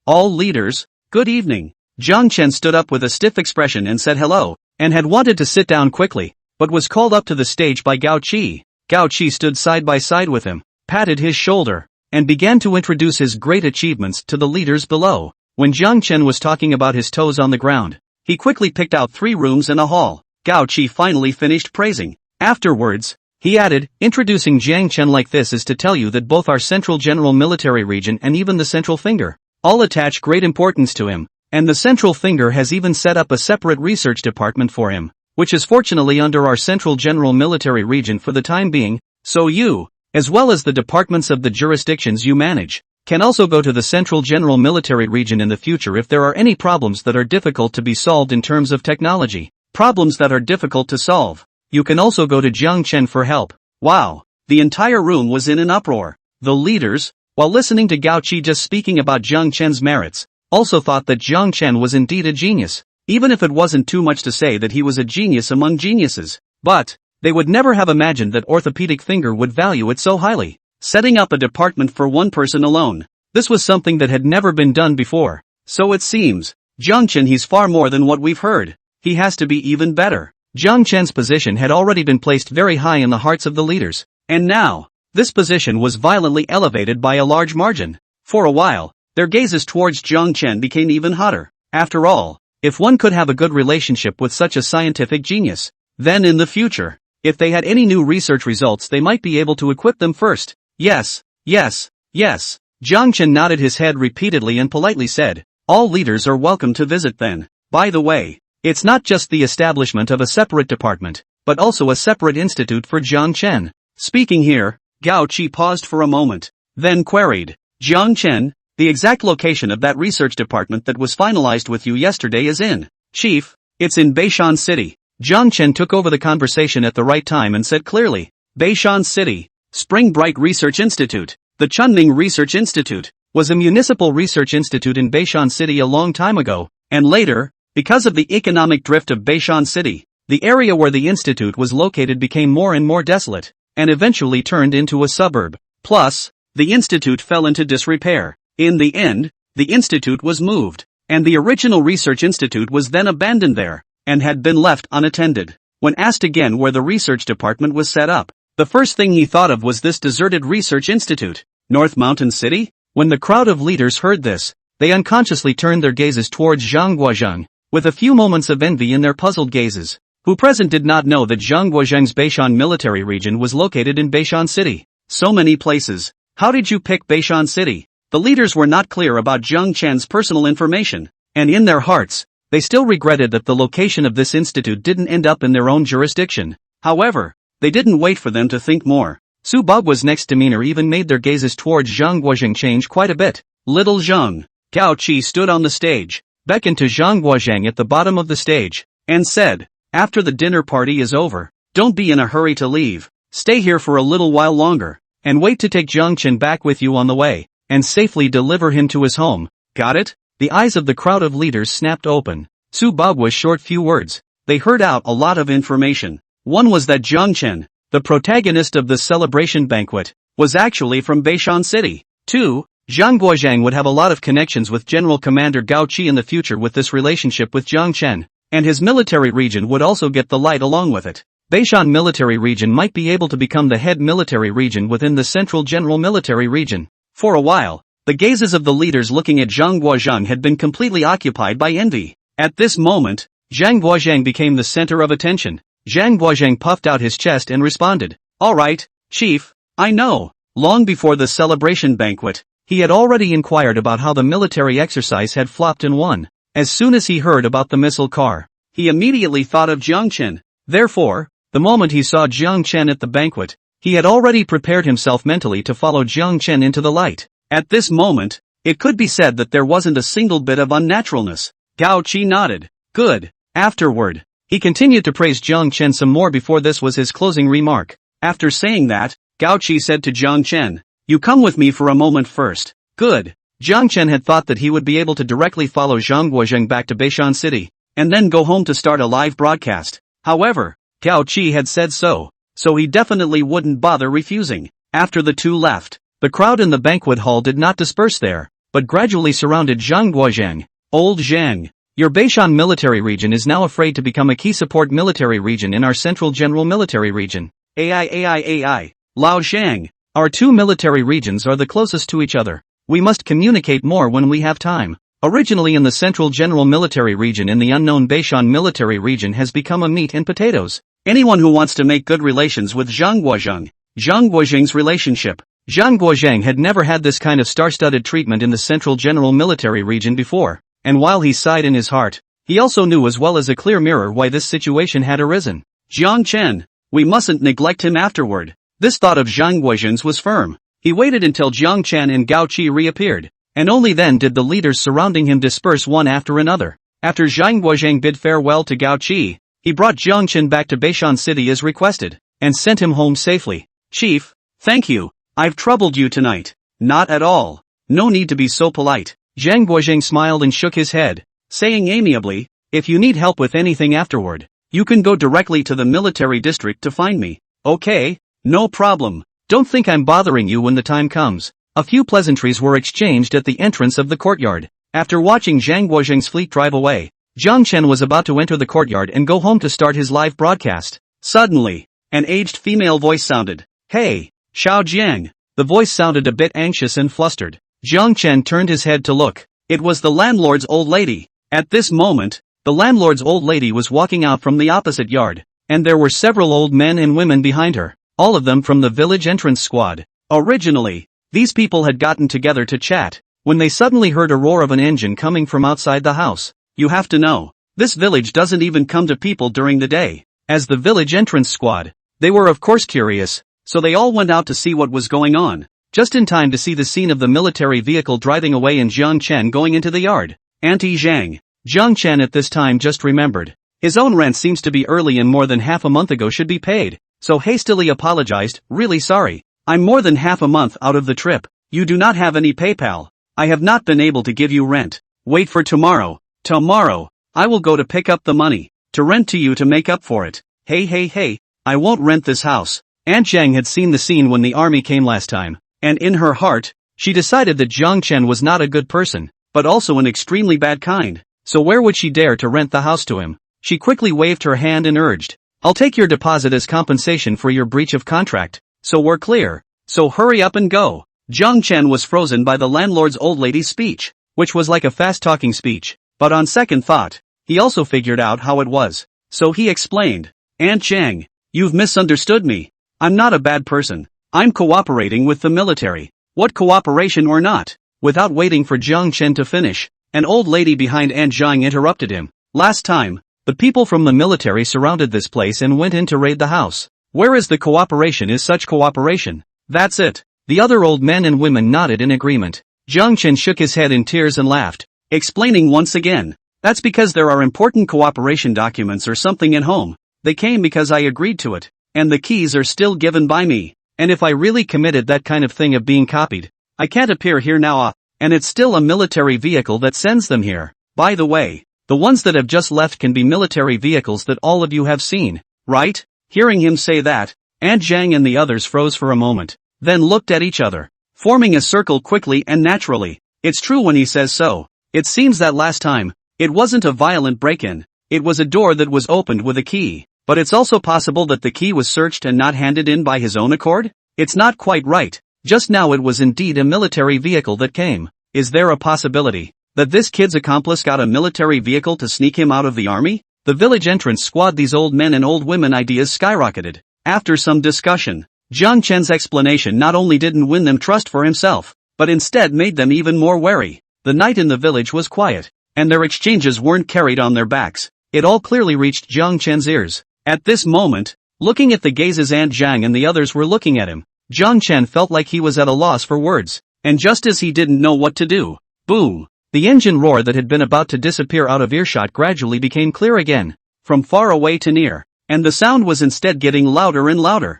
All leaders, good evening. Jiang Chen stood up with a stiff expression and said hello, and had wanted to sit down quickly, but was called up to the stage by Gao Qi. Gao Qi stood side by side with him, patted his shoulder, and began to introduce his great achievements to the leaders below. When Jiang Chen was talking about his toes on the ground, he quickly picked out 3 rooms and a hall. Gao Qi finally finished praising. Afterwards, he added, introducing Jiang Chen like this is to tell you that both our Central General Military Region and even the Central Finger all attach great importance to him, and the Central Finger has even set up a separate research department for him, which is fortunately under our Central General Military Region for the time being, so you, as well as the departments of the jurisdictions you manage, can also go to the Central General Military Region in the future if there are any problems that are difficult to be solved in terms of technology. Problems that are difficult to solve. You can also go to Jiang Chen for help. Wow. The entire room was in an uproar. The leaders, while listening to Gao Qi just speaking about Jiang Chen's merits, also thought that Jiang Chen was indeed a genius, even if it wasn't too much to say that he was a genius among geniuses. But They would never have imagined that Orthopedic Finger would value it so highly. Setting up a department for one person alone. This was something that had never been done before. So it seems, Jiang Chen, he's far more than what we've heard. He has to be even better. Jiang Chen's position had already been placed very high in the hearts of the leaders. And now, this position was violently elevated by a large margin. For a while, their gazes towards Jiang Chen became even hotter. After all, if one could have a good relationship with such a scientific genius, then in the future, if they had any new research results, they might be able to equip them first. Yes, yes, yes. Jiang Chen nodded his head repeatedly and politely said, all leaders are welcome to visit then. By the way, it's not just the establishment of a separate department, but also a separate institute for Jiang Chen. Speaking here, Gao Qi paused for a moment, then queried, Jiang Chen, the exact location of that research department that was finalized with you yesterday is in. Chief, it's in Beishan City. Jiang Chen took over the conversation at the right time and said clearly, Beishan City, Spring Bright Research Institute. The Chunming Research Institute was a municipal research institute in Beishan City a long time ago, and later, because of the economic drift of Beishan City, the area where the institute was located became more and more desolate, and eventually turned into a suburb. Plus, the institute fell into disrepair. In the end, the institute was moved, and the original research institute was then abandoned there, and had been left unattended. When asked again where the research department was set up, the first thing he thought of was this deserted research institute. North Mountain City? When the crowd of leaders heard this, they unconsciously turned their gazes towards Zhang Guozheng, with a few moments of envy in their puzzled gazes. Who present did not know that Zhang Guozheng's Beishan military region was located in Beishan City? So many places. How did you pick Beishan City? The leaders were not clear about Jiang Chen's personal information, and in their hearts, they still regretted that the location of this institute didn't end up in their own jurisdiction. However, they didn't wait for them to think more. Su Bagua's next demeanor even made their gazes towards Zhang Guozheng change quite a bit. Little Zhang. Gao Qi stood on the stage, beckoned to Zhang Guozheng at the bottom of the stage, and said, after the dinner party is over, don't be in a hurry to leave. Stay here for a little while longer, and wait to take Jiang Chen back with you on the way, and safely deliver him to his home. Got it? The eyes of the crowd of leaders snapped open. Su Bagua's short few words. They heard out a lot of information. One was that Jiang Chen, the protagonist of the celebration banquet, was actually from Beishan City. 2. Zhang Guozheng would have a lot of connections with General Commander Gao Qi in the future with this relationship with Jiang Chen, and his military region would also get the light along with it. Beishan military region might be able to become the head military region within the Central General Military Region. For a while, the gazes of the leaders looking at Zhang Guozheng had been completely occupied by envy. At this moment, Zhang Guozheng became the center of attention. Zhang Guozheng puffed out his chest and responded, all right, Chief, I know. Long before the celebration banquet, he had already inquired about how the military exercise had flopped and won. As soon as he heard about the missile car, he immediately thought of Jiang Chen. Therefore, the moment he saw Jiang Chen at the banquet, he had already prepared himself mentally to follow Jiang Chen into the light. At this moment, it could be said that there wasn't a single bit of unnaturalness. Gao Qi nodded. Good. Afterward, he continued to praise Jiang Chen some more before this was his closing remark. After saying that, Gao Qi said to Jiang Chen, you come with me for a moment first. Good. Jiang Chen had thought that he would be able to directly follow Zhang Guozheng back to Beishan City, and then go home to start a live broadcast. However, Gao Qi had said so he definitely wouldn't bother refusing. After the two left, the crowd in the banquet hall did not disperse there, but gradually surrounded Zhang Guozheng. Old Zhang, your Beishan military region is now afraid to become a key support military region in our Central General Military Region. AI. Lao Zhang, our two military regions are the closest to each other. We must communicate more when we have time. Originally in the Central General Military Region in the unknown Beishan military region has become a meat and potatoes. Anyone who wants to make good relations with Zhang Guozheng's relationship. Zhang Guozheng had never had this kind of star-studded treatment in the Central General Military Region before, and while he sighed in his heart, he also knew as well as a clear mirror why this situation had arisen. Jiang Chen, we mustn't neglect him afterward. This thought of Zhang Guozheng's was firm. He waited until Jiang Chen and Gao Qi reappeared, and only then did the leaders surrounding him disperse one after another. After Zhang Guozheng bid farewell to Gao Qi, he brought Jiang Chen back to Beishan City as requested, and sent him home safely. Chief, thank you. I've troubled you tonight. Not at all. No need to be so polite. Zhang Guozheng smiled and shook his head, saying amiably, if you need help with anything afterward, You can go directly to the military district to find me. Okay? No problem. Don't think I'm bothering you when the time comes. A few pleasantries were exchanged at the entrance of the courtyard. After watching Zhang Guozheng's fleet drive away, Jiang Chen was about to enter the courtyard and go home to start his live broadcast. Suddenly, an aged female voice sounded. Hey, Xiao Jiang. The voice sounded a bit anxious and flustered. Jiang Chen turned his head to look. It was the landlord's old lady. At this moment, the landlord's old lady was walking out from the opposite yard, and there were several old men and women behind her, all of them from the village entrance squad. Originally, these people had gotten together to chat, when they suddenly heard a roar of an engine coming from outside the house. You have to know, this village doesn't even come to people during the day. As the village entrance squad, they were of course curious, so they all went out to see what was going on, just in time to see the scene of the military vehicle driving away and Jiang Chen going into the yard. Auntie Zhang. Jiang Chen at this time just remembered. His own rent seems to be early and more than half a month ago should be paid, so hastily apologized, really sorry. I'm more than half a month out of the trip. You do not have any PayPal. I have not been able to give you rent. Wait for tomorrow. Tomorrow, I will go to pick up the money, to rent to you to make up for it. Hey, I won't rent this house. Aunt Zhang had seen the scene when the army came last time, and in her heart, she decided that Jiang Chen was not a good person, but also an extremely bad kind, so where would she dare to rent the house to him? She quickly waved her hand and urged, I'll take your deposit as compensation for your breach of contract, so we're clear, so hurry up and go. Jiang Chen was frozen by the landlord's old lady's speech, which was like a fast-talking speech, but on second thought, he also figured out how it was, so he explained, Aunt Zhang, you've misunderstood me. I'm not a bad person. I'm cooperating with the military. What cooperation or not? Without waiting for Jiang Chen to finish, an old lady behind Aunt Zhang interrupted him. Last time, the people from the military surrounded this place and went in to raid the house. Where is the cooperation? Is such cooperation? That's it. The other old men and women nodded in agreement. Jiang Chen shook his head in tears and laughed, explaining once again, that's because there are important cooperation documents or something at home. They came because I agreed to it, and the keys are still given by me, and if I really committed that kind of thing of being copied, I can't appear here now, and it's still a military vehicle that sends them here. By the way, the ones that have just left can be military vehicles that all of you have seen, right? Hearing him say that, Aunt Zhang and the others froze for a moment, then looked at each other, forming a circle quickly and naturally. It's true when he says so. It seems that last time, it wasn't a violent break-in, it was a door that was opened with a key, but it's also possible that the key was searched and not handed in by his own accord? It's not quite right. Just now it was indeed a military vehicle that came. Is there a possibility that this kid's accomplice got a military vehicle to sneak him out of the army? The village entrance squad, these old men and old women ideas skyrocketed. After some discussion, Jiang Chen's explanation not only didn't win them trust for himself, but instead made them even more wary. The night in the village was quiet, and their exchanges weren't carried on their backs. It all clearly reached Jiang Chen's ears. At this moment, looking at the gazes Aunt Zhang and the others were looking at him, Jiang Chen felt like he was at a loss for words, and just as he didn't know what to do, boom! The engine roar that had been about to disappear out of earshot gradually became clear again, from far away to near, and the sound was instead getting louder and louder.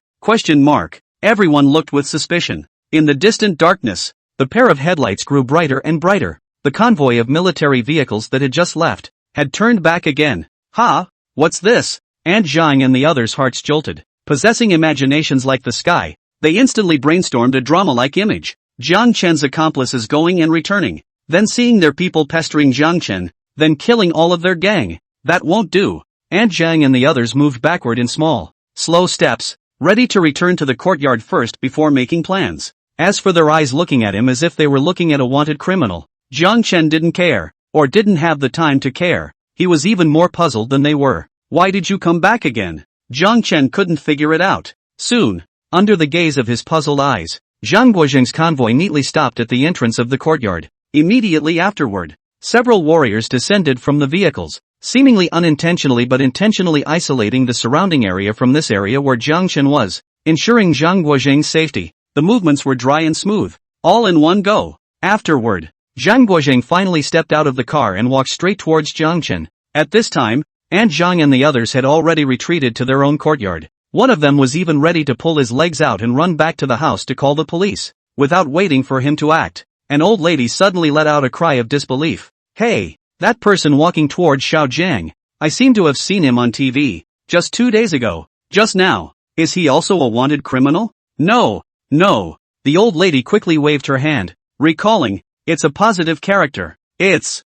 Everyone looked with suspicion. In the distant darkness, the pair of headlights grew brighter and brighter. The convoy of military vehicles that had just left had turned back again. Ha! What's this? Aunt Zhang and the others' hearts jolted. Possessing imaginations like the sky, they instantly brainstormed a drama-like image. Jiang Chen's accomplices going and returning, then seeing their people pestering Jiang Chen, then killing all of their gang. That won't do. Aunt Zhang and the others moved backward in small, slow steps, ready to return to the courtyard first before making plans. As for their eyes looking at him as if they were looking at a wanted criminal, Jiang Chen didn't care, or didn't have the time to care. He was even more puzzled than they were. Why did you come back again? Jiang Chen couldn't figure it out. Soon, under the gaze of his puzzled eyes, Zhang Guozheng's convoy neatly stopped at the entrance of the courtyard. Immediately afterward, several warriors descended from the vehicles, seemingly unintentionally but intentionally isolating the surrounding area from this area where Jiang Chen was, ensuring Zhang Guozheng's safety. The movements were dry and smooth, all in one go. Afterward, Zhang Guozheng finally stepped out of the car and walked straight towards Jiang Chen. At this time, Aunt Zhang and the others had already retreated to their own courtyard. One of them was even ready to pull his legs out and run back to the house to call the police. Without waiting for him to act, an old lady suddenly let out a cry of disbelief. Hey, that person walking towards Xiao Jiang. I seem to have seen him on TV, just 2 days ago, just now. Is he also a wanted criminal? No, no. The old lady quickly waved her hand, recalling, it's a positive character. It's,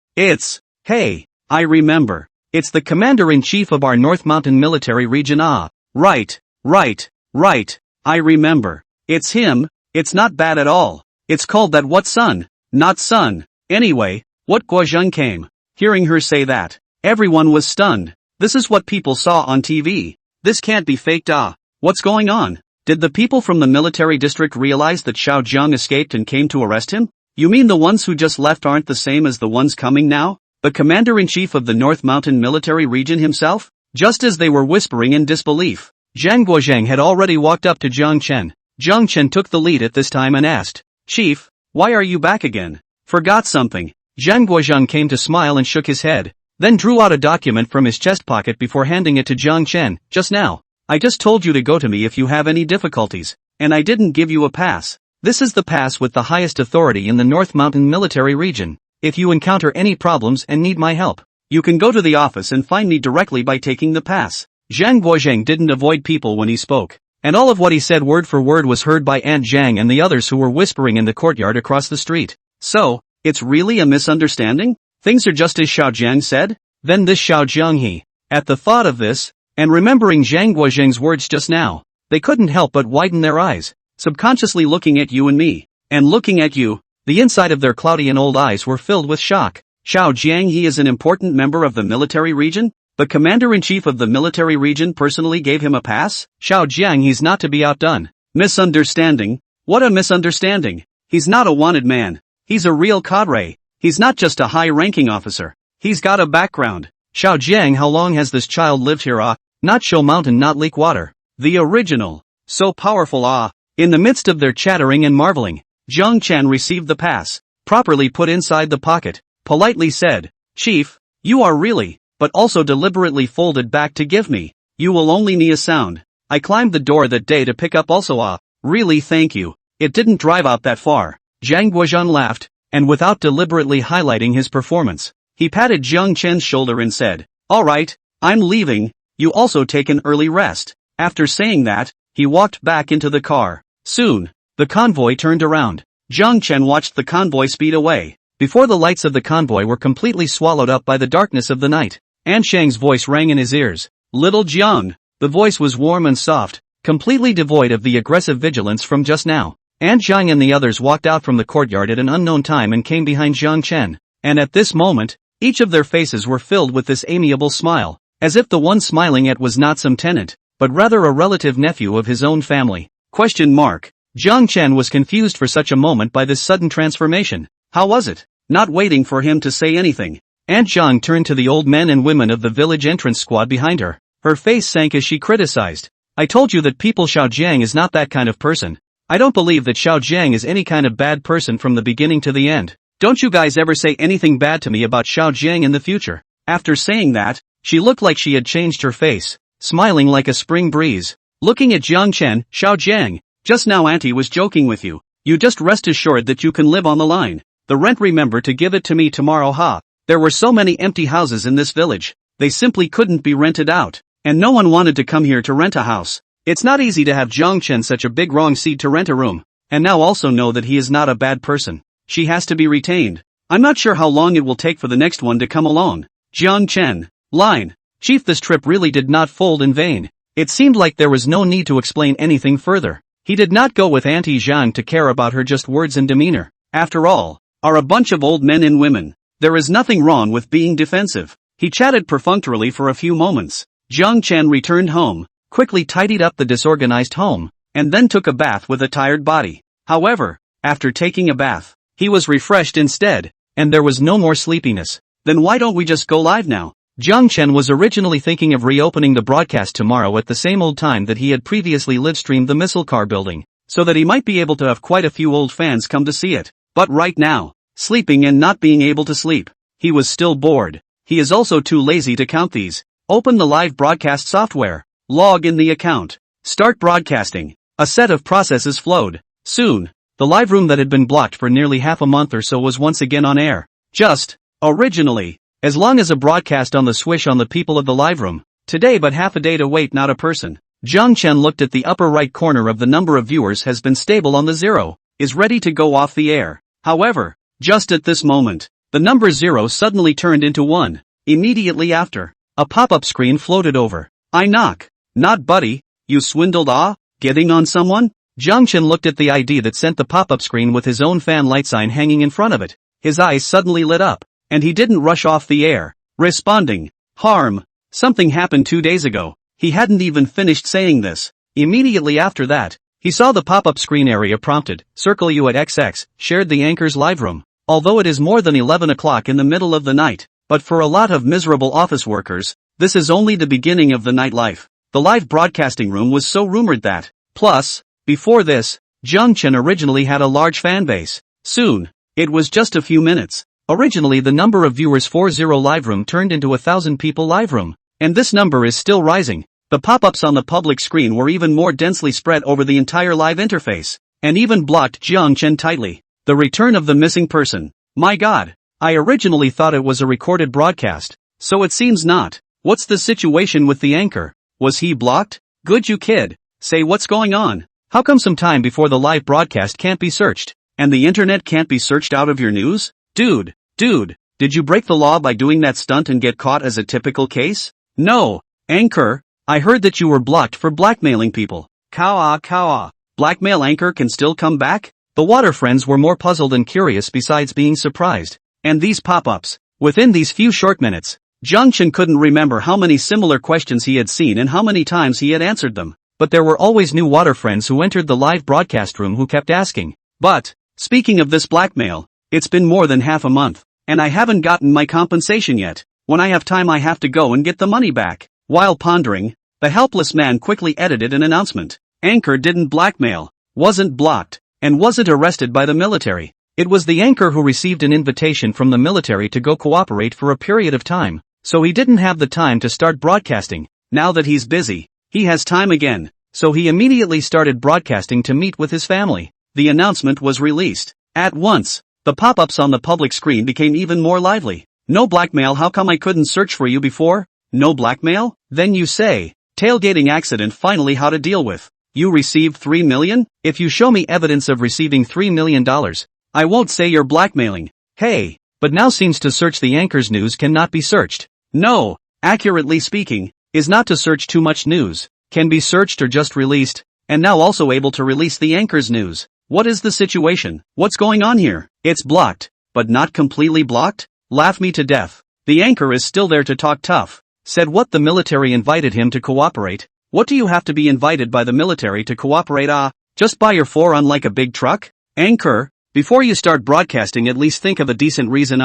hey, I remember. It's the commander-in-chief of our North Mountain military region. Ah, right. I remember. It's him. It's not bad at all. It's called that what son? Not son. Anyway, what Guozheng came. Hearing her say that, everyone was stunned. This is what people saw on TV. This can't be faked. Ah, what's going on? Did the people from the military district realize that Xiao Jiang escaped and came to arrest him? You mean the ones who just left aren't the same as the ones coming now? The commander-in-chief of the North Mountain military region himself? Just as they were whispering in disbelief, Zhang Guozheng had already walked up to Jiang Chen. Jiang Chen took the lead at this time and asked, Chief, why are you back again? Forgot something. Zhang Guozheng came to smile and shook his head, then drew out a document from his chest pocket before handing it to Jiang Chen. Just now, I just told you to go to me if you have any difficulties, and I didn't give you a pass. This is the pass with the highest authority in the North Mountain military region. If you encounter any problems and need my help, you can go to the office and find me directly by taking the pass. Zhang Guozheng didn't avoid people when he spoke, and all of what he said word for word was heard by Aunt Zhang and the others who were whispering in the courtyard across the street. So, it's really a misunderstanding? Things are just as Xiao Jiang said? Then this Xiao Jiang he. At the thought of this, and remembering Zhang Guozheng's words just now, they couldn't help but widen their eyes, subconsciously looking at you and me, and looking at you. The inside of their cloudy and old eyes were filled with shock. Xiao Jiang he is an important member of the military region? The commander-in-chief of the military region personally gave him a pass? Xiao Jiang he's not to be outdone. Misunderstanding? What a misunderstanding. He's not a wanted man. He's a real cadre. He's not just a high-ranking officer. He's got a background. Xiao Jiang, how long has this child lived here? Ah, not Show Mountain, not leak water. The original. So powerful. Ah. In the midst of their chattering and marveling, Jiang Chen received the pass, properly put inside the pocket, politely said, Chief, you are really, but also deliberately folded back to give me. You will only need a sound. I climbed the door that day to pick up also. Ah, really thank you. It didn't drive out that far. Zhang Guozheng laughed, and without deliberately highlighting his performance, he patted Jiang Chen's shoulder and said, Alright, I'm leaving, you also take an early rest. After saying that, he walked back into the car. Soon, the convoy turned around. Jiang Chen watched the convoy speed away. Before the lights of the convoy were completely swallowed up by the darkness of the night, An Shang's voice rang in his ears. Little Jiang. The voice was warm and soft, completely devoid of the aggressive vigilance from just now. An Zhang and the others walked out from the courtyard at an unknown time and came behind Jiang Chen. And at this moment, each of their faces were filled with this amiable smile, as if the one smiling at was not some tenant, but rather a relative nephew of his own family. Jiang Chen was confused for such a moment by this sudden transformation. How was it? Not waiting for him to say anything, Aunt Zhang turned to the old men and women of the village entrance squad behind her. Her face sank as she criticized. I told you that people Xiao Jiang is not that kind of person. I don't believe that Xiao Jiang is any kind of bad person from the beginning to the end. Don't you guys ever say anything bad to me about Xiao Jiang in the future. After saying that, she looked like she had changed her face, smiling like a spring breeze. Looking at Jiang Chen, Xiao Jiang, just now Auntie was joking with you. You just rest assured that you can live on the line. The rent, remember to give it to me tomorrow. Ha. There were so many empty houses in this village. They simply couldn't be rented out. And no one wanted to come here to rent a house. It's not easy to have Jiang Chen such a big wrong seed to rent a room. And now also know that he is not a bad person. She has to be retained. I'm not sure how long it will take for the next one to come along. Jiang Chen. Line. Chief, this trip really did not fold in vain. It seemed like there was no need to explain anything further. He did not go with Auntie Zhang to care about her just words and demeanor. After all, are a bunch of old men and women. There is nothing wrong with being defensive. He chatted perfunctorily for a few moments. Jiang Chen returned home, quickly tidied up the disorganized home, and then took a bath with a tired body. However, after taking a bath, he was refreshed instead, and there was no more sleepiness. Then why don't we just go live now? Jiang Chen was originally thinking of reopening the broadcast tomorrow at the same old time that he had previously livestreamed the missile car building, so that he might be able to have quite a few old fans come to see it. But right now, sleeping and not being able to sleep, he was still bored. He is also too lazy to count these. Open the live broadcast software. Log in the account. Start broadcasting. A set of processes flowed. Soon, the live room that had been blocked for nearly half a month or so was once again on air. Originally, As long as a broadcast on the swish on the people of the live room. Today but half a day to wait, not a person. Jiang Chen looked at the upper right corner of the number of viewers has been stable on the 0, is ready to go off the air. However, just at this moment, the number 0 suddenly turned into 1. Immediately after, a pop-up screen floated over. I knock. Not buddy, you swindled getting on someone? Jiang Chen looked at the ID that sent the pop-up screen with his own fan light sign hanging in front of it. His eyes suddenly lit up, and he didn't rush off the air, responding, harm. Something happened 2 days ago. He hadn't even finished saying this. Immediately after that, he saw the pop-up screen area prompted, circle you at XX, shared the anchor's live room. Although it is more than 11 o'clock in the middle of the night, but for a lot of miserable office workers, this is only the beginning of the nightlife. The live broadcasting room was so rumored that. Plus, before this, Jiang Chen originally had a large fan base. Soon, it was just a few minutes. Originally the number of viewers 40 live room turned into 1,000 people live room. And this number is still rising. The pop-ups on the public screen were even more densely spread over the entire live interface, and even blocked Jiang Chen tightly. The return of the missing person. My god. I originally thought it was a recorded broadcast, so it seems not. What's the situation with the anchor? Was he blocked? Good you kid. Say what's going on. How come some time before the live broadcast can't be searched, and the internet can't be searched out of your news? Dude, did you break the law by doing that stunt and get caught as a typical case? No, anchor, I heard that you were blocked for blackmailing people. Kawa. Blackmail anchor can still come back? The water friends were more puzzled and curious besides being surprised. And these pop-ups. Within these few short minutes, Jiang Chen couldn't remember how many similar questions he had seen and how many times he had answered them. But there were always new water friends who entered the live broadcast room who kept asking. But, speaking of this blackmail, it's been more than half a month, and I haven't gotten my compensation yet. When I have time I have to go and get the money back. While pondering, the helpless man quickly edited an announcement. Anchor didn't blackmail, wasn't blocked, and wasn't arrested by the military. It was the anchor who received an invitation from the military to go cooperate for a period of time, so he didn't have the time to start broadcasting. Now that he's busy, he has time again, so he immediately started broadcasting to meet with his family. The announcement was released. At once, the pop-ups on the public screen became even more lively. No blackmail, how come I couldn't search for you before? No blackmail? Then you say, tailgating accident finally how to deal with. You received $3 million? If you show me evidence of receiving $3 million, I won't say you're blackmailing. Hey, but now seems to search the anchor's news cannot be searched. No, accurately speaking, is not to search too much news, can be searched or just released, and now also able to release the anchor's news. What is the situation? What's going on here? It's blocked, but not completely blocked? Laugh me to death. The anchor is still there to talk tough. Said what the military invited him to cooperate. What do you have to be invited by the military to cooperate? Just buy your forearm like a big truck? Anchor, before you start broadcasting at least think of a decent reason.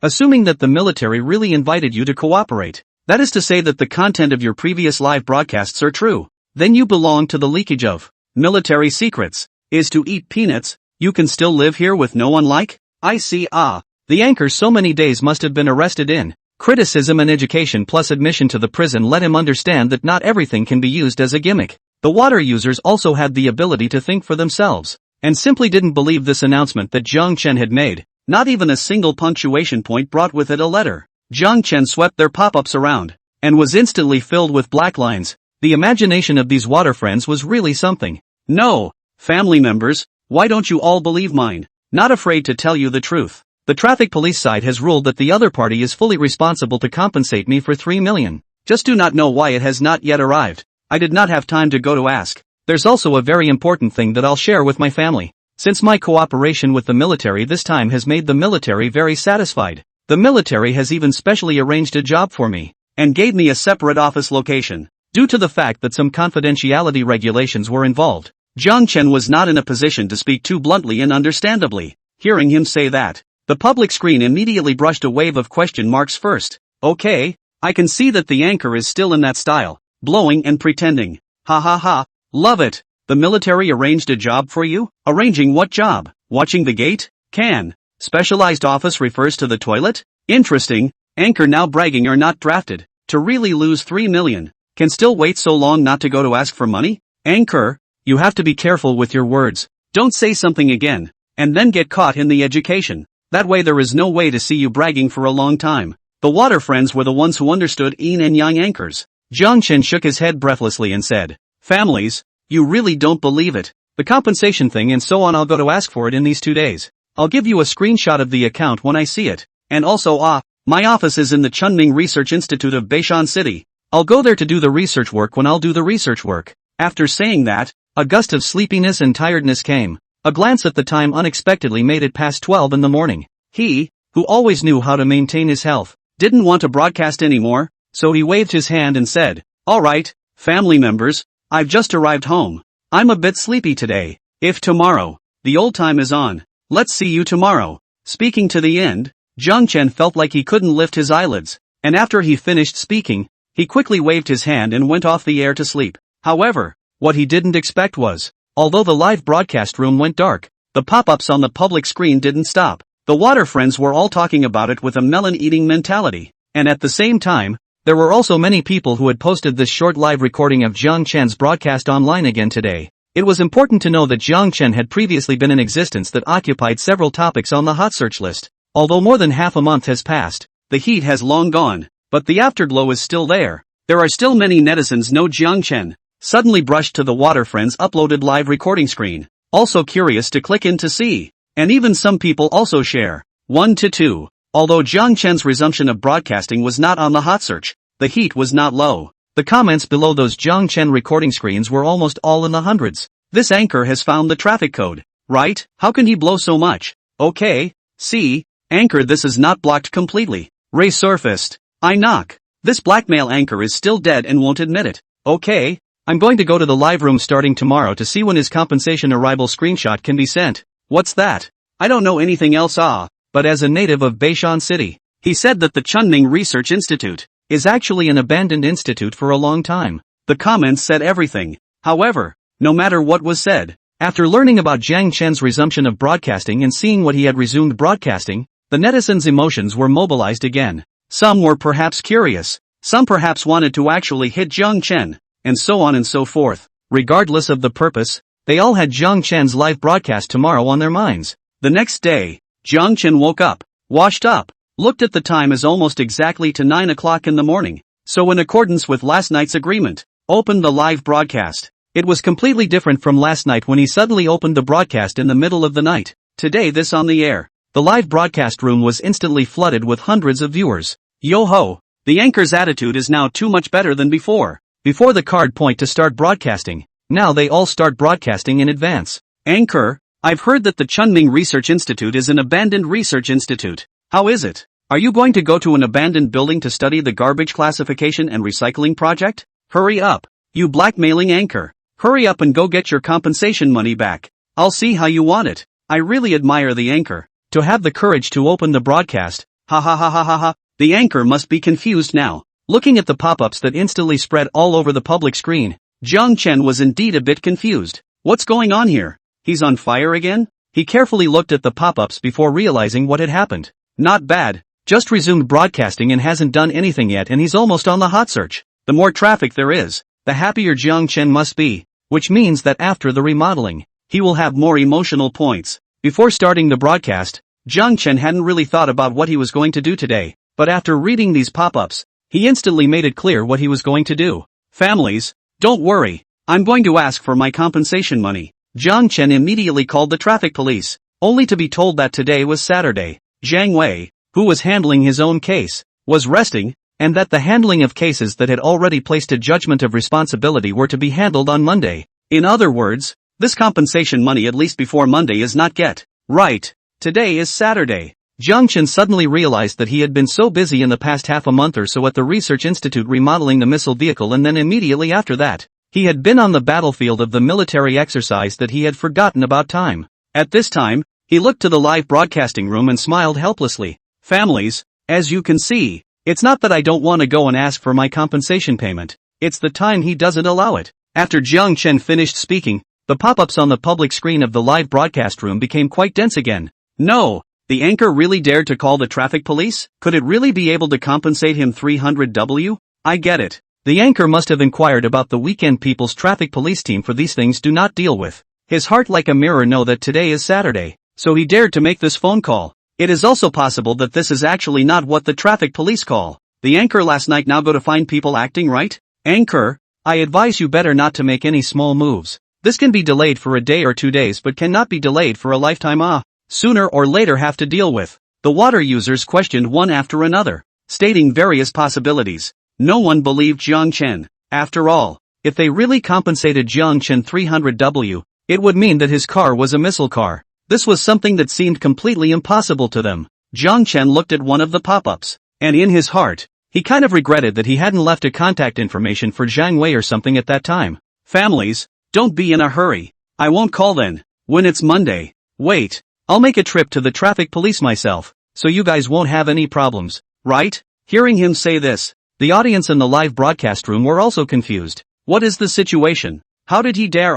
Assuming that the military really invited you to cooperate. That is to say that the content of your previous live broadcasts are true. Then you belong to the leakage of military secrets. Is to eat peanuts. You can still live here with no one like? I see. The anchor so many days must have been arrested in criticism and education plus admission to the prison let him understand that not everything can be used as a gimmick. The water users also had the ability to think for themselves, and simply didn't believe this announcement that Jiang Chen had made. Not even a single punctuation point brought with it a letter. Jiang Chen swept their pop-ups around, and was instantly filled with black lines. The imagination of these water friends was really something. No, family members, why don't you all believe mine? Not afraid to tell you the truth. The traffic police side has ruled that the other party is fully responsible to compensate me for $3 million. Just do not know why it has not yet arrived. I did not have time to go to ask. There's also a very important thing that I'll share with my family. Since my cooperation with the military this time has made the military very satisfied. The military has even specially arranged a job for me, and gave me a separate office location. Due to the fact that some confidentiality regulations were involved, Jiang Chen was not in a position to speak too bluntly and understandably. Hearing him say that, the public screen immediately brushed a wave of question marks first. Okay, I can see that the anchor is still in that style, blowing and pretending. Ha ha ha, love it. The military arranged a job for you? Arranging what job? Watching the gate? Can. Specialized office refers to the toilet? Interesting. Anchor now bragging or not drafted. To really lose $3 million. Can still wait so long not to go to ask for money? Anchor, you have to be careful with your words. Don't say something again, and then get caught in the education. That way there is no way to see you bragging for a long time. The water friends were the ones who understood yin and yang anchors. Jiang Chen shook his head breathlessly and said, "Families, you really don't believe it. The compensation thing and so on, I'll go to ask for it in these 2 days. I'll give you a screenshot of the account when I see it. And also my office is in the Chunming Research Institute of Beishan City. I'll go there to do the research work when I'll do the research work." After saying that, a gust of sleepiness and tiredness came. A glance at the time unexpectedly made it past 12 in the morning. He, who always knew how to maintain his health, didn't want to broadcast anymore, so he waved his hand and said, "Alright, family members, I've just arrived home. I'm a bit sleepy today. If tomorrow, the old time is on, let's see you tomorrow." Speaking to the end, Jiang Chen felt like he couldn't lift his eyelids, and after he finished speaking, he quickly waved his hand and went off the air to sleep. However, what he didn't expect was, although the live broadcast room went dark, the pop-ups on the public screen didn't stop. The water friends were all talking about it with a melon-eating mentality, and at the same time, there were also many people who had posted this short live recording of Jiang Chen's broadcast online again today. It was important to know that Jiang Chen had previously been in existence that occupied several topics on the hot search list. Although more than half a month has passed, the heat has long gone, but the afterglow is still there. There are still many netizens know Jiang Chen. Suddenly brushed to the water friends uploaded live recording screen, also curious to click in to see, and even some people also share. 1 to 2. Although Jiang Chen's resumption of broadcasting was not on the hot search, the heat was not low. The comments below those Jiang Chen recording screens were almost all in the hundreds. This anchor has found the traffic code, right? How can he blow so much? Okay, see, anchor, this is not blocked completely. Resurfaced. I knock. This blackmail anchor is still dead and won't admit it. Okay. I'm going to go to the live room starting tomorrow to see when his compensation arrival screenshot can be sent. What's that? I don't know anything else but as a native of Beishan City, he said that the Chunming Research Institute is actually an abandoned institute for a long time. The comments said everything. However, no matter what was said, after learning about Jiang Chen's resumption of broadcasting and seeing what he had resumed broadcasting, the netizens' emotions were mobilized again. Some were perhaps curious, some perhaps wanted to actually hit Jiang Chen, and so on and so forth. Regardless of the purpose, they all had Jiang Chen's live broadcast tomorrow on their minds. The next day, Jiang Chen woke up, washed up, looked at the time as almost exactly to 9 o'clock in the morning, so in accordance with last night's agreement, opened the live broadcast. It was completely different from last night when he suddenly opened the broadcast in the middle of the night. Today this on the air. The live broadcast room was instantly flooded with hundreds of viewers. Yo-ho! The anchor's attitude is now too much better than before. Before the card point to start broadcasting, now they all start broadcasting in advance. Anchor, I've heard that the Chunming Research Institute is an abandoned research institute. How is it? Are you going to go to an abandoned building to study the garbage classification and recycling project? Hurry up, you blackmailing anchor. Hurry up and go get your compensation money back. I'll see how you want it. I really admire the anchor. To have the courage to open the broadcast. Ha ha ha ha ha ha. The anchor must be confused now. Looking at the pop-ups that instantly spread all over the public screen, Jiang Chen was indeed a bit confused. What's going on here? He's on fire again? He carefully looked at the pop-ups before realizing what had happened. Not bad, just resumed broadcasting and hasn't done anything yet, and he's almost on the hot search. The more traffic there is, the happier Jiang Chen must be, which means that after the remodeling, he will have more emotional points. Before starting the broadcast, Jiang Chen hadn't really thought about what he was going to do today, but after reading these pop-ups, he instantly made it clear what he was going to do. Families, don't worry, I'm going to ask for my compensation money. Jiang Chen immediately called the traffic police, only to be told that today was Saturday. Zhang Wei, who was handling his own case, was resting, and that the handling of cases that had already placed a judgment of responsibility were to be handled on Monday. In other words, this compensation money at least before Monday is not get. Right, today is Saturday. Jiang Chen suddenly realized that he had been so busy in the past half a month or so at the Research Institute remodeling the missile vehicle, and then immediately after that, he had been on the battlefield of the military exercise that he had forgotten about time. At this time, he looked to the live broadcasting room and smiled helplessly. Families, as you can see, it's not that I don't want to go and ask for my compensation payment, it's the time he doesn't allow it. After Jiang Chen finished speaking, the pop-ups on the public screen of the live broadcast room became quite dense again. No! The anchor really dared to call the traffic police? Could it really be able to compensate him 300W? I get it. The anchor must have inquired about the weekend. People's traffic police team for these things do not deal with. His heart like a mirror know that today is Saturday, so he dared to make this phone call. It is also possible that this is actually not what the traffic police call the anchor last night. Now go to find people acting right? Anchor, I advise you better not to make any small moves. This can be delayed for a day or 2 days but cannot be delayed for a lifetime. Sooner or later have to deal with. The water users questioned one after another, stating various possibilities. No one believed Jiang Chen. After all, if they really compensated Jiang Chen 300W, it would mean that his car was a missile car. This was something that seemed completely impossible to them. Jiang Chen looked at one of the pop-ups, and in his heart, he kind of regretted that he hadn't left a contact information for Zhang Wei or something at that time. Families, don't be in a hurry. I won't call then, when it's Monday. Wait, I'll make a trip to the traffic police myself, so you guys won't have any problems, right? Hearing him say this, the audience in the live broadcast room were also confused. What is the situation? How did he dare?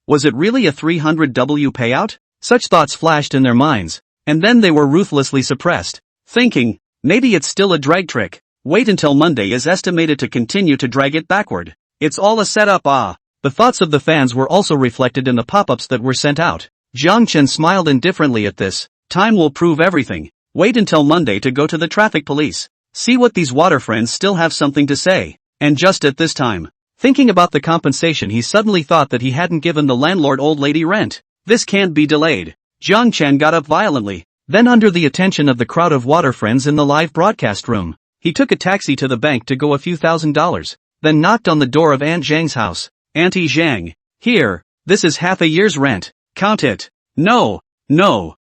Was it really a 300W payout? Such thoughts flashed in their minds, and then they were ruthlessly suppressed, thinking, maybe it's still a drag trick. Wait until Monday is estimated to continue to drag it backward. It's all a setup. The thoughts of the fans were also reflected in the pop-ups that were sent out. Jiang Chen smiled indifferently at this. Time will prove everything. Wait until Monday to go to the traffic police. See what these water friends still have something to say. And just at this time, thinking about the compensation, he suddenly thought that he hadn't given the landlord old lady rent. This can't be delayed. Jiang Chen got up violently. Then, under the attention of the crowd of water friends in the live broadcast room, he took a taxi to the bank to go a few $1,000s, then knocked on the door of Aunt Zhang's house. Auntie Zhang, here, this is half a year's rent. Count it. No.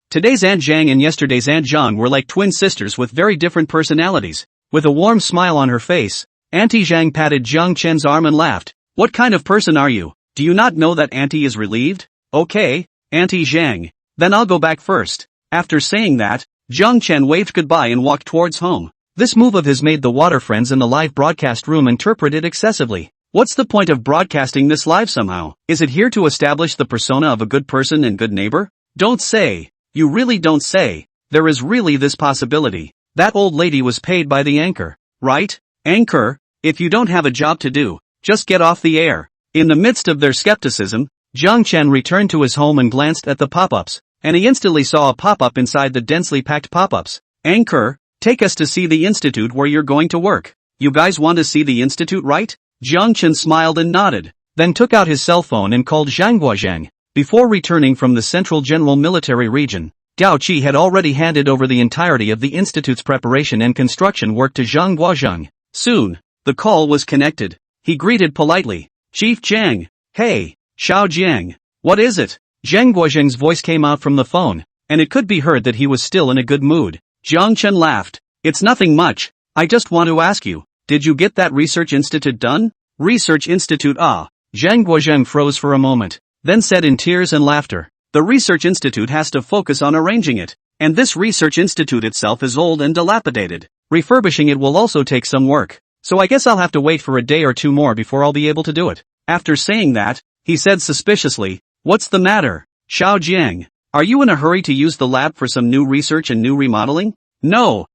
Today's Aunt Zhang and yesterday's Aunt Zhang were like twin sisters with very different personalities. With a warm smile on her face, Auntie Zhang patted Jiang Chen's arm and laughed. What kind of person are you? Do you not know that Auntie is relieved? Okay, Auntie Zhang, then I'll go back first. After saying that, Jiang Chen waved goodbye and walked towards home. This move of his made the water friends in the live broadcast room interpret it excessively. What's the point of broadcasting this live somehow? Is it here to establish the persona of a good person and good neighbor? Don't say. You really don't say. There is really this possibility. That old lady was paid by the anchor, right? Anchor, if you don't have a job to do, just get off the air. In the midst of their skepticism, Jiang Chen returned to his home and glanced at the pop-ups, and he instantly saw a pop-up inside the densely packed pop-ups. Anchor, take us to see the institute where you're going to work. You guys want to see the institute, right? Jiang Chen smiled and nodded, then took out his cell phone and called Zhang Guozhang. Before returning from the Central General Military Region, Gao Qi had already handed over the entirety of the institute's preparation and construction work to Zhang Guozhang. Soon, the call was connected. He greeted politely. Chief Zhang. Hey, Xiao Jiang. What is it? Zhang Guozhang's voice came out from the phone, and it could be heard that he was still in a good mood. Jiang Chen laughed. It's nothing much. I just want to ask you, did you get that research institute done? Research institute? Zhang Guozhang froze for a moment, then said in tears and laughter. The research institute has to focus on arranging it, and this research institute itself is old and dilapidated. Refurbishing it will also take some work, so I guess I'll have to wait for a day or two more before I'll be able to do it. After saying that, he said suspiciously, what's the matter, Xiao Jiang? Are you in a hurry to use the lab for some new research and new remodeling? No,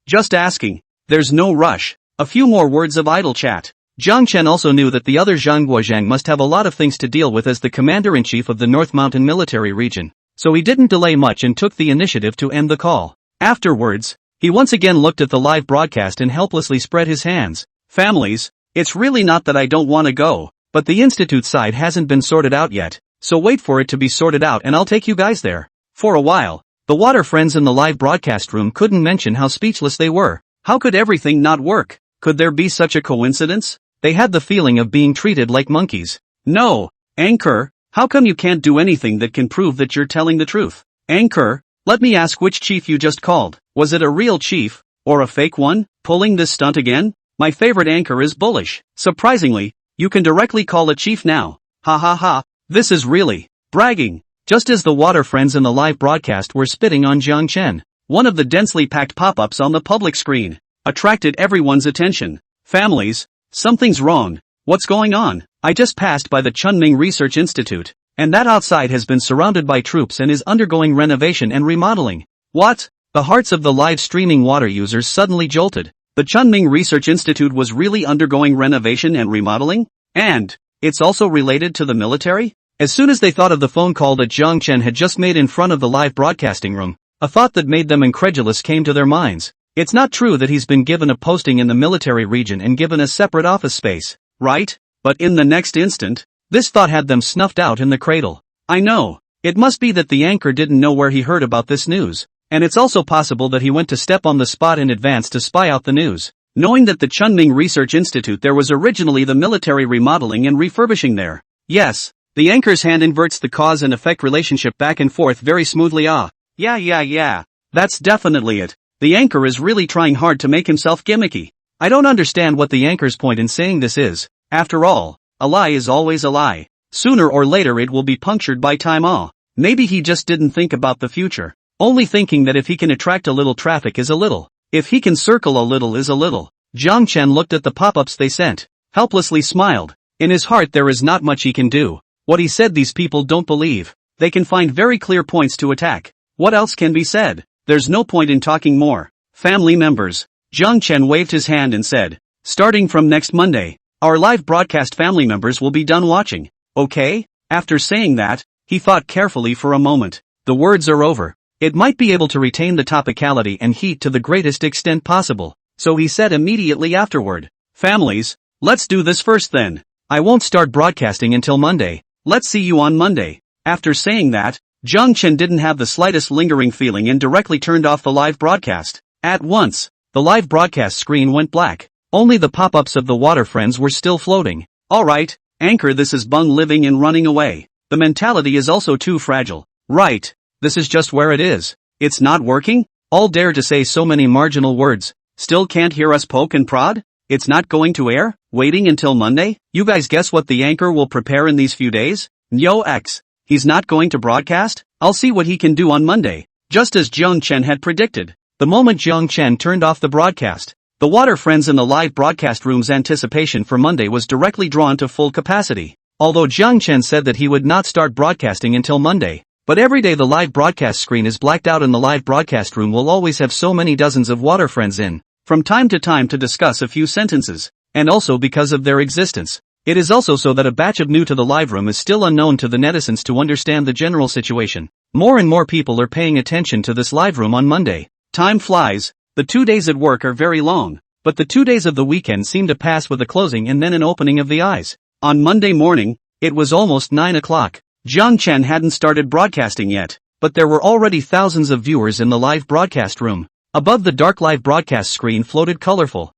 just asking. There's no rush. A few more words of idle chat. Jiang Chen also knew that the other Zhang Guozhang must have a lot of things to deal with as the commander-in-chief of the North Mountain Military Region, so he didn't delay much and took the initiative to end the call. Afterwards, he once again looked at the live broadcast and helplessly spread his hands. Families, it's really not that I don't want to go, but the institute side hasn't been sorted out yet, so wait for it to be sorted out and I'll take you guys there. For a while, the water friends in the live broadcast room couldn't mention how speechless they were. How could everything not work? Could there be such a coincidence? They had the feeling of being treated like monkeys. No, Anchor, how come you can't do anything that can prove that you're telling the truth? Anchor, let me ask, which chief you just called? Was it a real chief, or a fake one, pulling this stunt again? My favorite anchor is bullish. Surprisingly, you can directly call a chief now. Ha ha ha, this is really bragging. Just as the water friends in the live broadcast were spitting on Jiang Chen, one of the densely packed pop-ups on the public screen attracted everyone's attention. Families, something's wrong. What's going on? I just passed by the Chunming Research Institute, and that outside has been surrounded by troops and is undergoing renovation and remodeling. What? The hearts of the live streaming water users suddenly jolted. The Chunming Research Institute was really undergoing renovation and remodeling? And it's also related to the military? As soon as they thought of the phone call that Jiang Chen had just made in front of the live broadcasting room, A thought that made them incredulous came to their minds. It's not true that he's been given a posting in the military region and given a separate office space, right? But in the next instant, this thought had them snuffed out in the cradle. I know. It must be that the anchor didn't know where he heard about this news. And it's also possible that he went to step on the spot in advance to spy out the news, knowing that the Chunming Research Institute there was originally the military remodeling and refurbishing there. Yes, the anchor's hand inverts the cause and effect relationship back and forth very smoothly. Yeah. That's definitely it. The anchor is really trying hard to make himself gimmicky. I don't understand what the anchor's point in saying this is. After all, a lie is always a lie. Sooner or later it will be punctured by time. Maybe he just didn't think about the future. Only thinking that if he can attract a little traffic is a little. If he can circle a little is a little. Jiang Chen looked at the pop-ups they sent, helplessly smiled. In his heart there is not much he can do. What he said these people don't believe. They can find very clear points to attack. What else can be said? There's no point in talking more. Family members. Jiang Chen waved his hand and said, starting from next Monday, our live broadcast family members will be done watching. Okay? After saying that, he thought carefully for a moment. The words are over. It might be able to retain the topicality and heat to the greatest extent possible, so he said immediately afterward, families, let's do this first then. I won't start broadcasting until Monday. Let's see you on Monday. After saying that, Jiang Chen didn't have the slightest lingering feeling and directly turned off the live broadcast. At once, the live broadcast screen went black. Only the pop-ups of the water friends were still floating. Alright, anchor, this is Bung living and running away. The mentality is also too fragile. Right. This is just where it is. It's not working? All dare to say so many marginal words. Still can't hear us poke and prod? It's not going to air? Waiting until Monday? You guys guess what the anchor will prepare in these few days? Yo X. He's not going to broadcast? I'll see what he can do on Monday. Just as Jiang Chen had predicted. The moment Jiang Chen turned off the broadcast, the water friends in the live broadcast room's anticipation for Monday was directly drawn to full capacity. Although Jiang Chen said that he would not start broadcasting until Monday, but every day the live broadcast screen is blacked out and the live broadcast room will always have so many dozens of water friends in, from time to time to discuss a few sentences, and also because of their existence. It is also so that a batch of new to the live room is still unknown to the netizens to understand the general situation. More and more people are paying attention to this live room on Monday. Time flies, the 2 days at work are very long, but the 2 days of the weekend seem to pass with a closing and then an opening of the eyes. On Monday morning, it was almost 9 o'clock. Jiang Chen hadn't started broadcasting yet, but there were already thousands of viewers in the live broadcast room. Above the dark live broadcast screen floated colorful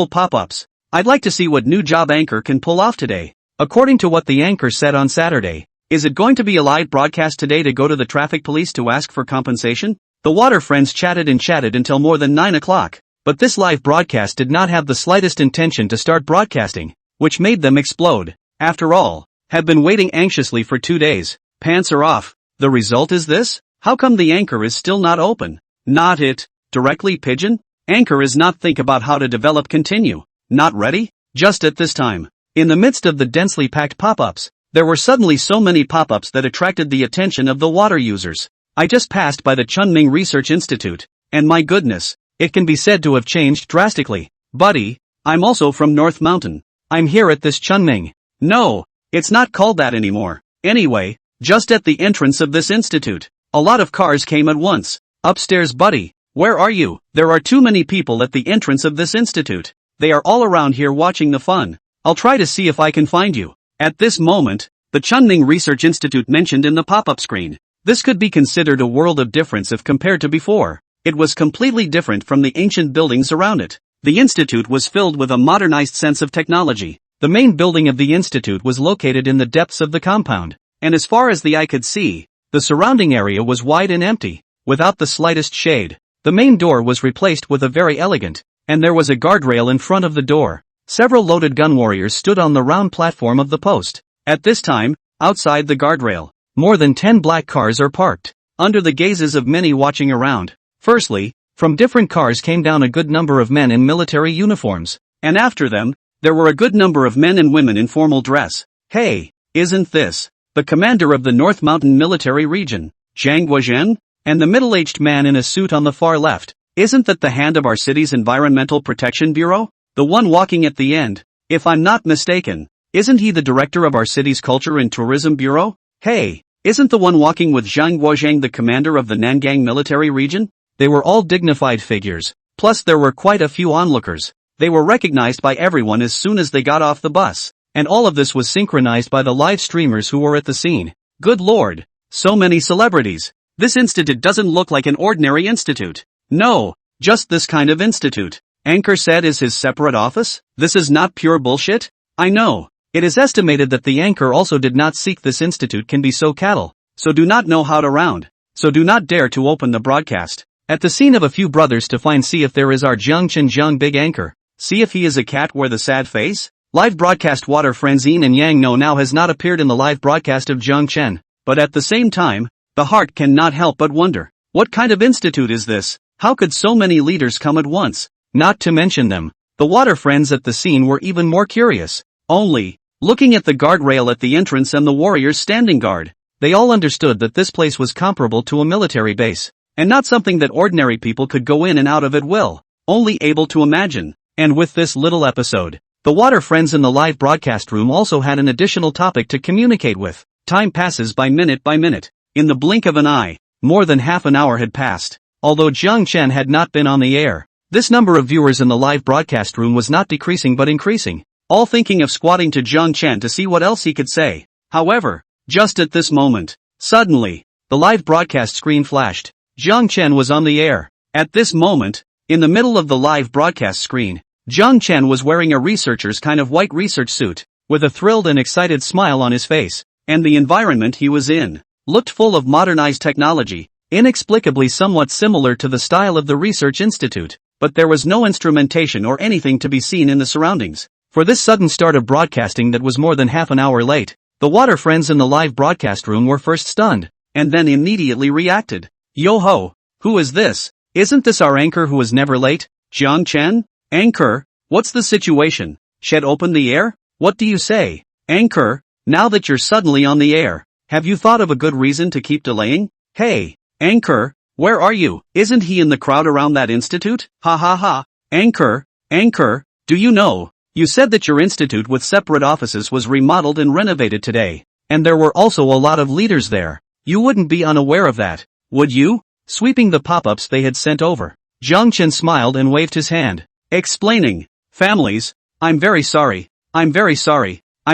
pop-ups. I'd like to see what new job anchor can pull off today. According to what the anchor said on Saturday, is it going to be a live broadcast today to go to the traffic police to ask for compensation? The water friends chatted until more than 9 o'clock, but this live broadcast did not have the slightest intention to start broadcasting, which made them explode. After all, have been waiting anxiously for 2 days. Pants are off. The result is this? How come the anchor is still not open? Not it. Directly pigeon? Anchor is not think about how to develop continue. Not ready? Just at this time. In the midst of the densely packed pop-ups, there were suddenly so many pop-ups that attracted the attention of the water users. I just passed by the Chunming Research Institute, and my goodness, it can be said to have changed drastically. Buddy, I'm also from North Mountain. I'm here at this Chunming. No, it's not called that anymore. Anyway, just at the entrance of this institute, a lot of cars came at once. Upstairs, buddy, where are you? There are too many people at the entrance of this institute. They are all around here watching the fun. I'll try to see if I can find you. At this moment, the Chunming Research Institute mentioned in the pop-up screen. This could be considered a world of difference if compared to before. It was completely different from the ancient buildings around it. The institute was filled with a modernized sense of technology. The main building of the institute was located in the depths of the compound, and as far as the eye could see, the surrounding area was wide and empty, without the slightest shade. The main door was replaced with a very elegant, and there was a guardrail in front of the door. Several loaded gun warriors stood on the round platform of the post. At this time, outside the guardrail, more than 10 black cars are parked, under the gazes of many watching around. Firstly, from different cars came down a good number of men in military uniforms, and after them, there were a good number of men and women in formal dress. Hey, isn't this the commander of the North Mountain Military Region, Zhang Guozhen? And the middle-aged man in a suit on the far left, isn't that the hand of our city's Environmental Protection Bureau? The one walking at the end, if I'm not mistaken, isn't he the director of our city's Culture and Tourism Bureau? Hey, Isn't the one walking with Zhang Guozhang the commander of the Nangang military region? They were all dignified figures, plus there were quite a few onlookers. They were recognized by everyone as soon as they got off the bus, and all of this was synchronized by the live streamers who were at the scene. Good lord, so many celebrities. This institute doesn't look like an ordinary institute. No, just this kind of institute. Anchor said is his separate office? This is not pure bullshit? I know. It is estimated that the anchor also did not seek this institute can be so cattle, so do not know how to round, so do not dare to open the broadcast. At the scene of a few brothers to find see if there is our Zheng Chen Zheng big anchor, see if he is a cat wear the sad face? Live broadcast water friends Yin and Yang no now has not appeared in the live broadcast of Zheng Chen, but at the same time, the heart cannot help but wonder, what kind of institute is this? How could so many leaders come at once? Not to mention them, the water friends at the scene were even more curious. Only, looking at the guardrail at the entrance and the warriors standing guard, they all understood that this place was comparable to a military base, and not something that ordinary people could go in and out of at will, only able to imagine. And with this little episode, the water friends in the live broadcast room also had an additional topic to communicate with. Time passes by minute. In the blink of an eye, more than half an hour had passed. Although Zheng Chen had not been on the air, this number of viewers in the live broadcast room was not decreasing but increasing, all thinking of squatting to Zheng Chen to see what else he could say. However, just at this moment, suddenly, the live broadcast screen flashed. Zheng Chen was on the air. At this moment, in the middle of the live broadcast screen, Zheng Chen was wearing a researcher's kind of white research suit, with a thrilled and excited smile on his face, and the environment he was in looked full of modernized technology, inexplicably somewhat similar to the style of the research institute. But there was no instrumentation or anything to be seen in the surroundings. For this sudden start of broadcasting that was more than half an hour late, the water friends in the live broadcast room were first stunned, and then immediately reacted. Yo-ho, who is this? Isn't this our anchor who is never late? Zheng Chen? Anchor, what's the situation? Shed open the air? What do you say? Anchor, now that you're suddenly on the air, have you thought of a good reason to keep delaying? Hey, Anchor, where are you? Isn't he in the crowd around that institute? Ha ha ha. Anchor, do you know? You said that your institute with separate offices was remodeled and renovated today, and there were also a lot of leaders there. You wouldn't be unaware of that, would you? Sweeping the pop-ups they had sent over, Zheng Chen smiled and waved his hand, explaining, families, I'm very sorry, I'm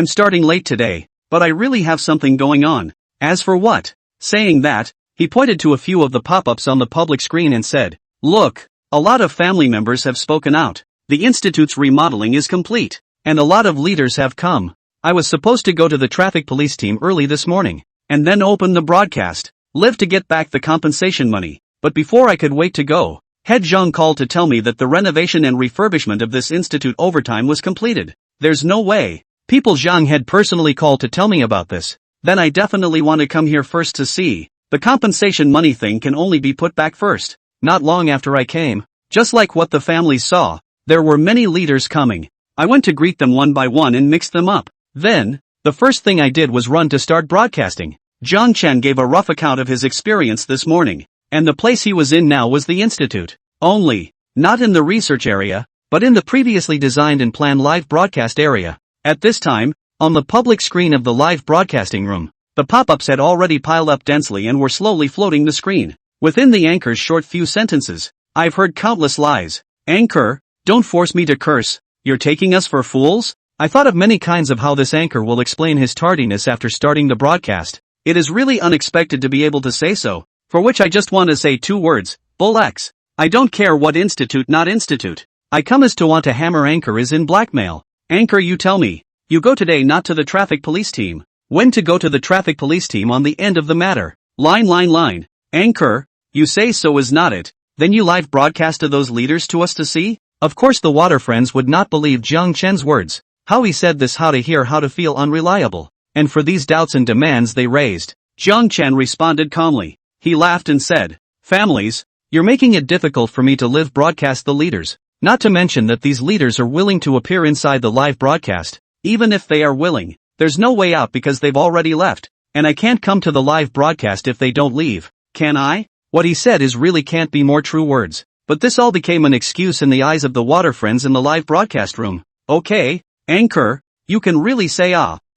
starting late today, but I really have something going on. As for what? Saying that, he pointed to a few of the pop-ups on the public screen and said, look, a lot of family members have spoken out. The institute's remodeling is complete, and a lot of leaders have come. I was supposed to go to the traffic police team early this morning, and then open the broadcast, live to get back the compensation money, but before I could wait to go, Head Zhang called to tell me that the renovation and refurbishment of this institute overtime was completed. There's no way. People Zhang had personally called to tell me about this. Then I definitely want to come here first to see. The compensation money thing can only be put back first. Not long after I came, just like what the families saw, there were many leaders coming. I went to greet them one by one and mixed them up. Then, the first thing I did was run to start broadcasting. Zheng Chen gave a rough account of his experience this morning, and the place he was in now was the institute. Only, not in the research area, but in the previously designed and planned live broadcast area. At this time, on the public screen of the live broadcasting room, the pop-ups had already piled up densely and were slowly floating the screen. Within the anchor's short few sentences, I've heard countless lies. Anchor, don't force me to curse, you're taking us for fools? I thought of many kinds of how this anchor will explain his tardiness after starting the broadcast. It is really unexpected to be able to say so, for which I just want to say 2 words, Bull X. I don't care what institute not institute. I come as to want to hammer Anchor is in blackmail. Anchor, you tell me, you go today not to the traffic police team. When to go to the traffic police team on the end of the matter. Line. Anchor, you say so is not it, then you live broadcasted those leaders to us to see? Of course the water friends would not believe Zheng Chen's words. How he said this, how to hear, how to feel unreliable. And for these doubts and demands they raised, Zheng Chen responded calmly. He laughed and said, families, you're making it difficult for me to live broadcast the leaders. Not to mention that these leaders are willing to appear inside the live broadcast. Even if they are willing, there's no way out because they've already left. And I can't come to the live broadcast if they don't leave. Can I? What he said is really can't be more true words. But this all became an excuse in the eyes of the water friends in the live broadcast room. Okay, Anchor, you can really say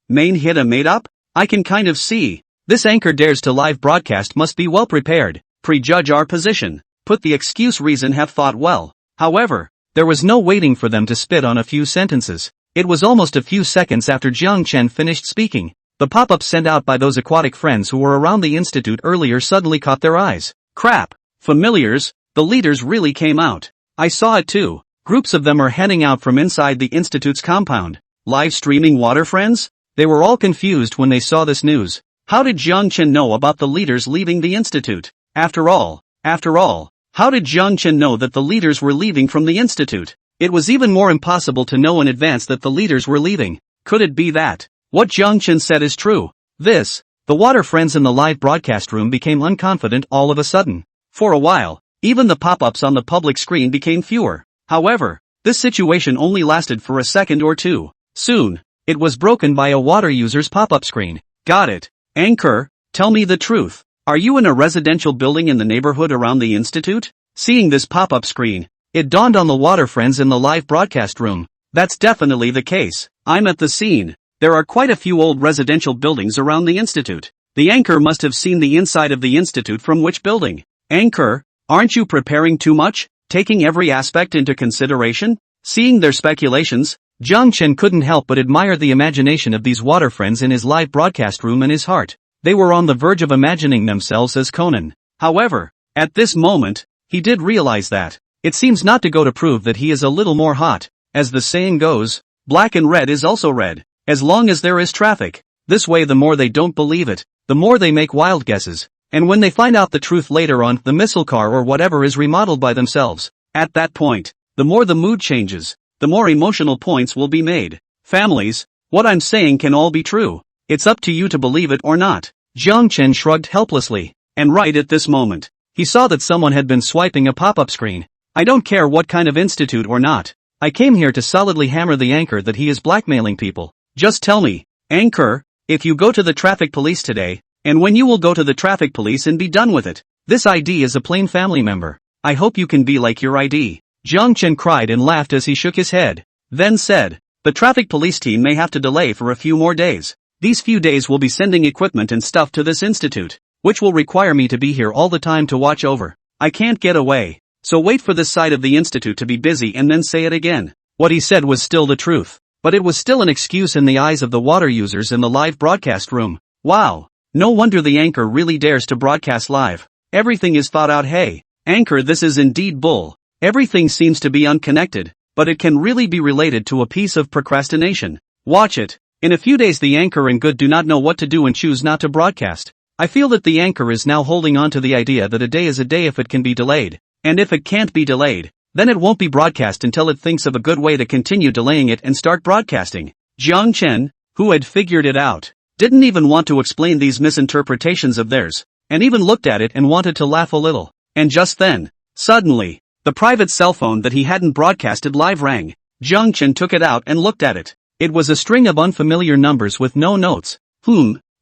main hit a made up? I can kind of see. This anchor dares to live broadcast must be well prepared, prejudge our position, put the excuse reason have thought well. However, there was no waiting for them to spit on a few sentences. It was almost a few seconds after Jiang Chen finished speaking. The pop-up sent out by those aquatic friends who were around the institute earlier suddenly caught their eyes. Crap! Familiars, the leaders really came out. I saw it too. Groups of them are heading out from inside the institute's compound. Live streaming water friends? They were all confused when they saw this news. How did Jiang Chen know about the leaders leaving the institute? After all, how did Jiang Chen know that the leaders were leaving from the institute? It was even more impossible to know in advance that the leaders were leaving. Could it be that what Jiang Chen said is true? The water friends in the live broadcast room became unconfident all of a sudden. For a while, even the pop-ups on the public screen became fewer. However, this situation only lasted for a second or two. Soon, it was broken by a water user's pop-up screen. Got it. Anchor, tell me the truth. Are you in a residential building in the neighborhood around the institute? Seeing this pop-up screen, it dawned on the water friends in the live broadcast room. That's definitely the case. I'm at the scene. There are quite a few old residential buildings around the institute. The anchor must have seen the inside of the institute from which building. Anchor, aren't you preparing too much, taking every aspect into consideration? Seeing their speculations, Jiang Chen couldn't help but admire the imagination of these water friends in his live broadcast room in his heart. They were on the verge of imagining themselves as Conan. However, at this moment, he did realize that it seems not to go to prove that he is a little more hot. As the saying goes, black and red is also red. As long as there is traffic, this way the more they don't believe it, the more they make wild guesses. And when they find out the truth later on, the missile car or whatever is remodeled by themselves. At that point, the more the mood changes, the more emotional points will be made. Families, what I'm saying can all be true. It's up to you to believe it or not. Jiang Chen shrugged helplessly. And right at this moment, he saw that someone had been swiping a pop-up screen. I don't care what kind of institute or not. I came here to solidly hammer the anchor that he is blackmailing people. Just tell me, anchor, if you go to the traffic police today, and when you will go to the traffic police and be done with it. This ID is a plain family member. I hope you can be like your ID. Jiang Chen cried and laughed as he shook his head. Then said, the traffic police team may have to delay for a few more days. These few days will be sending equipment and stuff to this institute, which will require me to be here all the time to watch over. I can't get away. So wait for this side of the institute to be busy and then say it again. What he said was still the truth, but it was still an excuse in the eyes of the water users in the live broadcast room. Wow. No wonder the anchor really dares to broadcast live. Everything is thought out. Hey, anchor, this is indeed bull. Everything seems to be unconnected, but it can really be related to a piece of procrastination. Watch it. In a few days the anchor and good do not know what to do and choose not to broadcast. I feel that the anchor is now holding on to the idea that a day is a day if it can be delayed. And if it can't be delayed, then it won't be broadcast until it thinks of a good way to continue delaying it and start broadcasting. Jiang Chen, who had figured it out, didn't even want to explain these misinterpretations of theirs, and even looked at it and wanted to laugh a little. And just then, suddenly, the private cell phone that he hadn't broadcasted live rang. Jiang Chen took it out and looked at it. It was a string of unfamiliar numbers with no notes.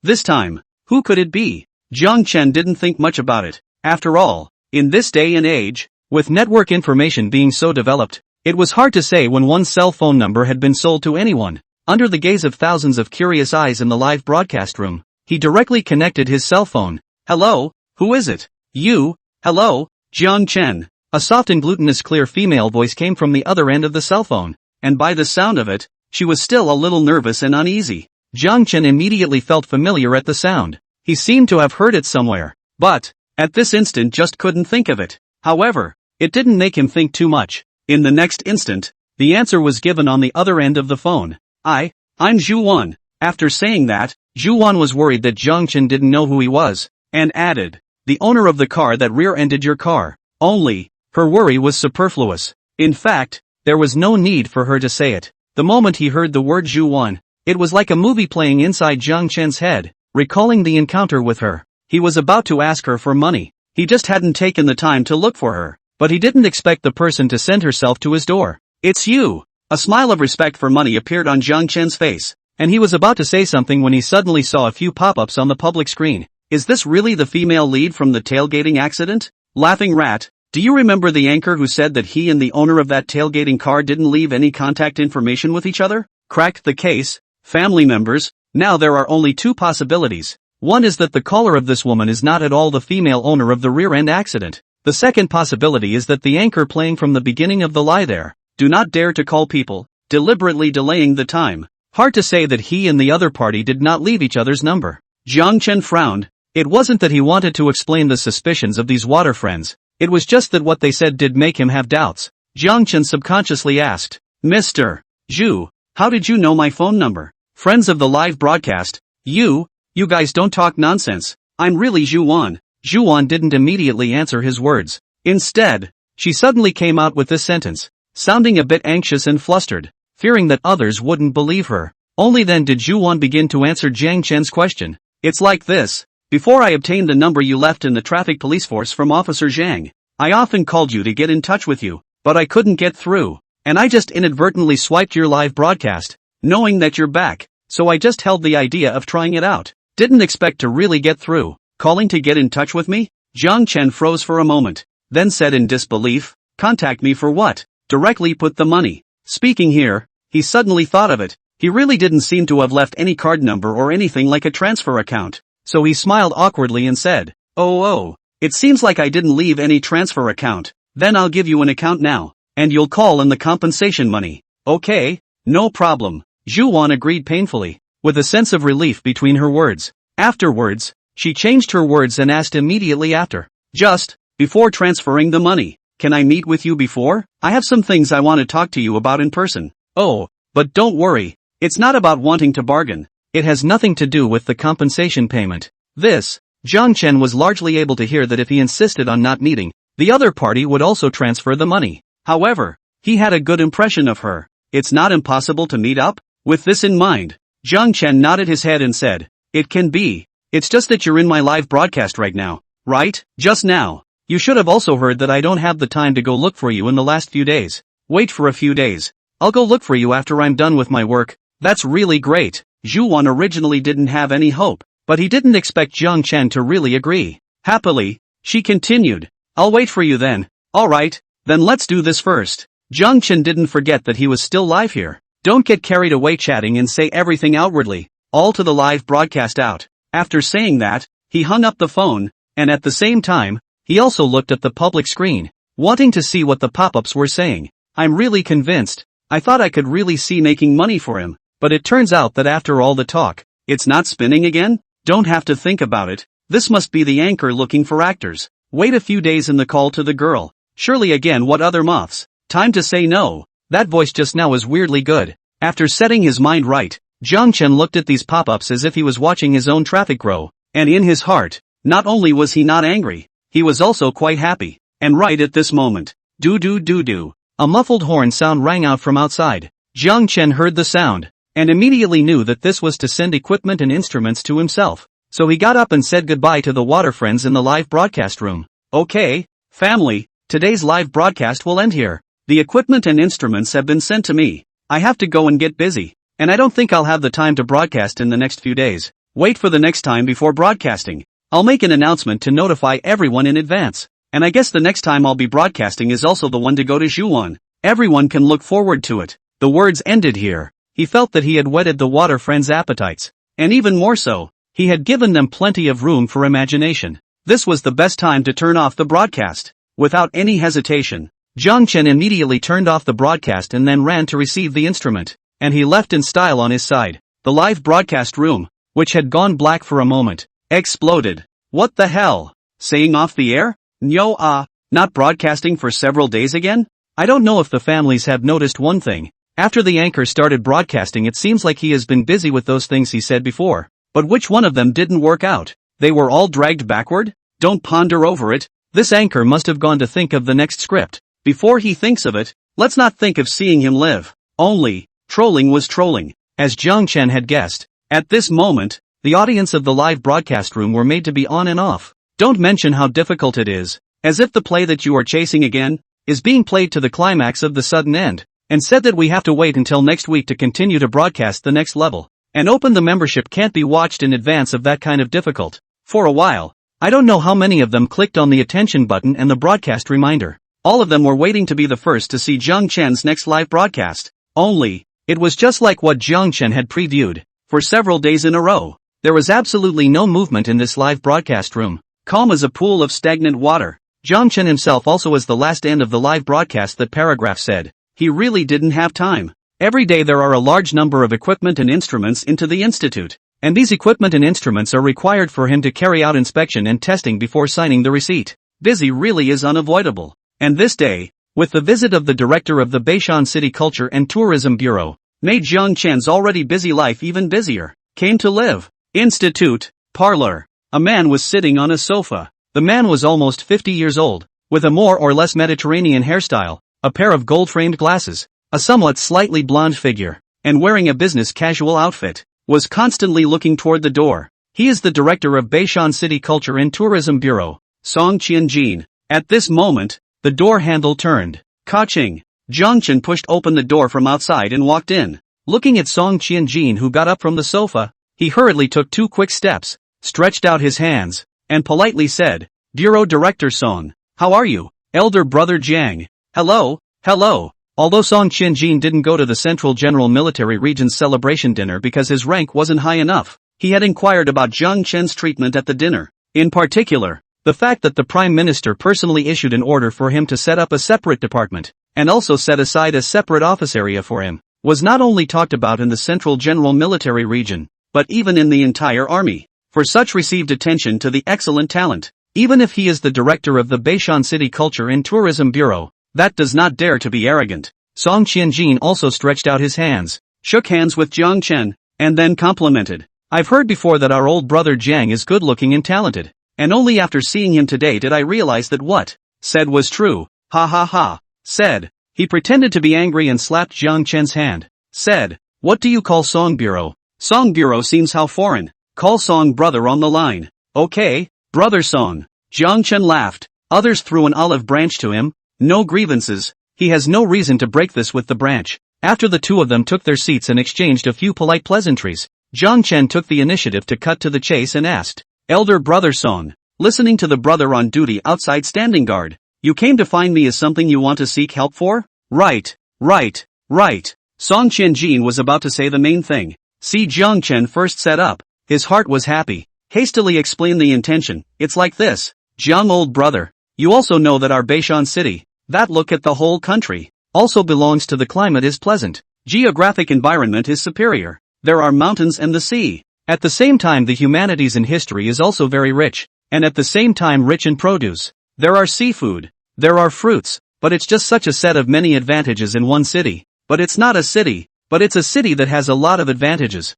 This time, who could it be? Jiang Chen didn't think much about it. After all, in this day and age, with network information being so developed, it was hard to say when one's cell phone number had been sold to anyone. Under the gaze of thousands of curious eyes in the live broadcast room, he directly connected his cell phone. Hello, who is it? You? Hello, Jiang Chen. A soft and glutinous clear female voice came from the other end of the cell phone, and by the sound of it, she was still a little nervous and uneasy. Jiang Chen immediately felt familiar at the sound. He seemed to have heard it somewhere, but, at this instant just couldn't think of it. However, it didn't make him think too much. In the next instant, the answer was given on the other end of the phone. I'm Zhu Wan. After saying that, Zhu Wan was worried that Jiang Chen didn't know who he was, and added, the owner of the car that rear-ended your car. Only, her worry was superfluous. In fact, there was no need for her to say it. The moment he heard the word Zhu Wan, it was like a movie playing inside Jiang Chen's head, recalling the encounter with her. He was about to ask her for money. He just hadn't taken the time to look for her, but he didn't expect the person to send herself to his door. It's you. A smile of respect for money appeared on Jiang Chen's face, and he was about to say something when he suddenly saw a few pop-ups on the public screen. Is this really the female lead from the tailgating accident? Laughing rat, do you remember the anchor who said that he and the owner of that tailgating car didn't leave any contact information with each other? Cracked the case. Family members, now there are only two possibilities. One is that the caller of this woman is not at all the female owner of the rear-end accident. The second possibility is that the anchor playing from the beginning of the lie there. Do not dare to call people, deliberately delaying the time. Hard to say that he and the other party did not leave each other's number. Jiang Chen frowned. It wasn't that he wanted to explain the suspicions of these water friends. It was just that what they said did make him have doubts. Jiang Chen subconsciously asked, Mr. Zhu, how did you know my phone number? Friends of the live broadcast, you guys don't talk nonsense. I'm really Zhu Wan. Zhu Wan didn't immediately answer his words. Instead, she suddenly came out with this sentence, sounding a bit anxious and flustered, fearing that others wouldn't believe her. Only then did Zhu Wan begin to answer Jiang Chen's question. It's like this. Before I obtained the number you left in the traffic police force from Officer Zhang, I often called you to get in touch with you, but I couldn't get through, and I just inadvertently swiped your live broadcast, knowing that you're back, so I just held the idea of trying it out. Didn't expect to really get through. Calling to get in touch with me? Jiang Chen froze for a moment, then said in disbelief, contact me for what? Directly put the money. Speaking here, he suddenly thought of it. He really didn't seem to have left any card number or anything like a transfer account. So he smiled awkwardly and said, Oh, it seems like I didn't leave any transfer account. Then I'll give you an account now, and you'll call in the compensation money. Okay, no problem. Zhu Wan agreed painfully, with a sense of relief between her words. Afterwards, she changed her words and asked immediately after, just before transferring the money, can I meet with you before? I have some things I want to talk to you about in person. Oh, but don't worry, it's not about wanting to bargain. It has nothing to do with the compensation payment. This, Jiang Chen was largely able to hear that if he insisted on not meeting, the other party would also transfer the money. However, he had a good impression of her. It's not impossible to meet up? With this in mind, Jiang Chen nodded his head and said, it can be. It's just that you're in my live broadcast right now, right? Just now. You should have also heard that I don't have the time to go look for you in the last few days. Wait for a few days. I'll go look for you after I'm done with my work. That's really great. Zhu Wan originally didn't have any hope, but he didn't expect Jiang Chen to really agree. Happily, she continued, I'll wait for you then. Alright, then let's do this first. Jiang Chen didn't forget that he was still live here. Don't get carried away chatting and say everything outwardly, all to the live broadcast out. After saying that, he hung up the phone, and at the same time, he also looked at the public screen, wanting to see what the pop-ups were saying. I'm really convinced. I thought I could really see making money for him, but it turns out that after all the talk, it's not spinning again? Don't have to think about it. This must be the anchor looking for actors. Wait a few days in the call to the girl. Surely again, what other moths? Time to say no. That voice just now is weirdly good. After setting his mind right, Jiang Chen looked at these pop-ups as if he was watching his own traffic grow, and in his heart, not only was he not angry, he was also quite happy. And right at this moment, do. A muffled horn sound rang out from outside. Jiang Chen heard the sound, and immediately knew that this was to send equipment and instruments to himself. So he got up and said goodbye to the water friends in the live broadcast room. Okay, family, today's live broadcast will end here. The equipment and instruments have been sent to me. I have to go and get busy, and I don't think I'll have the time to broadcast in the next few days. Wait for the next time before broadcasting. I'll make an announcement to notify everyone in advance. And I guess the next time I'll be broadcasting is also the one to go to Zhu Wan. Everyone can look forward to it. The words ended here. He felt that he had whetted the water friends' appetites. And even more so, he had given them plenty of room for imagination. This was the best time to turn off the broadcast. Without any hesitation, Jiang Chen immediately turned off the broadcast and then ran to receive the instrument. And he left in style on his side. The live broadcast room, which had gone black for a moment, exploded. What the hell? Saying off the air? Not broadcasting for several days again? I don't know if the families have noticed one thing. After the anchor started broadcasting, it seems like he has been busy with those things he said before. But which one of them didn't work out? They were all dragged backward? Don't ponder over it. This anchor must have gone to think of the next script. Before he thinks of it, let's not think of seeing him live. Only, trolling was trolling, as Jiang Chen had guessed. At this moment, the audience of the live broadcast room were made to be on and off. Don't mention how difficult it is, as if the play that you are chasing again, is being played to the climax of the sudden end, and said that we have to wait until next week to continue to broadcast the next level. And open the membership can't be watched in advance of that kind of difficult. For a while, I don't know how many of them clicked on the attention button and the broadcast reminder. All of them were waiting to be the first to see Jiang Chen's next live broadcast. Only, it was just like what Jiang Chen had previewed, for several days in a row. There was absolutely no movement in this live broadcast room, calm as a pool of stagnant water. Jiang Chen himself also as the last end of the live broadcast that paragraph said. He really didn't have time. Every day there are a large number of equipment and instruments into the institute, and these equipment and instruments are required for him to carry out inspection and testing before signing the receipt. Busy really is unavoidable. And this day, with the visit of the director of the Beishan City Culture and Tourism Bureau, made Jiang Chen's already busy life even busier. Came to live. Institute, parlor. A man was sitting on a sofa. The man was almost 50 years old, with a more or less Mediterranean hairstyle, a pair of gold-framed glasses, a somewhat slightly blonde figure, and wearing a business casual outfit, was constantly looking toward the door. He is the director of Beishan City Culture and Tourism Bureau, Song Qianjin. At this moment, the door handle turned. Ka-ching. Jiang Chen pushed open the door from outside and walked in. Looking at Song Qianjin who got up from the sofa, he hurriedly took 2 quick steps, stretched out his hands, and politely said, Bureau Director Song, how are you? Elder brother Jiang. Hello, hello. Although Song Qianjin didn't go to the Central General Military Region's celebration dinner because his rank wasn't high enough, he had inquired about Jiang Chen's treatment at the dinner. In particular, the fact that the Prime Minister personally issued an order for him to set up a separate department, and also set aside a separate office area for him, was not only talked about in the Central General Military Region, but even in the entire army. For such received attention to the excellent talent, even if he is the director of the Beishan City Culture and Tourism Bureau, that does not dare to be arrogant. Song Qianjin also stretched out his hands, shook hands with Jiang Chen, and then complimented. I've heard before that our old brother Jiang is good-looking and talented, and only after seeing him today did I realize that what said was true. Ha ha ha. Said. He pretended to be angry and slapped Jiang Chen's hand. Said, what do you call Song Bureau? Song Bureau seems how foreign. Call Song brother on the line. Okay, brother Song. Jiang Chen laughed. Others threw an olive branch to him. No grievances. He has no reason to break this with the branch. After the two of them took their seats and exchanged a few polite pleasantries, Jiang Chen took the initiative to cut to the chase and asked, Elder brother Song, listening to the brother on duty outside standing guard, you came to find me as something you want to seek help for? Right. Song Qianjin was about to say the main thing. See Jiang Chen first set up. His heart was happy. Hastily explained the intention. It's like this. Jiang old brother, you also know that our Beishan city, that look at the whole country, also belongs to the climate is pleasant. Geographic environment is superior. There are mountains and the sea. At the same time the humanities and history is also very rich, and at the same time rich in produce. There are seafood. There are fruits, but it's just such a set of many advantages in one city. But it's not a city, but it's a city that has a lot of advantages.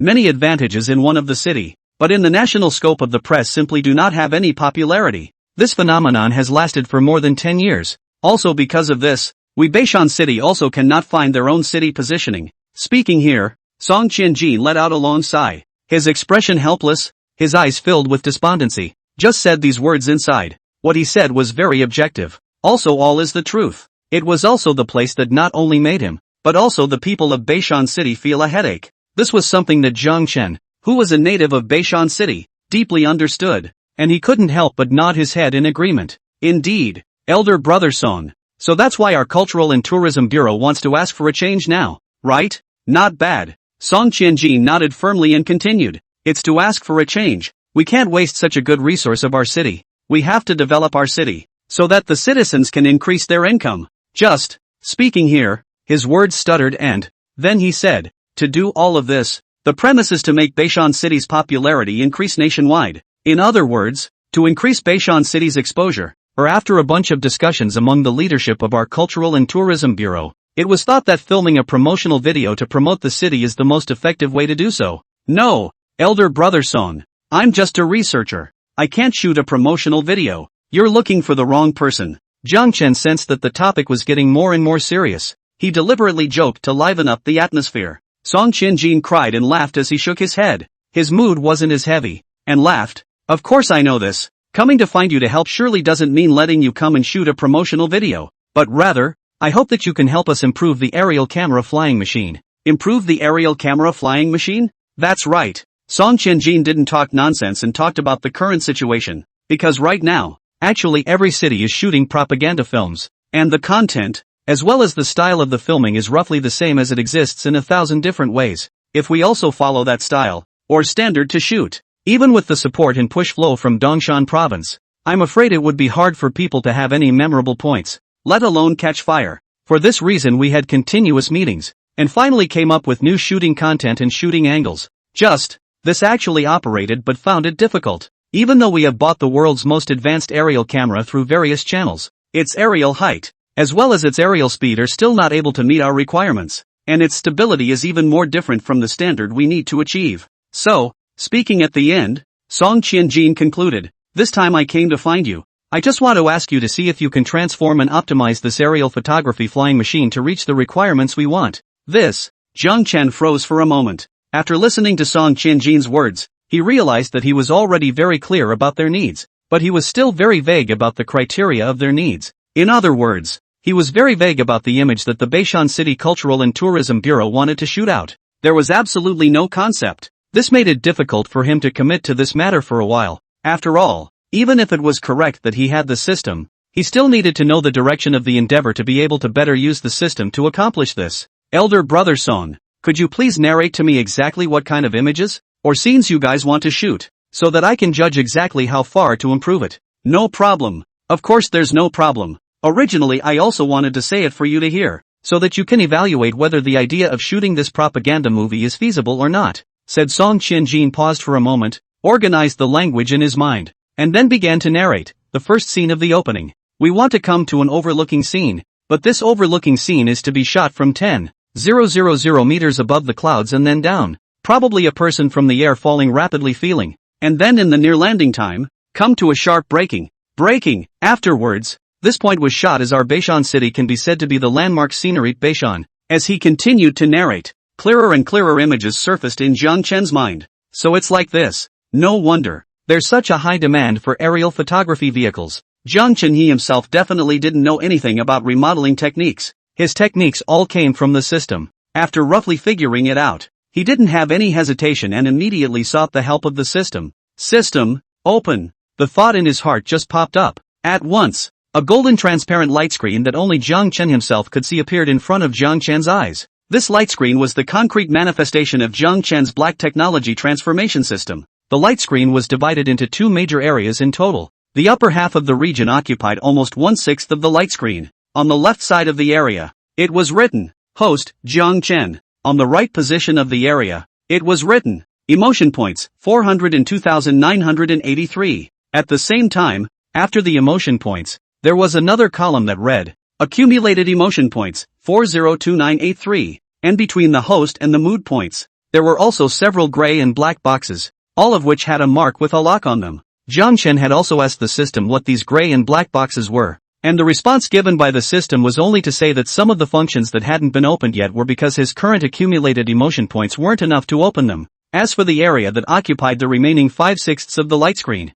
Many advantages in one of the city, but in the national scope of the press simply do not have any popularity. This phenomenon has lasted for more than 10 years. Also because of this, we Beishan city also cannot find their own city positioning. Speaking here, Song Qianjin let out a long sigh. His expression helpless, his eyes filled with despondency. Just said these words inside. What he said was very objective. Also all is the truth. It was also the place that not only made him, but also the people of Beishan city feel a headache. This was something that Jiang Chen, who was a native of Beishan city, deeply understood, and he couldn't help but nod his head in agreement. Indeed, elder brother Song. So that's why our Cultural and Tourism Bureau wants to ask for a change now, right? Not bad. Song Qianjin nodded firmly and continued. It's to ask for a change. We can't waste such a good resource of our city. We have to develop our city, so that the citizens can increase their income. Just, speaking here, his words stuttered and, then he said, to do all of this, the premise is to make Beishan city's popularity increase nationwide. In other words, to increase Beishan city's exposure, or after a bunch of discussions among the leadership of our Cultural and Tourism Bureau, it was thought that filming a promotional video to promote the city is the most effective way to do so. No, elder brother Song, I'm just a researcher. I can't shoot a promotional video. You're looking for the wrong person. Jiang Chen sensed that the topic was getting more and more serious. He deliberately joked to liven up the atmosphere. Song Qianjin cried and laughed as he shook his head. His mood wasn't as heavy, and laughed. Of course I know this. Coming to find you to help surely doesn't mean letting you come and shoot a promotional video, but rather, I hope that you can help us improve the aerial camera flying machine. Improve the aerial camera flying machine? That's right. Song Qianjin didn't talk nonsense and talked about the current situation, because right now, actually every city is shooting propaganda films, and the content, as well as the style of the filming is roughly the same as it exists in 1,000 different ways. if we also follow that style, or standard to shoot. Even with the support and push flow from Dongshan province, I'm afraid it would be hard for people to have any memorable points, let alone catch fire. For this reason we had continuous meetings, and finally came up with new shooting content and shooting angles. This actually operated but found it difficult. Even though we have bought the world's most advanced aerial camera through various channels, its aerial height, as well as its aerial speed are still not able to meet our requirements, and its stability is even more different from the standard we need to achieve. So, speaking at the end, Song Qianjin concluded, "This time I came to find you. I just want to ask you to see if you can transform and optimize this aerial photography flying machine to reach the requirements we want." Jiang Chen froze for a moment. After listening to Song Qianjin's words, he realized that he was already very clear about their needs, but he was still very vague about the criteria of their needs. In other words, he was very vague about the image that the Beishan City Cultural and Tourism Bureau wanted to shoot out. There was absolutely no concept. This made it difficult for him to commit to this matter for a while. After all, even if it was correct that he had the system, he still needed to know the direction of the endeavor to be able to better use the system to accomplish this. Elder brother Song, could you please narrate to me exactly what kind of images or scenes you guys want to shoot, so that I can judge exactly how far to improve it? No problem. Of course there's no problem. Originally I also wanted to say it for you to hear, so that you can evaluate whether the idea of shooting this propaganda movie is feasible or not, said Song Qianjin. Paused for a moment, organized the language in his mind, and then began to narrate the first scene of the opening. We want to come to an overlooking scene, but this overlooking scene is to be shot from 10,000 meters above the clouds and then down, probably a person from the air falling rapidly feeling, and then in the near landing time, come to a sharp braking. Afterwards, this point was shot as our Beishan city can be said to be the landmark scenery Beishan. As he continued to narrate, clearer and clearer images surfaced in Jiang Chen's mind. So it's like this. No wonder there's such a high demand for aerial photography vehicles. Jiang Chen he himself definitely didn't know anything about remodeling techniques. His techniques all came from the system. After roughly figuring it out, he didn't have any hesitation and immediately sought the help of the system. System, open. The thought in his heart just popped up. At once, a golden transparent light screen that only Jiang Chen himself could see appeared in front of Jiang Chen's eyes. This light screen was the concrete manifestation of Jiang Chen's black technology transformation system. The light screen was divided into two major areas in total. The upper half of the region occupied almost 1/6 of the light screen. On the left side of the area, it was written, Host, Jiang Chen. On the right position of the area, it was written, Emotion Points, 402,983. At the same time, after the emotion points, there was another column that read, Accumulated Emotion Points, 402983. And between the host and the mood points, there were also several gray and black boxes, all of which had a mark with a lock on them. Jiang Chen had also asked the system what these gray and black boxes were, and the response given by the system was only to say that some of the functions that hadn't been opened yet were because his current accumulated emotion points weren't enough to open them. As for the area that occupied the remaining 5/6 of the light screen,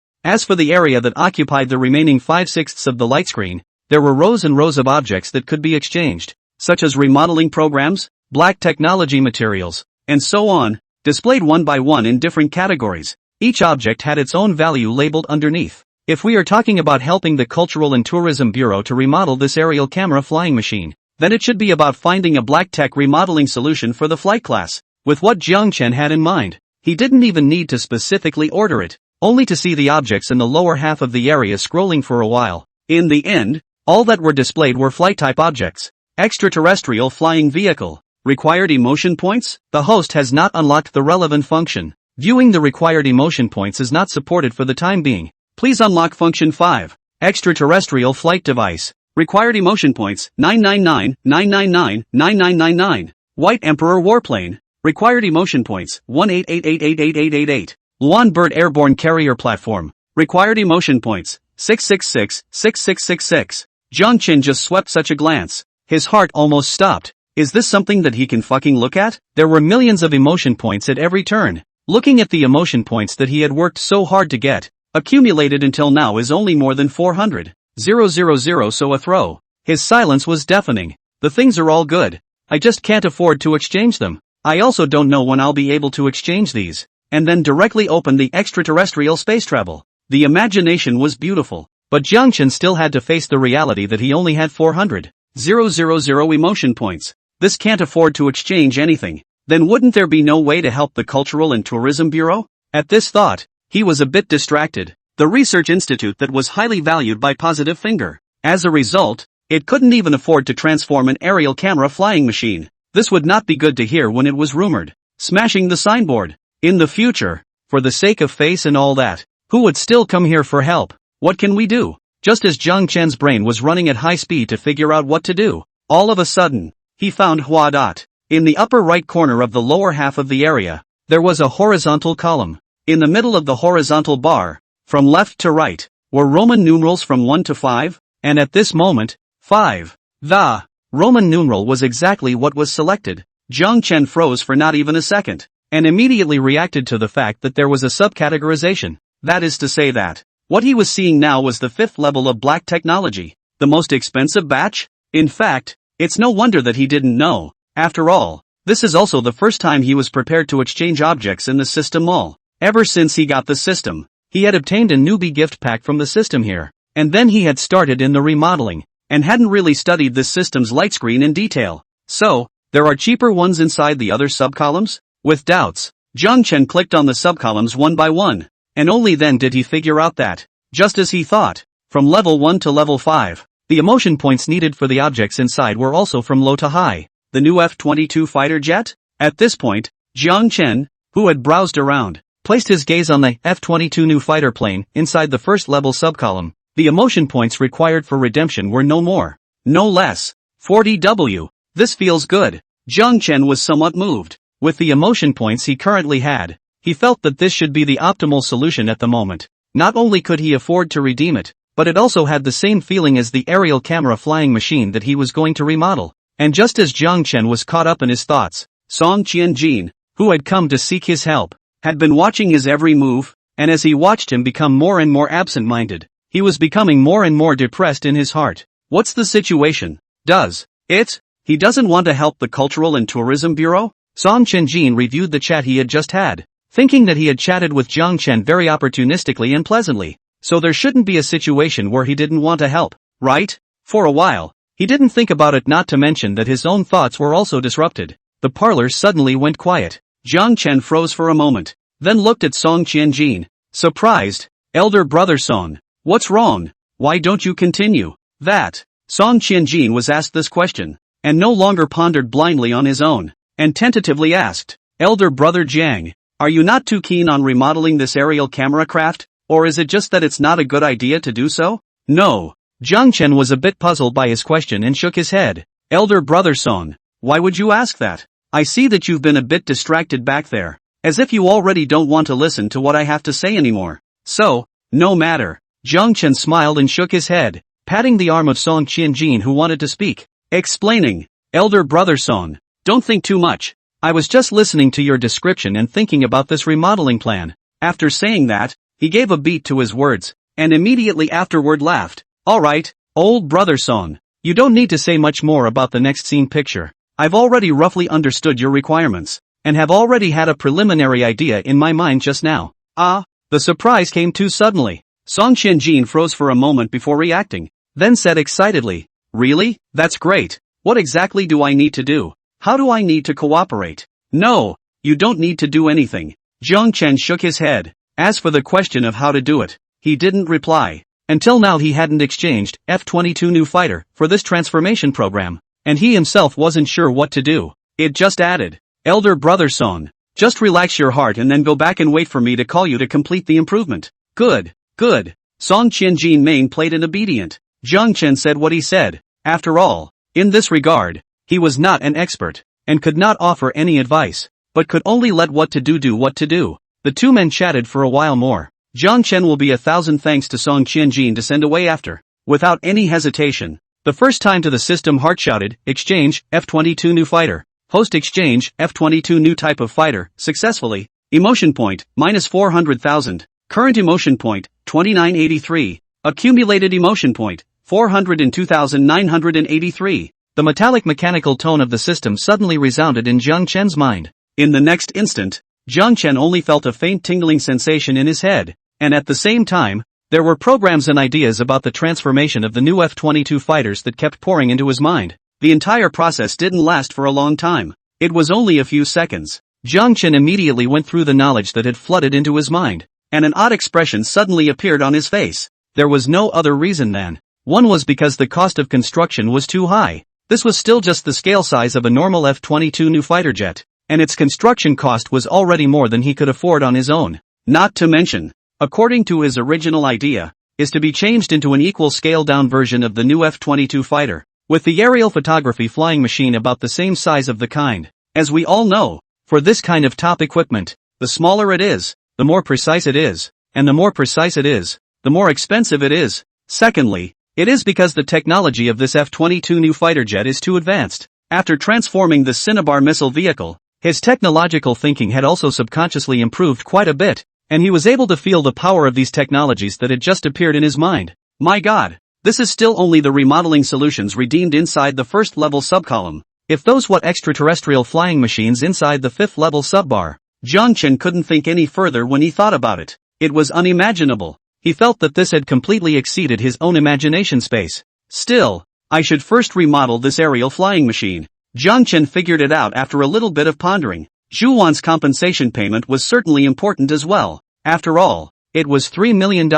there were rows and rows of objects that could be exchanged, such as remodeling programs, black technology materials, and so on, displayed one by one in different categories. Each object had its own value labeled underneath. If we are talking about helping the Cultural and Tourism Bureau to remodel this aerial camera flying machine, then it should be about finding a black tech remodeling solution for the flight class. With what Jiang Chen had in mind, he didn't even need to specifically order it, only to see the objects in the lower half of the area scrolling for a while. In the end, all that were displayed were flight-type objects. Extraterrestrial flying vehicle. Required emotion points? The host has not unlocked the relevant function. Viewing the required emotion points is not supported for the time being. Please unlock function 5. Extraterrestrial flight device. Required emotion points, 999, 999, 9999. White Emperor warplane. Required emotion points, 188888888. Luan Bird airborne carrier platform. Required emotion points, 666, 6666. Jiang Chen just swept such a glance. His heart almost stopped. Is this something that he can fucking look at? There were millions of emotion points at every turn. Looking at the emotion points that he had worked so hard to get, accumulated until now is only more than 400,000, so a throw. His silence was deafening. The things are all good. I just can't afford to exchange them. I also don't know when I'll be able to exchange these. And then directly open the extraterrestrial space travel. The imagination was beautiful, but Jiang Chen still had to face the reality that he only had 400,000 emotion points. This can't afford to exchange anything. Then wouldn't there be no way to help the Cultural and Tourism Bureau? At this thought, he was a bit distracted. The research institute that was highly valued by Positive Finger. As a result, it couldn't even afford to transform an aerial camera flying machine. This would not be good to hear when it was rumored. Smashing the signboard. In the future, for the sake of face and all that, who would still come here for help? What can we do? Just as Jiang Chen's brain was running at high speed to figure out what to do, all of a sudden, he found Hua. In the upper right corner of the lower half of the area, there was a horizontal column. In the middle of the horizontal bar, from left to right, were Roman numerals from 1 to 5, and at this moment, 5. The Roman numeral was exactly what was selected. Jiang Chen froze for not even a second, and immediately reacted to the fact that there was a subcategorization. That is to say that what he was seeing now was the 5th level of black technology, the most expensive batch? In fact, it's no wonder that he didn't know. After all, this is also the first time he was prepared to exchange objects in the system mall. Ever since he got the system, he had obtained a newbie gift pack from the system here, and then he had started in the remodeling, and hadn't really studied this system's light screen in detail. So, there are cheaper ones inside the other subcolumns? With doubts, Jiang Chen clicked on the subcolumns one by one, and only then did he figure out that, just as he thought, from level 1 to level 5, the emotion points needed for the objects inside were also from low to high. The new F-22 fighter jet? At this point, Jiang Chen, who had browsed around, placed his gaze on the F-22 new fighter plane inside the first level subcolumn. The emotion points required for redemption were no more, no less, 40 W. This feels good. Jiang Chen was somewhat moved. With the emotion points he currently had, he felt that this should be the optimal solution at the moment. Not only could he afford to redeem it, but it also had the same feeling as the aerial camera flying machine that he was going to remodel. And just as Jiang Chen was caught up in his thoughts, Song Qianjin, who had come to seek his help, had been watching his every move, and as he watched him become more and more absent-minded, he was becoming more and more depressed in his heart. What's the situation? He doesn't want to help the Cultural and Tourism Bureau? Song Qianjin reviewed the chat he had just had, thinking that he had chatted with Jiang Chen very opportunistically and pleasantly, so there shouldn't be a situation where he didn't want to help, right? For a while, he didn't think about it, not to mention that his own thoughts were also disrupted. The parlor suddenly went quiet. Jiang Chen froze for a moment, then looked at Song Qianjin, surprised. Elder brother Song, what's wrong? Why don't you continue? That. Song Qianjin was asked this question, and no longer pondered blindly on his own, and tentatively asked, Elder brother Jiang, are you not too keen on remodeling this aerial camera craft, or is it just that it's not a good idea to do so? No. Jiang Chen was a bit puzzled by his question and shook his head. Elder brother Song, why would you ask that? I see that you've been a bit distracted back there, as if you already don't want to listen to what I have to say anymore. So, no matter. Jiang Chen smiled and shook his head, patting the arm of Song Qianjin who wanted to speak, explaining, Elder brother Song, don't think too much. I was just listening to your description and thinking about this remodeling plan. After saying that, he gave a beat to his words, and immediately afterward laughed. Alright, old brother Song, you don't need to say much more about the next scene picture. I've already roughly understood your requirements, and have already had a preliminary idea in my mind just now. The surprise came too suddenly. Song Qianjin froze for a moment before reacting, then said excitedly, really? That's great. What exactly do I need to do? How do I need to cooperate? No, you don't need to do anything. Jiang Chen shook his head. As for the question of how to do it, he didn't reply. Until now he hadn't exchanged F-22 new fighter for this transformation program, and he himself wasn't sure what to do. It just added, Elder brother Song, just relax your heart and then go back and wait for me to call you to complete the improvement. Good. Song Qianjin Main played an obedient. Jiang Chen said what he said. After all, in this regard, he was not an expert, and could not offer any advice, but could only let what to do what to do. The two men chatted for a while more. Jiang Chen will be 1,000 thanks to Song Qianjin to send away after. Without any hesitation, the first time to the system heart shouted, exchange, F-22 new fighter. Host exchange, F-22 new type of fighter, successfully. Emotion point, minus 400,000. Current emotion point, 2983. Accumulated emotion point, 402,983. The metallic mechanical tone of the system suddenly resounded in Jiang Chen's mind. In the next instant, Jiang Chen only felt a faint tingling sensation in his head, and at the same time, there were programs and ideas about the transformation of the new F-22 fighters that kept pouring into his mind. The entire process didn't last for a long time. It was only a few seconds. Jiang Chen immediately went through the knowledge that had flooded into his mind, and an odd expression suddenly appeared on his face. There was no other reason than, one was because the cost of construction was too high. This was still just the scale size of a normal F-22 new fighter jet, and its construction cost was already more than he could afford on his own. Not to mention, according to his original idea, is to be changed into an equal scaled-down version of the new F-22 fighter, with the aerial photography flying machine about the same size of the kind. As we all know, for this kind of top equipment, the smaller it is, the more precise it is, and the more precise it is, the more expensive it is. Secondly, it is because the technology of this F-22 new fighter jet is too advanced. After transforming the Cinnabar missile vehicle, his technological thinking had also subconsciously improved quite a bit, and he was able to feel the power of these technologies that had just appeared in his mind. My God, this is still only the remodeling solutions redeemed inside the first level subcolumn. If those what extraterrestrial flying machines inside the fifth level subbar. Jiang Chen couldn't think any further when he thought about it. It was unimaginable. He felt that this had completely exceeded his own imagination space. Still, I should first remodel this aerial flying machine. Jiang Chen figured it out after a little bit of pondering. Zhu Wan's compensation payment was certainly important as well. After all, it was $3 million,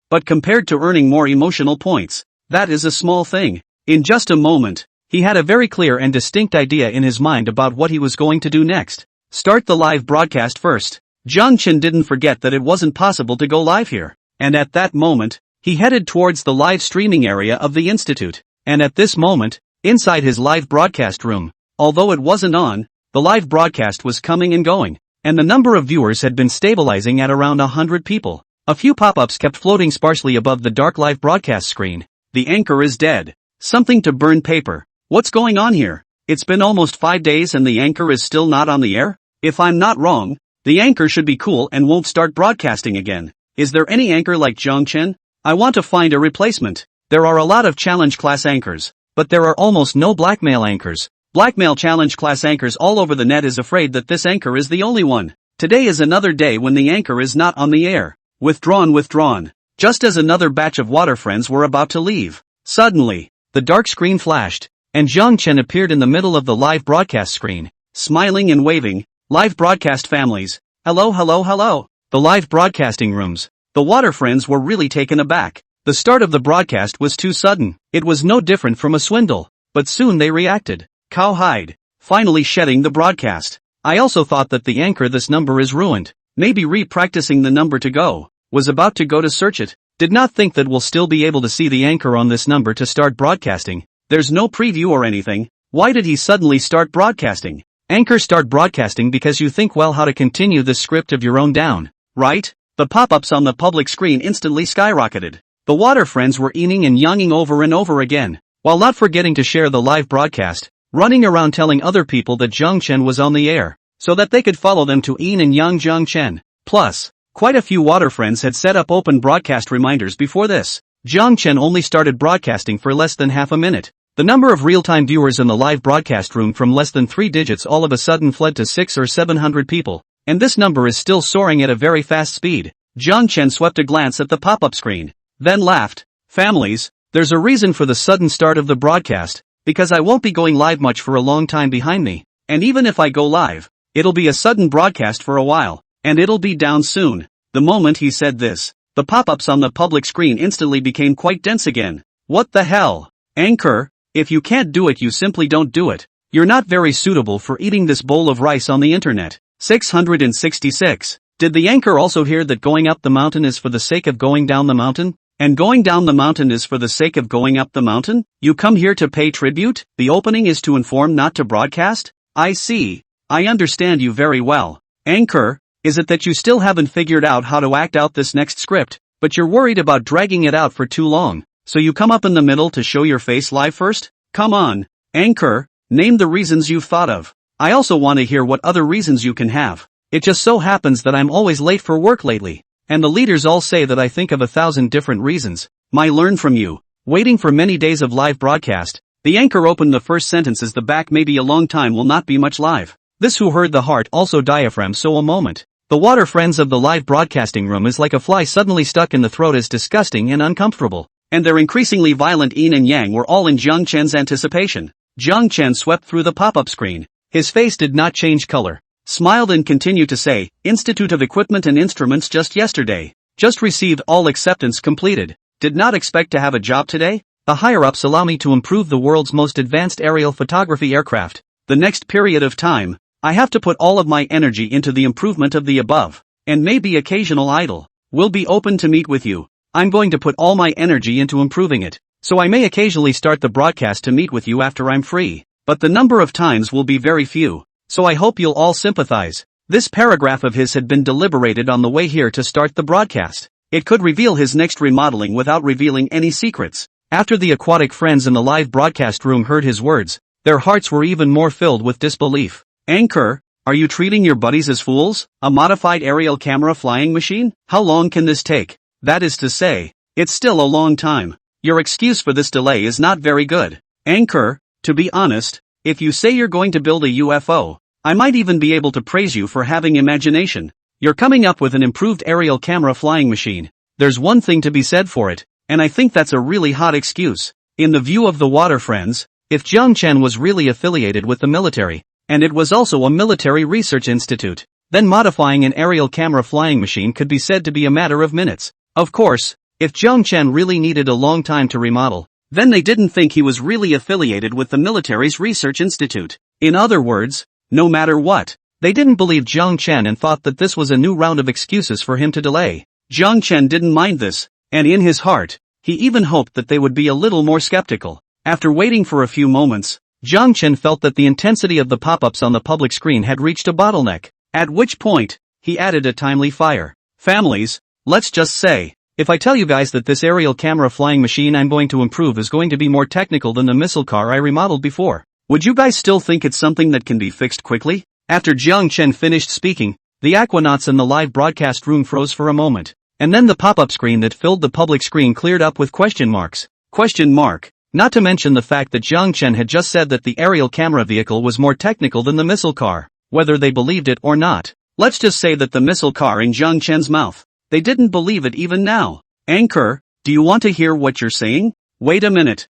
but compared to earning more emotional points, that is a small thing. In just a moment, he had a very clear and distinct idea in his mind about what he was going to do next. Start the live broadcast first. Jiang Chen didn't forget that it wasn't possible to go live here. And at that moment, he headed towards the live streaming area of the institute. And at this moment, inside his live broadcast room, although it wasn't on, the live broadcast was coming and going, and the number of viewers had been stabilizing at around 100 people. A few pop-ups kept floating sparsely above the dark live broadcast screen. The anchor is dead. Something to burn paper. What's going on here? It's been almost 5 days and the anchor is still not on the air? If I'm not wrong, the anchor should be cool and won't start broadcasting again. Is there any anchor like Jiang Chen? I want to find a replacement. There are a lot of challenge class anchors, but there are almost no blackmail anchors. Blackmail challenge class anchors all over the net is afraid that this anchor is the only one. Today is another day when the anchor is not on the air. Withdrawn. Just as another batch of water friends were about to leave. Suddenly, the dark screen flashed, and Jiang Chen appeared in the middle of the live broadcast screen, smiling and waving. Live broadcast families. Hello. The live broadcasting rooms. The water friends were really taken aback. The start of the broadcast was too sudden. It was no different from a swindle. But soon they reacted. Cowhide. Finally shedding the broadcast. I also thought that the anchor this number is ruined. Maybe re-practicing the number to go. Was about to go to search it. Did not think that we'll still be able to see the anchor on this number to start broadcasting. There's no preview or anything. Why did he suddenly start broadcasting? Anchor start broadcasting because you think well how to continue this script of your own down. Right? The pop-ups on the public screen instantly skyrocketed. The water friends were eating and yanging over and over again, while not forgetting to share the live broadcast, running around telling other people that Jiang Chen was on the air, so that they could follow them to eat and yang Jiang Chen. Plus, quite a few water friends had set up open broadcast reminders before this. Jiang Chen only started broadcasting for less than half a minute. The number of real-time viewers in the live broadcast room from less than 3 digits all of a sudden fled to 600 or 700 people. And this number is still soaring at a very fast speed. Jiang Chen swept a glance at the pop-up screen, then laughed. Families, there's a reason for the sudden start of the broadcast, because I won't be going live much for a long time behind me, and even if I go live, it'll be a sudden broadcast for a while, and it'll be down soon. The moment he said this, the pop-ups on the public screen instantly became quite dense again. What the hell? Anchor, if you can't do it you simply don't do it. You're not very suitable for eating this bowl of rice on the internet. 666. Did the anchor also hear that going up the mountain is for the sake of going down the mountain? And going down the mountain is for the sake of going up the mountain? You come here to pay tribute? The opening is to inform, not to broadcast? I see. I understand you very well. Anchor, is it that you still haven't figured out how to act out this next script, but you're worried about dragging it out for too long, so you come up in the middle to show your face live first? Come on, Anchor, name the reasons you've thought of. I also want to hear what other reasons you can have. It just so happens that I'm always late for work lately, and the leaders all say that I think of 1,000 different reasons. My learn from you. Waiting for many days of live broadcast. The anchor opened the first sentences. The back maybe a long time will not be much live. This who heard the heart also diaphragm so a moment. The water friends of the live broadcasting room is like a fly suddenly stuck in the throat is disgusting and uncomfortable. And their increasingly violent yin and yang were all in Jiang Chen's anticipation. Jiang Chen swept through the pop-up screen. His face did not change color. Smiled and continued to say, Institute of Equipment and Instruments just yesterday. Just received all acceptance completed. Did not expect to have a job today? The higher-ups allow me to improve the world's most advanced aerial photography aircraft. The next period of time, I have to put all of my energy into the improvement of the above. And maybe occasional idle. Will be open to meet with you. I'm going to put all my energy into improving it. So I may occasionally start the broadcast to meet with you after I'm free. But the number of times will be very few. So I hope you'll all sympathize. This paragraph of his had been deliberated on the way here to start the broadcast. It could reveal his next remodeling without revealing any secrets. After the aquatic friends in the live broadcast room heard his words, their hearts were even more filled with disbelief. Anchor, are you treating your buddies as fools? A modified aerial camera flying machine? How long can this take? That is to say, it's still a long time. Your excuse for this delay is not very good. Anchor, to be honest, if you say you're going to build a UFO, I might even be able to praise you for having imagination. You're coming up with an improved aerial camera flying machine. There's one thing to be said for it, and I think that's a really hot excuse. In the view of the water friends, if Jiang Chen was really affiliated with the military, and it was also a military research institute, then modifying an aerial camera flying machine could be said to be a matter of minutes. Of course, if Jiang Chen really needed a long time to remodel, then they didn't think he was really affiliated with the military's research institute. In other words, no matter what, they didn't believe Jiang Chen and thought that this was a new round of excuses for him to delay. Jiang Chen didn't mind this, and in his heart, he even hoped that they would be a little more skeptical. After waiting for a few moments, Jiang Chen felt that the intensity of the pop-ups on the public screen had reached a bottleneck, at which point, he added a timely fire. Families, let's just say, if I tell you guys that this aerial camera flying machine I'm going to improve is going to be more technical than the missile car I remodeled before, would you guys still think it's something that can be fixed quickly? After Jiang Chen finished speaking, the aquanauts in the live broadcast room froze for a moment, and then the pop-up screen that filled the public screen cleared up with question marks. Question mark. Not to mention the fact that Jiang Chen had just said that the aerial camera vehicle was more technical than the missile car, whether they believed it or not. Let's just say that the missile car in Jiang Chen's mouth, they didn't believe it even now. Anchor, do you want to hear what you're saying? Wait a minute.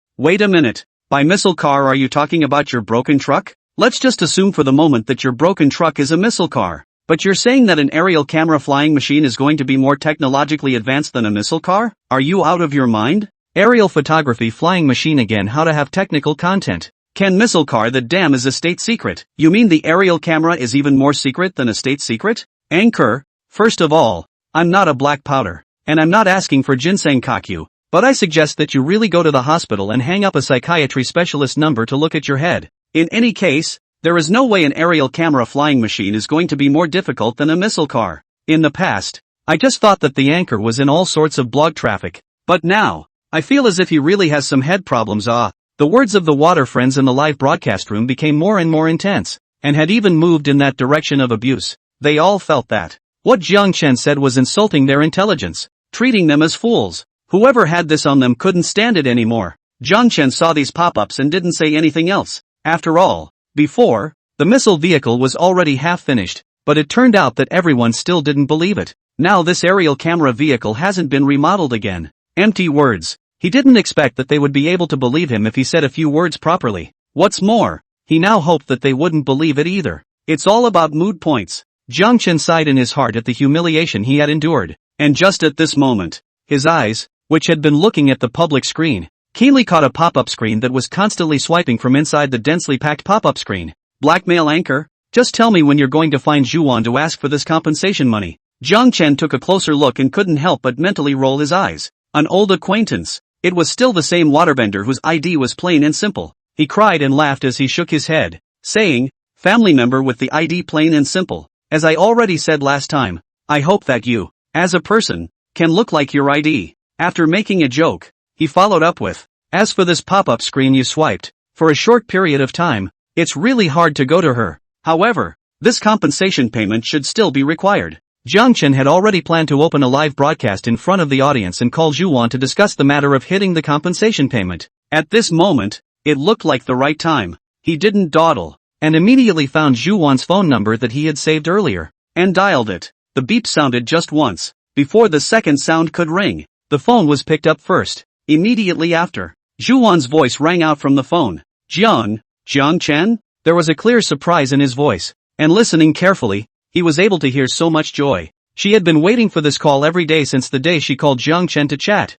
By missile car are you talking about your broken truck? Let's just assume for the moment that your broken truck is a missile car. But you're saying that an aerial camera flying machine is going to be more technologically advanced than a missile car? Are you out of your mind? Aerial photography flying machine again, how to have technical content. Can missile car, the damn is a state secret. You mean the aerial camera is even more secret than a state secret? Anchor, first of all, I'm not a black powder, and I'm not asking for ginseng kakyu. But I suggest that you really go to the hospital and hang up a psychiatry specialist number to look at your head. In any case, there is no way an aerial camera flying machine is going to be more difficult than a missile car. In the past, I just thought that the anchor was in all sorts of blog traffic. But now, I feel as if he really has some head problems. The words of the water friends in the live broadcast room became more and more intense, and had even moved in that direction of abuse. They all felt that what Jiang Chen said was insulting their intelligence, treating them as fools. Whoever had this on them couldn't stand it anymore. Jiang Chen saw these pop-ups and didn't say anything else. After all, before, the missile vehicle was already half finished, but it turned out that everyone still didn't believe it. Now this aerial camera vehicle hasn't been remodeled again. Empty words. He didn't expect that they would be able to believe him if he said a few words properly. What's more, he now hoped that they wouldn't believe it either. It's all about mood points. Jiang Chen sighed in his heart at the humiliation he had endured. And just at this moment, his eyes, which had been looking at the public screen, keenly caught a pop-up screen that was constantly swiping from inside the densely packed pop-up screen. Blackmail anchor? Just tell me when you're going to find Zhuan to ask for this compensation money. Jiang Chen took a closer look and couldn't help but mentally roll his eyes. An old acquaintance. It was still the same waterbender whose ID was plain and simple. He cried and laughed as he shook his head, saying, family member with the ID plain and simple. As I already said last time, I hope that you, as a person, can look like your ID. After making a joke, he followed up with, as for this pop-up screen you swiped, for a short period of time, it's really hard to go to her. However, this compensation payment should still be required. Jiang Chen had already planned to open a live broadcast in front of the audience and call Zhuan to discuss the matter of hitting the compensation payment. At this moment, it looked like the right time. He didn't dawdle, and immediately found Zhuan's phone number that he had saved earlier, and dialed it. The beep sounded just once, before the second sound could ring. The phone was picked up first. Immediately after, Zhuan's voice rang out from the phone. Jiang Chen? There was a clear surprise in his voice, and listening carefully, he was able to hear so much joy. She had been waiting for this call every day since the day she called Jiang Chen to chat.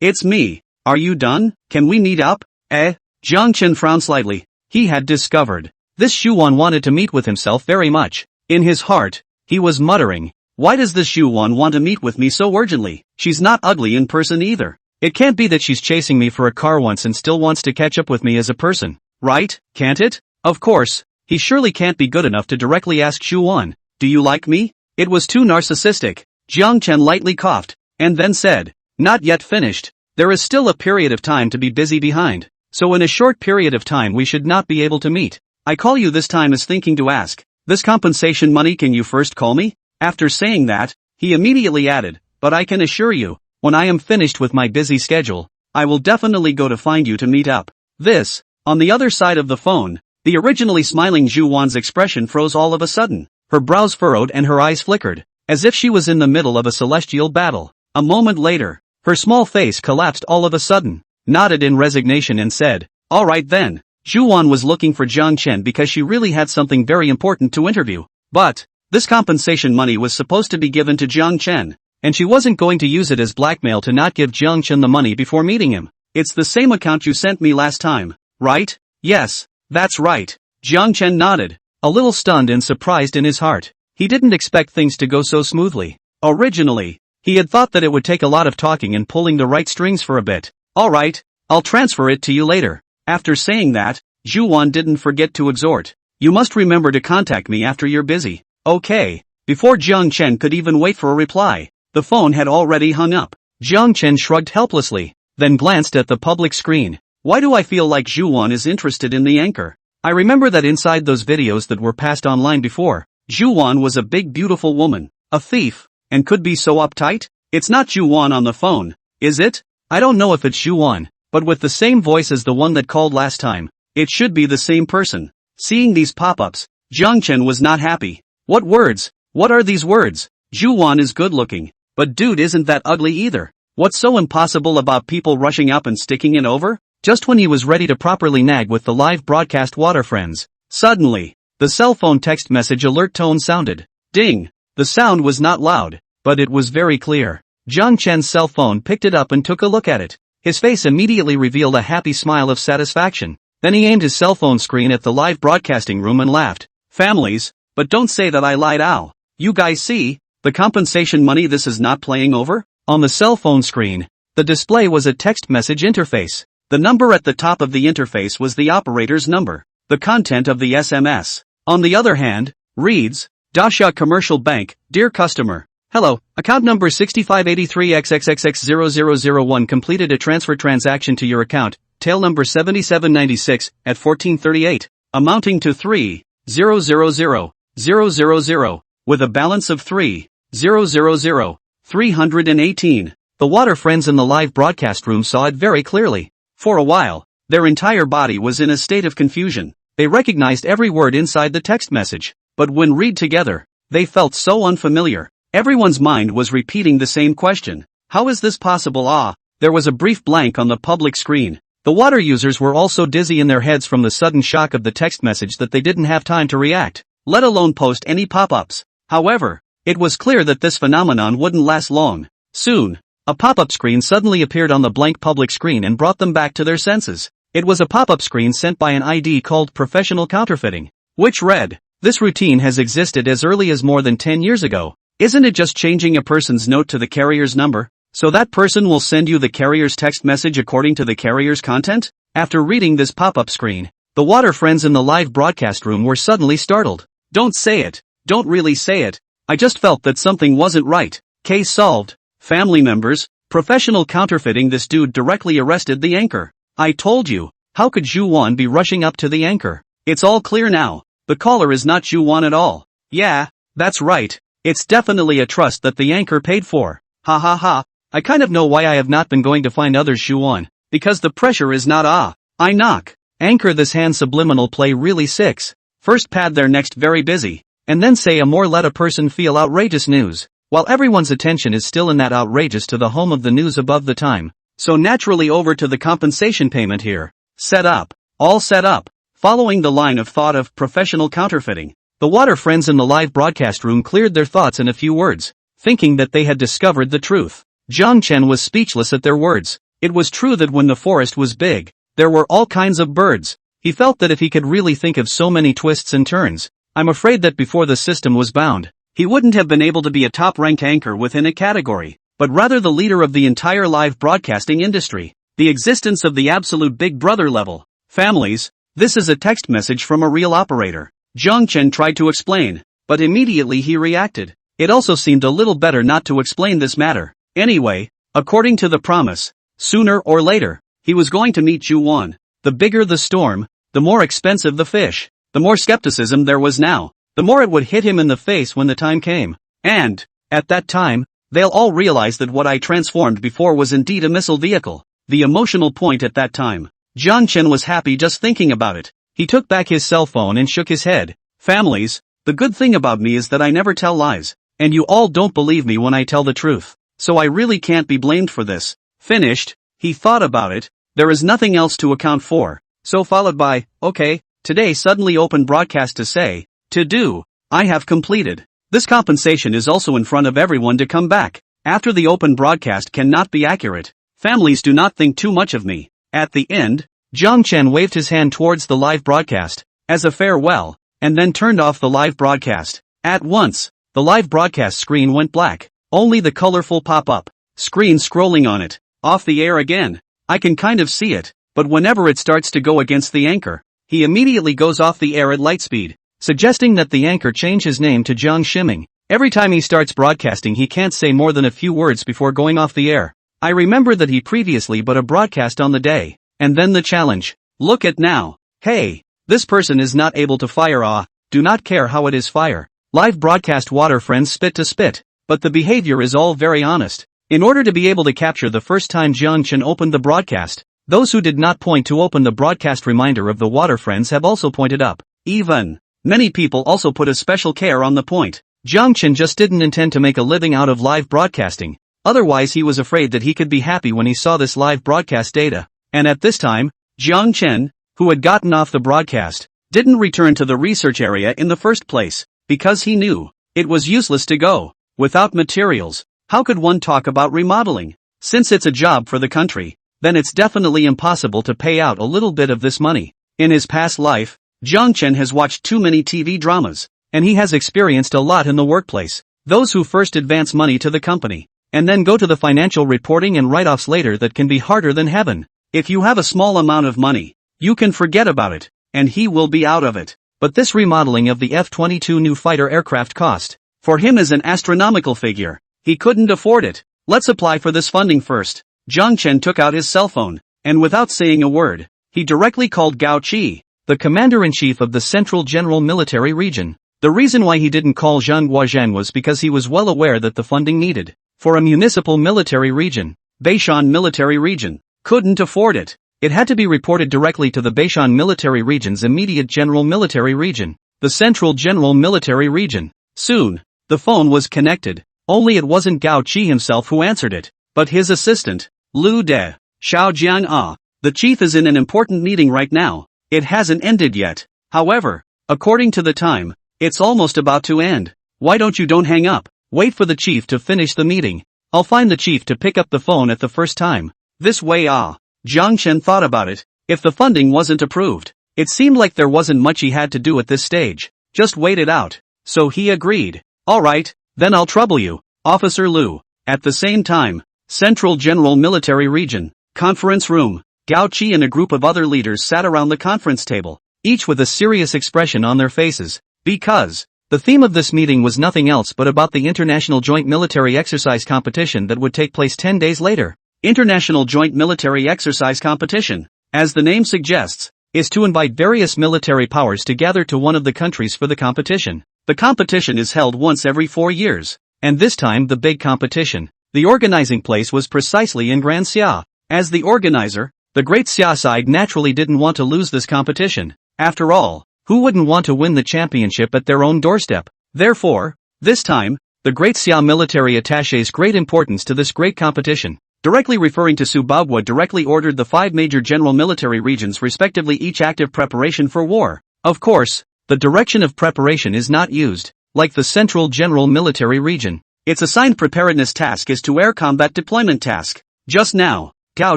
It's me. Are you done? Can we meet up? Jiang Chen frowned slightly. He had discovered this Shuwan wanted to meet with himself very much. In his heart, he was muttering, why does this Shuwan want to meet with me so urgently? She's not ugly in person either. It can't be that she's chasing me for a car once and still wants to catch up with me as a person, right? Can't it? Of course, he surely can't be good enough to directly ask Shuwan, do you like me? It was too narcissistic. Jiang Chen lightly coughed, and then said, not yet finished. There is still a period of time to be busy behind, so in a short period of time we should not be able to meet. I call you this time as thinking to ask, this compensation money, can you first call me? After saying that, he immediately added, but I can assure you, when I am finished with my busy schedule, I will definitely go to find you to meet up. This, on the other side of the phone, the originally smiling Zhu Wan's expression froze all of a sudden. Her brows furrowed and her eyes flickered, as if she was in the middle of a celestial battle. A moment later, her small face collapsed all of a sudden, nodded in resignation and said, all right then. Zhu Wan was looking for Jiang Chen because she really had something very important to interview. But this compensation money was supposed to be given to Jiang Chen, and she wasn't going to use it as blackmail to not give Jiang Chen the money before meeting him. It's the same account you sent me last time, right? Yes, that's right. Jiang Chen nodded, a little stunned and surprised in his heart. He didn't expect things to go so smoothly. Originally, he had thought that it would take a lot of talking and pulling the right strings for a bit. All right, I'll transfer it to you later. After saying that, Zhu Wan didn't forget to exhort. You must remember to contact me after you're busy. Okay. Before Jiang Chen could even wait for a reply, the phone had already hung up. Jiang Chen shrugged helplessly, then glanced at the public screen. Why do I feel like Zhu Wan is interested in the anchor? I remember that inside those videos that were passed online before, Zhu Wan was a big beautiful woman, a thief, and could be so uptight? It's not Zhu Wan on the phone, is it? I don't know if it's Zhu Wan, but with the same voice as the one that called last time, it should be the same person. Seeing these pop-ups, Jiang Chen was not happy. What words? What are these words? Zhu Wan is good looking, but dude isn't that ugly either. What's so impossible about people rushing up and sticking it over? Just when he was ready to properly nag with the live broadcast water friends, suddenly, the cell phone text message alert tone sounded. Ding! The sound was not loud, but it was very clear. Jiang Chen's cell phone picked it up and took a look at it. His face immediately revealed a happy smile of satisfaction. Then he aimed his cell phone screen at the live broadcasting room and laughed. Families, but don't say that I lied, Al. You guys see, the compensation money, this is not playing over? On the cell phone screen, the display was a text message interface. The number at the top of the interface was the operator's number. The content of the SMS, on the other hand, reads, Dasha Commercial Bank, dear customer. Hello, account number 6583XXXX0001 completed a transfer transaction to your account, tail number 7796, at 1438, amounting to 3,000,000, with a balance of 3,000,318. The water friends in the live broadcast room saw it very clearly. For a while, their entire body was in a state of confusion. They recognized every word inside the text message, but when read together, they felt so unfamiliar. Everyone's mind was repeating the same question. How is this possible? There was a brief blank on the public screen. The water users were all so dizzy in their heads from the sudden shock of the text message that they didn't have time to react, let alone post any pop-ups. However, it was clear that this phenomenon wouldn't last long. Soon, a pop-up screen suddenly appeared on the blank public screen and brought them back to their senses. It was a pop-up screen sent by an ID called Professional Counterfeiting, which read, this routine has existed as early as more than 10 years ago. Isn't it just changing a person's note to the carrier's number, so that person will send you the carrier's text message according to the carrier's content? After reading this pop-up screen, the water friends in the live broadcast room were suddenly startled. Don't say it. Don't really say it. I just felt that something wasn't right. Case solved. Family members, Professional Counterfeiting, this dude directly arrested the anchor. I told you, how could Zhu Wan be rushing up to the anchor? It's all clear now. The caller is not Zhu Wan at all. Yeah, that's right. It's definitely a trust that the anchor paid for. Ha ha ha. I kind of know why I have not been going to find others Zhu Wan. Because the pressure is not I knock. Anchor this hand subliminal play really six. First pad their next very busy, and then say a more let a person feel outrageous news, while everyone's attention is still in that outrageous to the home of the news above the time. So naturally over to the compensation payment here. Set up. All set up. Following the line of thought of professional counterfeiting, the water friends in the live broadcast room cleared their thoughts in a few words, thinking that they had discovered the truth. Jiang Chen was speechless at their words. It was true that when the forest was big, there were all kinds of birds. He felt that if he could really think of so many twists and turns, I'm afraid that before the system was bound, he wouldn't have been able to be a top-ranked anchor within a category, but rather the leader of the entire live broadcasting industry. The existence of the absolute Big Brother level. Families, this is a text message from a real operator. Jiang Chen tried to explain, but immediately he reacted. It also seemed a little better not to explain this matter. Anyway, according to the promise, sooner or later, he was going to meet Zhu Wan. The bigger the storm, the more expensive the fish. The more skepticism there was now, the more it would hit him in the face when the time came. And, at that time, they'll all realize that what I transformed before was indeed a missile vehicle. The emotional point at that time. Jiang Chen was happy just thinking about it. He took back his cell phone and shook his head. Families, the good thing about me is that I never tell lies, and you all don't believe me when I tell the truth. So I really can't be blamed for this. Finished, he thought about it, there is nothing else to account for. So followed by, okay, today suddenly open broadcast to say, to do, I have completed. This compensation is also in front of everyone to come back. After the open broadcast cannot be accurate. Families do not think too much of me. At the end, Jiang Chen waved his hand towards the live broadcast, as a farewell, and then turned off the live broadcast. At once, the live broadcast screen went black. Only the colorful pop-up screen scrolling on it. Off the air again. I can kind of see it, but whenever it starts to go against the anchor, he immediately goes off the air at light speed, suggesting that the anchor change his name to Jiang Shiming. Every time he starts broadcasting he can't say more than a few words before going off the air. I remember that he previously but a broadcast on the day, and then the challenge. Look at now. Hey, this person is not able to fire do not care how it is fire. Live broadcast water friends spit to spit, but the behavior is all very honest. In order to be able to capture the first time Jiang Chen opened the broadcast, those who did not point to open the broadcast reminder of the water friends have also pointed up. Even, many people also put a special care on the point. Jiang Chen just didn't intend to make a living out of live broadcasting. Otherwise he was afraid that he could be happy when he saw this live broadcast data. And at this time, Jiang Chen, who had gotten off the broadcast, didn't return to the research area in the first place, because he knew it was useless to go. Without materials, how could one talk about remodeling? Since it's a job for the country, then it's definitely impossible to pay out a little bit of this money. In his past life, Jiang Chen has watched too many TV dramas, and he has experienced a lot in the workplace. Those who first advance money to the company, and then go to the financial reporting and write-offs later, that can be harder than heaven. If you have a small amount of money, you can forget about it, and he will be out of it. But this remodeling of the F-22 new fighter aircraft cost, for him, is an astronomical figure. He couldn't afford it. Let's apply for this funding first. Jiang Chen took out his cell phone, and without saying a word, he directly called Gao Qi, the commander-in-chief of the Central General Military Region. The reason why he didn't call Zhang Guozhan was because he was well aware that the funding needed for a municipal military region, Beishan Military Region, couldn't afford it. It had to be reported directly to the Beishan Military Region's immediate General Military Region, the Central General Military Region. Soon, the phone was connected, only it wasn't Gao Qi himself who answered it, but his assistant, Lu De. Xiaojiang. The chief is in an important meeting right now. It hasn't ended yet. However, according to the time, it's almost about to end. Why don't you hang up? Wait for the chief to finish the meeting. I'll find the chief to pick up the phone at the first time. This way. Jiang Chen thought about it. If the funding wasn't approved, it seemed like there wasn't much he had to do at this stage. Just wait it out. So he agreed. Alright, then I'll trouble you, Officer Lu. At the same time, Central General Military Region, conference room. Gao Qi and a group of other leaders sat around the conference table, each with a serious expression on their faces, because the theme of this meeting was nothing else but about the International Joint Military Exercise Competition that would take place 10 days later. International Joint Military Exercise Competition, as the name suggests, is to invite various military powers to gather to one of the countries for the competition. The competition is held once every 4 years, and this time the big competition. The organizing place was precisely in Grand Xia. As the organizer, the Great Xia side naturally didn't want to lose this competition. After all, who wouldn't want to win the championship at their own doorstep? Therefore, this time, the Great Xia military attaches great importance to this great competition. directly referring to Subagwa directly ordered the 5 major general military regions respectively each active preparation for war. Of course, the direction of preparation is not used, like the central general military region. Its assigned preparedness task is to air combat deployment task. Just now, Gao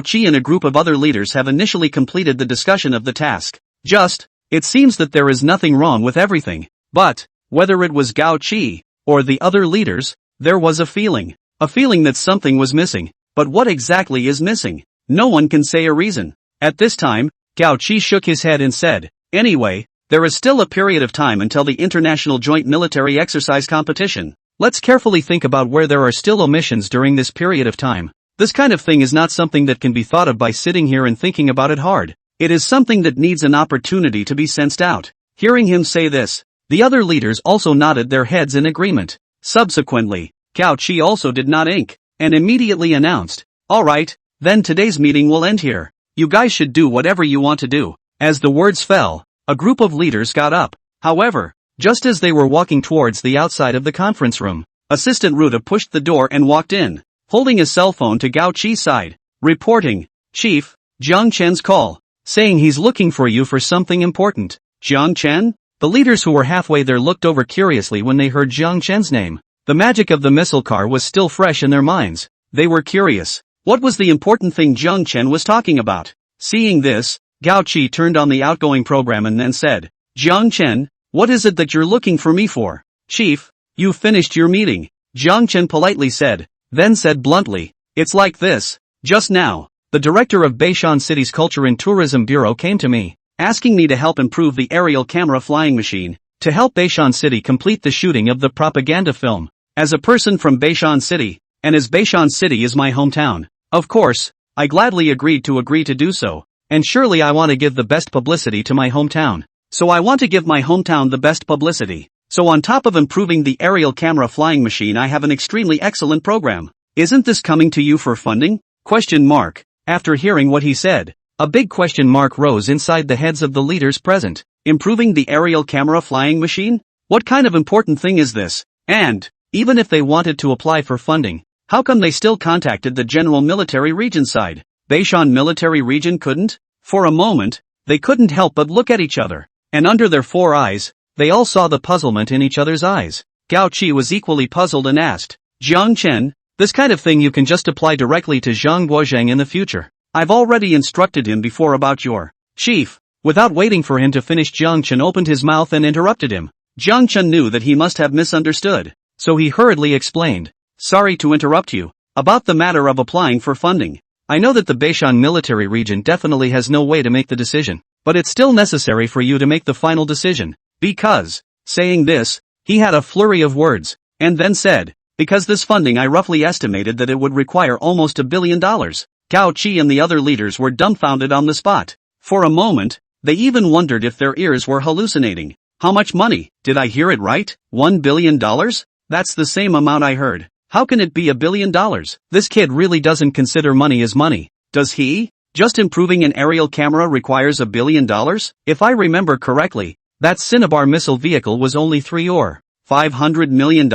Qi and a group of other leaders have initially completed the discussion of the task. It seems that there is nothing wrong with everything. But, whether it was Gao Qi, or the other leaders, there was a feeling that something was missing. But what exactly is missing? No one can say a reason. At this time, Gao Qi shook his head and said, "Anyway, there is still a period of time until the International Joint Military Exercise Competition. Let's carefully think about where there are still omissions during this period of time. This kind of thing is not something that can be thought of by sitting here and thinking about it hard. It is something that needs an opportunity to be sensed out." Hearing him say this, the other leaders also nodded their heads in agreement. Subsequently, Gao Qi also did not ink, and immediately announced, "Alright, then today's meeting will end here. You guys should do whatever you want to do." As the words fell, a group of leaders got up. However, just as they were walking towards the outside of the conference room, Assistant Ruta pushed the door and walked in, holding a cell phone to Gao Qi's side, reporting, "Chief, Jiang Chen's call, saying he's looking for you for something important." Jiang Chen? The leaders who were halfway there looked over curiously when they heard Jiang Chen's name. The magic of the missile car was still fresh in their minds. They were curious. What was the important thing Jiang Chen was talking about? Seeing this, Gao Qi turned on the outgoing program and then said, "Jiang Chen, what is it that you're looking for me for?" "Chief, you finished your meeting," Jiang Chen politely said, then said bluntly, "It's like this. Just now, the director of Beishan City's Culture and Tourism Bureau came to me, asking me to help improve the aerial camera flying machine, to help Beishan City complete the shooting of the propaganda film. As a person from Beishan City, and as Beishan City is my hometown, of course, I gladly agreed to do so, and surely I want to give the best publicity to my hometown. So I want to give my hometown the best publicity. So on top of improving the aerial camera flying machine, I have an extremely excellent program. Isn't this coming to you for funding?" After hearing what he said, a big question mark rose inside the heads of the leaders present. Improving the aerial camera flying machine? What kind of important thing is this? And, even if they wanted to apply for funding, how come they still contacted the general military region side? Beishan military region couldn't? For a moment, they couldn't help but look at each other, and under their 4 eyes, they all saw the puzzlement in each other's eyes. Gao Qi was equally puzzled and asked, "Jiang Chen, this kind of thing you can just apply directly to Zhang Guozhang in the future. I've already instructed him before about your chief." Without waiting for him to finish, Jiang Chen opened his mouth and interrupted him. Jiang Chen knew that he must have misunderstood, so he hurriedly explained, "Sorry to interrupt you. About the matter of applying for funding. I know that the Beishan military region definitely has no way to make the decision, but it's still necessary for you to make the final decision. Because," saying this, he had a flurry of words, and then said, "because this funding I roughly estimated that it would require almost $1 billion. Gao Qi and the other leaders were dumbfounded on the spot. For a moment, they even wondered if their ears were hallucinating. "How much money? Did I hear it right? $1 billion? That's the same amount I heard. How can it be $1 billion? This kid really doesn't consider money as money, does he? Just improving an aerial camera requires $1 billion? If I remember correctly, that Cinnabar missile vehicle was only $3 or $500 million?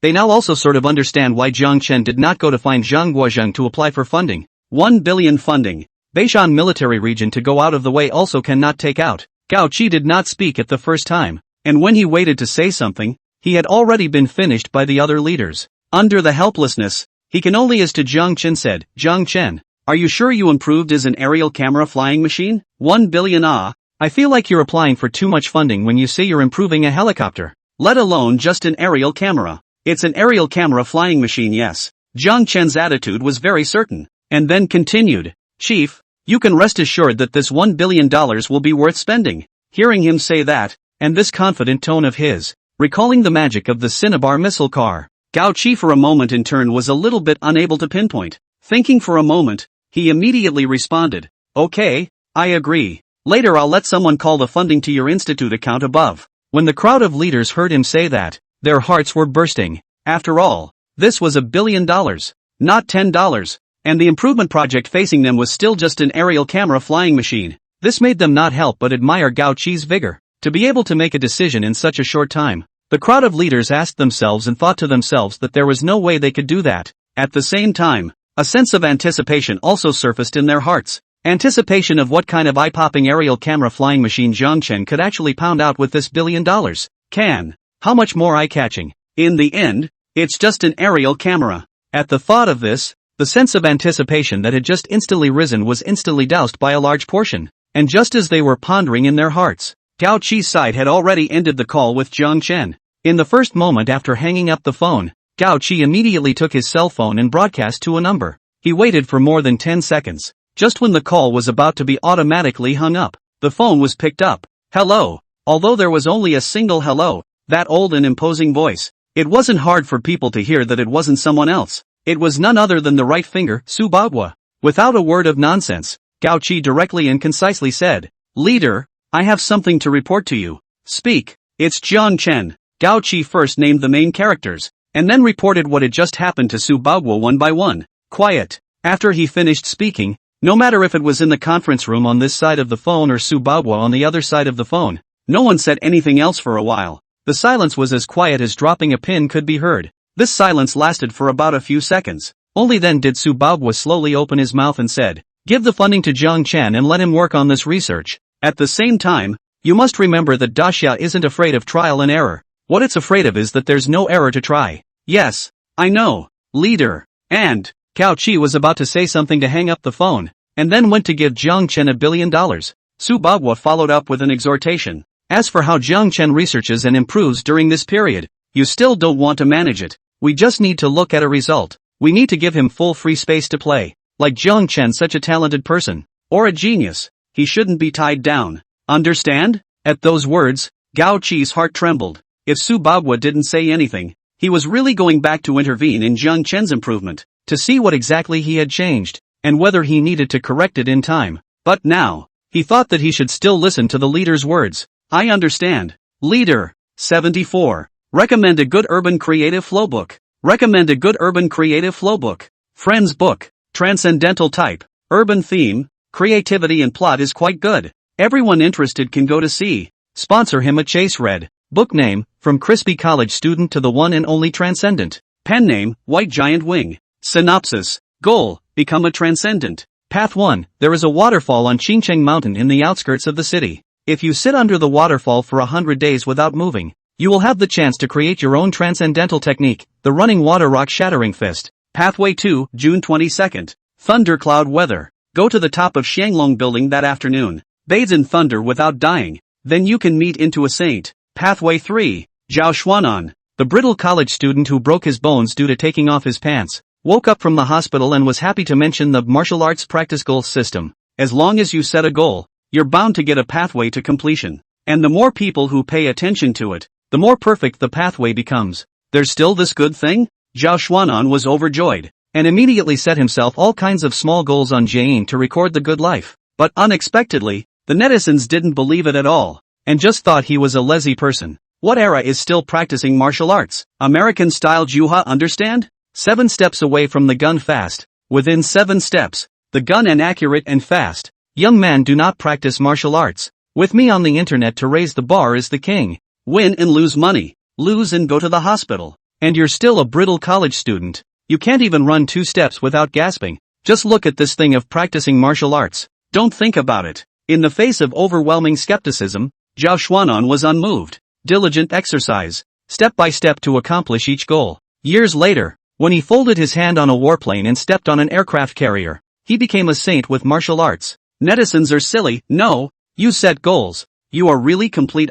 They now also sort of understand why Jiang Chen did not go to find Zhang Guozhang to apply for funding. 1 billion funding. Beishan military region to go out of the way also cannot take out. Gao Qi did not speak at the first time, and when he waited to say something, he had already been finished by the other leaders. Under the helplessness, he can only as to Jiang Chen said, "Jiang Chen, are you sure you improved as an aerial camera flying machine? 1 billion I feel like you're applying for too much funding when you say you're improving a helicopter. Let alone just an aerial camera. It's an aerial camera flying machine, yes." Jiang Chen's attitude was very certain, and then continued, "Chief, you can rest assured that this $1 billion will be worth spending." Hearing him say that, and this confident tone of his, recalling the magic of the Cinnabar missile car, Gao Qi for a moment in turn was a little bit unable to pinpoint. Thinking for a moment, he immediately responded, "Okay, I agree. Later I'll let someone call the funding to your institute account above." When the crowd of leaders heard him say that, their hearts were bursting. After all, this was $1 billion, not $10, and the improvement project facing them was still just an aerial camera flying machine. This made them not help but admire Gao Qi's vigor, to be able to make a decision in such a short time. The crowd of leaders asked themselves and thought to themselves that there was no way they could do that. At the same time, A sense of anticipation also surfaced in their hearts. Anticipation of what kind of eye-popping aerial camera flying machine Zhang Chen could actually pound out with this $1 billion. How much more eye-catching? In the end, it's just an aerial camera. At the thought of this, the sense of anticipation that had just instantly risen was instantly doused by a large portion. And just as they were pondering in their hearts, Gao Qi's side had already ended the call with Zhang Chen. In the first moment after hanging up the phone, Gao Qi immediately took his cell phone and broadcast to a number. He waited for more than 10 seconds. Just when the call was about to be automatically hung up, the phone was picked up. Hello. Although there was only a single hello, that old and imposing voice, it wasn't hard for people to hear that it wasn't someone else. It was none other than the right finger, Su Bagua. Without a word of nonsense, Gao Qi directly and concisely said, "Leader, I have something to report to you." "Speak." "It's Zhang Chen." Gao Qi first named the main characters, and then reported what had just happened to Su Bagua one by one. Quiet. After he finished speaking, no matter if it was in the conference room on this side of the phone or Su Bagua on the other side of the phone, no one said anything else for a while. The silence was as quiet as dropping a pin could be heard. This silence lasted for about a few seconds. Only then did Su Bagua slowly open his mouth and said, "Give the funding to Zhang Chen and let him work on this research. At the same time, you must remember that Daxia isn't afraid of trial and error. What it's afraid of is that there's no error to try." "Yes, I know, leader." And Gao Qi was about to say something to hang up the phone, and then went to give Zhang Chen $1 billion. Su Bagua followed up with an exhortation. "As for how Zhang Chen researches and improves during this period, you still don't want to manage it. We just need to look at a result. We need to give him full free space to play. Like Zhang Chen, such a talented person, or a genius, he shouldn't be tied down. Understand?" At those words, Gao Qi's heart trembled. If Su Bagua didn't say anything, he was really going back to intervene in Zhang Chen's improvement, to see what exactly he had changed, and whether he needed to correct it in time. But now, he thought that he should still listen to the leader's words. "I understand, leader." 74. Recommend a good urban creative flow book. Recommend a good urban creative flow book. Friends book. Transcendental type. Urban theme, creativity and plot is quite good. Everyone interested can go to see. Sponsor him a Chase Red. Book name, From Crispy College Student to the One and Only Transcendent. Pen name, White Giant Wing. Synopsis. Goal, become a transcendent. Path 1, there is a waterfall on Qingcheng Mountain in the outskirts of the city. If you sit under the waterfall for 100 days without moving, you will have the chance to create your own transcendental technique, the running water rock shattering fist. Pathway 2, June 22nd. Thundercloud weather. Go to the top of Xianglong building that afternoon. Bathe in thunder without dying. Then you can meet into a saint. Pathway 3, Zhao Xuanan. The brittle college student who broke his bones due to taking off his pants, woke up from the hospital and was happy to mention the martial arts practice goal system. As long as you set a goal, you're bound to get a pathway to completion. And the more people who pay attention to it, the more perfect the pathway becomes. There's still this good thing? Zhao Xuanan was overjoyed, and immediately set himself all kinds of small goals on Jane to record the good life. But unexpectedly, the netizens didn't believe it at all, and just thought he was a lazy person. What era is still practicing martial arts? American-style juha, understand? 7 steps away from the gun fast. Within 7 steps, the gun and accurate and fast. Young man, do not practice martial arts. With me on the internet to raise the bar is the king. Win and lose money. Lose and go to the hospital. And you're still a brittle college student. You can't even run 2 steps without gasping. Just look at this thing of practicing martial arts. Don't think about it. In the face of overwhelming skepticism, Zhao Xuanan was unmoved. Diligent exercise, step by step to accomplish each goal. Years later, when he folded his hand on a warplane and stepped on an aircraft carrier, he became a saint with martial arts. Netizens are silly. No, you set goals. You are really complete.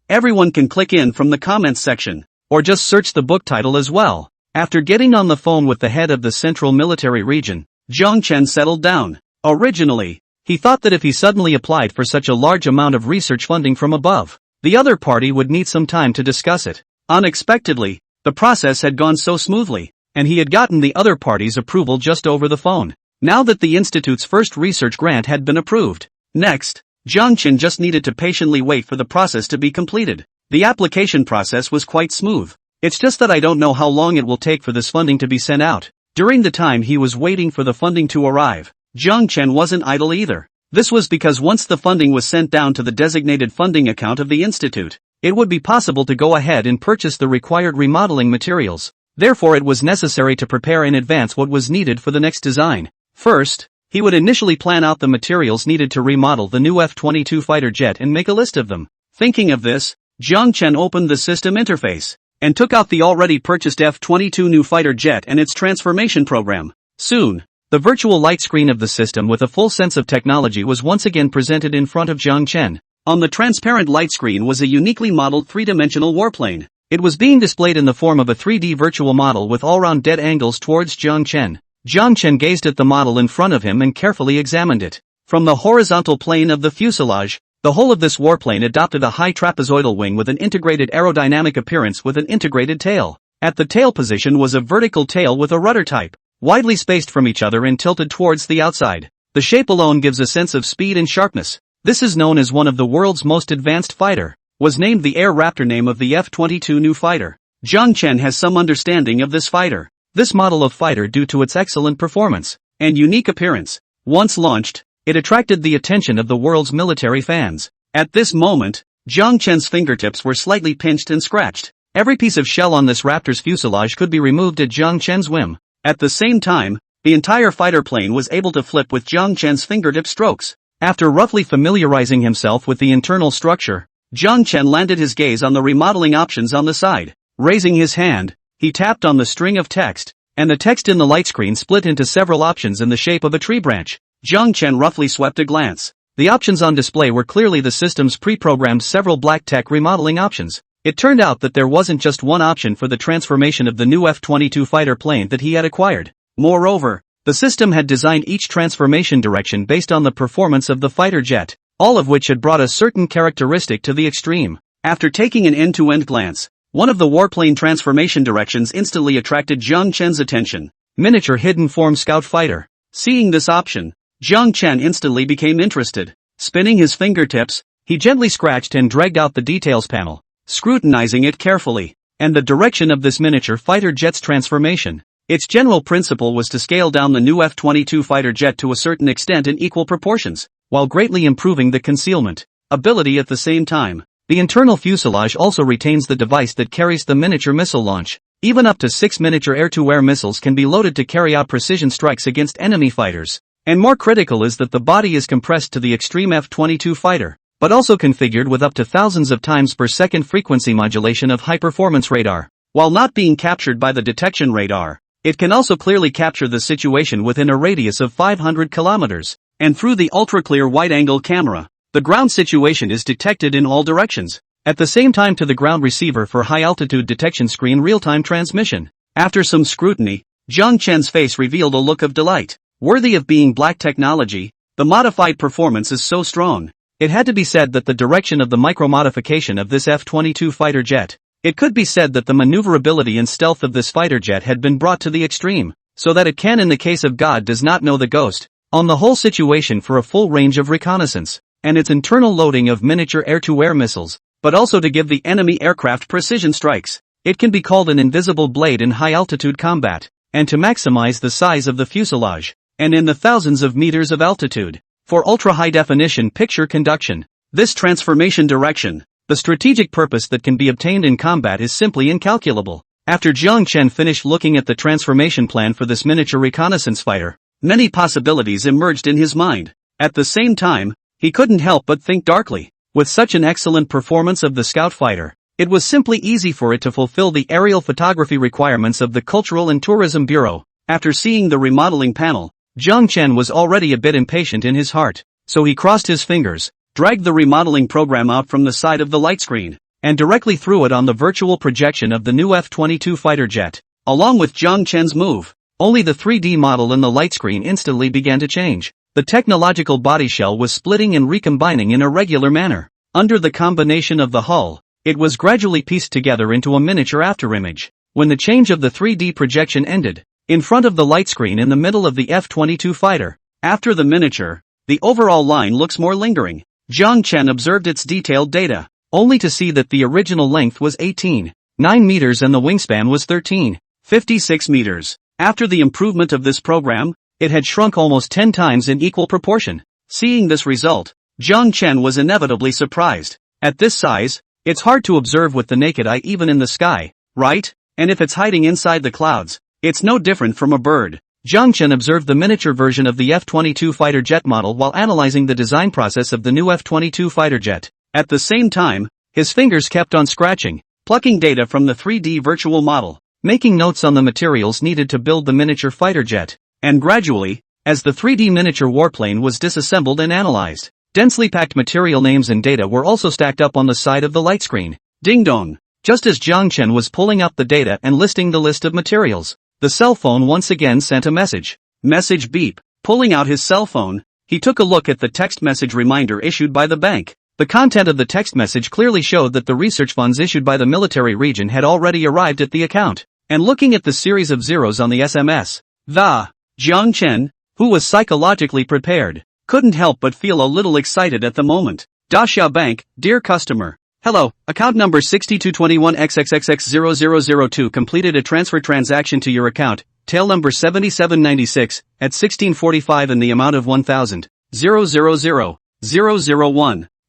Everyone can click in from the comments section, or just search the book title as well. After getting on the phone with the head of the Central Military Region, Zhang Chen settled down. Originally, he thought that if he suddenly applied for such a large amount of research funding from above, the other party would need some time to discuss it. Unexpectedly, the process had gone so smoothly, and he had gotten the other party's approval just over the phone. Now that the institute's first research grant had been approved, next, Zhang Chen just needed to patiently wait for the process to be completed. The application process was quite smooth. It's just that I don't know how long it will take for this funding to be sent out. During the time he was waiting for the funding to arrive, Zhang Chen wasn't idle either. This was because once the funding was sent down to the designated funding account of the institute, it would be possible to go ahead and purchase the required remodeling materials. Therefore it was necessary to prepare in advance what was needed for the next design. First, he would initially plan out the materials needed to remodel the new F-22 fighter jet and make a list of them. Thinking of this, Jiang Chen opened the system interface and took out the already purchased F-22 new fighter jet and its transformation program. Soon, the virtual light screen of the system with a full sense of technology was once again presented in front of Jiang Chen. On the transparent light screen was a uniquely modeled three-dimensional warplane. It was being displayed in the form of a 3D virtual model with all-round dead angles towards Jiang Chen. Jiang Chen gazed at the model in front of him and carefully examined it. From the horizontal plane of the fuselage, the whole of this warplane adopted a high trapezoidal wing with an integrated aerodynamic appearance with an integrated tail. At the tail position was a vertical tail with a rudder type, widely spaced from each other and tilted towards the outside. The shape alone gives a sense of speed and sharpness. This is known as one of the world's most advanced fighter. Was named the Air Raptor name of the F-22 new fighter. Jiang Chen has some understanding of this fighter. This model of fighter due to its excellent performance and unique appearance. Once launched, it attracted the attention of the world's military fans. At this moment, Jiang Chen's fingertips were slightly pinched and scratched. Every piece of shell on this Raptor's fuselage could be removed at Jiang Chen's whim. At the same time, the entire fighter plane was able to flip with Jiang Chen's fingertip strokes. After roughly familiarizing himself with the internal structure, Jiang Chen landed his gaze on the remodeling options on the side. Raising his hand, he tapped on the string of text, and the text in the light screen split into several options in the shape of a tree branch. Jiang Chen roughly swept a glance. The options on display were clearly the system's pre-programmed several black tech remodeling options. It turned out that there wasn't just one option for the transformation of the new F-22 fighter plane that he had acquired. Moreover, the system had designed each transformation direction based on the performance of the fighter jet, all of which had brought a certain characteristic to the extreme. After taking an end-to-end glance, one of the warplane transformation directions instantly attracted Jiang Chen's attention. Miniature Hidden Form Scout Fighter. Seeing this option, Jiang Chen instantly became interested. Spinning his fingertips, he gently scratched and dragged out the details panel, scrutinizing it carefully, and the direction of this miniature fighter jet's transformation. Its general principle was to scale down the new F-22 fighter jet to a certain extent in equal proportions, while greatly improving the concealment ability at the same time. The internal fuselage also retains the device that carries the miniature missile launch. Even up to 6 miniature air-to-air missiles can be loaded to carry out precision strikes against enemy fighters. And more critical is that the body is compressed to the extreme F-22 fighter, but also configured with up to thousands of times per second frequency modulation of high-performance radar. While not being captured by the detection radar, it can also clearly capture the situation within a radius of 500 kilometers. And through the ultra-clear wide-angle camera, the ground situation is detected in all directions. At the same time to the ground receiver for high-altitude detection screen real-time transmission. After some scrutiny, Jiang Chen's face revealed a look of delight. Worthy of being black technology, the modified performance is so strong. It had to be said that the direction of the micro-modification of this F-22 fighter jet. It could be said that the maneuverability and stealth of this fighter jet had been brought to the extreme, so that it can in the case of God does not know the ghost, on the whole situation for a full range of reconnaissance, and its internal loading of miniature air-to-air missiles, but also to give the enemy aircraft precision strikes. It can be called an invisible blade in high-altitude combat, and to maximize the size of the fuselage, and in the thousands of meters of altitude, for ultra-high-definition picture conduction. This transformation direction, the strategic purpose that can be obtained in combat is simply incalculable. After Jiang Chen finished looking at the transformation plan for this miniature reconnaissance fighter, many possibilities emerged in his mind. At the same time, he couldn't help but think darkly. With such an excellent performance of the scout fighter, it was simply easy for it to fulfill the aerial photography requirements of the Cultural and Tourism Bureau. After seeing the remodeling panel, Jiang Chen was already a bit impatient in his heart, so he crossed his fingers, dragged the remodeling program out from the side of the light screen, and directly threw it on the virtual projection of the new F-22 fighter jet. Along with Jiang Chen's move, only the 3D model in the light screen instantly began to change. The technological body shell was splitting and recombining in a regular manner. Under the combination of the hull, it was gradually pieced together into a miniature afterimage. When the change of the 3D projection ended, in front of the light screen in the middle of the F-22 fighter, after the miniature, the overall line looks more lingering. Jiang Chen observed its detailed data, only to see that the original length was 18.9 meters and the wingspan was 13.56 meters. After the improvement of this program, it had shrunk almost 10 times in equal proportion. Seeing this result, Jiang Chen was inevitably surprised. At this size, it's hard to observe with the naked eye even in the sky, right? and if it's hiding inside the clouds, it's no different from a bird. Jiang Chen observed the miniature version of the F-22 fighter jet model while analyzing the design process of the new F-22 fighter jet. At the same time, his fingers kept on scratching, plucking data from the 3D virtual model, making notes on the materials needed to build the miniature fighter jet. And gradually, as the 3D miniature warplane was disassembled and analyzed, densely packed material names and data were also stacked up on the side of the light screen. Ding dong! Just as Jiang Chen was pulling up the data and listing the list of materials, the cell phone once again sent a message. Message beep. Pulling out his cell phone, he took a look at the text message reminder issued by the bank. The content of the text message clearly showed that the research funds issued by the military region had already arrived at the account. And looking at the series of zeros on the SMS, Jiang Chen, who was psychologically prepared, couldn't help but feel a little excited at the moment. Daxia Bank, dear customer. Hello, account number 6221XXXX0002 completed a transfer transaction to your account, tail number 7796, at 1645 in the amount of 1,000, 000, 001,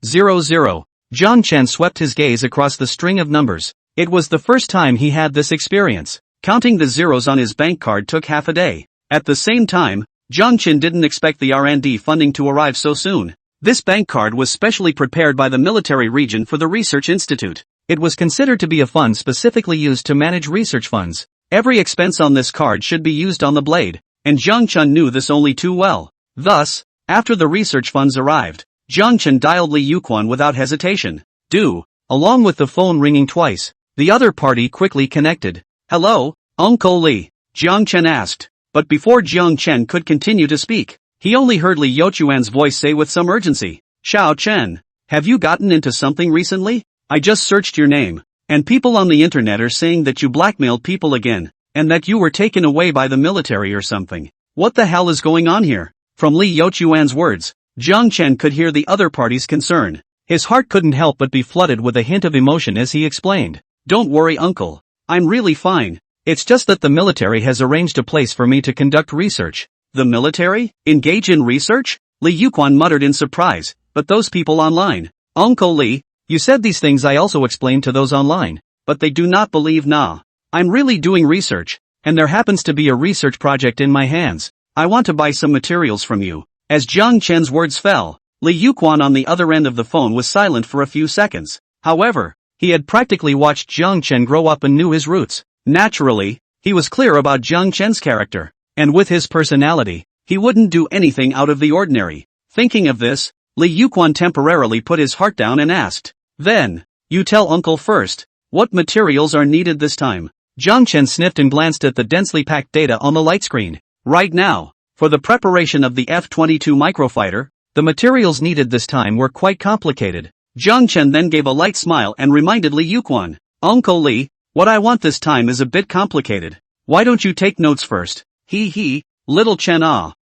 00. Jiang Chen swept his gaze across the string of numbers. It was the first time he had this experience. Counting the zeros on his bank card took half a day. At the same time, Jiang Chen didn't expect the R&D funding to arrive so soon. This bank card was specially prepared by the military region for the research institute. It was considered to be a fund specifically used to manage research funds. Every expense on this card should be used on the blade, and Jiang Chen knew this only too well. Thus, after the research funds arrived, Jiang Chen dialed Li Yuquan without hesitation. Along with the phone ringing twice, the other party quickly connected. Hello, Uncle Li, Jiang Chen asked. But before Jiang Chen could continue to speak, he only heard Li Yuquan's voice say with some urgency, Xiao Chen, have you gotten into something recently? I just searched your name, and people on the internet are saying that you blackmailed people again, and that you were taken away by the military or something. What the hell is going on here? From Li Yuquan's words, Jiang Chen could hear the other party's concern. His heart couldn't help but be flooded with a hint of emotion as he explained. Don't worry, uncle. I'm really fine. It's just that the military has arranged a place for me to conduct research. The military? Engage in research? Li Yuquan muttered in surprise, but those people online. Uncle Li, you said these things I also explained to those online, but they do not believe nah. I'm really doing research, and there happens to be a research project in my hands. I want to buy some materials from you. As Jiang Chen's words fell, Li Yuquan on the other end of the phone was silent for a few seconds. However, he had practically watched Jiang Chen grow up and knew his roots. Naturally, he was clear about Jiang Chen's character, and with his personality, he wouldn't do anything out of the ordinary. Thinking of this, Li Yuquan temporarily put his heart down and asked, Then, you tell uncle first, what materials are needed this time? Jiang Chen sniffed and glanced at the densely packed data on the light screen. Right now, for the preparation of the F-22 microfighter, the materials needed this time were quite complicated. Jiang Chen then gave a light smile and reminded Li Yuquan, Uncle Li, what I want this time is a bit complicated. Why don't you take notes first? Little Chen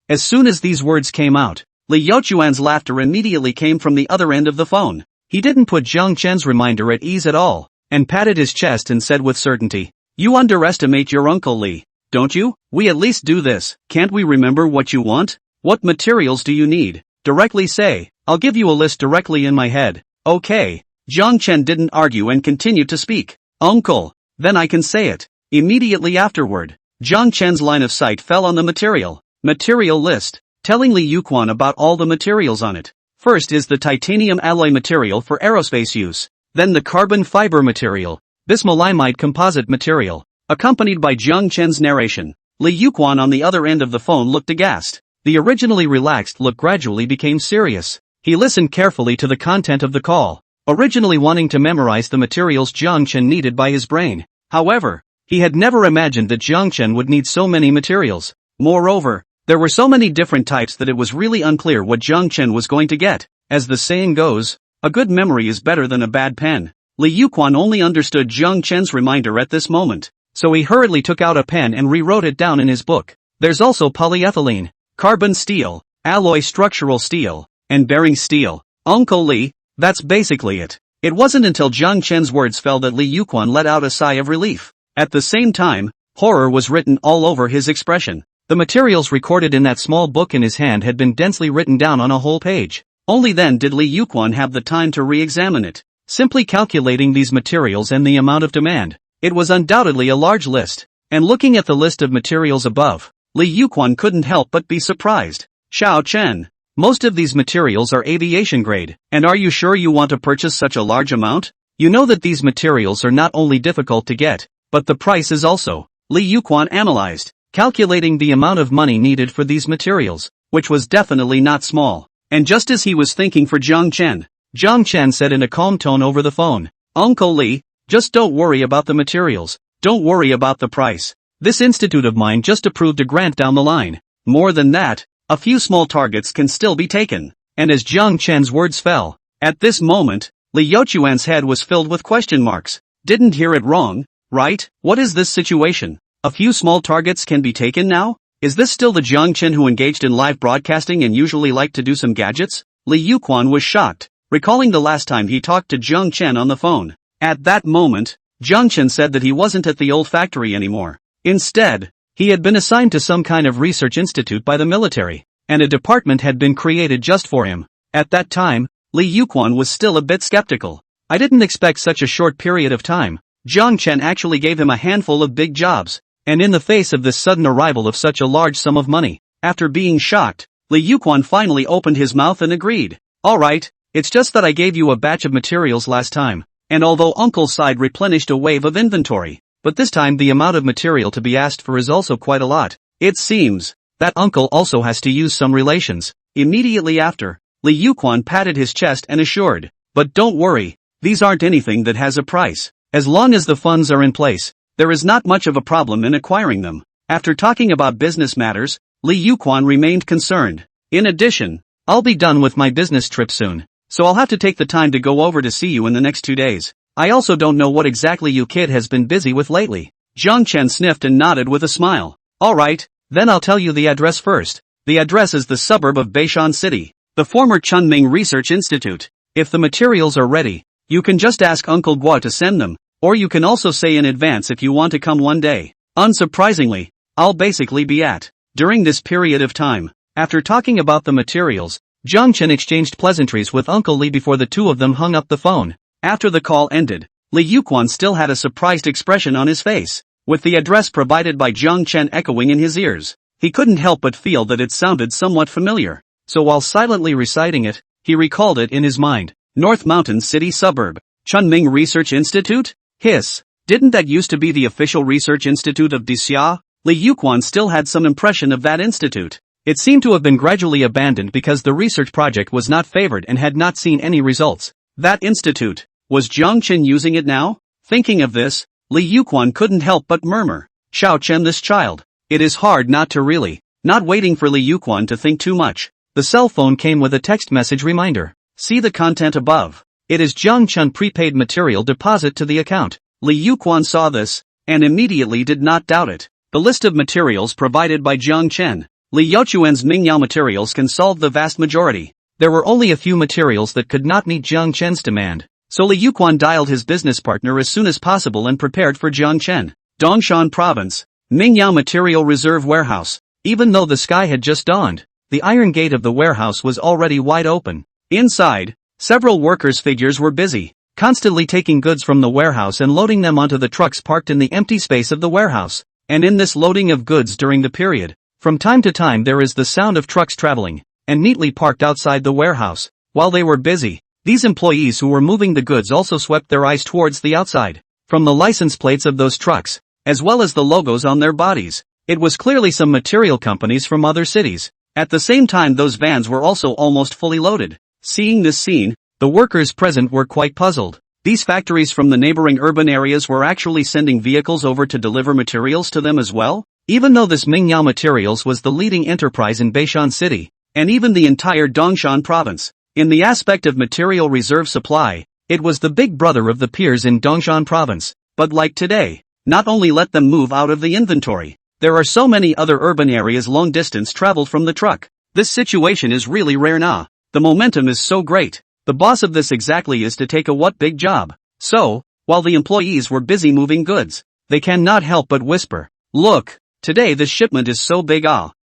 As soon as these words came out, Li Yuquan's laughter immediately came from the other end of the phone. He didn't put Jiang Chen's reminder at ease at all, and patted his chest and said with certainty, You underestimate your Uncle Li, don't you? We at least do this. Can't we remember what you want? What materials do you need? Directly say, I'll give you a list directly in my head. Okay. Jiang Chen didn't argue and continued to speak. Uncle, then I can say it. Immediately afterward, Jiang Chen's line of sight fell on the material list, telling Li Yuquan about all the materials on it. First is the titanium alloy material for aerospace use, then the carbon fiber material, bismulimide composite material, accompanied by Jiang Chen's narration. Li Yuquan on the other end of the phone looked aghast. The originally relaxed look gradually became serious. He listened carefully to the content of the call, originally wanting to memorize the materials Jiang Chen needed by his brain. However, he had never imagined that Jiang Chen would need so many materials. Moreover, there were so many different types that it was really unclear what Jiang Chen was going to get. As the saying goes, a good memory is better than a bad pen. Li Yuquan only understood Jiang Chen's reminder at this moment, so he hurriedly took out a pen and rewrote it down in his book. There's also polyethylene, carbon steel, alloy structural steel, and bearing steel. Uncle Li, that's basically it. It wasn't until Jiang Chen's words fell that Li Yuquan let out a sigh of relief. At the same time, horror was written all over his expression. The materials recorded in that small book in his hand had been densely written down on a whole page. Only then did Li Yuquan have the time to re-examine it. Simply calculating these materials and the amount of demand, It was undoubtedly a large list. And looking at the list of materials above, Li Yuquan couldn't help but be surprised. Xiao Chen, most of these materials are aviation grade, and are you sure you want to purchase such a large amount? You know that these materials are not only difficult to get, but the price is also. Li Yuquan analyzed, calculating the amount of money needed for these materials, which was definitely not small. And just as he was thinking for Jiang Chen said in a calm tone over the phone, Uncle Li, just don't worry about the materials, don't worry about the price. This institute of mine just approved a grant down the line. More than that, a few small targets can still be taken. And as Jiang Chen's words fell, at this moment, Li Youchuan's head was filled with question marks. Didn't hear it wrong, right? What is this situation? A few small targets can be taken now? Is this still the Jiang Chen who engaged in live broadcasting and usually liked to do some gadgets? Li Yuquan was shocked, recalling the last time he talked to Jiang Chen on the phone. At that moment, Jiang Chen said that he wasn't at the old factory anymore. Instead, he had been assigned to some kind of research institute by the military, and a department had been created just for him. At that time, Li Yuquan was still a bit skeptical. I didn't expect such a short period of time. Jiang Chen actually gave him a handful of big jobs, and in the face of this sudden arrival of such a large sum of money, after being shocked, Li Yuquan finally opened his mouth and agreed. Alright, it's just that I gave you a batch of materials last time, and although Uncle's side replenished a wave of inventory, but this time the amount of material to be asked for is also quite a lot. It seems that Uncle also has to use some relations. Immediately after, Li Yuquan patted his chest and assured, but don't worry, these aren't anything that has a price. As long as the funds are in place, there is not much of a problem in acquiring them. After talking about business matters, Li Yuquan remained concerned. In addition, I'll be done with my business trip soon, so I'll have to take the time to go over to see you in the next 2 days. I also don't know what exactly you kid has been busy with lately. Jiang Chen sniffed and nodded with a smile. Alright, then I'll tell you the address first. The address is the suburb of Beishan City, the former Chunming Research Institute. If the materials are ready, you can just ask Uncle Guo to send them, or you can also say in advance if you want to come one day. Unsurprisingly, I'll basically be at. During this period of time, after talking about the materials, Jiang Chen exchanged pleasantries with Uncle Li before the two of them hung up the phone. After the call ended, Li Yuquan still had a surprised expression on his face. With the address provided by Jiang Chen echoing in his ears, he couldn't help but feel that it sounded somewhat familiar. So while silently reciting it, he recalled it in his mind. North Mountain City Suburb, Chunming Research Institute? Hiss. Didn't that used to be the official research institute of Dixia? Li Yuquan still had some impression of that institute. It seemed to have been gradually abandoned because the research project was not favored and had not seen any results. That institute. Was Jiang Chen using it now? Thinking of this, Li Yuquan couldn't help but murmur. Xiao Chen, this child. It is hard not to really. Not waiting for Li Yuquan to think too much, the cell phone came with a text message reminder. See the content above. It is Jiang Chen prepaid material deposit to the account. Li Yuquan saw this, and immediately did not doubt it. The list of materials provided by Jiang Chen, Li Youchuan's Mingyao materials can solve the vast majority. There were only a few materials that could not meet Jiang Chen's demand. So Li Yuquan dialed his business partner as soon as possible and prepared for Jiang Chen. Dongshan Province, Mingyao Material Reserve Warehouse. Even though the sky had just dawned, the iron gate of the warehouse was already wide open. Inside, several workers' figures were busy, constantly taking goods from the warehouse and loading them onto the trucks parked in the empty space of the warehouse. And in this loading of goods during the period, from time to time there is the sound of trucks traveling, and neatly parked outside the warehouse. While they were busy, these employees who were moving the goods also swept their eyes towards the outside. From the license plates of those trucks, as well as the logos on their bodies, it was clearly some material companies from other cities. At the same time those vans were also almost fully loaded. Seeing this scene, the workers present were quite puzzled. These factories from the neighboring urban areas were actually sending vehicles over to deliver materials to them as well? Even though this Mingyao Materials was the leading enterprise in Beishan City, and even the entire Dongshan province, in the aspect of material reserve supply, it was the big brother of the peers in Dongshan province. But like today, not only let them move out of the inventory, there are so many other urban areas long distance traveled from the truck. This situation is really rare now. The momentum is so great. The boss of this exactly is to take a what big job. So, while the employees were busy moving goods, they cannot help but whisper, look, today this shipment is so big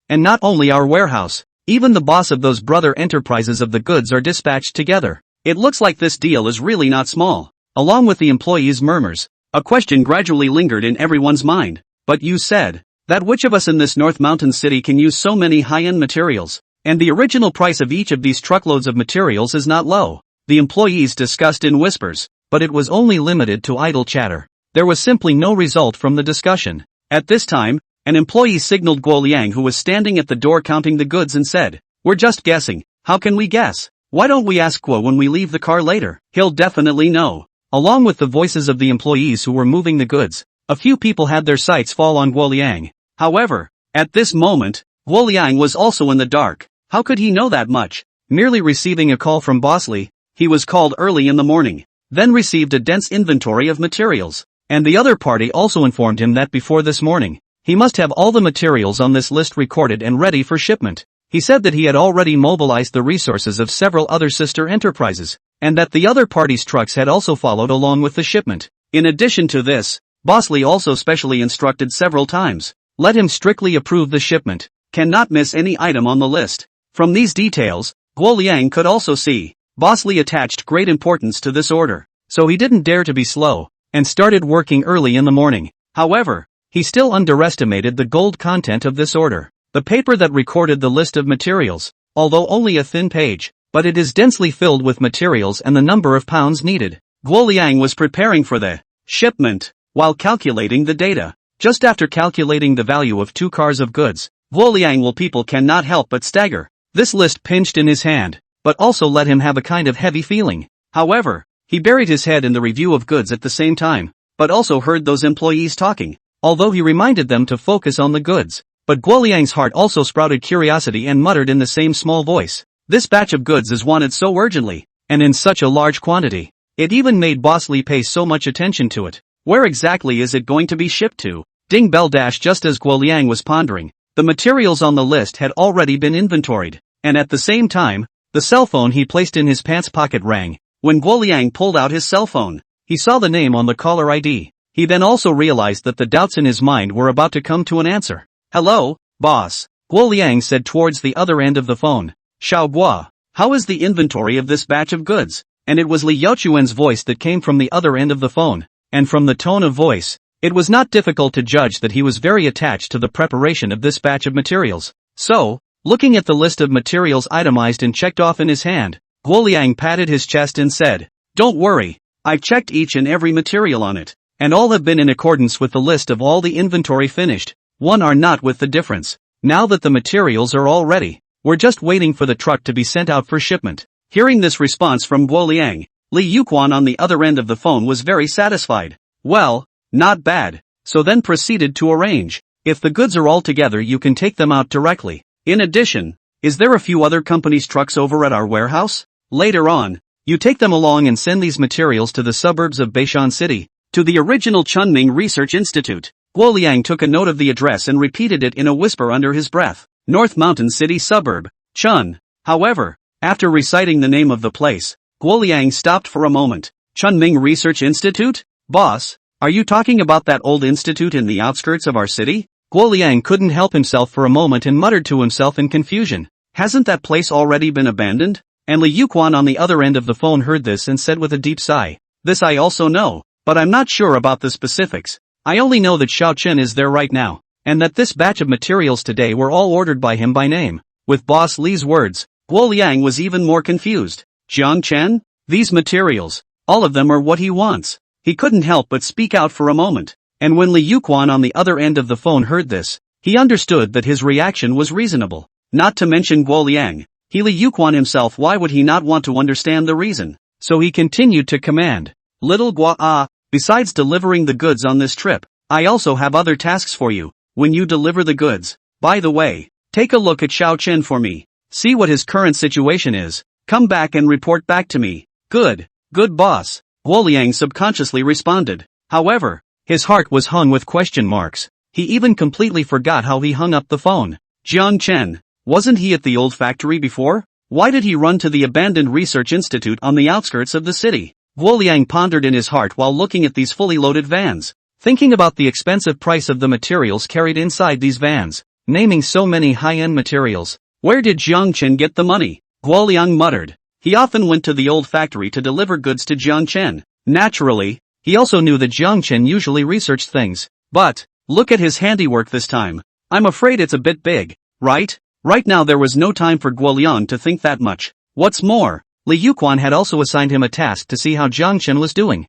and not only our warehouse, even the boss of those brother enterprises of the goods are dispatched together. It looks like this deal is really not small. Along with the employees' murmurs, A question gradually lingered in everyone's mind. But you said that which of us in this North Mountain city can use so many high-end materials? And the original price of each of these truckloads of materials is not low. The employees discussed in whispers, but it was only limited to idle chatter. There was simply no result from the discussion. At this time, an employee signaled Guo Liang, who was standing at the door counting the goods, and said, "We're just guessing." "How can we guess? Why don't we ask Guo when we leave the car later? He'll definitely know." Along with the voices of the employees who were moving the goods, a few people had their sights fall on Guo Liang. However, at this moment, Guo Liang was also in the dark. How could he know that much? Merely receiving a call from Boss Li, he was called early in the morning, then received a dense inventory of materials. And the other party also informed him that before this morning, he must have all the materials on this list recorded and ready for shipment. He said that he had already mobilized the resources of several other sister enterprises, and that the other party's trucks had also followed along with the shipment. In addition to this, Boss Li also specially instructed several times, let him strictly approve the shipment, cannot miss any item on the list. From these details, Guo Liang could also see, Boss Li attached great importance to this order, so he didn't dare to be slow, and started working early in the morning. However, he still underestimated the gold content of this order. The paper that recorded the list of materials, although only a thin page, but it is densely filled with materials and the number of pounds needed. Guo Liang was preparing for the shipment while calculating the data. Just after calculating the value of 2 cars of goods, Guo Liang will people cannot help but stagger. This list pinched in his hand, but also let him have a kind of heavy feeling. However, he buried his head in the review of goods at the same time, but also heard those employees talking, although he reminded them to focus on the goods. But Guo Liang's heart also sprouted curiosity and muttered in the same small voice, this batch of goods is wanted so urgently, and in such a large quantity. It even made Boss Li pay so much attention to it. Where exactly is it going to be shipped to? Ding bell dash. Just as Guo Liang was pondering, the materials on the list had already been inventoried, and at the same time, the cell phone he placed in his pants pocket rang. When Guo Liang pulled out his cell phone, he saw the name on the caller ID. He then also realized that the doubts in his mind were about to come to an answer. "Hello, boss," Guo Liang said towards the other end of the phone. "Xiao Guo, how is the inventory of this batch of goods?" And it was Li Yaochuan's voice that came from the other end of the phone, and from the tone of voice, it was not difficult to judge that he was very attached to the preparation of this batch of materials. So, looking at the list of materials itemized and checked off in his hand, Guo Liang patted his chest and said, "Don't worry, I've checked each and every material on it, and all have been in accordance with the list of all the inventory finished. One are not with the difference. Now that the materials are all ready, we're just waiting for the truck to be sent out for shipment." Hearing this response from Guo Liang, Li Yuquan on the other end of the phone was very satisfied. "Well, not bad." So then proceeded to arrange. "If the goods are all together, you can take them out directly. In addition, is there a few other companies' trucks over at our warehouse? Later on, you take them along and send these materials to the suburbs of Beishan City, to the original Chunming Research Institute." Guo Liang took a note of the address and repeated it in a whisper under his breath. North Mountain City Suburb, Chun. However, after reciting the name of the place, Guo Liang stopped for a moment. Chunming Research Institute? Boss, are you talking about that old institute in the outskirts of our city? Guo Liang couldn't help himself for a moment and muttered to himself in confusion. Hasn't that place already been abandoned? And Li Yuquan on the other end of the phone heard this and said with a deep sigh, "This I also know, but I'm not sure about the specifics. I only know that Xiao Chen is there right now, and that this batch of materials today were all ordered by him by name." With Boss Li's words, Guo Liang was even more confused. Jiang Chen? These materials, all of them are what he wants. He couldn't help but speak out for a moment, and when Li Yuquan on the other end of the phone heard this, he understood that his reaction was reasonable. Not to mention Guo Liang, Li Yuquan himself, why would he not want to understand the reason? So he continued to command. "Little Guo, besides delivering the goods on this trip, I also have other tasks for you. When you deliver the goods, by the way, take a look at Xiao Chen for me. See what his current situation is. Come back and report back to me." Good boss," Guo Liang subconsciously responded. However, his heart was hung with question marks. He even completely forgot how he hung up the phone. Jiang Chen, wasn't he at the old factory before? Why did he run to the abandoned research institute on the outskirts of the city? Guo Liang pondered in his heart while looking at these fully loaded vans, thinking about the expensive price of the materials carried inside these vans, naming so many high-end materials. Where did Jiang Chen get the money? Guo Liang muttered. He often went to the old factory to deliver goods to Jiang Chen. Naturally, He also knew that Jiang Chen usually researched things. But, look at his handiwork this time. I'm afraid it's a bit big, right? Right now there was no time for Guo Liang to think that much. What's more, Li Yuquan had also assigned him a task to see how Jiang Chen was doing.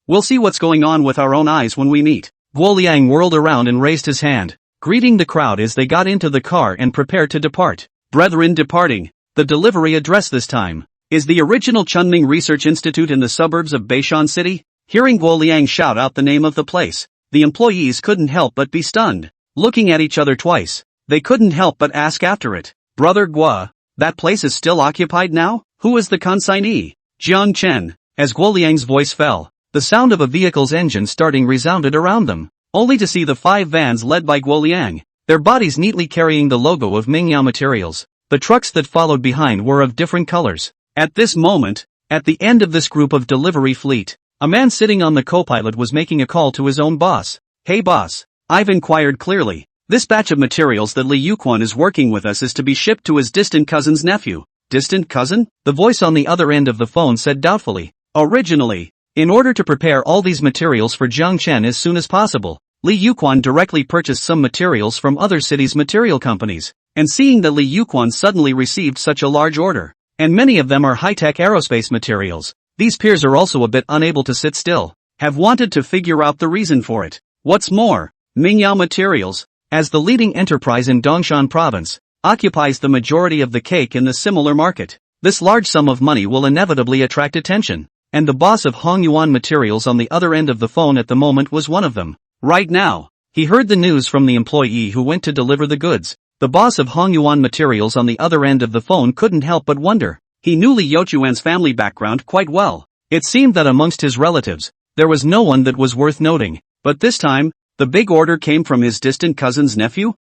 We'll see what's going on with our own eyes when we meet. Guo Liang whirled around and raised his hand, greeting the crowd as they got into the car and prepared to depart. Brethren departing, the delivery address this time is the original Chunming Research Institute in the suburbs of Beishan City. Hearing Guo Liang shout out the name of the place, the employees couldn't help but be stunned. Looking at each other twice, they couldn't help but ask after it. Brother Guo, that place is still occupied now? Who is the consignee? Jiang Chen. As Guo Liang's voice fell, the sound of a vehicle's engine starting resounded around them, only to see the 5 vans led by Guo Liang, their bodies neatly carrying the logo of Manhwa Materials. The trucks that followed behind were of different colors. At this moment, at the end of this group of delivery fleet, a man sitting on the co-pilot was making a call to his own boss. Hey boss, I've inquired clearly. This batch of materials that Li Yuquan is working with us is to be shipped to his distant cousin's nephew. Distant cousin? The voice on the other end of the phone said doubtfully. Originally, in order to prepare all these materials for Jiang Chen as soon as possible, Li Yuquan directly purchased some materials from other cities' material companies, and seeing that Li Yuquan suddenly received such a large order, and many of them are high-tech aerospace materials, these peers are also a bit unable to sit still, have wanted to figure out the reason for it. What's more, Manhwa Materials, as the leading enterprise in Dongshan province, occupies the majority of the cake in the similar market. This large sum of money will inevitably attract attention, and the boss of Hongyuan Materials on the other end of the phone at the moment was one of them. Right now, he heard the news from the employee who went to deliver the goods. The boss of Hongyuan Materials on the other end of the phone couldn't help but wonder. He knew Li Yuquan's family background quite well. It seemed that amongst his relatives, there was no one that was worth noting. But this time, the big order came from his distant cousin's nephew?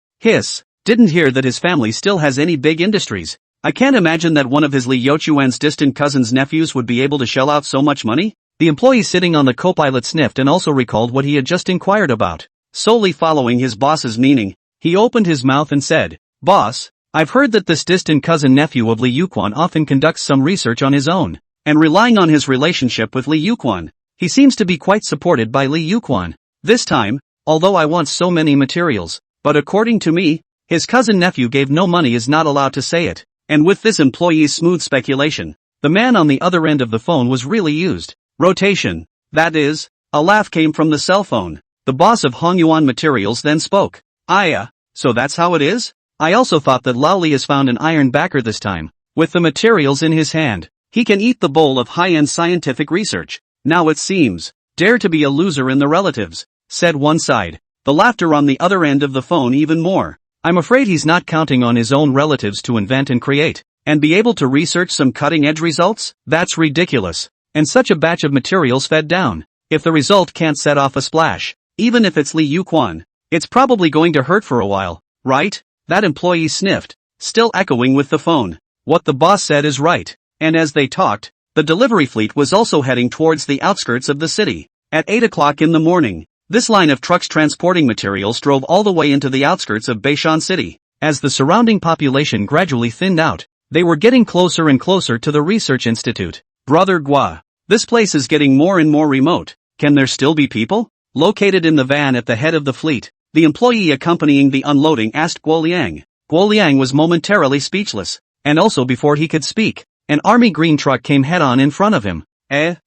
Didn't hear that his family still has any big industries. I can't imagine that one of his Li Yuquan's distant cousin's nephews would be able to shell out so much money. The employee sitting on the co-pilot sniffed and also recalled what he had just inquired about. Solely following his boss's meaning, he opened his mouth and said, Boss, I've heard that this distant cousin nephew of Li Yuquan often conducts some research on his own, and relying on his relationship with Li Yuquan, he seems to be quite supported by Li Yuquan. This time, although I want so many materials, but according to me, his cousin nephew gave no money is not allowed to say it. And with this employee's smooth speculation, the man on the other end of the phone was really used. Rotation. That is, a laugh came from the cell phone. The boss of Hongyuan Materials then spoke. So that's how it is? I also thought that Lao Li has found an iron backer this time. With the materials in his hand, he can eat the bowl of high-end scientific research. Now it seems, dare to be a loser in the relatives, said one side. The laughter on the other end of the phone even more. I'm afraid he's not counting on his own relatives to invent and create, and be able to research some cutting-edge results? That's ridiculous. And such a batch of materials fed down. If the result can't set off a splash, even if it's Li Yuquan, it's probably going to hurt for a while, right? That employee sniffed, still echoing with the phone. What the boss said is right. And as they talked, the delivery fleet was also heading towards the outskirts of the city. At 8 o'clock in the morning, this line of trucks transporting materials drove all the way into the outskirts of Beishan City. As the surrounding population gradually thinned out, they were getting closer and closer to the research institute. Brother Guo, this place is getting more and more remote. Can there still be people? Located in the van at the head of the fleet, the employee accompanying the unloading asked Guo Liang. Guo Liang was momentarily speechless, and also before he could speak, an army green truck came head-on in front of him.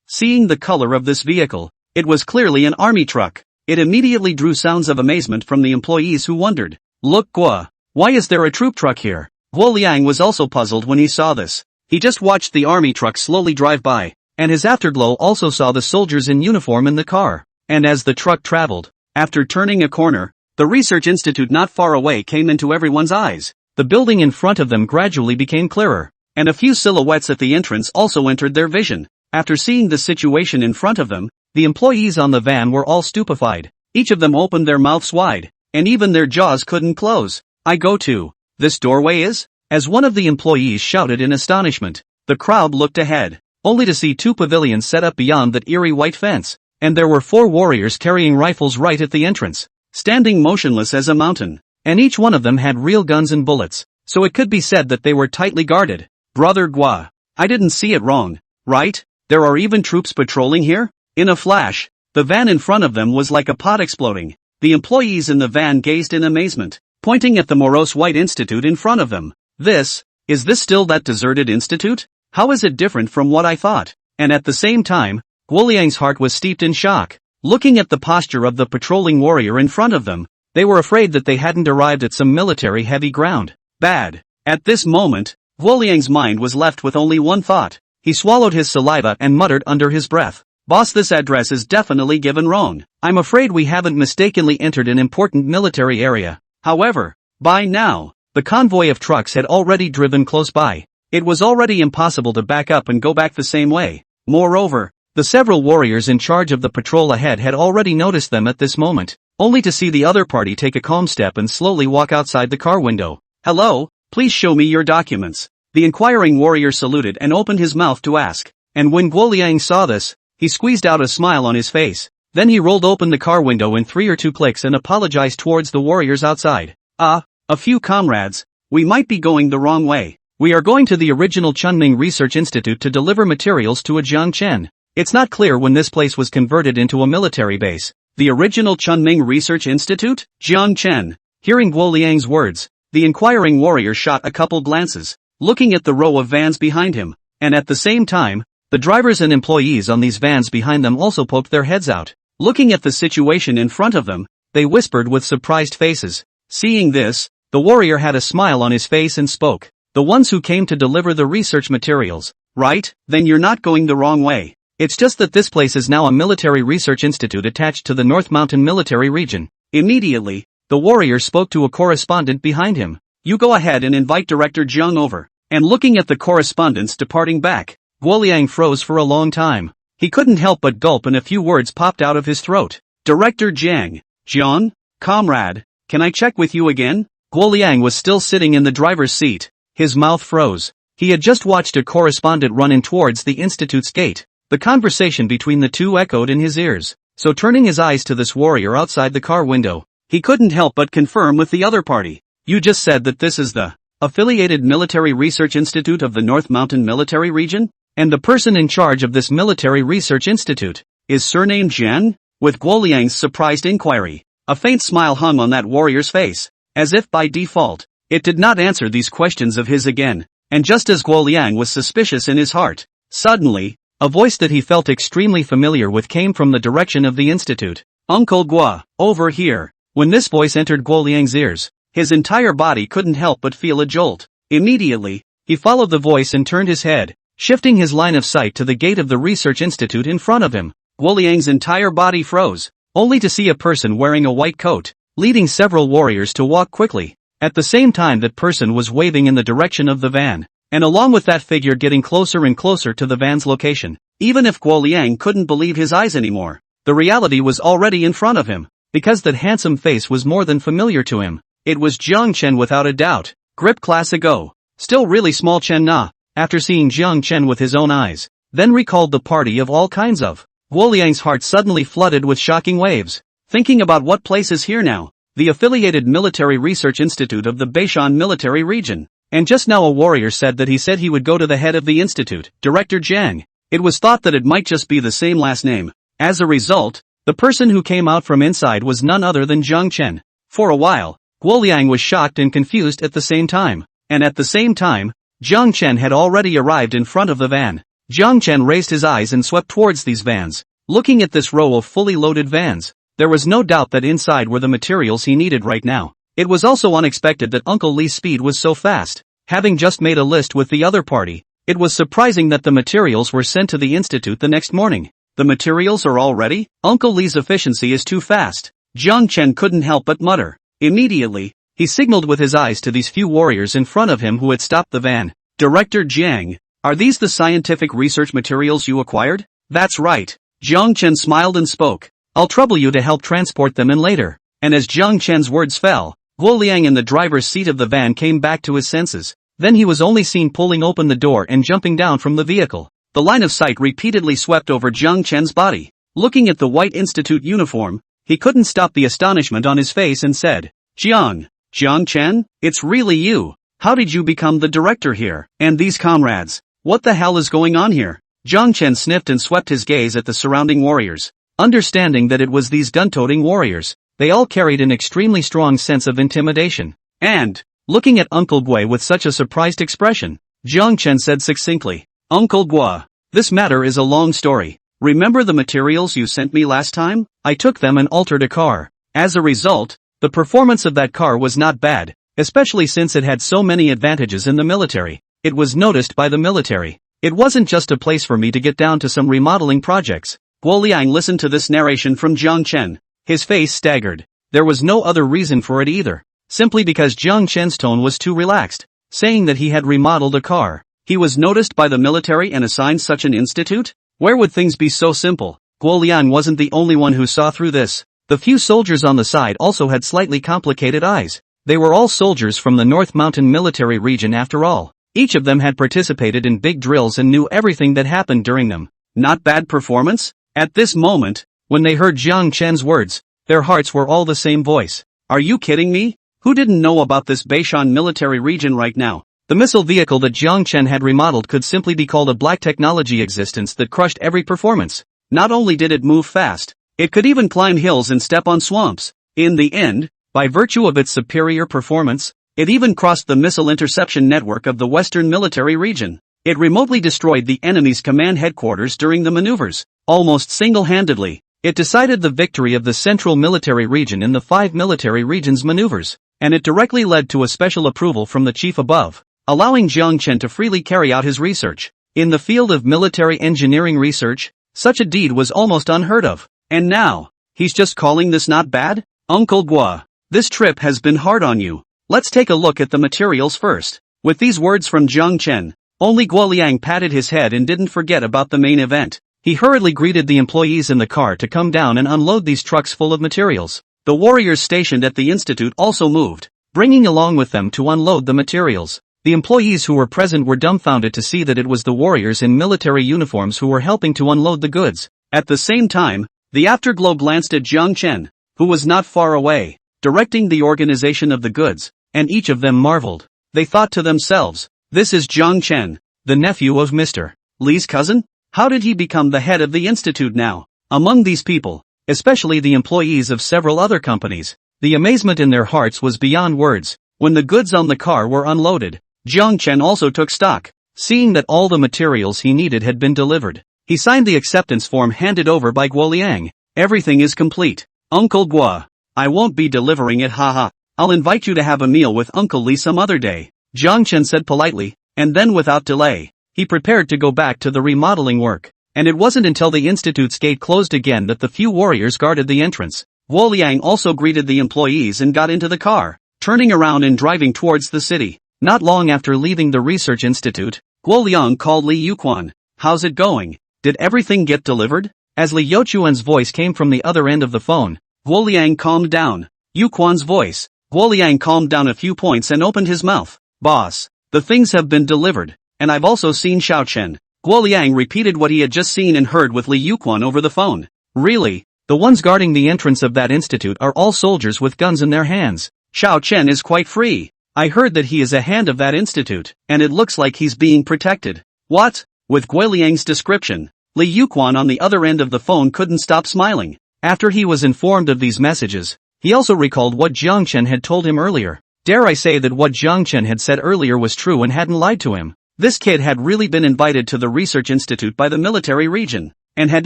Seeing the color of this vehicle, it was clearly an army truck. It immediately drew sounds of amazement from the employees who wondered, Look Guo, why is there a troop truck here? Guo Liang was also puzzled when he saw this. He just watched the army truck slowly drive by, and his afterglow also saw the soldiers in uniform in the car. And as the truck traveled, after turning a corner, the research institute not far away came into everyone's eyes. The building in front of them gradually became clearer, and a few silhouettes at the entrance also entered their vision. After seeing the situation in front of them, the employees on the van were all stupefied. Each of them opened their mouths wide, and even their jaws couldn't close. I go to. This doorway is? As one of the employees shouted in astonishment, the crowd looked ahead, only to see 2 pavilions set up beyond that eerie white fence, and there were 4 warriors carrying rifles right at the entrance, standing motionless as a mountain, and each one of them had real guns and bullets, so it could be said that they were tightly guarded. Brother Guo, I didn't see it wrong, right? There are even troops patrolling here? In a flash, the van in front of them was like a pot exploding. The employees in the van gazed in amazement, pointing at the morose white institute in front of them. Is this still that deserted institute? How is it different from what I thought? And at the same time, Guoliang's heart was steeped in shock. Looking at the posture of the patrolling warrior in front of them, they were afraid that they hadn't arrived at some military heavy ground. Bad. At this moment, Guoliang's mind was left with only one thought. He swallowed his saliva and muttered under his breath, "Boss, this address is definitely given wrong. I'm afraid we haven't mistakenly entered an important military area." However, by now, the convoy of trucks had already driven close by. It was already impossible to back up and go back the same way. Moreover, the several warriors in charge of the patrol ahead had already noticed them at this moment, only to see the other party take a calm step and slowly walk outside the car window. "Hello, please show me your documents." The inquiring warrior saluted and opened his mouth to ask. And when Guoliang saw this, he squeezed out a smile on his face. Then he rolled open the car window in 3 or 2 clicks and apologized towards the warriors outside. A few comrades, we might be going the wrong way. We are going to the original Chunming Research Institute to deliver materials to a Jiangchen. It's not clear when this place was converted into a military base. The original Chunming Research Institute? Jiangchen. Hearing Guoliang's words, the inquiring warrior shot a couple glances, looking at the row of vans behind him, and at the same time, the drivers and employees on these vans behind them also poked their heads out. Looking at the situation in front of them, they whispered with surprised faces. Seeing this, the warrior had a smile on his face and spoke. "The ones who came to deliver the research materials, right? Then you're not going the wrong way. It's just that this place is now a military research institute attached to the North Mountain Military Region." Immediately, the warrior spoke to a correspondent behind him. "You go ahead and invite Director Jiang over." And looking at the correspondents departing back, Guoliang froze for a long time. He couldn't help but gulp and a few words popped out of his throat. "Director Jiang. Jiang? Comrade, can I check with you again?" Guoliang was still sitting in the driver's seat. His mouth froze. He had just watched a correspondent run in towards the institute's gate. The conversation between the two echoed in his ears. So turning his eyes to this warrior outside the car window, he couldn't help but confirm with the other party. "You just said that this is the affiliated military research institute of the North Mountain Military Region? And the person in charge of this military research institute is surnamed Zhen?" With Guoliang's surprised inquiry, a faint smile hung on that warrior's face, as if by default, it did not answer these questions of his again. And just as Guoliang was suspicious in his heart, suddenly, a voice that he felt extremely familiar with came from the direction of the institute. "Uncle Gua, over here." When this voice entered Guoliang's ears, his entire body couldn't help but feel a jolt. Immediately, he followed the voice and turned his head, shifting his line of sight to the gate of the research institute in front of him. Guoliang's entire body froze, only to see a person wearing a white coat, leading several warriors to walk quickly. At the same time, that person was waving in the direction of the van, and along with that figure getting closer and closer to the van's location. Even if Guoliang couldn't believe his eyes anymore, the reality was already in front of him, because that handsome face was more than familiar to him. It was Jiang Chen without a doubt. Grip class ago. Still really small Chen Na, after seeing Jiang Chen with his own eyes, then recalled the party of all kinds of. Guoliang's heart suddenly flooded with shocking waves, thinking about what place is here now. The affiliated military research institute of the Beishan military region. And just now a warrior said that he would go to the head of the institute, Director Jiang. It was thought that it might just be the same last name. As a result, the person who came out from inside was none other than Jiang Chen. For a while, Guoliang was shocked and confused at the same time. And at the same time, Jiang Chen had already arrived in front of the van. Jiang Chen raised his eyes and swept towards these vans. Looking at this row of fully loaded vans, there was no doubt that inside were the materials he needed right now. It was also unexpected that Uncle Lee's speed was so fast. Having just made a list with the other party, it was surprising that the materials were sent to the institute the next morning. The materials are all ready? Uncle Lee's efficiency is too fast. Jiang Chen couldn't help but mutter. Immediately, he signaled with his eyes to these few warriors in front of him who had stopped the van. Director Jiang, are these the scientific research materials you acquired? That's right. Jiang Chen smiled and spoke. I'll trouble you to help transport them in later. And as Jiang Chen's words fell, Guoliang in the driver's seat of the van came back to his senses. Then he was only seen pulling open the door and jumping down from the vehicle. The line of sight repeatedly swept over Jiang Chen's body. Looking at the white institute uniform, he couldn't stop the astonishment on his face and said, Jiang Chen, it's really you. How did you become the director here? And these comrades, what the hell is going on here? Jiang Chen sniffed and swept his gaze at the surrounding warriors. Understanding that it was these gun-toting warriors, they all carried an extremely strong sense of intimidation. And, looking at Uncle Gui with such a surprised expression, Jiang Chen said succinctly, "Uncle Gui, this matter is a long story. Remember the materials you sent me last time? I took them and altered a car. As a result, the performance of that car was not bad, especially since it had so many advantages in the military. It was noticed by the military. It wasn't just a place for me to get down to some remodeling projects." Guo Liang listened to this narration from Jiang Chen. His face staggered. There was no other reason for it either. Simply because Jiang Chen's tone was too relaxed, saying that he had remodeled a car. He was noticed by the military and assigned such an institute? Where would things be so simple? Guo Liang wasn't the only one who saw through this. The few soldiers on the side also had slightly complicated eyes. They were all soldiers from the North Mountain military region after all. Each of them had participated in big drills and knew everything that happened during them. Not bad performance? At this moment, when they heard Jiang Chen's words, their hearts were all the same voice. Are you kidding me? Who didn't know about this Beishan military region right now? The missile vehicle that Jiang Chen had remodeled could simply be called a black technology existence that crushed every performance. Not only did it move fast, it could even climb hills and step on swamps. In the end, by virtue of its superior performance, it even crossed the missile interception network of the Western military region. It remotely destroyed the enemy's command headquarters during the maneuvers. Almost single-handedly, it decided the victory of the Central Military Region in the 5 military regions maneuvers, and it directly led to a special approval from the chief above, allowing Jiang Chen to freely carry out his research. In the field of military engineering research, such a deed was almost unheard of. And now, he's just calling this not bad? Uncle Gui, this trip has been hard on you. Let's take a look at the materials first. With these words from Jiang Chen, only Guo Liang patted his head and didn't forget about the main event. He hurriedly greeted the employees in the car to come down and unload these trucks full of materials. The warriors stationed at the institute also moved, bringing along with them to unload the materials. The employees who were present were dumbfounded to see that it was the warriors in military uniforms who were helping to unload the goods. At the same time, the afterglow glanced at Jiang Chen, who was not far away, directing the organization of the goods, and each of them marveled. They thought to themselves, this is Jiang Chen, the nephew of Mr. Li's cousin? How did he become the head of the institute now? Among these people, especially the employees of several other companies, the amazement in their hearts was beyond words. When the goods on the car were unloaded, Jiang Chen also took stock, seeing that all the materials he needed had been delivered. He signed the acceptance form handed over by Guo Liang. Everything is complete. Uncle Gui, I won't be delivering it, haha. I'll invite you to have a meal with Uncle Li some other day, Jiang Chen said politely, and then without delay, he prepared to go back to the remodeling work. And it wasn't until the institute's gate closed again that the few warriors guarded the entrance. Guo Liang also greeted the employees and got into the car, turning around and driving towards the city. Not long after leaving the research institute, Guo Liang called Li Yuquan. How's it going? Did everything get delivered? As Li Yuquan's voice came from the other end of the phone, Guo Liang calmed down. Yuquan's voice. Guo Liang calmed down a few points and opened his mouth. Boss, the things have been delivered, and I've also seen Xiao Chen. Guo Liang repeated what he had just seen and heard with Li Yuquan over the phone. Really? The ones guarding the entrance of that institute are all soldiers with guns in their hands. Xiao Chen is quite free. I heard that he is a hand of that institute, and it looks like he's being protected. What? With Guo Liang's description, Li Yuquan on the other end of the phone couldn't stop smiling. After he was informed of these messages, he also recalled what Jiang Chen had told him earlier. Dare I say that what Jiang Chen had said earlier was true and hadn't lied to him. This kid had really been invited to the research institute by the military region, and had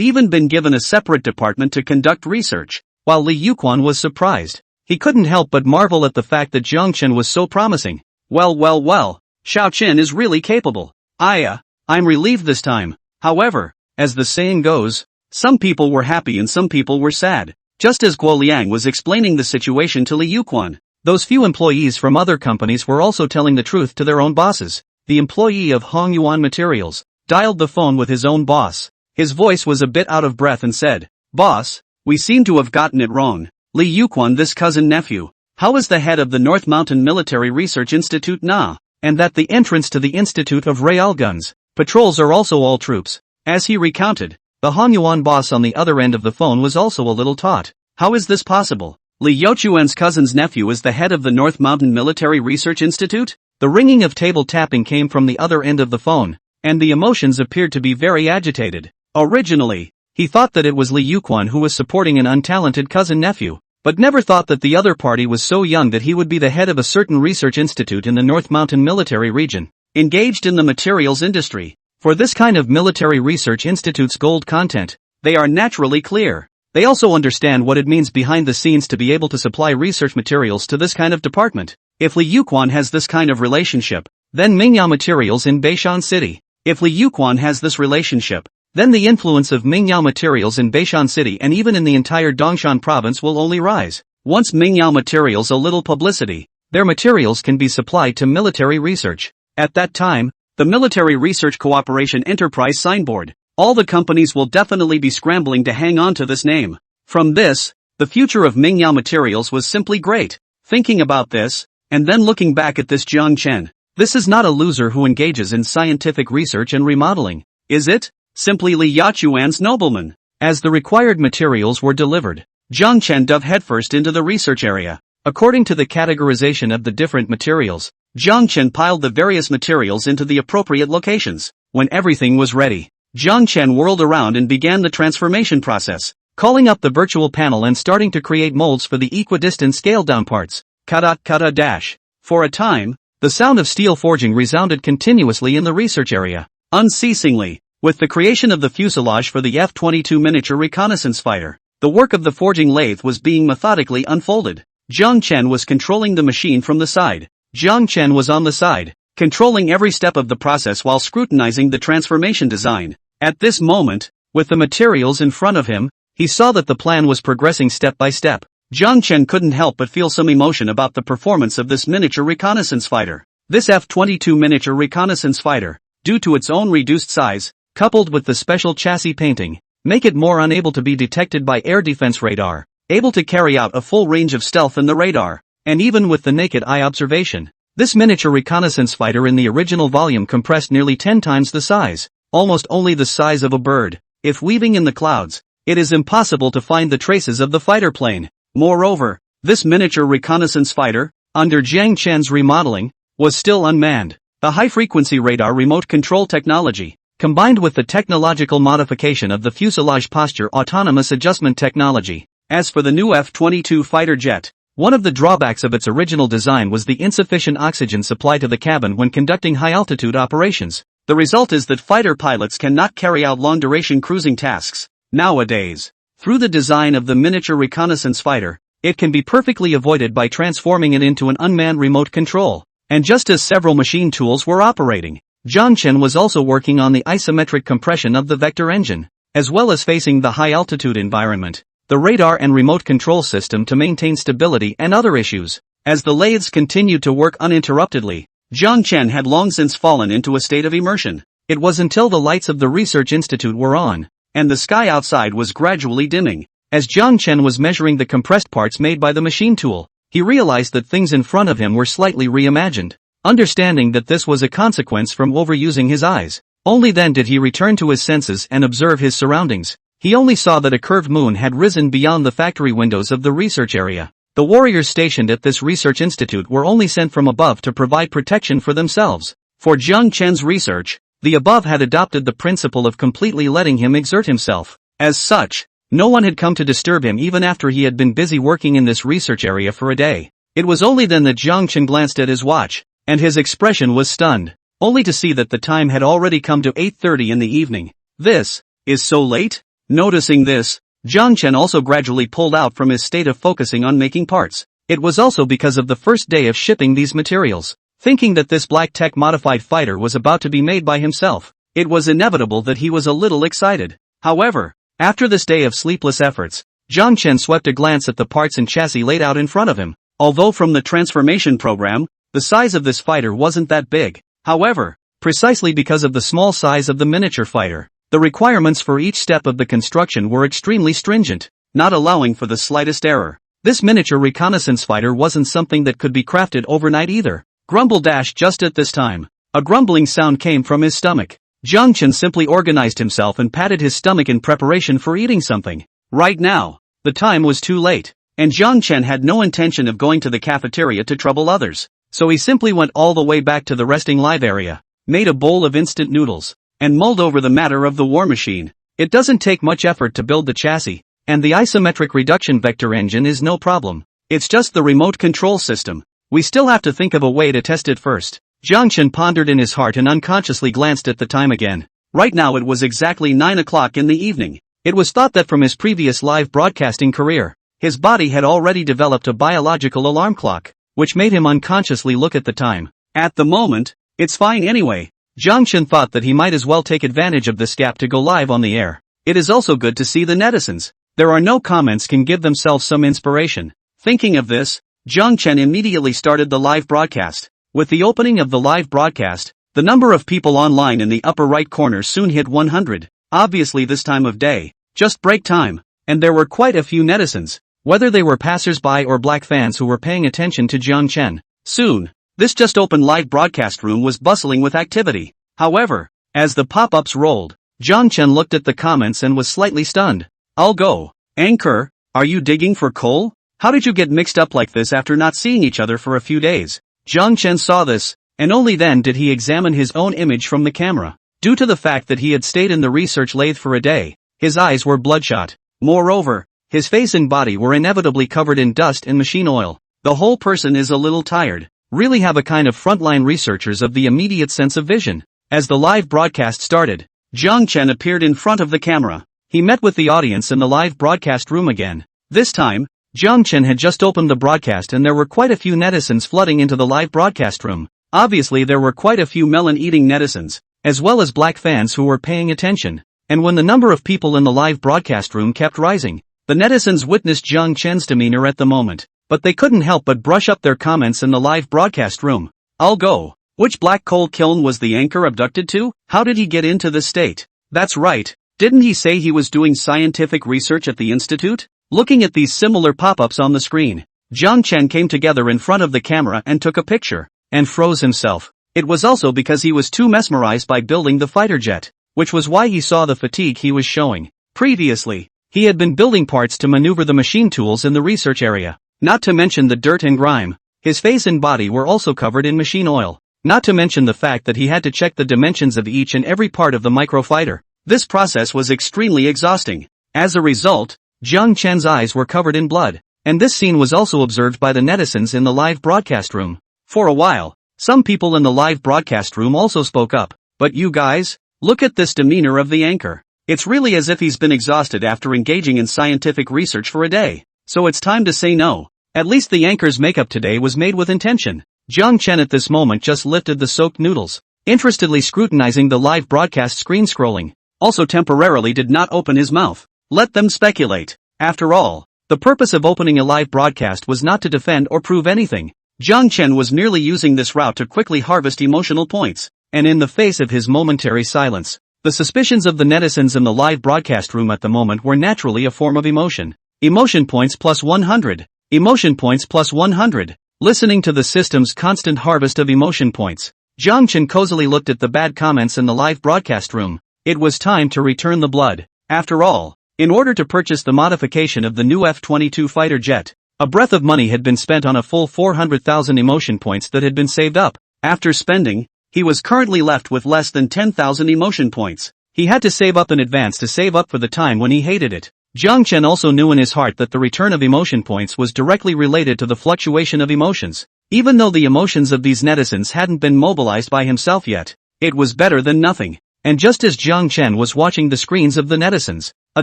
even been given a separate department to conduct research. While Li Yuquan was surprised, he couldn't help but marvel at the fact that Jiang Chen was so promising. Well, Xiao Chen is really capable. I'm relieved this time. However, as the saying goes, some people were happy and some people were sad. Just as Guo Liang was explaining the situation to Li Yuquan, those few employees from other companies were also telling the truth to their own bosses. The employee of Hongyuan Materials dialed the phone with his own boss. His voice was a bit out of breath and said, Boss, we seem to have gotten it wrong. Li Yuquan, this cousin-nephew, how is the head of the North Mountain Military Research Institute now? And that the entrance to the Institute of Railguns patrols are also all troops. As he recounted, the Hongyuan boss on the other end of the phone was also a little taut. How is this possible? Li Yuquan's cousin's nephew is the head of the North Mountain Military Research Institute? The ringing of table tapping came from the other end of the phone, and the emotions appeared to be very agitated. Originally, he thought that it was Li Yuquan who was supporting an untalented cousin-nephew, but never thought that the other party was so young that he would be the head of a certain research institute in the North Mountain military region, engaged in the materials industry. For this kind of military research institute's gold content, they are naturally clear. They also understand what it means behind the scenes to be able to supply research materials to this kind of department. If Li Yuquan has this kind of relationship, then Mingyao Materials in Beishan City. If Li Yuquan has this relationship, then the influence of Mingyao Materials in Beishan City and even in the entire Dongshan province will only rise. Once Mingyao Materials a little publicity, their materials can be supplied to military research. At that time, the Military Research Cooperation Enterprise signboard. All the companies will definitely be scrambling to hang on to this name. From this, the future of Mingyao Materials was simply great. Thinking about this, and then looking back at this Jiang Chen, this is not a loser who engages in scientific research and remodeling, is it? Simply Li Yachuan's nobleman. As the required materials were delivered, Jiang Chen dove headfirst into the research area. According to the categorization of the different materials, Jiang Chen piled the various materials into the appropriate locations. When everything was ready, Jiang Chen whirled around and began the transformation process, calling up the virtual panel and starting to create molds for the equidistant scaled-down parts. Kata dash. For a time, the sound of steel forging resounded continuously in the research area, unceasingly. With the creation of the fuselage for the F-22 miniature reconnaissance fighter, the work of the forging lathe was being methodically unfolded. Jiang Chen was controlling the machine from the side. Jiang Chen was on the side, controlling every step of the process while scrutinizing the transformation design. At this moment, with the materials in front of him, he saw that the plan was progressing step by step. Jiang Chen couldn't help but feel some emotion about the performance of this miniature reconnaissance fighter. This F-22 miniature reconnaissance fighter, due to its own reduced size, coupled with the special chassis painting, make it more unable to be detected by air defense radar, able to carry out a full range of stealth in the radar, and even with the naked eye observation. This miniature reconnaissance fighter in the original volume compressed nearly 10 times the size, almost only the size of a bird. If weaving in the clouds, it is impossible to find the traces of the fighter plane. Moreover, this miniature reconnaissance fighter, under Jiang Chen's remodeling, was still unmanned. The high-frequency radar remote control technology, combined with the technological modification of the fuselage posture autonomous adjustment technology. As for the new F-22 fighter jet, one of the drawbacks of its original design was the insufficient oxygen supply to the cabin when conducting high-altitude operations. The result is that fighter pilots cannot carry out long-duration cruising tasks. Nowadays, through the design of the miniature reconnaissance fighter, it can be perfectly avoided by transforming it into an unmanned remote control. And just as several machine tools were operating, Jiang Chen was also working on the isometric compression of the vector engine, as well as facing the high-altitude environment, the radar and remote control system to maintain stability and other issues. As the lathes continued to work uninterruptedly, Jiang Chen had long since fallen into a state of immersion. It was until the lights of the research institute were on, and the sky outside was gradually dimming. As Jiang Chen was measuring the compressed parts made by the machine tool, he realized that things in front of him were slightly reimagined. Understanding that this was a consequence from overusing his eyes, only then did he return to his senses and observe his surroundings. He only saw that a curved moon had risen beyond the factory windows of the research area. The warriors stationed at this research institute were only sent from above to provide protection for themselves. For Jiang Chen's research, the above had adopted the principle of completely letting him exert himself. As such, no one had come to disturb him even after he had been busy working in this research area for a day. It was only then that Jiang Chen glanced at his watch, and his expression was stunned, only to see that the time had already come to 8:30 in the evening. This is so late? Noticing this, Jiang Chen also gradually pulled out from his state of focusing on making parts. It was also because of the first day of shipping these materials. Thinking that this black tech modified fighter was about to be made by himself, it was inevitable that he was a little excited. However, after this day of sleepless efforts, Jiang Chen swept a glance at the parts and chassis laid out in front of him. Although from the transformation program, the size of this fighter wasn't that big. However, precisely because of the small size of the miniature fighter, the requirements for each step of the construction were extremely stringent, not allowing for the slightest error. This miniature reconnaissance fighter wasn't something that could be crafted overnight either. Grumble dash. Just at this time, a grumbling sound came from his stomach. Jiang Chen simply organized himself and patted his stomach in preparation for eating something. Right now, the time was too late, and Jiang Chen had no intention of going to the cafeteria to trouble others, so he simply went all the way back to the resting live area. made a bowl of instant noodles, and mulled over the matter of the war machine. It doesn't take much effort to build the chassis, and the isometric reduction vector engine is no problem. It's just the remote control system. We still have to think of a way to test it first. Jiang Chen pondered in his heart and unconsciously glanced at the time again. Right now it was exactly 9 o'clock in the evening. It was thought that from his previous live broadcasting career, his body had already developed a biological alarm clock, which made him unconsciously look at the time. At the moment, it's fine anyway. Jiang Chen thought that he might as well take advantage of this gap to go live on the air. It is also good to see the netizens. There are no comments can give themselves some inspiration. Thinking of this, Jiang Chen immediately started the live broadcast. With the opening of the live broadcast, the number of people online in the upper right corner soon hit 100. Obviously this time of day, just break time, and there were quite a few netizens, whether they were passers-by or black fans who were paying attention to Jiang Chen. Soon, this just opened live broadcast room was bustling with activity. However, as the pop-ups rolled, Jiang Chen looked at the comments and was slightly stunned. "I'll go. Anchor, are you digging for coal? How did you get mixed up like this after not seeing each other for a few days?" Jiang Chen saw this, and only then did he examine his own image from the camera. Due to the fact that he had stayed in the research lathe for a day, his eyes were bloodshot. Moreover, his face and body were inevitably covered in dust and machine oil. The whole person is a little tired. Really have a kind of frontline researchers of the immediate sense of vision. As the live broadcast started, Jiang Chen appeared in front of the camera. He met with the audience in the live broadcast room again. This time, Jiang Chen had just opened the broadcast and there were quite a few netizens flooding into the live broadcast room. Obviously there were quite a few melon-eating netizens, as well as black fans who were paying attention. And when the number of people in the live broadcast room kept rising, the netizens witnessed Jiang Chen's demeanor at the moment. But they couldn't help but brush up their comments in the live broadcast room. "I'll go. Which black coal kiln was the anchor abducted to? How did he get into this state? That's right. Didn't he say he was doing scientific research at the institute?" Looking at these similar pop-ups on the screen, Jiang Chen came together in front of the camera and took a picture, and froze himself. It was also because he was too mesmerized by building the fighter jet, which was why he saw the fatigue he was showing. Previously, he had been building parts to maneuver the machine tools in the research area. Not to mention the dirt and grime. His face and body were also covered in machine oil. Not to mention the fact that he had to check the dimensions of each and every part of the microfighter. This process was extremely exhausting. As a result, Jiang Chen's eyes were covered in blood, and this scene was also observed by the netizens in the live broadcast room. For a while, some people in the live broadcast room also spoke up. "But you guys, look at this demeanor of the anchor. It's really as if he's been exhausted after engaging in scientific research for a day. So it's time to say no. At least the anchor's makeup today was made with intention." Jiang Chen at this moment just lifted the soaked noodles, interestedly scrutinizing the live broadcast screen scrolling. Also temporarily did not open his mouth. Let them speculate. After all, the purpose of opening a live broadcast was not to defend or prove anything. Jiang Chen was merely using this route to quickly harvest emotional points, and in the face of his momentary silence, the suspicions of the netizens in the live broadcast room at the moment were naturally a form of emotion. Emotion points plus 100. Emotion points plus 100. Listening to the system's constant harvest of emotion points, Jiang Chen cozily looked at the bad comments in the live broadcast room. It was time to return the blood. After all, in order to purchase the modification of the new F-22 fighter jet, a breath of money had been spent on a full 400,000 emotion points that had been saved up. After spending, he was currently left with less than 10,000 emotion points. He had to save up in advance to save up for the time when he hated it. Jiang Chen also knew in his heart that the return of emotion points was directly related to the fluctuation of emotions. Even though the emotions of these netizens hadn't been mobilized by himself yet, it was better than nothing. And just as Jiang Chen was watching the screens of the netizens, a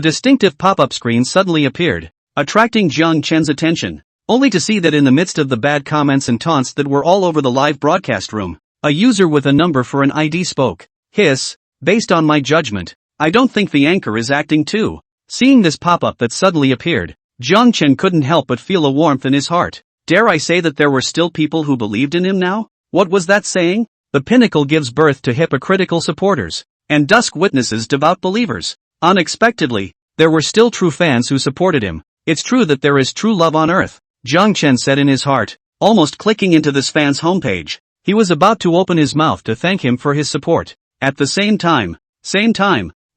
distinctive pop-up screen suddenly appeared, attracting Jiang Chen's attention, only to see that in the midst of the bad comments and taunts that were all over the live broadcast room, a user with a number for an ID spoke. "Hiss, based on my judgment, I don't think the anchor is acting too." Seeing this pop-up that suddenly appeared, Jiang Chen couldn't help but feel a warmth in his heart. Dare I say that there were still people who believed in him now? What was that saying? The pinnacle gives birth to hypocritical supporters, and dusk witnesses devout believers. Unexpectedly, there were still true fans who supported him. It's true that there is true love on earth, Jiang Chen said in his heart, almost clicking into this fan's homepage. He was about to open his mouth to thank him for his support. At the same time,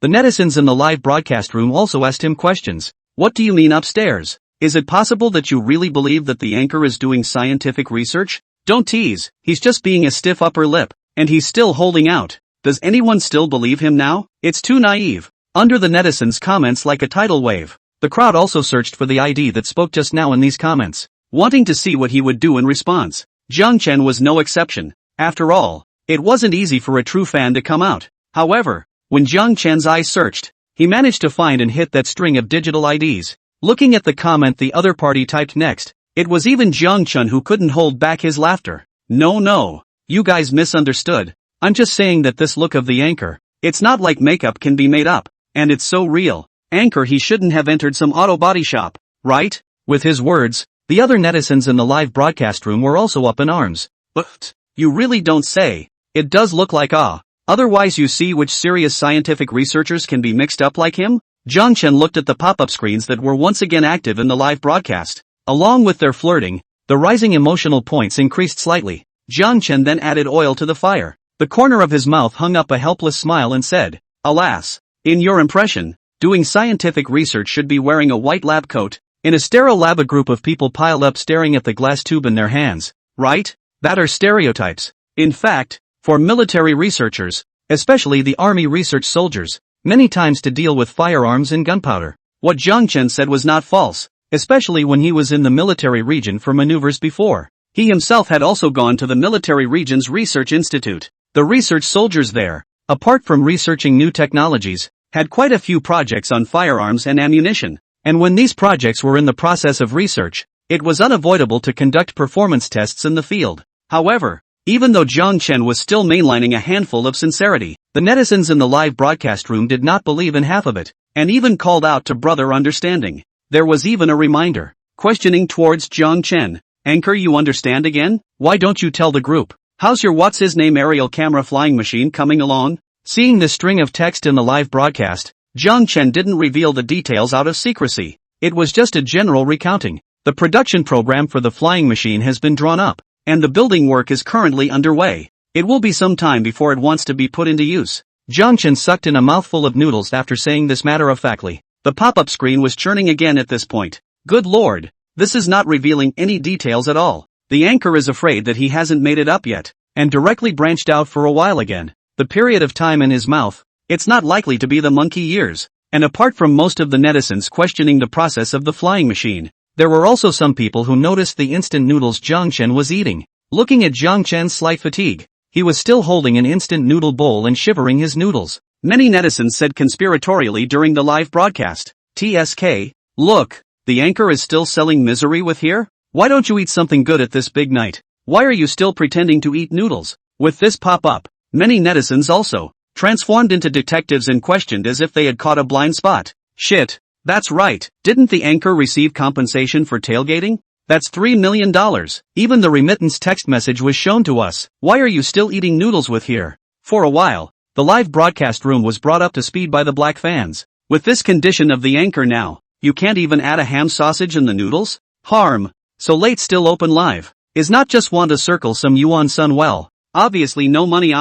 the netizens in the live broadcast room also asked him questions. "What do you mean upstairs? Is it possible that you really believe that the anchor is doing scientific research? Don't tease, he's just being a stiff upper lip." And he's still holding out. Does anyone still believe him now? It's too naive. Under the netizens' comments like a tidal wave, the crowd also searched for the ID that spoke just now in these comments, wanting to see what he would do in response. Jiang Chen was no exception. After all, it wasn't easy for a true fan to come out. However, when Jiang Chen's eyes searched, he managed to find and hit that string of digital IDs. Looking at the comment the other party typed next, it was even Jiang Chen who couldn't hold back his laughter. No, you guys misunderstood. I'm just saying that this look of the anchor, it's not like makeup can be made up, and it's so real. Anchor, he shouldn't have entered some auto body shop, right? With his words, the other netizens in the live broadcast room were also up in arms. But, you really don't say. It does look like otherwise you see which serious scientific researchers can be mixed up like him? Jiang Chen looked at the pop-up screens that were once again active in the live broadcast. Along with their flirting, the rising emotional points increased slightly. Jiang Chen then added oil to the fire. The corner of his mouth hung up a helpless smile and said, "Alas, in your impression, doing scientific research should be wearing a white lab coat." In a sterile lab, a group of people piled up staring at the glass tube in their hands. Right? That are stereotypes. In fact, for military researchers, especially the army research soldiers, many times to deal with firearms and gunpowder. What Jiang Chen said was not false, especially when he was in the military region for maneuvers before. He himself had also gone to the military region's research institute. The research soldiers there, apart from researching new technologies, had quite a few projects on firearms and ammunition. And when these projects were in the process of research, it was unavoidable to conduct performance tests in the field. However, even though Jiang Chen was still mainlining a handful of sincerity, the netizens in the live broadcast room did not believe in half of it, and even called out to brother understanding. There was even a reminder, questioning towards Jiang Chen. Anchor, you understand again? Why don't you tell the group? How's your what's-his-name aerial camera flying machine coming along? Seeing this string of text in the live broadcast, Jiang Chen didn't reveal the details out of secrecy. It was just a general recounting. The production program for the flying machine has been drawn up, and the building work is currently underway. It will be some time before it wants to be put into use. Jiang Chen sucked in a mouthful of noodles after saying this matter-of-factly. The pop-up screen was churning again at this point. Good lord, this is not revealing any details at all. The anchor is afraid that he hasn't made it up yet, and directly branched out for a while again. The period of time in his mouth, it's not likely to be the monkey years. And apart from most of the netizens questioning the process of the flying machine, there were also some people who noticed the instant noodles Jiang Chen was eating. Looking at Jiang Chen's slight fatigue, he was still holding an instant noodle bowl and shivering his noodles. Many netizens said conspiratorially during the live broadcast, "TSK, look, the anchor is still selling misery with here? Why don't you eat something good at this big night? Why are you still pretending to eat noodles?" With this pop-up, many netizens also transformed into detectives and questioned as if they had caught a blind spot. Shit, that's right, didn't the anchor receive compensation for tailgating? That's $3 million. Even the remittance text message was shown to us. Why are you still eating noodles with here? For a while, the live broadcast room was brought up to speed by the black fans. With this condition of the anchor now, you can't even add a ham sausage in the noodles? Harm. So late still open live. Is not just want to circle some yuan sun well. Obviously no money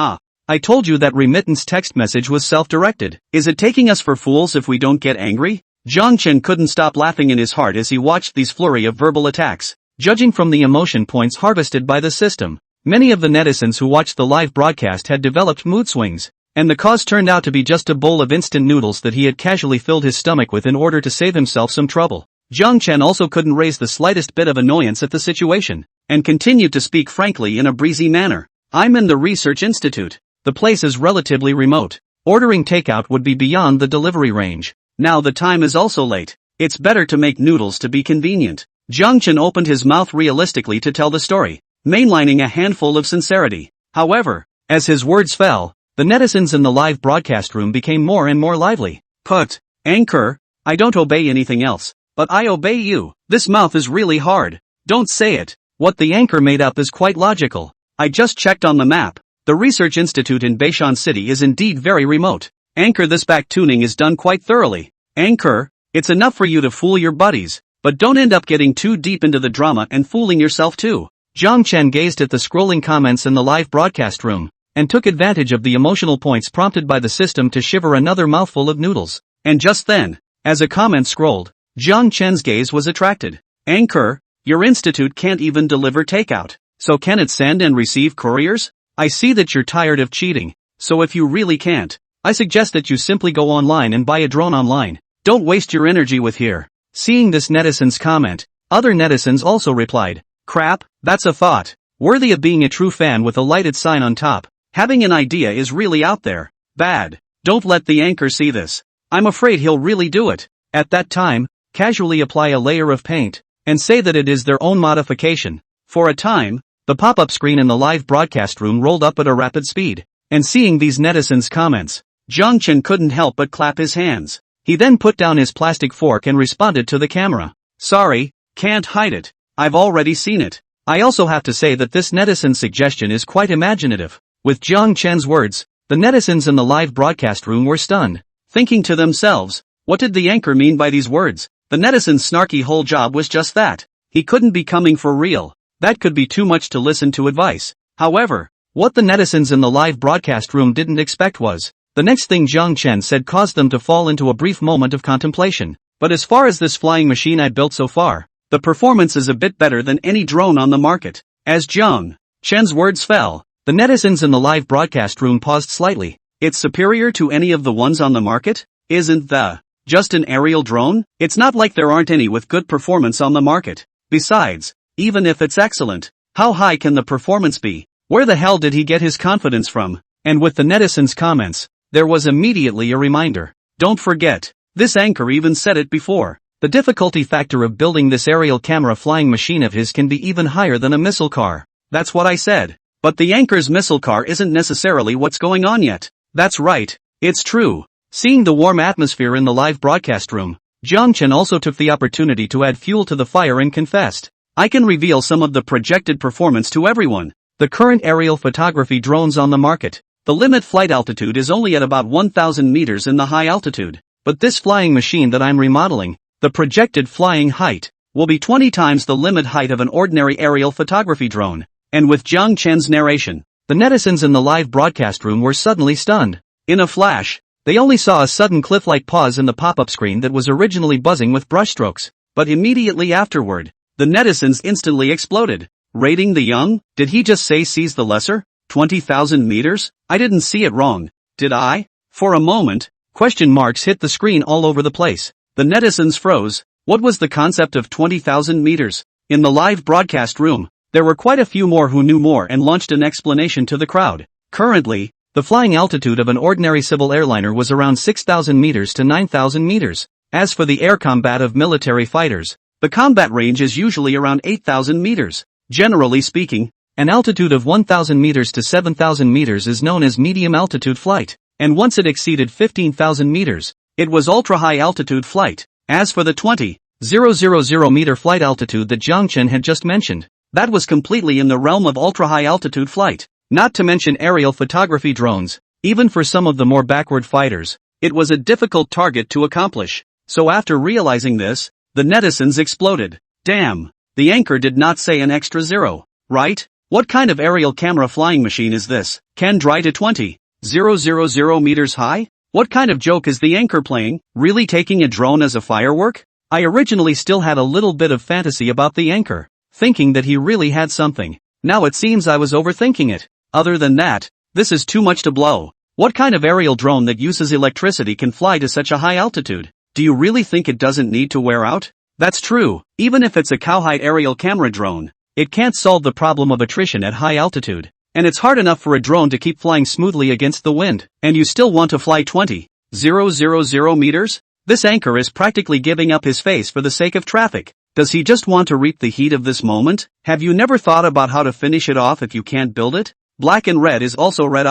I told you that remittance text message was self-directed. Is it taking us for fools if we don't get angry? Jiang Chen couldn't stop laughing in his heart as he watched these flurry of verbal attacks. Judging from the emotion points harvested by the system, many of the netizens who watched the live broadcast had developed mood swings, and the cause turned out to be just a bowl of instant noodles that he had casually filled his stomach with in order to save himself some trouble. Jiang Chen also couldn't raise the slightest bit of annoyance at the situation, and continued to speak frankly in a breezy manner. I'm in the research institute. The place is relatively remote. Ordering takeout would be beyond the delivery range. Now the time is also late. It's better to make noodles to be convenient. Jiang Chen opened his mouth realistically to tell the story, mainlining a handful of sincerity. However, as his words fell, the netizens in the live broadcast room became more and more lively. Put, anchor, I don't obey anything else, but I obey you. This mouth is really hard. Don't say it. What the anchor made up is quite logical. I just checked on the map. The research institute in Beishan City is indeed very remote. Anchor, this back tuning is done quite thoroughly. Anchor, it's enough for you to fool your buddies, but don't end up getting too deep into the drama and fooling yourself too. Jiang Chen gazed at the scrolling comments in the live broadcast room, and took advantage of the emotional points prompted by the system to shiver another mouthful of noodles. And just then, as a comment scrolled, Jiang Chen's gaze was attracted. Anchor, your institute can't even deliver takeout, so can it send and receive couriers? I see that you're tired of cheating, so if you really can't, I suggest that you simply go online and buy a drone online. Don't waste your energy with here. Seeing this netizen's comment, other netizens also replied, crap, that's a thought. Worthy of being a true fan with a lighted sign on top. Having an idea is really out there. Bad. Don't let the anchor see this. I'm afraid he'll really do it. At that time, casually apply a layer of paint, and say that it is their own modification. For a time, the pop-up screen in the live broadcast room rolled up at a rapid speed, and seeing these netizens' comments, Zhang Chen couldn't help but clap his hands. He then put down his plastic fork and responded to the camera. Sorry, can't hide it. I've already seen it. I also have to say that this netizen's suggestion is quite imaginative. With Zhang Chen's words, the netizens in the live broadcast room were stunned, thinking to themselves, what did the anchor mean by these words? The netizen's snarky whole job was just that. He couldn't be coming for real. That could be too much to listen to advice. However, what the netizens in the live broadcast room didn't expect was, the next thing Zhang Chen said caused them to fall into a brief moment of contemplation. But as far as this flying machine I built so far, the performance is a bit better than any drone on the market. As Zhang Chen's words fell, the netizens in the live broadcast room paused slightly. It's superior to any of the ones on the market? Isn't the just an aerial drone? It's not like there aren't any with good performance on the market. Besides, even if it's excellent, how high can the performance be? Where the hell did he get his confidence from? And with the netizens' comments, there was immediately a reminder. Don't forget, this anchor even said it before. The difficulty factor of building this aerial camera flying machine of his can be even higher than a missile car. That's what I said. But the anchor's missile car isn't necessarily what's going on yet. That's right, it's true. Seeing the warm atmosphere in the live broadcast room, Zhang Chen also took the opportunity to add fuel to the fire and confessed, I can reveal some of the projected performance to everyone. The current aerial photography drones on the market, the limit flight altitude is only at about 1,000 meters in the high altitude. But this flying machine that I'm remodeling, the projected flying height, will be 20 times the limit height of an ordinary aerial photography drone. And with Zhang Chen's narration, the netizens in the live broadcast room were suddenly stunned. In a flash, they only saw a sudden cliff-like pause in the pop-up screen that was originally buzzing with brushstrokes. But immediately afterward, the netizens instantly exploded. Rating the young? Did he just say seize the lesser? 20,000 meters? I didn't see it wrong, did I? For a moment, question marks hit the screen all over the place. The netizens froze. What was the concept of 20,000 meters? In the live broadcast room, there were quite a few more who knew more and launched an explanation to the crowd. Currently, the flying altitude of an ordinary civil airliner was around 6,000 meters to 9,000 meters. As for the air combat of military fighters, the combat range is usually around 8,000 meters. Generally speaking, an altitude of 1,000 meters to 7,000 meters is known as medium altitude flight, and once it exceeded 15,000 meters, it was ultra-high altitude flight. As for the 20,000 meter flight altitude that Zhang Chen had just mentioned, that was completely in the realm of ultra-high altitude flight. Not to mention aerial photography drones, even for some of the more backward fighters, it was a difficult target to accomplish. So after realizing this, the netizens exploded. Damn, the anchor did not say an extra zero, right? What kind of aerial camera flying machine is this? Can dry to 20,000 meters high? What kind of joke is the anchor playing? Really taking a drone as a firework? I originally still had a little bit of fantasy about the anchor, thinking that he really had something. Now it seems I was overthinking it. Other than that, this is too much to blow. What kind of aerial drone that uses electricity can fly to such a high altitude? Do you really think it doesn't need to wear out? That's true. Even if it's a cowhide aerial camera drone, it can't solve the problem of attrition at high altitude. And it's hard enough for a drone to keep flying smoothly against the wind. And you still want to fly 20,000 meters? This anchor is practically giving up his face for the sake of traffic. Does he just want to reap the heat of this moment? Have you never thought about how to finish it off if you can't build it? Black and red is also red.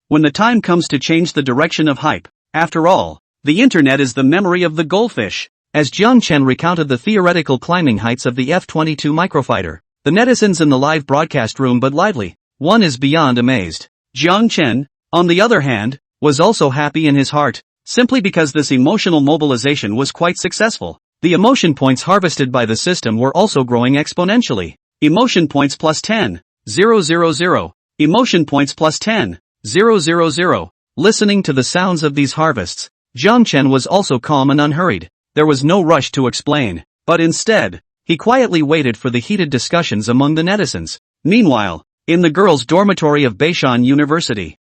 When the time comes to change the direction of hype. After all, the internet is the memory of the goldfish. As Zhang Chen recounted the theoretical climbing heights of the F-22 microfighter, the netizens in the live broadcast room but lively. One is beyond amazed. Zhang Chen, on the other hand, was also happy in his heart, simply because this emotional mobilization was quite successful. The emotion points harvested by the system were also growing exponentially. Emotion points plus 10,000. Emotion points plus 10,000. Listening to the sounds of these harvests, Zhang Chen was also calm and unhurried. There was no rush to explain, but instead, he quietly waited for the heated discussions among the netizens. Meanwhile, in the girls' dormitory of Beishan University.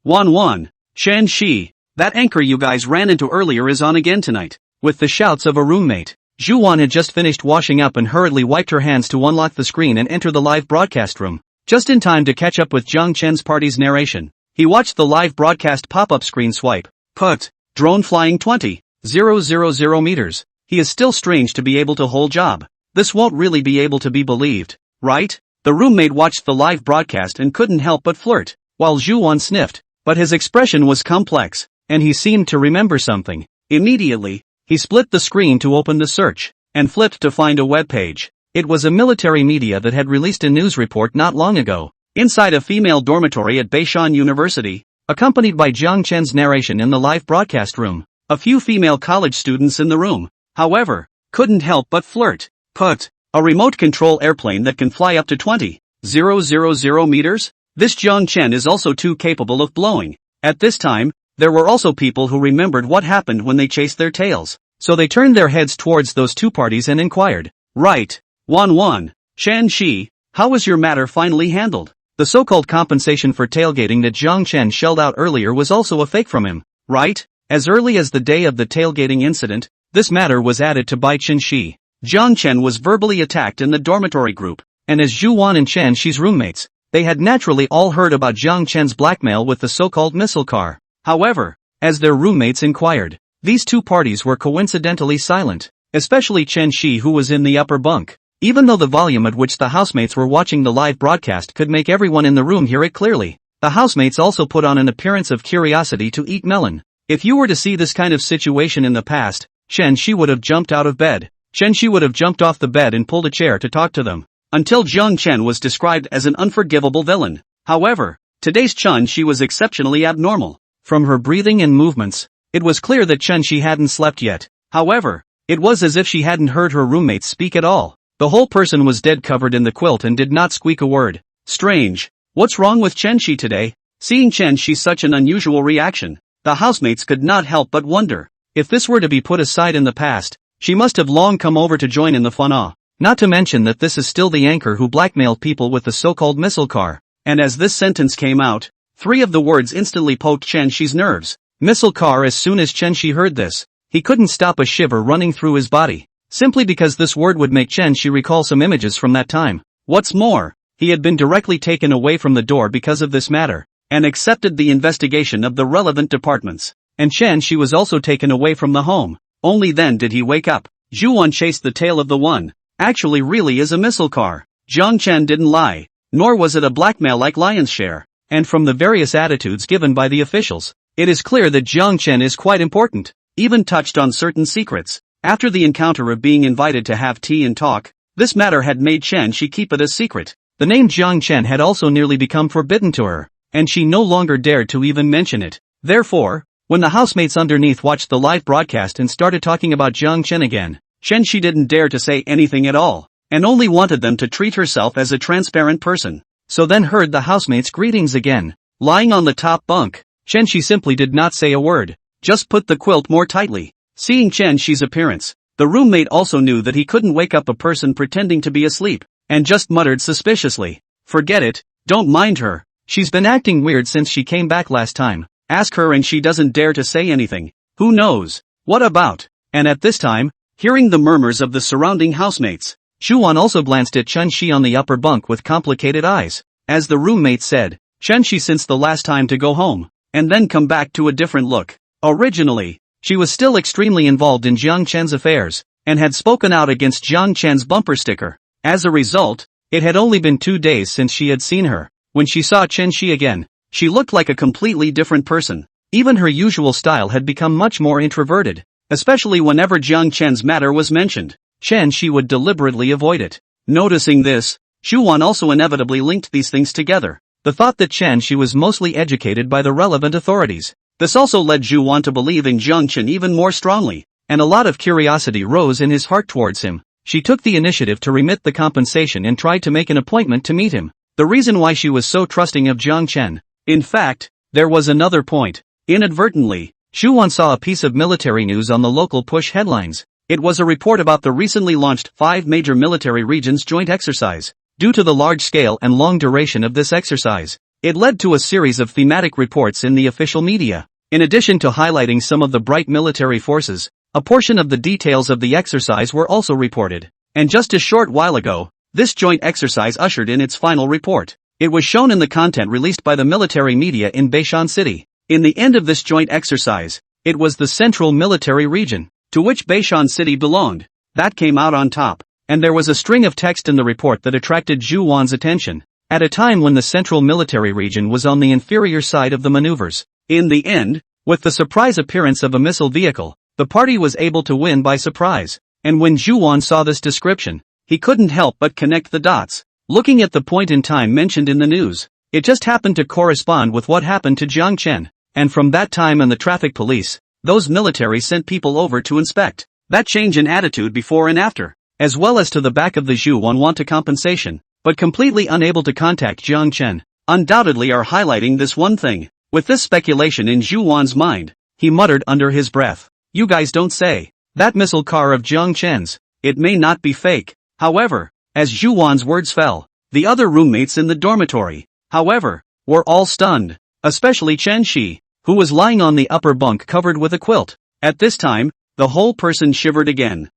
Wan. Shan Shi. That anchor you guys ran into earlier is on again tonight. With the shouts of a roommate, Zhu Wan had just finished washing up and hurriedly wiped her hands to unlock the screen and enter the live broadcast room. Just in time to catch up with Jiang Chen's party's narration. He watched the live broadcast pop-up screen swipe. Put. Drone flying 20,000 meters. He is still strange to be able to hold job. This won't really be able to be believed, right? The roommate watched the live broadcast and couldn't help but flirt, while Zhu Wan sniffed. But his expression was complex, and he seemed to remember something. Immediately, he split the screen to open the search, and flipped to find a web page. It was a military media that had released a news report not long ago. Inside a female dormitory at Beishan University, accompanied by Jiang Chen's narration in the live broadcast room. A few female college students in the room, however, couldn't help but flirt. Put. A remote control airplane that can fly up to 20,000 meters? This Jiang Chen is also too capable of blowing. At this time, there were also people who remembered what happened when they chased their tails. So they turned their heads towards those two parties and inquired. Right. Wan. Shan Shi, how was your matter finally handled? The so-called compensation for tailgating that Jiang Chen shelled out earlier was also a fake from him, right? As early as the day of the tailgating incident, this matter was added to Bai Chen Shi. Jiang Chen was verbally attacked in the dormitory group, and as Zhu Wan and Chen Shi's roommates, they had naturally all heard about Jiang Chen's blackmail with the so-called missile car. However, as their roommates inquired, these two parties were coincidentally silent, especially Chen Shi, who was in the upper bunk. Even though the volume at which the housemates were watching the live broadcast could make everyone in the room hear it clearly, the housemates also put on an appearance of curiosity to eat melon. If you were to see this kind of situation in the past, Chen Shi would have jumped out of bed. Chen Shi would have jumped off the bed and pulled a chair to talk to them. Until Jiang Chen was described as an unforgivable villain. However, today's Chen Shi was exceptionally abnormal. From her breathing and movements, it was clear that Chen Shi hadn't slept yet. However, it was as if she hadn't heard her roommates speak at all. The whole person was dead, covered in the quilt, and did not squeak a word. Strange. What's wrong with Chen Shi today? Seeing Chen Shi's such an unusual reaction, the housemates could not help but wonder. If this were to be put aside in the past, she must have long come over to join in the fun. Not to mention that this is still the anchor who blackmailed people with the so-called missile car. And as this sentence came out, 3 of the words instantly poked Chen Shi's nerves. Missile car. As soon as Chen Shi heard this, he couldn't stop a shiver running through his body, simply because this word would make Chen Shi recall some images from that time. What's more, he had been directly taken away from the door because of this matter, and accepted the investigation of the relevant departments. And Chen Shi was also taken away from the home. Only then did he wake up. Zhu Wan chased the tail of the one. Actually really is a missile car. Jiang Chen didn't lie, nor was it a blackmail like Lion's Share. And from the various attitudes given by the officials, it is clear that Jiang Chen is quite important, even touched on certain secrets. After the encounter of being invited to have tea and talk, this matter had made Chen Shi keep it a secret. The name Jiang Chen had also nearly become forbidden to her, and she no longer dared to even mention it. Therefore, when the housemates underneath watched the live broadcast and started talking about Jiang Chen again, Chen Shi didn't dare to say anything at all, and only wanted them to treat herself as a transparent person. So then heard the housemates' greetings again. Lying on the top bunk, Chen Shi simply did not say a word, just put the quilt more tightly. Seeing Chen Shi's appearance, the roommate also knew that he couldn't wake up a person pretending to be asleep, and just muttered suspiciously, "Forget it, don't mind her. She's been acting weird since she came back last time. Ask her and she doesn't dare to say anything. Who knows? What about?" And at this time, hearing the murmurs of the surrounding housemates, Zhu Wan also glanced at Chen Shi on the upper bunk with complicated eyes. As the roommate said, Chen Shi since the last time to go home, and then come back to a different look. Originally, she was still extremely involved in Jiang Chen's affairs, and had spoken out against Jiang Chen's bumper sticker. As a result, it had only been 2 days since she had seen her. When she saw Chen Shi again, she looked like a completely different person. Even her usual style had become much more introverted, especially whenever Jiang Chen's matter was mentioned. Chen Shi would deliberately avoid it. Noticing this, Zhu Wan also inevitably linked these things together. The thought that Chen Shi was mostly educated by the relevant authorities. This also led Zhu Wan to believe in Jiang Chen even more strongly, and a lot of curiosity rose in his heart towards him. She took the initiative to remit the compensation and tried to make an appointment to meet him. The reason why she was so trusting of Jiang Chen. In fact, there was another point. Inadvertently, Zhu Wan saw a piece of military news on the local push headlines. It was a report about the recently launched 5 major military regions joint exercise. Due to the large scale and long duration of this exercise, it led to a series of thematic reports in the official media. In addition to highlighting some of the bright military forces, a portion of the details of the exercise were also reported. And just a short while ago, this joint exercise ushered in its final report. It was shown in the content released by the military media in Baishan City. In the end of this joint exercise, it was the Central Military Region, to which Baishan City belonged, that came out on top. And there was a string of text in the report that attracted Zhu Wan's attention, at a time when the Central Military Region was on the inferior side of the maneuvers. In the end, with the surprise appearance of a missile vehicle, the party was able to win by surprise. And when Zhu Wan saw this description, he couldn't help but connect the dots. Looking at the point in time mentioned in the news, it just happened to correspond with what happened to Jiang Chen. And from that time and the traffic police, those military sent people over to inspect that change in attitude before and after, as well as to the back of the Zhu Wan want a compensation, but completely unable to contact Jiang Chen, undoubtedly are highlighting this one thing. With this speculation in Zhu Wan's mind, he muttered under his breath, "You guys don't say. That missile car of Jiang Chen's, it may not be fake." However, as Zhu Wan's words fell, the other roommates in the dormitory, however, were all stunned, especially Chen Shi, who was lying on the upper bunk covered with a quilt. At this time, the whole person shivered again.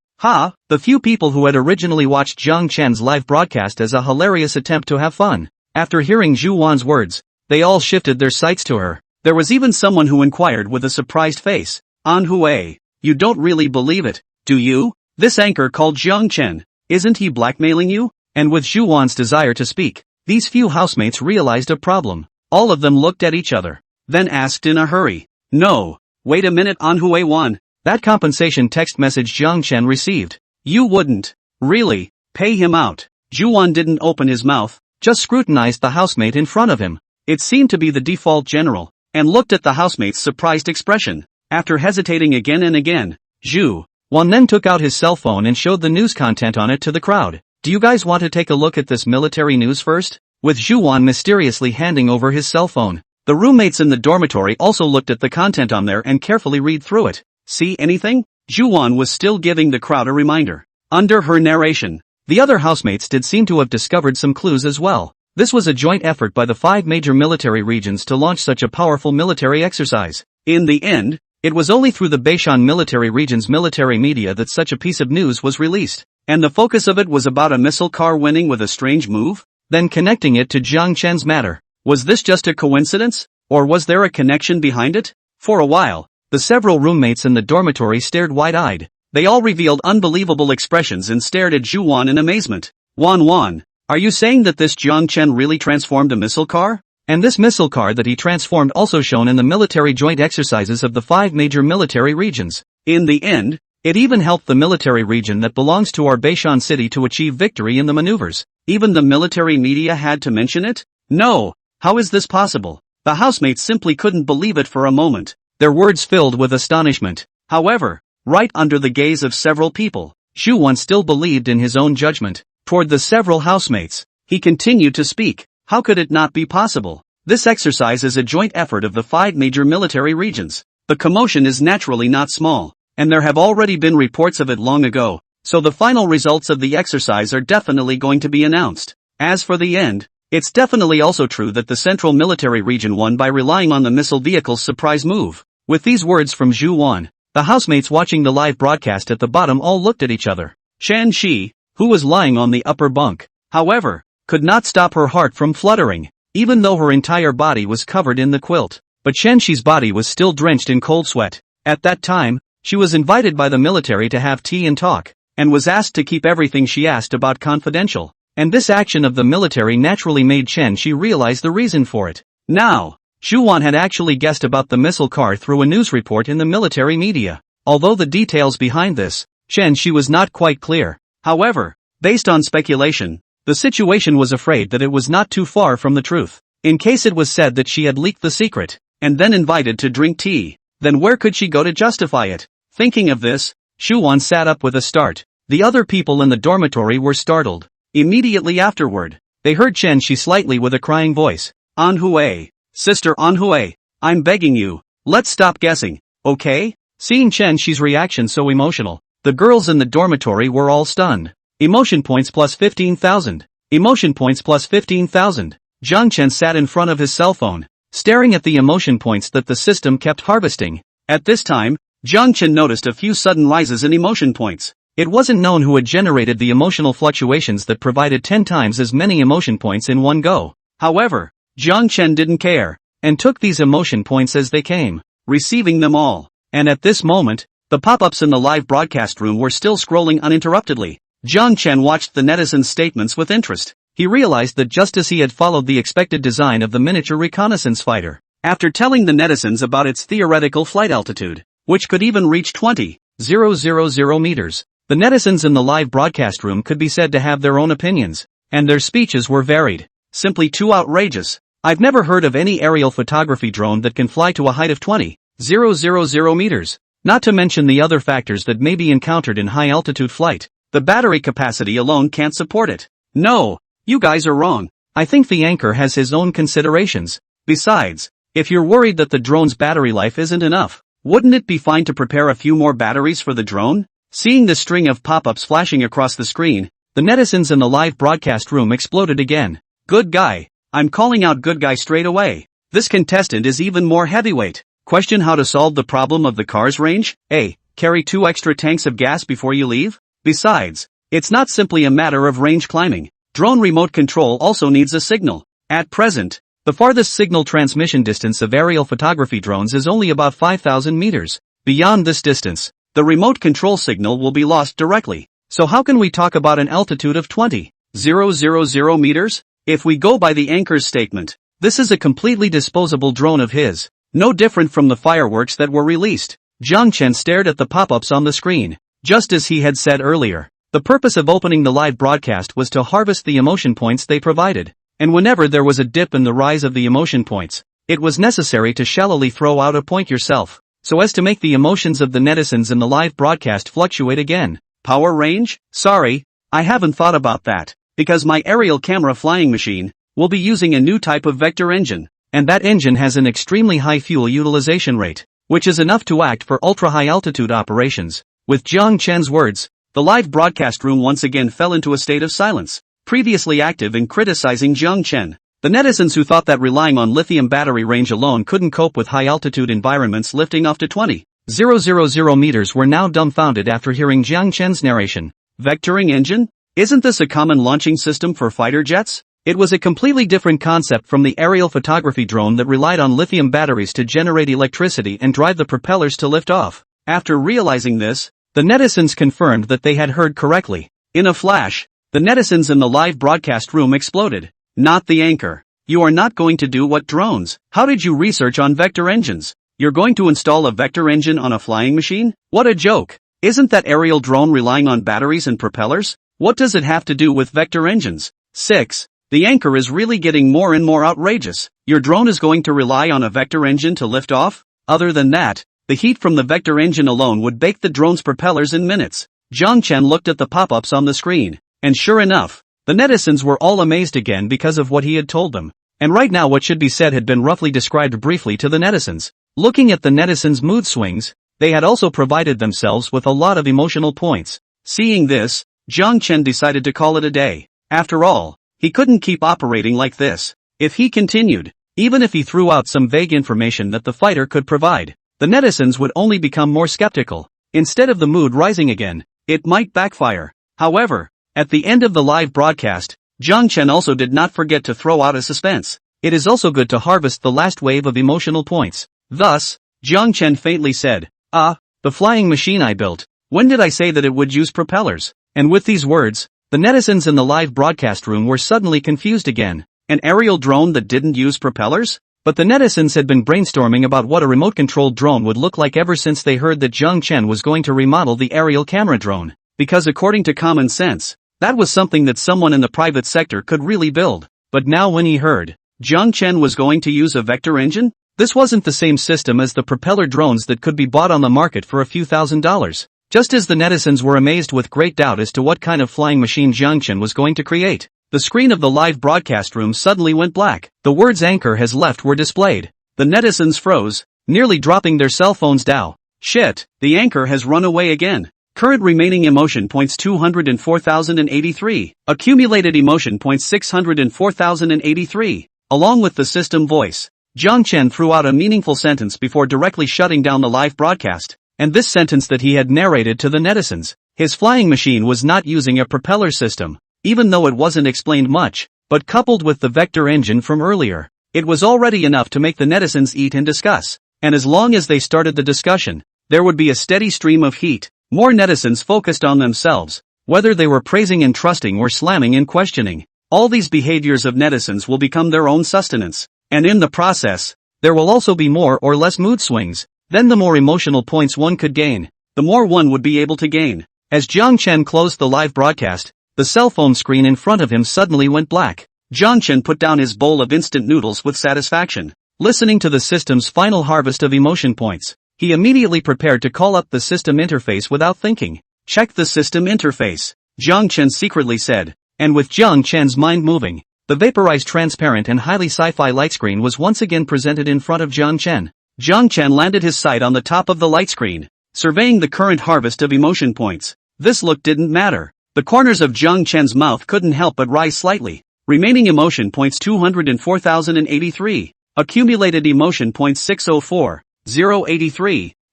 The few people who had originally watched Jiang Chen's live broadcast as a hilarious attempt to have fun, after hearing Zhu Wan's words, they all shifted their sights to her. There was even someone who inquired with a surprised face, "Manhwa, you don't really believe it, do you? This anchor called Jiang Chen, isn't he blackmailing you?" And with Zhu Wan's desire to speak, these few housemates realized a problem. All of them looked at each other, then asked in a hurry, "No, wait a minute, Manhwa Wan. That compensation text message Jiang Chen received. You wouldn't, really, pay him out?" Zhu Wan didn't open his mouth, just scrutinized the housemate in front of him. It seemed to be the default general, and looked at the housemate's surprised expression. After hesitating again and again, Zhu Wan then took out his cell phone and showed the news content on it to the crowd. "Do you guys want to take a look at this military news first?" With Zhu Wan mysteriously handing over his cell phone, the roommates in the dormitory also looked at the content on there and carefully read through it. "See anything?" Zhu Wan was still giving the crowd a reminder. Under her narration, the other housemates did seem to have discovered some clues as well. This was a joint effort by the 5 major military regions to launch such a powerful military exercise. In the end, it was only through the Baishan military region's military media that such a piece of news was released, and the focus of it was about a missile car winning with a strange move, then connecting it to Jiang Chen's matter. Was this just a coincidence, or was there a connection behind it? For a while, the several roommates in the dormitory stared wide-eyed. They all revealed unbelievable expressions and stared at Zhu Wan in amazement. Wan, are you saying that this Jiang Chen really transformed a missile car?" And this missile car that he transformed also shown in the military joint exercises of the 5 major military regions. In the end, it even helped the military region that belongs to our Baishan city to achieve victory in the maneuvers. Even the military media had to mention it? No, how is this possible? The housemates simply couldn't believe it for a moment. Their words filled with astonishment. However, right under the gaze of several people, Zhu Wan still believed in his own judgment. Toward the several housemates, he continued to speak. "How could it not be possible? This exercise is a joint effort of the 5 major military regions. The commotion is naturally not small, and there have already been reports of it long ago, so the final results of the exercise are definitely going to be announced. As for the end, it's definitely also true that the Central Military Region won by relying on the missile vehicle's surprise move." With these words from Zhu Wan, the housemates watching the live broadcast at the bottom all looked at each other. Chen Shi, who was lying on the upper bunk, however, could not stop her heart from fluttering, even though her entire body was covered in the quilt. But Chen Shi's body was still drenched in cold sweat. At that time, she was invited by the military to have tea and talk, and was asked to keep everything she asked about confidential. And this action of the military naturally made Chen Shi realize the reason for it. Now, Zhu Wan had actually guessed about the missile car through a news report in the military media. Although the details behind this, Chen Shi was not quite clear. However, based on speculation, the situation was afraid that it was not too far from the truth. In case it was said that she had leaked the secret, and then invited to drink tea, then where could she go to justify it? Thinking of this, Zhu Wan sat up with a start. The other people in the dormitory were startled. Immediately afterward, they heard Chen Shi slightly with a crying voice. "Manhwa, Sister Manhwa, I'm begging you, let's stop guessing, okay?" Seeing Chen Shi's reaction so emotional, the girls in the dormitory were all stunned. Emotion points plus 15,000. Emotion points plus 15,000. Jiang Chen sat in front of his cell phone, staring at the emotion points that the system kept harvesting. At this time, Jiang Chen noticed a few sudden rises in emotion points. It wasn't known who had generated the emotional fluctuations that provided 10 times as many emotion points in one go. However, Jiang Chen didn't care, and took these emotion points as they came, receiving them all. And at this moment, the pop-ups in the live broadcast room were still scrolling uninterruptedly. Jiang Chen watched the netizens' statements with interest. He realized that just as he had followed the expected design of the miniature reconnaissance fighter, after telling the netizens about its theoretical flight altitude, which could even reach 20,000 meters, the netizens in the live broadcast room could be said to have their own opinions, and their speeches were varied. Simply too outrageous. I've never heard of any aerial photography drone that can fly to a height of 20,000 meters. Not to mention the other factors that may be encountered in high-altitude flight. The battery capacity alone can't support it. No, you guys are wrong. I think the anchor has his own considerations. Besides, if you're worried that the drone's battery life isn't enough, wouldn't it be fine to prepare a few more batteries for the drone? Seeing the string of pop-ups flashing across the screen, the netizens in the live broadcast room exploded again. Good guy. I'm calling out good guy straight away. This contestant is even more heavyweight. Question: how to solve the problem of the car's range? A. Carry 2 extra tanks of gas before you leave? Besides, it's not simply a matter of range climbing. Drone remote control also needs a signal. At present, the farthest signal transmission distance of aerial photography drones is only about 5,000 meters. Beyond this distance, the remote control signal will be lost directly. So how can we talk about an altitude of 20,000 meters? If we go by the anchor's statement, this is a completely disposable drone of his. No different from the fireworks that were released. Jiang Chen stared at the pop-ups on the screen. Just as he had said earlier, the purpose of opening the live broadcast was to harvest the emotion points they provided. And whenever there was a dip in the rise of the emotion points, it was necessary to shallowly throw out a point yourself, so as to make the emotions of the netizens in the live broadcast fluctuate again. Power range? Sorry, I haven't thought about that, because my aerial camera flying machine will be using a new type of vector engine. And that engine has an extremely high fuel utilization rate, which is enough to act for ultra-high altitude operations. With Jiang Chen's words, the live broadcast room once again fell into a state of silence. Previously active in criticizing Jiang Chen, the netizens who thought that relying on lithium battery range alone couldn't cope with high-altitude environments lifting off to 20,000 meters were now dumbfounded after hearing Jiang Chen's narration. Vectoring engine? Isn't this a common launching system for fighter jets? It was a completely different concept from the aerial photography drone that relied on lithium batteries to generate electricity and drive the propellers to lift off. After realizing this, the netizens confirmed that they had heard correctly. In a flash, the netizens in the live broadcast room exploded. Not the anchor. You are not going to do what drones? How did you research on vector engines? You're going to install a vector engine on a flying machine? What a joke. Isn't that aerial drone relying on batteries and propellers? What does it have to do with vector engines? 6. The anchor is really getting more and more outrageous. Your drone is going to rely on a vector engine to lift off? Other than that, the heat from the vector engine alone would bake the drone's propellers in minutes. Jiang Chen looked at the pop-ups on the screen, and sure enough, the netizens were all amazed again because of what he had told them. And right now what should be said had been roughly described briefly to the netizens. Looking at the netizens' mood swings, they had also provided themselves with a lot of emotional points. Seeing this, Jiang Chen decided to call it a day. After all, he couldn't keep operating like this. If he continued, even if he threw out some vague information that the fighter could provide, the netizens would only become more skeptical. Instead of the mood rising again, it might backfire. However, at the end of the live broadcast, Jiang Chen also did not forget to throw out a suspense. It is also good to harvest the last wave of emotional points. Thus, Jiang Chen faintly said, the flying machine I built, when did I say that it would use propellers? And with these words, the netizens in the live broadcast room were suddenly confused again. An aerial drone that didn't use propellers? But the netizens had been brainstorming about what a remote-controlled drone would look like ever since they heard that Jiang Chen was going to remodel the aerial camera drone. Because according to common sense, that was something that someone in the private sector could really build. But now when he heard Jiang Chen was going to use a vector engine, this wasn't the same system as the propeller drones that could be bought on the market for a few $1,000s. Just as the netizens were amazed with great doubt as to what kind of flying machine Jiang Chen was going to create, the screen of the live broadcast room suddenly went black. The words "anchor has left" were displayed. The netizens froze, nearly dropping their cell phones down. Shit, the anchor has run away again. Current remaining emotion points 204,083. Accumulated emotion points 604,083. Along with the system voice, Jiang Chen threw out a meaningful sentence before directly shutting down the live broadcast, and this sentence that he had narrated to the netizens. His flying machine was not using a propeller system, even though it wasn't explained much, but coupled with the vector engine from earlier, it was already enough to make the netizens eat and discuss, and as long as they started the discussion, there would be a steady stream of heat. More netizens focused on themselves, whether they were praising and trusting or slamming and questioning. All these behaviors of netizens will become their own sustenance, and in the process, there will also be more or less mood swings. Then the more emotional points one could gain, the more one would be able to gain. As Jiang Chen closed the live broadcast, the cell phone screen in front of him suddenly went black. Jiang Chen put down his bowl of instant noodles with satisfaction, listening to the system's final harvest of emotion points. He immediately prepared to call up the system interface without thinking. Check the system interface, Jiang Chen secretly said, and with Jiang Chen's mind moving, the vaporized transparent and highly sci-fi light screen was once again presented in front of Jiang Chen. Jiang Chen landed his sight on the top of the light screen, surveying the current harvest of emotion points. This look didn't matter. The corners of Jiang Chen's mouth couldn't help but rise slightly. Remaining emotion points 204,083. Accumulated emotion points 604,083.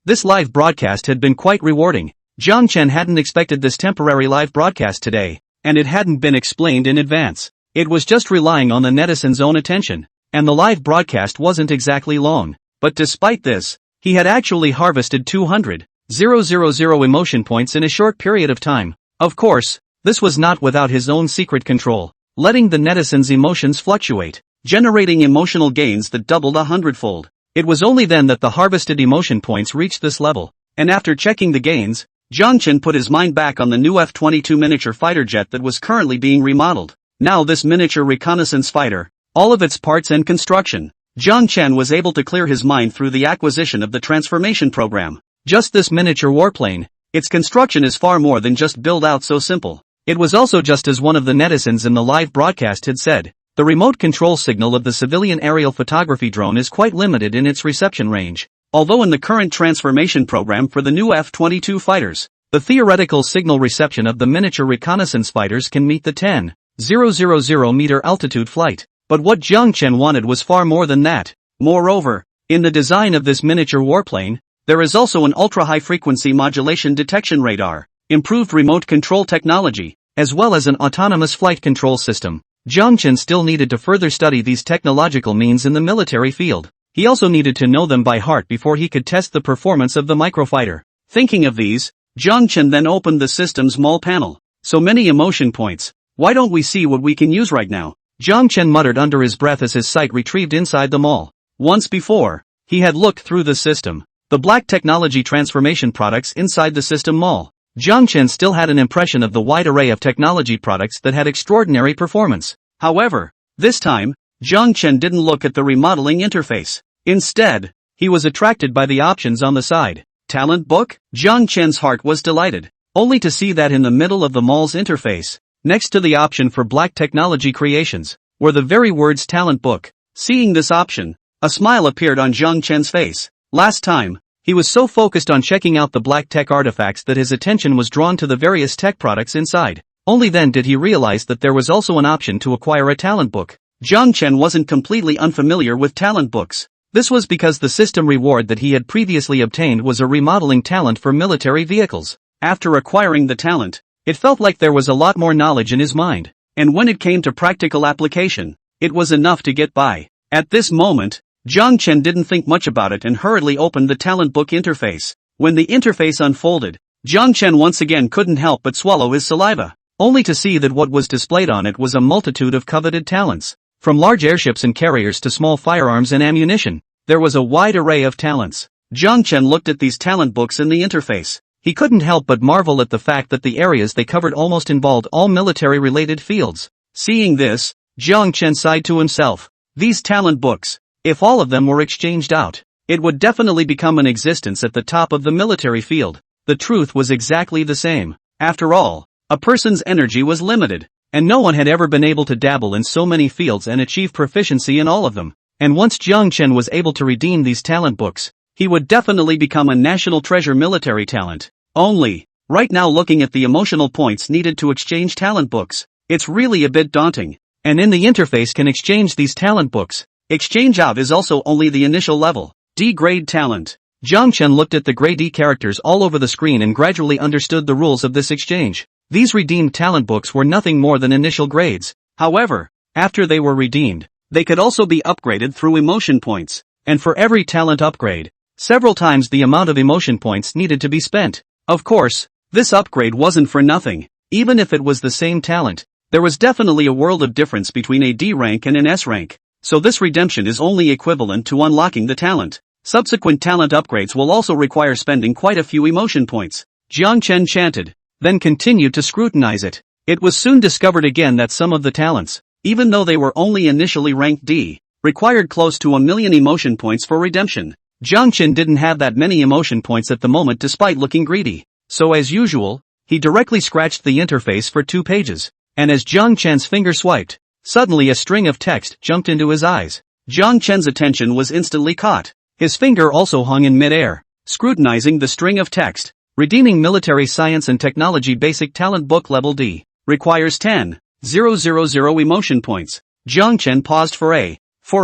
This live broadcast had been quite rewarding. Jiang Chen hadn't expected this temporary live broadcast today, and it hadn't been explained in advance. It was just relying on the netizens' own attention, and the live broadcast wasn't exactly long. But despite this, he had actually harvested 200,000 emotion points in a short period of time. Of course, this was not without his own secret control, letting the netizens' emotions fluctuate, generating emotional gains that doubled 100-fold. It was only then that the harvested emotion points reached this level, and after checking the gains, Jiang Chen put his mind back on the new F-22 miniature fighter jet that was currently being remodeled. Now this miniature reconnaissance fighter, all of its parts and construction, Jiang Chen was able to clear his mind through the acquisition of the transformation program. Just this miniature warplane, its construction is far more than just build out so simple. It was also just as one of the netizens in the live broadcast had said. The remote control signal of the civilian aerial photography drone is quite limited in its reception range. Although in the current transformation program for the new F-22 fighters, the theoretical signal reception of the miniature reconnaissance fighters can meet the 10,000 meter altitude flight. But what Jiang Chen wanted was far more than that. Moreover, in the design of this miniature warplane, there is also an ultra-high frequency modulation detection radar, improved remote control technology, as well as an autonomous flight control system. Jiang Chen still needed to further study these technological means in the military field. He also needed to know them by heart before he could test the performance of the microfighter. Thinking of these, Jiang Chen then opened the system's mall panel. So many emotion points. Why don't we see what we can use right now? Jiang Chen muttered under his breath as his sight retrieved inside the mall. Once before, he had looked through the system, the black technology transformation products inside the system mall. Jiang Chen still had an impression of the wide array of technology products that had extraordinary performance. However, this time, Jiang Chen didn't look at the remodeling interface. Instead, he was attracted by the options on the side. Talent book? Jiang Chen's heart was delighted, only to see that in the middle of the mall's interface, next to the option for black technology creations, were the very words talent book. Seeing this option, a smile appeared on Jiang Chen's face. Last time, he was so focused on checking out the black tech artifacts that his attention was drawn to the various tech products inside. Only then did he realize that there was also an option to acquire a talent book. Jiang Chen wasn't completely unfamiliar with talent books. This was because the system reward that he had previously obtained was a remodeling talent for military vehicles. After acquiring the talent, it felt like there was a lot more knowledge in his mind. And when it came to practical application, it was enough to get by. At this moment, Jiang Chen didn't think much about it and hurriedly opened the talent book interface. When the interface unfolded, Jiang Chen once again couldn't help but swallow his saliva, only to see that what was displayed on it was a multitude of coveted talents. From large airships and carriers to small firearms and ammunition, there was a wide array of talents. Jiang Chen looked at these talent books in the interface. He couldn't help but marvel at the fact that the areas they covered almost involved all military-related fields. Seeing this, Jiang Chen sighed to himself. These talent books, if all of them were exchanged out, it would definitely become an existence at the top of the military field. The truth was exactly the same. After all, a person's energy was limited, and no one had ever been able to dabble in so many fields and achieve proficiency in all of them. And once Jiang Chen was able to redeem these talent books, he would definitely become a national treasure military talent. Only, Right now looking at the emotional points needed to exchange talent books, it's really a bit daunting. And in the interface can exchange these talent books. Exchange out is also only the initial level. D grade talent. Jiang Chen looked at the grade D characters all over the screen and gradually understood the rules of this exchange. These redeemed talent books were nothing more than initial grades. However, after they were redeemed, they could also be upgraded through emotion points. And for every talent upgrade, several times the amount of emotion points needed to be spent. Of course, this upgrade wasn't for nothing. Even if it was the same talent, there was definitely a world of difference between a D rank and an S rank. So this redemption is only equivalent to unlocking the talent. Subsequent talent upgrades will also require spending quite a few emotion points. Jiang Chen chanted, then continued to scrutinize it. It was soon discovered again that some of the talents, even though they were only initially ranked D, required close to 1,000,000 emotion points for redemption. Jiang Chen didn't have that many emotion points at the moment despite looking greedy. So as usual, he directly scratched the interface for 2 pages. And as Jiang Chen's finger swiped, suddenly a string of text jumped into his eyes. Jiang Chen's attention was instantly caught. His finger also hung in mid-air, scrutinizing the string of text. Redeeming Military Science and Technology Basic Talent Book Level D. Requires 10,000 emotion points. Jiang Chen paused for a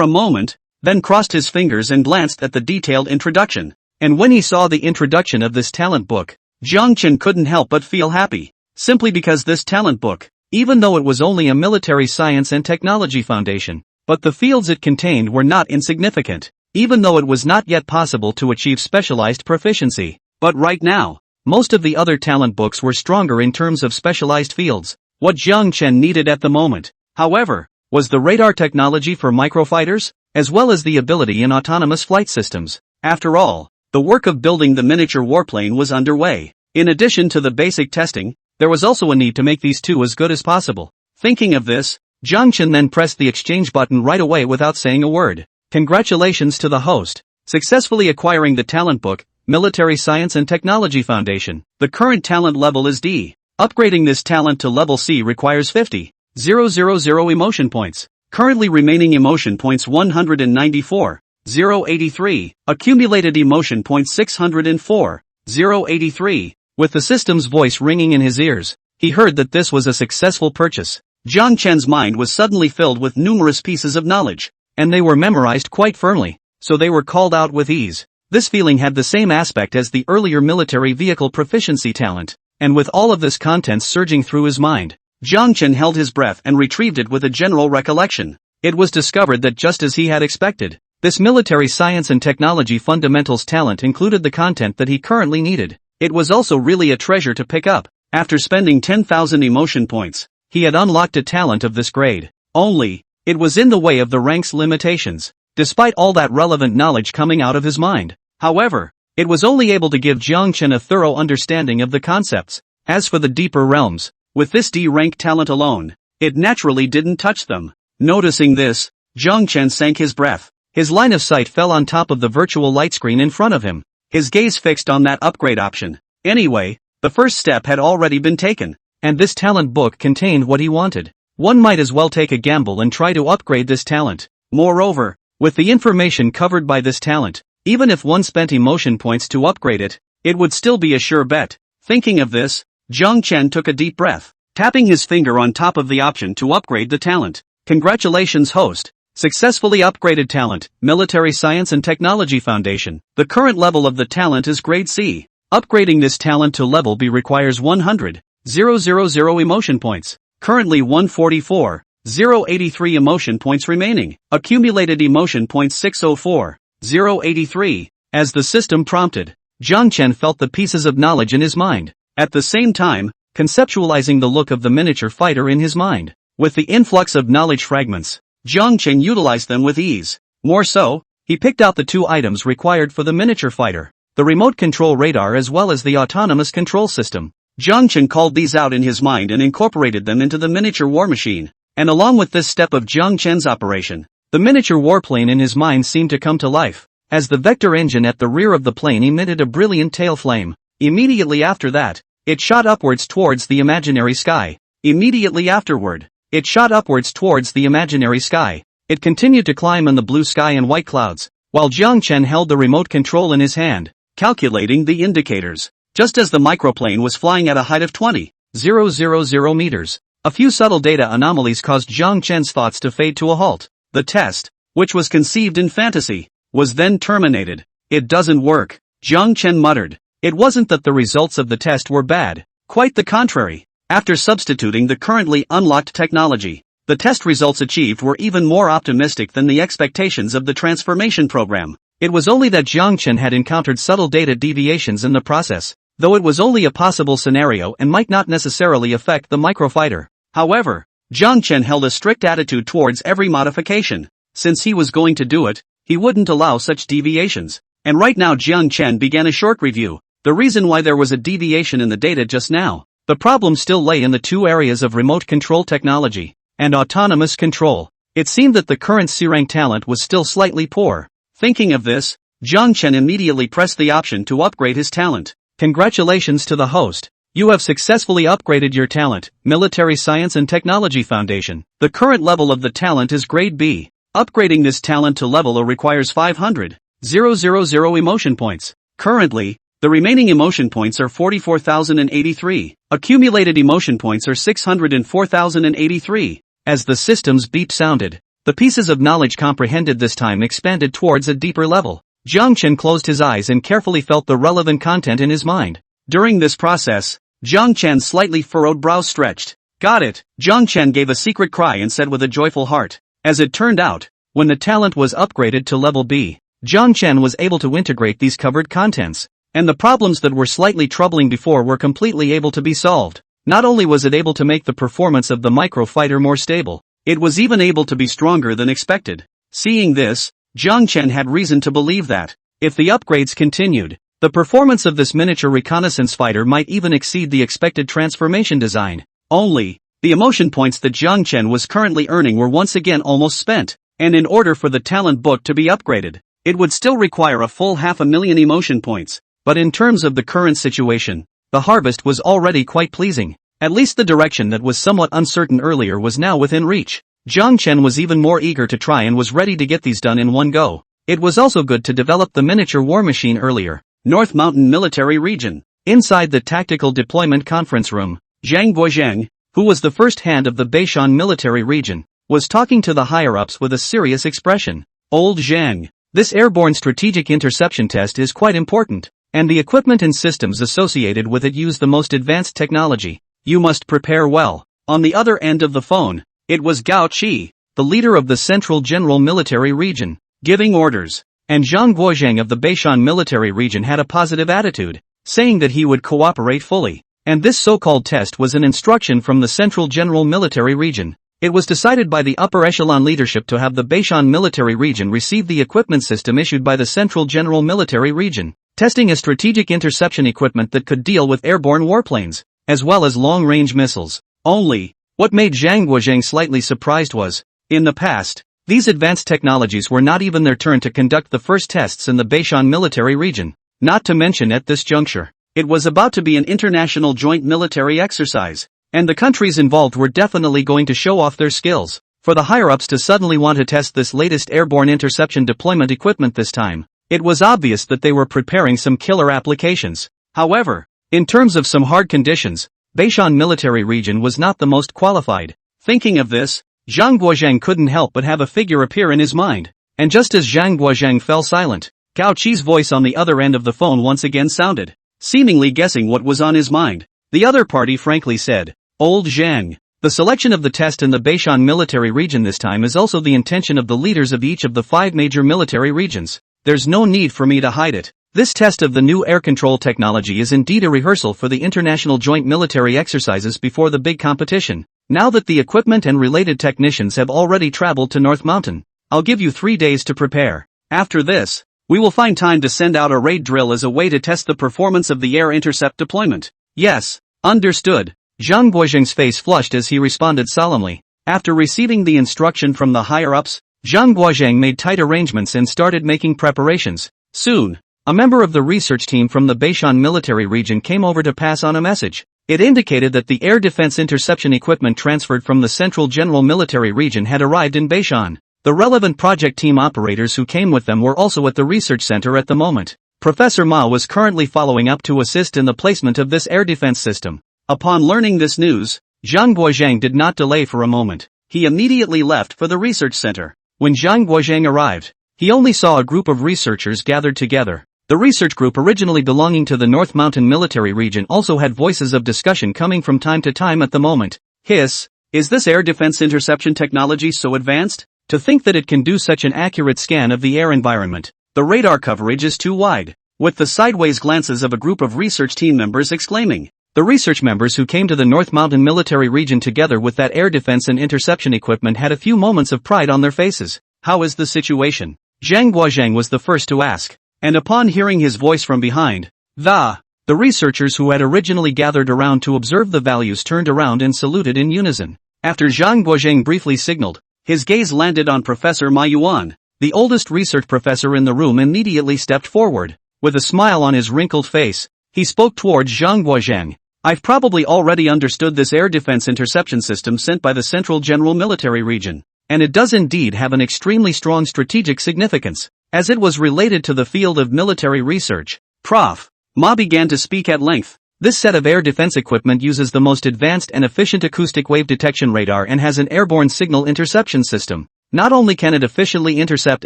moment, then crossed his fingers and glanced at the detailed introduction. And when he saw the introduction of this talent book, Jiang Chen couldn't help but feel happy. Simply because this talent book, even though it was only a Military Science and Technology Foundation, but the fields it contained were not insignificant, even though it was not yet possible to achieve specialized proficiency. But right now, most of the other talent books were stronger in terms of specialized fields. What Jiang Chen needed at the moment, however, was the radar technology for microfighters, as well as the ability in autonomous flight systems. After all, the work of building the miniature warplane was underway. In addition to the basic testing, there was also a need to make these two as good as possible. Thinking of this, Jiang Chen then pressed the exchange button right away without saying a word. Congratulations to the host, successfully acquiring the talent book, Military Science and Technology Foundation. The current talent level is D. Upgrading this talent to level C requires 50,000 emotion points. Currently remaining emotion points 194,083. Accumulated emotion points 604,083. With the system's voice ringing in his ears, he heard that this was a successful purchase. Jiang Chen's mind was suddenly filled with numerous pieces of knowledge, and they were memorized quite firmly, so they were called out with ease. This feeling had the same aspect as the earlier military vehicle proficiency talent, and with all of this content surging through his mind, Jiang Chen held his breath and retrieved it with a general recollection. It was discovered that just as he had expected, this Military Science and Technology Fundamentals talent included the content that he currently needed. It was also really a treasure to pick up. After spending 10,000 emotion points, he had unlocked a talent of this grade. Only, it was in the way of the rank's limitations, despite all that relevant knowledge coming out of his mind. However, it was only able to give Jiang Chen a thorough understanding of the concepts. As for the deeper realms, with this D-rank talent alone, it naturally didn't touch them. Noticing this, Jiang Chen sank his breath. His line of sight fell on top of the virtual light screen in front of him, his gaze fixed on that upgrade option. Anyway, the first step had already been taken, and this talent book contained what he wanted. One might as well take a gamble and try to upgrade this talent. Moreover, with the information covered by this talent, even if one spent emotion points to upgrade it, it would still be a sure bet. Thinking of this, Jiang Chen took a deep breath, tapping his finger on top of the option to upgrade the talent. Congratulations, host. Successfully upgraded talent, Military Science and Technology Foundation. The current level of the talent is grade C. Upgrading this talent to level B requires 100,000 emotion points. Currently 144,083 emotion points remaining. Accumulated emotion points 604,083. As the system prompted, Jiang Chen felt the pieces of knowledge in his mind, at the same time, conceptualizing the look of the miniature fighter in his mind. With the influx of knowledge fragments, Jiang Chen utilized them with ease. More so, he picked out the 2 items required for the miniature fighter, the remote control radar as well as the autonomous control system. Jiang Chen called these out in his mind and incorporated them into the miniature war machine. And along with this step of Jiang Chen's operation, the miniature warplane in his mind seemed to come to life, as the vector engine at the rear of the plane emitted a brilliant tail flame. Immediately after that, it shot upwards towards the imaginary sky. Immediately afterward, it shot upwards towards the imaginary sky. It continued to climb in the blue sky and white clouds, while Jiang Chen held the remote control in his hand, calculating the indicators. just as the microplane was flying at a height of 20,000 meters. A few subtle data anomalies caused Zhang Chen's thoughts to fade to a halt. The test, which was conceived in fantasy, was then terminated. It doesn't work, Zhang Chen muttered. It wasn't that the results of the test were bad, quite the contrary. After substituting the currently unlocked technology, the test results achieved were even more optimistic than the expectations of the transformation program. It was only that Zhang Chen had encountered subtle data deviations in the process, though it was only a possible scenario and might not necessarily affect the microfighter. However, Zhang Chen held a strict attitude towards every modification. Since he was going to do it, he wouldn't allow such deviations. And right now Zhang Chen began a short review. The reason why there was a deviation in the data just now, the problem still lay in the two areas of remote control technology and autonomous control. It seemed that the current Sirang talent was still slightly poor. Thinking of this, Zhang Chen immediately pressed the option to upgrade his talent. Congratulations to the host. You have successfully upgraded your talent, Military Science and Technology Foundation. The current level of the talent is grade B. Upgrading this talent to level A requires 500,000 emotion points. Currently, the remaining emotion points are 44,083. Accumulated emotion points are 604,083. As the system's beep sounded, the pieces of knowledge comprehended this time expanded towards a deeper level. Zhang Chen closed his eyes and carefully felt the relevant content in his mind. During this process, Zhang Chen's slightly furrowed brows stretched. Got it, Zhang Chen gave a secret cry and said with a joyful heart. As it turned out, when the talent was upgraded to level B, Zhang Chen was able to integrate these covered contents, and the problems that were slightly troubling before were completely able to be solved. Not only was it able to make the performance of the microfighter more stable, it was even able to be stronger than expected. Seeing this, Zhang Chen had reason to believe that, if the upgrades continued, the performance of this miniature reconnaissance fighter might even exceed the expected transformation design. Only, the emotion points that Zhang Chen was currently earning were once again almost spent, and in order for the talent book to be upgraded, it would still require a full 500,000 emotion points. But in terms of the current situation, the harvest was already quite pleasing. At least the direction that was somewhat uncertain earlier was now within reach. Zhang Chen was even more eager to try and was ready to get these done in one go. It was also good to develop the miniature war machine earlier. North Mountain Military Region. Inside the Tactical Deployment Conference Room, Zhang Guozhang, who was the first hand of the Beishan Military Region, was talking to the higher-ups with a serious expression. Old Zhang, this airborne strategic interception test is quite important, and the equipment and systems associated with it use the most advanced technology. You must prepare well. On the other end of the phone, it was Gao Qi, the leader of the Central General Military Region, giving orders, and Zhang Guozhang of the Beishan Military Region had a positive attitude, saying that he would cooperate fully, and this so-called test was an instruction from the Central General Military Region. It was decided by the upper echelon leadership to have the Beishan Military Region receive the equipment system issued by the Central General Military Region, testing a strategic interception equipment that could deal with airborne warplanes, as well as long-range missiles. Only, what made Zhang Guozhang slightly surprised was, in the past, these advanced technologies were not even their turn to conduct the first tests in the Beishan Military Region. Not to mention at this juncture, it was about to be an international joint military exercise, and the countries involved were definitely going to show off their skills. For the higher-ups to suddenly want to test this latest airborne interception deployment equipment this time, it was obvious that they were preparing some killer applications. However, in terms of some hard conditions, Beishan Military Region was not the most qualified. Thinking of this, Zhang Guozhang couldn't help but have a figure appear in his mind, and just as Zhang Guozhang fell silent, Gao Qi's voice on the other end of the phone once again sounded, seemingly guessing what was on his mind. The other party frankly said, Old Zhang, the selection of the test in the Beishan Military Region this time is also the intention of the leaders of each of the 5 major military regions. There's no need for me to hide it. This test of the new air control technology is indeed a rehearsal for the international joint military exercises before the big competition. Now that the equipment and related technicians have already traveled to North Mountain, I'll give you 3 days to prepare. After this, we will find time to send out a raid drill as a way to test the performance of the air intercept deployment. Yes, understood. Zhang Guozhang's face flushed as he responded solemnly. After receiving the instruction from the higher-ups, Zhang Guozhang made tight arrangements and started making preparations. Soon, a member of the research team from the Beishan Military Region came over to pass on a message. It indicated that the air defense interception equipment transferred from the Central General Military Region had arrived in Beishan. The relevant project team operators who came with them were also at the research center at the moment. Professor Ma was currently following up to assist in the placement of this air defense system. Upon learning this news, Zhang Guozhang did not delay for a moment. He immediately left for the research center. When Zhang Guozhang arrived, he only saw a group of researchers gathered together. The research group originally belonging to the North Mountain Military Region also had voices of discussion coming from time to time at the moment. Hiss, is this air defense interception technology so advanced? To think that it can do such an accurate scan of the air environment. The radar coverage is too wide. With the sideways glances of a group of research team members exclaiming. The research members who came to the North Mountain Military Region together with that air defense and interception equipment had a few moments of pride on their faces. How is the situation? Zhang Guozhang was the first to ask. And upon hearing his voice from behind, the researchers who had originally gathered around to observe the values turned around and saluted in unison. After Zhang Guozhang briefly signaled, his gaze landed on Professor Ma Yuan. The oldest research professor in the room immediately stepped forward. With a smile on his wrinkled face, he spoke towards Zhang Guozhang. I've probably already understood this air defense interception system sent by the Central General Military Region, and it does indeed have an extremely strong strategic significance, as it was related to the field of military research. Prof. Ma began to speak at length. This set of air defense equipment uses the most advanced and efficient acoustic wave detection radar and has an airborne signal interception system. Not only can it efficiently intercept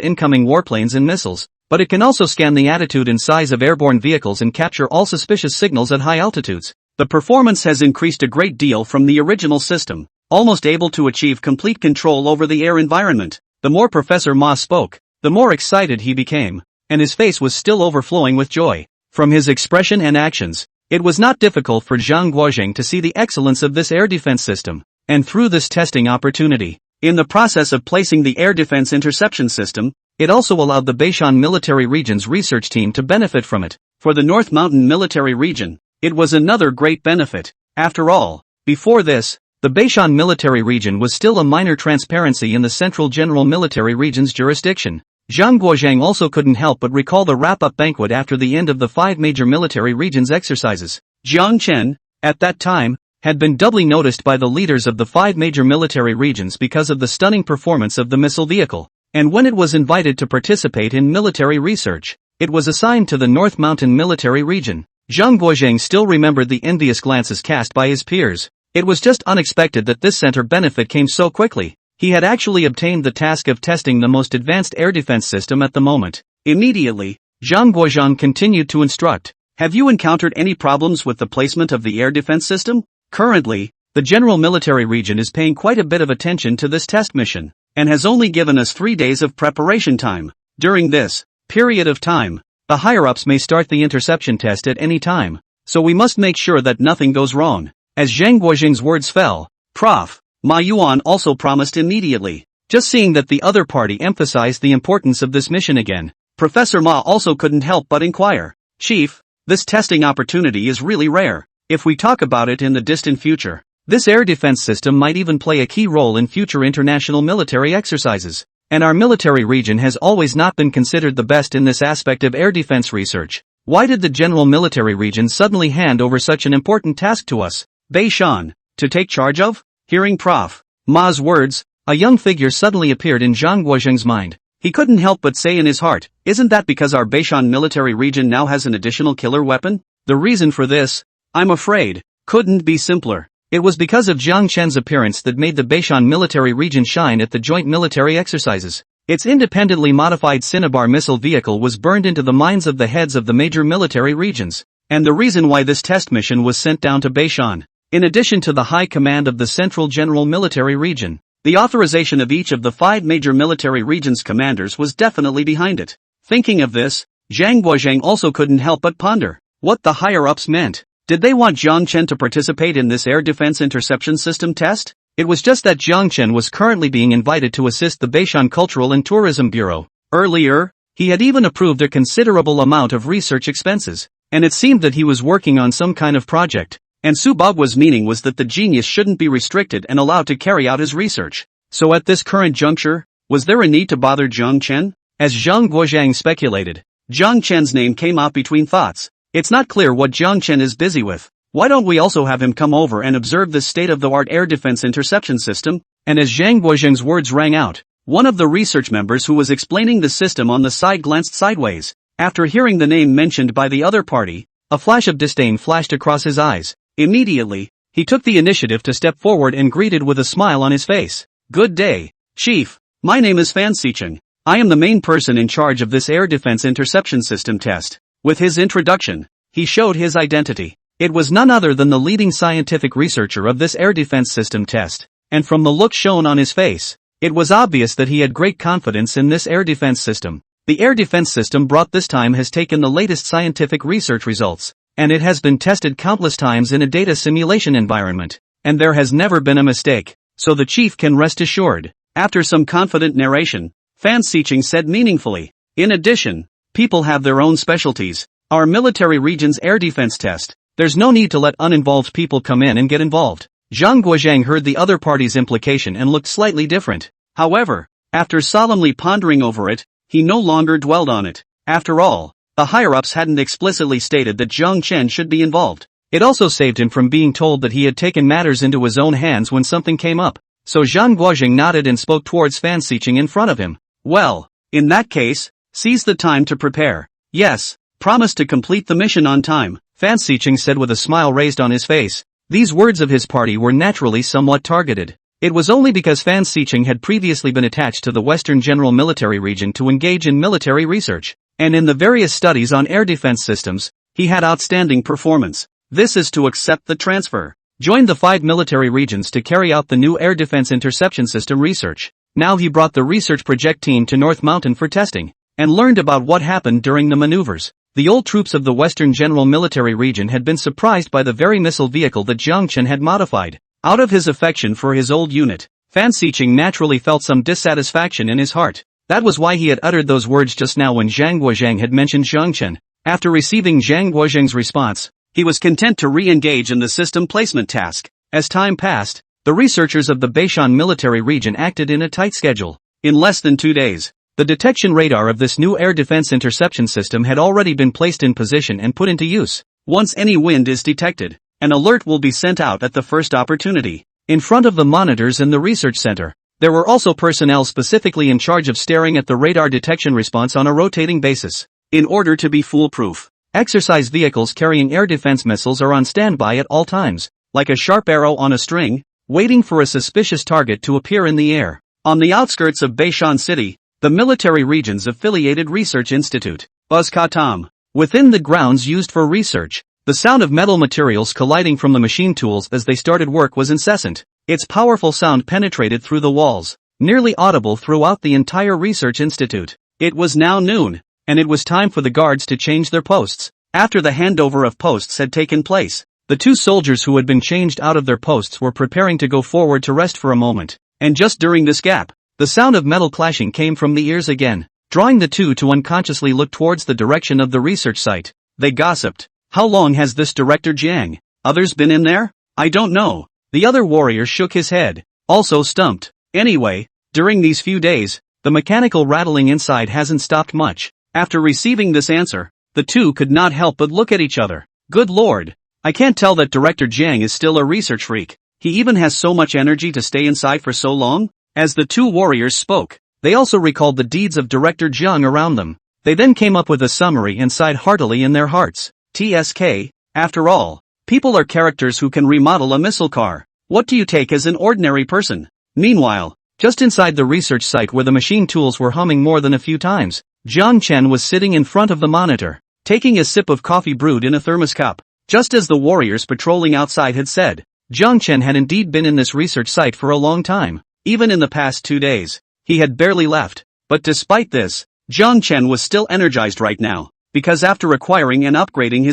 incoming warplanes and missiles, but it can also scan the attitude and size of airborne vehicles and capture all suspicious signals at high altitudes. The performance has increased a great deal from the original system, almost able to achieve complete control over the air environment. The more Professor Ma spoke, the more excited he became, and his face was still overflowing with joy. From his expression and actions, it was not difficult for Zhang Guozhang to see the excellence of this air defense system, and through this testing opportunity, in the process of placing the air defense interception system, it also allowed the Beishan Military Region's research team to benefit from it. For the North Mountain Military Region, it was another great benefit. After all, before this, the Beishan Military Region was still a minor transparency in the Central General Military Region's jurisdiction. Zhang Guozhang also couldn't help but recall the wrap-up banquet after the end of the 5 major military regions exercises. Jiang Chen, at that time, had been doubly noticed by the leaders of the 5 major military regions because of the stunning performance of the missile vehicle, and when it was invited to participate in military research, it was assigned to the North Mountain Military Region. Zhang Guozhang still remembered the envious glances cast by his peers. It was just unexpected that this center benefit came so quickly. He had actually obtained the task of testing the most advanced air defense system at the moment. Immediately, Zhang Guozhang continued to instruct. Have you encountered any problems with the placement of the air defense system? Currently, the General Military Region is paying quite a bit of attention to this test mission, and has only given us 3 days of preparation time. During this period of time, the higher-ups may start the interception test at any time, so we must make sure that nothing goes wrong. As Zhang Guozhang's words fell, Prof. Ma Yuan also promised immediately. Just seeing that the other party emphasized the importance of this mission again, Professor Ma also couldn't help but inquire. Chief, this testing opportunity is really rare. If we talk about it in the distant future, this air defense system might even play a key role in future international military exercises. And our military region has always not been considered the best in this aspect of air defense research. Why did the General Military Region suddenly hand over such an important task to us, Beishan, to take charge of? Hearing Prof. Ma's words, a young figure suddenly appeared in Zhang Guozhang's mind. He couldn't help but say in his heart, isn't that because our Beishan Military Region now has an additional killer weapon? The reason for this, I'm afraid, couldn't be simpler. It was because of Jiang Chen's appearance that made the Beishan Military Region shine at the joint military exercises. Its independently modified Cinnabar missile vehicle was burned into the minds of the heads of the major military regions, and the reason why this test mission was sent down to Beishan, in addition to the high command of the Central General Military Region, the authorization of each of the 5 major military regions' commanders was definitely behind it. Thinking of this, Zhang Guozhang also couldn't help but ponder what the higher-ups meant. Did they want Jiang Chen to participate in this air defense interception system test? It was just that Jiang Chen was currently being invited to assist the Beishan Cultural and Tourism Bureau. Earlier, he had even approved a considerable amount of research expenses, and it seemed that he was working on some kind of project, and Su Baghua's meaning was that the genius shouldn't be restricted and allowed to carry out his research. So at this current juncture, was there a need to bother Jiang Chen? As Zhang Guozhang speculated, Jiang Chen's name came out between thoughts. It's not clear what Jiang Chen is busy with. Why don't we also have him come over and observe this state-of-the-art air defense interception system? And as Zhang Guozhang's words rang out, one of the research members who was explaining the system on the side glanced sideways. After hearing the name mentioned by the other party, a flash of disdain flashed across his eyes. Immediately, he took the initiative to step forward and greeted with a smile on his face. "Good day, Chief. My name is Fan Sicheng. I am the main person in charge of this air defense interception system test." With his introduction, he showed his identity. It was none other than the leading scientific researcher of this air defense system test, and from the look shown on his face, it was obvious that he had great confidence in this air defense system. The air defense system brought this time has taken the latest scientific research results, and it has been tested countless times in a data simulation environment, and there has never been a mistake, so the chief can rest assured. After some confident narration, Fan Sicheng said meaningfully, "In addition, people have their own specialties. Our military region's air defense test, there's no need to let uninvolved people come in and get involved." Zhang Guozhang heard the other party's implication and looked slightly different. However, after solemnly pondering over it, he no longer dwelled on it. After all, the higher-ups hadn't explicitly stated that Zhang Chen should be involved. It also saved him from being told that he had taken matters into his own hands when something came up. So Zhang Guozhang nodded and spoke towards Fan Sicheng in front of him. "Well, in that case, seize the time to prepare. Yes, promise to complete the mission on time," Fan Sicheng said with a smile raised on his face. These words of his party were naturally somewhat targeted. It was only because Fan Sicheng had previously been attached to the Western General Military Region to engage in military research, and in the various studies on air defense systems, he had outstanding performance. This is to accept the transfer. Joined the 5 military regions to carry out the new air defense interception system research. Now he brought the research project team to North Mountain for testing, and learned about what happened during the maneuvers. The old troops of the Western General Military Region had been surprised by the very missile vehicle that Zhang Chen had modified. Out of his affection for his old unit, Fan Sicheng naturally felt some dissatisfaction in his heart. That was why he had uttered those words just now when Zhang Guozhang had mentioned Zhang Chen. After receiving Zhang Guozhang's response, he was content to re-engage in the system placement task. As time passed, the researchers of the Beishan military region acted in a tight schedule. In less than 2 days, the detection radar of this new air defense interception system had already been placed in position and put into use. Once any wind is detected, an alert will be sent out at the first opportunity. In front of the monitors in the research center, there were also personnel specifically in charge of staring at the radar detection response on a rotating basis. In order to be foolproof, exercise vehicles carrying air defense missiles are on standby at all times, like a sharp arrow on a string, waiting for a suspicious target to appear in the air. On the outskirts of Beishan City, the military region's affiliated research institute, Uzkatam. Within the grounds used for research, the sound of metal materials colliding from the machine tools as they started work was incessant. Its powerful sound penetrated through the walls, nearly audible throughout the entire research institute. It was now noon, and it was time for the guards to change their posts. After the handover of posts had taken place, the 2 soldiers who had been changed out of their posts were preparing to go forward to rest for a moment. And just during this gap, the sound of metal clashing came from the ears again, drawing the 2 to unconsciously look towards the direction of the research site. They gossiped. "How long has this Director Jiang, others been in there?" "I don't know." The other warrior shook his head, also stumped. "Anyway, during these few days, the mechanical rattling inside hasn't stopped much." After receiving this answer, the 2 could not help but look at each other. Good lord, I can't tell that Director Jiang is still a research freak. He even has so much energy to stay inside for so long? As the 2 warriors spoke, they also recalled the deeds of Director Jiang around them. They then came up with a summary and sighed heartily in their hearts. TSK, after all, people are characters who can remodel a missile car. What do you take as an ordinary person? Meanwhile, just inside the research site where the machine tools were humming more than a few times, Zhang Chen was sitting in front of the monitor, taking a sip of coffee brewed in a thermos cup. Just as the warriors patrolling outside had said, Zhang Chen had indeed been in this research site for a long time. Even in the past 2 days, he had barely left. But despite this, Zhang Chen was still energized right now, because after acquiring and upgrading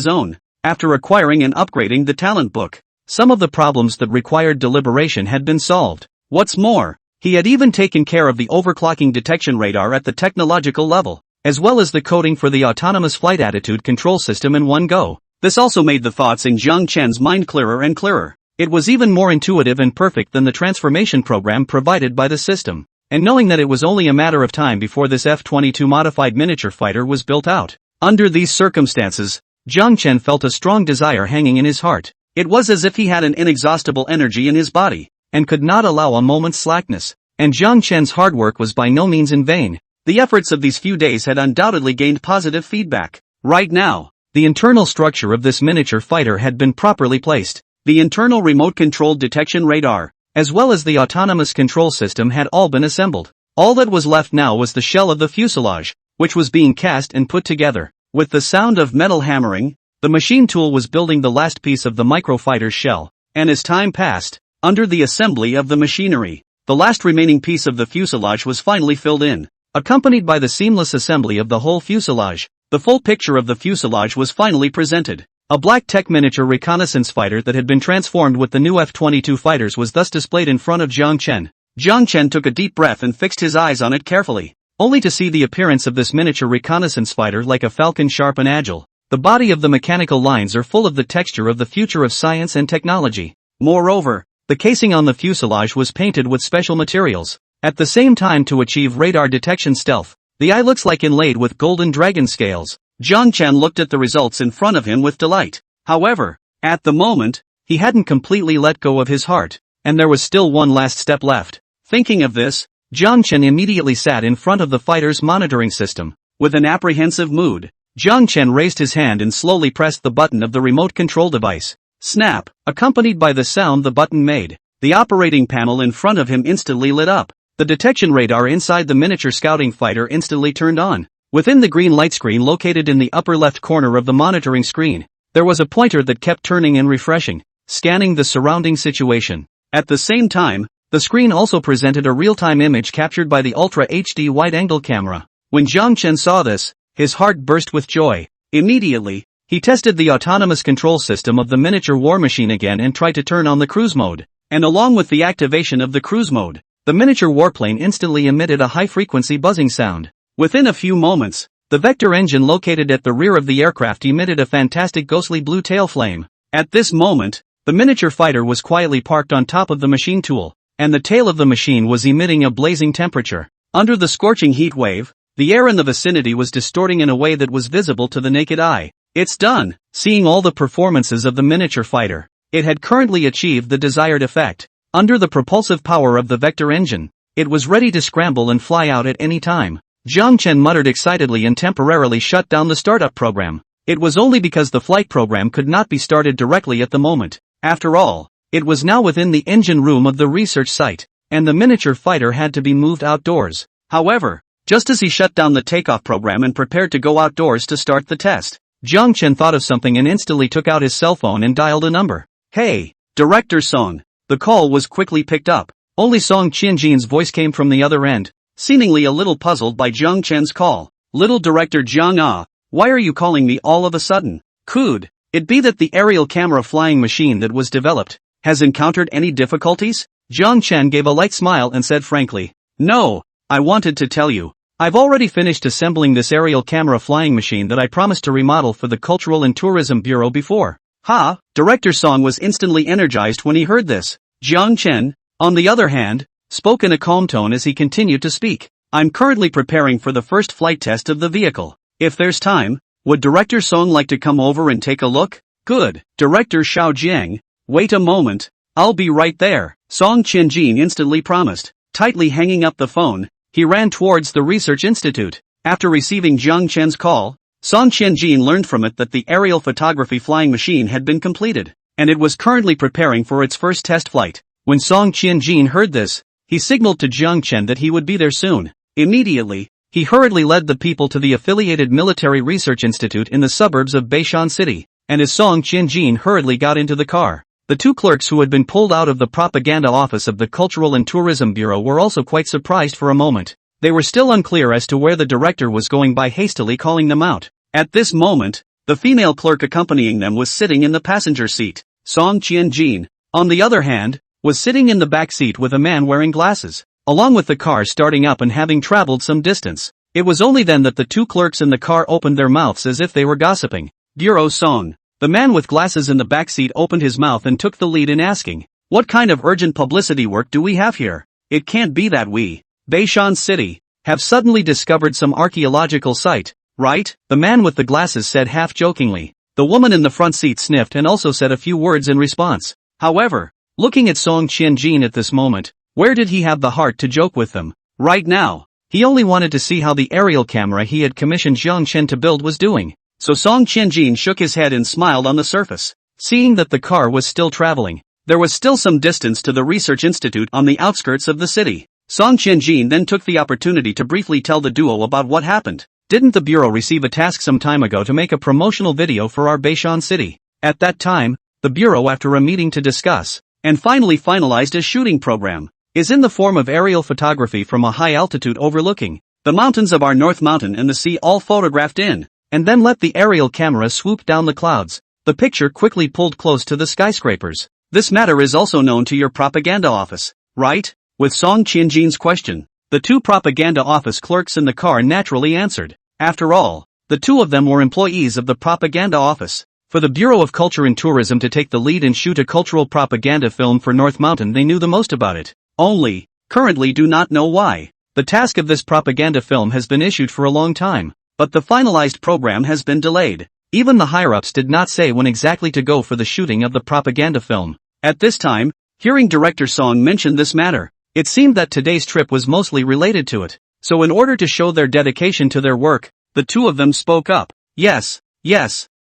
the talent book, some of the problems that required deliberation had been solved. What's more, he had even taken care of the overclocking detection radar at the technological level, as well as the coding for the autonomous flight attitude control system in one go. This also made the thoughts in Zhang Chen's mind clearer and clearer. It was even more intuitive and perfect than the transformation program provided by the system. And knowing that it was only a matter of time before this F-22 modified miniature fighter was built out. Under these circumstances, Zhang Chen felt a strong desire hanging in his heart. It was as if he had an inexhaustible energy in his body, and could not allow a moment's slackness. And Zhang Chen's hard work was by no means in vain. The efforts of these few days had undoubtedly gained positive feedback. Right now, the internal structure of this miniature fighter had been properly placed. The internal remote-controlled detection radar, as well as the autonomous control system had all been assembled. All that was left now was the shell of the fuselage, which was being cast and put together. With the sound of metal hammering, the machine tool was building the last piece of the microfighter's shell, and as time passed, under the assembly of the machinery, the last remaining piece of the fuselage was finally filled in. Accompanied by the seamless assembly of the whole fuselage, the full picture of the fuselage was finally presented. A black tech miniature reconnaissance fighter that had been transformed with the new F-22 fighters was thus displayed in front of Jiang Chen. Jiang Chen took a deep breath and fixed his eyes on it carefully, only to see the appearance of this miniature reconnaissance fighter like a falcon, sharp and agile. The body of the mechanical lines are full of the texture of the future of science and technology. Moreover, the casing on the fuselage was painted with special materials. At the same time, to achieve radar detection stealth, the eye looks like inlaid with golden dragon scales. Jiang Chen looked at the results in front of him with delight. However, at the moment, he hadn't completely let go of his heart, and there was still one last step left. Thinking of this, Jiang Chen immediately sat in front of the fighter's monitoring system. With an apprehensive mood, Jiang Chen raised his hand and slowly pressed the button of the remote control device. Snap! Accompanied by the sound the button made, the operating panel in front of him instantly lit up. The detection radar inside the miniature scouting fighter instantly turned on. Within the green light screen located in the upper left corner of the monitoring screen, there was a pointer that kept turning and refreshing, scanning the surrounding situation. At the same time, the screen also presented a real-time image captured by the Ultra HD wide-angle camera. When Jiang Chen saw this, his heart burst with joy. Immediately, he tested the autonomous control system of the miniature war machine again and tried to turn on the cruise mode. And along with the activation of the cruise mode, the miniature warplane instantly emitted a high-frequency buzzing sound. Within a few moments, the vector engine located at the rear of the aircraft emitted a fantastic ghostly blue tail flame. At this moment, the miniature fighter was quietly parked on top of the machine tool, and the tail of the machine was emitting a blazing temperature. Under the scorching heat wave, the air in the vicinity was distorting in a way that was visible to the naked eye. It's done! Seeing all the performances of the miniature fighter, it had currently achieved the desired effect. Under the propulsive power of the vector engine, it was ready to scramble and fly out at any time. Jiang Chen muttered excitedly and temporarily shut down the startup program. It was only because the flight program could not be started directly at the moment. After all, it was now within the engine room of the research site, and the miniature fighter had to be moved outdoors. However, just as he shut down the takeoff program and prepared to go outdoors to start the test, Jiang Chen thought of something and instantly took out his cell phone and dialed a number. Hey, Director Song. The call was quickly picked up. Only Song Qianjin's voice came from the other end, seemingly a little puzzled by Jiang Chen's call. Little Director Jiang, why are you calling me all of a sudden? Could it be that the aerial camera flying machine that was developed has encountered any difficulties? Jiang Chen gave a light smile and said frankly, no, I wanted to tell you. I've already finished assembling this aerial camera flying machine that I promised to remodel for the Cultural and Tourism Bureau before. Ha! Director Song was instantly energized when he heard this. Jiang Chen, on the other hand, spoke in a calm tone as he continued to speak. I'm currently preparing for the first flight test of the vehicle. If there's time, would Director Song like to come over and take a look? Good. Director Xiao Jiang, wait a moment. I'll be right there. Song Qianjin instantly promised. Tightly hanging up the phone, he ran towards the research institute. After receiving Jiang Chen's call, Song Qianjin learned from it that the aerial photography flying machine had been completed, and it was currently preparing for its first test flight. When Song Qianjin heard this, he signaled to Jiang Chen that he would be there soon. Immediately, he hurriedly led the people to the affiliated military research institute in the suburbs of Beishan City, and as Song Qianjin hurriedly got into the car, the two clerks who had been pulled out of the propaganda office of the Cultural and Tourism Bureau were also quite surprised for a moment. They were still unclear as to where the director was going by hastily calling them out. At this moment, the female clerk accompanying them was sitting in the passenger seat. Song Qianjin, on the other hand, was sitting in the back seat with a man wearing glasses. Along with the car starting up and having traveled some distance, it was only then that the two clerks in the car opened their mouths as if they were gossiping. Bureau Song. The man with glasses in the back seat opened his mouth and took the lead in asking, what kind of urgent publicity work do we have here? It can't be that we, Beishan City, have suddenly discovered some archaeological site, right? The man with the glasses said half-jokingly. The woman in the front seat sniffed and also said a few words in response. However, looking at Song Qianjin at this moment, where did he have the heart to joke with them? Right now, He only wanted to see how the aerial camera he had commissioned Jiang Chen to build was doing. So Song Qianjin shook his head and smiled on the surface. Seeing that the car was still traveling, there was still some distance to the research institute on the outskirts of the city. Song Qianjin then took the opportunity to briefly tell the duo about what happened. Didn't the bureau receive a task some time ago to make a promotional video for our Beishan city? At that time, the bureau, after a meeting to discuss, and finally finalized a shooting program, is in the form of aerial photography from a high altitude overlooking the mountains of our North Mountain and the sea, all photographed in, and then let the aerial camera swoop down the clouds. The picture quickly pulled close to the skyscrapers. This matter is also known to your propaganda office, right? With Song Qianjin's question, the two propaganda office clerks in the car naturally answered. After all, the two of them were employees of the propaganda office. For the Bureau of Culture and Tourism to take the lead and shoot a cultural propaganda film for North Mountain, they knew the most about it. Only, currently do not know why. The task of this propaganda film has been issued for a long time, but the finalized program has been delayed. Even the higher-ups did not say when exactly to go for the shooting of the propaganda film. At this time, hearing director Song mention this matter, it seemed that today's trip was mostly related to it. So in order to show their dedication to their work, the two of them spoke up. Yes,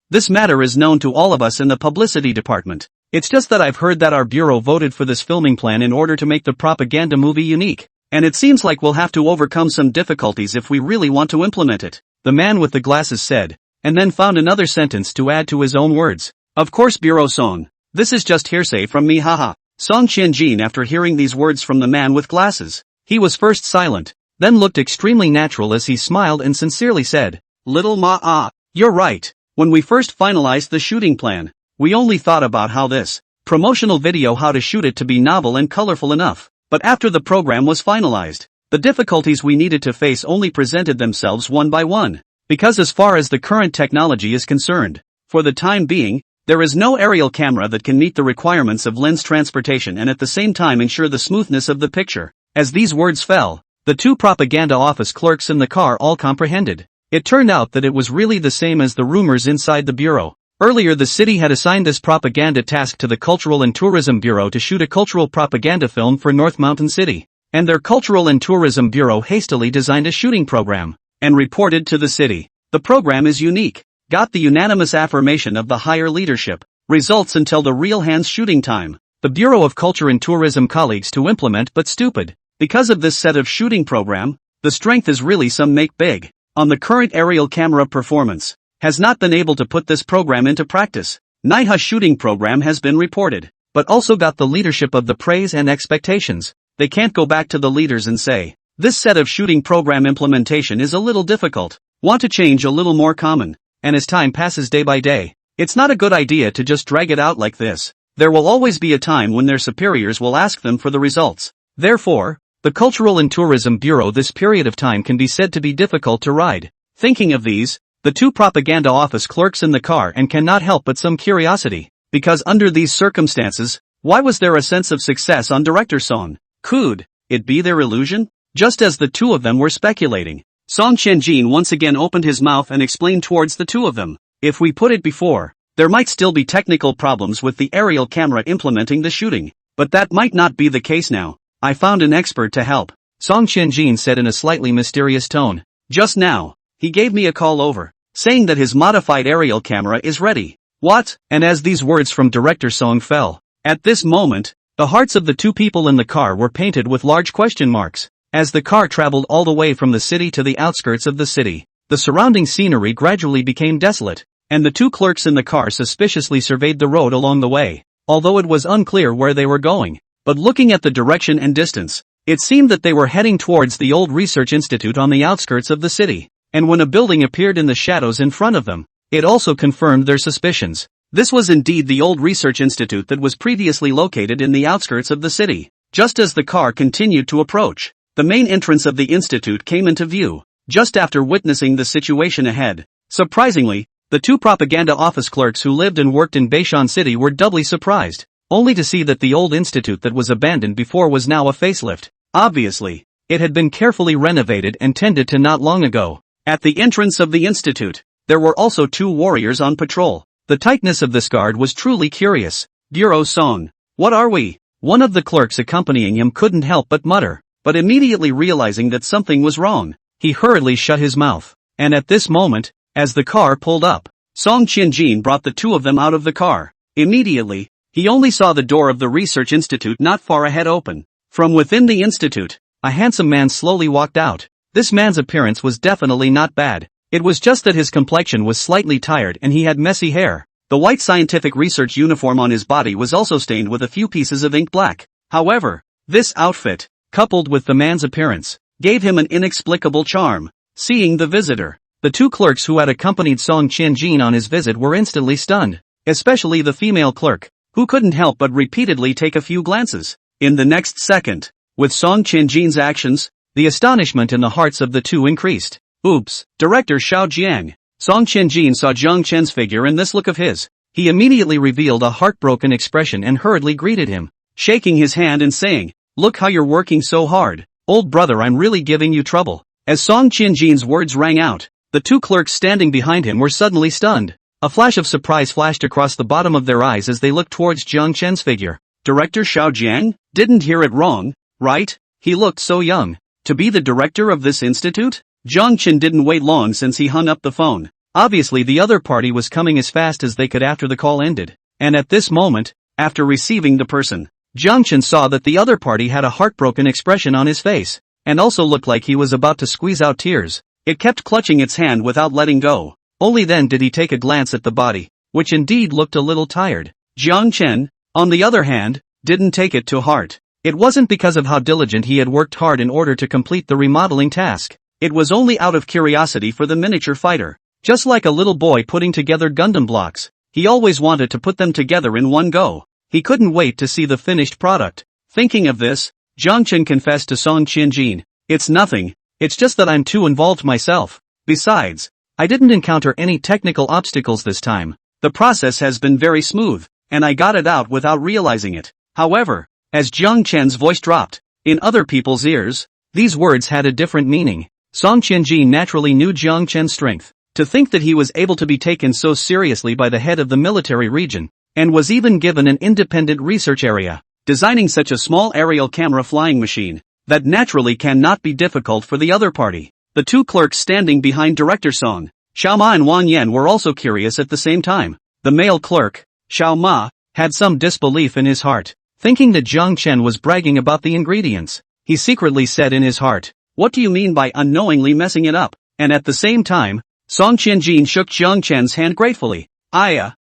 this matter is known to all of us in the publicity department. It's just that I've heard that our bureau voted for this filming plan in order to make the propaganda movie unique. And it seems like we'll have to overcome some difficulties if we really want to implement it, the man with the glasses said, and then found another sentence to add to his own words. Of course, Bureau Song. This is just hearsay from me, haha. Song Qianjin, after hearing these words from the man with glasses, he was first silent, then looked extremely natural as he smiled and sincerely said, Little Ma, you're right. When we first finalized the shooting plan, we only thought about how this promotional video, how to shoot it to be novel and colorful enough. But after the program was finalized, the difficulties we needed to face only presented themselves one by one. Because as far as the current technology is concerned, for the time being, there is no aerial camera that can meet the requirements of lens transportation and at the same time ensure the smoothness of the picture. As these words fell, the two propaganda office clerks in the car all comprehended. It turned out that it was really the same as the rumors inside the bureau. Earlier, the city had assigned this propaganda task to the Cultural and Tourism Bureau to shoot a cultural propaganda film for North Mountain City. And their Cultural and Tourism Bureau hastily designed a shooting program and reported to the city. The program is unique, got the unanimous affirmation of the higher leadership, results until the real hands shooting time. The Bureau of Culture and Tourism colleagues to implement but stupid. Because of this set of shooting program, the strength is really some make big. On the current aerial camera performance, has not been able to put this program into practice. Manhwa shooting program has been reported, but also got the leadership of the praise and expectations. They can't go back to the leaders and say, this set of shooting program implementation is a little difficult, want to change a little more common, and as time passes day by day, it's not a good idea to just drag it out like this. There will always be a time when their superiors will ask them for the results. Therefore, the Cultural and Tourism Bureau, this period of time can be said to be difficult to ride. Thinking of these, the two propaganda office clerks in the car and cannot help but some curiosity, because under these circumstances, why was there a sense of success on director Song? Could it be their illusion? Just as the two of them were speculating, Song Qianjin once again opened his mouth and explained towards the two of them. If we put it before, there might still be technical problems with the aerial camera implementing the shooting, but that might not be the case now. I found an expert to help, Song Qianjin said in a slightly mysterious tone. Just now, he gave me a call over, saying that his modified aerial camera is ready. What? And as these words from director Song fell, at this moment, the hearts of the two people in the car were painted with large question marks. As the car traveled all the way from the city to the outskirts of the city, the surrounding scenery gradually became desolate, and the two clerks in the car suspiciously surveyed the road along the way, although it was unclear where they were going. But looking at the direction and distance, it seemed that they were heading towards the old research institute on the outskirts of the city. And when a building appeared in the shadows in front of them, it also confirmed their suspicions. This was indeed the old research institute that was previously located in the outskirts of the city. Just as the car continued to approach, the main entrance of the institute came into view. Just after witnessing the situation ahead, surprisingly, the two propaganda office clerks who lived and worked in Beishan City were doubly surprised, only to see that the old institute that was abandoned before was now a facelift. Obviously, it had been carefully renovated and tended to not long ago. At the entrance of the institute, there were also two warriors on patrol. The tightness of this guard was truly curious. Bureau Song, what are we? One of the clerks accompanying him couldn't help but mutter. but immediately realizing that something was wrong, he hurriedly shut his mouth. And at this moment, as the car pulled up, Song Qianjin brought the two of them out of the car. Immediately, he only saw the door of the research institute not far ahead open. From within the institute, a handsome man slowly walked out. This man's appearance was definitely not bad. It was just that his complexion was slightly tired and he had messy hair. The white scientific research uniform on his body was also stained with a few pieces of ink black. However, this outfit, coupled with the man's appearance, gave him an inexplicable charm. Seeing the visitor, the two clerks who had accompanied Song Qianjin on his visit were instantly stunned, especially the female clerk, who couldn't help but repeatedly take a few glances. In the next second, with Song Qianjin's actions, the astonishment in the hearts of the two increased. Oops, Director Xiao Jiang. Song Qianjin saw Zhang Chen's figure and this look of his. He immediately revealed a heartbroken expression and hurriedly greeted him, shaking his hand and saying, "Look how you're working so hard. Old brother, I'm really giving you trouble." As Song Qianjin's words rang out, the two clerks standing behind him were suddenly stunned. A flash of surprise flashed across the bottom of their eyes as they looked towards Zhang Chen's figure. Director Xiao Jiang? Didn't hear it wrong, right? He looked so young. To be the director of this institute? Zhang Chen didn't wait long since he hung up the phone. Obviously the other party was coming as fast as they could after the call ended. And at this moment, after receiving the person, Zhang Chen saw that the other party had a heartbroken expression on his face, and also looked like he was about to squeeze out tears. It kept clutching its hand without letting go. Only then did he take a glance at the body, which indeed looked a little tired. Zhang Chen, on the other hand, didn't take it to heart. It wasn't because of how diligent he had worked hard in order to complete the remodeling task. It was only out of curiosity for the miniature fighter. Just like a little boy putting together Gundam blocks, he always wanted to put them together in one go. He couldn't wait to see the finished product. Thinking of this, Zhang Chen confessed to Song Qianjin, "It's nothing, it's just that I'm too involved myself. Besides, I didn't encounter any technical obstacles this time. The process has been very smooth, and I got it out without realizing it." However, as Zhang Chen's voice dropped, in other people's ears, these words had a different meaning. Song Qianjin naturally knew Zhang Chen's strength. To think that he was able to be taken so seriously by the head of the military region, and was even given an independent research area, designing such a small aerial camera flying machine, that naturally cannot be difficult for the other party. The two clerks standing behind Director Song, Xiao Ma and Wang Yan, were also curious at the same time. The male clerk, Xiao Ma, had some disbelief in his heart, thinking that Zhang Chen was bragging about the ingredients. He secretly said in his heart, "What do you mean by unknowingly messing it up?" And at the same time, Song Qianjin shook Zhang Chen's hand gratefully.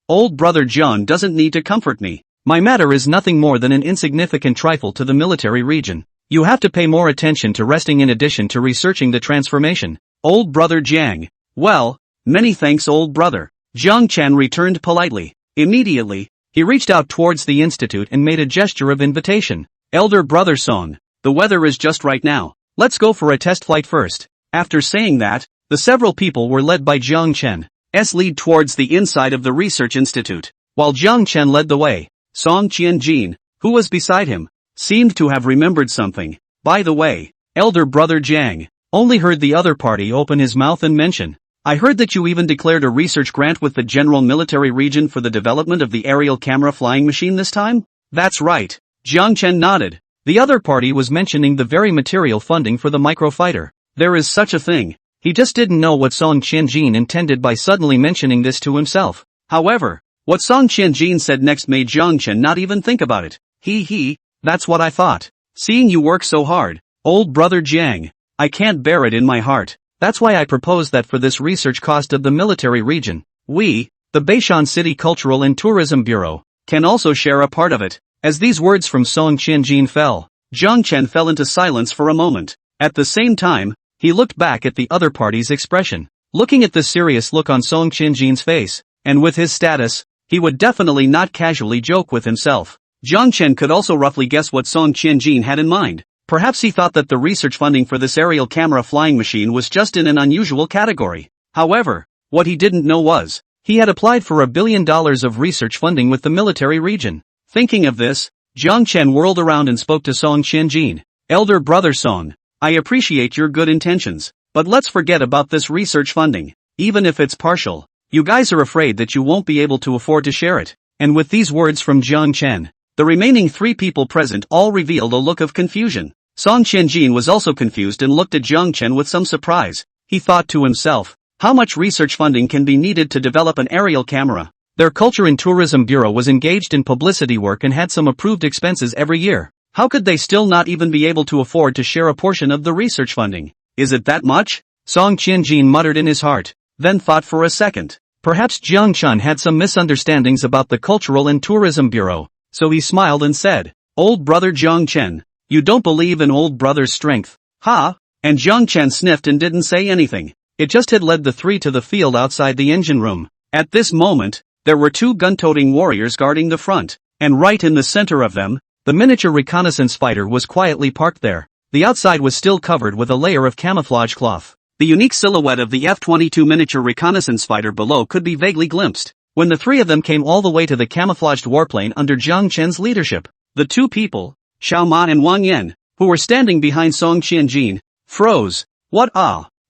Old brother Zhang doesn't need to comfort me. My matter is nothing more than an insignificant trifle to the military region. You have to pay more attention to resting in addition to researching the transformation. Old brother Jiang. Well, many thanks old brother. Zhang Chen returned politely. Immediately, he reached out towards the institute and made a gesture of invitation. Elder brother Song, the weather is just right now. Let's go for a test flight first. After saying that, the several people were led by Zhang Chen's lead towards the inside of the research institute. While Zhang Chen led the way, Song Qianjin, who was beside him, seemed to have remembered something. By the way, elder brother Jiang, only heard the other party open his mouth and mention, "I heard that you even declared a research grant with the general military region for the development of the aerial camera flying machine this time?" "That's right." Zhang Chen nodded. The other party was mentioning the very material funding for the microfighter. There is such a thing. He just didn't know what Song Qianjin intended by suddenly mentioning this to himself. However, what Song Qianjin said next made Zhang Chen not even think about it. That's what I thought. Seeing you work so hard, old brother Jiang, I can't bear it in my heart. That's why I propose that for this research cost of the military region, we, the Beishan City Cultural and Tourism Bureau, can also share a part of it." As these words from Song Qianjin fell, Zhang Chen fell into silence for a moment. At the same time, he looked back at the other party's expression. Looking at the serious look on Song Qianjin's face, and with his status, he would definitely not casually joke with himself. Zhang Chen could also roughly guess what Song Qianjin had in mind. Perhaps he thought that the research funding for this aerial camera flying machine was just in an unusual category. However, what he didn't know was, he had applied for $1 billion of research funding with the military region. Thinking of this, Zhang Chen whirled around and spoke to Song Qianjin. "Elder brother Song, I appreciate your good intentions, but let's forget about this research funding. Even if it's partial, you guys are afraid that you won't be able to afford to share it." And with these words from Zhang Chen, the remaining three people present all revealed a look of confusion. Song Qianjin was also confused and looked at Jiang Chen with some surprise. He thought to himself, how much research funding can be needed to develop an aerial camera? Their Culture and Tourism Bureau was engaged in publicity work and had some approved expenses every year. How could they still not even be able to afford to share a portion of the research funding? Is it that much? Song Qianjin muttered in his heart, then thought for a second. Perhaps Jiang Chen had some misunderstandings about the Cultural and Tourism Bureau, so he smiled and said, old brother Jiang Chen, you don't believe in old brother's strength, huh? And Jiang Chen sniffed and didn't say anything. It just had led the three to the field outside the engine room. At this moment, there were two gun-toting warriors guarding the front, and right in the center of them, the miniature reconnaissance fighter was quietly parked there. The outside was still covered with a layer of camouflage cloth. The unique silhouette of the F-22 miniature reconnaissance fighter below could be vaguely glimpsed, when the three of them came all the way to the camouflaged warplane under Jiang Chen's leadership. The two people, Xiao Ma and Wang Yan, who were standing behind Song Qianjin, froze. What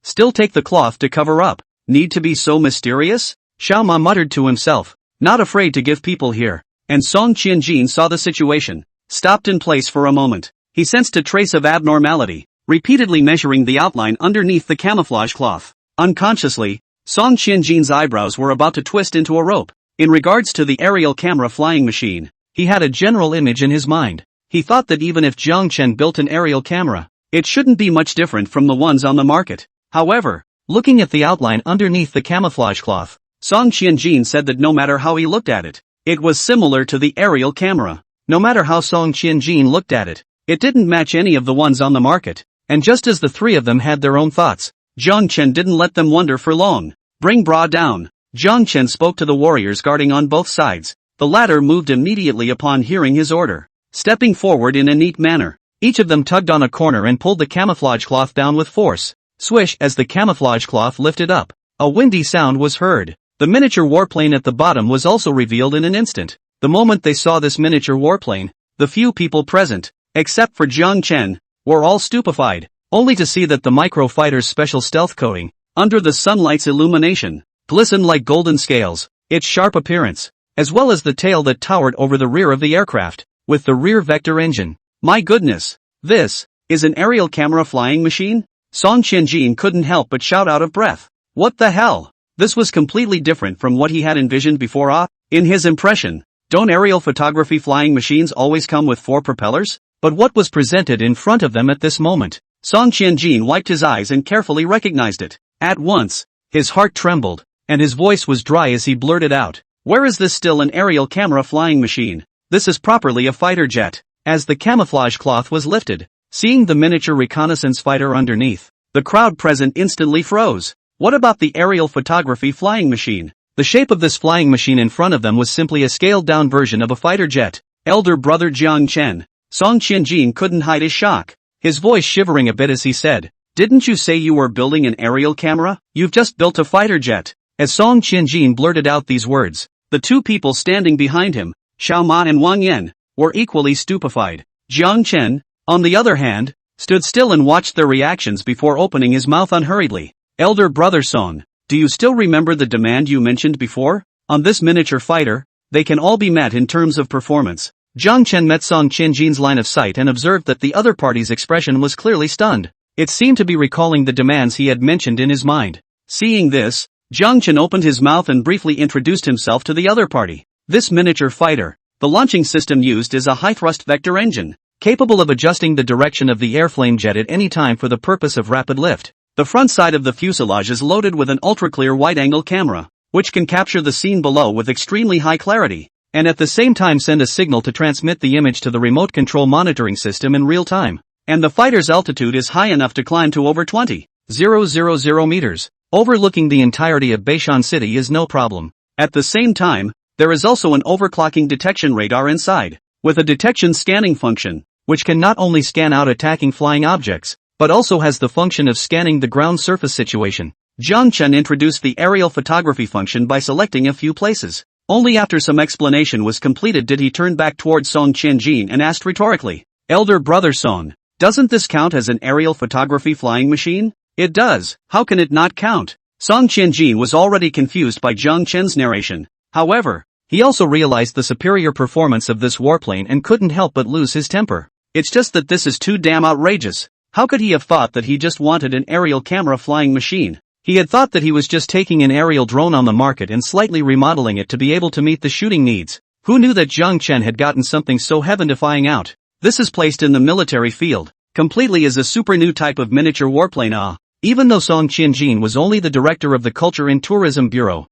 Still take the cloth to cover up. Need to be so mysterious? Xiao Ma muttered to himself, not afraid to give people here. And Song Qianjin saw the situation, stopped in place for a moment. He sensed a trace of abnormality, repeatedly measuring the outline underneath the camouflage cloth. Unconsciously, Song Qianjin's eyebrows were about to twist into a rope. In regards to the aerial camera flying machine, he had a general image in his mind. He thought that even if Jiang Chen built an aerial camera, it shouldn't be much different from the ones on the market. However, looking at the outline underneath the camouflage cloth, Song Qianjin said that no matter how he looked at it, it was similar to the aerial camera. No matter how Song Qianjin looked at it, it didn't match any of the ones on the market. And just as the three of them had their own thoughts, Jiang Chen didn't let them wonder for long. Bring Bra down. Jiang Chen spoke to the warriors guarding on both sides. The latter moved immediately upon hearing his order, stepping forward in a neat manner. Each of them tugged on a corner and pulled the camouflage cloth down with force. Swish as the camouflage cloth lifted up. A windy sound was heard. The miniature warplane at the bottom was also revealed in an instant. The moment they saw this miniature warplane, the few people present, except for Jiang Chen, were all stupefied, only to see that the micro-fighter's special stealth coating, under the sunlight's illumination, glistened like golden scales. Its sharp appearance, as well as the tail that towered over the rear of the aircraft, with the rear vector engine. My goodness! This is an aerial camera flying machine? Song Qianjin couldn't help but shout out of breath. What the hell? This was completely different from what he had envisioned before. In his impression, don't aerial photography flying machines always come with 4 propellers? But what was presented in front of them at this moment? Song Qianjin wiped his eyes and carefully recognized it. At once, his heart trembled, and his voice was dry as he blurted out, where is this still an aerial camera flying machine? This is properly a fighter jet. As the camouflage cloth was lifted, seeing the miniature reconnaissance fighter underneath, the crowd present instantly froze. What about the aerial photography flying machine? The shape of this flying machine in front of them was simply a scaled-down version of a fighter jet. Elder brother Jiang Chen. Song Qianjin couldn't hide his shock, his voice shivering a bit as he said, didn't you say you were building an aerial camera? You've just built a fighter jet. As Song Qianjin blurted out these words, the two people standing behind him, Xiao Ma and Wang Yan, were equally stupefied. Jiang Chen, on the other hand, stood still and watched their reactions before opening his mouth unhurriedly. Elder brother Song, do you still remember the demand you mentioned before? On this miniature fighter, they can all be met in terms of performance. Jiang Chen met Song Qianjin's line of sight and observed that the other party's expression was clearly stunned. It seemed to be recalling the demands he had mentioned in his mind. Seeing this, Jiang Chen opened his mouth and briefly introduced himself to the other party. This miniature fighter, the launching system used is a high-thrust vector engine, capable of adjusting the direction of the airflame jet at any time for the purpose of rapid lift. The front side of the fuselage is loaded with an ultra-clear wide-angle camera, which can capture the scene below with extremely high clarity, and at the same time send a signal to transmit the image to the remote control monitoring system in real time. And the fighter's altitude is high enough to climb to over 20,000 meters. Overlooking the entirety of Beishan City is no problem. At the same time, there is also an overclocking detection radar inside, with a detection scanning function, which can not only scan out attacking flying objects, but also has the function of scanning the ground surface situation. Jiang Chen introduced the aerial photography function by selecting a few places. Only after some explanation was completed did he turn back towards Song Qianjin and asked rhetorically, Elder brother Song, doesn't this count as an aerial photography flying machine? It does. How can it not count? Song Qianjin was already confused by Jiang Chen's narration. However, he also realized the superior performance of this warplane and couldn't help but lose his temper. It's just that this is too damn outrageous. How could he have thought that he just wanted an aerial camera flying machine? He had thought that he was just taking an aerial drone on the market and slightly remodeling it to be able to meet the shooting needs. Who knew that Jiang Chen had gotten something so heaven-defying out? This is placed in the military field, completely as a super new type of miniature warplane. Even though Song Qianjin was only the director of the Culture and Tourism Bureau,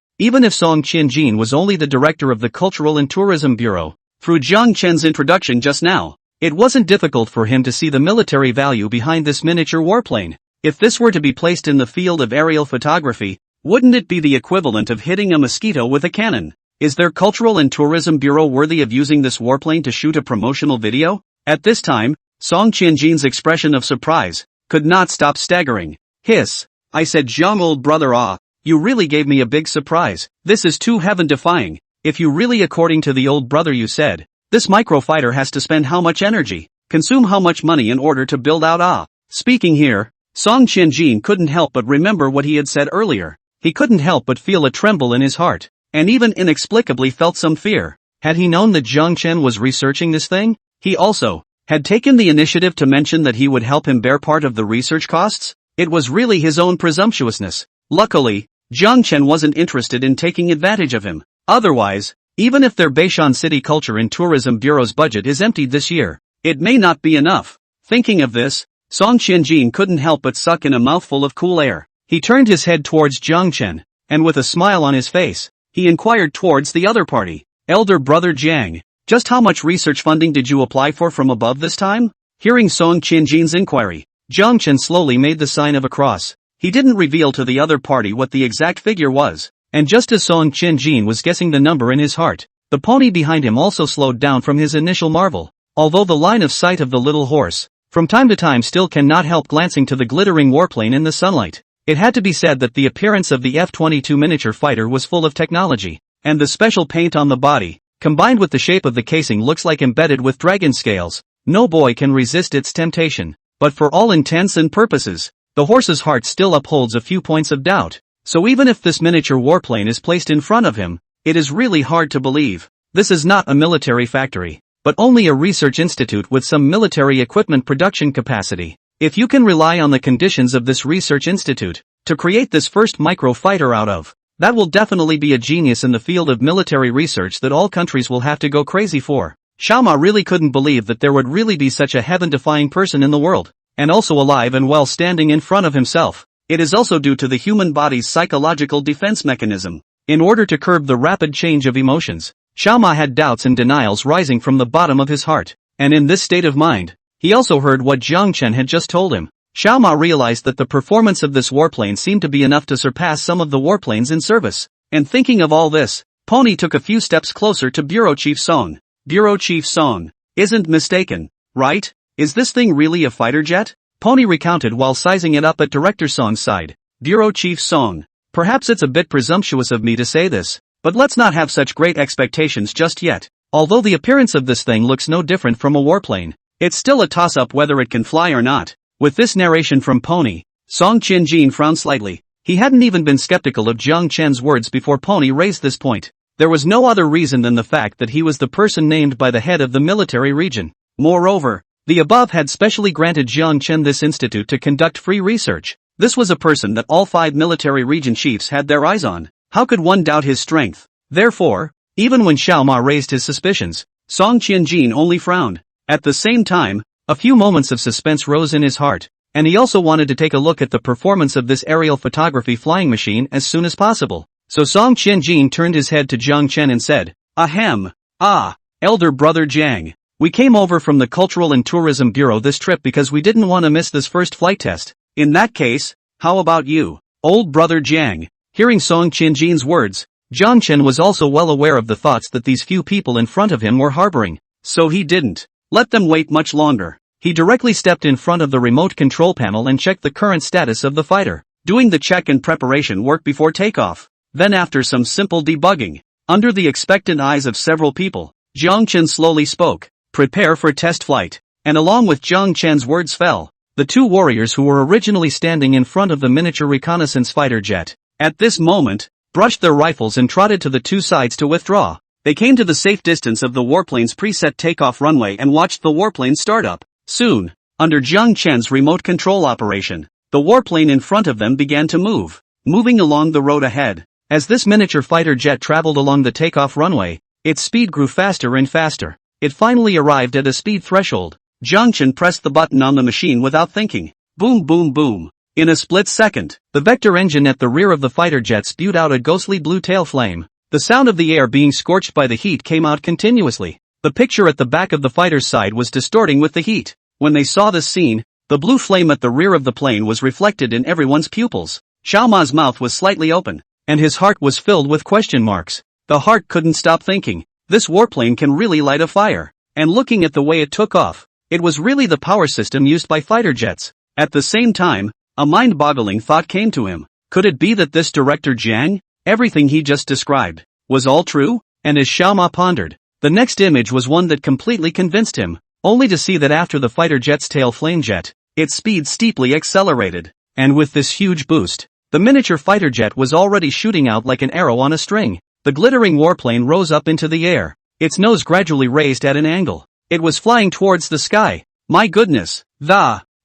through Jiang Chen's introduction just now, it wasn't difficult for him to see the military value behind this miniature warplane. If this were to be placed in the field of aerial photography, wouldn't it be the equivalent of hitting a mosquito with a cannon? Is their Cultural and Tourism Bureau worthy of using this warplane to shoot a promotional video? At this time, Song Qianjin's expression of surprise could not stop staggering. Hiss. I said, Jiang, old brother, you really gave me a big surprise. This is too heaven-defying. If you really, according to the old brother, you said, this microfighter has to spend how much energy, consume how much money in order to build out. Speaking here, Song Qianjin couldn't help but remember what he had said earlier. He couldn't help but feel a tremble in his heart, and even inexplicably felt some fear. Had he known that Jiang Chen was researching this thing? He also had taken the initiative to mention that he would help him bear part of the research costs? It was really his own presumptuousness. Luckily, Jiang Chen wasn't interested in taking advantage of him. Otherwise, even if their Beishan City Culture and Tourism Bureau's budget is emptied this year, it may not be enough. Thinking of this, Song Qianjin couldn't help but suck in a mouthful of cool air. He turned his head towards Jiang Chen, and with a smile on his face, he inquired towards the other party. Elder brother Jiang, just how much research funding did you apply for from above this time? Hearing Song Qianjin's inquiry, Jiang Chen slowly made the sign of a cross. He didn't reveal to the other party what the exact figure was, and just as Song Qianjin was guessing the number in his heart, the pony behind him also slowed down from his initial marvel. Although the line of sight of the little horse, from time to time, still cannot help glancing to the glittering warplane in the sunlight, it had to be said that the appearance of the F-22 miniature fighter was full of technology, and the special paint on the body, combined with the shape of the casing, looks like embedded with dragon scales. No boy can resist its temptation. But for all intents and purposes, the horse's heart still upholds a few points of doubt. So even if this miniature warplane is placed in front of him, it is really hard to believe. This is not a military factory, but only a research institute with some military equipment production capacity. If you can rely on the conditions of this research institute to create this first micro-fighter out of, that will definitely be a genius in the field of military research that all countries will have to go crazy for. Xiaoma really couldn't believe that there would really be such a heaven-defying person in the world, and also alive and well standing in front of himself. It is also due to the human body's psychological defense mechanism. In order to curb the rapid change of emotions, Xiaoma had doubts and denials rising from the bottom of his heart, and in this state of mind, he also heard what Jiang Chen had just told him. Xiaoma realized that the performance of this warplane seemed to be enough to surpass some of the warplanes in service, and thinking of all this, Pony took a few steps closer to Bureau Chief Song. Bureau Chief Song, isn't mistaken, right? Is this thing really a fighter jet? Pony recounted while sizing it up at Director Song's side. Bureau Chief Song, perhaps it's a bit presumptuous of me to say this, but let's not have such great expectations just yet. Although the appearance of this thing looks no different from a warplane, it's still a toss-up whether it can fly or not. With this narration from Pony, Song Qianjin frowned slightly. He hadn't even been skeptical of Jiang Chen's words before Pony raised this point. There was no other reason than the fact that he was the person named by the head of the military region. Moreover, the above had specially granted Jiang Chen this institute to conduct free research. This was a person that all 5 military region chiefs had their eyes on. How could one doubt his strength? Therefore, even when Xiaoma raised his suspicions, Song Qianjin only frowned. At the same time, a few moments of suspense rose in his heart, and he also wanted to take a look at the performance of this aerial photography flying machine as soon as possible. So Song Qianjin turned his head to Jiang Chen and said, Ahem. Elder brother Jiang. We came over from the Cultural and Tourism Bureau this trip because we didn't want to miss this first flight test. In that case, how about you, old brother Jiang? Hearing Song Qianjin's words, Jiang Chen was also well aware of the thoughts that these few people in front of him were harboring. So he didn't let them wait much longer. He directly stepped in front of the remote control panel and checked the current status of the fighter, doing the check and preparation work before takeoff. Then after some simple debugging, under the expectant eyes of several people, Jiang Chen slowly spoke, prepare for test flight, and along with Jiang Chen's words fell, the 2 warriors who were originally standing in front of the miniature reconnaissance fighter jet, at this moment, brushed their rifles and trotted to the 2 sides to withdraw. They came to the safe distance of the warplane's preset takeoff runway and watched the warplane start up. Soon, under Jiang Chen's remote control operation, the warplane in front of them began to move, moving along the road ahead. As this miniature fighter jet traveled along the takeoff runway, its speed grew faster and faster. It finally arrived at a speed threshold. Jiang Chen pressed the button on the machine without thinking. Boom boom boom. In a split second, the vector engine at the rear of the fighter jet spewed out a ghostly blue tail flame. The sound of the air being scorched by the heat came out continuously. The picture at the back of the fighter's side was distorting with the heat. When they saw this scene, the blue flame at the rear of the plane was reflected in everyone's pupils. Xiao Ma's mouth was slightly open, and his heart was filled with question marks. The heart couldn't stop thinking, this warplane can really light a fire. And looking at the way it took off, it was really the power system used by fighter jets. At the same time, a mind-boggling thought came to him. Could it be that this director Jiang, everything he just described, was all true? And as Xiao Ma pondered, the next image was one that completely convinced him, only to see that after the fighter jet's tail flame jet, its speed steeply accelerated. And with this huge boost, the miniature fighter jet was already shooting out like an arrow on a string. The glittering warplane rose up into the air, its nose gradually raised at an angle. It was flying towards the sky. My goodness,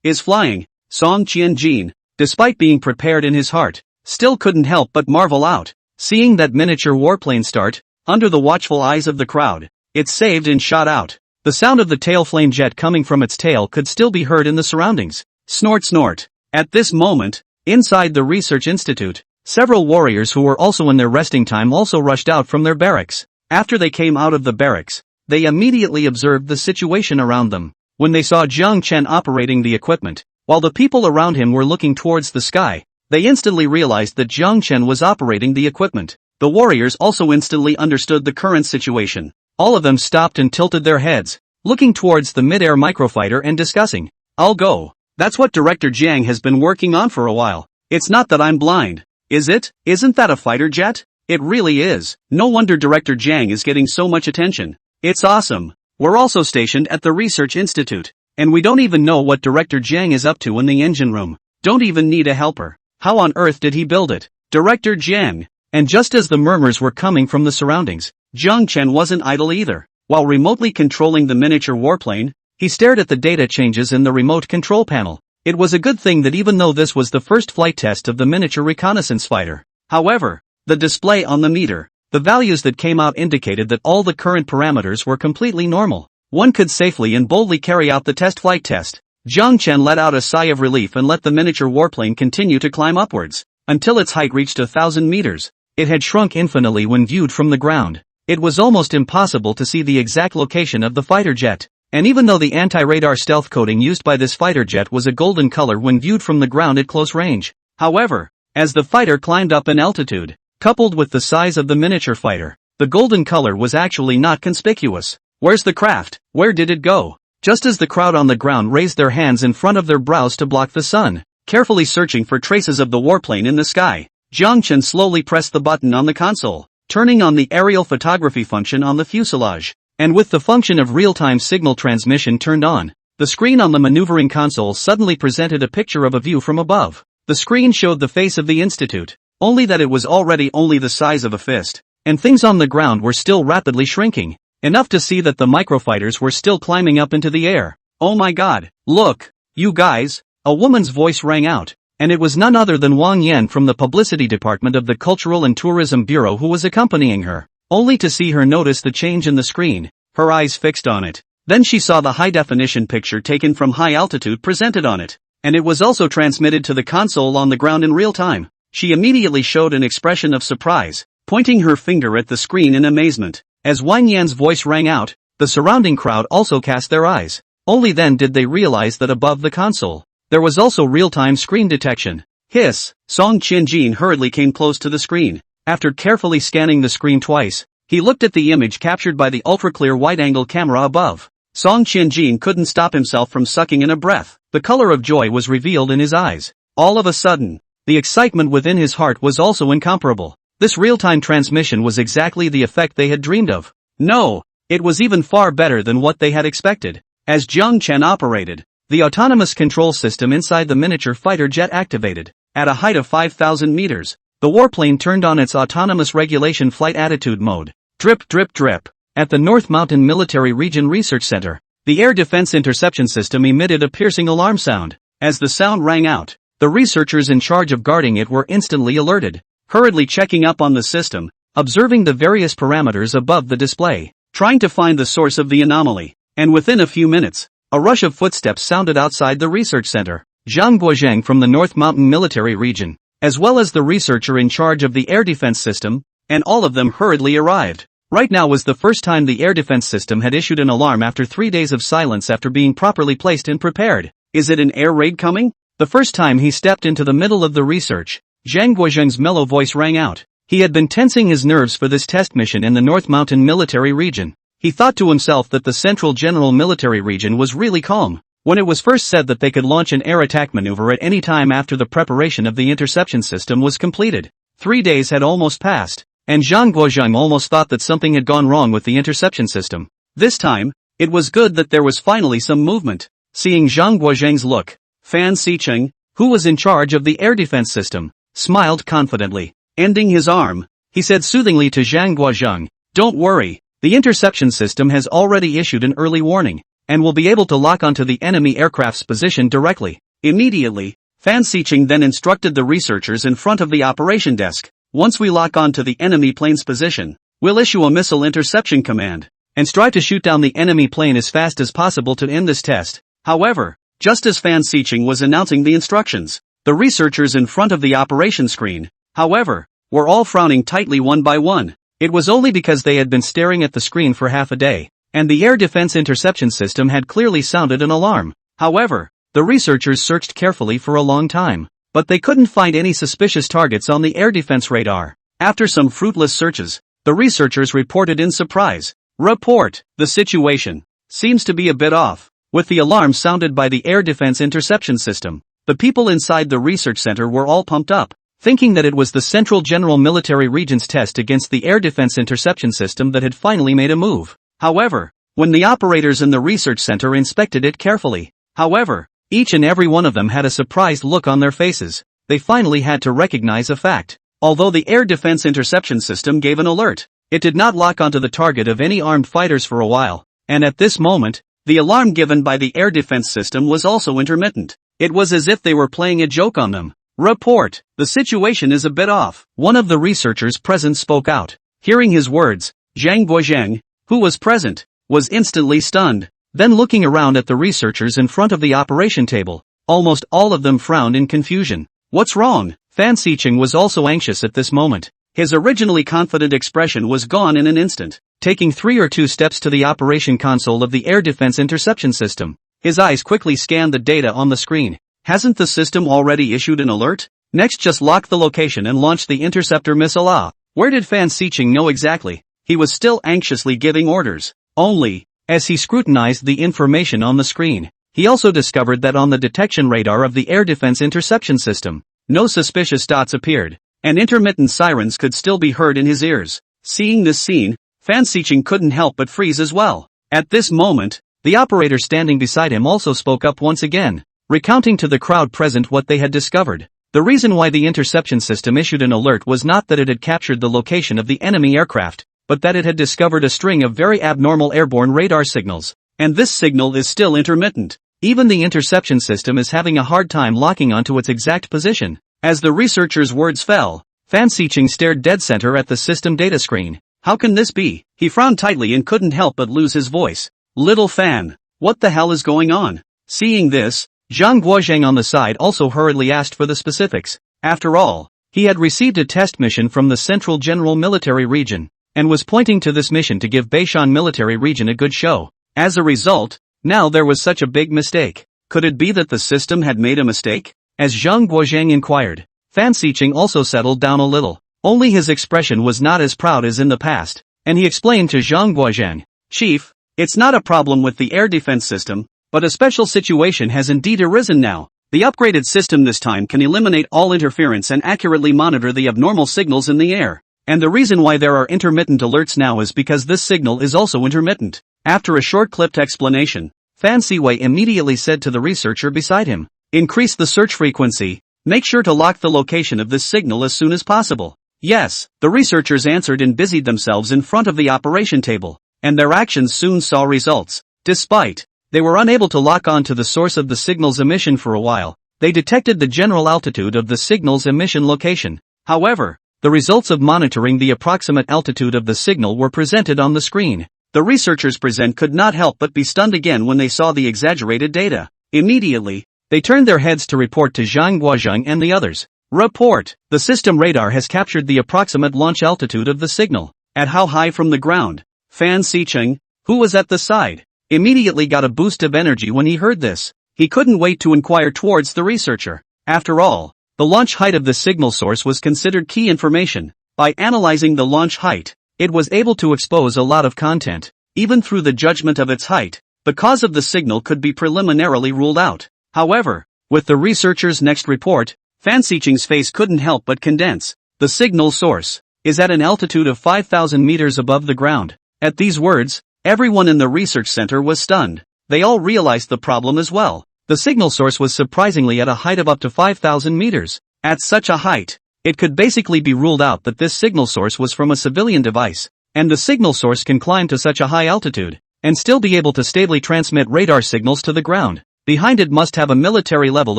is flying. Song Qianjin, despite being prepared in his heart, still couldn't help but marvel out. Seeing that miniature warplane start, under the watchful eyes of the crowd, it saved and shot out. The sound of the tail flame jet coming from its tail could still be heard in the surroundings. Snort snort. At this moment, inside the research institute, several warriors who were also in their resting time also rushed out from their barracks. After they came out of the barracks, they immediately observed the situation around them. When they saw Jiang Chen operating the equipment, while the people around him were looking towards the sky, they instantly realized that Jiang Chen was operating the equipment. The warriors also instantly understood the current situation. All of them stopped and tilted their heads, looking towards the mid-air microfighter and discussing. I'll go. That's what Director Jiang has been working on for a while. It's not that I'm blind. Is it? Isn't that a fighter jet? It really is. No wonder Director Jiang is getting so much attention. It's awesome. We're also stationed at the Research Institute, and we don't even know what Director Jiang is up to in the engine room. Don't even need a helper. How on earth did he build it? Director Jiang. And just as the murmurs were coming from the surroundings, Jiang Chen wasn't idle either. While remotely controlling the miniature warplane, he stared at the data changes in the remote control panel. It was a good thing that even though this was the first flight test of the miniature reconnaissance fighter, however, the display on the meter, the values that came out indicated that all the current parameters were completely normal. One could safely and boldly carry out the test flight test. Jiang Chen let out a sigh of relief and let the miniature warplane continue to climb upwards, until its height reached 1,000 meters. It had shrunk infinitely when viewed from the ground. It was almost impossible to see the exact location of the fighter jet. And even though the anti-radar stealth coating used by this fighter jet was a golden color when viewed from the ground at close range, however, as the fighter climbed up in altitude, coupled with the size of the miniature fighter, the golden color was actually not conspicuous. Where's the craft? Where did it go? Just as the crowd on the ground raised their hands in front of their brows to block the sun, carefully searching for traces of the warplane in the sky, Jiang Chen slowly pressed the button on the console, turning on the aerial photography function on the fuselage. And with the function of real-time signal transmission turned on, the screen on the maneuvering console suddenly presented a picture of a view from above. The screen showed the face of the institute, only that it was already only the size of a fist, and things on the ground were still rapidly shrinking, enough to see that the microfighters were still climbing up into the air. Oh my god, look, you guys, a woman's voice rang out, and it was none other than Wang Yan from the publicity department of the Cultural and Tourism Bureau who was accompanying her. Only to see her notice the change in the screen, her eyes fixed on it. Then she saw the high-definition picture taken from high altitude presented on it, and it was also transmitted to the console on the ground in real time. She immediately showed an expression of surprise, pointing her finger at the screen in amazement. As Wang Yan's voice rang out, the surrounding crowd also cast their eyes. Only then did they realize that above the console, there was also real-time screen detection. Hiss! Song Qianjin hurriedly came close to the screen. After carefully scanning the screen twice, he looked at the image captured by the ultra-clear wide-angle camera above. Song Qianjin couldn't stop himself from sucking in a breath. The color of joy was revealed in his eyes. All of a sudden, the excitement within his heart was also incomparable. This real-time transmission was exactly the effect they had dreamed of. No, it was even far better than what they had expected. As Jiang Chen operated, the autonomous control system inside the miniature fighter jet activated. At a height of 5,000 meters, the warplane turned on its autonomous regulation flight attitude mode. Drip drip drip. At the North Mountain Military Region Research Center, the air defense interception system emitted a piercing alarm sound. As the sound rang out, the researchers in charge of guarding it were instantly alerted, hurriedly checking up on the system, observing the various parameters above the display, trying to find the source of the anomaly. And within a few minutes, a rush of footsteps sounded outside the research center. Zhang Guozhang from the North Mountain Military Region, as well as the researcher in charge of the air defense system, and all of them hurriedly arrived. Right now was the first time the air defense system had issued an alarm after 3 days of silence after being properly placed and prepared. Is it an air raid coming? The first time he stepped into the middle of the research, Zhang Guozhang's mellow voice rang out. He had been tensing his nerves for this test mission in the North Mountain Military Region. He thought to himself that the Central General Military Region was really calm. When it was first said that they could launch an air attack maneuver at any time after the preparation of the interception system was completed. 3 days had almost passed, and Zhang Guozhang almost thought that something had gone wrong with the interception system. This time, it was good that there was finally some movement. Seeing Zhang Guozhang's look, Fan Xicheng, who was in charge of the air defense system, smiled confidently. Ending his arm, he said soothingly to Zhang Guozhang, "Don't worry, the interception system has already issued an early warning, and will be able to lock onto the enemy aircraft's position directly." Immediately, Fan Xicheng then instructed the researchers in front of the operation desk, "Once we lock onto the enemy plane's position, we'll issue a missile interception command, and strive to shoot down the enemy plane as fast as possible to end this test." However, just as Fan Xicheng was announcing the instructions, the researchers in front of the operation screen, however, were all frowning tightly one by one. It was only because they had been staring at the screen for half a day, and the air defense interception system had clearly sounded an alarm. However, the researchers searched carefully for a long time, but they couldn't find any suspicious targets on the air defense radar. After some fruitless searches, the researchers reported in surprise. "Report, the situation seems to be a bit off." With the alarm sounded by the air defense interception system, the people inside the research center were all pumped up, thinking that it was the Central General Military Region's test against the air defense interception system that had finally made a move. However, when the operators in the research center inspected it carefully, however, each and every one of them had a surprised look on their faces. They finally had to recognize a fact. Although the air defense interception system gave an alert, it did not lock onto the target of any armed fighters for a while, and at this moment, the alarm given by the air defense system was also intermittent. It was as if they were playing a joke on them. "Report, the situation is a bit off." One of the researchers present spoke out. Hearing his words, Zhang Guozhang, who was present, was instantly stunned. Then looking around at the researchers in front of the operation table, almost all of them frowned in confusion. "What's wrong?" Fan Xicheng was also anxious at this moment. His originally confident expression was gone in an instant. Taking 3 or 2 steps to the operation console of the air defense interception system, his eyes quickly scanned the data on the screen. Hasn't the system already issued an alert? Next, just lock the location and launch the interceptor missile. Where did Fan Xicheng know exactly? He was still anxiously giving orders. Only, as he scrutinized the information on the screen, he also discovered that on the detection radar of the air defense interception system, no suspicious dots appeared, and intermittent sirens could still be heard in his ears. Seeing this scene, Fan Xicheng couldn't help but freeze as well. At this moment, the operator standing beside him also spoke up once again, recounting to the crowd present what they had discovered. The reason why the interception system issued an alert was not that it had captured the location of the enemy aircraft, but that it had discovered a string of very abnormal airborne radar signals, and this signal is still intermittent. Even the interception system is having a hard time locking onto its exact position. As the researcher's words fell, Fan Xicheng stared dead center at the system data screen. How can this be? He frowned tightly and couldn't help but lose his voice. "Little Fan, what the hell is going on?" Seeing this, Zhang Guozhang on the side also hurriedly asked for the specifics. After all, he had received a test mission from the Central General Military Region, and was pointing to this mission to give Beishan Military Region a good show. As a result, now there was such a big mistake. Could it be that the system had made a mistake? As Zhang Guozhang inquired, Fan Xicheng also settled down a little. Only his expression was not as proud as in the past, and he explained to Zhang Guozhang, "Chief, it's not a problem with the air defense system, but a special situation has indeed arisen now. The upgraded system this time can eliminate all interference and accurately monitor the abnormal signals in the air. And the reason why there are intermittent alerts now is because this signal is also intermittent." After a short clipped explanation, Fan Siwei immediately said to the researcher beside him, "Increase the search frequency. Make sure to lock the location of this signal as soon as possible." Yes, the researchers answered and busied themselves in front of the operation table, and their actions soon saw results. Despite they were unable to lock on to the source of the signal's emission for a while. They detected the general altitude of the signal's emission location. However, the results of monitoring the approximate altitude of the signal were presented on the screen. The researchers present could not help but be stunned again when they saw the exaggerated data. Immediately, they turned their heads to report to Zhang Guozheng and the others. Report: the system radar has captured the approximate launch altitude of the signal. At how high from the ground? Fan Xicheng, who was at the side, immediately got a boost of energy when he heard this. He couldn't wait to inquire towards the researcher. After all, the launch height of the signal source was considered key information. By analyzing the launch height, it was able to expose a lot of content. Even through the judgment of its height, the cause of the signal could be preliminarily ruled out. However, with the researcher's next report, Fan Xicheng's face couldn't help but condense. The signal source is at an altitude of 5,000 meters above the ground. At these words, everyone in the research center was stunned. They all realized the problem as well. The signal source was surprisingly at a height of up to 5,000 meters. At such a height, it could basically be ruled out that this signal source was from a civilian device, and the signal source can climb to such a high altitude, and still be able to stably transmit radar signals to the ground. Behind it must have a military level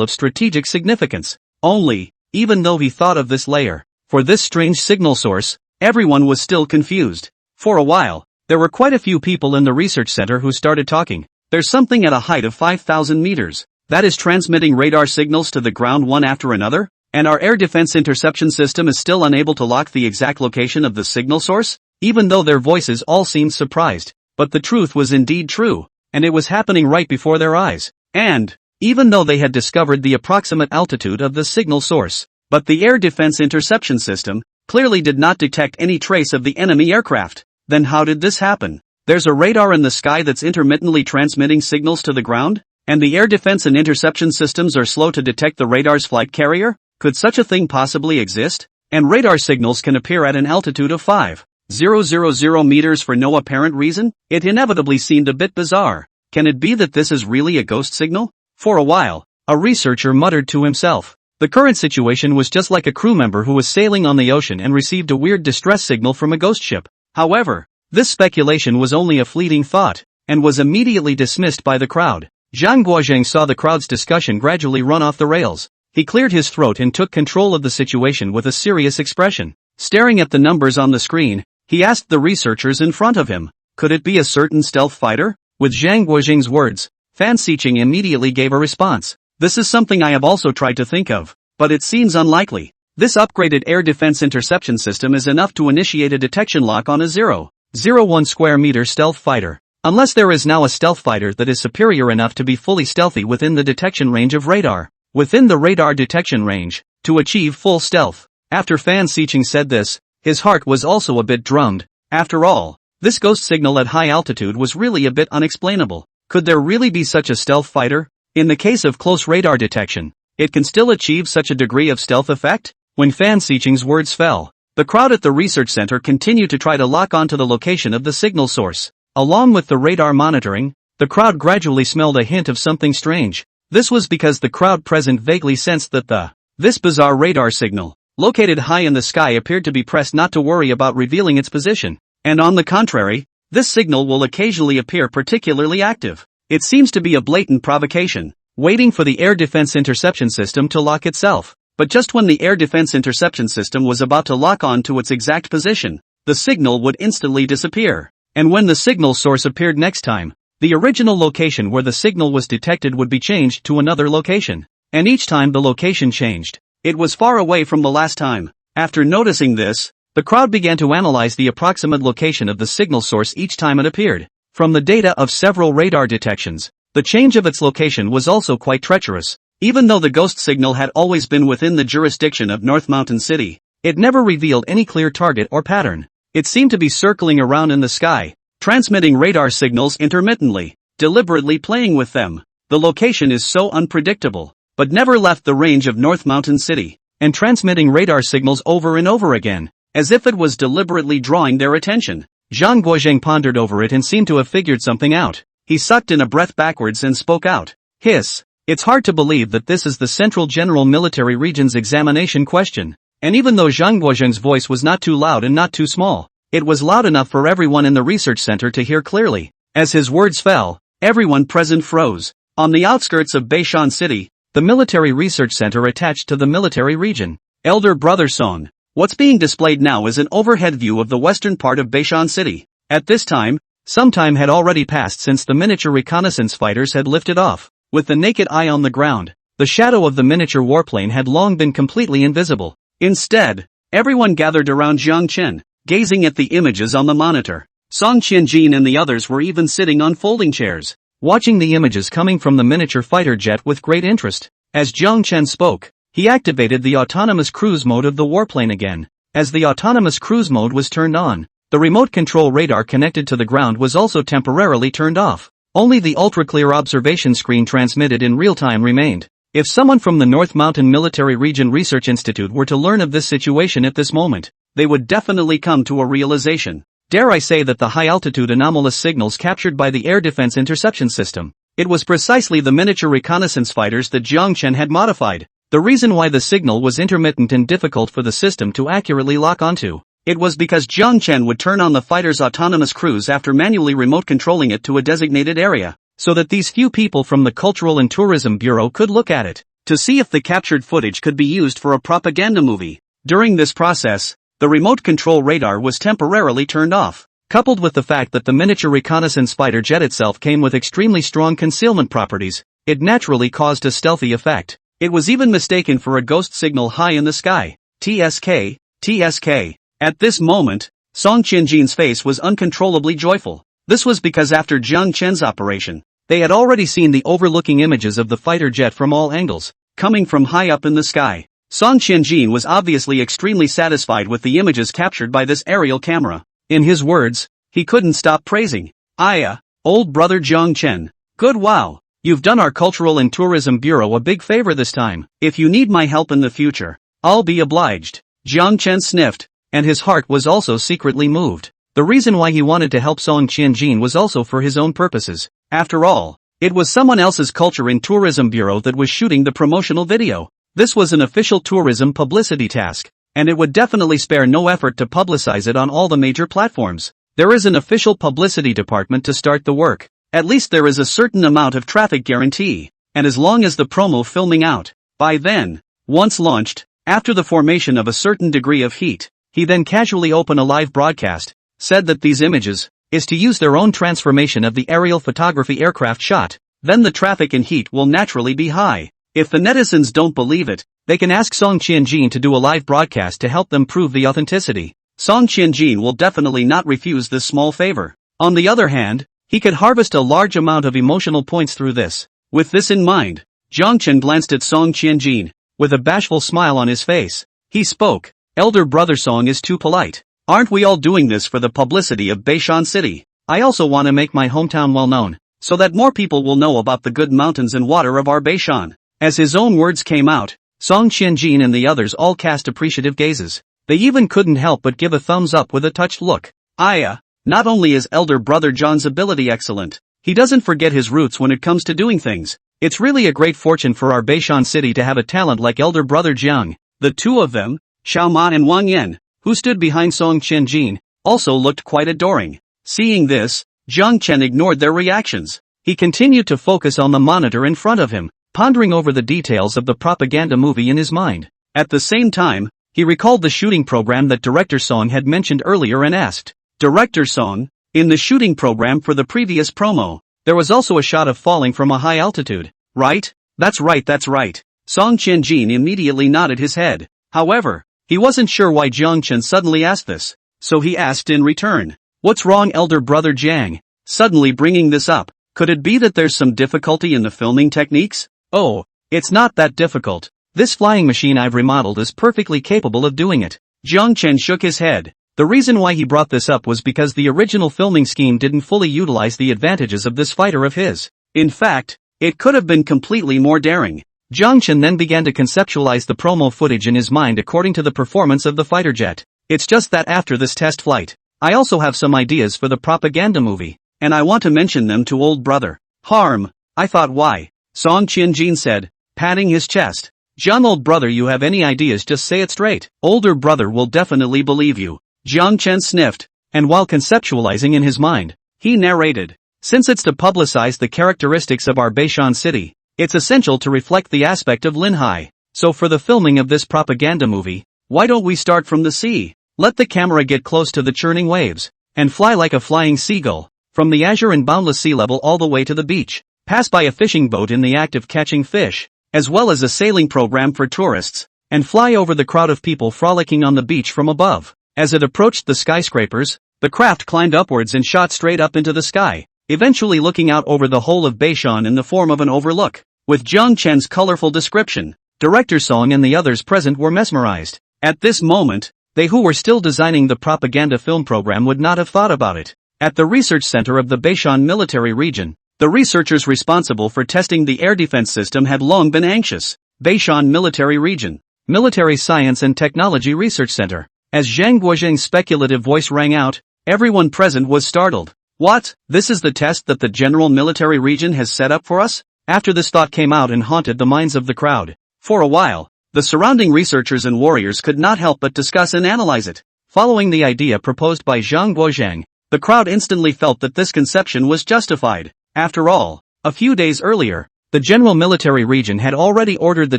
of strategic significance. Only, even though he thought of this layer, for this strange signal source, everyone was still confused. For a while, there were quite a few people in the research center who started talking. There's something at a height of 5,000 meters that is transmitting radar signals to the ground one after another, and our air defense interception system is still unable to lock the exact location of the signal source? Even though their voices all seemed surprised, but the truth was indeed true, and it was happening right before their eyes. And, even though they had discovered the approximate altitude of the signal source, but the air defense interception system clearly did not detect any trace of the enemy aircraft. Then how did this happen? There's a radar in the sky that's intermittently transmitting signals to the ground, and the air defense and interception systems are slow to detect the radar's flight carrier? Could such a thing possibly exist? And radar signals can appear at an altitude of 5,000 meters for no apparent reason? It inevitably seemed a bit bizarre. Can it be that this is really a ghost signal? For a while, a researcher muttered to himself. The current situation was just like a crew member who was sailing on the ocean and received a weird distress signal from a ghost ship. However, this speculation was only a fleeting thought, and was immediately dismissed by the crowd. Zhang Guozheng saw the crowd's discussion gradually run off the rails. He cleared his throat and took control of the situation with a serious expression. Staring at the numbers on the screen, he asked the researchers in front of him, could it be a certain stealth fighter? With Zhang Guozheng's words, Fan Xicheng immediately gave a response. This is something I have also tried to think of, but it seems unlikely. This upgraded air defense interception system is enough to initiate a detection lock on a 0.01 square meter stealth fighter. Unless there is now a stealth fighter that is superior enough to be fully stealthy within the detection range of radar. Within the radar detection range, to achieve full stealth. After Fan Xicheng said this, his heart was also a bit drummed. After all, this ghost signal at high altitude was really a bit unexplainable. Could there really be such a stealth fighter? In the case of close radar detection, it can still achieve such a degree of stealth effect? When Fan Xicheng's words fell, the crowd at the research center continued to try to lock onto the location of the signal source. Along with the radar monitoring, the crowd gradually smelled a hint of something strange. This was because the crowd present vaguely sensed that this bizarre radar signal, located high in the sky, appeared to be pressed not to worry about revealing its position. And on the contrary, this signal will occasionally appear particularly active. It seems to be a blatant provocation, waiting for the air defense interception system to lock itself. But just when the air defense interception system was about to lock on to its exact position, the signal would instantly disappear. And when the signal source appeared next time, the original location where the signal was detected would be changed to another location. And each time the location changed, it was far away from the last time. After noticing this, the crowd began to analyze the approximate location of the signal source each time it appeared. From the data of several radar detections, the change of its location was also quite treacherous. Even though the ghost signal had always been within the jurisdiction of North Mountain City, it never revealed any clear target or pattern. It seemed to be circling around in the sky, transmitting radar signals intermittently, deliberately playing with them. The location is so unpredictable, but never left the range of North Mountain City, and transmitting radar signals over and over again, as if it was deliberately drawing their attention. Zhang Guozheng pondered over it and seemed to have figured something out. He sucked in a breath backwards and spoke out. Hiss. It's hard to believe that this is the Central General Military Region's examination question. And even though Zhang Guozheng's voice was not too loud and not too small, it was loud enough for everyone in the research center to hear clearly. As his words fell, Everyone present froze. On the outskirts of Beishan City, the military research center attached to the military region. Elder Brother Song. What's being displayed now is an overhead view of the western part of Beishan City. At this time, some time had already passed since the miniature reconnaissance fighters had lifted off. With the naked eye on the ground, the shadow of the miniature warplane had long been completely invisible. Instead, everyone gathered around Jiang Chen, gazing at the images on the monitor. Song Qianjin and the others were even sitting on folding chairs, watching the images coming from the miniature fighter jet with great interest. As Jiang Chen spoke, he activated the autonomous cruise mode of the warplane again. As the autonomous cruise mode was turned on, the remote control radar connected to the ground was also temporarily turned off. Only the ultra-clear observation screen transmitted in real time remained. If someone from the North Mountain Military Region Research Institute were to learn of this situation at this moment, they would definitely come to a realization. Dare I say that the high-altitude anomalous signals captured by the air defense interception system, it was precisely the miniature reconnaissance fighters that Jiang Chen had modified. The reason why the signal was intermittent and difficult for the system to accurately lock onto, it was because Jiang Chen would turn on the fighter's autonomous cruise after manually remote controlling it to a designated area, so that these few people from the Cultural and Tourism Bureau could look at it, to see if the captured footage could be used for a propaganda movie. During this process, the remote control radar was temporarily turned off, coupled with the fact that the miniature reconnaissance fighter jet itself came with extremely strong concealment properties, it naturally caused a stealthy effect. It was even mistaken for a ghost signal high in the sky. TSK, TSK. At this moment, Song Qianjin's face was uncontrollably joyful. This was because after Jiang Chen's operation, they had already seen the overlooking images of the fighter jet from all angles, coming from high up in the sky. Song Qianjin was obviously extremely satisfied with the images captured by this aerial camera. In his words, he couldn't stop praising. Aya, old brother Jiang Chen. Good wow. You've done our Cultural and Tourism Bureau a big favor this time. If you need my help in the future, I'll be obliged. Jiang Chen sniffed, and his heart was also secretly moved. The reason why he wanted to help Song Qianjin was also for his own purposes. After all, it was someone else's Culture and Tourism Bureau that was shooting the promotional video. This was an official tourism publicity task, and it would definitely spare no effort to publicize it on all the major platforms. There is an official publicity department to start the work. At least there is a certain amount of traffic guarantee, and as long as the promo filming out, by then, once launched, after the formation of a certain degree of heat, he then casually opened a live broadcast, said that these images, is to use their own transformation of the aerial photography aircraft shot, then the traffic and heat will naturally be high. If the netizens don't believe it, they can ask Song Qianjin to do a live broadcast to help them prove the authenticity. Song Qianjin will definitely not refuse this small favor. On the other hand, he could harvest a large amount of emotional points through this. With this in mind, Jiang Chen glanced at Song Qianjin, with a bashful smile on his face. He spoke, Elder Brother Song is too polite. Aren't we all doing this for the publicity of Beishan City? I also want to make my hometown well known, so that more people will know about the good mountains and water of our Beishan. As his own words came out, Song Qianjin and the others all cast appreciative gazes. They even couldn't help but give a thumbs up with a touched look. Aya. Not only is Elder Brother John's ability excellent, he doesn't forget his roots when it comes to doing things. It's really a great fortune for our Beishan City to have a talent like Elder Brother Jiang. The two of them, Xiao Ma and Wang Yan, who stood behind Song Qianjin, also looked quite adoring. Seeing this, Jiang Chen ignored their reactions. He continued to focus on the monitor in front of him, pondering over the details of the propaganda movie in his mind. At the same time, he recalled the shooting program that Director Song had mentioned earlier and asked, Director Song, in the shooting program for the previous promo, there was also a shot of falling from a high altitude, right? That's right. Song Qianjin immediately nodded his head. However, he wasn't sure why Jiang Chen suddenly asked this, so he asked in return, What's wrong, Elder Brother Jiang? Suddenly bringing this up, could it be that there's some difficulty in the filming techniques? Oh, it's not that difficult. This flying machine I've remodeled is perfectly capable of doing it. Jiang Chen shook his head. The reason why he brought this up was because the original filming scheme didn't fully utilize the advantages of this fighter of his. In fact, it could have been completely more daring. Jiang Chen then began to conceptualize the promo footage in his mind according to the performance of the fighter jet. It's just that after this test flight, I also have some ideas for the propaganda movie, and I want to mention them to old brother. Harm, I thought why? Song Qianjin said, patting his chest. Jiang old brother, you have any ideas, just say it straight. Older brother will definitely believe you. Jiang Chen sniffed, and while conceptualizing in his mind, he narrated, Since it's to publicize the characteristics of our Beishan city, it's essential to reflect the aspect of Linhai. So for the filming of this propaganda movie, why don't we start from the sea? Let the camera get close to the churning waves, and fly like a flying seagull, from the azure and boundless sea level all the way to the beach, pass by a fishing boat in the act of catching fish, as well as a sailing program for tourists, and fly over the crowd of people frolicking on the beach from above. As it approached the skyscrapers, the craft climbed upwards and shot straight up into the sky, eventually looking out over the whole of Beishan in the form of an overlook. With Jiang Chen's colorful description, Director Song and the others present were mesmerized. At this moment, they who were still designing the propaganda film program would not have thought about it. At the research center of the Beishan military region, the researchers responsible for testing the air defense system had long been anxious. Beishan military region, Military Science and Technology Research Center. As Zhang Guozheng's speculative voice rang out, everyone present was startled. What? This is the test that the general military region has set up for us? After this thought came out and haunted the minds of the crowd, for a while, the surrounding researchers and warriors could not help but discuss and analyze it. Following the idea proposed by Zhang Guozheng, the crowd instantly felt that this conception was justified. After all, a few days earlier, the general military region had already ordered the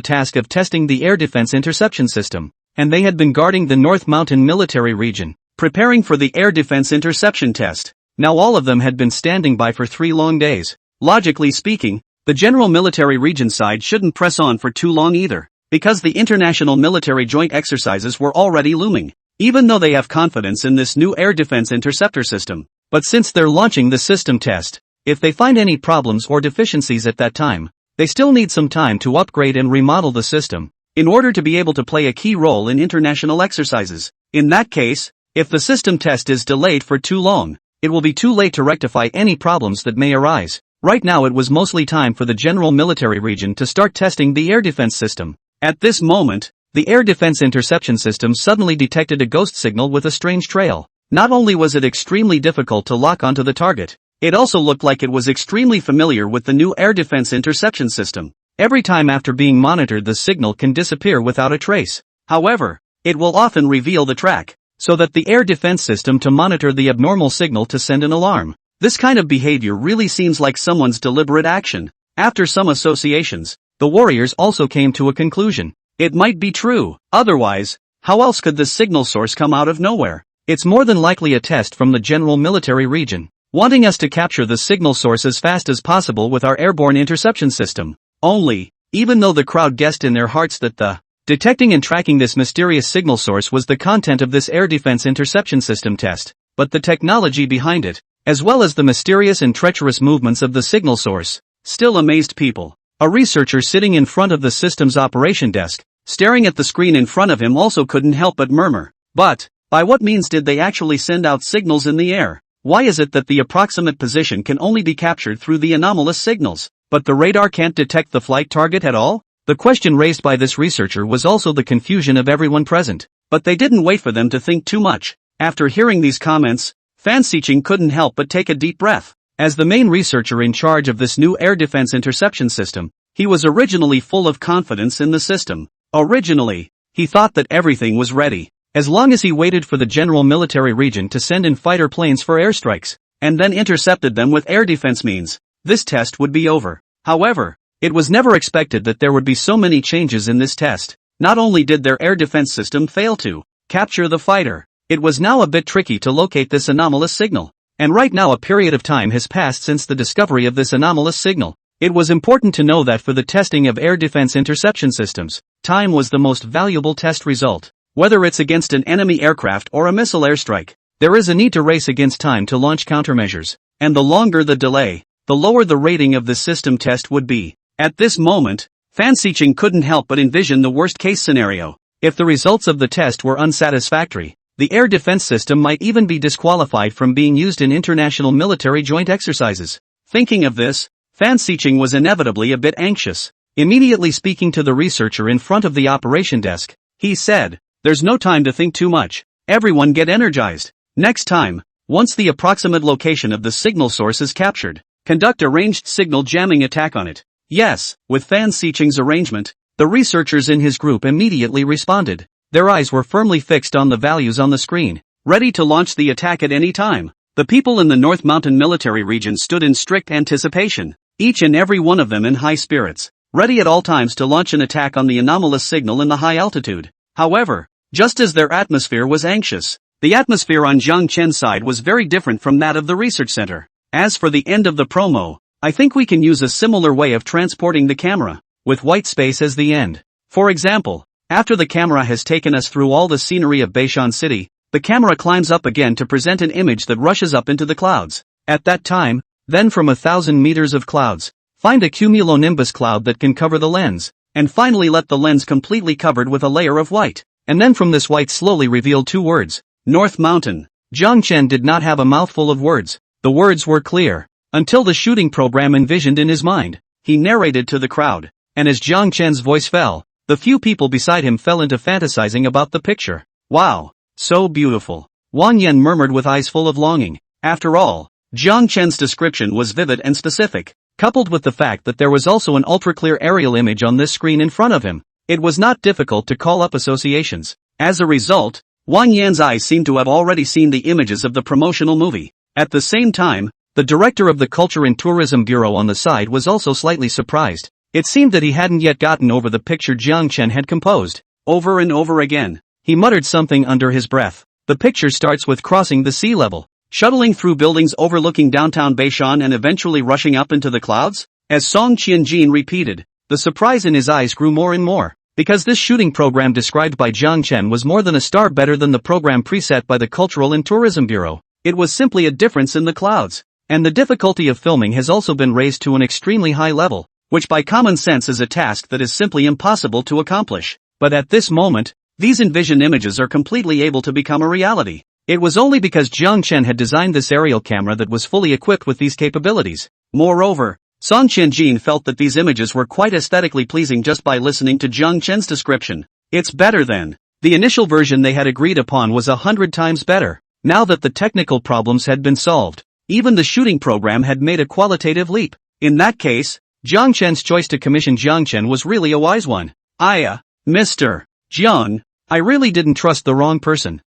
task of testing the air defense interception system, and they had been guarding the North Mountain military region, preparing for the air defense interception test. Now all of them had been standing by for 3 long days. Logically speaking, the general military region side shouldn't press on for too long either, because the international military joint exercises were already looming, even though they have confidence in this new air defense interceptor system. But since they're launching the system test, if they find any problems or deficiencies at that time, they still need some time to upgrade and remodel the system, in order to be able to play a key role in international exercises. In that case, if the system test is delayed for too long, it will be too late to rectify any problems that may arise. Right now it was mostly time for the general military region to start testing the air defense system. At this moment, the air defense interception system suddenly detected a ghost signal with a strange trail. Not only was it extremely difficult to lock onto the target, it also looked like it was extremely familiar with the new air defense interception system. Every time after being monitored the signal can disappear without a trace. However, it will often reveal the track, so that the air defense system to monitor the abnormal signal to send an alarm. This kind of behavior really seems like someone's deliberate action. After some associations, the warriors also came to a conclusion. It might be true. Otherwise, how else could this signal source come out of nowhere? It's more than likely a test from the general military region, wanting us to capture the signal source as fast as possible with our airborne interception system. Only, even though the crowd guessed in their hearts that the detecting and tracking this mysterious signal source was the content of this air defense interception system test, but the technology behind it, as well as the mysterious and treacherous movements of the signal source, still amazed people. A researcher sitting in front of the system's operation desk, staring at the screen in front of him also couldn't help but murmur. But, by what means did they actually send out signals in the air? Why is it that the approximate position can only be captured through the anomalous signals, but the radar can't detect the flight target at all? The question raised by this researcher was also the confusion of everyone present, but they didn't wait for them to think too much. After hearing these comments, Fan Xiqing couldn't help but take a deep breath. As the main researcher in charge of this new air defense interception system, he was originally full of confidence in the system. Originally, he thought that everything was ready, as long as he waited for the general military region to send in fighter planes for airstrikes, and then intercepted them with air defense means. This test would be over. However, it was never expected that there would be so many changes in this test. Not only did their air defense system fail to capture the fighter, it was now a bit tricky to locate this anomalous signal. And right now a period of time has passed since the discovery of this anomalous signal. It was important to know that for the testing of air defense interception systems, time was the most valuable test result. Whether it's against an enemy aircraft or a missile airstrike, there is a need to race against time to launch countermeasures. And the longer the delay, the lower the rating of the system test would be. At this moment, Fan Xiqing couldn't help but envision the worst-case scenario. If the results of the test were unsatisfactory, the air defense system might even be disqualified from being used in international military joint exercises. Thinking of this, Fan Xiqing was inevitably a bit anxious. Immediately speaking to the researcher in front of the operation desk, he said, "There's no time to think too much. Everyone get energized. Next time, once the approximate location of the signal source is captured, conduct a ranged signal jamming attack on it." Yes, with Fan Xiqing's arrangement, the researchers in his group immediately responded. Their eyes were firmly fixed on the values on the screen, ready to launch the attack at any time. The people in the North Mountain military region stood in strict anticipation, each and every one of them in high spirits, ready at all times to launch an attack on the anomalous signal in the high altitude. However, just as their atmosphere was anxious, the atmosphere on Jiang Chen's side was very different from that of the research center. As for the end of the promo, I think we can use a similar way of transporting the camera, with white space as the end. For example, after the camera has taken us through all the scenery of Beishan City, the camera climbs up again to present an image that rushes up into the clouds. At that time, then from 1,000 meters of clouds, find a cumulonimbus cloud that can cover the lens, and finally let the lens completely covered with a layer of white. And then from this white slowly reveal two words, North Mountain. Jiang Chen did not have a mouthful of words. The words were clear, until the shooting program envisioned in his mind. He narrated to the crowd, and as Jiang Chen's voice fell, the few people beside him fell into fantasizing about the picture. Wow, so beautiful. Wang Yan murmured with eyes full of longing. After all, Jiang Chen's description was vivid and specific, coupled with the fact that there was also an ultra-clear aerial image on this screen in front of him. It was not difficult to call up associations. As a result, Wang Yan's eyes seemed to have already seen the images of the promotional movie. At the same time, the director of the Culture and Tourism Bureau on the side was also slightly surprised. It seemed that he hadn't yet gotten over the picture Jiang Chen had composed. Over and over again, he muttered something under his breath. The picture starts with crossing the sea level, shuttling through buildings overlooking downtown Beishan and eventually rushing up into the clouds? As Song Qianjin repeated, the surprise in his eyes grew more and more, because this shooting program described by Jiang Chen was more than a star better than the program preset by the Cultural and Tourism Bureau. It was simply a difference in the clouds, and the difficulty of filming has also been raised to an extremely high level, which by common sense is a task that is simply impossible to accomplish. But at this moment, these envisioned images are completely able to become a reality. It was only because Jiang Chen had designed this aerial camera that was fully equipped with these capabilities. Moreover, Song Qianjin felt that these images were quite aesthetically pleasing just by listening to Jiang Chen's description. It's better than the initial version they had agreed upon was 100 times better. Now that the technical problems had been solved, even the shooting program had made a qualitative leap. In that case, Jiang Chen's choice to commission Jiang Chen was really a wise one. Mr. Jiang, I really didn't trust the wrong person.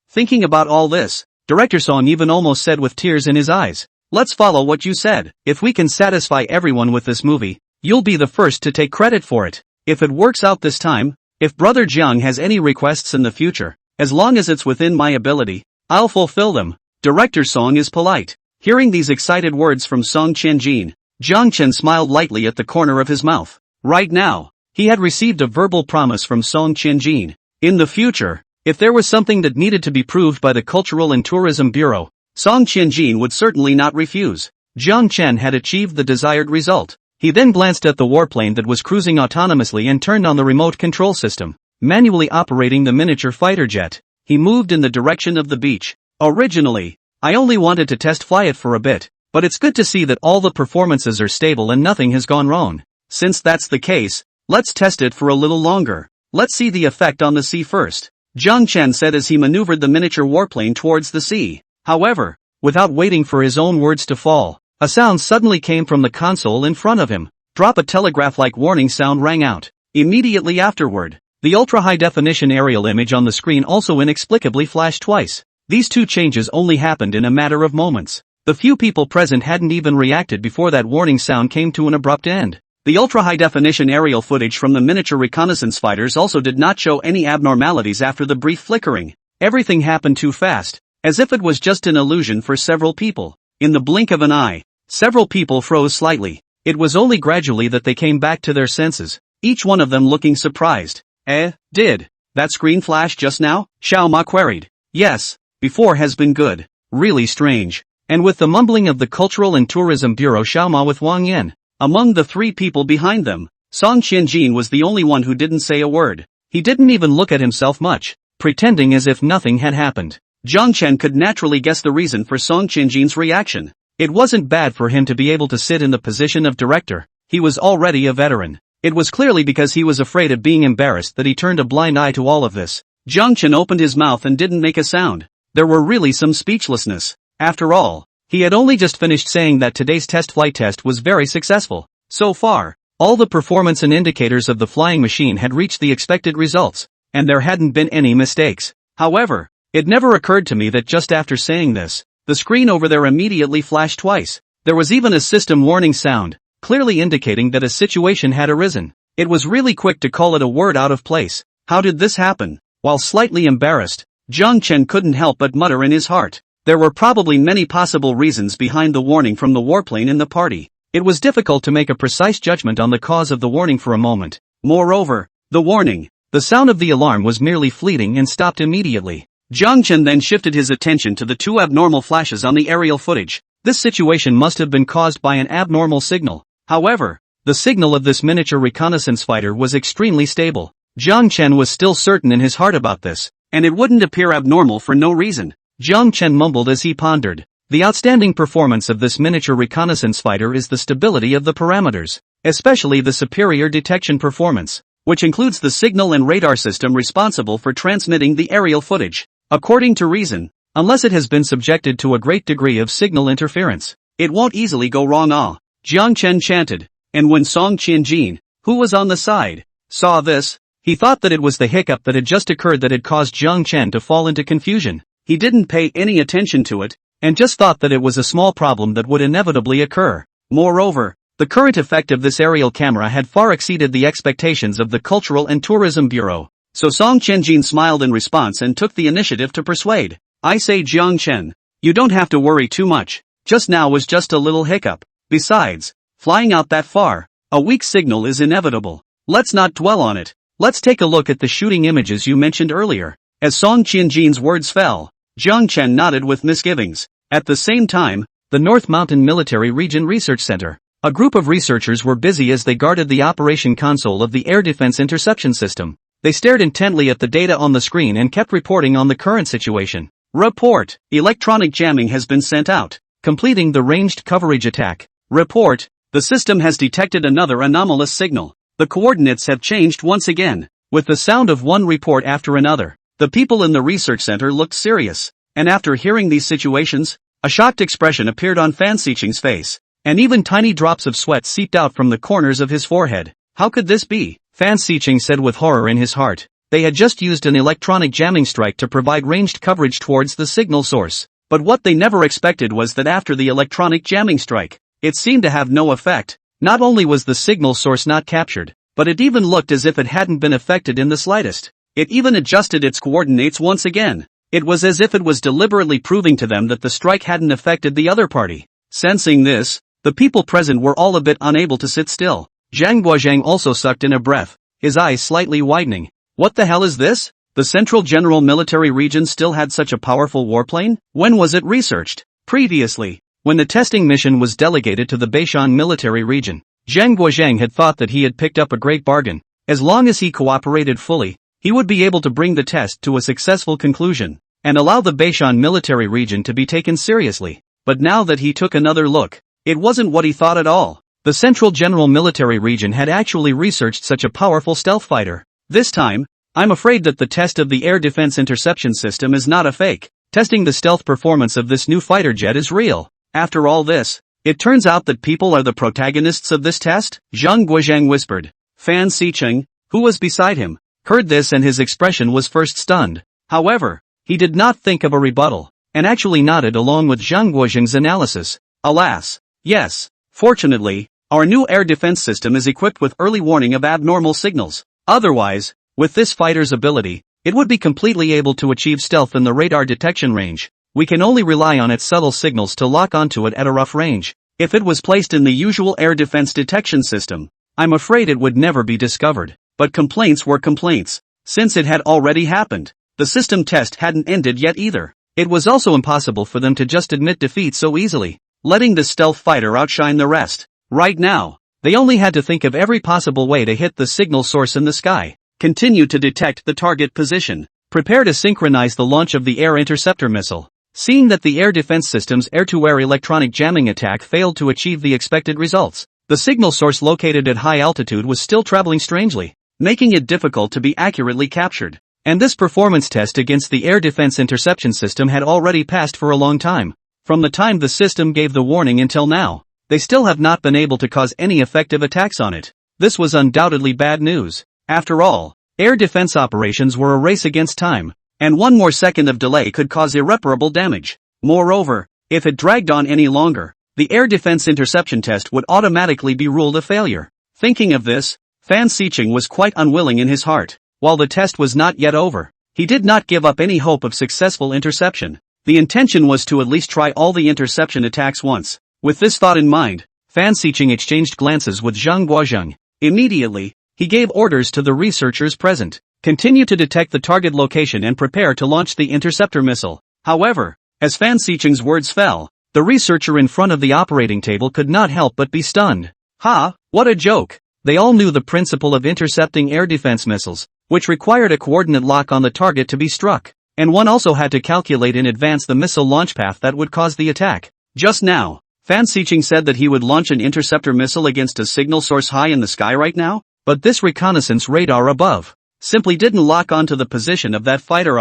Thinking about all this, Director Song even almost said with tears in his eyes, let's follow what you said. If we can satisfy everyone with this movie, you'll be the first to take credit for it. If it works out this time, if Brother Jiang has any requests in the future, as long as it's within my ability, I'll fulfill them. Director Song is polite. Hearing these excited words from Song Qianjin, Jiang Chen smiled lightly at the corner of his mouth. Right now, he had received a verbal promise from Song Qianjin. In the future, if there was something that needed to be proved by the Cultural and Tourism Bureau, Song Qianjin would certainly not refuse. Jiang Chen had achieved the desired result. He then glanced at the warplane that was cruising autonomously and turned on the remote control system, manually operating the miniature fighter jet. He moved in the direction of the beach. Originally, I only wanted to test fly it for a bit, but it's good to see that all the performances are stable and nothing has gone wrong. Since that's the case, let's test it for a little longer. Let's see the effect on the sea first, Jiang Chen said as he maneuvered the miniature warplane towards the sea. However, without waiting for his own words to fall, a sound suddenly came from the console in front of him. Drop a telegraph-like warning sound rang out. Immediately afterward, the ultra-high-definition aerial image on the screen also inexplicably flashed twice. These two changes only happened in a matter of moments. The few people present hadn't even reacted before that warning sound came to an abrupt end. The ultra-high-definition aerial footage from the miniature reconnaissance fighters also did not show any abnormalities after the brief flickering. Everything happened too fast, as if it was just an illusion for several people. In the blink of an eye, several people froze slightly. It was only gradually that they came back to their senses, each one of them looking surprised. Did that screen flash just now? Xiao Ma queried. Yes, before has been good. Really strange. And with the mumbling of the Cultural and Tourism Bureau, Xiao Ma with Wang Yan. Among the three people behind them, Song Qianjin was the only one who didn't say a word. He didn't even look at himself much, pretending as if nothing had happened. Jiang Chen could naturally guess the reason for Song Qianjin's reaction. It wasn't bad for him to be able to sit in the position of director. He was already a veteran. It was clearly because he was afraid of being embarrassed that he turned a blind eye to all of this. Jiang Chen opened his mouth and didn't make a sound. There were really some speechlessness. After all, he had only just finished saying that today's test flight test was very successful. So far, all the performance and indicators of the flying machine had reached the expected results, and there hadn't been any mistakes. However, It never occurred to me that just after saying this, the screen over there immediately flashed twice. There was even a system warning sound, clearly indicating that a situation had arisen. It was really quick to call it a word out of place. How did this happen? While slightly embarrassed, Jiang Chen couldn't help but mutter in his heart. There were probably many possible reasons behind the warning from the warplane in the party. It was difficult to make a precise judgment on the cause of the warning for a moment. Moreover, the sound of the alarm was merely fleeting and stopped immediately. Jiang Chen then shifted his attention to the two abnormal flashes on the aerial footage. This situation must have been caused by an abnormal signal. However, the signal of this miniature reconnaissance fighter was extremely stable. Jiang Chen was still certain in his heart about this, and it wouldn't appear abnormal for no reason. Jiang Chen mumbled as he pondered. The outstanding performance of this miniature reconnaissance fighter is the stability of the parameters, especially the superior detection performance, which includes the signal and radar system responsible for transmitting the aerial footage. According to reason, unless it has been subjected to a great degree of signal interference, it won't easily go wrong. Jiang Chen chanted, and when Song Qianjin, who was on the side, saw this, he thought that it was the hiccup that had just occurred that had caused Jiang Chen to fall into confusion. He didn't pay any attention to it, and just thought that it was a small problem that would inevitably occur. Moreover, the current effect of this aerial camera had far exceeded the expectations of the Cultural and Tourism Bureau. So Song Qianjin smiled in response and took the initiative to persuade. I say Jiang Chen, you don't have to worry too much. Just now was just a little hiccup. Besides, flying out that far, a weak signal is inevitable. Let's not dwell on it. Let's take a look at the shooting images you mentioned earlier. As Song Qianjin's words fell, Jiang Chen nodded with misgivings. At the same time, the North Mountain Military Region Research Center. A group of researchers were busy as they guarded the operation console of the air defense interception system. They stared intently at the data on the screen and kept reporting on the current situation. Report. Electronic jamming has been sent out, completing the ranged coverage attack. Report. The system has detected another anomalous signal. The coordinates have changed once again. With the sound of one report after another, the people in the research center looked serious. And after hearing these situations, a shocked expression appeared on Fan Xiqing's face, and even tiny drops of sweat seeped out from the corners of his forehead. How could this be? Fan Xiqing said with horror in his heart. They had just used an electronic jamming strike to provide ranged coverage towards the signal source. But what they never expected was that after the electronic jamming strike, it seemed to have no effect. Not only was the signal source not captured, but it even looked as if it hadn't been affected in the slightest. It even adjusted its coordinates once again. It was as if it was deliberately proving to them that the strike hadn't affected the other party. Sensing this, the people present were all a bit unable to sit still. Zhang Guozhang also sucked in a breath, his eyes slightly widening. What the hell is this? The Central General Military Region still had such a powerful warplane? When was it researched? Previously, when the testing mission was delegated to the Beishan Military Region, Zhang Guozhang had thought that he had picked up a great bargain. As long as he cooperated fully, he would be able to bring the test to a successful conclusion, and allow the Beishan Military Region to be taken seriously. But now that he took another look, it wasn't what he thought at all. The Central General Military Region had actually researched such a powerful stealth fighter. This time, I'm afraid that the test of the air defense interception system is not a fake. Testing the stealth performance of this new fighter jet is real. After all this, it turns out that people are the protagonists of this test? Zhang Guozhang whispered. Fan Xiqing, who was beside him, heard this and his expression was first stunned. However, he did not think of a rebuttal, and actually nodded along with Zhang Guozhang's analysis. Alas, yes, fortunately, our new air defense system is equipped with early warning of abnormal signals. Otherwise, with this fighter's ability, it would be completely able to achieve stealth in the radar detection range. We can only rely on its subtle signals to lock onto it at a rough range. If it was placed in the usual air defense detection system, I'm afraid it would never be discovered. But complaints were complaints. Since it had already happened, the system test hadn't ended yet either. It was also impossible for them to just admit defeat so easily, letting the stealth fighter outshine the rest. Right now, they only had to think of every possible way to hit the signal source in the sky, continue to detect the target position, prepare to synchronize the launch of the air interceptor missile. Seeing that the air defense system's air-to-air electronic jamming attack failed to achieve the expected results, the signal source located at high altitude was still traveling strangely, making it difficult to be accurately captured. And this performance test against the air defense interception system had already passed for a long time. From the time the system gave the warning until now, they still have not been able to cause any effective attacks on it. This was undoubtedly bad news. After all, air defense operations were a race against time. and one more second of delay could cause irreparable damage. Moreover, if it dragged on any longer, the air defense interception test would automatically be ruled a failure. Thinking of this, Fan Xiqing was quite unwilling in his heart. While the test was not yet over, he did not give up any hope of successful interception. The intention was to at least try all the interception attacks once. With this thought in mind, Fan Xiqing exchanged glances with Zhang Guozheng. Immediately, he gave orders to the researchers present. Continue to detect the target location and prepare to launch the interceptor missile. However, as Fan Xiqing's words fell, the researcher in front of the operating table could not help but be stunned. Ha, what a joke! They all knew the principle of intercepting air defense missiles, which required a coordinate lock on the target to be struck, and one also had to calculate in advance the missile launch path that would cause the attack. Just now, Fan Xiqing said that he would launch an interceptor missile against a signal source high in the sky right now, but this reconnaissance radar above simply didn't lock onto the position of that fighter.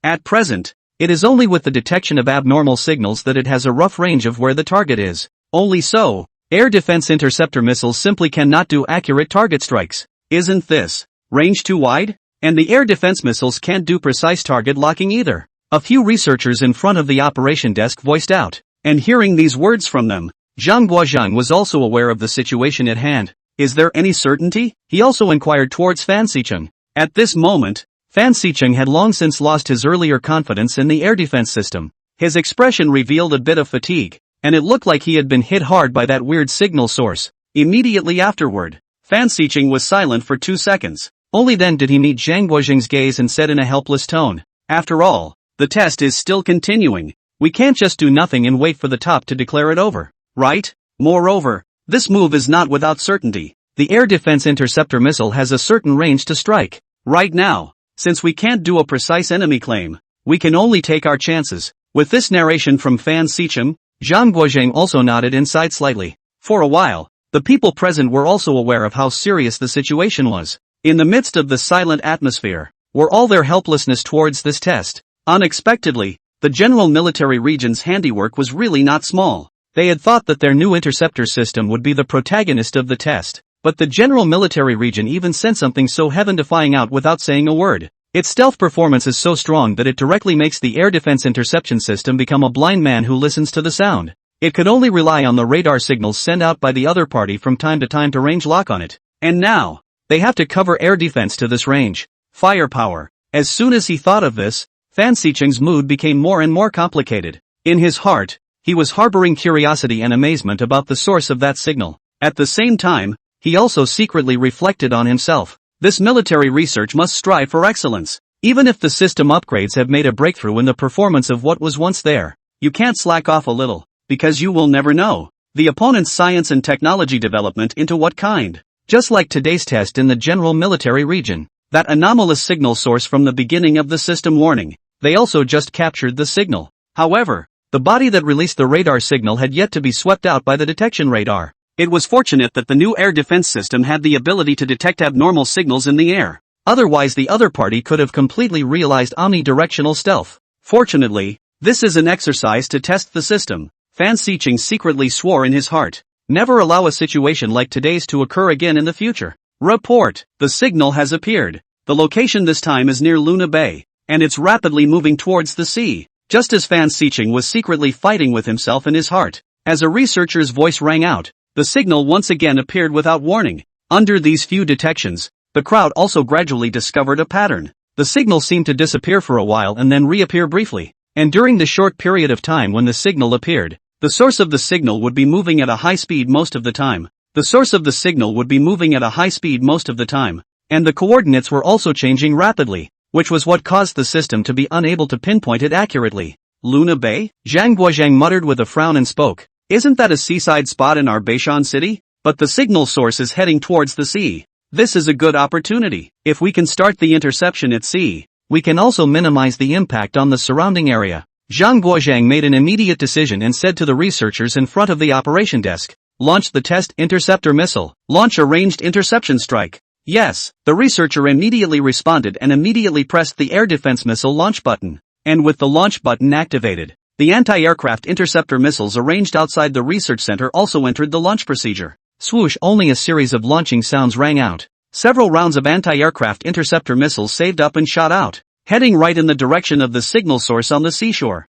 At present, it is only with the detection of abnormal signals that it has a rough range of where the target is. Only so, air defense interceptor missiles simply cannot do accurate target strikes. Isn't this range too wide? And the air defense missiles can't do precise target locking either. A few researchers in front of the operation desk voiced out, and hearing these words from them, Zhang Guozheng was also aware of the situation at hand. Is there any certainty? He also inquired towards Fan Xiqing. At this moment, Fan Xiqing had long since lost his earlier confidence in the air defense system. His expression revealed a bit of fatigue, and it looked like he had been hit hard by that weird signal source. Immediately afterward, Fan Xiqing was silent for 2 seconds. Only then did he meet Zhang Guozheng's gaze and said in a helpless tone, "After all, the test is still continuing. We can't just do nothing and wait for the top to declare it over, right? Moreover, this move is not without certainty. The air defense interceptor missile has a certain range to strike. Right now, since we can't do a precise enemy claim, we can only take our chances." With this narration from Fan Xiqing, Zhang Guozheng also nodded and sighed slightly. For a while, the people present were also aware of how serious the situation was. In the midst of the silent atmosphere, were all their helplessness towards this test. Unexpectedly, the general military region's handiwork was really not small. They had thought that their new interceptor system would be the protagonist of the test, but the general military region even sent something so heaven-defying out without saying a word. Its stealth performance is so strong that it directly makes the air defense interception system become a blind man who listens to the sound. It could only rely on the radar signals sent out by the other party from time to time to range lock on it. And now, they have to cover air defense to this range. Firepower. As soon as he thought of this, Fan Xiqing's mood became more and more complicated. In his heart, he was harboring curiosity and amazement about the source of that signal. At the same time, he also secretly reflected on himself. This military research must strive for excellence. Even if the system upgrades have made a breakthrough in the performance of what was once there, you can't slack off a little, because you will never know the opponent's science and technology development into what kind. Just like today's test in the general military region, that anomalous signal source from the beginning of the system warning, they also just captured the signal. However, the body that released the radar signal had yet to be swept out by the detection radar. It was fortunate that the new air defense system had the ability to detect abnormal signals in the air. Otherwise the other party could have completely realized omnidirectional stealth. Fortunately, this is an exercise to test the system. Fan Xiqing secretly swore in his heart, never allow a situation like today's to occur again in the future. Report, the signal has appeared. The location this time is near Luna Bay, and it's rapidly moving towards the sea. Just as Fan Xiqing was secretly fighting with himself in his heart, as a researcher's voice rang out, the signal once again appeared without warning. Under these few detections, the crowd also gradually discovered a pattern. The signal seemed to disappear for a while and then reappear briefly. And during the short period of time when the signal appeared, the source of the signal would be moving at a high speed most of the time. The source of the signal would be moving at a high speed most of the time. And the coordinates were also changing rapidly, which was what caused the system to be unable to pinpoint it accurately. Luna Bay? Zhang Guozheng muttered with a frown and spoke. Isn't that a seaside spot in our Beishan city? But the signal source is heading towards the sea. This is a good opportunity. If we can start the interception at sea, we can also minimize the impact on the surrounding area. Zhang Guozheng made an immediate decision and said to the researchers in front of the operation desk, "Launch the test interceptor missile. Launch a ranged interception strike." Yes, the researcher immediately responded and immediately pressed the air defense missile launch button. And with the launch button activated, the anti-aircraft interceptor missiles arranged outside the research center also entered the launch procedure. Swoosh! Only a series of launching sounds rang out. Several rounds of anti-aircraft interceptor missiles saved up and shot out. heading right in the direction of the signal source on the seashore.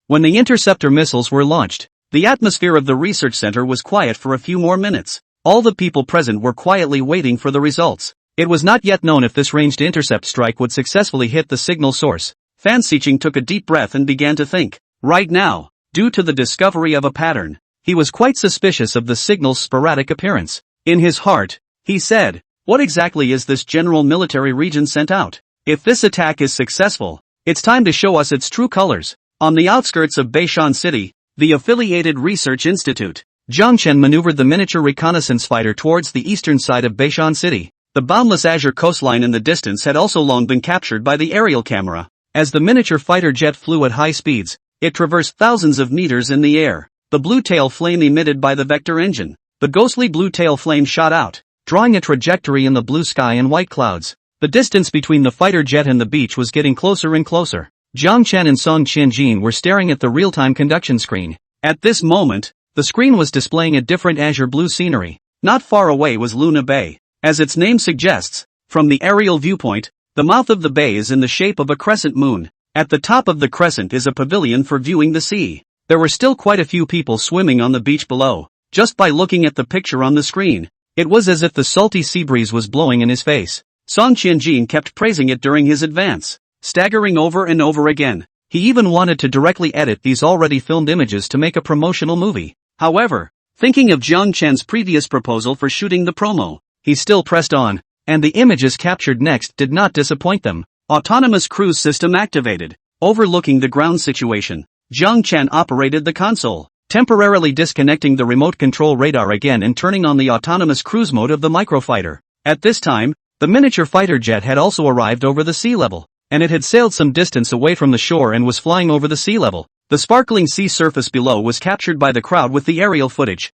When the interceptor missiles were launched, the atmosphere of the research center was quiet for a few more minutes. All the people present were quietly waiting for the results. It was not yet known if this ranged intercept strike would successfully hit the signal source. Fan Xiqing took a deep breath and began to think. Right now, due to the discovery of a pattern, he was quite suspicious of the signal's sporadic appearance. In his heart, he said, "What exactly is this general military region sent out? If this attack is successful, it's time to show us its true colors." On the outskirts of Beishan City, the affiliated research institute, Zhang Chen maneuvered the miniature reconnaissance fighter towards the eastern side of Beishan City. The boundless azure coastline in the distance had also long been captured by the aerial camera. As the miniature fighter jet flew at high speeds, it traversed thousands of meters in the air. The blue tail flame emitted by the vector engine. The ghostly blue tail flame shot out, drawing a trajectory in the blue sky and white clouds. The distance between the fighter jet and the beach was getting closer and closer. Zhang Chen and Song Qianjin were staring at the real-time conduction screen. At this moment, the screen was displaying a different azure blue scenery. Not far away was Luna Bay. As its name suggests, from the aerial viewpoint, the mouth of the bay is in the shape of a crescent moon. At the top of the crescent is a pavilion for viewing the sea. There were still quite a few people swimming on the beach below. Just by looking at the picture on the screen, it was as if the salty sea breeze was blowing in his face. Song Qianjin kept praising it during his advance, staggering over and over again. He even wanted to directly edit these already filmed images to make a promotional movie. However, thinking of Zhang Chen's previous proposal for shooting the promo, he still pressed on, and the images captured next did not disappoint them. Autonomous cruise system activated. Overlooking the ground situation, Zhang Chen operated the console, temporarily disconnecting the remote control radar again and turning on the autonomous cruise mode of the microfighter. At this time, the miniature fighter jet had also arrived over the sea level, and it had sailed some distance away from the shore and was flying over the sea level. The sparkling sea surface below was captured by the crowd with the aerial footage.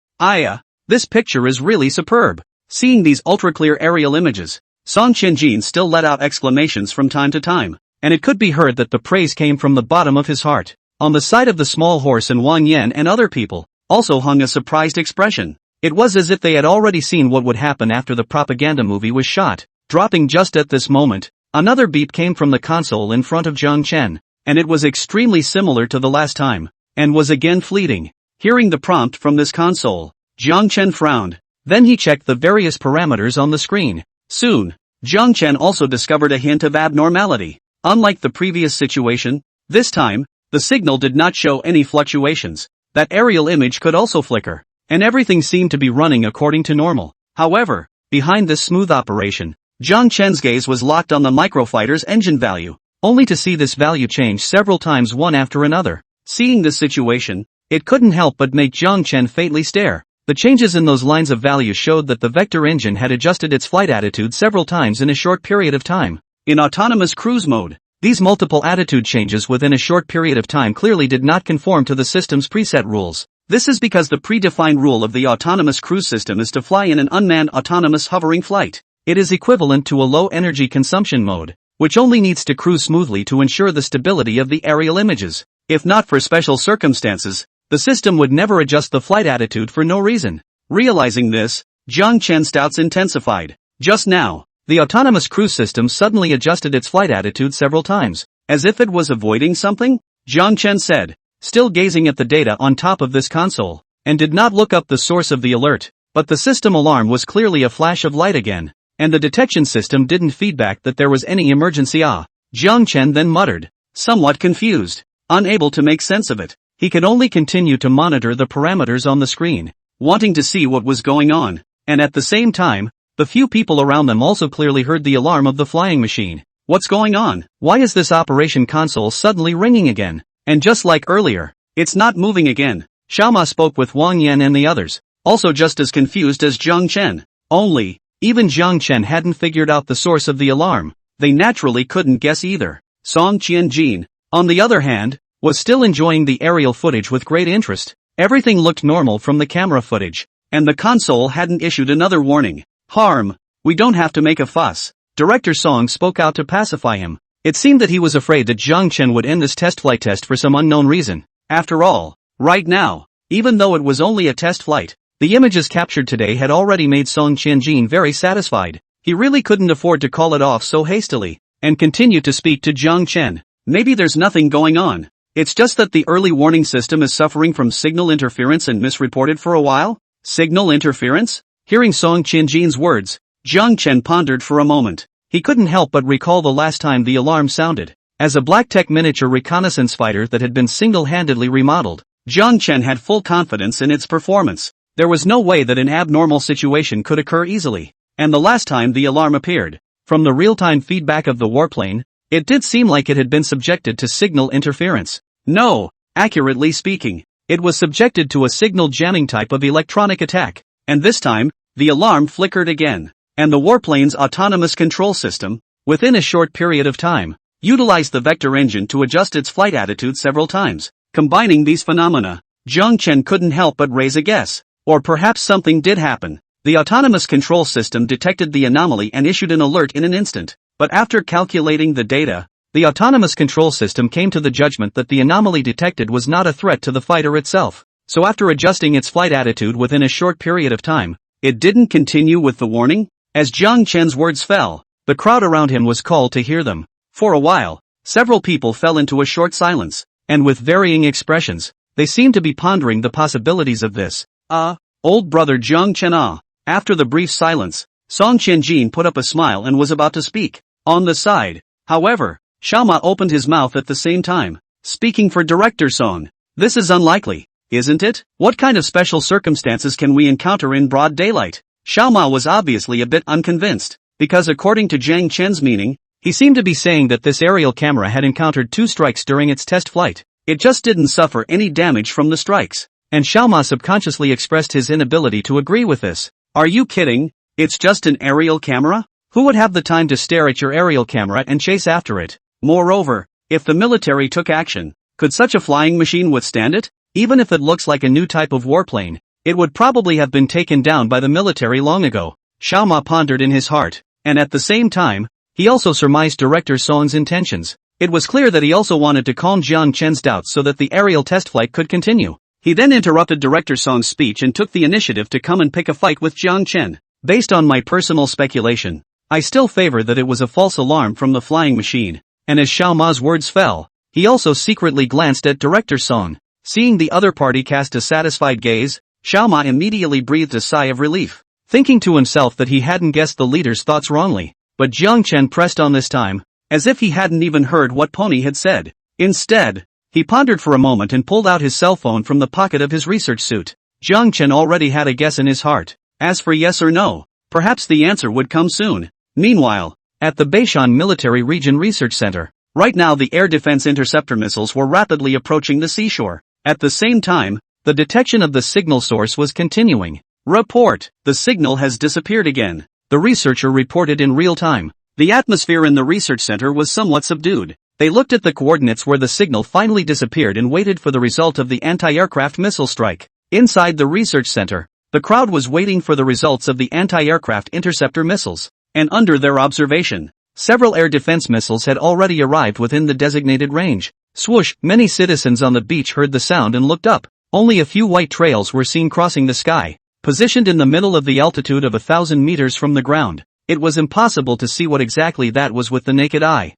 This picture is really superb. Seeing these ultra-clear aerial images, Song Qianjin still let out exclamations from time to time, and it could be heard that the praise came from the bottom of his heart. On the side of the small horse and Wang Yan and other people, also hung a surprised expression. It was as if they had already seen what would happen after the propaganda movie was shot. Dropping just at this moment, another beep came from the console in front of Zhang Chen, and it was extremely similar to the last time, and was again fleeting. Hearing the prompt from this console, Zhang Chen frowned. Then he checked the various parameters on the screen. Soon, Zhang Chen also discovered a hint of abnormality. Unlike the previous situation, this time, the signal did not show any fluctuations. That aerial image could also flicker, and everything seemed to be running according to normal. However, behind this smooth operation, Zhang Chen's gaze was locked on the microfighter's engine value, only to see this value change several times one after another. Seeing this situation, it couldn't help but make Zhang Chen faintly stare. The changes in those lines of value showed that the vector engine had adjusted its flight attitude several times in a short period of time. In autonomous cruise mode, these multiple attitude changes within a short period of time clearly did not conform to the system's preset rules. This is because the predefined rule of the autonomous cruise system is to fly in an unmanned autonomous hovering flight. It is equivalent to a low energy consumption mode, which only needs to cruise smoothly to ensure the stability of the aerial images. If not for special circumstances, the system would never adjust the flight attitude for no reason. Realizing this, Zhang Chen's doubts intensified. Just now, the autonomous cruise system suddenly adjusted its flight attitude several times, as if it was avoiding something? Zhang Chen said, still gazing at the data on top of this console, and did not look up the source of the alert. But the system alarm was clearly a flash of light again, and the detection system didn't feedback that there was any emergency. Zhang Chen then muttered, somewhat confused, unable to make sense of it. He could only continue to monitor the parameters on the screen, wanting to see what was going on, and at the same time, the few people around them also clearly heard the alarm of the flying machine. What's going on? Why is this operation console suddenly ringing again? And just like earlier, it's not moving again. Xiaoma spoke with Wang Yan and the others, also just as confused as Zhang Chen. Only, even Zhang Chen hadn't figured out the source of the alarm. They naturally couldn't guess either. Song Qianjin, on the other hand, was still enjoying the aerial footage with great interest. Everything looked normal from the camera footage, and the console hadn't issued another warning. We don't have to make a fuss. Director Song spoke out to pacify him. It seemed that he was afraid that Zhang Chen would end this flight test for some unknown reason. After all, right now, even though it was only a test flight, the images captured today had already made Song Qianjin very satisfied. He really couldn't afford to call it off so hastily. and continued to speak to Jiang Chen. Maybe there's nothing going on. It's just that the early warning system is suffering from signal interference and misreported for a while? Signal interference? Hearing Song Qinjin's words, Jiang Chen pondered for a moment. He couldn't help but recall the last time the alarm sounded. As a black-tech miniature reconnaissance fighter that had been single-handedly remodeled, Jiang Chen had full confidence in its performance. There was no way that an abnormal situation could occur easily. And the last time the alarm appeared, from the real-time feedback of the warplane, it did seem like it had been subjected to signal interference. No, accurately speaking, it was subjected to a signal jamming type of electronic attack. And this time, the alarm flickered again. And the warplane's autonomous control system, within a short period of time, utilized the vector engine to adjust its flight attitude several times. Combining these phenomena, Jiang Chen couldn't help but raise a guess. Or perhaps something did happen. The autonomous control system detected the anomaly and issued an alert in an instant. But after calculating the data, the autonomous control system came to the judgment that the anomaly detected was not a threat to the fighter itself. So after adjusting its flight attitude within a short period of time, it didn't continue with the warning? As Jiang Chen's words fell, the crowd around him was called to hear them. For a while, several people fell into a short silence, and with varying expressions, they seemed to be pondering the possibilities of this. Old brother Jiang Chen. After the brief silence, Song Qianjin put up a smile and was about to speak. On the side, however, Xiaoma opened his mouth at the same time, speaking for Director Song. This is unlikely, isn't it? What kind of special circumstances can we encounter in broad daylight? Xiaoma was obviously a bit unconvinced, because according to Jiang Chen's meaning, he seemed to be saying that this aerial camera had encountered 2 strikes during its test flight. It just didn't suffer any damage from the strikes. And Xiaoma subconsciously expressed his inability to agree with this. Are you kidding? It's just an aerial camera? Who would have the time to stare at your aerial camera and chase after it? Moreover, if the military took action, could such a flying machine withstand it? Even if it looks like a new type of warplane, it would probably have been taken down by the military long ago. Xiaoma pondered in his heart, and at the same time, he also surmised Director Song's intentions. It was clear that he also wanted to calm Jiang Chen's doubts so that the aerial test flight could continue. He then interrupted Director Song's speech and took the initiative to come and pick a fight with Jiang Chen. Based on my personal speculation, I still favor that it was a false alarm from the flying machine. And as Xiaoma's words fell, he also secretly glanced at Director Song. Seeing the other party cast a satisfied gaze, Xiaoma immediately breathed a sigh of relief, thinking to himself that he hadn't guessed the leader's thoughts wrongly. But Jiang Chen pressed on this time, as if he hadn't even heard what Pony had said. Instead, he pondered for a moment and pulled out his cell phone from the pocket of his research suit. Jiang Chen already had a guess in his heart. As for yes or no, perhaps the answer would come soon. Meanwhile, at the Beishan Military Region Research Center, right now the air defense interceptor missiles were rapidly approaching the seashore. At the same time, the detection of the signal source was continuing. Report, the signal has disappeared again, the researcher reported in real time. The atmosphere in the research center was somewhat subdued. They looked at the coordinates where the signal finally disappeared and waited for the result of the anti-aircraft missile strike. Inside the research center, the crowd was waiting for the results of the anti-aircraft interceptor missiles. And under their observation, several air defense missiles had already arrived within the designated range. Swoosh, many citizens on the beach heard the sound and looked up. Only a few white trails were seen crossing the sky. Positioned in the middle of the altitude of 1,000 meters from the ground, it was impossible to see what exactly that was with the naked eye.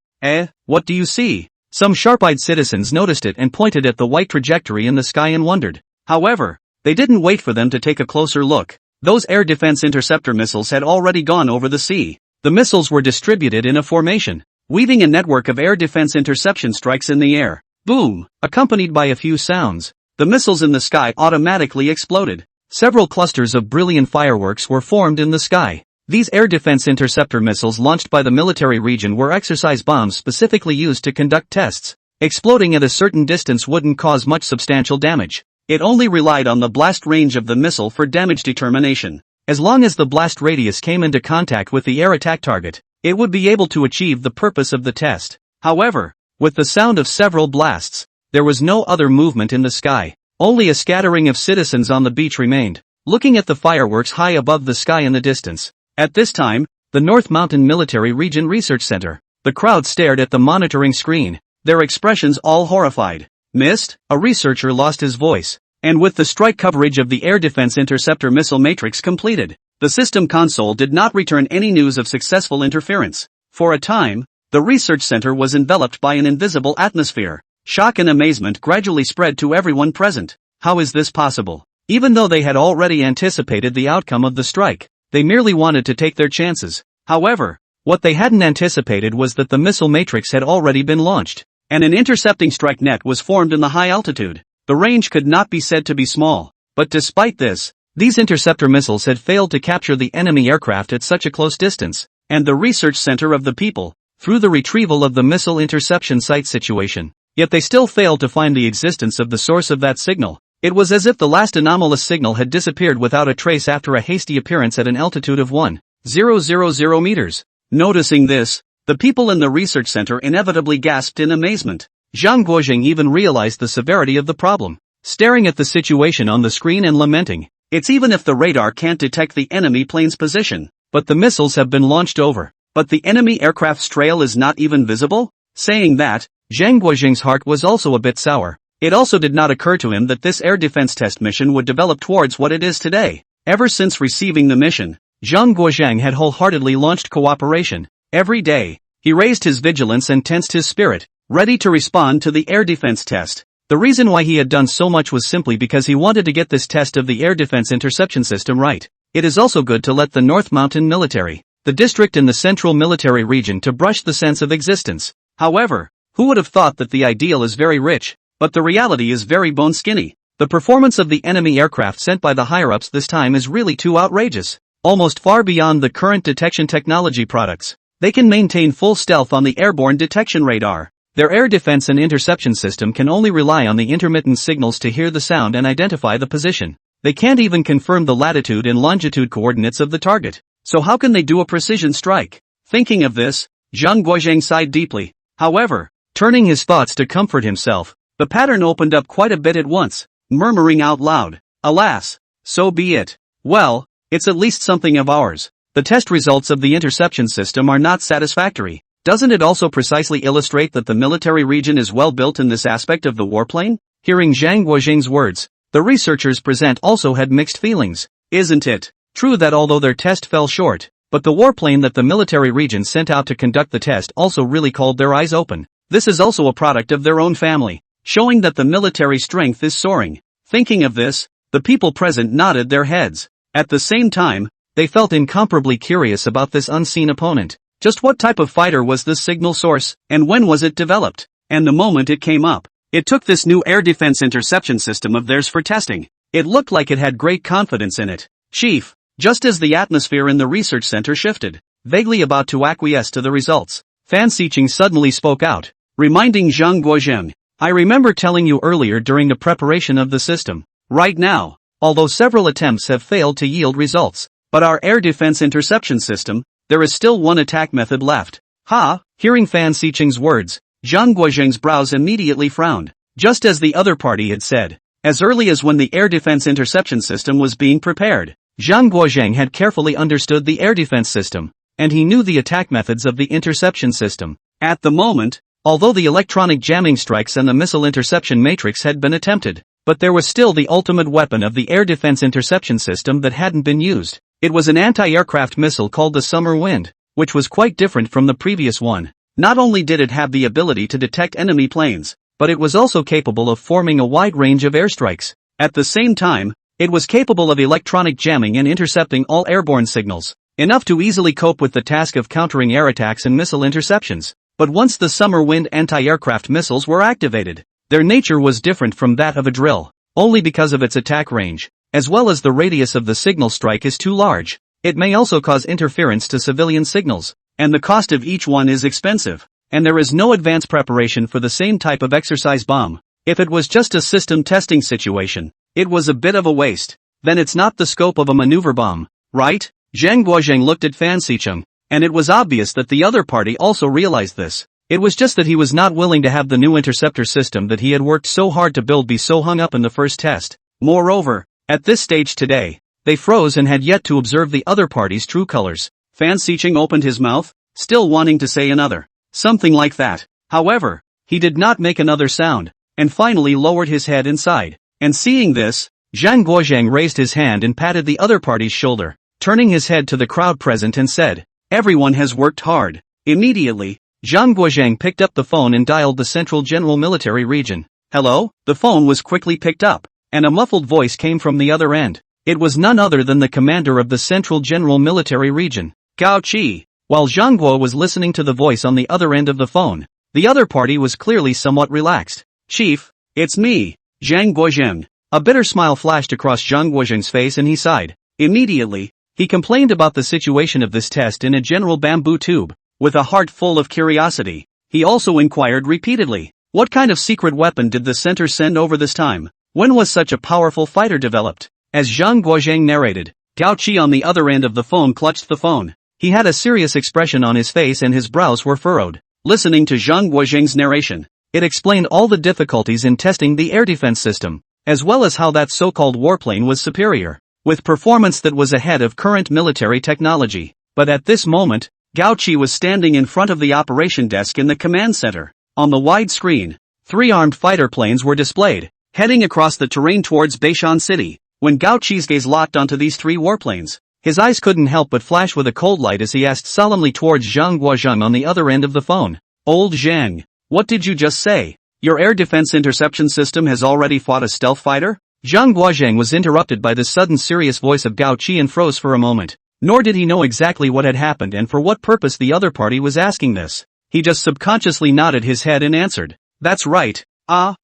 What do you see? Some sharp-eyed citizens noticed it and pointed at the white trajectory in the sky and wondered. However, they didn't wait for them to take a closer look. Those air defense interceptor missiles had already gone over the sea. The missiles were distributed in a formation, weaving a network of air defense interception strikes in the air. Boom! Accompanied by a few sounds, the missiles in the sky automatically exploded. Several clusters of brilliant fireworks were formed in the sky. These air defense interceptor missiles launched by the military region were exercise bombs specifically used to conduct tests. Exploding at a certain distance wouldn't cause much substantial damage. It only relied on the blast range of the missile for damage determination. As long as the blast radius came into contact with the air attack target, it would be able to achieve the purpose of the test. However, with the sound of several blasts, there was no other movement in the sky. Only a scattering of citizens on the beach remained, looking at the fireworks high above the sky in the distance. At this time, the North Mountain Military Region Research Center, the crowd stared at the monitoring screen, their expressions all horrified. Missed? A researcher lost his voice. And with the strike coverage of the air defense interceptor missile matrix completed, the system console did not return any news of successful interference. For a time, The research center was enveloped by an invisible atmosphere. Shock and amazement gradually spread to everyone present. How is this possible? Even though they had already anticipated the outcome of the strike, they merely wanted to take their chances. However, what they hadn't anticipated was that the missile matrix had already been launched, and an intercepting strike net was formed in the high altitude. The range could not be said to be small, but despite this, these interceptor missiles had failed to capture the enemy aircraft at such a close distance, and the research center of the people, through the retrieval of the missile interception site situation. Yet they still failed to find the existence of the source of that signal. It was as if the last anomalous signal had disappeared without a trace after a hasty appearance at an altitude of 1,000 meters. Noticing this, the people in the research center inevitably gasped in amazement. Zhang Guojing even realized the severity of the problem, staring at the situation on the screen and lamenting. It's even if the radar can't detect the enemy plane's position, but the missiles have been launched over. But the enemy aircraft's trail is not even visible? Saying that, Zhang Guojing's heart was also a bit sour. It also did not occur to him that this air defense test mission would develop towards what it is today. Ever since receiving the mission, Zhang Guojing had wholeheartedly launched cooperation. Every day, he raised his vigilance and tensed his spirit, ready to respond to the air defense test. The reason why he had done so much was simply because he wanted to get this test of the air defense interception system right. It is also good to let the North Mountain military, the district in the central military region, to brush the sense of existence. However, who would have thought that the ideal is very rich, but the reality is very bone-skinny? The performance of the enemy aircraft sent by the higher-ups this time is really too outrageous, almost far beyond the current detection technology products. They can maintain full stealth on the airborne detection radar. Their air defense and interception system can only rely on the intermittent signals to hear the sound and identify the position. They can't even confirm the latitude and longitude coordinates of the target. So how can they do a precision strike? Thinking of this, Zhang Guojing sighed deeply. However, turning his thoughts to comfort himself, the pattern opened up quite a bit at once, murmuring out loud, "Alas, so be it. Well, it's at least something of ours. The test results of the interception system are not satisfactory. Doesn't it also precisely illustrate that the military region is well built in this aspect of the warplane?" Hearing Zhang Guojing's words, the researchers present also had mixed feelings. Isn't it true that although their test fell short, but the warplane that the military region sent out to conduct the test also really called their eyes open? This is also a product of their own family, showing that the military strength is soaring. Thinking of this, the people present nodded their heads. At the same time, they felt incomparably curious about this unseen opponent. Just what type of fighter was this signal source, and when was it developed? And the moment it came up, it took this new air defense interception system of theirs for testing. It looked like it had great confidence in it. Chief, just as the atmosphere in the research center shifted, vaguely about to acquiesce to the results, Fan Xiqing suddenly spoke out, reminding Zhang Guojing, "I remember telling you earlier during the preparation of the system. Right now, although several attempts have failed to yield results, but our air defense interception system, there is still one attack method left." Ha! Hearing Fan Xiqing's words, Zhang Guojing's brows immediately frowned, just as the other party had said. As early as when the air defense interception system was being prepared, Zhang Guojing had carefully understood the air defense system, and he knew the attack methods of the interception system. At the moment, although the electronic jamming strikes and the missile interception matrix had been attempted, but there was still the ultimate weapon of the air defense interception system that hadn't been used. It was an anti-aircraft missile called the Summer Wind, which was quite different from the previous one. Not only did it have the ability to detect enemy planes, but it was also capable of forming a wide range of airstrikes. At the same time, it was capable of electronic jamming and intercepting all airborne signals, enough to easily cope with the task of countering air attacks and missile interceptions. But once the Summer Wind anti-aircraft missiles were activated, their nature was different from that of a drill, only because of its attack range, as well as the radius of the signal strike is too large. It may also cause interference to civilian signals, and the cost of each one is expensive, and there is no advance preparation for the same type of exercise bomb. If it was just a system testing situation, it was a bit of a waste. Then it's not the scope of a maneuver bomb, right? Zhang Guojing looked at Fan Xiqing, and it was obvious that the other party also realized this. It was just that he was not willing to have the new interceptor system that he had worked so hard to build be so hung up in the first test. Moreover, at this stage today, they froze and had yet to observe the other party's true colors. Fan Xiqing opened his mouth, still wanting to say another, something like that. However, he did not make another sound, and finally lowered his head and sighed. And seeing this, Zhang Guojing raised his hand and patted the other party's shoulder, turning his head to the crowd present and said, "Everyone has worked hard." Immediately, Zhang Guozhang picked up the phone and dialed the Central General Military Region. Hello? The phone was quickly picked up, and a muffled voice came from the other end. It was none other than the commander of the Central General Military Region, Gao Qi. While Zhang Guo was listening to the voice on the other end of the phone, the other party was clearly somewhat relaxed. Chief, it's me, Zhang Guozhang. A bitter smile flashed across Zhang Guozhang's face and he sighed. Immediately, he complained about the situation of this test in a general bamboo tube. With a heart full of curiosity, he also inquired repeatedly, what kind of secret weapon did the center send over this time? When was such a powerful fighter developed? As Zhang Guozhang narrated, Gao Qi on the other end of the phone clutched the phone. He had a serious expression on his face and his brows were furrowed. Listening to Zhang Guozhang's narration, it explained all the difficulties in testing the air defense system, as well as how that so-called warplane was superior, with performance that was ahead of current military technology. But at this moment, Gao Qi was standing in front of the operation desk in the command center. On the wide screen, 3 armed fighter planes were displayed, heading across the terrain towards Beishan City. When Gao Qi's gaze locked onto these 3 warplanes, his eyes couldn't help but flash with a cold light as he asked solemnly towards Zhang Guozhang on the other end of the phone. Old Zhang, what did you just say? Your air defense interception system has already fought a stealth fighter? Zhang Guozhang was interrupted by the sudden serious voice of Gao Qi and froze for a moment. Nor did he know exactly what had happened and for what purpose the other party was asking this. He just subconsciously nodded his head and answered, that's right.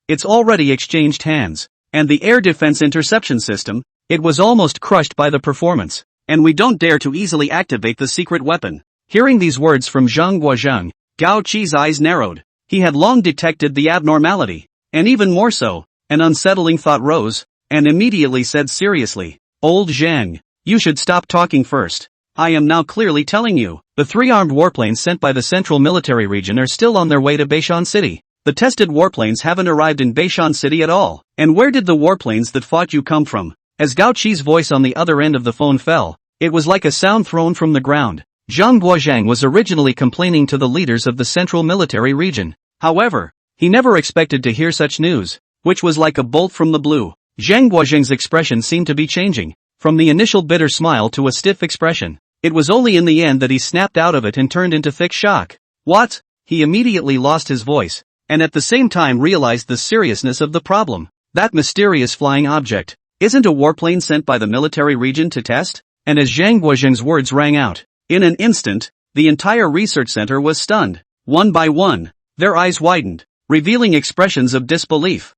It's already exchanged hands. And the air defense interception system, it was almost crushed by the performance. And we don't dare to easily activate the secret weapon. Hearing these words from Zhang Guozhang, Gao Qi's eyes narrowed. He had long detected the abnormality. And even more so, an unsettling thought rose, and immediately said seriously, Old Zhang, you should stop talking first. I am now clearly telling you, the 3 armed warplanes sent by the Central Military Region are still on their way to Beishan City. The tested warplanes haven't arrived in Beishan City at all. And where did the warplanes that fought you come from? As Gao Qi's voice on the other end of the phone fell, it was like a sound thrown from the ground. Zhang Guozhang was originally complaining to the leaders of the Central Military Region. However, he never expected to hear such news, which was like a bolt from the blue. Zhang Guozhang's expression seemed to be changing, from the initial bitter smile to a stiff expression. It was only in the end that he snapped out of it and turned into thick shock. What? He immediately lost his voice, and at the same time realized the seriousness of the problem. That mysterious flying object isn't a warplane sent by the military region to test? And as Zhang Guozhang's words rang out, in an instant, the entire research center was stunned. One by one, their eyes widened, revealing expressions of disbelief.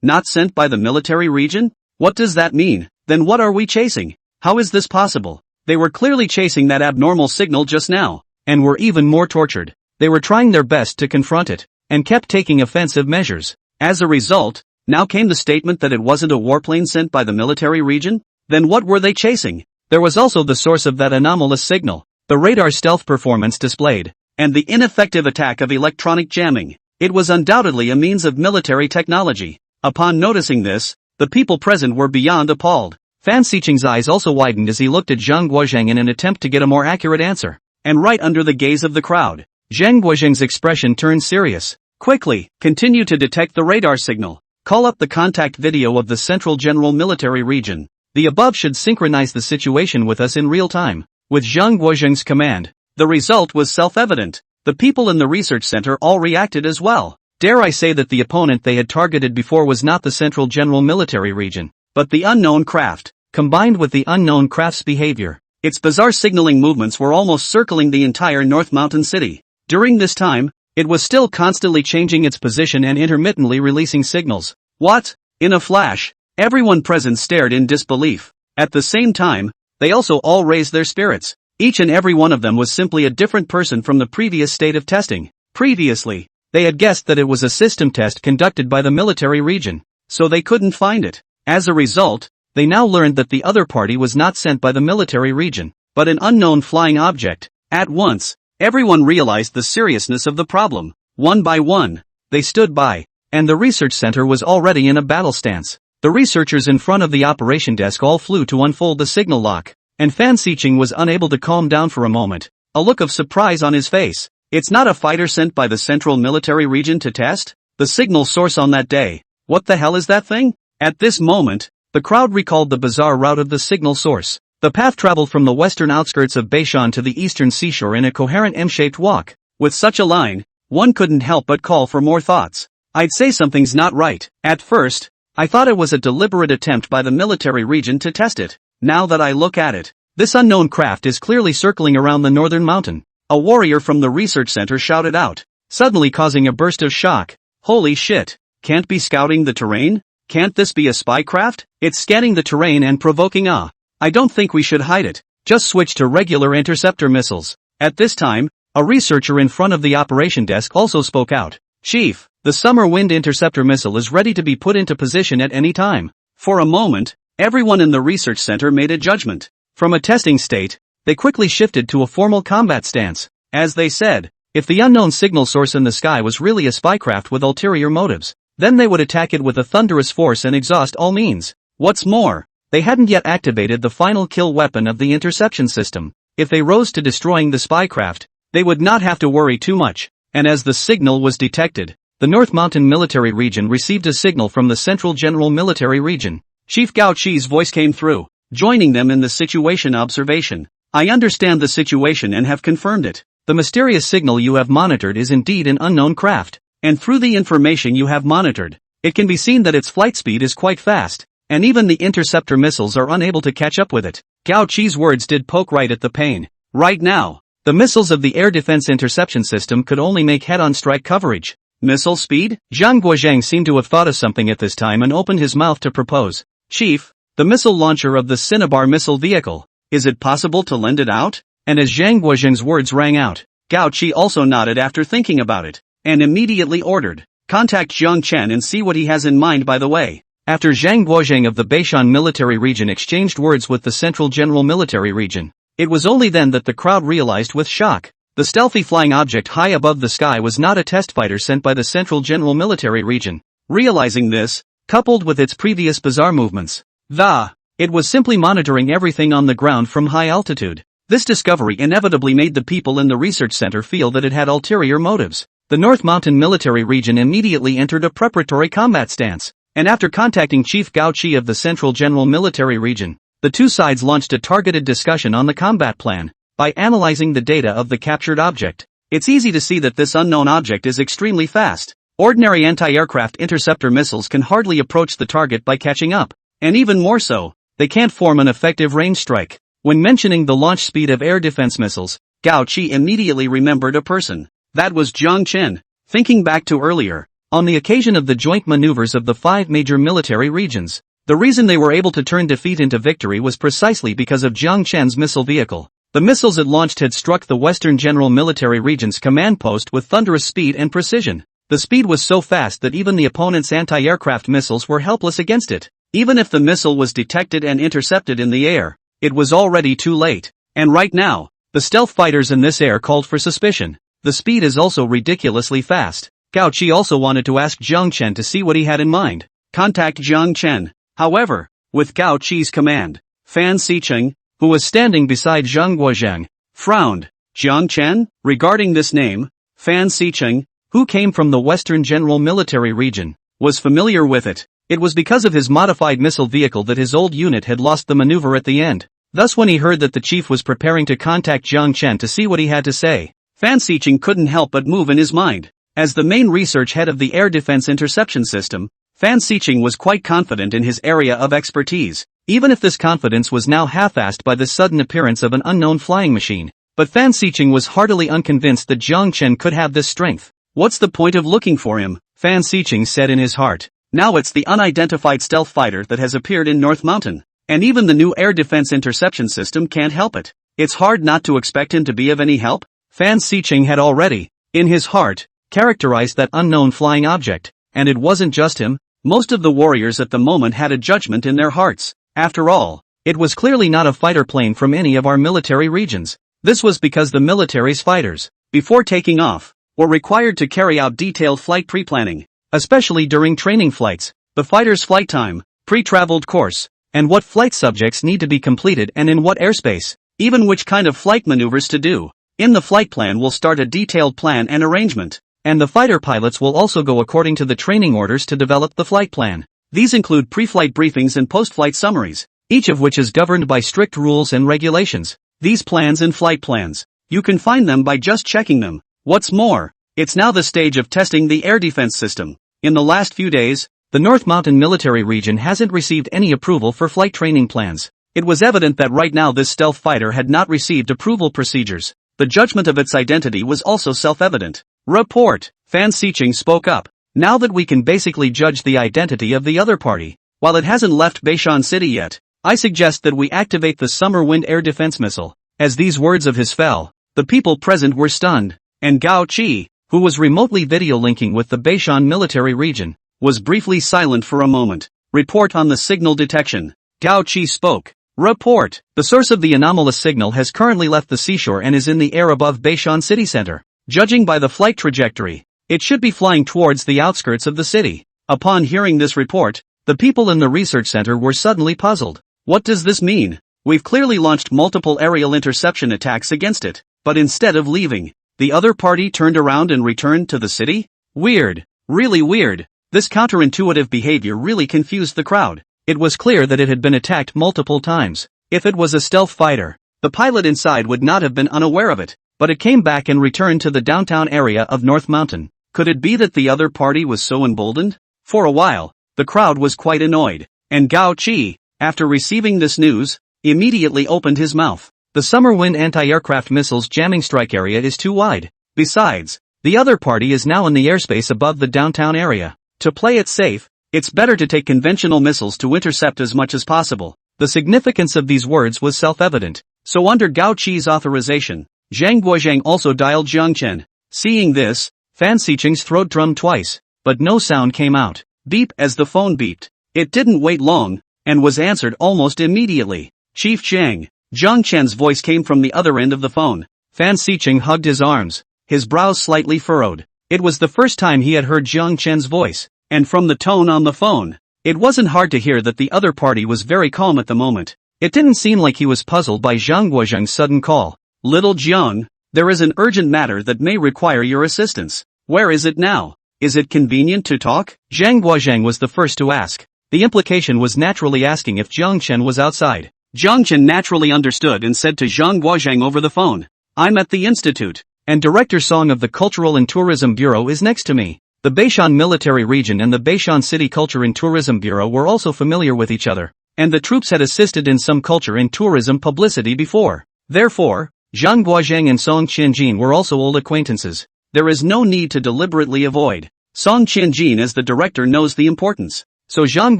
Not sent by the military region? What does that mean? Then what are we chasing? How is this possible? They were clearly chasing that abnormal signal just now, and were even more tortured. They were trying their best to confront it, and kept taking offensive measures. As a result, now came the statement that it wasn't a warplane sent by the military region? Then what were they chasing? There was also the source of that anomalous signal, the radar stealth performance displayed, and the ineffective attack of electronic jamming. It was undoubtedly a means of military technology. Upon noticing this, the people present were beyond appalled. Fan Xiqing's eyes also widened as he looked at Zhang Guozhang in an attempt to get a more accurate answer. And right under the gaze of the crowd, Zhang Guozhang's expression turned serious. Quickly, continue to detect the radar signal. Call up the contact video of the Central General Military Region. The above should synchronize the situation with us in real time. With Zhang Guozhang's command, the result was self-evident. The people in the research center all reacted as well. Dare I say that the opponent they had targeted before was not the Central General Military Region, but the unknown craft, combined with the unknown craft's behavior. Its bizarre signaling movements were almost circling the entire North Mountain City. During this time, it was still constantly changing its position and intermittently releasing signals. What? In a flash, everyone present stared in disbelief. At the same time, they also all raised their spirits. Each and every one of them was simply a different person from the previous state of testing. Previously, they had guessed that it was a system test conducted by the military region, so they couldn't find it. As a result, they now learned that the other party was not sent by the military region, but an unknown flying object. At once, everyone realized the seriousness of the problem. One by one, they stood by, and the research center was already in a battle stance. The researchers in front of the operation desk all flew to unfold the signal lock, and Fan Xiqing was unable to calm down for a moment, a look of surprise on his face. It's not a fighter sent by the Central Military Region to test? The signal source on that day. What the hell is that thing? At this moment, the crowd recalled the bizarre route of the signal source. The path traveled from the western outskirts of Beishan to the eastern seashore in a coherent M-shaped walk. With such a line, one couldn't help but call for more thoughts. I'd say something's not right. At first, I thought it was a deliberate attempt by the military region to test it. Now that I look at it, this unknown craft is clearly circling around the northern mountain. A warrior from the research center shouted out, suddenly causing a burst of shock. Holy shit! Can't be scouting the terrain? Can't this be a spy craft? It's scanning the terrain and provoking awe. I don't think we should hide it. Just switch to regular interceptor missiles. At this time, a researcher in front of the operation desk also spoke out. Chief, the summer wind interceptor missile is ready to be put into position at any time. For a moment, everyone in the research center made a judgment. From a testing state, they quickly shifted to a formal combat stance. As they said, if the unknown signal source in the sky was really a spycraft with ulterior motives, then they would attack it with a thunderous force and exhaust all means. What's more, they hadn't yet activated the final kill weapon of the interception system. If they rose to destroying the spycraft, they would not have to worry too much. And as the signal was detected, the North Mountain Military Region received a signal from the Central General Military Region. Chief Gao Chi's voice came through, joining them in the situation observation. I understand the situation and have confirmed it. The mysterious signal you have monitored is indeed an unknown craft. And through the information you have monitored, it can be seen that its flight speed is quite fast, and even the interceptor missiles are unable to catch up with it. Gao Chi's words did poke right at the pain. Right now, the missiles of the air defense interception system could only make head-on strike coverage. Missile speed? Zhang Guozhang seemed to have thought of something at this time and opened his mouth to propose. Chief, the missile launcher of the Cinnabar missile vehicle. Is it possible to lend it out? And as Zhang Guozhang's words rang out, Gao Chi also nodded after thinking about it, and immediately ordered, contact Zhang Chen and see what he has in mind. By the way, after Zhang Guozhang of the Beishan military region exchanged words with the Central General Military Region, it was only then that the crowd realized with shock. The stealthy flying object high above the sky was not a test fighter sent by the Central General Military Region. Realizing this, coupled with its previous bizarre movements, it was simply monitoring everything on the ground from high altitude. This discovery inevitably made the people in the research center feel that it had ulterior motives. The North Mountain Military Region immediately entered a preparatory combat stance, and after contacting Chief Gao Chi of the Central General Military Region, the two sides launched a targeted discussion on the combat plan. By analyzing the data of the captured object, it's easy to see that this unknown object is extremely fast. Ordinary anti-aircraft interceptor missiles can hardly approach the target by catching up, and even more so, they can't form an effective range strike. When mentioning the launch speed of air defense missiles, Gao Chi immediately remembered a person. That was Zhang Chen. Thinking back to earlier, on the occasion of the joint maneuvers of the 5 major military regions, the reason they were able to turn defeat into victory was precisely because of Zhang Chen's missile vehicle. The missiles it launched had struck the Western General Military Region's command post with thunderous speed and precision. The speed was so fast that even the opponent's anti-aircraft missiles were helpless against it. Even if the missile was detected and intercepted in the air, it was already too late. And right now, the stealth fighters in this air called for suspicion. The speed is also ridiculously fast. Gao Chi also wanted to ask Zhang Chen to see what he had in mind. Contact Zhang Chen. However, with Gao Chi's command, Fan Xicheng, who was standing beside Zhang Guozhang, frowned. Zhang Chen? Regarding this name, Fan Xicheng, who came from the Western General Military Region, was familiar with it. It was because of his modified missile vehicle that his old unit had lost the maneuver at the end. Thus when he heard that the chief was preparing to contact Zhang Chen to see what he had to say, Fan Xicheng couldn't help but move in his mind. As the main research head of the air defense interception system, Fan Xicheng was quite confident in his area of expertise, even if this confidence was now half-assed by the sudden appearance of an unknown flying machine. But Fan Xicheng was heartily unconvinced that Zhang Chen could have this strength. What's the point of looking for him? Fan Xicheng said in his heart. Now it's the unidentified stealth fighter that has appeared in North Mountain, and even the new air defense interception system can't help it. It's hard not to expect him to be of any help. Fan Xicheng had already, in his heart, characterized that unknown flying object, and it wasn't just him. Most of the warriors at the moment had a judgment in their hearts. After all, it was clearly not a fighter plane from any of our military regions. This was because the military's fighters, before taking off, were required to carry out detailed flight pre-planning, especially during training flights, the fighter's flight time, pre-traveled course, and what flight subjects need to be completed and in what airspace, even which kind of flight maneuvers to do. In the flight plan will start a detailed plan and arrangement, and the fighter pilots will also go according to the training orders to develop the flight plan. These include pre-flight briefings and post-flight summaries, each of which is governed by strict rules and regulations. These plans and flight plans, you can find them by just checking them. What's more, it's now the stage of testing the air defense system. In the last few days, the North Mountain military region hasn't received any approval for flight training plans. It was evident that right now this stealth fighter had not received approval procedures. The judgment of its identity was also self-evident. Report. Fan Sicheng spoke up. Now that we can basically judge the identity of the other party, while it hasn't left Beishan City yet, I suggest that we activate the Summer Wind air defense missile. As these words of his fell, the people present were stunned, and Gao Qi, who was remotely video linking with the Beishan military region, was briefly silent for a moment. Report on the signal detection. Gao Qi spoke. Report. The source of the anomalous signal has currently left the seashore and is in the air above Beishan city center. Judging by the flight trajectory, it should be flying towards the outskirts of the city. Upon hearing this report, the people in the research center were suddenly puzzled. What does this mean? We've clearly launched multiple aerial interception attacks against it, but instead of leaving, the other party turned around and returned to the city? Weird. Really weird. This counterintuitive behavior really confused the crowd. It was clear that it had been attacked multiple times. If it was a stealth fighter, the pilot inside would not have been unaware of it, but it came back and returned to the downtown area of North Mountain. Could it be that the other party was so emboldened? For a while, the crowd was quite annoyed, and Gao Qi, after receiving this news, immediately opened his mouth. The Summer Wind anti-aircraft missiles jamming strike area is too wide. Besides, the other party is now in the airspace above the downtown area. To play it safe, it's better to take conventional missiles to intercept as much as possible. The significance of these words was self-evident. So under Gao Qi's authorization, Zhang Guozhang also dialed Jiang Chen. Seeing this, Fan Sicheng's throat drummed twice, but no sound came out. Beep as the phone beeped. It didn't wait long, and was answered almost immediately. Chief Zhang. Jiang Chen's voice came from the other end of the phone. Fan Sicheng hugged his arms, his brows slightly furrowed. It was the first time he had heard Jiang Chen's voice, and from the tone on the phone, it wasn't hard to hear that the other party was very calm at the moment. It didn't seem like he was puzzled by Zhang Guozhang's sudden call. Little Jiang, there is an urgent matter that may require your assistance. Where is it now? Is it convenient to talk? Zhang Guozhang was the first to ask. The implication was naturally asking if Jiang Chen was outside. Jiang Chen naturally understood and said to Zhang Guozhang over the phone, I'm at the institute, and Director Song of the Cultural and Tourism Bureau is next to me. The Beishan military region and the Beishan City Culture and Tourism Bureau were also familiar with each other, and the troops had assisted in some culture and tourism publicity before. Therefore, Zhang Guozhang and Song Qianjin were also old acquaintances. There is no need to deliberately avoid. Song Qianjin as the director knows the importance. So Zhang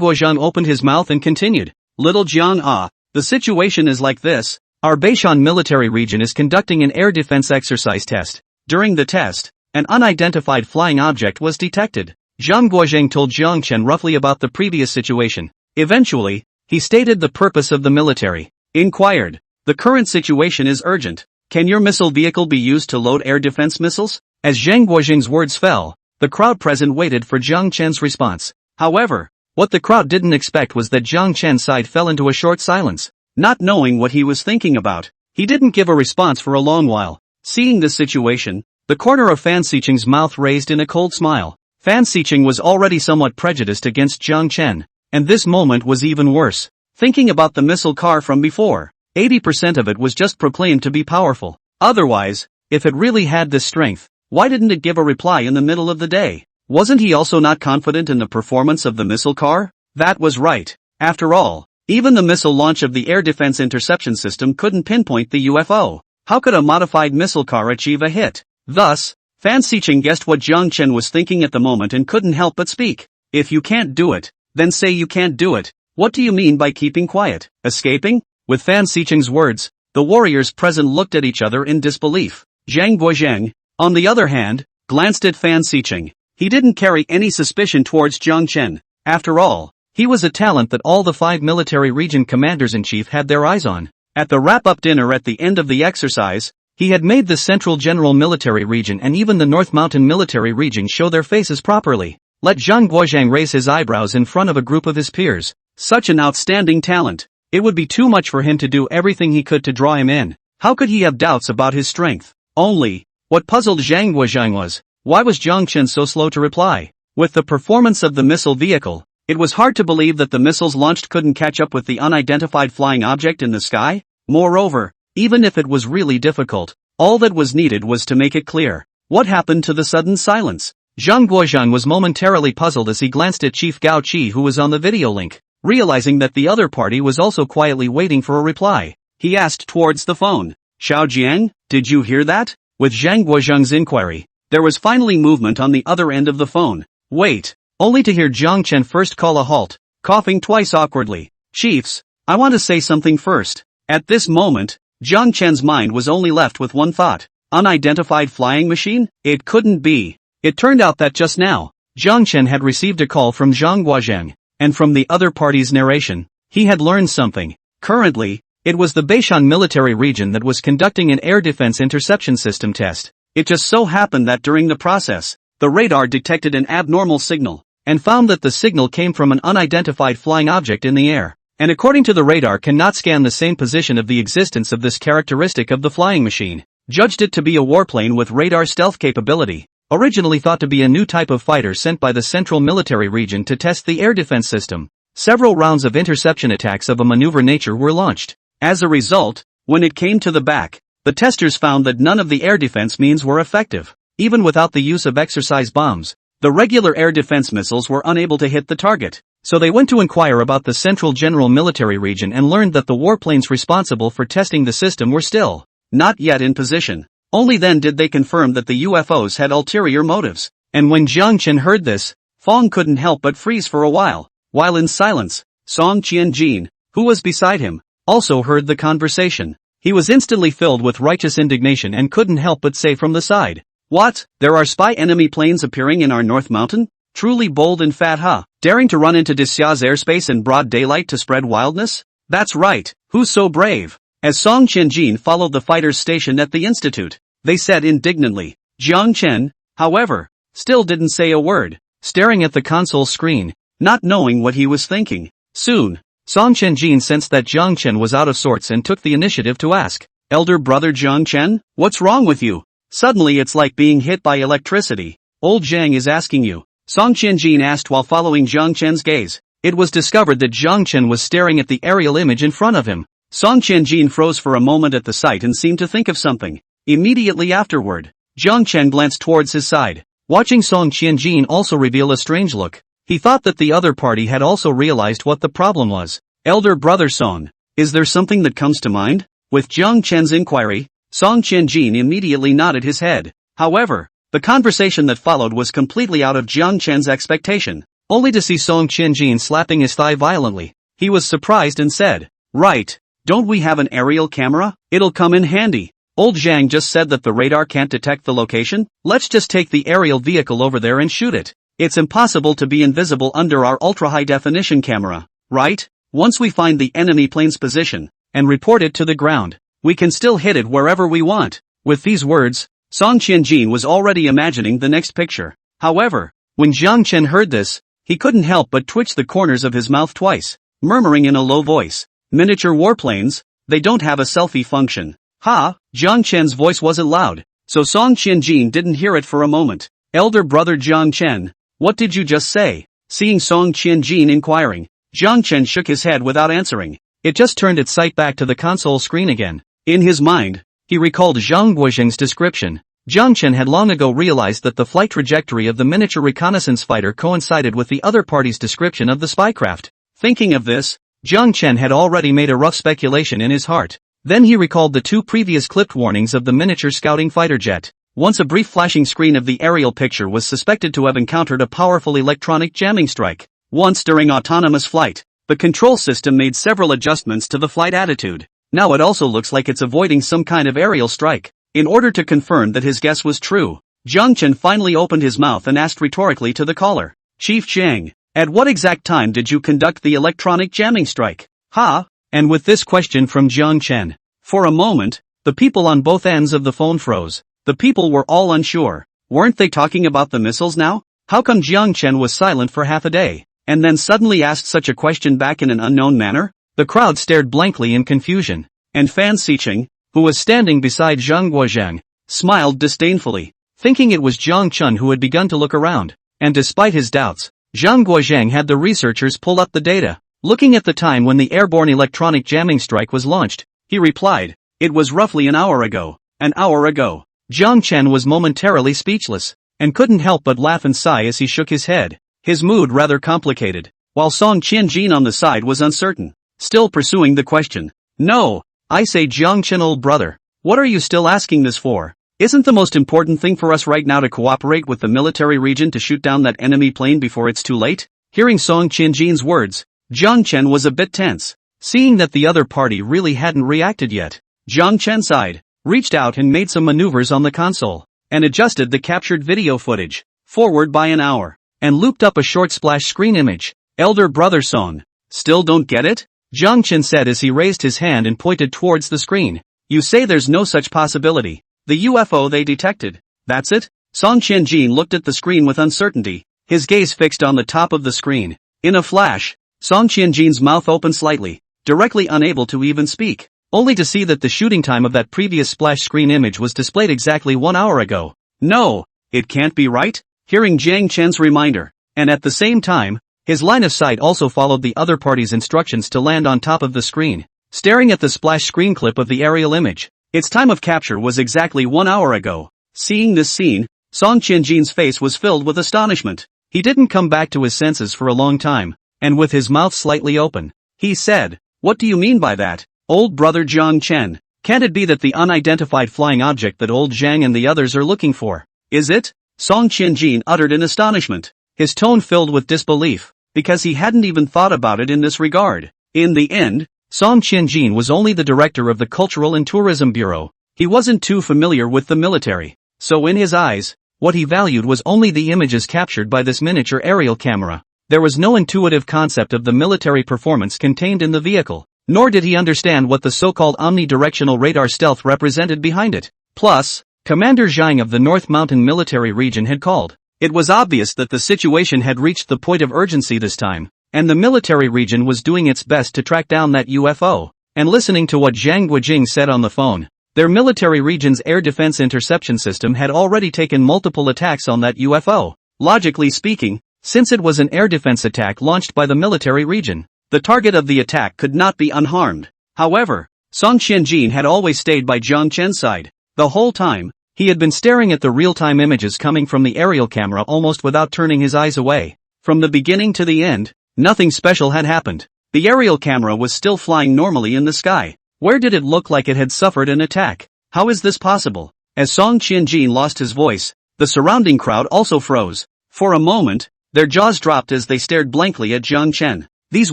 Guozhang opened his mouth and continued. Little Jiang the situation is like this. Our Beishan military region is conducting an air defense exercise test. During the test, an unidentified flying object was detected. Zhang Guozhang told Jiang Chen roughly about the previous situation. Eventually, he stated the purpose of the military. Inquired. The current situation is urgent. Can your missile vehicle be used to load air defense missiles? As Zhang Guozhang's words fell, the crowd present waited for Jiang Chen's response. However, what the crowd didn't expect was that Jiang Chen's side fell into a short silence. Not knowing what he was thinking about, he didn't give a response for a long while. Seeing this situation, the corner of Fan Sicheng's mouth raised in a cold smile. Fan Sicheng was already somewhat prejudiced against Jiang Chen, and this moment was even worse. Thinking about the missile car from before, 80% of it was just proclaimed to be powerful. Otherwise, if it really had this strength, why didn't it give a reply in the middle of the day? Wasn't he also not confident in the performance of the missile car? That was right. After all, even the missile launch of the air defense interception system couldn't pinpoint the UFO. How could a modified missile car achieve a hit? Thus, Fan Sicheng guessed what Jiang Chen was thinking at the moment and couldn't help but speak. If you can't do it, then say you can't do it. What do you mean by keeping quiet? Escaping? With Fan Sicheng's words, the warriors present looked at each other in disbelief. Zhang Guozhang, on the other hand, glanced at Fan Sicheng. He didn't carry any suspicion towards Jiang Chen. After all, he was a talent that all the 5 military region commanders-in-chief had their eyes on. At the wrap-up dinner at the end of the exercise, he had made the Central General Military Region and even the North Mountain Military Region show their faces properly. Let Zhang Guozhang raise his eyebrows in front of a group of his peers. Such an outstanding talent. It would be too much for him to do everything he could to draw him in. How could he have doubts about his strength? Only, what puzzled Zhang Guozhang was, why was Jiang Chen so slow to reply? With the performance of the missile vehicle, it was hard to believe that the missiles launched couldn't catch up with the unidentified flying object in the sky. Moreover, even if it was really difficult, all that was needed was to make it clear. What happened to the sudden silence? Zhang Guozhang was momentarily puzzled as he glanced at Chief Gao Qi, who was on the video link. Realizing that the other party was also quietly waiting for a reply, he asked towards the phone, "Xiao Jiang, did you hear that?" With Zhang Guozhang's inquiry, there was finally movement on the other end of the phone. Wait, only to hear Jiang Chen first call a halt, coughing twice awkwardly. "Chiefs, I want to say something first." At this moment, Jiang Chen's mind was only left with one thought. Unidentified flying machine? It couldn't be. It turned out that just now, Jiang Chen had received a call from Zhang Guozhang, and from the other party's narration, he had learned something. Currently, it was the Beishan military region that was conducting an air defense interception system test. It just so happened that during the process, the radar detected an abnormal signal, and found that the signal came from an unidentified flying object in the air, and according to the radar cannot scan the same position of the existence of this characteristic of the flying machine. Judged it to be a warplane with radar stealth capability, originally thought to be a new type of fighter sent by the central military region to test the air defense system. Several rounds of interception attacks of a maneuver nature were launched. As a result, when it came to the back, the testers found that none of the air defense means were effective. Even without the use of exercise bombs, the regular air defense missiles were unable to hit the target. So they went to inquire about the central general military region and learned that the warplanes responsible for testing the system were still not yet in position. Only then did they confirm that the UFOs had ulterior motives. And when Jiang Chen heard this, Fong couldn't help but freeze for a while. While in silence, Song Qianjin, who was beside him, also heard the conversation. He was instantly filled with righteous indignation and couldn't help but say from the side, "What? There are spy enemy planes appearing in our North Mountain? Truly bold and fat, huh? Daring to run into Dixia's airspace in broad daylight to spread wildness? That's right, who's so brave?" As Song Qianjin followed the fighters stationed at the institute, they said indignantly. Jiang Chen, however, still didn't say a word, staring at the console screen, not knowing what he was thinking. Soon, Song Qianjin sensed that Jiang Chen was out of sorts and took the initiative to ask, "Elder brother Jiang Chen, what's wrong with you? Suddenly it's like being hit by electricity. Old Jiang is asking you." Song Qianjin asked while following Jiang Chen's gaze. It was discovered that Jiang Chen was staring at the aerial image in front of him. Song Qianjin froze for a moment at the sight and seemed to think of something. Immediately afterward, Jiang Chen glanced towards his side, watching Song Qianjin also reveal a strange look. He thought that the other party had also realized what the problem was. "Elder brother Song, is there something that comes to mind?" With Jiang Chen's inquiry, Song Qianjin immediately nodded his head. However, the conversation that followed was completely out of Jiang Chen's expectation, only to see Song Qianjin slapping his thigh violently. He was surprised and said, "Right. Don't we have an aerial camera? It'll come in handy. Old Zhang just said that the radar can't detect the location. Let's just take the aerial vehicle over there and shoot it. It's impossible to be invisible under our ultra-high definition camera, right? Once we find the enemy plane's position and report it to the ground, we can still hit it wherever we want." With these words, Song Qianjin was already imagining the next picture. However, when Jiang Chen heard this, he couldn't help but twitch the corners of his mouth twice, murmuring in a low voice, "Miniature warplanes, they don't have a selfie function." Ha! Jiang Chen's voice wasn't loud, so Song Qianjin didn't hear it for a moment. "Elder brother Jiang Chen, what did you just say?" Seeing Song Qianjin inquiring, Jiang Chen shook his head without answering. It just turned its sight back to the console screen again. In his mind, he recalled Zhang Guozhang's description. Jiang Chen had long ago realized that the flight trajectory of the miniature reconnaissance fighter coincided with the other party's description of the spycraft. Thinking of this, Jiang Chen had already made a rough speculation in his heart. Then he recalled the two previous clipped warnings of the miniature scouting fighter jet. Once a brief flashing screen of the aerial picture was suspected to have encountered a powerful electronic jamming strike. Once during autonomous flight, the control system made several adjustments to the flight attitude. Now it also looks like it's avoiding some kind of aerial strike. In order to confirm that his guess was true, Jiang Chen finally opened his mouth and asked rhetorically to the caller, "Chief Zhang, at what exact time did you conduct the electronic jamming strike?" "Ha?" And with this question from Jiang Chen, for a moment, the people on both ends of the phone froze. The people were all unsure. Weren't they talking about the missiles now? How come Jiang Chen was silent for half a day, and then suddenly asked such a question back in an unknown manner? The crowd stared blankly in confusion, and Fan Xiqing, who was standing beside Zhang Guozhang, smiled disdainfully, thinking it was Jiang Chen who had begun to look around. And despite his doubts, Zhang Guozhang had the researchers pull up the data. Looking at the time when the airborne electronic jamming strike was launched, he replied, "It was roughly an hour ago. An hour ago. Jiang Chen was momentarily speechless, and couldn't help but laugh and sigh as he shook his head. His mood rather complicated, while Song Qianjin on the side was uncertain, still pursuing the question. No, I say Jiang Chen, old brother, what are you still asking this for? Isn't the most important thing for us right now to cooperate with the military region to shoot down that enemy plane before it's too late? Hearing Song Qianjin's words, Jiang Chen was a bit tense, seeing that the other party really hadn't reacted yet. Jiang Chen sighed, reached out and made some maneuvers on the console, and adjusted the captured video footage forward by an hour, and looped up a short splash screen image. Elder brother Song, still don't get it? Jiang Chen said as he raised his hand and pointed towards the screen. You say there's no such possibility. The UFO they detected, that's it? Song Qianjin looked at the screen with uncertainty, his gaze fixed on the top of the screen. In a flash, Song Qianjin's mouth opened slightly, directly unable to even speak, only to see that the shooting time of that previous splash screen image was displayed exactly 1 hour ago. No, it can't be right? Hearing Jiang Chen's reminder, and at the same time, his line of sight also followed the other party's instructions to land on top of the screen, staring at the splash screen clip of the aerial image. Its time of capture was exactly 1 hour ago. Seeing this scene, Song Qianjin's face was filled with astonishment. He didn't come back to his senses for a long time, and with his mouth slightly open, he said, "What do you mean by that, old brother Jiang Chen? Can't it be that the unidentified flying object that old Zhang and the others are looking for? Is it?" Song Qianjin uttered in astonishment, his tone filled with disbelief, because he hadn't even thought about it in this regard. In the end, Song Qianjin was only the director of the Cultural and Tourism Bureau. He wasn't too familiar with the military, so in his eyes, what he valued was only the images captured by this miniature aerial camera. There was no intuitive concept of the military performance contained in the vehicle, nor did he understand what the so-called omnidirectional radar stealth represented behind it. Plus, Commander Zhang of the North Mountain Military Region had called. It was obvious that the situation had reached the point of urgency this time, and the military region was doing its best to track down that UFO. And listening to what Zhang Guojing said on the phone, their military region's air defense interception system had already taken multiple attacks on that UFO. Logically speaking, since it was an air defense attack launched by the military region, the target of the attack could not be unharmed. However, Song Qianjin had always stayed by Jiang Chen's side. The whole time, he had been staring at the real-time images coming from the aerial camera almost without turning his eyes away. From the beginning to the end, nothing special had happened. The aerial camera was still flying normally in the sky. Where did it look like it had suffered an attack? How is this possible? As Song Qianjin lost his voice, the surrounding crowd also froze. For a moment, their jaws dropped as they stared blankly at Jiang Chen. These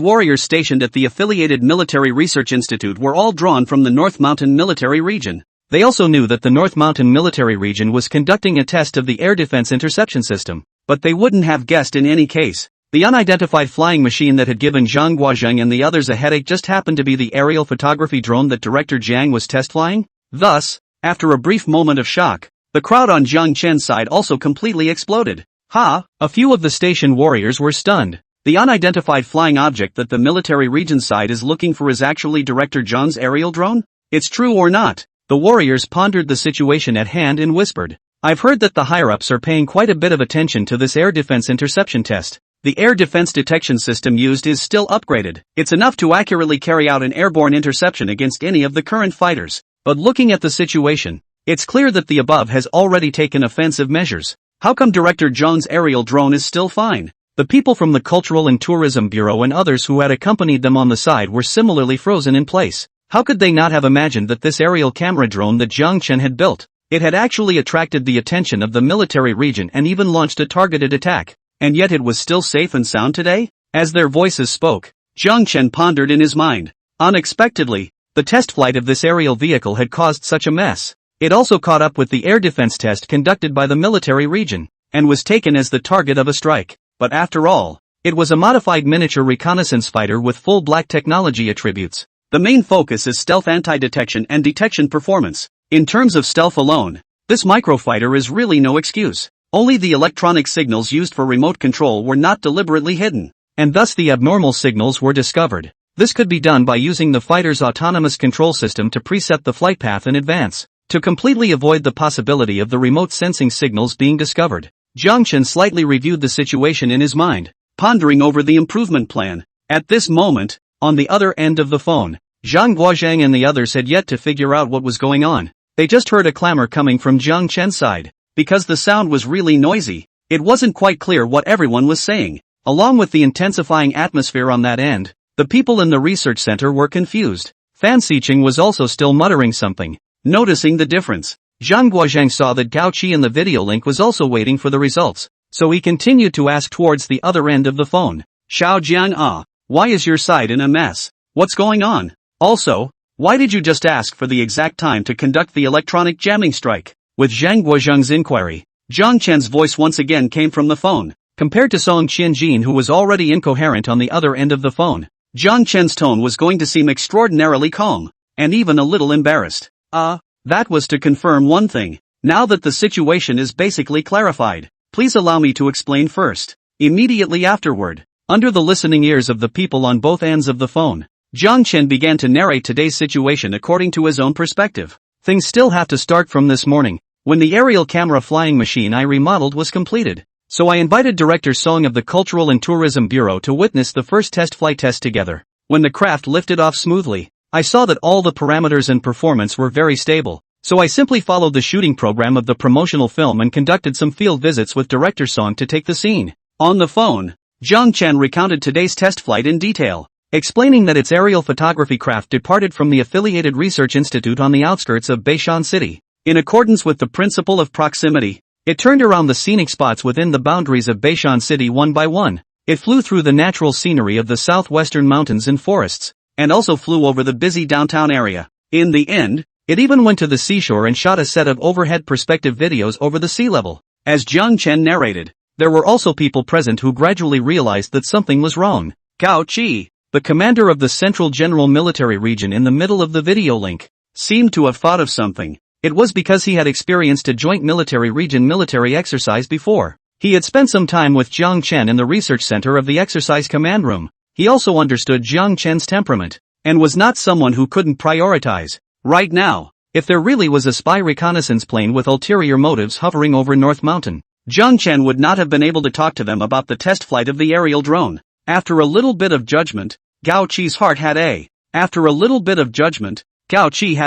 warriors stationed at the affiliated Military Research Institute were all drawn from the North Mountain Military Region. They also knew that the North Mountain Military Region was conducting a test of the air defense interception system, but they wouldn't have guessed in any case. The unidentified flying machine that had given Zhang Guozheng and the others a headache just happened to be the aerial photography drone that Director Jiang was test flying? Thus, after a brief moment of shock, the crowd on Jiang Chen's side also completely exploded. A few of the station warriors were stunned. The unidentified flying object that the military region side is looking for is actually Director Zhang's aerial drone? It's true or not? The warriors pondered the situation at hand and whispered, "I've heard that the higher-ups are paying quite a bit of attention to this air defense interception test. The air defense detection system used is still upgraded. It's enough to accurately carry out an airborne interception against any of the current fighters. But looking at the situation, it's clear that the above has already taken offensive measures. How come Director Zhang's aerial drone is still fine?" The people from the Cultural and Tourism Bureau and others who had accompanied them on the side were similarly frozen in place. How could they not have imagined that this aerial camera drone that Jiang Chen had built, it had actually attracted the attention of the military region and even launched a targeted attack, and yet it was still safe and sound today? As their voices spoke, Jiang Chen pondered in his mind. Unexpectedly, the test flight of this aerial vehicle had caused such a mess. It also caught up with the air defense test conducted by the military region, and was taken as the target of a strike. But after all, it was a modified miniature reconnaissance fighter with full black technology attributes. The main focus is stealth anti-detection and detection performance. In terms of stealth alone, this microfighter is really no excuse. Only the electronic signals used for remote control were not deliberately hidden, and thus the abnormal signals were discovered. This could be done by using the fighter's autonomous control system to preset the flight path in advance, to completely avoid the possibility of the remote sensing signals being discovered. Jiang Chen slightly reviewed the situation in his mind, pondering over the improvement plan. At this moment, on the other end of the phone, Zhang Guozheng and the others had yet to figure out what was going on. They just heard a clamor coming from Jiang Chen's side. Because the sound was really noisy, it wasn't quite clear what everyone was saying. Along with the intensifying atmosphere on that end, the people in the research center were confused. Fan Xiqing was also still muttering something. Noticing the difference, Zhang Guozhang saw that Gao Qi in the video link was also waiting for the results, so he continued to ask towards the other end of the phone. Xiao Jiang, why is your side in a mess? What's going on? Also, why did you just ask for the exact time to conduct the electronic jamming strike? With Zhang Guozhang's inquiry, Jiang Chen's voice once again came from the phone. Compared to Song Qianjin, who was already incoherent on the other end of the phone, Jiang Chen's tone was going to seem extraordinarily calm, and even a little embarrassed. That was to confirm one thing. Now that the situation is basically clarified, please allow me to explain first. Immediately afterward, under the listening ears of the people on both ends of the phone, Jiang Chen began to narrate today's situation according to his own perspective. Things still have to start from this morning, when the aerial camera flying machine I remodeled was completed. So I invited Director Song of the Cultural and Tourism Bureau to witness the first test flight test together. When the craft lifted off smoothly, I saw that all the parameters and performance were very stable, so I simply followed the shooting program of the promotional film and conducted some field visits with Director Song to take the scene. On the phone, Jiang Chen recounted today's test flight in detail, explaining that its aerial photography craft departed from the affiliated research institute on the outskirts of Beishan City. In accordance with the principle of proximity, it turned around the scenic spots within the boundaries of Beishan City one by one. It flew through the natural scenery of the southwestern mountains and forests, and also flew over the busy downtown area. In the end, it even went to the seashore and shot a set of overhead perspective videos over the sea level. As Jiang Chen narrated, there were also people present who gradually realized that something was wrong. Gao Qi, the commander of the Central General Military Region in the middle of the video link, seemed to have thought of something. It was because he had experienced a joint military region military exercise before. He had spent some time with Jiang Chen in the research center of the exercise command room. He also understood Jiang Chen's temperament, and was not someone who couldn't prioritize. Right now, if there really was a spy reconnaissance plane with ulterior motives hovering over North Mountain, Jiang Chen would not have been able to talk to them about the test flight of the aerial drone. After a little bit of judgment, Gao Qi's heart had a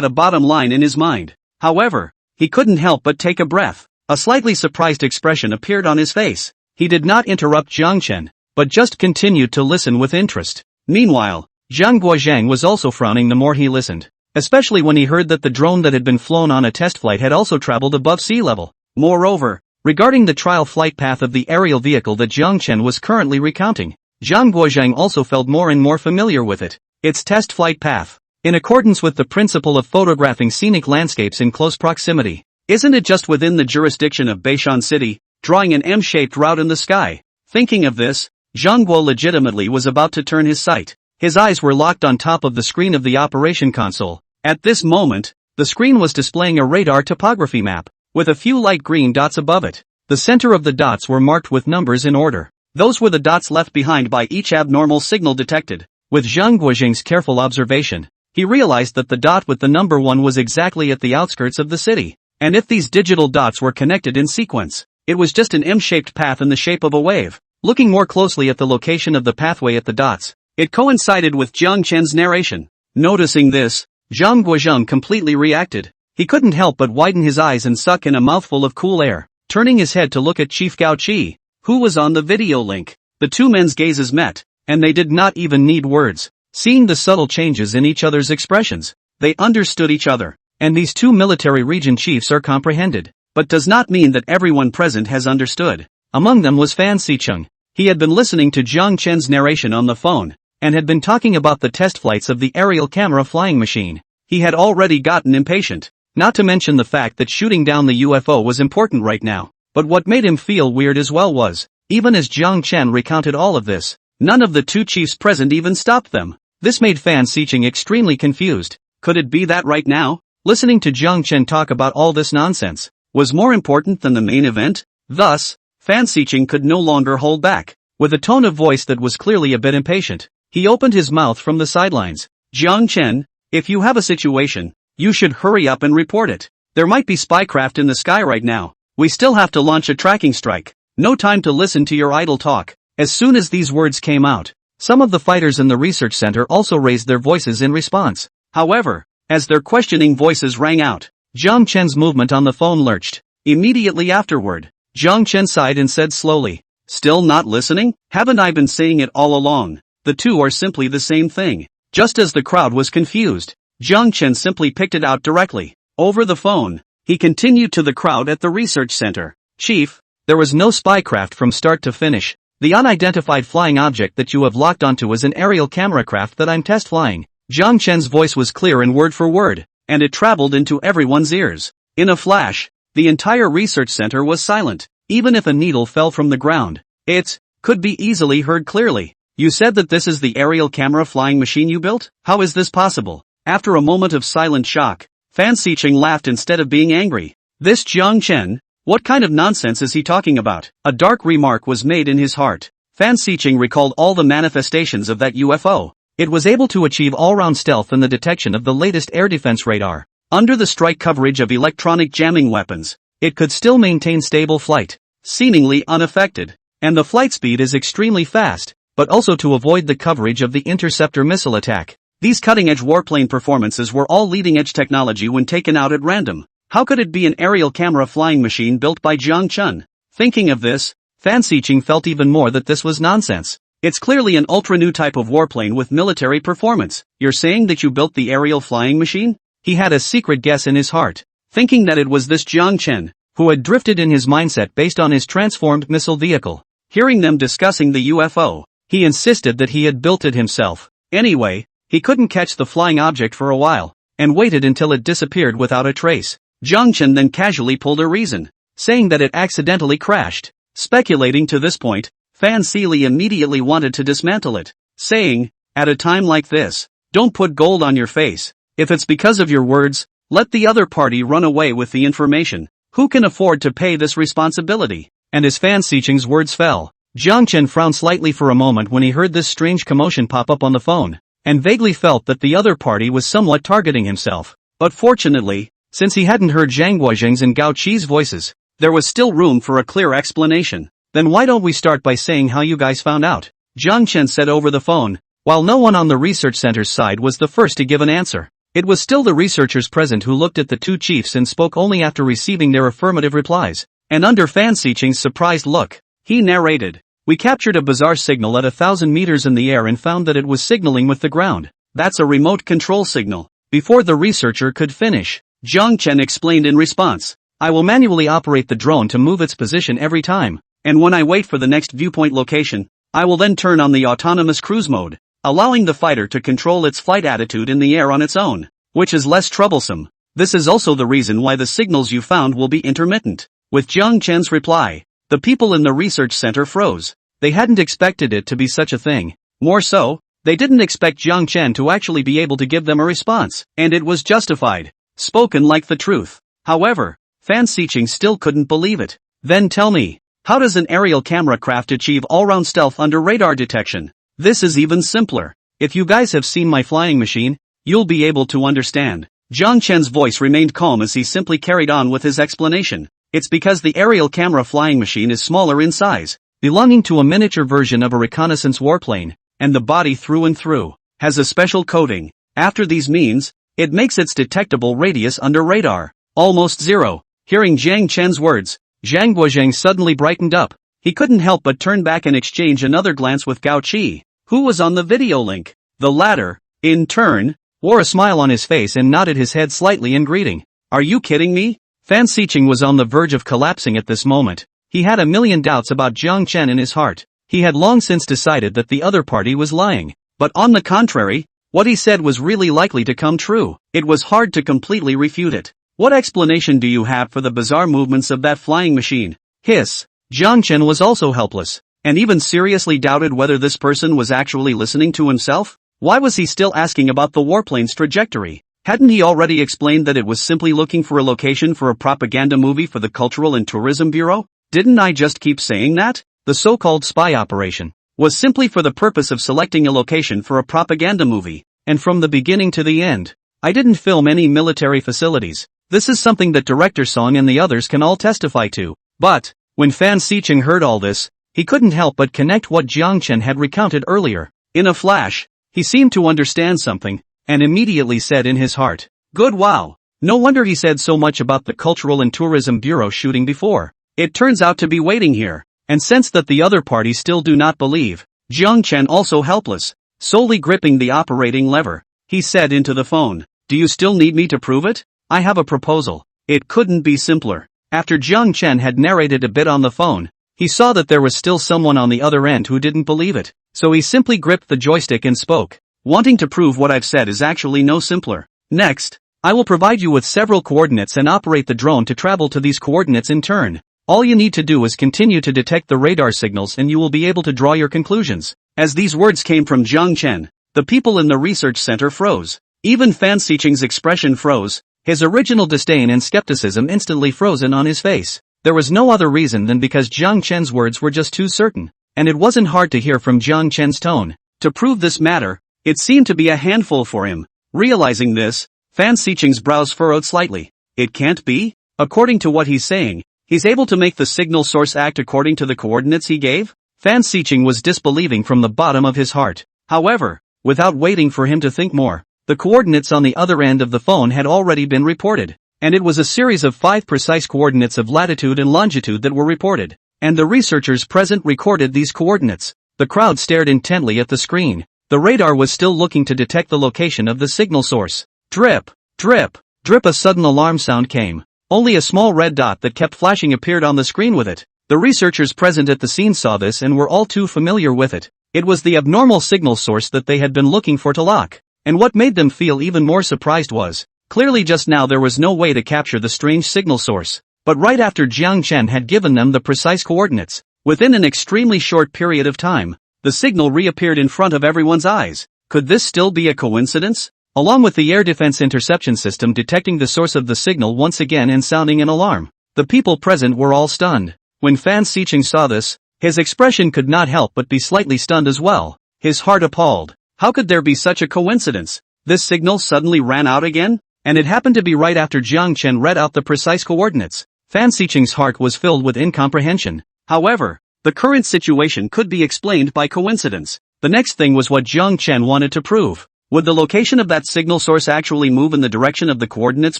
bottom line in his mind. However, he couldn't help but take a breath. A slightly surprised expression appeared on his face. He did not interrupt Jiang Chen, but just continued to listen with interest. Meanwhile, Zhang Guozhang was also frowning the more he listened, especially when he heard that the drone that had been flown on a test flight had also traveled above sea level. Moreover, regarding the trial flight path of the aerial vehicle that Jiang Chen was currently recounting, Zhang Guozhang also felt more and more familiar with it. Its test flight path, in accordance with the principle of photographing scenic landscapes in close proximity, isn't it just within the jurisdiction of Beishan City, drawing an M-shaped route in the sky? Thinking of this, Zhang Guo legitimately was about to turn his sight. His eyes were locked on top of the screen of the operation console. At this moment, the screen was displaying a radar topography map, with a few light green dots above it. The center of the dots were marked with numbers in order. Those were the dots left behind by each abnormal signal detected. With Zhang Guozhang's careful observation, he realized that the dot with the number 1 was exactly at the outskirts of the city. And if these digital dots were connected in sequence, it was just an M-shaped path in the shape of a wave. Looking more closely at the location of the pathway at the dots, it coincided with Jiang Chen's narration. Noticing this, Zhang Guozhang completely reacted. He couldn't help but widen his eyes and suck in a mouthful of cool air. Turning his head to look at Chief Gao Qi, who was on the video link, the two men's gazes met, and they did not even need words. Seeing the subtle changes in each other's expressions, they understood each other. And these two military region chiefs are comprehended, but does not mean that everyone present has understood. Among them was Fan Xiqing. He had been listening to Jiang Chen's narration on the phone, and had been talking about the test flights of the aerial camera flying machine. He had already gotten impatient, not to mention the fact that shooting down the UFO was important right now. But what made him feel weird as well was, even as Jiang Chen recounted all of this, none of the two chiefs present even stopped them. This made Fan Xiqing extremely confused. Could it be that right now, listening to Jiang Chen talk about all this nonsense was more important than the main event? Thus, Fan Xiqing could no longer hold back. With a tone of voice that was clearly a bit impatient, he opened his mouth from the sidelines. Jiang Chen, if you have a situation, you should hurry up and report it. There might be spycraft in the sky right now. We still have to launch a tracking strike. No time to listen to your idle talk. As soon as these words came out, some of the fighters in the research center also raised their voices in response. However, as their questioning voices rang out, Jiang Chen's movement on the phone lurched. Immediately afterward, Jiang Chen sighed and said slowly, "Still not listening? Haven't I been saying it all along? The two are simply the same thing." Just as the crowd was confused, Jiang Chen simply picked it out directly. Over the phone, he continued to the crowd at the research center. "Chief, there was no spycraft from start to finish. The unidentified flying object that you have locked onto is an aerial camera craft that I'm test flying." Jiang Chen's voice was clear and word for word, and it traveled into everyone's ears. In a flash, the entire research center was silent. Even if a needle fell from the ground, it could be easily heard clearly. "You said that this is the aerial camera flying machine you built? How is this possible?" After a moment of silent shock, Fan Xiqing laughed instead of being angry. "This Jiang Chen? What kind of nonsense is he talking about?" A dark remark was made in his heart. Fan Xiqing recalled all the manifestations of that UFO. It was able to achieve all-round stealth and the detection of the latest air defense radar. Under the strike coverage of electronic jamming weapons, it could still maintain stable flight, seemingly unaffected. And the flight speed is extremely fast, but also to avoid the coverage of the interceptor missile attack. These cutting-edge warplane performances were all leading-edge technology when taken out at random. How could it be an aerial camera flying machine built by Jiang Chen? Thinking of this, Fan Xiqing felt even more that this was nonsense. It's clearly an ultra-new type of warplane with military performance. "You're saying that you built the aerial flying machine?" He had a secret guess in his heart, thinking that it was this Jiang Chen, who had drifted in his mindset based on his transformed missile vehicle. Hearing them discussing the UFO, he insisted that he had built it himself. Anyway, he couldn't catch the flying object for a while, and waited until it disappeared without a trace. Jiang Chen then casually pulled a reason, saying that it accidentally crashed. Speculating to this point, Fan Xiqing immediately wanted to dismantle it, saying, "At a time like this, don't put gold on your face. If it's because of your words, let the other party run away with the information. Who can afford to pay this responsibility?" And as Fan Xiqing's words fell, Jiang Chen frowned slightly for a moment when he heard this strange commotion pop up on the phone, and vaguely felt that the other party was somewhat targeting himself. But fortunately, since he hadn't heard Zhang Guozheng's and Gao Qi's voices, there was still room for a clear explanation. "Then why don't we start by saying how you guys found out?" Jiang Chen said over the phone, while no one on the research center's side was the first to give an answer. It was still the researchers present who looked at the two chiefs and spoke only after receiving their affirmative replies. And under Fan Xiqing's surprised look, he narrated, "We captured a bizarre signal at 1,000 meters in the air and found that it was signaling with the ground. That's a remote control signal." Before the researcher could finish, Jiang Chen explained in response, "I will manually operate the drone to move its position every time. And when I wait for the next viewpoint location, I will then turn on the autonomous cruise mode, allowing the fighter to control its flight attitude in the air on its own, which is less troublesome. This is also the reason why the signals you found will be intermittent." With Jiang Chen's reply, the people in the research center froze. They hadn't expected it to be such a thing. More so, they didn't expect Jiang Chen to actually be able to give them a response, and it was justified, spoken like the truth. However, Fan Xiqing still couldn't believe it. "Then tell me, how does an aerial camera craft achieve all-round stealth under radar detection? This is even simpler. If you guys have seen my flying machine, you'll be able to understand." Jiang Chen's voice remained calm as he simply carried on with his explanation. "It's because the aerial camera flying machine is smaller in size, belonging to a miniature version of a reconnaissance warplane, and the body through and through has a special coating. After these means, it makes its detectable radius under radar almost zero." Hearing Jiang Chen's words, Zhang Guozheng suddenly brightened up. He couldn't help but turn back and exchange another glance with Gao Qi, who was on the video link. The latter, in turn, wore a smile on his face and nodded his head slightly in greeting. "Are you kidding me?" Fan Xiqing was on the verge of collapsing at this moment. He had a million doubts about Jiang Chen in his heart. He had long since decided that the other party was lying. But on the contrary, what he said was really likely to come true. It was hard to completely refute it. "What explanation do you have for the bizarre movements of that flying machine?" Hiss. Jiang Chen was also helpless, and even seriously doubted whether this person was actually listening to himself. Why was he still asking about the warplane's trajectory? Hadn't he already explained that it was simply looking for a location for a propaganda movie for the Cultural and Tourism Bureau? Didn't I just keep saying that? The so-called spy operation was simply for the purpose of selecting a location for a propaganda movie, and from the beginning to the end, I didn't film any military facilities. This is something that Director Song and the others can all testify to. But, when Fan Xiqing heard all this, he couldn't help but connect what Jiang Chen had recounted earlier. In a flash, he seemed to understand something, and immediately said in his heart, "Good, wow. No wonder he said so much about the Cultural and Tourism Bureau shooting before. It turns out to be waiting here, and sensed that the other party still do not believe. Jiang Chen, also helpless, solely gripping the operating lever, he said into the phone, "Do you still need me to prove it? I have a proposal." It couldn't be simpler. After Jiang Chen had narrated a bit on the phone, he saw that there was still someone on the other end who didn't believe it, so he simply gripped the joystick and spoke. "Wanting to prove what I've said is actually no simpler. Next, I will provide you with several coordinates and operate the drone to travel to these coordinates in turn. All you need to do is continue to detect the radar signals and you will be able to draw your conclusions." As these words came from Jiang Chen, the people in the research center froze. Even Fan Xiqing's expression froze, his original disdain and skepticism instantly frozen on his face. There was no other reason than because Jiang Chen's words were just too certain, and it wasn't hard to hear from Jiang Chen's tone. To prove this matter, it seemed to be a handful for him. Realizing this, Fan Xiqing's brows furrowed slightly. It can't be? According to what he's saying, he's able to make the signal source act according to the coordinates he gave? Fan Xiqing was disbelieving from the bottom of his heart. However, without waiting for him to think more, the coordinates on the other end of the phone had already been reported, and it was a series of 5 precise coordinates of latitude and longitude that were reported, and the researchers present recorded these coordinates. The crowd stared intently at the screen. The radar was still looking to detect the location of the signal source. Drip, drip, drip. A sudden alarm sound came. Only a small red dot that kept flashing appeared on the screen with it. The researchers present at the scene saw this and were all too familiar with it. It was the abnormal signal source that they had been looking for to lock. And what made them feel even more surprised was, clearly just now there was no way to capture the strange signal source. But right after Jiang Chen had given them the precise coordinates, within an extremely short period of time, the signal reappeared in front of everyone's eyes. Could this still be a coincidence? Along with the air defense interception system detecting the source of the signal once again and sounding an alarm, the people present were all stunned. When Fan Xiqing saw this, his expression could not help but be slightly stunned as well, his heart appalled. How could there be such a coincidence? This signal suddenly ran out again? And it happened to be right after Jiang Chen read out the precise coordinates. Fan Xiqing's heart was filled with incomprehension. However, the current situation could be explained by coincidence. The next thing was what Jiang Chen wanted to prove. Would the location of that signal source actually move in the direction of the coordinates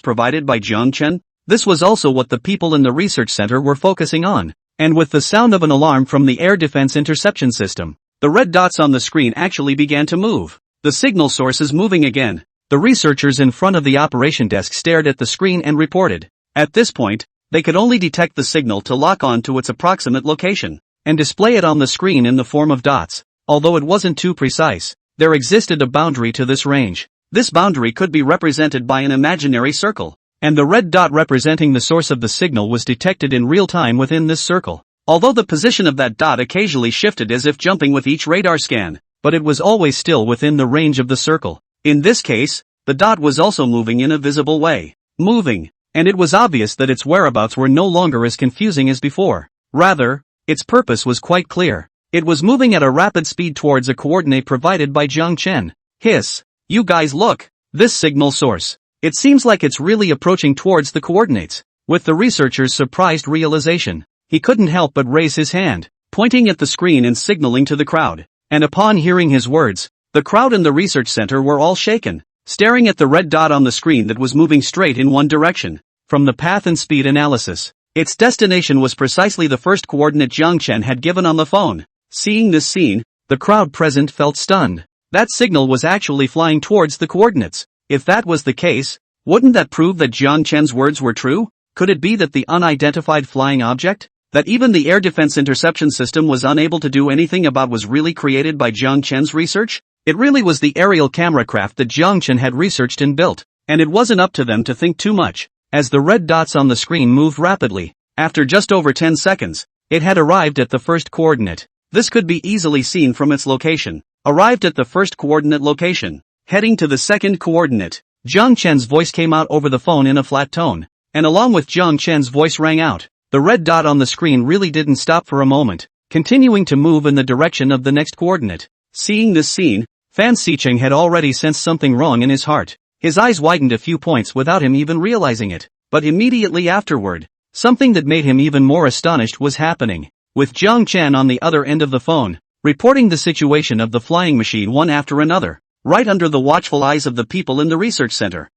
provided by Jiang Chen? This was also what the people in the research center were focusing on. And with the sound of an alarm from the air defense interception system, the red dots on the screen actually began to move. The signal source is moving again. The researchers in front of the operation desk stared at the screen and reported. At this point, they could only detect the signal to lock on to its approximate location, and display it on the screen in the form of dots. Although it wasn't too precise, there existed a boundary to this range. This boundary could be represented by an imaginary circle, and the red dot representing the source of the signal was detected in real time within this circle. Although the position of that dot occasionally shifted as if jumping with each radar scan, but it was always still within the range of the circle. In this case, the dot was also moving in a visible way. Moving, and it was obvious that its whereabouts were no longer as confusing as before. Rather, its purpose was quite clear. It was moving at a rapid speed towards a coordinate provided by Jiang Chen. Hiss! You guys look! This signal source. It seems like it's really approaching towards the coordinates. With the researcher's surprised realization, he couldn't help but raise his hand, pointing at the screen and signaling to the crowd. And upon hearing his words, the crowd in the research center were all shaken, staring at the red dot on the screen that was moving straight in one direction. From the path and speed analysis, its destination was precisely the first coordinate Jiang Chen had given on the phone. Seeing this scene, the crowd present felt stunned. That signal was actually flying towards the coordinates. If that was the case, wouldn't that prove that Jiang Chen's words were true? Could it be that the unidentified flying object, that even the air defense interception system was unable to do anything about, was really created by Jiang Chen's research? It really was the aerial camera craft that Jiang Chen had researched and built, and it wasn't up to them to think too much. As the red dots on the screen moved rapidly, after just over 10 seconds, it had arrived at the first coordinate. This could be easily seen from its location. Arrived at the first coordinate location. Heading to the second coordinate. Jiang Chen's voice came out over the phone in a flat tone, and along with Jiang Chen's voice rang out. The red dot on the screen really didn't stop for a moment, continuing to move in the direction of the next coordinate. Seeing this scene, Fan Xiqing had already sensed something wrong in his heart. His eyes widened a few points without him even realizing it, but immediately afterward, something that made him even more astonished was happening. With Jiang Chen on the other end of the phone, reporting the situation of the flying machine one after another, right under the watchful eyes of the people in the research center.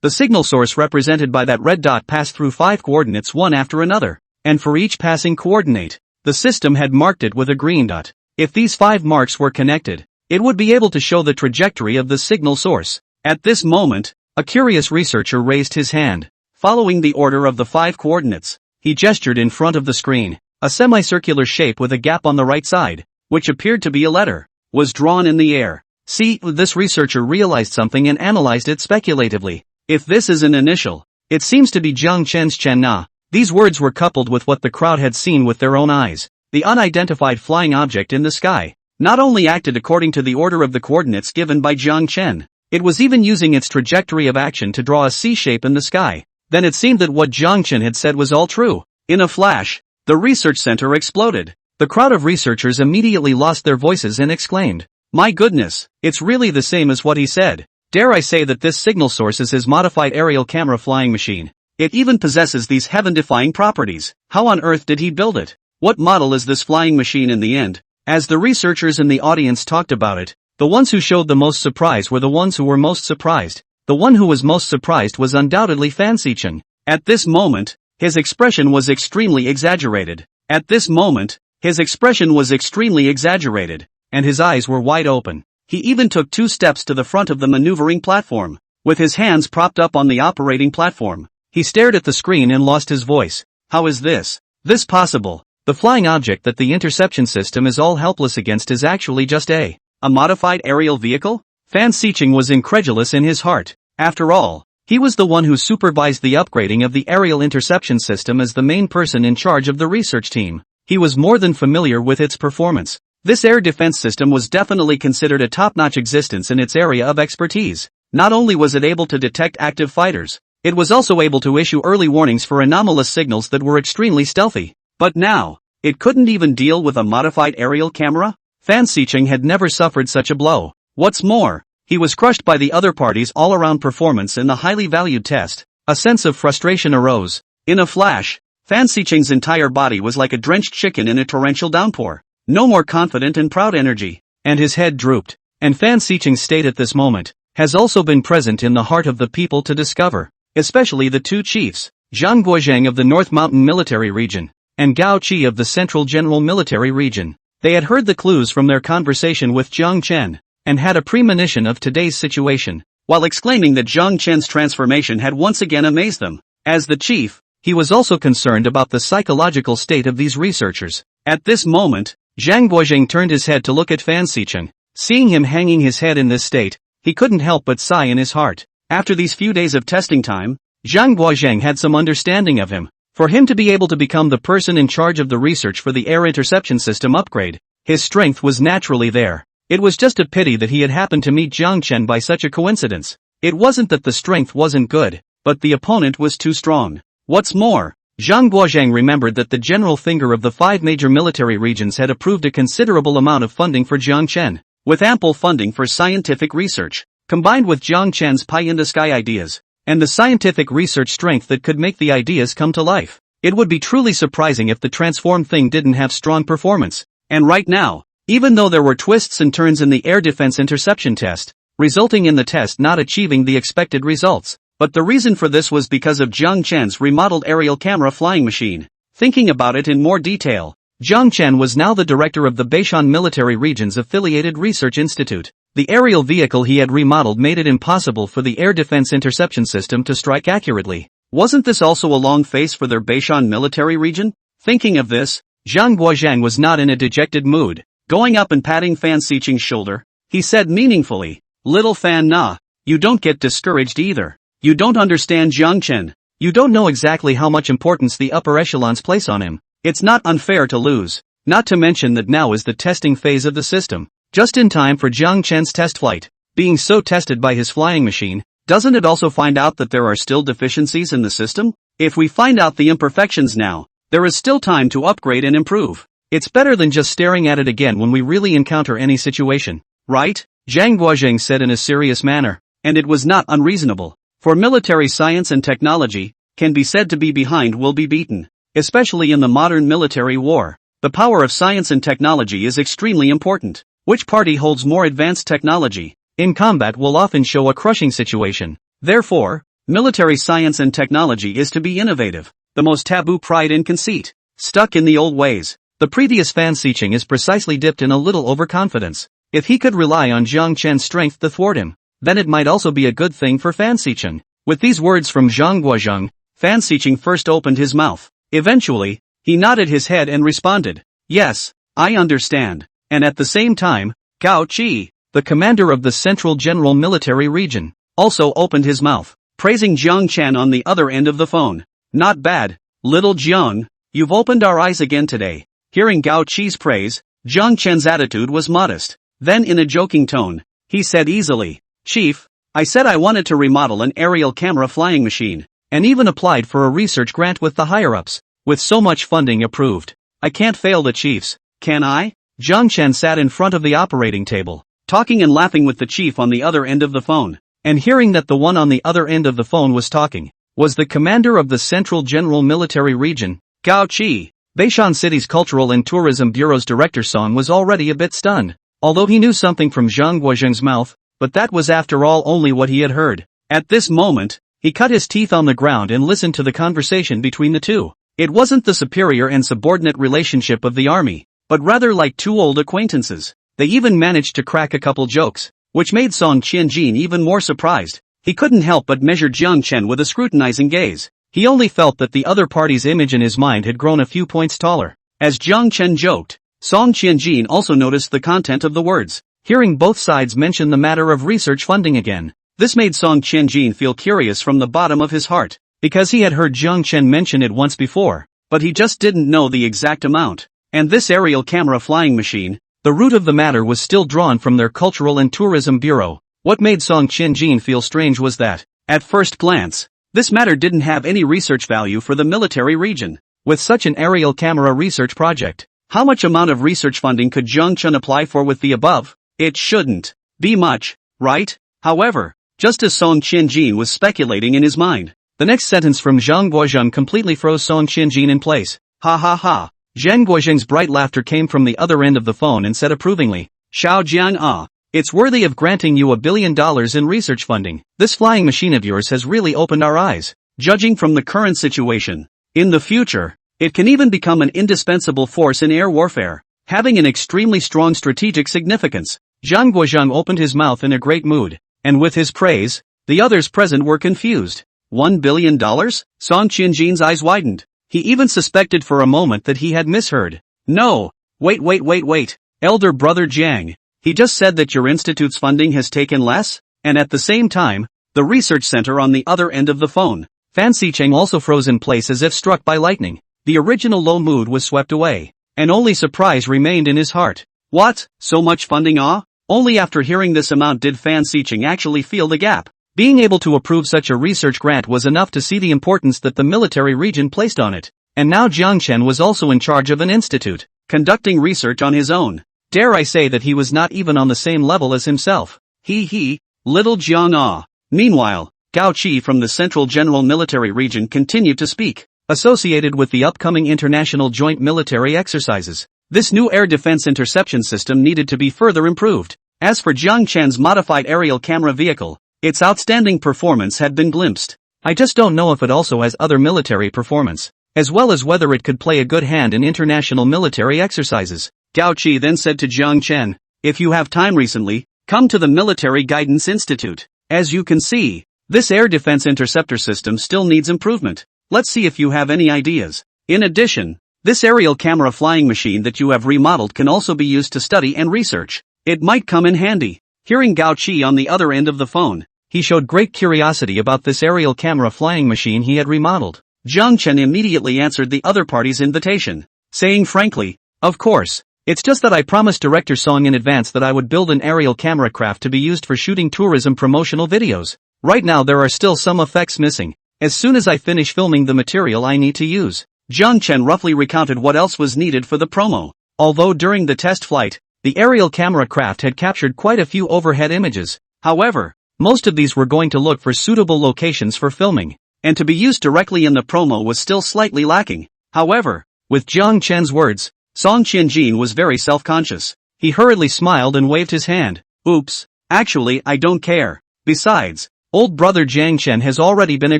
The signal source represented by that red dot passed through 5 coordinates one after another, and for each passing coordinate, the system had marked it with a green dot. If these 5 marks were connected, it would be able to show the trajectory of the signal source. At this moment, a curious researcher raised his hand. Following the order of the 5 coordinates, he gestured in front of the screen. A semicircular shape with a gap on the right side, which appeared to be a letter, was drawn in the air. See, this researcher realized something and analyzed it speculatively. If this is an initial, it seems to be Jiang Chen's Chen Na. These words were coupled with what the crowd had seen with their own eyes. The unidentified flying object in the sky not only acted according to the order of the coordinates given by Jiang Chen, it was even using its trajectory of action to draw a C shape in the sky. Then it seemed that what Jiang Chen had said was all true. In a flash, the research center exploded. The crowd of researchers immediately lost their voices and exclaimed, "My goodness, it's really the same as what he said. Dare I say that this signal source is his modified aerial camera flying machine. It even possesses these heaven-defying properties. How on earth did he build it? What model is this flying machine in the end?" As the researchers in the audience talked about it, the ones who showed the most surprise were the ones who were most surprised. The one who was most surprised was undoubtedly Fan Xichen. At this moment, his expression was extremely exaggerated. At this moment, his expression was extremely exaggerated, and his eyes were wide open. He even took 2 steps to the front of the maneuvering platform. With his hands propped up on the operating platform, he stared at the screen and lost his voice. How is this possible? The flying object that the interception system is all helpless against is actually just a modified aerial vehicle? Fan Xichen was incredulous in his heart. After all, he was the one who supervised the upgrading of the aerial interception system as the main person in charge of the research team. He was more than familiar with its performance. This air defense system was definitely considered a top-notch existence in its area of expertise. Not only was it able to detect active fighters, it was also able to issue early warnings for anomalous signals that were extremely stealthy. But now, it couldn't even deal with a modified aerial camera? Fan Xichen had never suffered such a blow. What's more, he was crushed by the other party's all-around performance in the highly valued test. A sense of frustration arose. In a flash, Fan Xichen's entire body was like a drenched chicken in a torrential downpour. No more confident and proud energy. And his head drooped. And Fan Xichen's state at this moment has also been present in the heart of the people to discover, especially the 2 chiefs, Zhang Guozhang of the North Mountain Military Region, and Gao Qi of the Central General Military Region. They had heard the clues from their conversation with Jiang Chen, and had a premonition of today's situation, while exclaiming that Jiang Chen's transformation had once again amazed them. As the chief, he was also concerned about the psychological state of these researchers. At this moment, Zhang Guozhang turned his head to look at Fan Xichen. Seeing him hanging his head in this state, he couldn't help but sigh in his heart. After these few days of testing time, Zhang Guozhang had some understanding of him. For him to be able to become the person in charge of the research for the air interception system upgrade, his strength was naturally there. It was just a pity that he had happened to meet Jiang Chen by such a coincidence. It wasn't that the strength wasn't good, but the opponent was too strong. What's more, Zhang Guozhang remembered that the general finger of the 5 major military regions had approved a considerable amount of funding for Jiang Chen, with ample funding for scientific research, combined with Jiang Chen's pie-in-the-sky ideas, and the scientific research strength that could make the ideas come to life. It would be truly surprising if the transformed thing didn't have strong performance. And right now, even though there were twists and turns in the air defense interception test, resulting in the test not achieving the expected results, but the reason for this was because of Jiang Chen's remodeled aerial camera flying machine. Thinking about it in more detail, Jiang Chen was now the director of the Beishan Military Region's affiliated research institute. The aerial vehicle he had remodeled made it impossible for the air defense interception system to strike accurately. Wasn't this also a long face for their Beishan military region? Thinking of this, Zhang Guozhang was not in a dejected mood. Going up and patting Fan Xichen's shoulder, he said meaningfully, "Little Fan Na, you don't get discouraged either. You don't understand Jiang Chen. You don't know exactly how much importance the upper echelons place on him. It's not unfair to lose. Not to mention that now is the testing phase of the system, just in time for Jiang Chen's test flight. Being so tested by his flying machine, doesn't it also find out that there are still deficiencies in the system? If we find out the imperfections now, there is still time to upgrade and improve. It's better than just staring at it again when we really encounter any situation, right?" Zhang Guozhang said in a serious manner, and it was not unreasonable. For military science and technology, can be said to be behind will be beaten. Especially in the modern military war, the power of science and technology is extremely important. Which party holds more advanced technology in combat will often show a crushing situation. Therefore, Military science and technology is to be innovative. The most taboo pride and conceit. Stuck in the old ways. The previous Fan Xiqing is precisely dipped in a little overconfidence. If he could rely on Jiang Chen's strength to thwart him, then it might also be a good thing for Fan Xiqing. With these words from Zhang Guozheng, Fan Xiqing first opened his mouth. Eventually, he nodded his head and responded, "Yes, I understand." And at the same time, Gao Qi, the commander of the Central General Military Region, also opened his mouth, praising Jiang Chen on the other end of the phone. "Not bad, little Jiang, you've opened our eyes again today." Hearing Gao Qi's praise, Jiang Chen's attitude was modest. Then in a joking tone, he said easily, "Chief, I said I wanted to remodel an aerial camera flying machine, and even applied for a research grant with the higher-ups. With so much funding approved, I can't fail the chiefs, can I?" Jiang Chen sat in front of the operating table, talking and laughing with the chief on the other end of the phone, and hearing that the one on the other end of the phone was talking, was the commander of the Central General Military Region, Gao Qi. Beishan City's Cultural and Tourism Bureau's director Song was already a bit stunned, although he knew something from Zhang Guozheng's mouth, but that was after all only what he had heard. At this moment, he cut his teeth on the ground and listened to the conversation between the two. It wasn't the superior and subordinate relationship of the army, but rather like two old acquaintances. They even managed to crack a couple jokes, which made Song Qianjin even more surprised. He couldn't help but measure Jiang Chen with a scrutinizing gaze. He only felt that the other party's image in his mind had grown a few points taller. As Jiang Chen joked, Song Qianjin also noticed the content of the words. Hearing both sides mention the matter of research funding again, this made Song Qianjin feel curious from the bottom of his heart, because he had heard Jiang Chen mention it once before, but he just didn't know the exact amount. And this aerial camera flying machine, the root of the matter was still drawn from their Cultural and Tourism Bureau. What made Song Qianjin feel strange was that, at first glance, this matter didn't have any research value for the military region. With such an aerial camera research project, how much amount of research funding could Jiang Chen apply for with the above? It shouldn't be much, right? However, just as Song Qianjin was speculating in his mind, the next sentence from Zhang Guozheng completely froze Song Qianjin in place. "Ha ha ha." Zhang Guozheng's bright laughter came from the other end of the phone and said approvingly, "Xiao Jiang ah. It's worthy of granting you $1 billion in research funding. This flying machine of yours has really opened our eyes. Judging from the current situation, in the future, it can even become an indispensable force in air warfare, having an extremely strong strategic significance." Zhang Guozheng opened his mouth in a great mood, and with his praise, the others present were confused. $1 billion? Song Qianjin's eyes widened. He even suspected for a moment that he had misheard. "No, wait. Elder brother Jiang. He just said that your institute's funding has taken less?" And at the same time, the research center on the other end of the phone, Fan Xiqing also froze in place as if struck by lightning. The original low mood was swept away, and only surprise remained in his heart. What? So much funding ah? Only after hearing this amount did Fan Xiqing actually feel the gap. Being able to approve such a research grant was enough to see the importance that the military region placed on it. And now Jiang Chen was also in charge of an institute, conducting research on his own. Dare I say that he was not even on the same level as himself. He, little Jiang ah. Meanwhile, Gao Qi from the Central General Military Region continued to speak, associated with the upcoming international joint military exercises. This new air defense interception system needed to be further improved. As for Jiang Chen's modified aerial camera vehicle, its outstanding performance had been glimpsed. I just don't know if it also has other military performance, as well as whether it could play a good hand in international military exercises. Gao Qi then said to Jiang Chen, "If you have time recently, come to the Military Guidance Institute. As you can see, this air defense interceptor system still needs improvement. Let's see if you have any ideas. In addition, this aerial camera flying machine that you have remodeled can also be used to study and research. It might come in handy." Hearing Gao Qi on the other end of the phone, he showed great curiosity about this aerial camera flying machine he had remodeled. Jiang Chen immediately answered the other party's invitation, saying frankly, "Of course. It's just that I promised Director Song in advance that I would build an aerial camera craft to be used for shooting tourism promotional videos. Right now there are still some effects missing. As soon as I finish filming the material I need to use." Jiang Chen roughly recounted what else was needed for the promo. Although during the test flight, the aerial camera craft had captured quite a few overhead images. However, most of these were going to look for suitable locations for filming, and to be used directly in the promo was still slightly lacking. However, with Jiang Chen's words, Song Qianjin was very self-conscious. He hurriedly smiled and waved his hand. "Oops, actually I don't care. Besides, Old brother Jiang Chen has already been a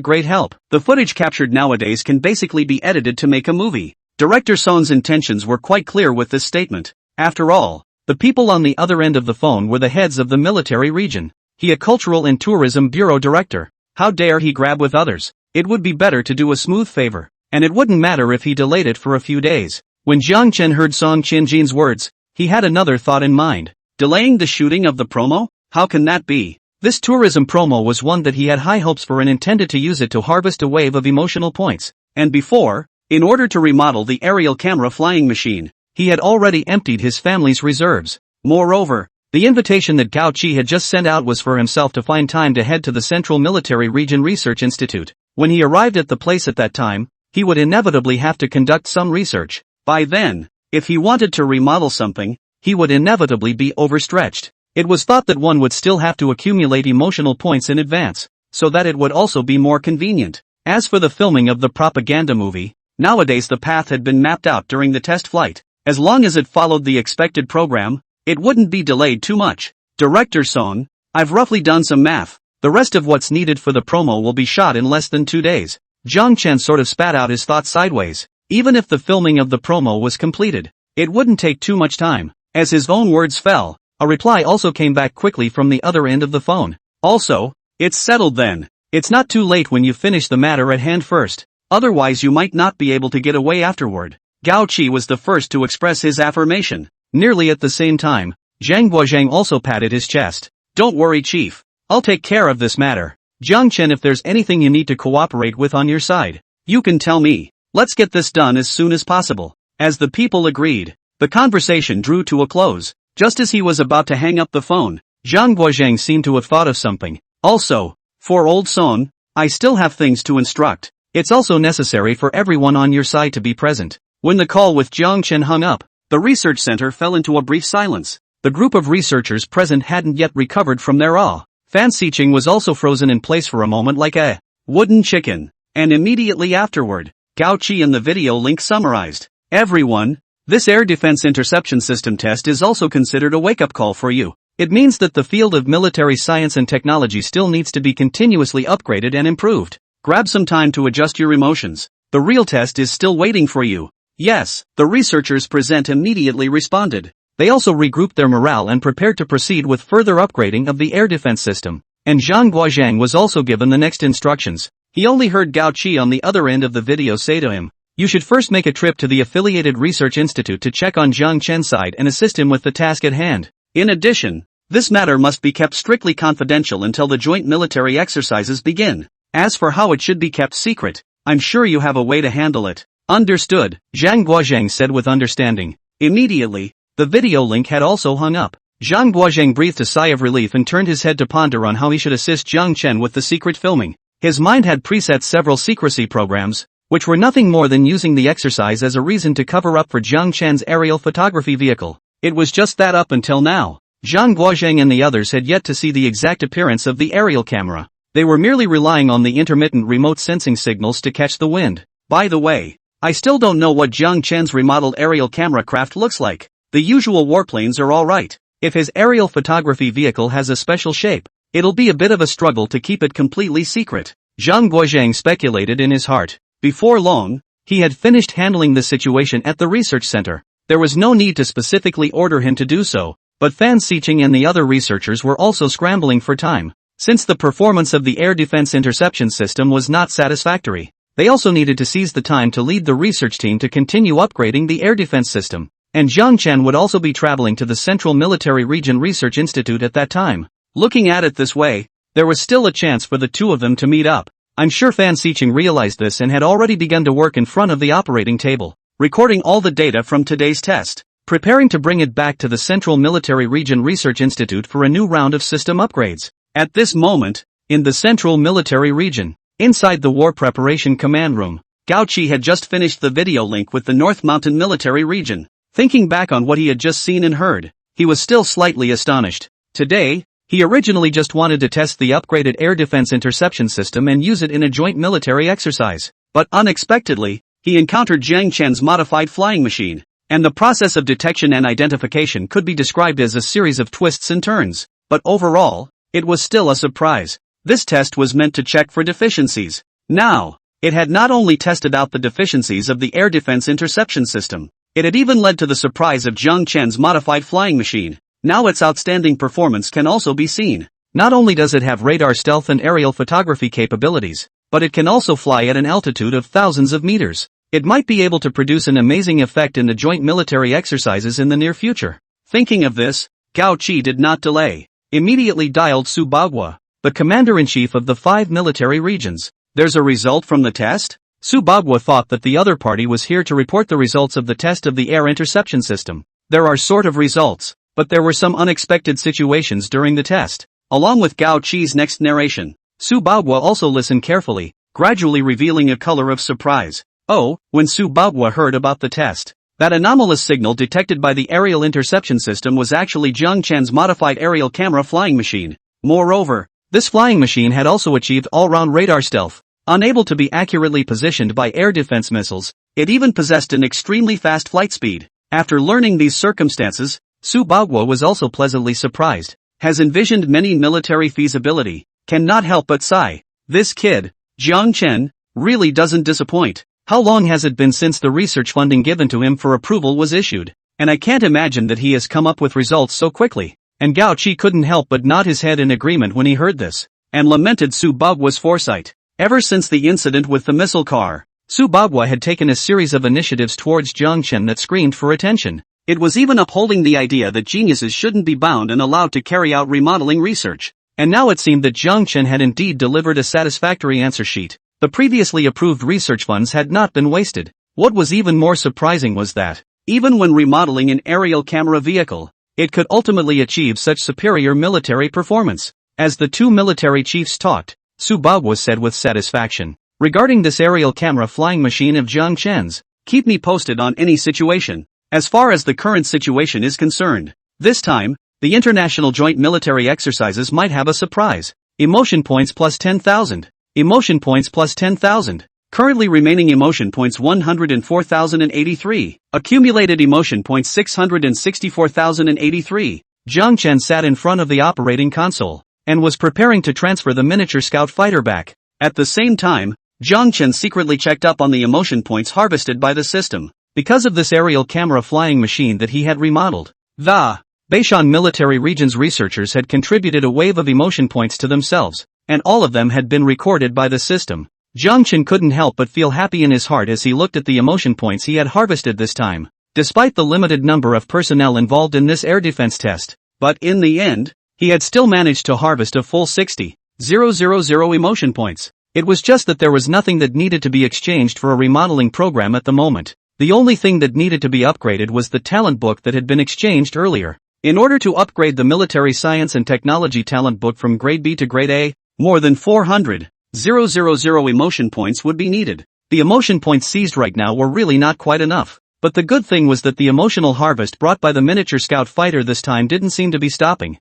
great help. The footage captured nowadays can basically be edited to make a movie. Director Son's intentions were quite clear with this statement. After all, the people on the other end of the phone were the heads of the military region. He a cultural and tourism bureau director. How dare he grab with others? It would be better to do a smooth favor, and it wouldn't matter if he delayed it for a few days. When Jiang Chen heard Song Qinjin's words, he had another thought in mind. Delaying the shooting of the promo? How can that be? This tourism promo was one that he had high hopes for and intended to use it to harvest a wave of emotional points. And before, in order to remodel the aerial camera flying machine, he had already emptied his family's reserves. Moreover, the invitation that Gao Qi had just sent out was for himself to find time to head to the Central Military Region Research Institute. When he arrived at the place at that time, he would inevitably have to conduct some research. By then, if he wanted to remodel something, he would inevitably be overstretched. It was thought that one would still have to accumulate emotional points in advance, so that it would also be more convenient. As for the filming of the propaganda movie, nowadays the path had been mapped out during the test flight. As long as it followed the expected program, it wouldn't be delayed too much. Director Son, I've roughly done some math. The rest of what's needed for the promo will be shot in less than 2 days. Jiang Chen sort of spat out his thoughts sideways. Even if the filming of the promo was completed, it wouldn't take too much time. As his own words fell, a reply also came back quickly from the other end of the phone. Also, it's settled then. It's not too late when you finish the matter at hand first. Otherwise you might not be able to get away afterward. Gao Qi was the first to express his affirmation. Nearly at the same time, Zhang Guozhang also patted his chest. Don't worry, Chief. I'll take care of this matter. Jiang Chen, if there's anything you need to cooperate with on your side, you can tell me. Let's get this done as soon as possible. As the people agreed, the conversation drew to a close. Just as he was about to hang up the phone, Zhang Guozhang seemed to have thought of something. Also, for old Son, I still have things to instruct. It's also necessary for everyone on your side to be present. When the call with Jiang Chen hung up, the research center fell into a brief silence. The group of researchers present hadn't yet recovered from their awe. Fan Xiqing was also frozen in place for a moment like a wooden chicken. And immediately afterward, Gao Qi in the video link summarized. Everyone, this air defense interception system test is also considered a wake-up call for you. It means that the field of military science and technology still needs to be continuously upgraded and improved. Grab some time to adjust your emotions. The real test is still waiting for you. Yes, the researchers present immediately responded. They also regrouped their morale and prepared to proceed with further upgrading of the air defense system. And Zhang Guozhang was also given the next instructions. He only heard Gao Qi on the other end of the video say to him, "You should first make a trip to the affiliated research institute to check on Jiang Chen's side and assist him with the task at hand. In addition, this matter must be kept strictly confidential until the joint military exercises begin. As for how it should be kept secret, I'm sure you have a way to handle it." Understood, Zhang Guozhang said with understanding. Immediately, the video link had also hung up. Zhang Guozhang breathed a sigh of relief and turned his head to ponder on how he should assist Jiang Chen with the secret filming. His mind had preset several secrecy programs, which were nothing more than using the exercise as a reason to cover up for Jiang Chen's aerial photography vehicle. It was just that up until now. Zhang Guozhang and the others had yet to see the exact appearance of the aerial camera. They were merely relying on the intermittent remote sensing signals to catch the wind. By the way, I still don't know what Jiang Chen's remodeled aerial camera craft looks like. The usual warplanes are alright. If his aerial photography vehicle has a special shape, it'll be a bit of a struggle to keep it completely secret. Zhang Guozhang speculated in his heart. Before long, he had finished handling the situation at the research center. There was no need to specifically order him to do so, but Fan Xiqing and the other researchers were also scrambling for time. Since the performance of the air defense interception system was not satisfactory, they also needed to seize the time to lead the research team to continue upgrading the air defense system. And Jiang Chen would also be traveling to the Central Military Region Research Institute at that time. Looking at it this way, there was still a chance for the two of them to meet up. I'm sure Fan Xiqing realized this and had already begun to work in front of the operating table, recording all the data from today's test, preparing to bring it back to the Central Military Region Research Institute for a new round of system upgrades. At this moment, in the Central Military Region, inside the War Preparation Command Room, Gao Qi had just finished the video link with the North Mountain Military Region. Thinking back on what he had just seen and heard, he was still slightly astonished. Today, he originally just wanted to test the upgraded air defense interception system and use it in a joint military exercise. But unexpectedly, he encountered Jiang Chen's modified flying machine, and the process of detection and identification could be described as a series of twists and turns. But overall, it was still a surprise. This test was meant to check for deficiencies. Now, it had not only tested out the deficiencies of the air defense interception system, it had even led to the surprise of Jiang Chen's modified flying machine. Now its outstanding performance can also be seen. Not only does it have radar stealth and aerial photography capabilities, but it can also fly at an altitude of thousands of meters. It might be able to produce an amazing effect in the joint military exercises in the near future. Thinking of this, Gao Qi did not delay. Immediately dialed Su Bagua, the commander-in-chief of the 5 military regions. There's a result from the test? Su Bagua thought that the other party was here to report the results of the test of the air interception system. There are sort of results, but there were some unexpected situations during the test. Along with Gao Qi's next narration, Su Bagua also listened carefully, gradually revealing a color of surprise. Oh, when Su Bagua heard about the test, that anomalous signal detected by the aerial interception system was actually Jiang Chen's modified aerial camera flying machine. Moreover, this flying machine had also achieved all-round radar stealth. Unable to be accurately positioned by air defense missiles, it even possessed an extremely fast flight speed. After learning these circumstances, Su Bagua was also pleasantly surprised. Has envisioned many military feasibility, cannot help but sigh. This kid, Jiang Chen, really doesn't disappoint. How long has it been since the research funding given to him for approval was issued? And I can't imagine that he has come up with results so quickly. And Gao Qi couldn't help but nod his head in agreement when he heard this, and lamented Su Bagua's foresight. Ever since the incident with the missile car, Su Bagua had taken a series of initiatives towards Jiang Chen that screamed for attention. It was even upholding the idea that geniuses shouldn't be bound and allowed to carry out remodeling research. And now it seemed that Jiang Chen had indeed delivered a satisfactory answer sheet. The previously approved research funds had not been wasted. What was even more surprising was that, even when remodeling an aerial camera vehicle, it could ultimately achieve such superior military performance. As the 2 military chiefs talked, Su Bagua said with satisfaction, regarding this aerial camera flying machine of Jiang Chen's, keep me posted on any situation. As far as the current situation is concerned, this time, the international joint military exercises might have a surprise. Emotion points plus 10,000. Emotion points plus 10,000. Currently remaining emotion points 104,083. Accumulated emotion points 664,083. Jiang Chen sat in front of the operating console, and was preparing to transfer the miniature scout fighter back. At the same time, Jiang Chen secretly checked up on the emotion points harvested by the system, because of this aerial camera flying machine that he had remodeled. The Beishan military region's researchers had contributed a wave of emotion points to themselves, and all of them had been recorded by the system. Jiang Chen couldn't help but feel happy in his heart as he looked at the emotion points he had harvested this time, despite the limited number of personnel involved in this air defense test. But in the end, he had still managed to harvest a full 60,000 emotion points. It was just that there was nothing that needed to be exchanged for a remodeling program at the moment. The only thing that needed to be upgraded was the talent book that had been exchanged earlier. In order to upgrade the military science and technology talent book from grade B to grade A, more than 400,000 emotion points would be needed. The emotion points seized right now were really not quite enough. But the good thing was that the emotional harvest brought by the miniature scout fighter this time didn't seem to be stopping.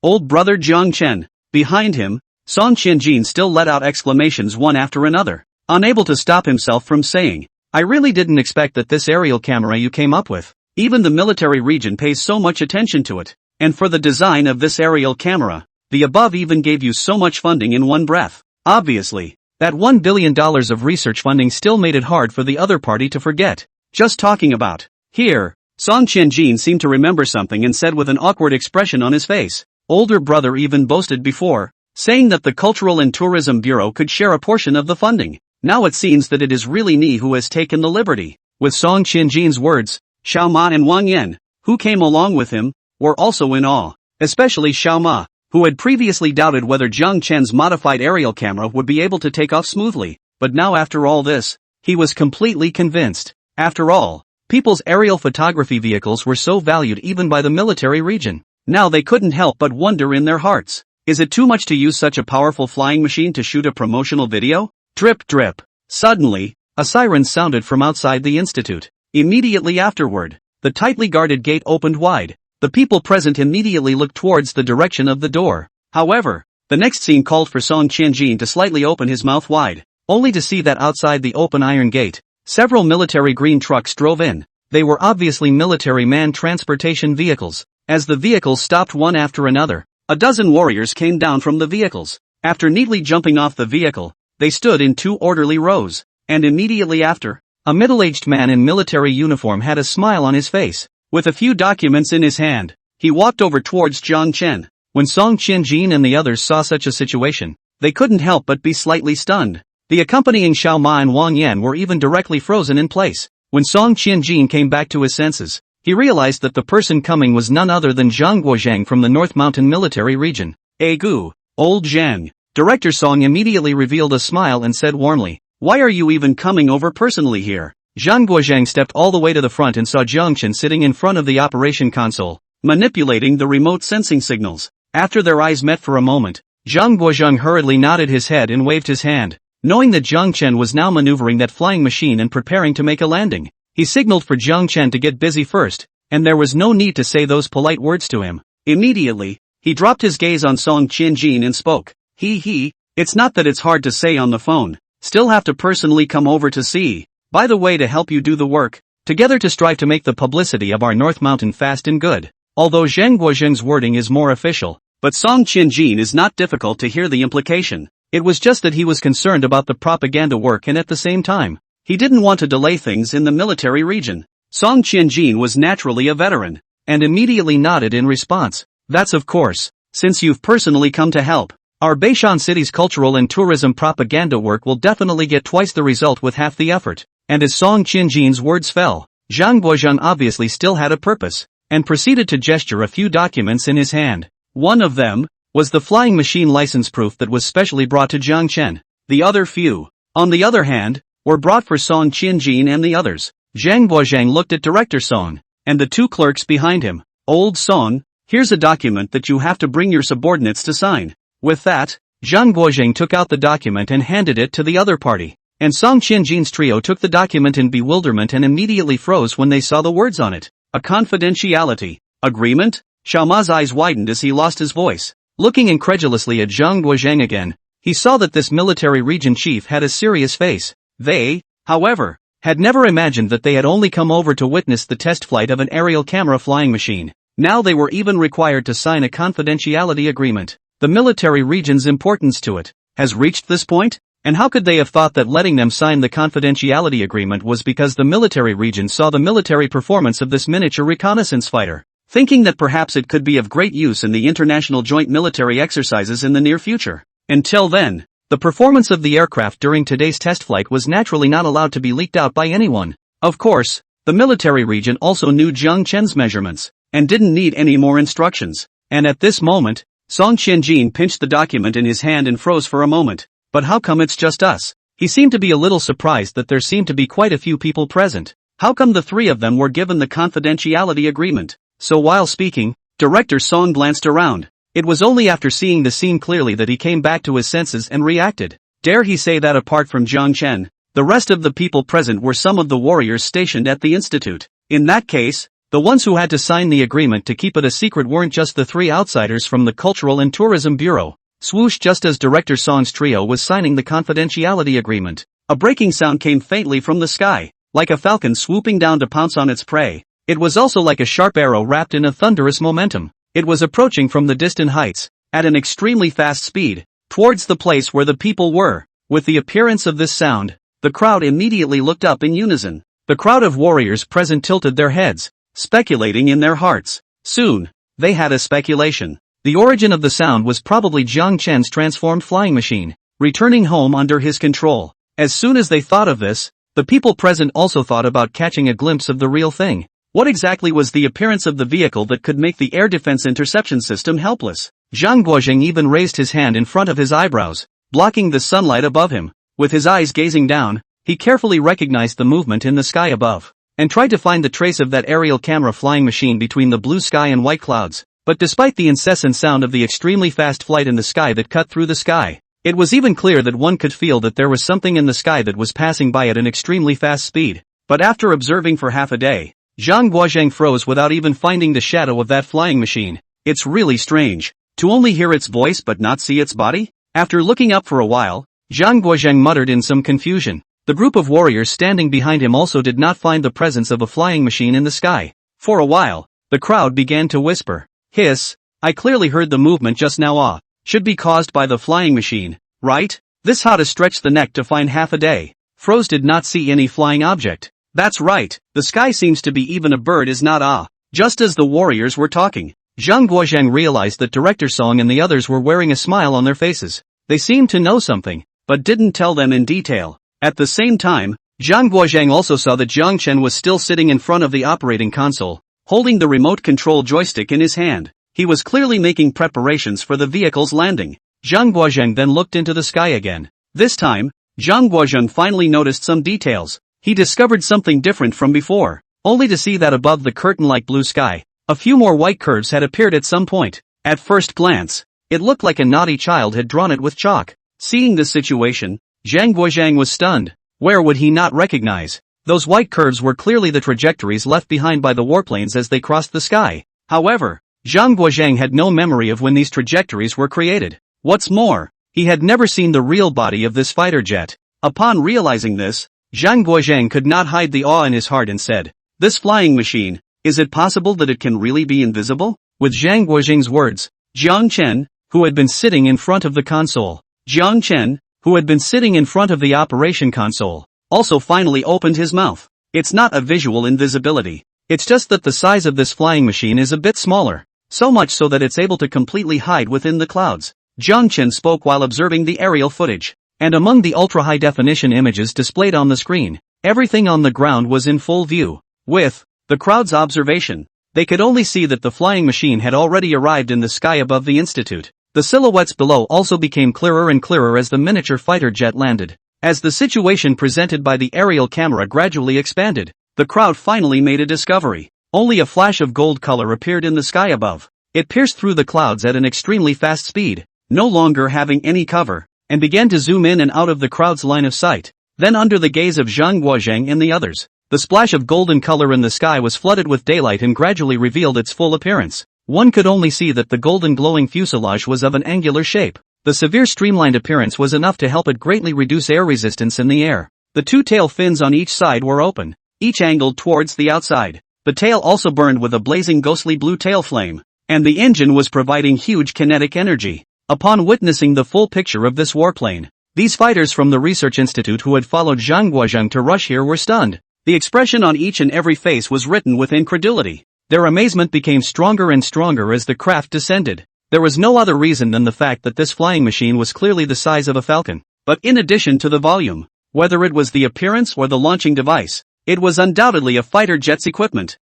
Old brother Jiang Chen. Behind him, Song Qianjin still let out exclamations one after another, unable to stop himself from saying, I really didn't expect that this aerial camera you came up with. Even the military region pays so much attention to it. And for the design of this aerial camera, the above even gave you so much funding in one breath. Obviously, that $1 billion of research funding still made it hard for the other party to forget. Just talking about. Here, Song Qianjin seemed to remember something and said with an awkward expression on his face. Older brother even boasted before, saying that the Cultural and Tourism Bureau could share a portion of the funding. Now it seems that it is really Ni who has taken the liberty. With Song Qianjin's words, Xiao Ma and Wang Yan, who came along with him, were also in awe. Especially Xiao Ma, who had previously doubted whether Jiang Chen's modified aerial camera would be able to take off smoothly. But now after all this, he was completely convinced. After all, people's aerial photography vehicles were so valued even by the military region. Now they couldn't help but wonder in their hearts, is it too much to use such a powerful flying machine to shoot a promotional video? Drip drip. Suddenly, a siren sounded from outside the institute. Immediately afterward, the tightly guarded gate opened wide. The people present immediately looked towards the direction of the door. However, the next scene called for Song Qianjin to slightly open his mouth wide, only to see that outside the open iron gate, several military green trucks drove in. They were obviously military manned transportation vehicles. As the vehicles stopped one after another, a dozen warriors came down from the vehicles. After neatly jumping off the vehicle, they stood in 2 orderly rows, and immediately after, a middle-aged man in military uniform had a smile on his face. With a few documents in his hand, he walked over towards Jiang Chen. When Song Qianjin and the others saw such a situation, they couldn't help but be slightly stunned. The accompanying Xiao Ma and Wang Yan were even directly frozen in place. When Song Qianjin came back to his senses, he realized that the person coming was none other than Zhang Guozhang from the North Mountain Military Region. Gu, old Zhang. Director Song immediately revealed a smile and said warmly, "Why are you even coming over personally here?" Zhang Guozhang stepped all the way to the front and saw Jiang Chen sitting in front of the operation console, manipulating the remote sensing signals. After their eyes met for a moment, Zhang Guozhang hurriedly nodded his head and waved his hand. Knowing that Jiang Chen was now maneuvering that flying machine and preparing to make a landing, he signaled for Jiang Chen to get busy first, and there was no need to say those polite words to him. Immediately, he dropped his gaze on Song Qianjin and spoke. It's not that it's hard to say on the phone, still have to personally come over to see. By the way, to help you do the work, together to strive to make the publicity of our North Mountain fast and good. Although Zhang Guozhang's wording is more official, but Song Qianjin is not difficult to hear the implication. It was just that he was concerned about the propaganda work and at the same time, he didn't want to delay things in the military region. Song Qianjin was naturally a veteran, and immediately nodded in response. That's of course, since you've personally come to help. Our Beishan City's cultural and tourism propaganda work will definitely get twice the result with half the effort. And as Song Qianjin's words fell, Zhang Guozhang obviously still had a purpose, and proceeded to gesture a few documents in his hand. One of them was the flying machine license proof that was specially brought to Jiang Chen. The other few, on the other hand, were brought for Song Qianjin and the others. Zhang Guozhang looked at Director Song, and the 2 clerks behind him. Old Song, here's a document that you have to bring your subordinates to sign. With that, Zhang Guozhang took out the document and handed it to the other party. And Song Qianjin's trio took the document in bewilderment and immediately froze when they saw the words on it. A confidentiality agreement? Xiao Ma's eyes widened as he lost his voice. Looking incredulously at Zhang Guozhang again, he saw that this military region chief had a serious face. They, however, had never imagined that they had only come over to witness the test flight of an aerial camera flying machine. Now they were even required to sign a confidentiality agreement. The military region's importance to it has reached this point? And how could they have thought that letting them sign the confidentiality agreement was because the military region saw the military performance of this miniature reconnaissance fighter, thinking that perhaps it could be of great use in the international joint military exercises in the near future? Until then, the performance of the aircraft during today's test flight was naturally not allowed to be leaked out by anyone. Of course, the military region also knew Jiang Chen's measurements, and didn't need any more instructions. And at this moment, Song Qianjin pinched the document in his hand and froze for a moment. But how come it's just us? He seemed to be a little surprised that there seemed to be quite a few people present. How come the 3 of them were given the confidentiality agreement? So while speaking, Director Song glanced around. It was only after seeing the scene clearly that he came back to his senses and reacted. Dare he say that apart from Jiang Chen, the rest of the people present were some of the warriors stationed at the institute. In that case, the ones who had to sign the agreement to keep it a secret weren't just the 3 outsiders from the Cultural and Tourism Bureau. Swoosh! Just as Director Song's trio was signing the confidentiality agreement, a breaking sound came faintly from the sky, like a falcon swooping down to pounce on its prey. It was also like a sharp arrow wrapped in a thunderous momentum. It was approaching from the distant heights, at an extremely fast speed, towards the place where the people were. With the appearance of this sound, the crowd immediately looked up in unison. The crowd of warriors present tilted their heads, speculating in their hearts. Soon, they had a speculation. The origin of the sound was probably Jiang Chen's transformed flying machine, returning home under his control. As soon as they thought of this, the people present also thought about catching a glimpse of the real thing. What exactly was the appearance of the vehicle that could make the air defense interception system helpless? Zhang Guozhang even raised his hand in front of his eyebrows, blocking the sunlight above him. With his eyes gazing down, he carefully recognized the movement in the sky above, and tried to find the trace of that aerial camera flying machine between the blue sky and white clouds. But despite the incessant sound of the extremely fast flight in the sky that cut through the sky, it was even clear that one could feel that there was something in the sky that was passing by at an extremely fast speed. But after observing for half a day, Zhang Guozhang froze without even finding the shadow of that flying machine. It's really strange to only hear its voice but not see its body? After looking up for a while, Zhang Guozhang muttered in some confusion. The group of warriors standing behind him also did not find the presence of a flying machine in the sky. For a while, the crowd began to whisper. Hiss, I clearly heard the movement just now. should be caused by the flying machine, right? This how to stretch the neck to find half a day. Froze did not see any flying object. That's right, the sky seems to be even a bird is not ah. Just as the warriors were talking, Zhang Guozhang realized that Director Song and the others were wearing a smile on their faces. They seemed to know something, but didn't tell them in detail. At the same time, Zhang Guozhang also saw that Jiang Chen was still sitting in front of the operating console, holding the remote control joystick in his hand. He was clearly making preparations for the vehicle's landing. Zhang Guozhang then looked into the sky again. This time, Zhang Guozhang finally noticed some details. He discovered something different from before, only to see that above the curtain-like blue sky, a few more white curves had appeared at some point. At first glance, it looked like a naughty child had drawn it with chalk. Seeing this situation, Zhang Guozhang was stunned. Where would he not recognize? Those white curves were clearly the trajectories left behind by the warplanes as they crossed the sky. However, Zhang Guozhang had no memory of when these trajectories were created. What's more, he had never seen the real body of this fighter jet. Upon realizing this, Zhang Guozhang could not hide the awe in his heart and said, "This flying machine, is it possible that it can really be invisible?" With Zhang Guozhang's words, Jiang Chen, who had been sitting in front of the console, Jiang Chen, who had been sitting in front of the operation console, also finally opened his mouth. It's not a visual invisibility. It's just that the size of this flying machine is a bit smaller, so much so that it's able to completely hide within the clouds. Jiang Chen spoke while observing the aerial footage, and among the ultra-high-definition images displayed on the screen, everything on the ground was in full view. With the crowd's observation, they could only see that the flying machine had already arrived in the sky above the institute. The silhouettes below also became clearer and clearer as the miniature fighter jet landed. As the situation presented by the aerial camera gradually expanded, the crowd finally made a discovery. Only a flash of gold color appeared in the sky above. It pierced through the clouds at an extremely fast speed, no longer having any cover, and began to zoom in and out of the crowd's line of sight. Then under the gaze of Zhang Guozhang and the others, the splash of golden color in the sky was flooded with daylight and gradually revealed its full appearance. One could only see that the golden glowing fuselage was of an angular shape. The severe streamlined appearance was enough to help it greatly reduce air resistance in the air. The two tail fins on each side were open, each angled towards the outside. The tail also burned with a blazing ghostly blue tail flame, and the engine was providing huge kinetic energy. Upon witnessing the full picture of this warplane, these fighters from the research institute who had followed Zhang Guozhang to rush here were stunned. The expression on each and every face was written with incredulity. Their amazement became stronger and stronger as the craft descended. There was no other reason than the fact that this flying machine was clearly the size of a falcon. But in addition to the volume, whether it was the appearance or the launching device, it was undoubtedly a fighter jet's equipment.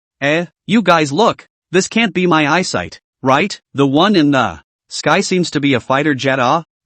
You guys look, this can't be my eyesight, right? The one in the sky seems to be a fighter jet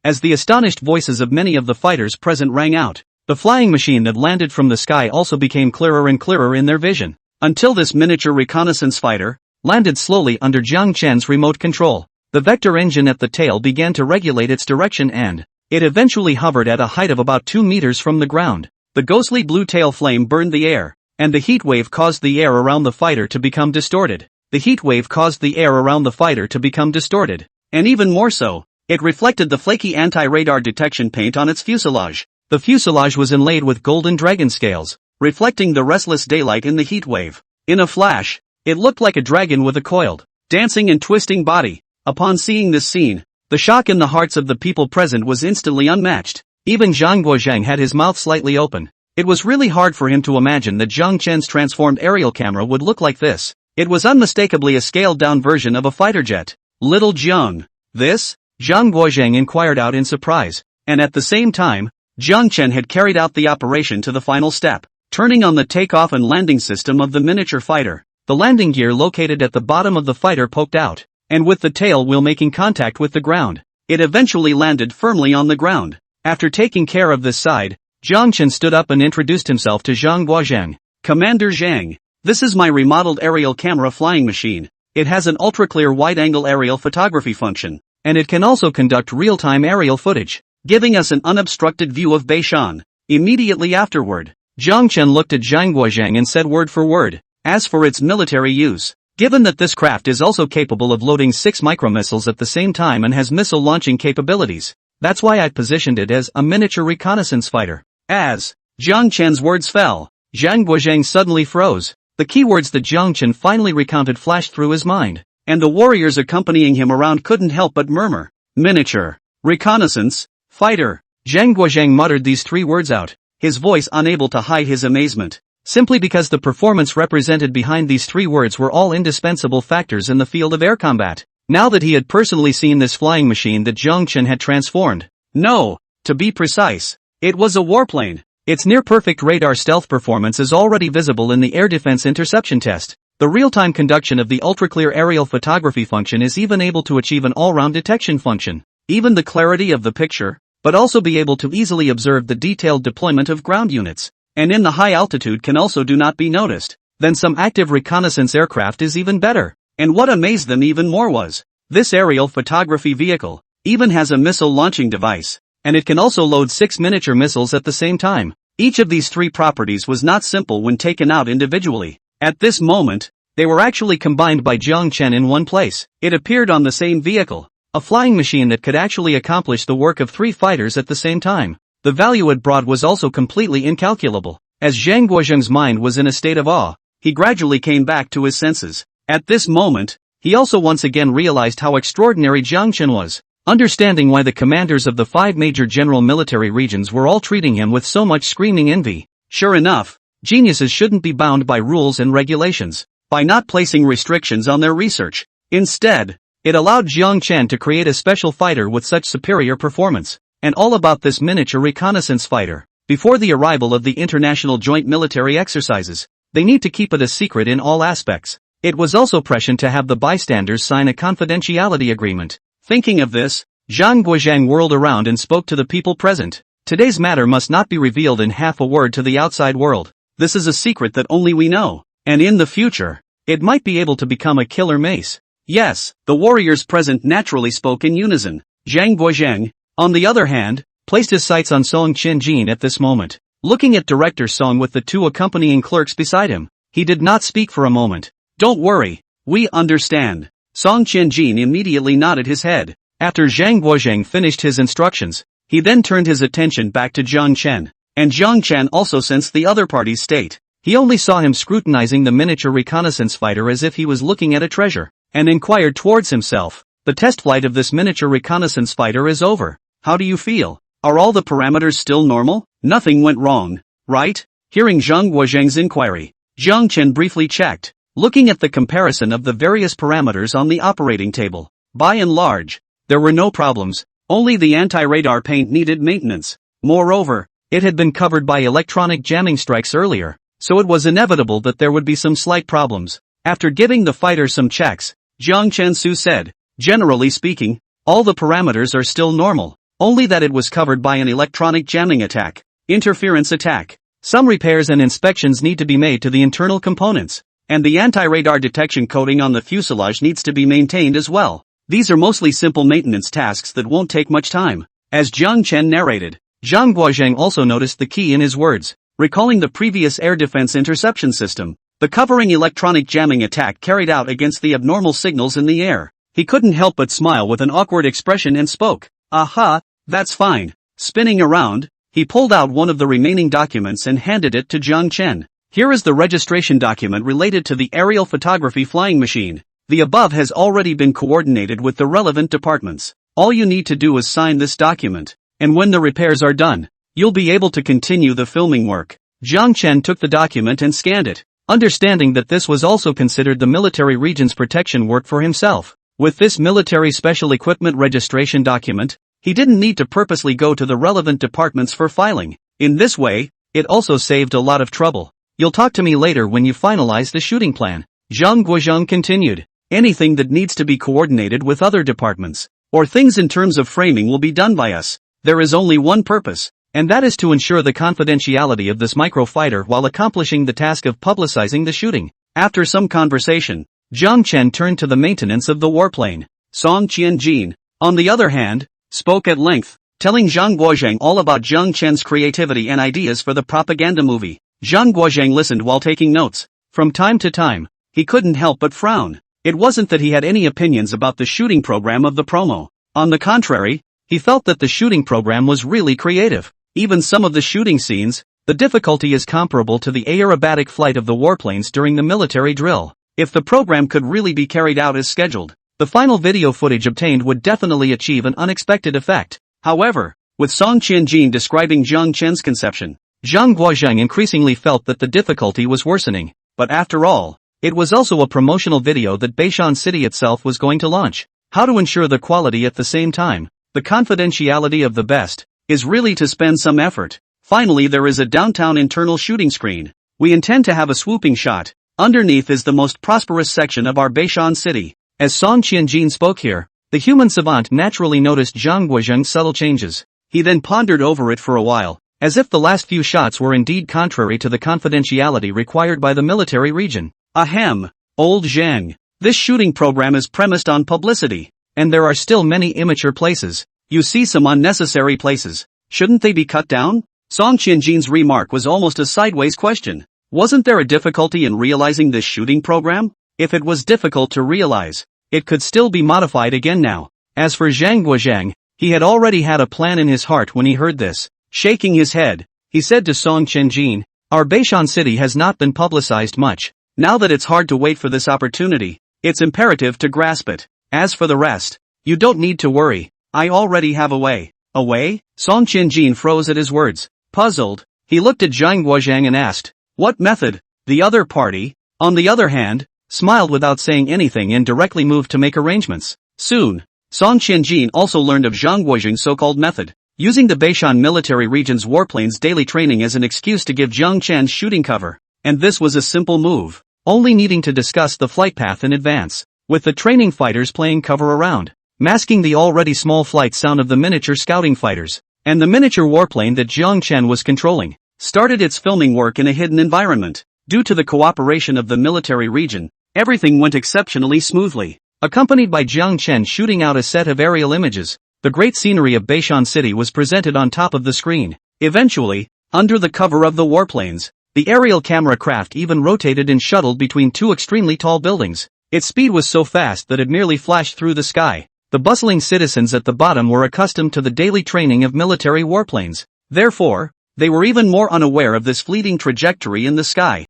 As the astonished voices of many of the fighters present rang out, the flying machine that landed from the sky also became clearer and clearer in their vision, until this miniature reconnaissance fighter landed slowly under Jiang Chen's remote control. The vector engine at the tail began to regulate its direction and it eventually hovered at a height of about 2 meters from the ground. The ghostly blue tail flame burned the air, and the heat wave caused the air around the fighter to become distorted. The heat wave caused the air around the fighter to become distorted, and even more so, it reflected the flaky anti-radar detection paint on its fuselage. The fuselage was inlaid with golden dragon scales, reflecting the restless daylight in the heat wave. In a flash, it looked like a dragon with a coiled, dancing and twisting body. Upon seeing this scene, the shock in the hearts of the people present was instantly unmatched. Even Zhang Guozhang had his mouth slightly open. It was really hard for him to imagine that Jiang Chen's transformed aerial camera would look like this. It was unmistakably a scaled-down version of a fighter jet. Little Jiang, this? Zhang Guozhang inquired out in surprise, and at the same time, Jiang Chen had carried out the operation to the final step, turning on the takeoff and landing system of the miniature fighter. The landing gear located at the bottom of the fighter poked out, and with the tail wheel making contact with the ground, it eventually landed firmly on the ground. After taking care of this side, Jiang Chen stood up and introduced himself to Zhang Guozhang. "Commander Zhang, this is my remodeled aerial camera flying machine. It has an ultra-clear wide-angle aerial photography function, and it can also conduct real-time aerial footage, giving us an unobstructed view of Beishan." Immediately afterward, Jiang Chen looked at Zhang Guozhang and said word for word, "As for its military use, given that this craft is also capable of loading 6 micromissiles at the same time and has missile launching capabilities, that's why I positioned it as a miniature reconnaissance fighter." As Jiang Chen's words fell, Zhang Guozhang suddenly froze. The keywords that Jiang Chen finally recounted flashed through his mind, and the warriors accompanying him around couldn't help but murmur. Miniature. Reconnaissance. Fighter. Zhang Guozhang muttered these 3 words out, his voice unable to hide his amazement. Simply because the performance represented behind these 3 words were all indispensable factors in the field of air combat. Now that he had personally seen this flying machine that Zhang Chen had transformed. No, to be precise, it was a warplane. Its near-perfect radar stealth performance is already visible in the air defense interception test. The real-time conduction of the ultra-clear aerial photography function is even able to achieve an all-round detection function. Even the clarity of the picture, but also be able to easily observe the detailed deployment of ground units. And in the high altitude can also do not be noticed. Then some active reconnaissance aircraft is even better. And what amazed them even more was, this aerial photography vehicle even has a missile launching device. And it can also load 6 miniature missiles at the same time. Each of these 3 properties was not simple when taken out individually. At this moment, they were actually combined by Zhang Chen in one place. It appeared on the same vehicle, a flying machine that could actually accomplish the work of 3 fighters at the same time. The value it brought was also completely incalculable. As Zhang Guozhang's mind was in a state of awe, he gradually came back to his senses. At this moment, he also once again realized how extraordinary Zhang Chen was. Understanding why the commanders of the 5 major general military regions were all treating him with so much screaming envy. Sure enough, geniuses shouldn't be bound by rules and regulations, by not placing restrictions on their research. Instead, it allowed Zhang Chen to create a special fighter with such superior performance. And all about this miniature reconnaissance fighter. Before the arrival of the international joint military exercises, they need to keep it a secret in all aspects. It was also prescient to have the bystanders sign a confidentiality agreement. Thinking of this, Zhang Guozhang whirled around and spoke to the people present. Today's matter must not be revealed in half a word to the outside world. This is a secret that only we know. And in the future, it might be able to become a killer mace. Yes, the warriors present naturally spoke in unison. Zhang Guozhang, on the other hand, placed his sights on Song Qianjin at this moment. Looking at Director Song with the 2 accompanying clerks beside him, he did not speak for a moment. Don't worry, we understand. Song Qianjin immediately nodded his head. After Zhang Guozhang finished his instructions, he then turned his attention back to Zhang Chen. And Zhang Chen also sensed the other party's state. He only saw him scrutinizing the miniature reconnaissance fighter as if he was looking at a treasure, and inquired towards himself. The test flight of this miniature reconnaissance fighter is over. How do you feel? Are all the parameters still normal? Nothing went wrong, right? Hearing Zhang Guozhang's inquiry, Zhang Chen briefly checked, looking at the comparison of the various parameters on the operating table. By and large, there were no problems, only the anti-radar paint needed maintenance. Moreover, it had been covered by electronic jamming strikes earlier, so it was inevitable that there would be some slight problems. After giving the fighter some checks, Zhang Chensu said, generally speaking, all the parameters are still normal, only that it was covered by an electronic jamming attack, interference attack. Some repairs and inspections need to be made to the internal components, and the anti-radar detection coating on the fuselage needs to be maintained as well. These are mostly simple maintenance tasks that won't take much time. As Zhang Chen narrated, Zhang Guozhang also noticed the key in his words, recalling the previous air defense interception system, the covering electronic jamming attack carried out against the abnormal signals in the air. He couldn't help but smile with an awkward expression and spoke, "Aha, that's fine." Spinning around, he pulled out one of the remaining documents and handed it to Zhang Chen. Here is the registration document related to the aerial photography flying machine. The above has already been coordinated with the relevant departments. All you need to do is sign this document, and when the repairs are done, you'll be able to continue the filming work. Zhang Chen took the document and scanned it, understanding that this was also considered the military region's protection work for himself. With this military special equipment registration document, he didn't need to purposely go to the relevant departments for filing. In this way, it also saved a lot of trouble. You'll talk to me later when you finalize the shooting plan. Zhang Guozhang continued. Anything that needs to be coordinated with other departments, or things in terms of framing will be done by us. There is only one purpose, and that is to ensure the confidentiality of this microfighter while accomplishing the task of publicizing the shooting. After some conversation, Zhang Chen turned to the maintenance of the warplane. Song Qianjin, on the other hand, spoke at length, telling Zhang Guozhang all about Zhang Chen's creativity and ideas for the propaganda movie. Zhang Guozhang listened while taking notes. From time to time, he couldn't help but frown. It wasn't that he had any opinions about the shooting program of the promo. On the contrary, he felt that the shooting program was really creative. Even some of the shooting scenes, the difficulty is comparable to the aerobatic flight of the warplanes during the military drill. If the program could really be carried out as scheduled, the final video footage obtained would definitely achieve an unexpected effect. However, with Song Qianjin describing Zhang Chen's conception, Zhang Guozheng increasingly felt that the difficulty was worsening. But after all, it was also a promotional video that Beishan City itself was going to launch. How to ensure the quality at the same time, the confidentiality of the best, is really to spend some effort. Finally, there is a downtown internal shooting screen. We intend to have a swooping shot. Underneath is the most prosperous section of our Beishan City. As Song Qianjin spoke here, the human savant naturally noticed Zhang Guozheng's subtle changes. He then pondered over it for a while, as if the last few shots were indeed contrary to the confidentiality required by the military region. Ahem, old Zhang. This shooting program is premised on publicity, and there are still many immature places. You see some unnecessary places. Shouldn't they be cut down? Song Qianjin's remark was almost a sideways question. Wasn't there a difficulty in realizing this shooting program? If it was difficult to realize, it could still be modified again now. As for Zhang Guozheng, he had already had a plan in his heart when he heard this. Shaking his head, he said to Song Qianjin, "Our Beishan City has not been publicized much. Now that it's hard to wait for this opportunity, it's imperative to grasp it. As for the rest, you don't need to worry. I already have a way." A way? Song Qianjin froze at his words. Puzzled, he looked at Zhang Guozheng and asked, "What method?" The other party, on the other hand, smiled without saying anything and directly moved to make arrangements. Soon, Song Qianjin also learned of Zhang Guozheng's so-called method, using the Beishan military region's warplanes' daily training as an excuse to give Zhang Chen's shooting cover. And this was a simple move, only needing to discuss the flight path in advance, with the training fighters playing cover around, masking the already small flight sound of the miniature scouting fighters, and the miniature warplane that Zhang Chen was controlling started its filming work in a hidden environment. Due to the cooperation of the military region, everything went exceptionally smoothly. Accompanied by Zhang Chen shooting out a set of aerial images, the great scenery of Beishan City was presented on top of the screen. Eventually, under the cover of the warplanes, the aerial camera craft even rotated and shuttled between two extremely tall buildings. Its speed was so fast that it merely flashed through the sky. The bustling citizens at the bottom were accustomed to the daily training of military warplanes. Therefore, they were even more unaware of this fleeting trajectory in the sky.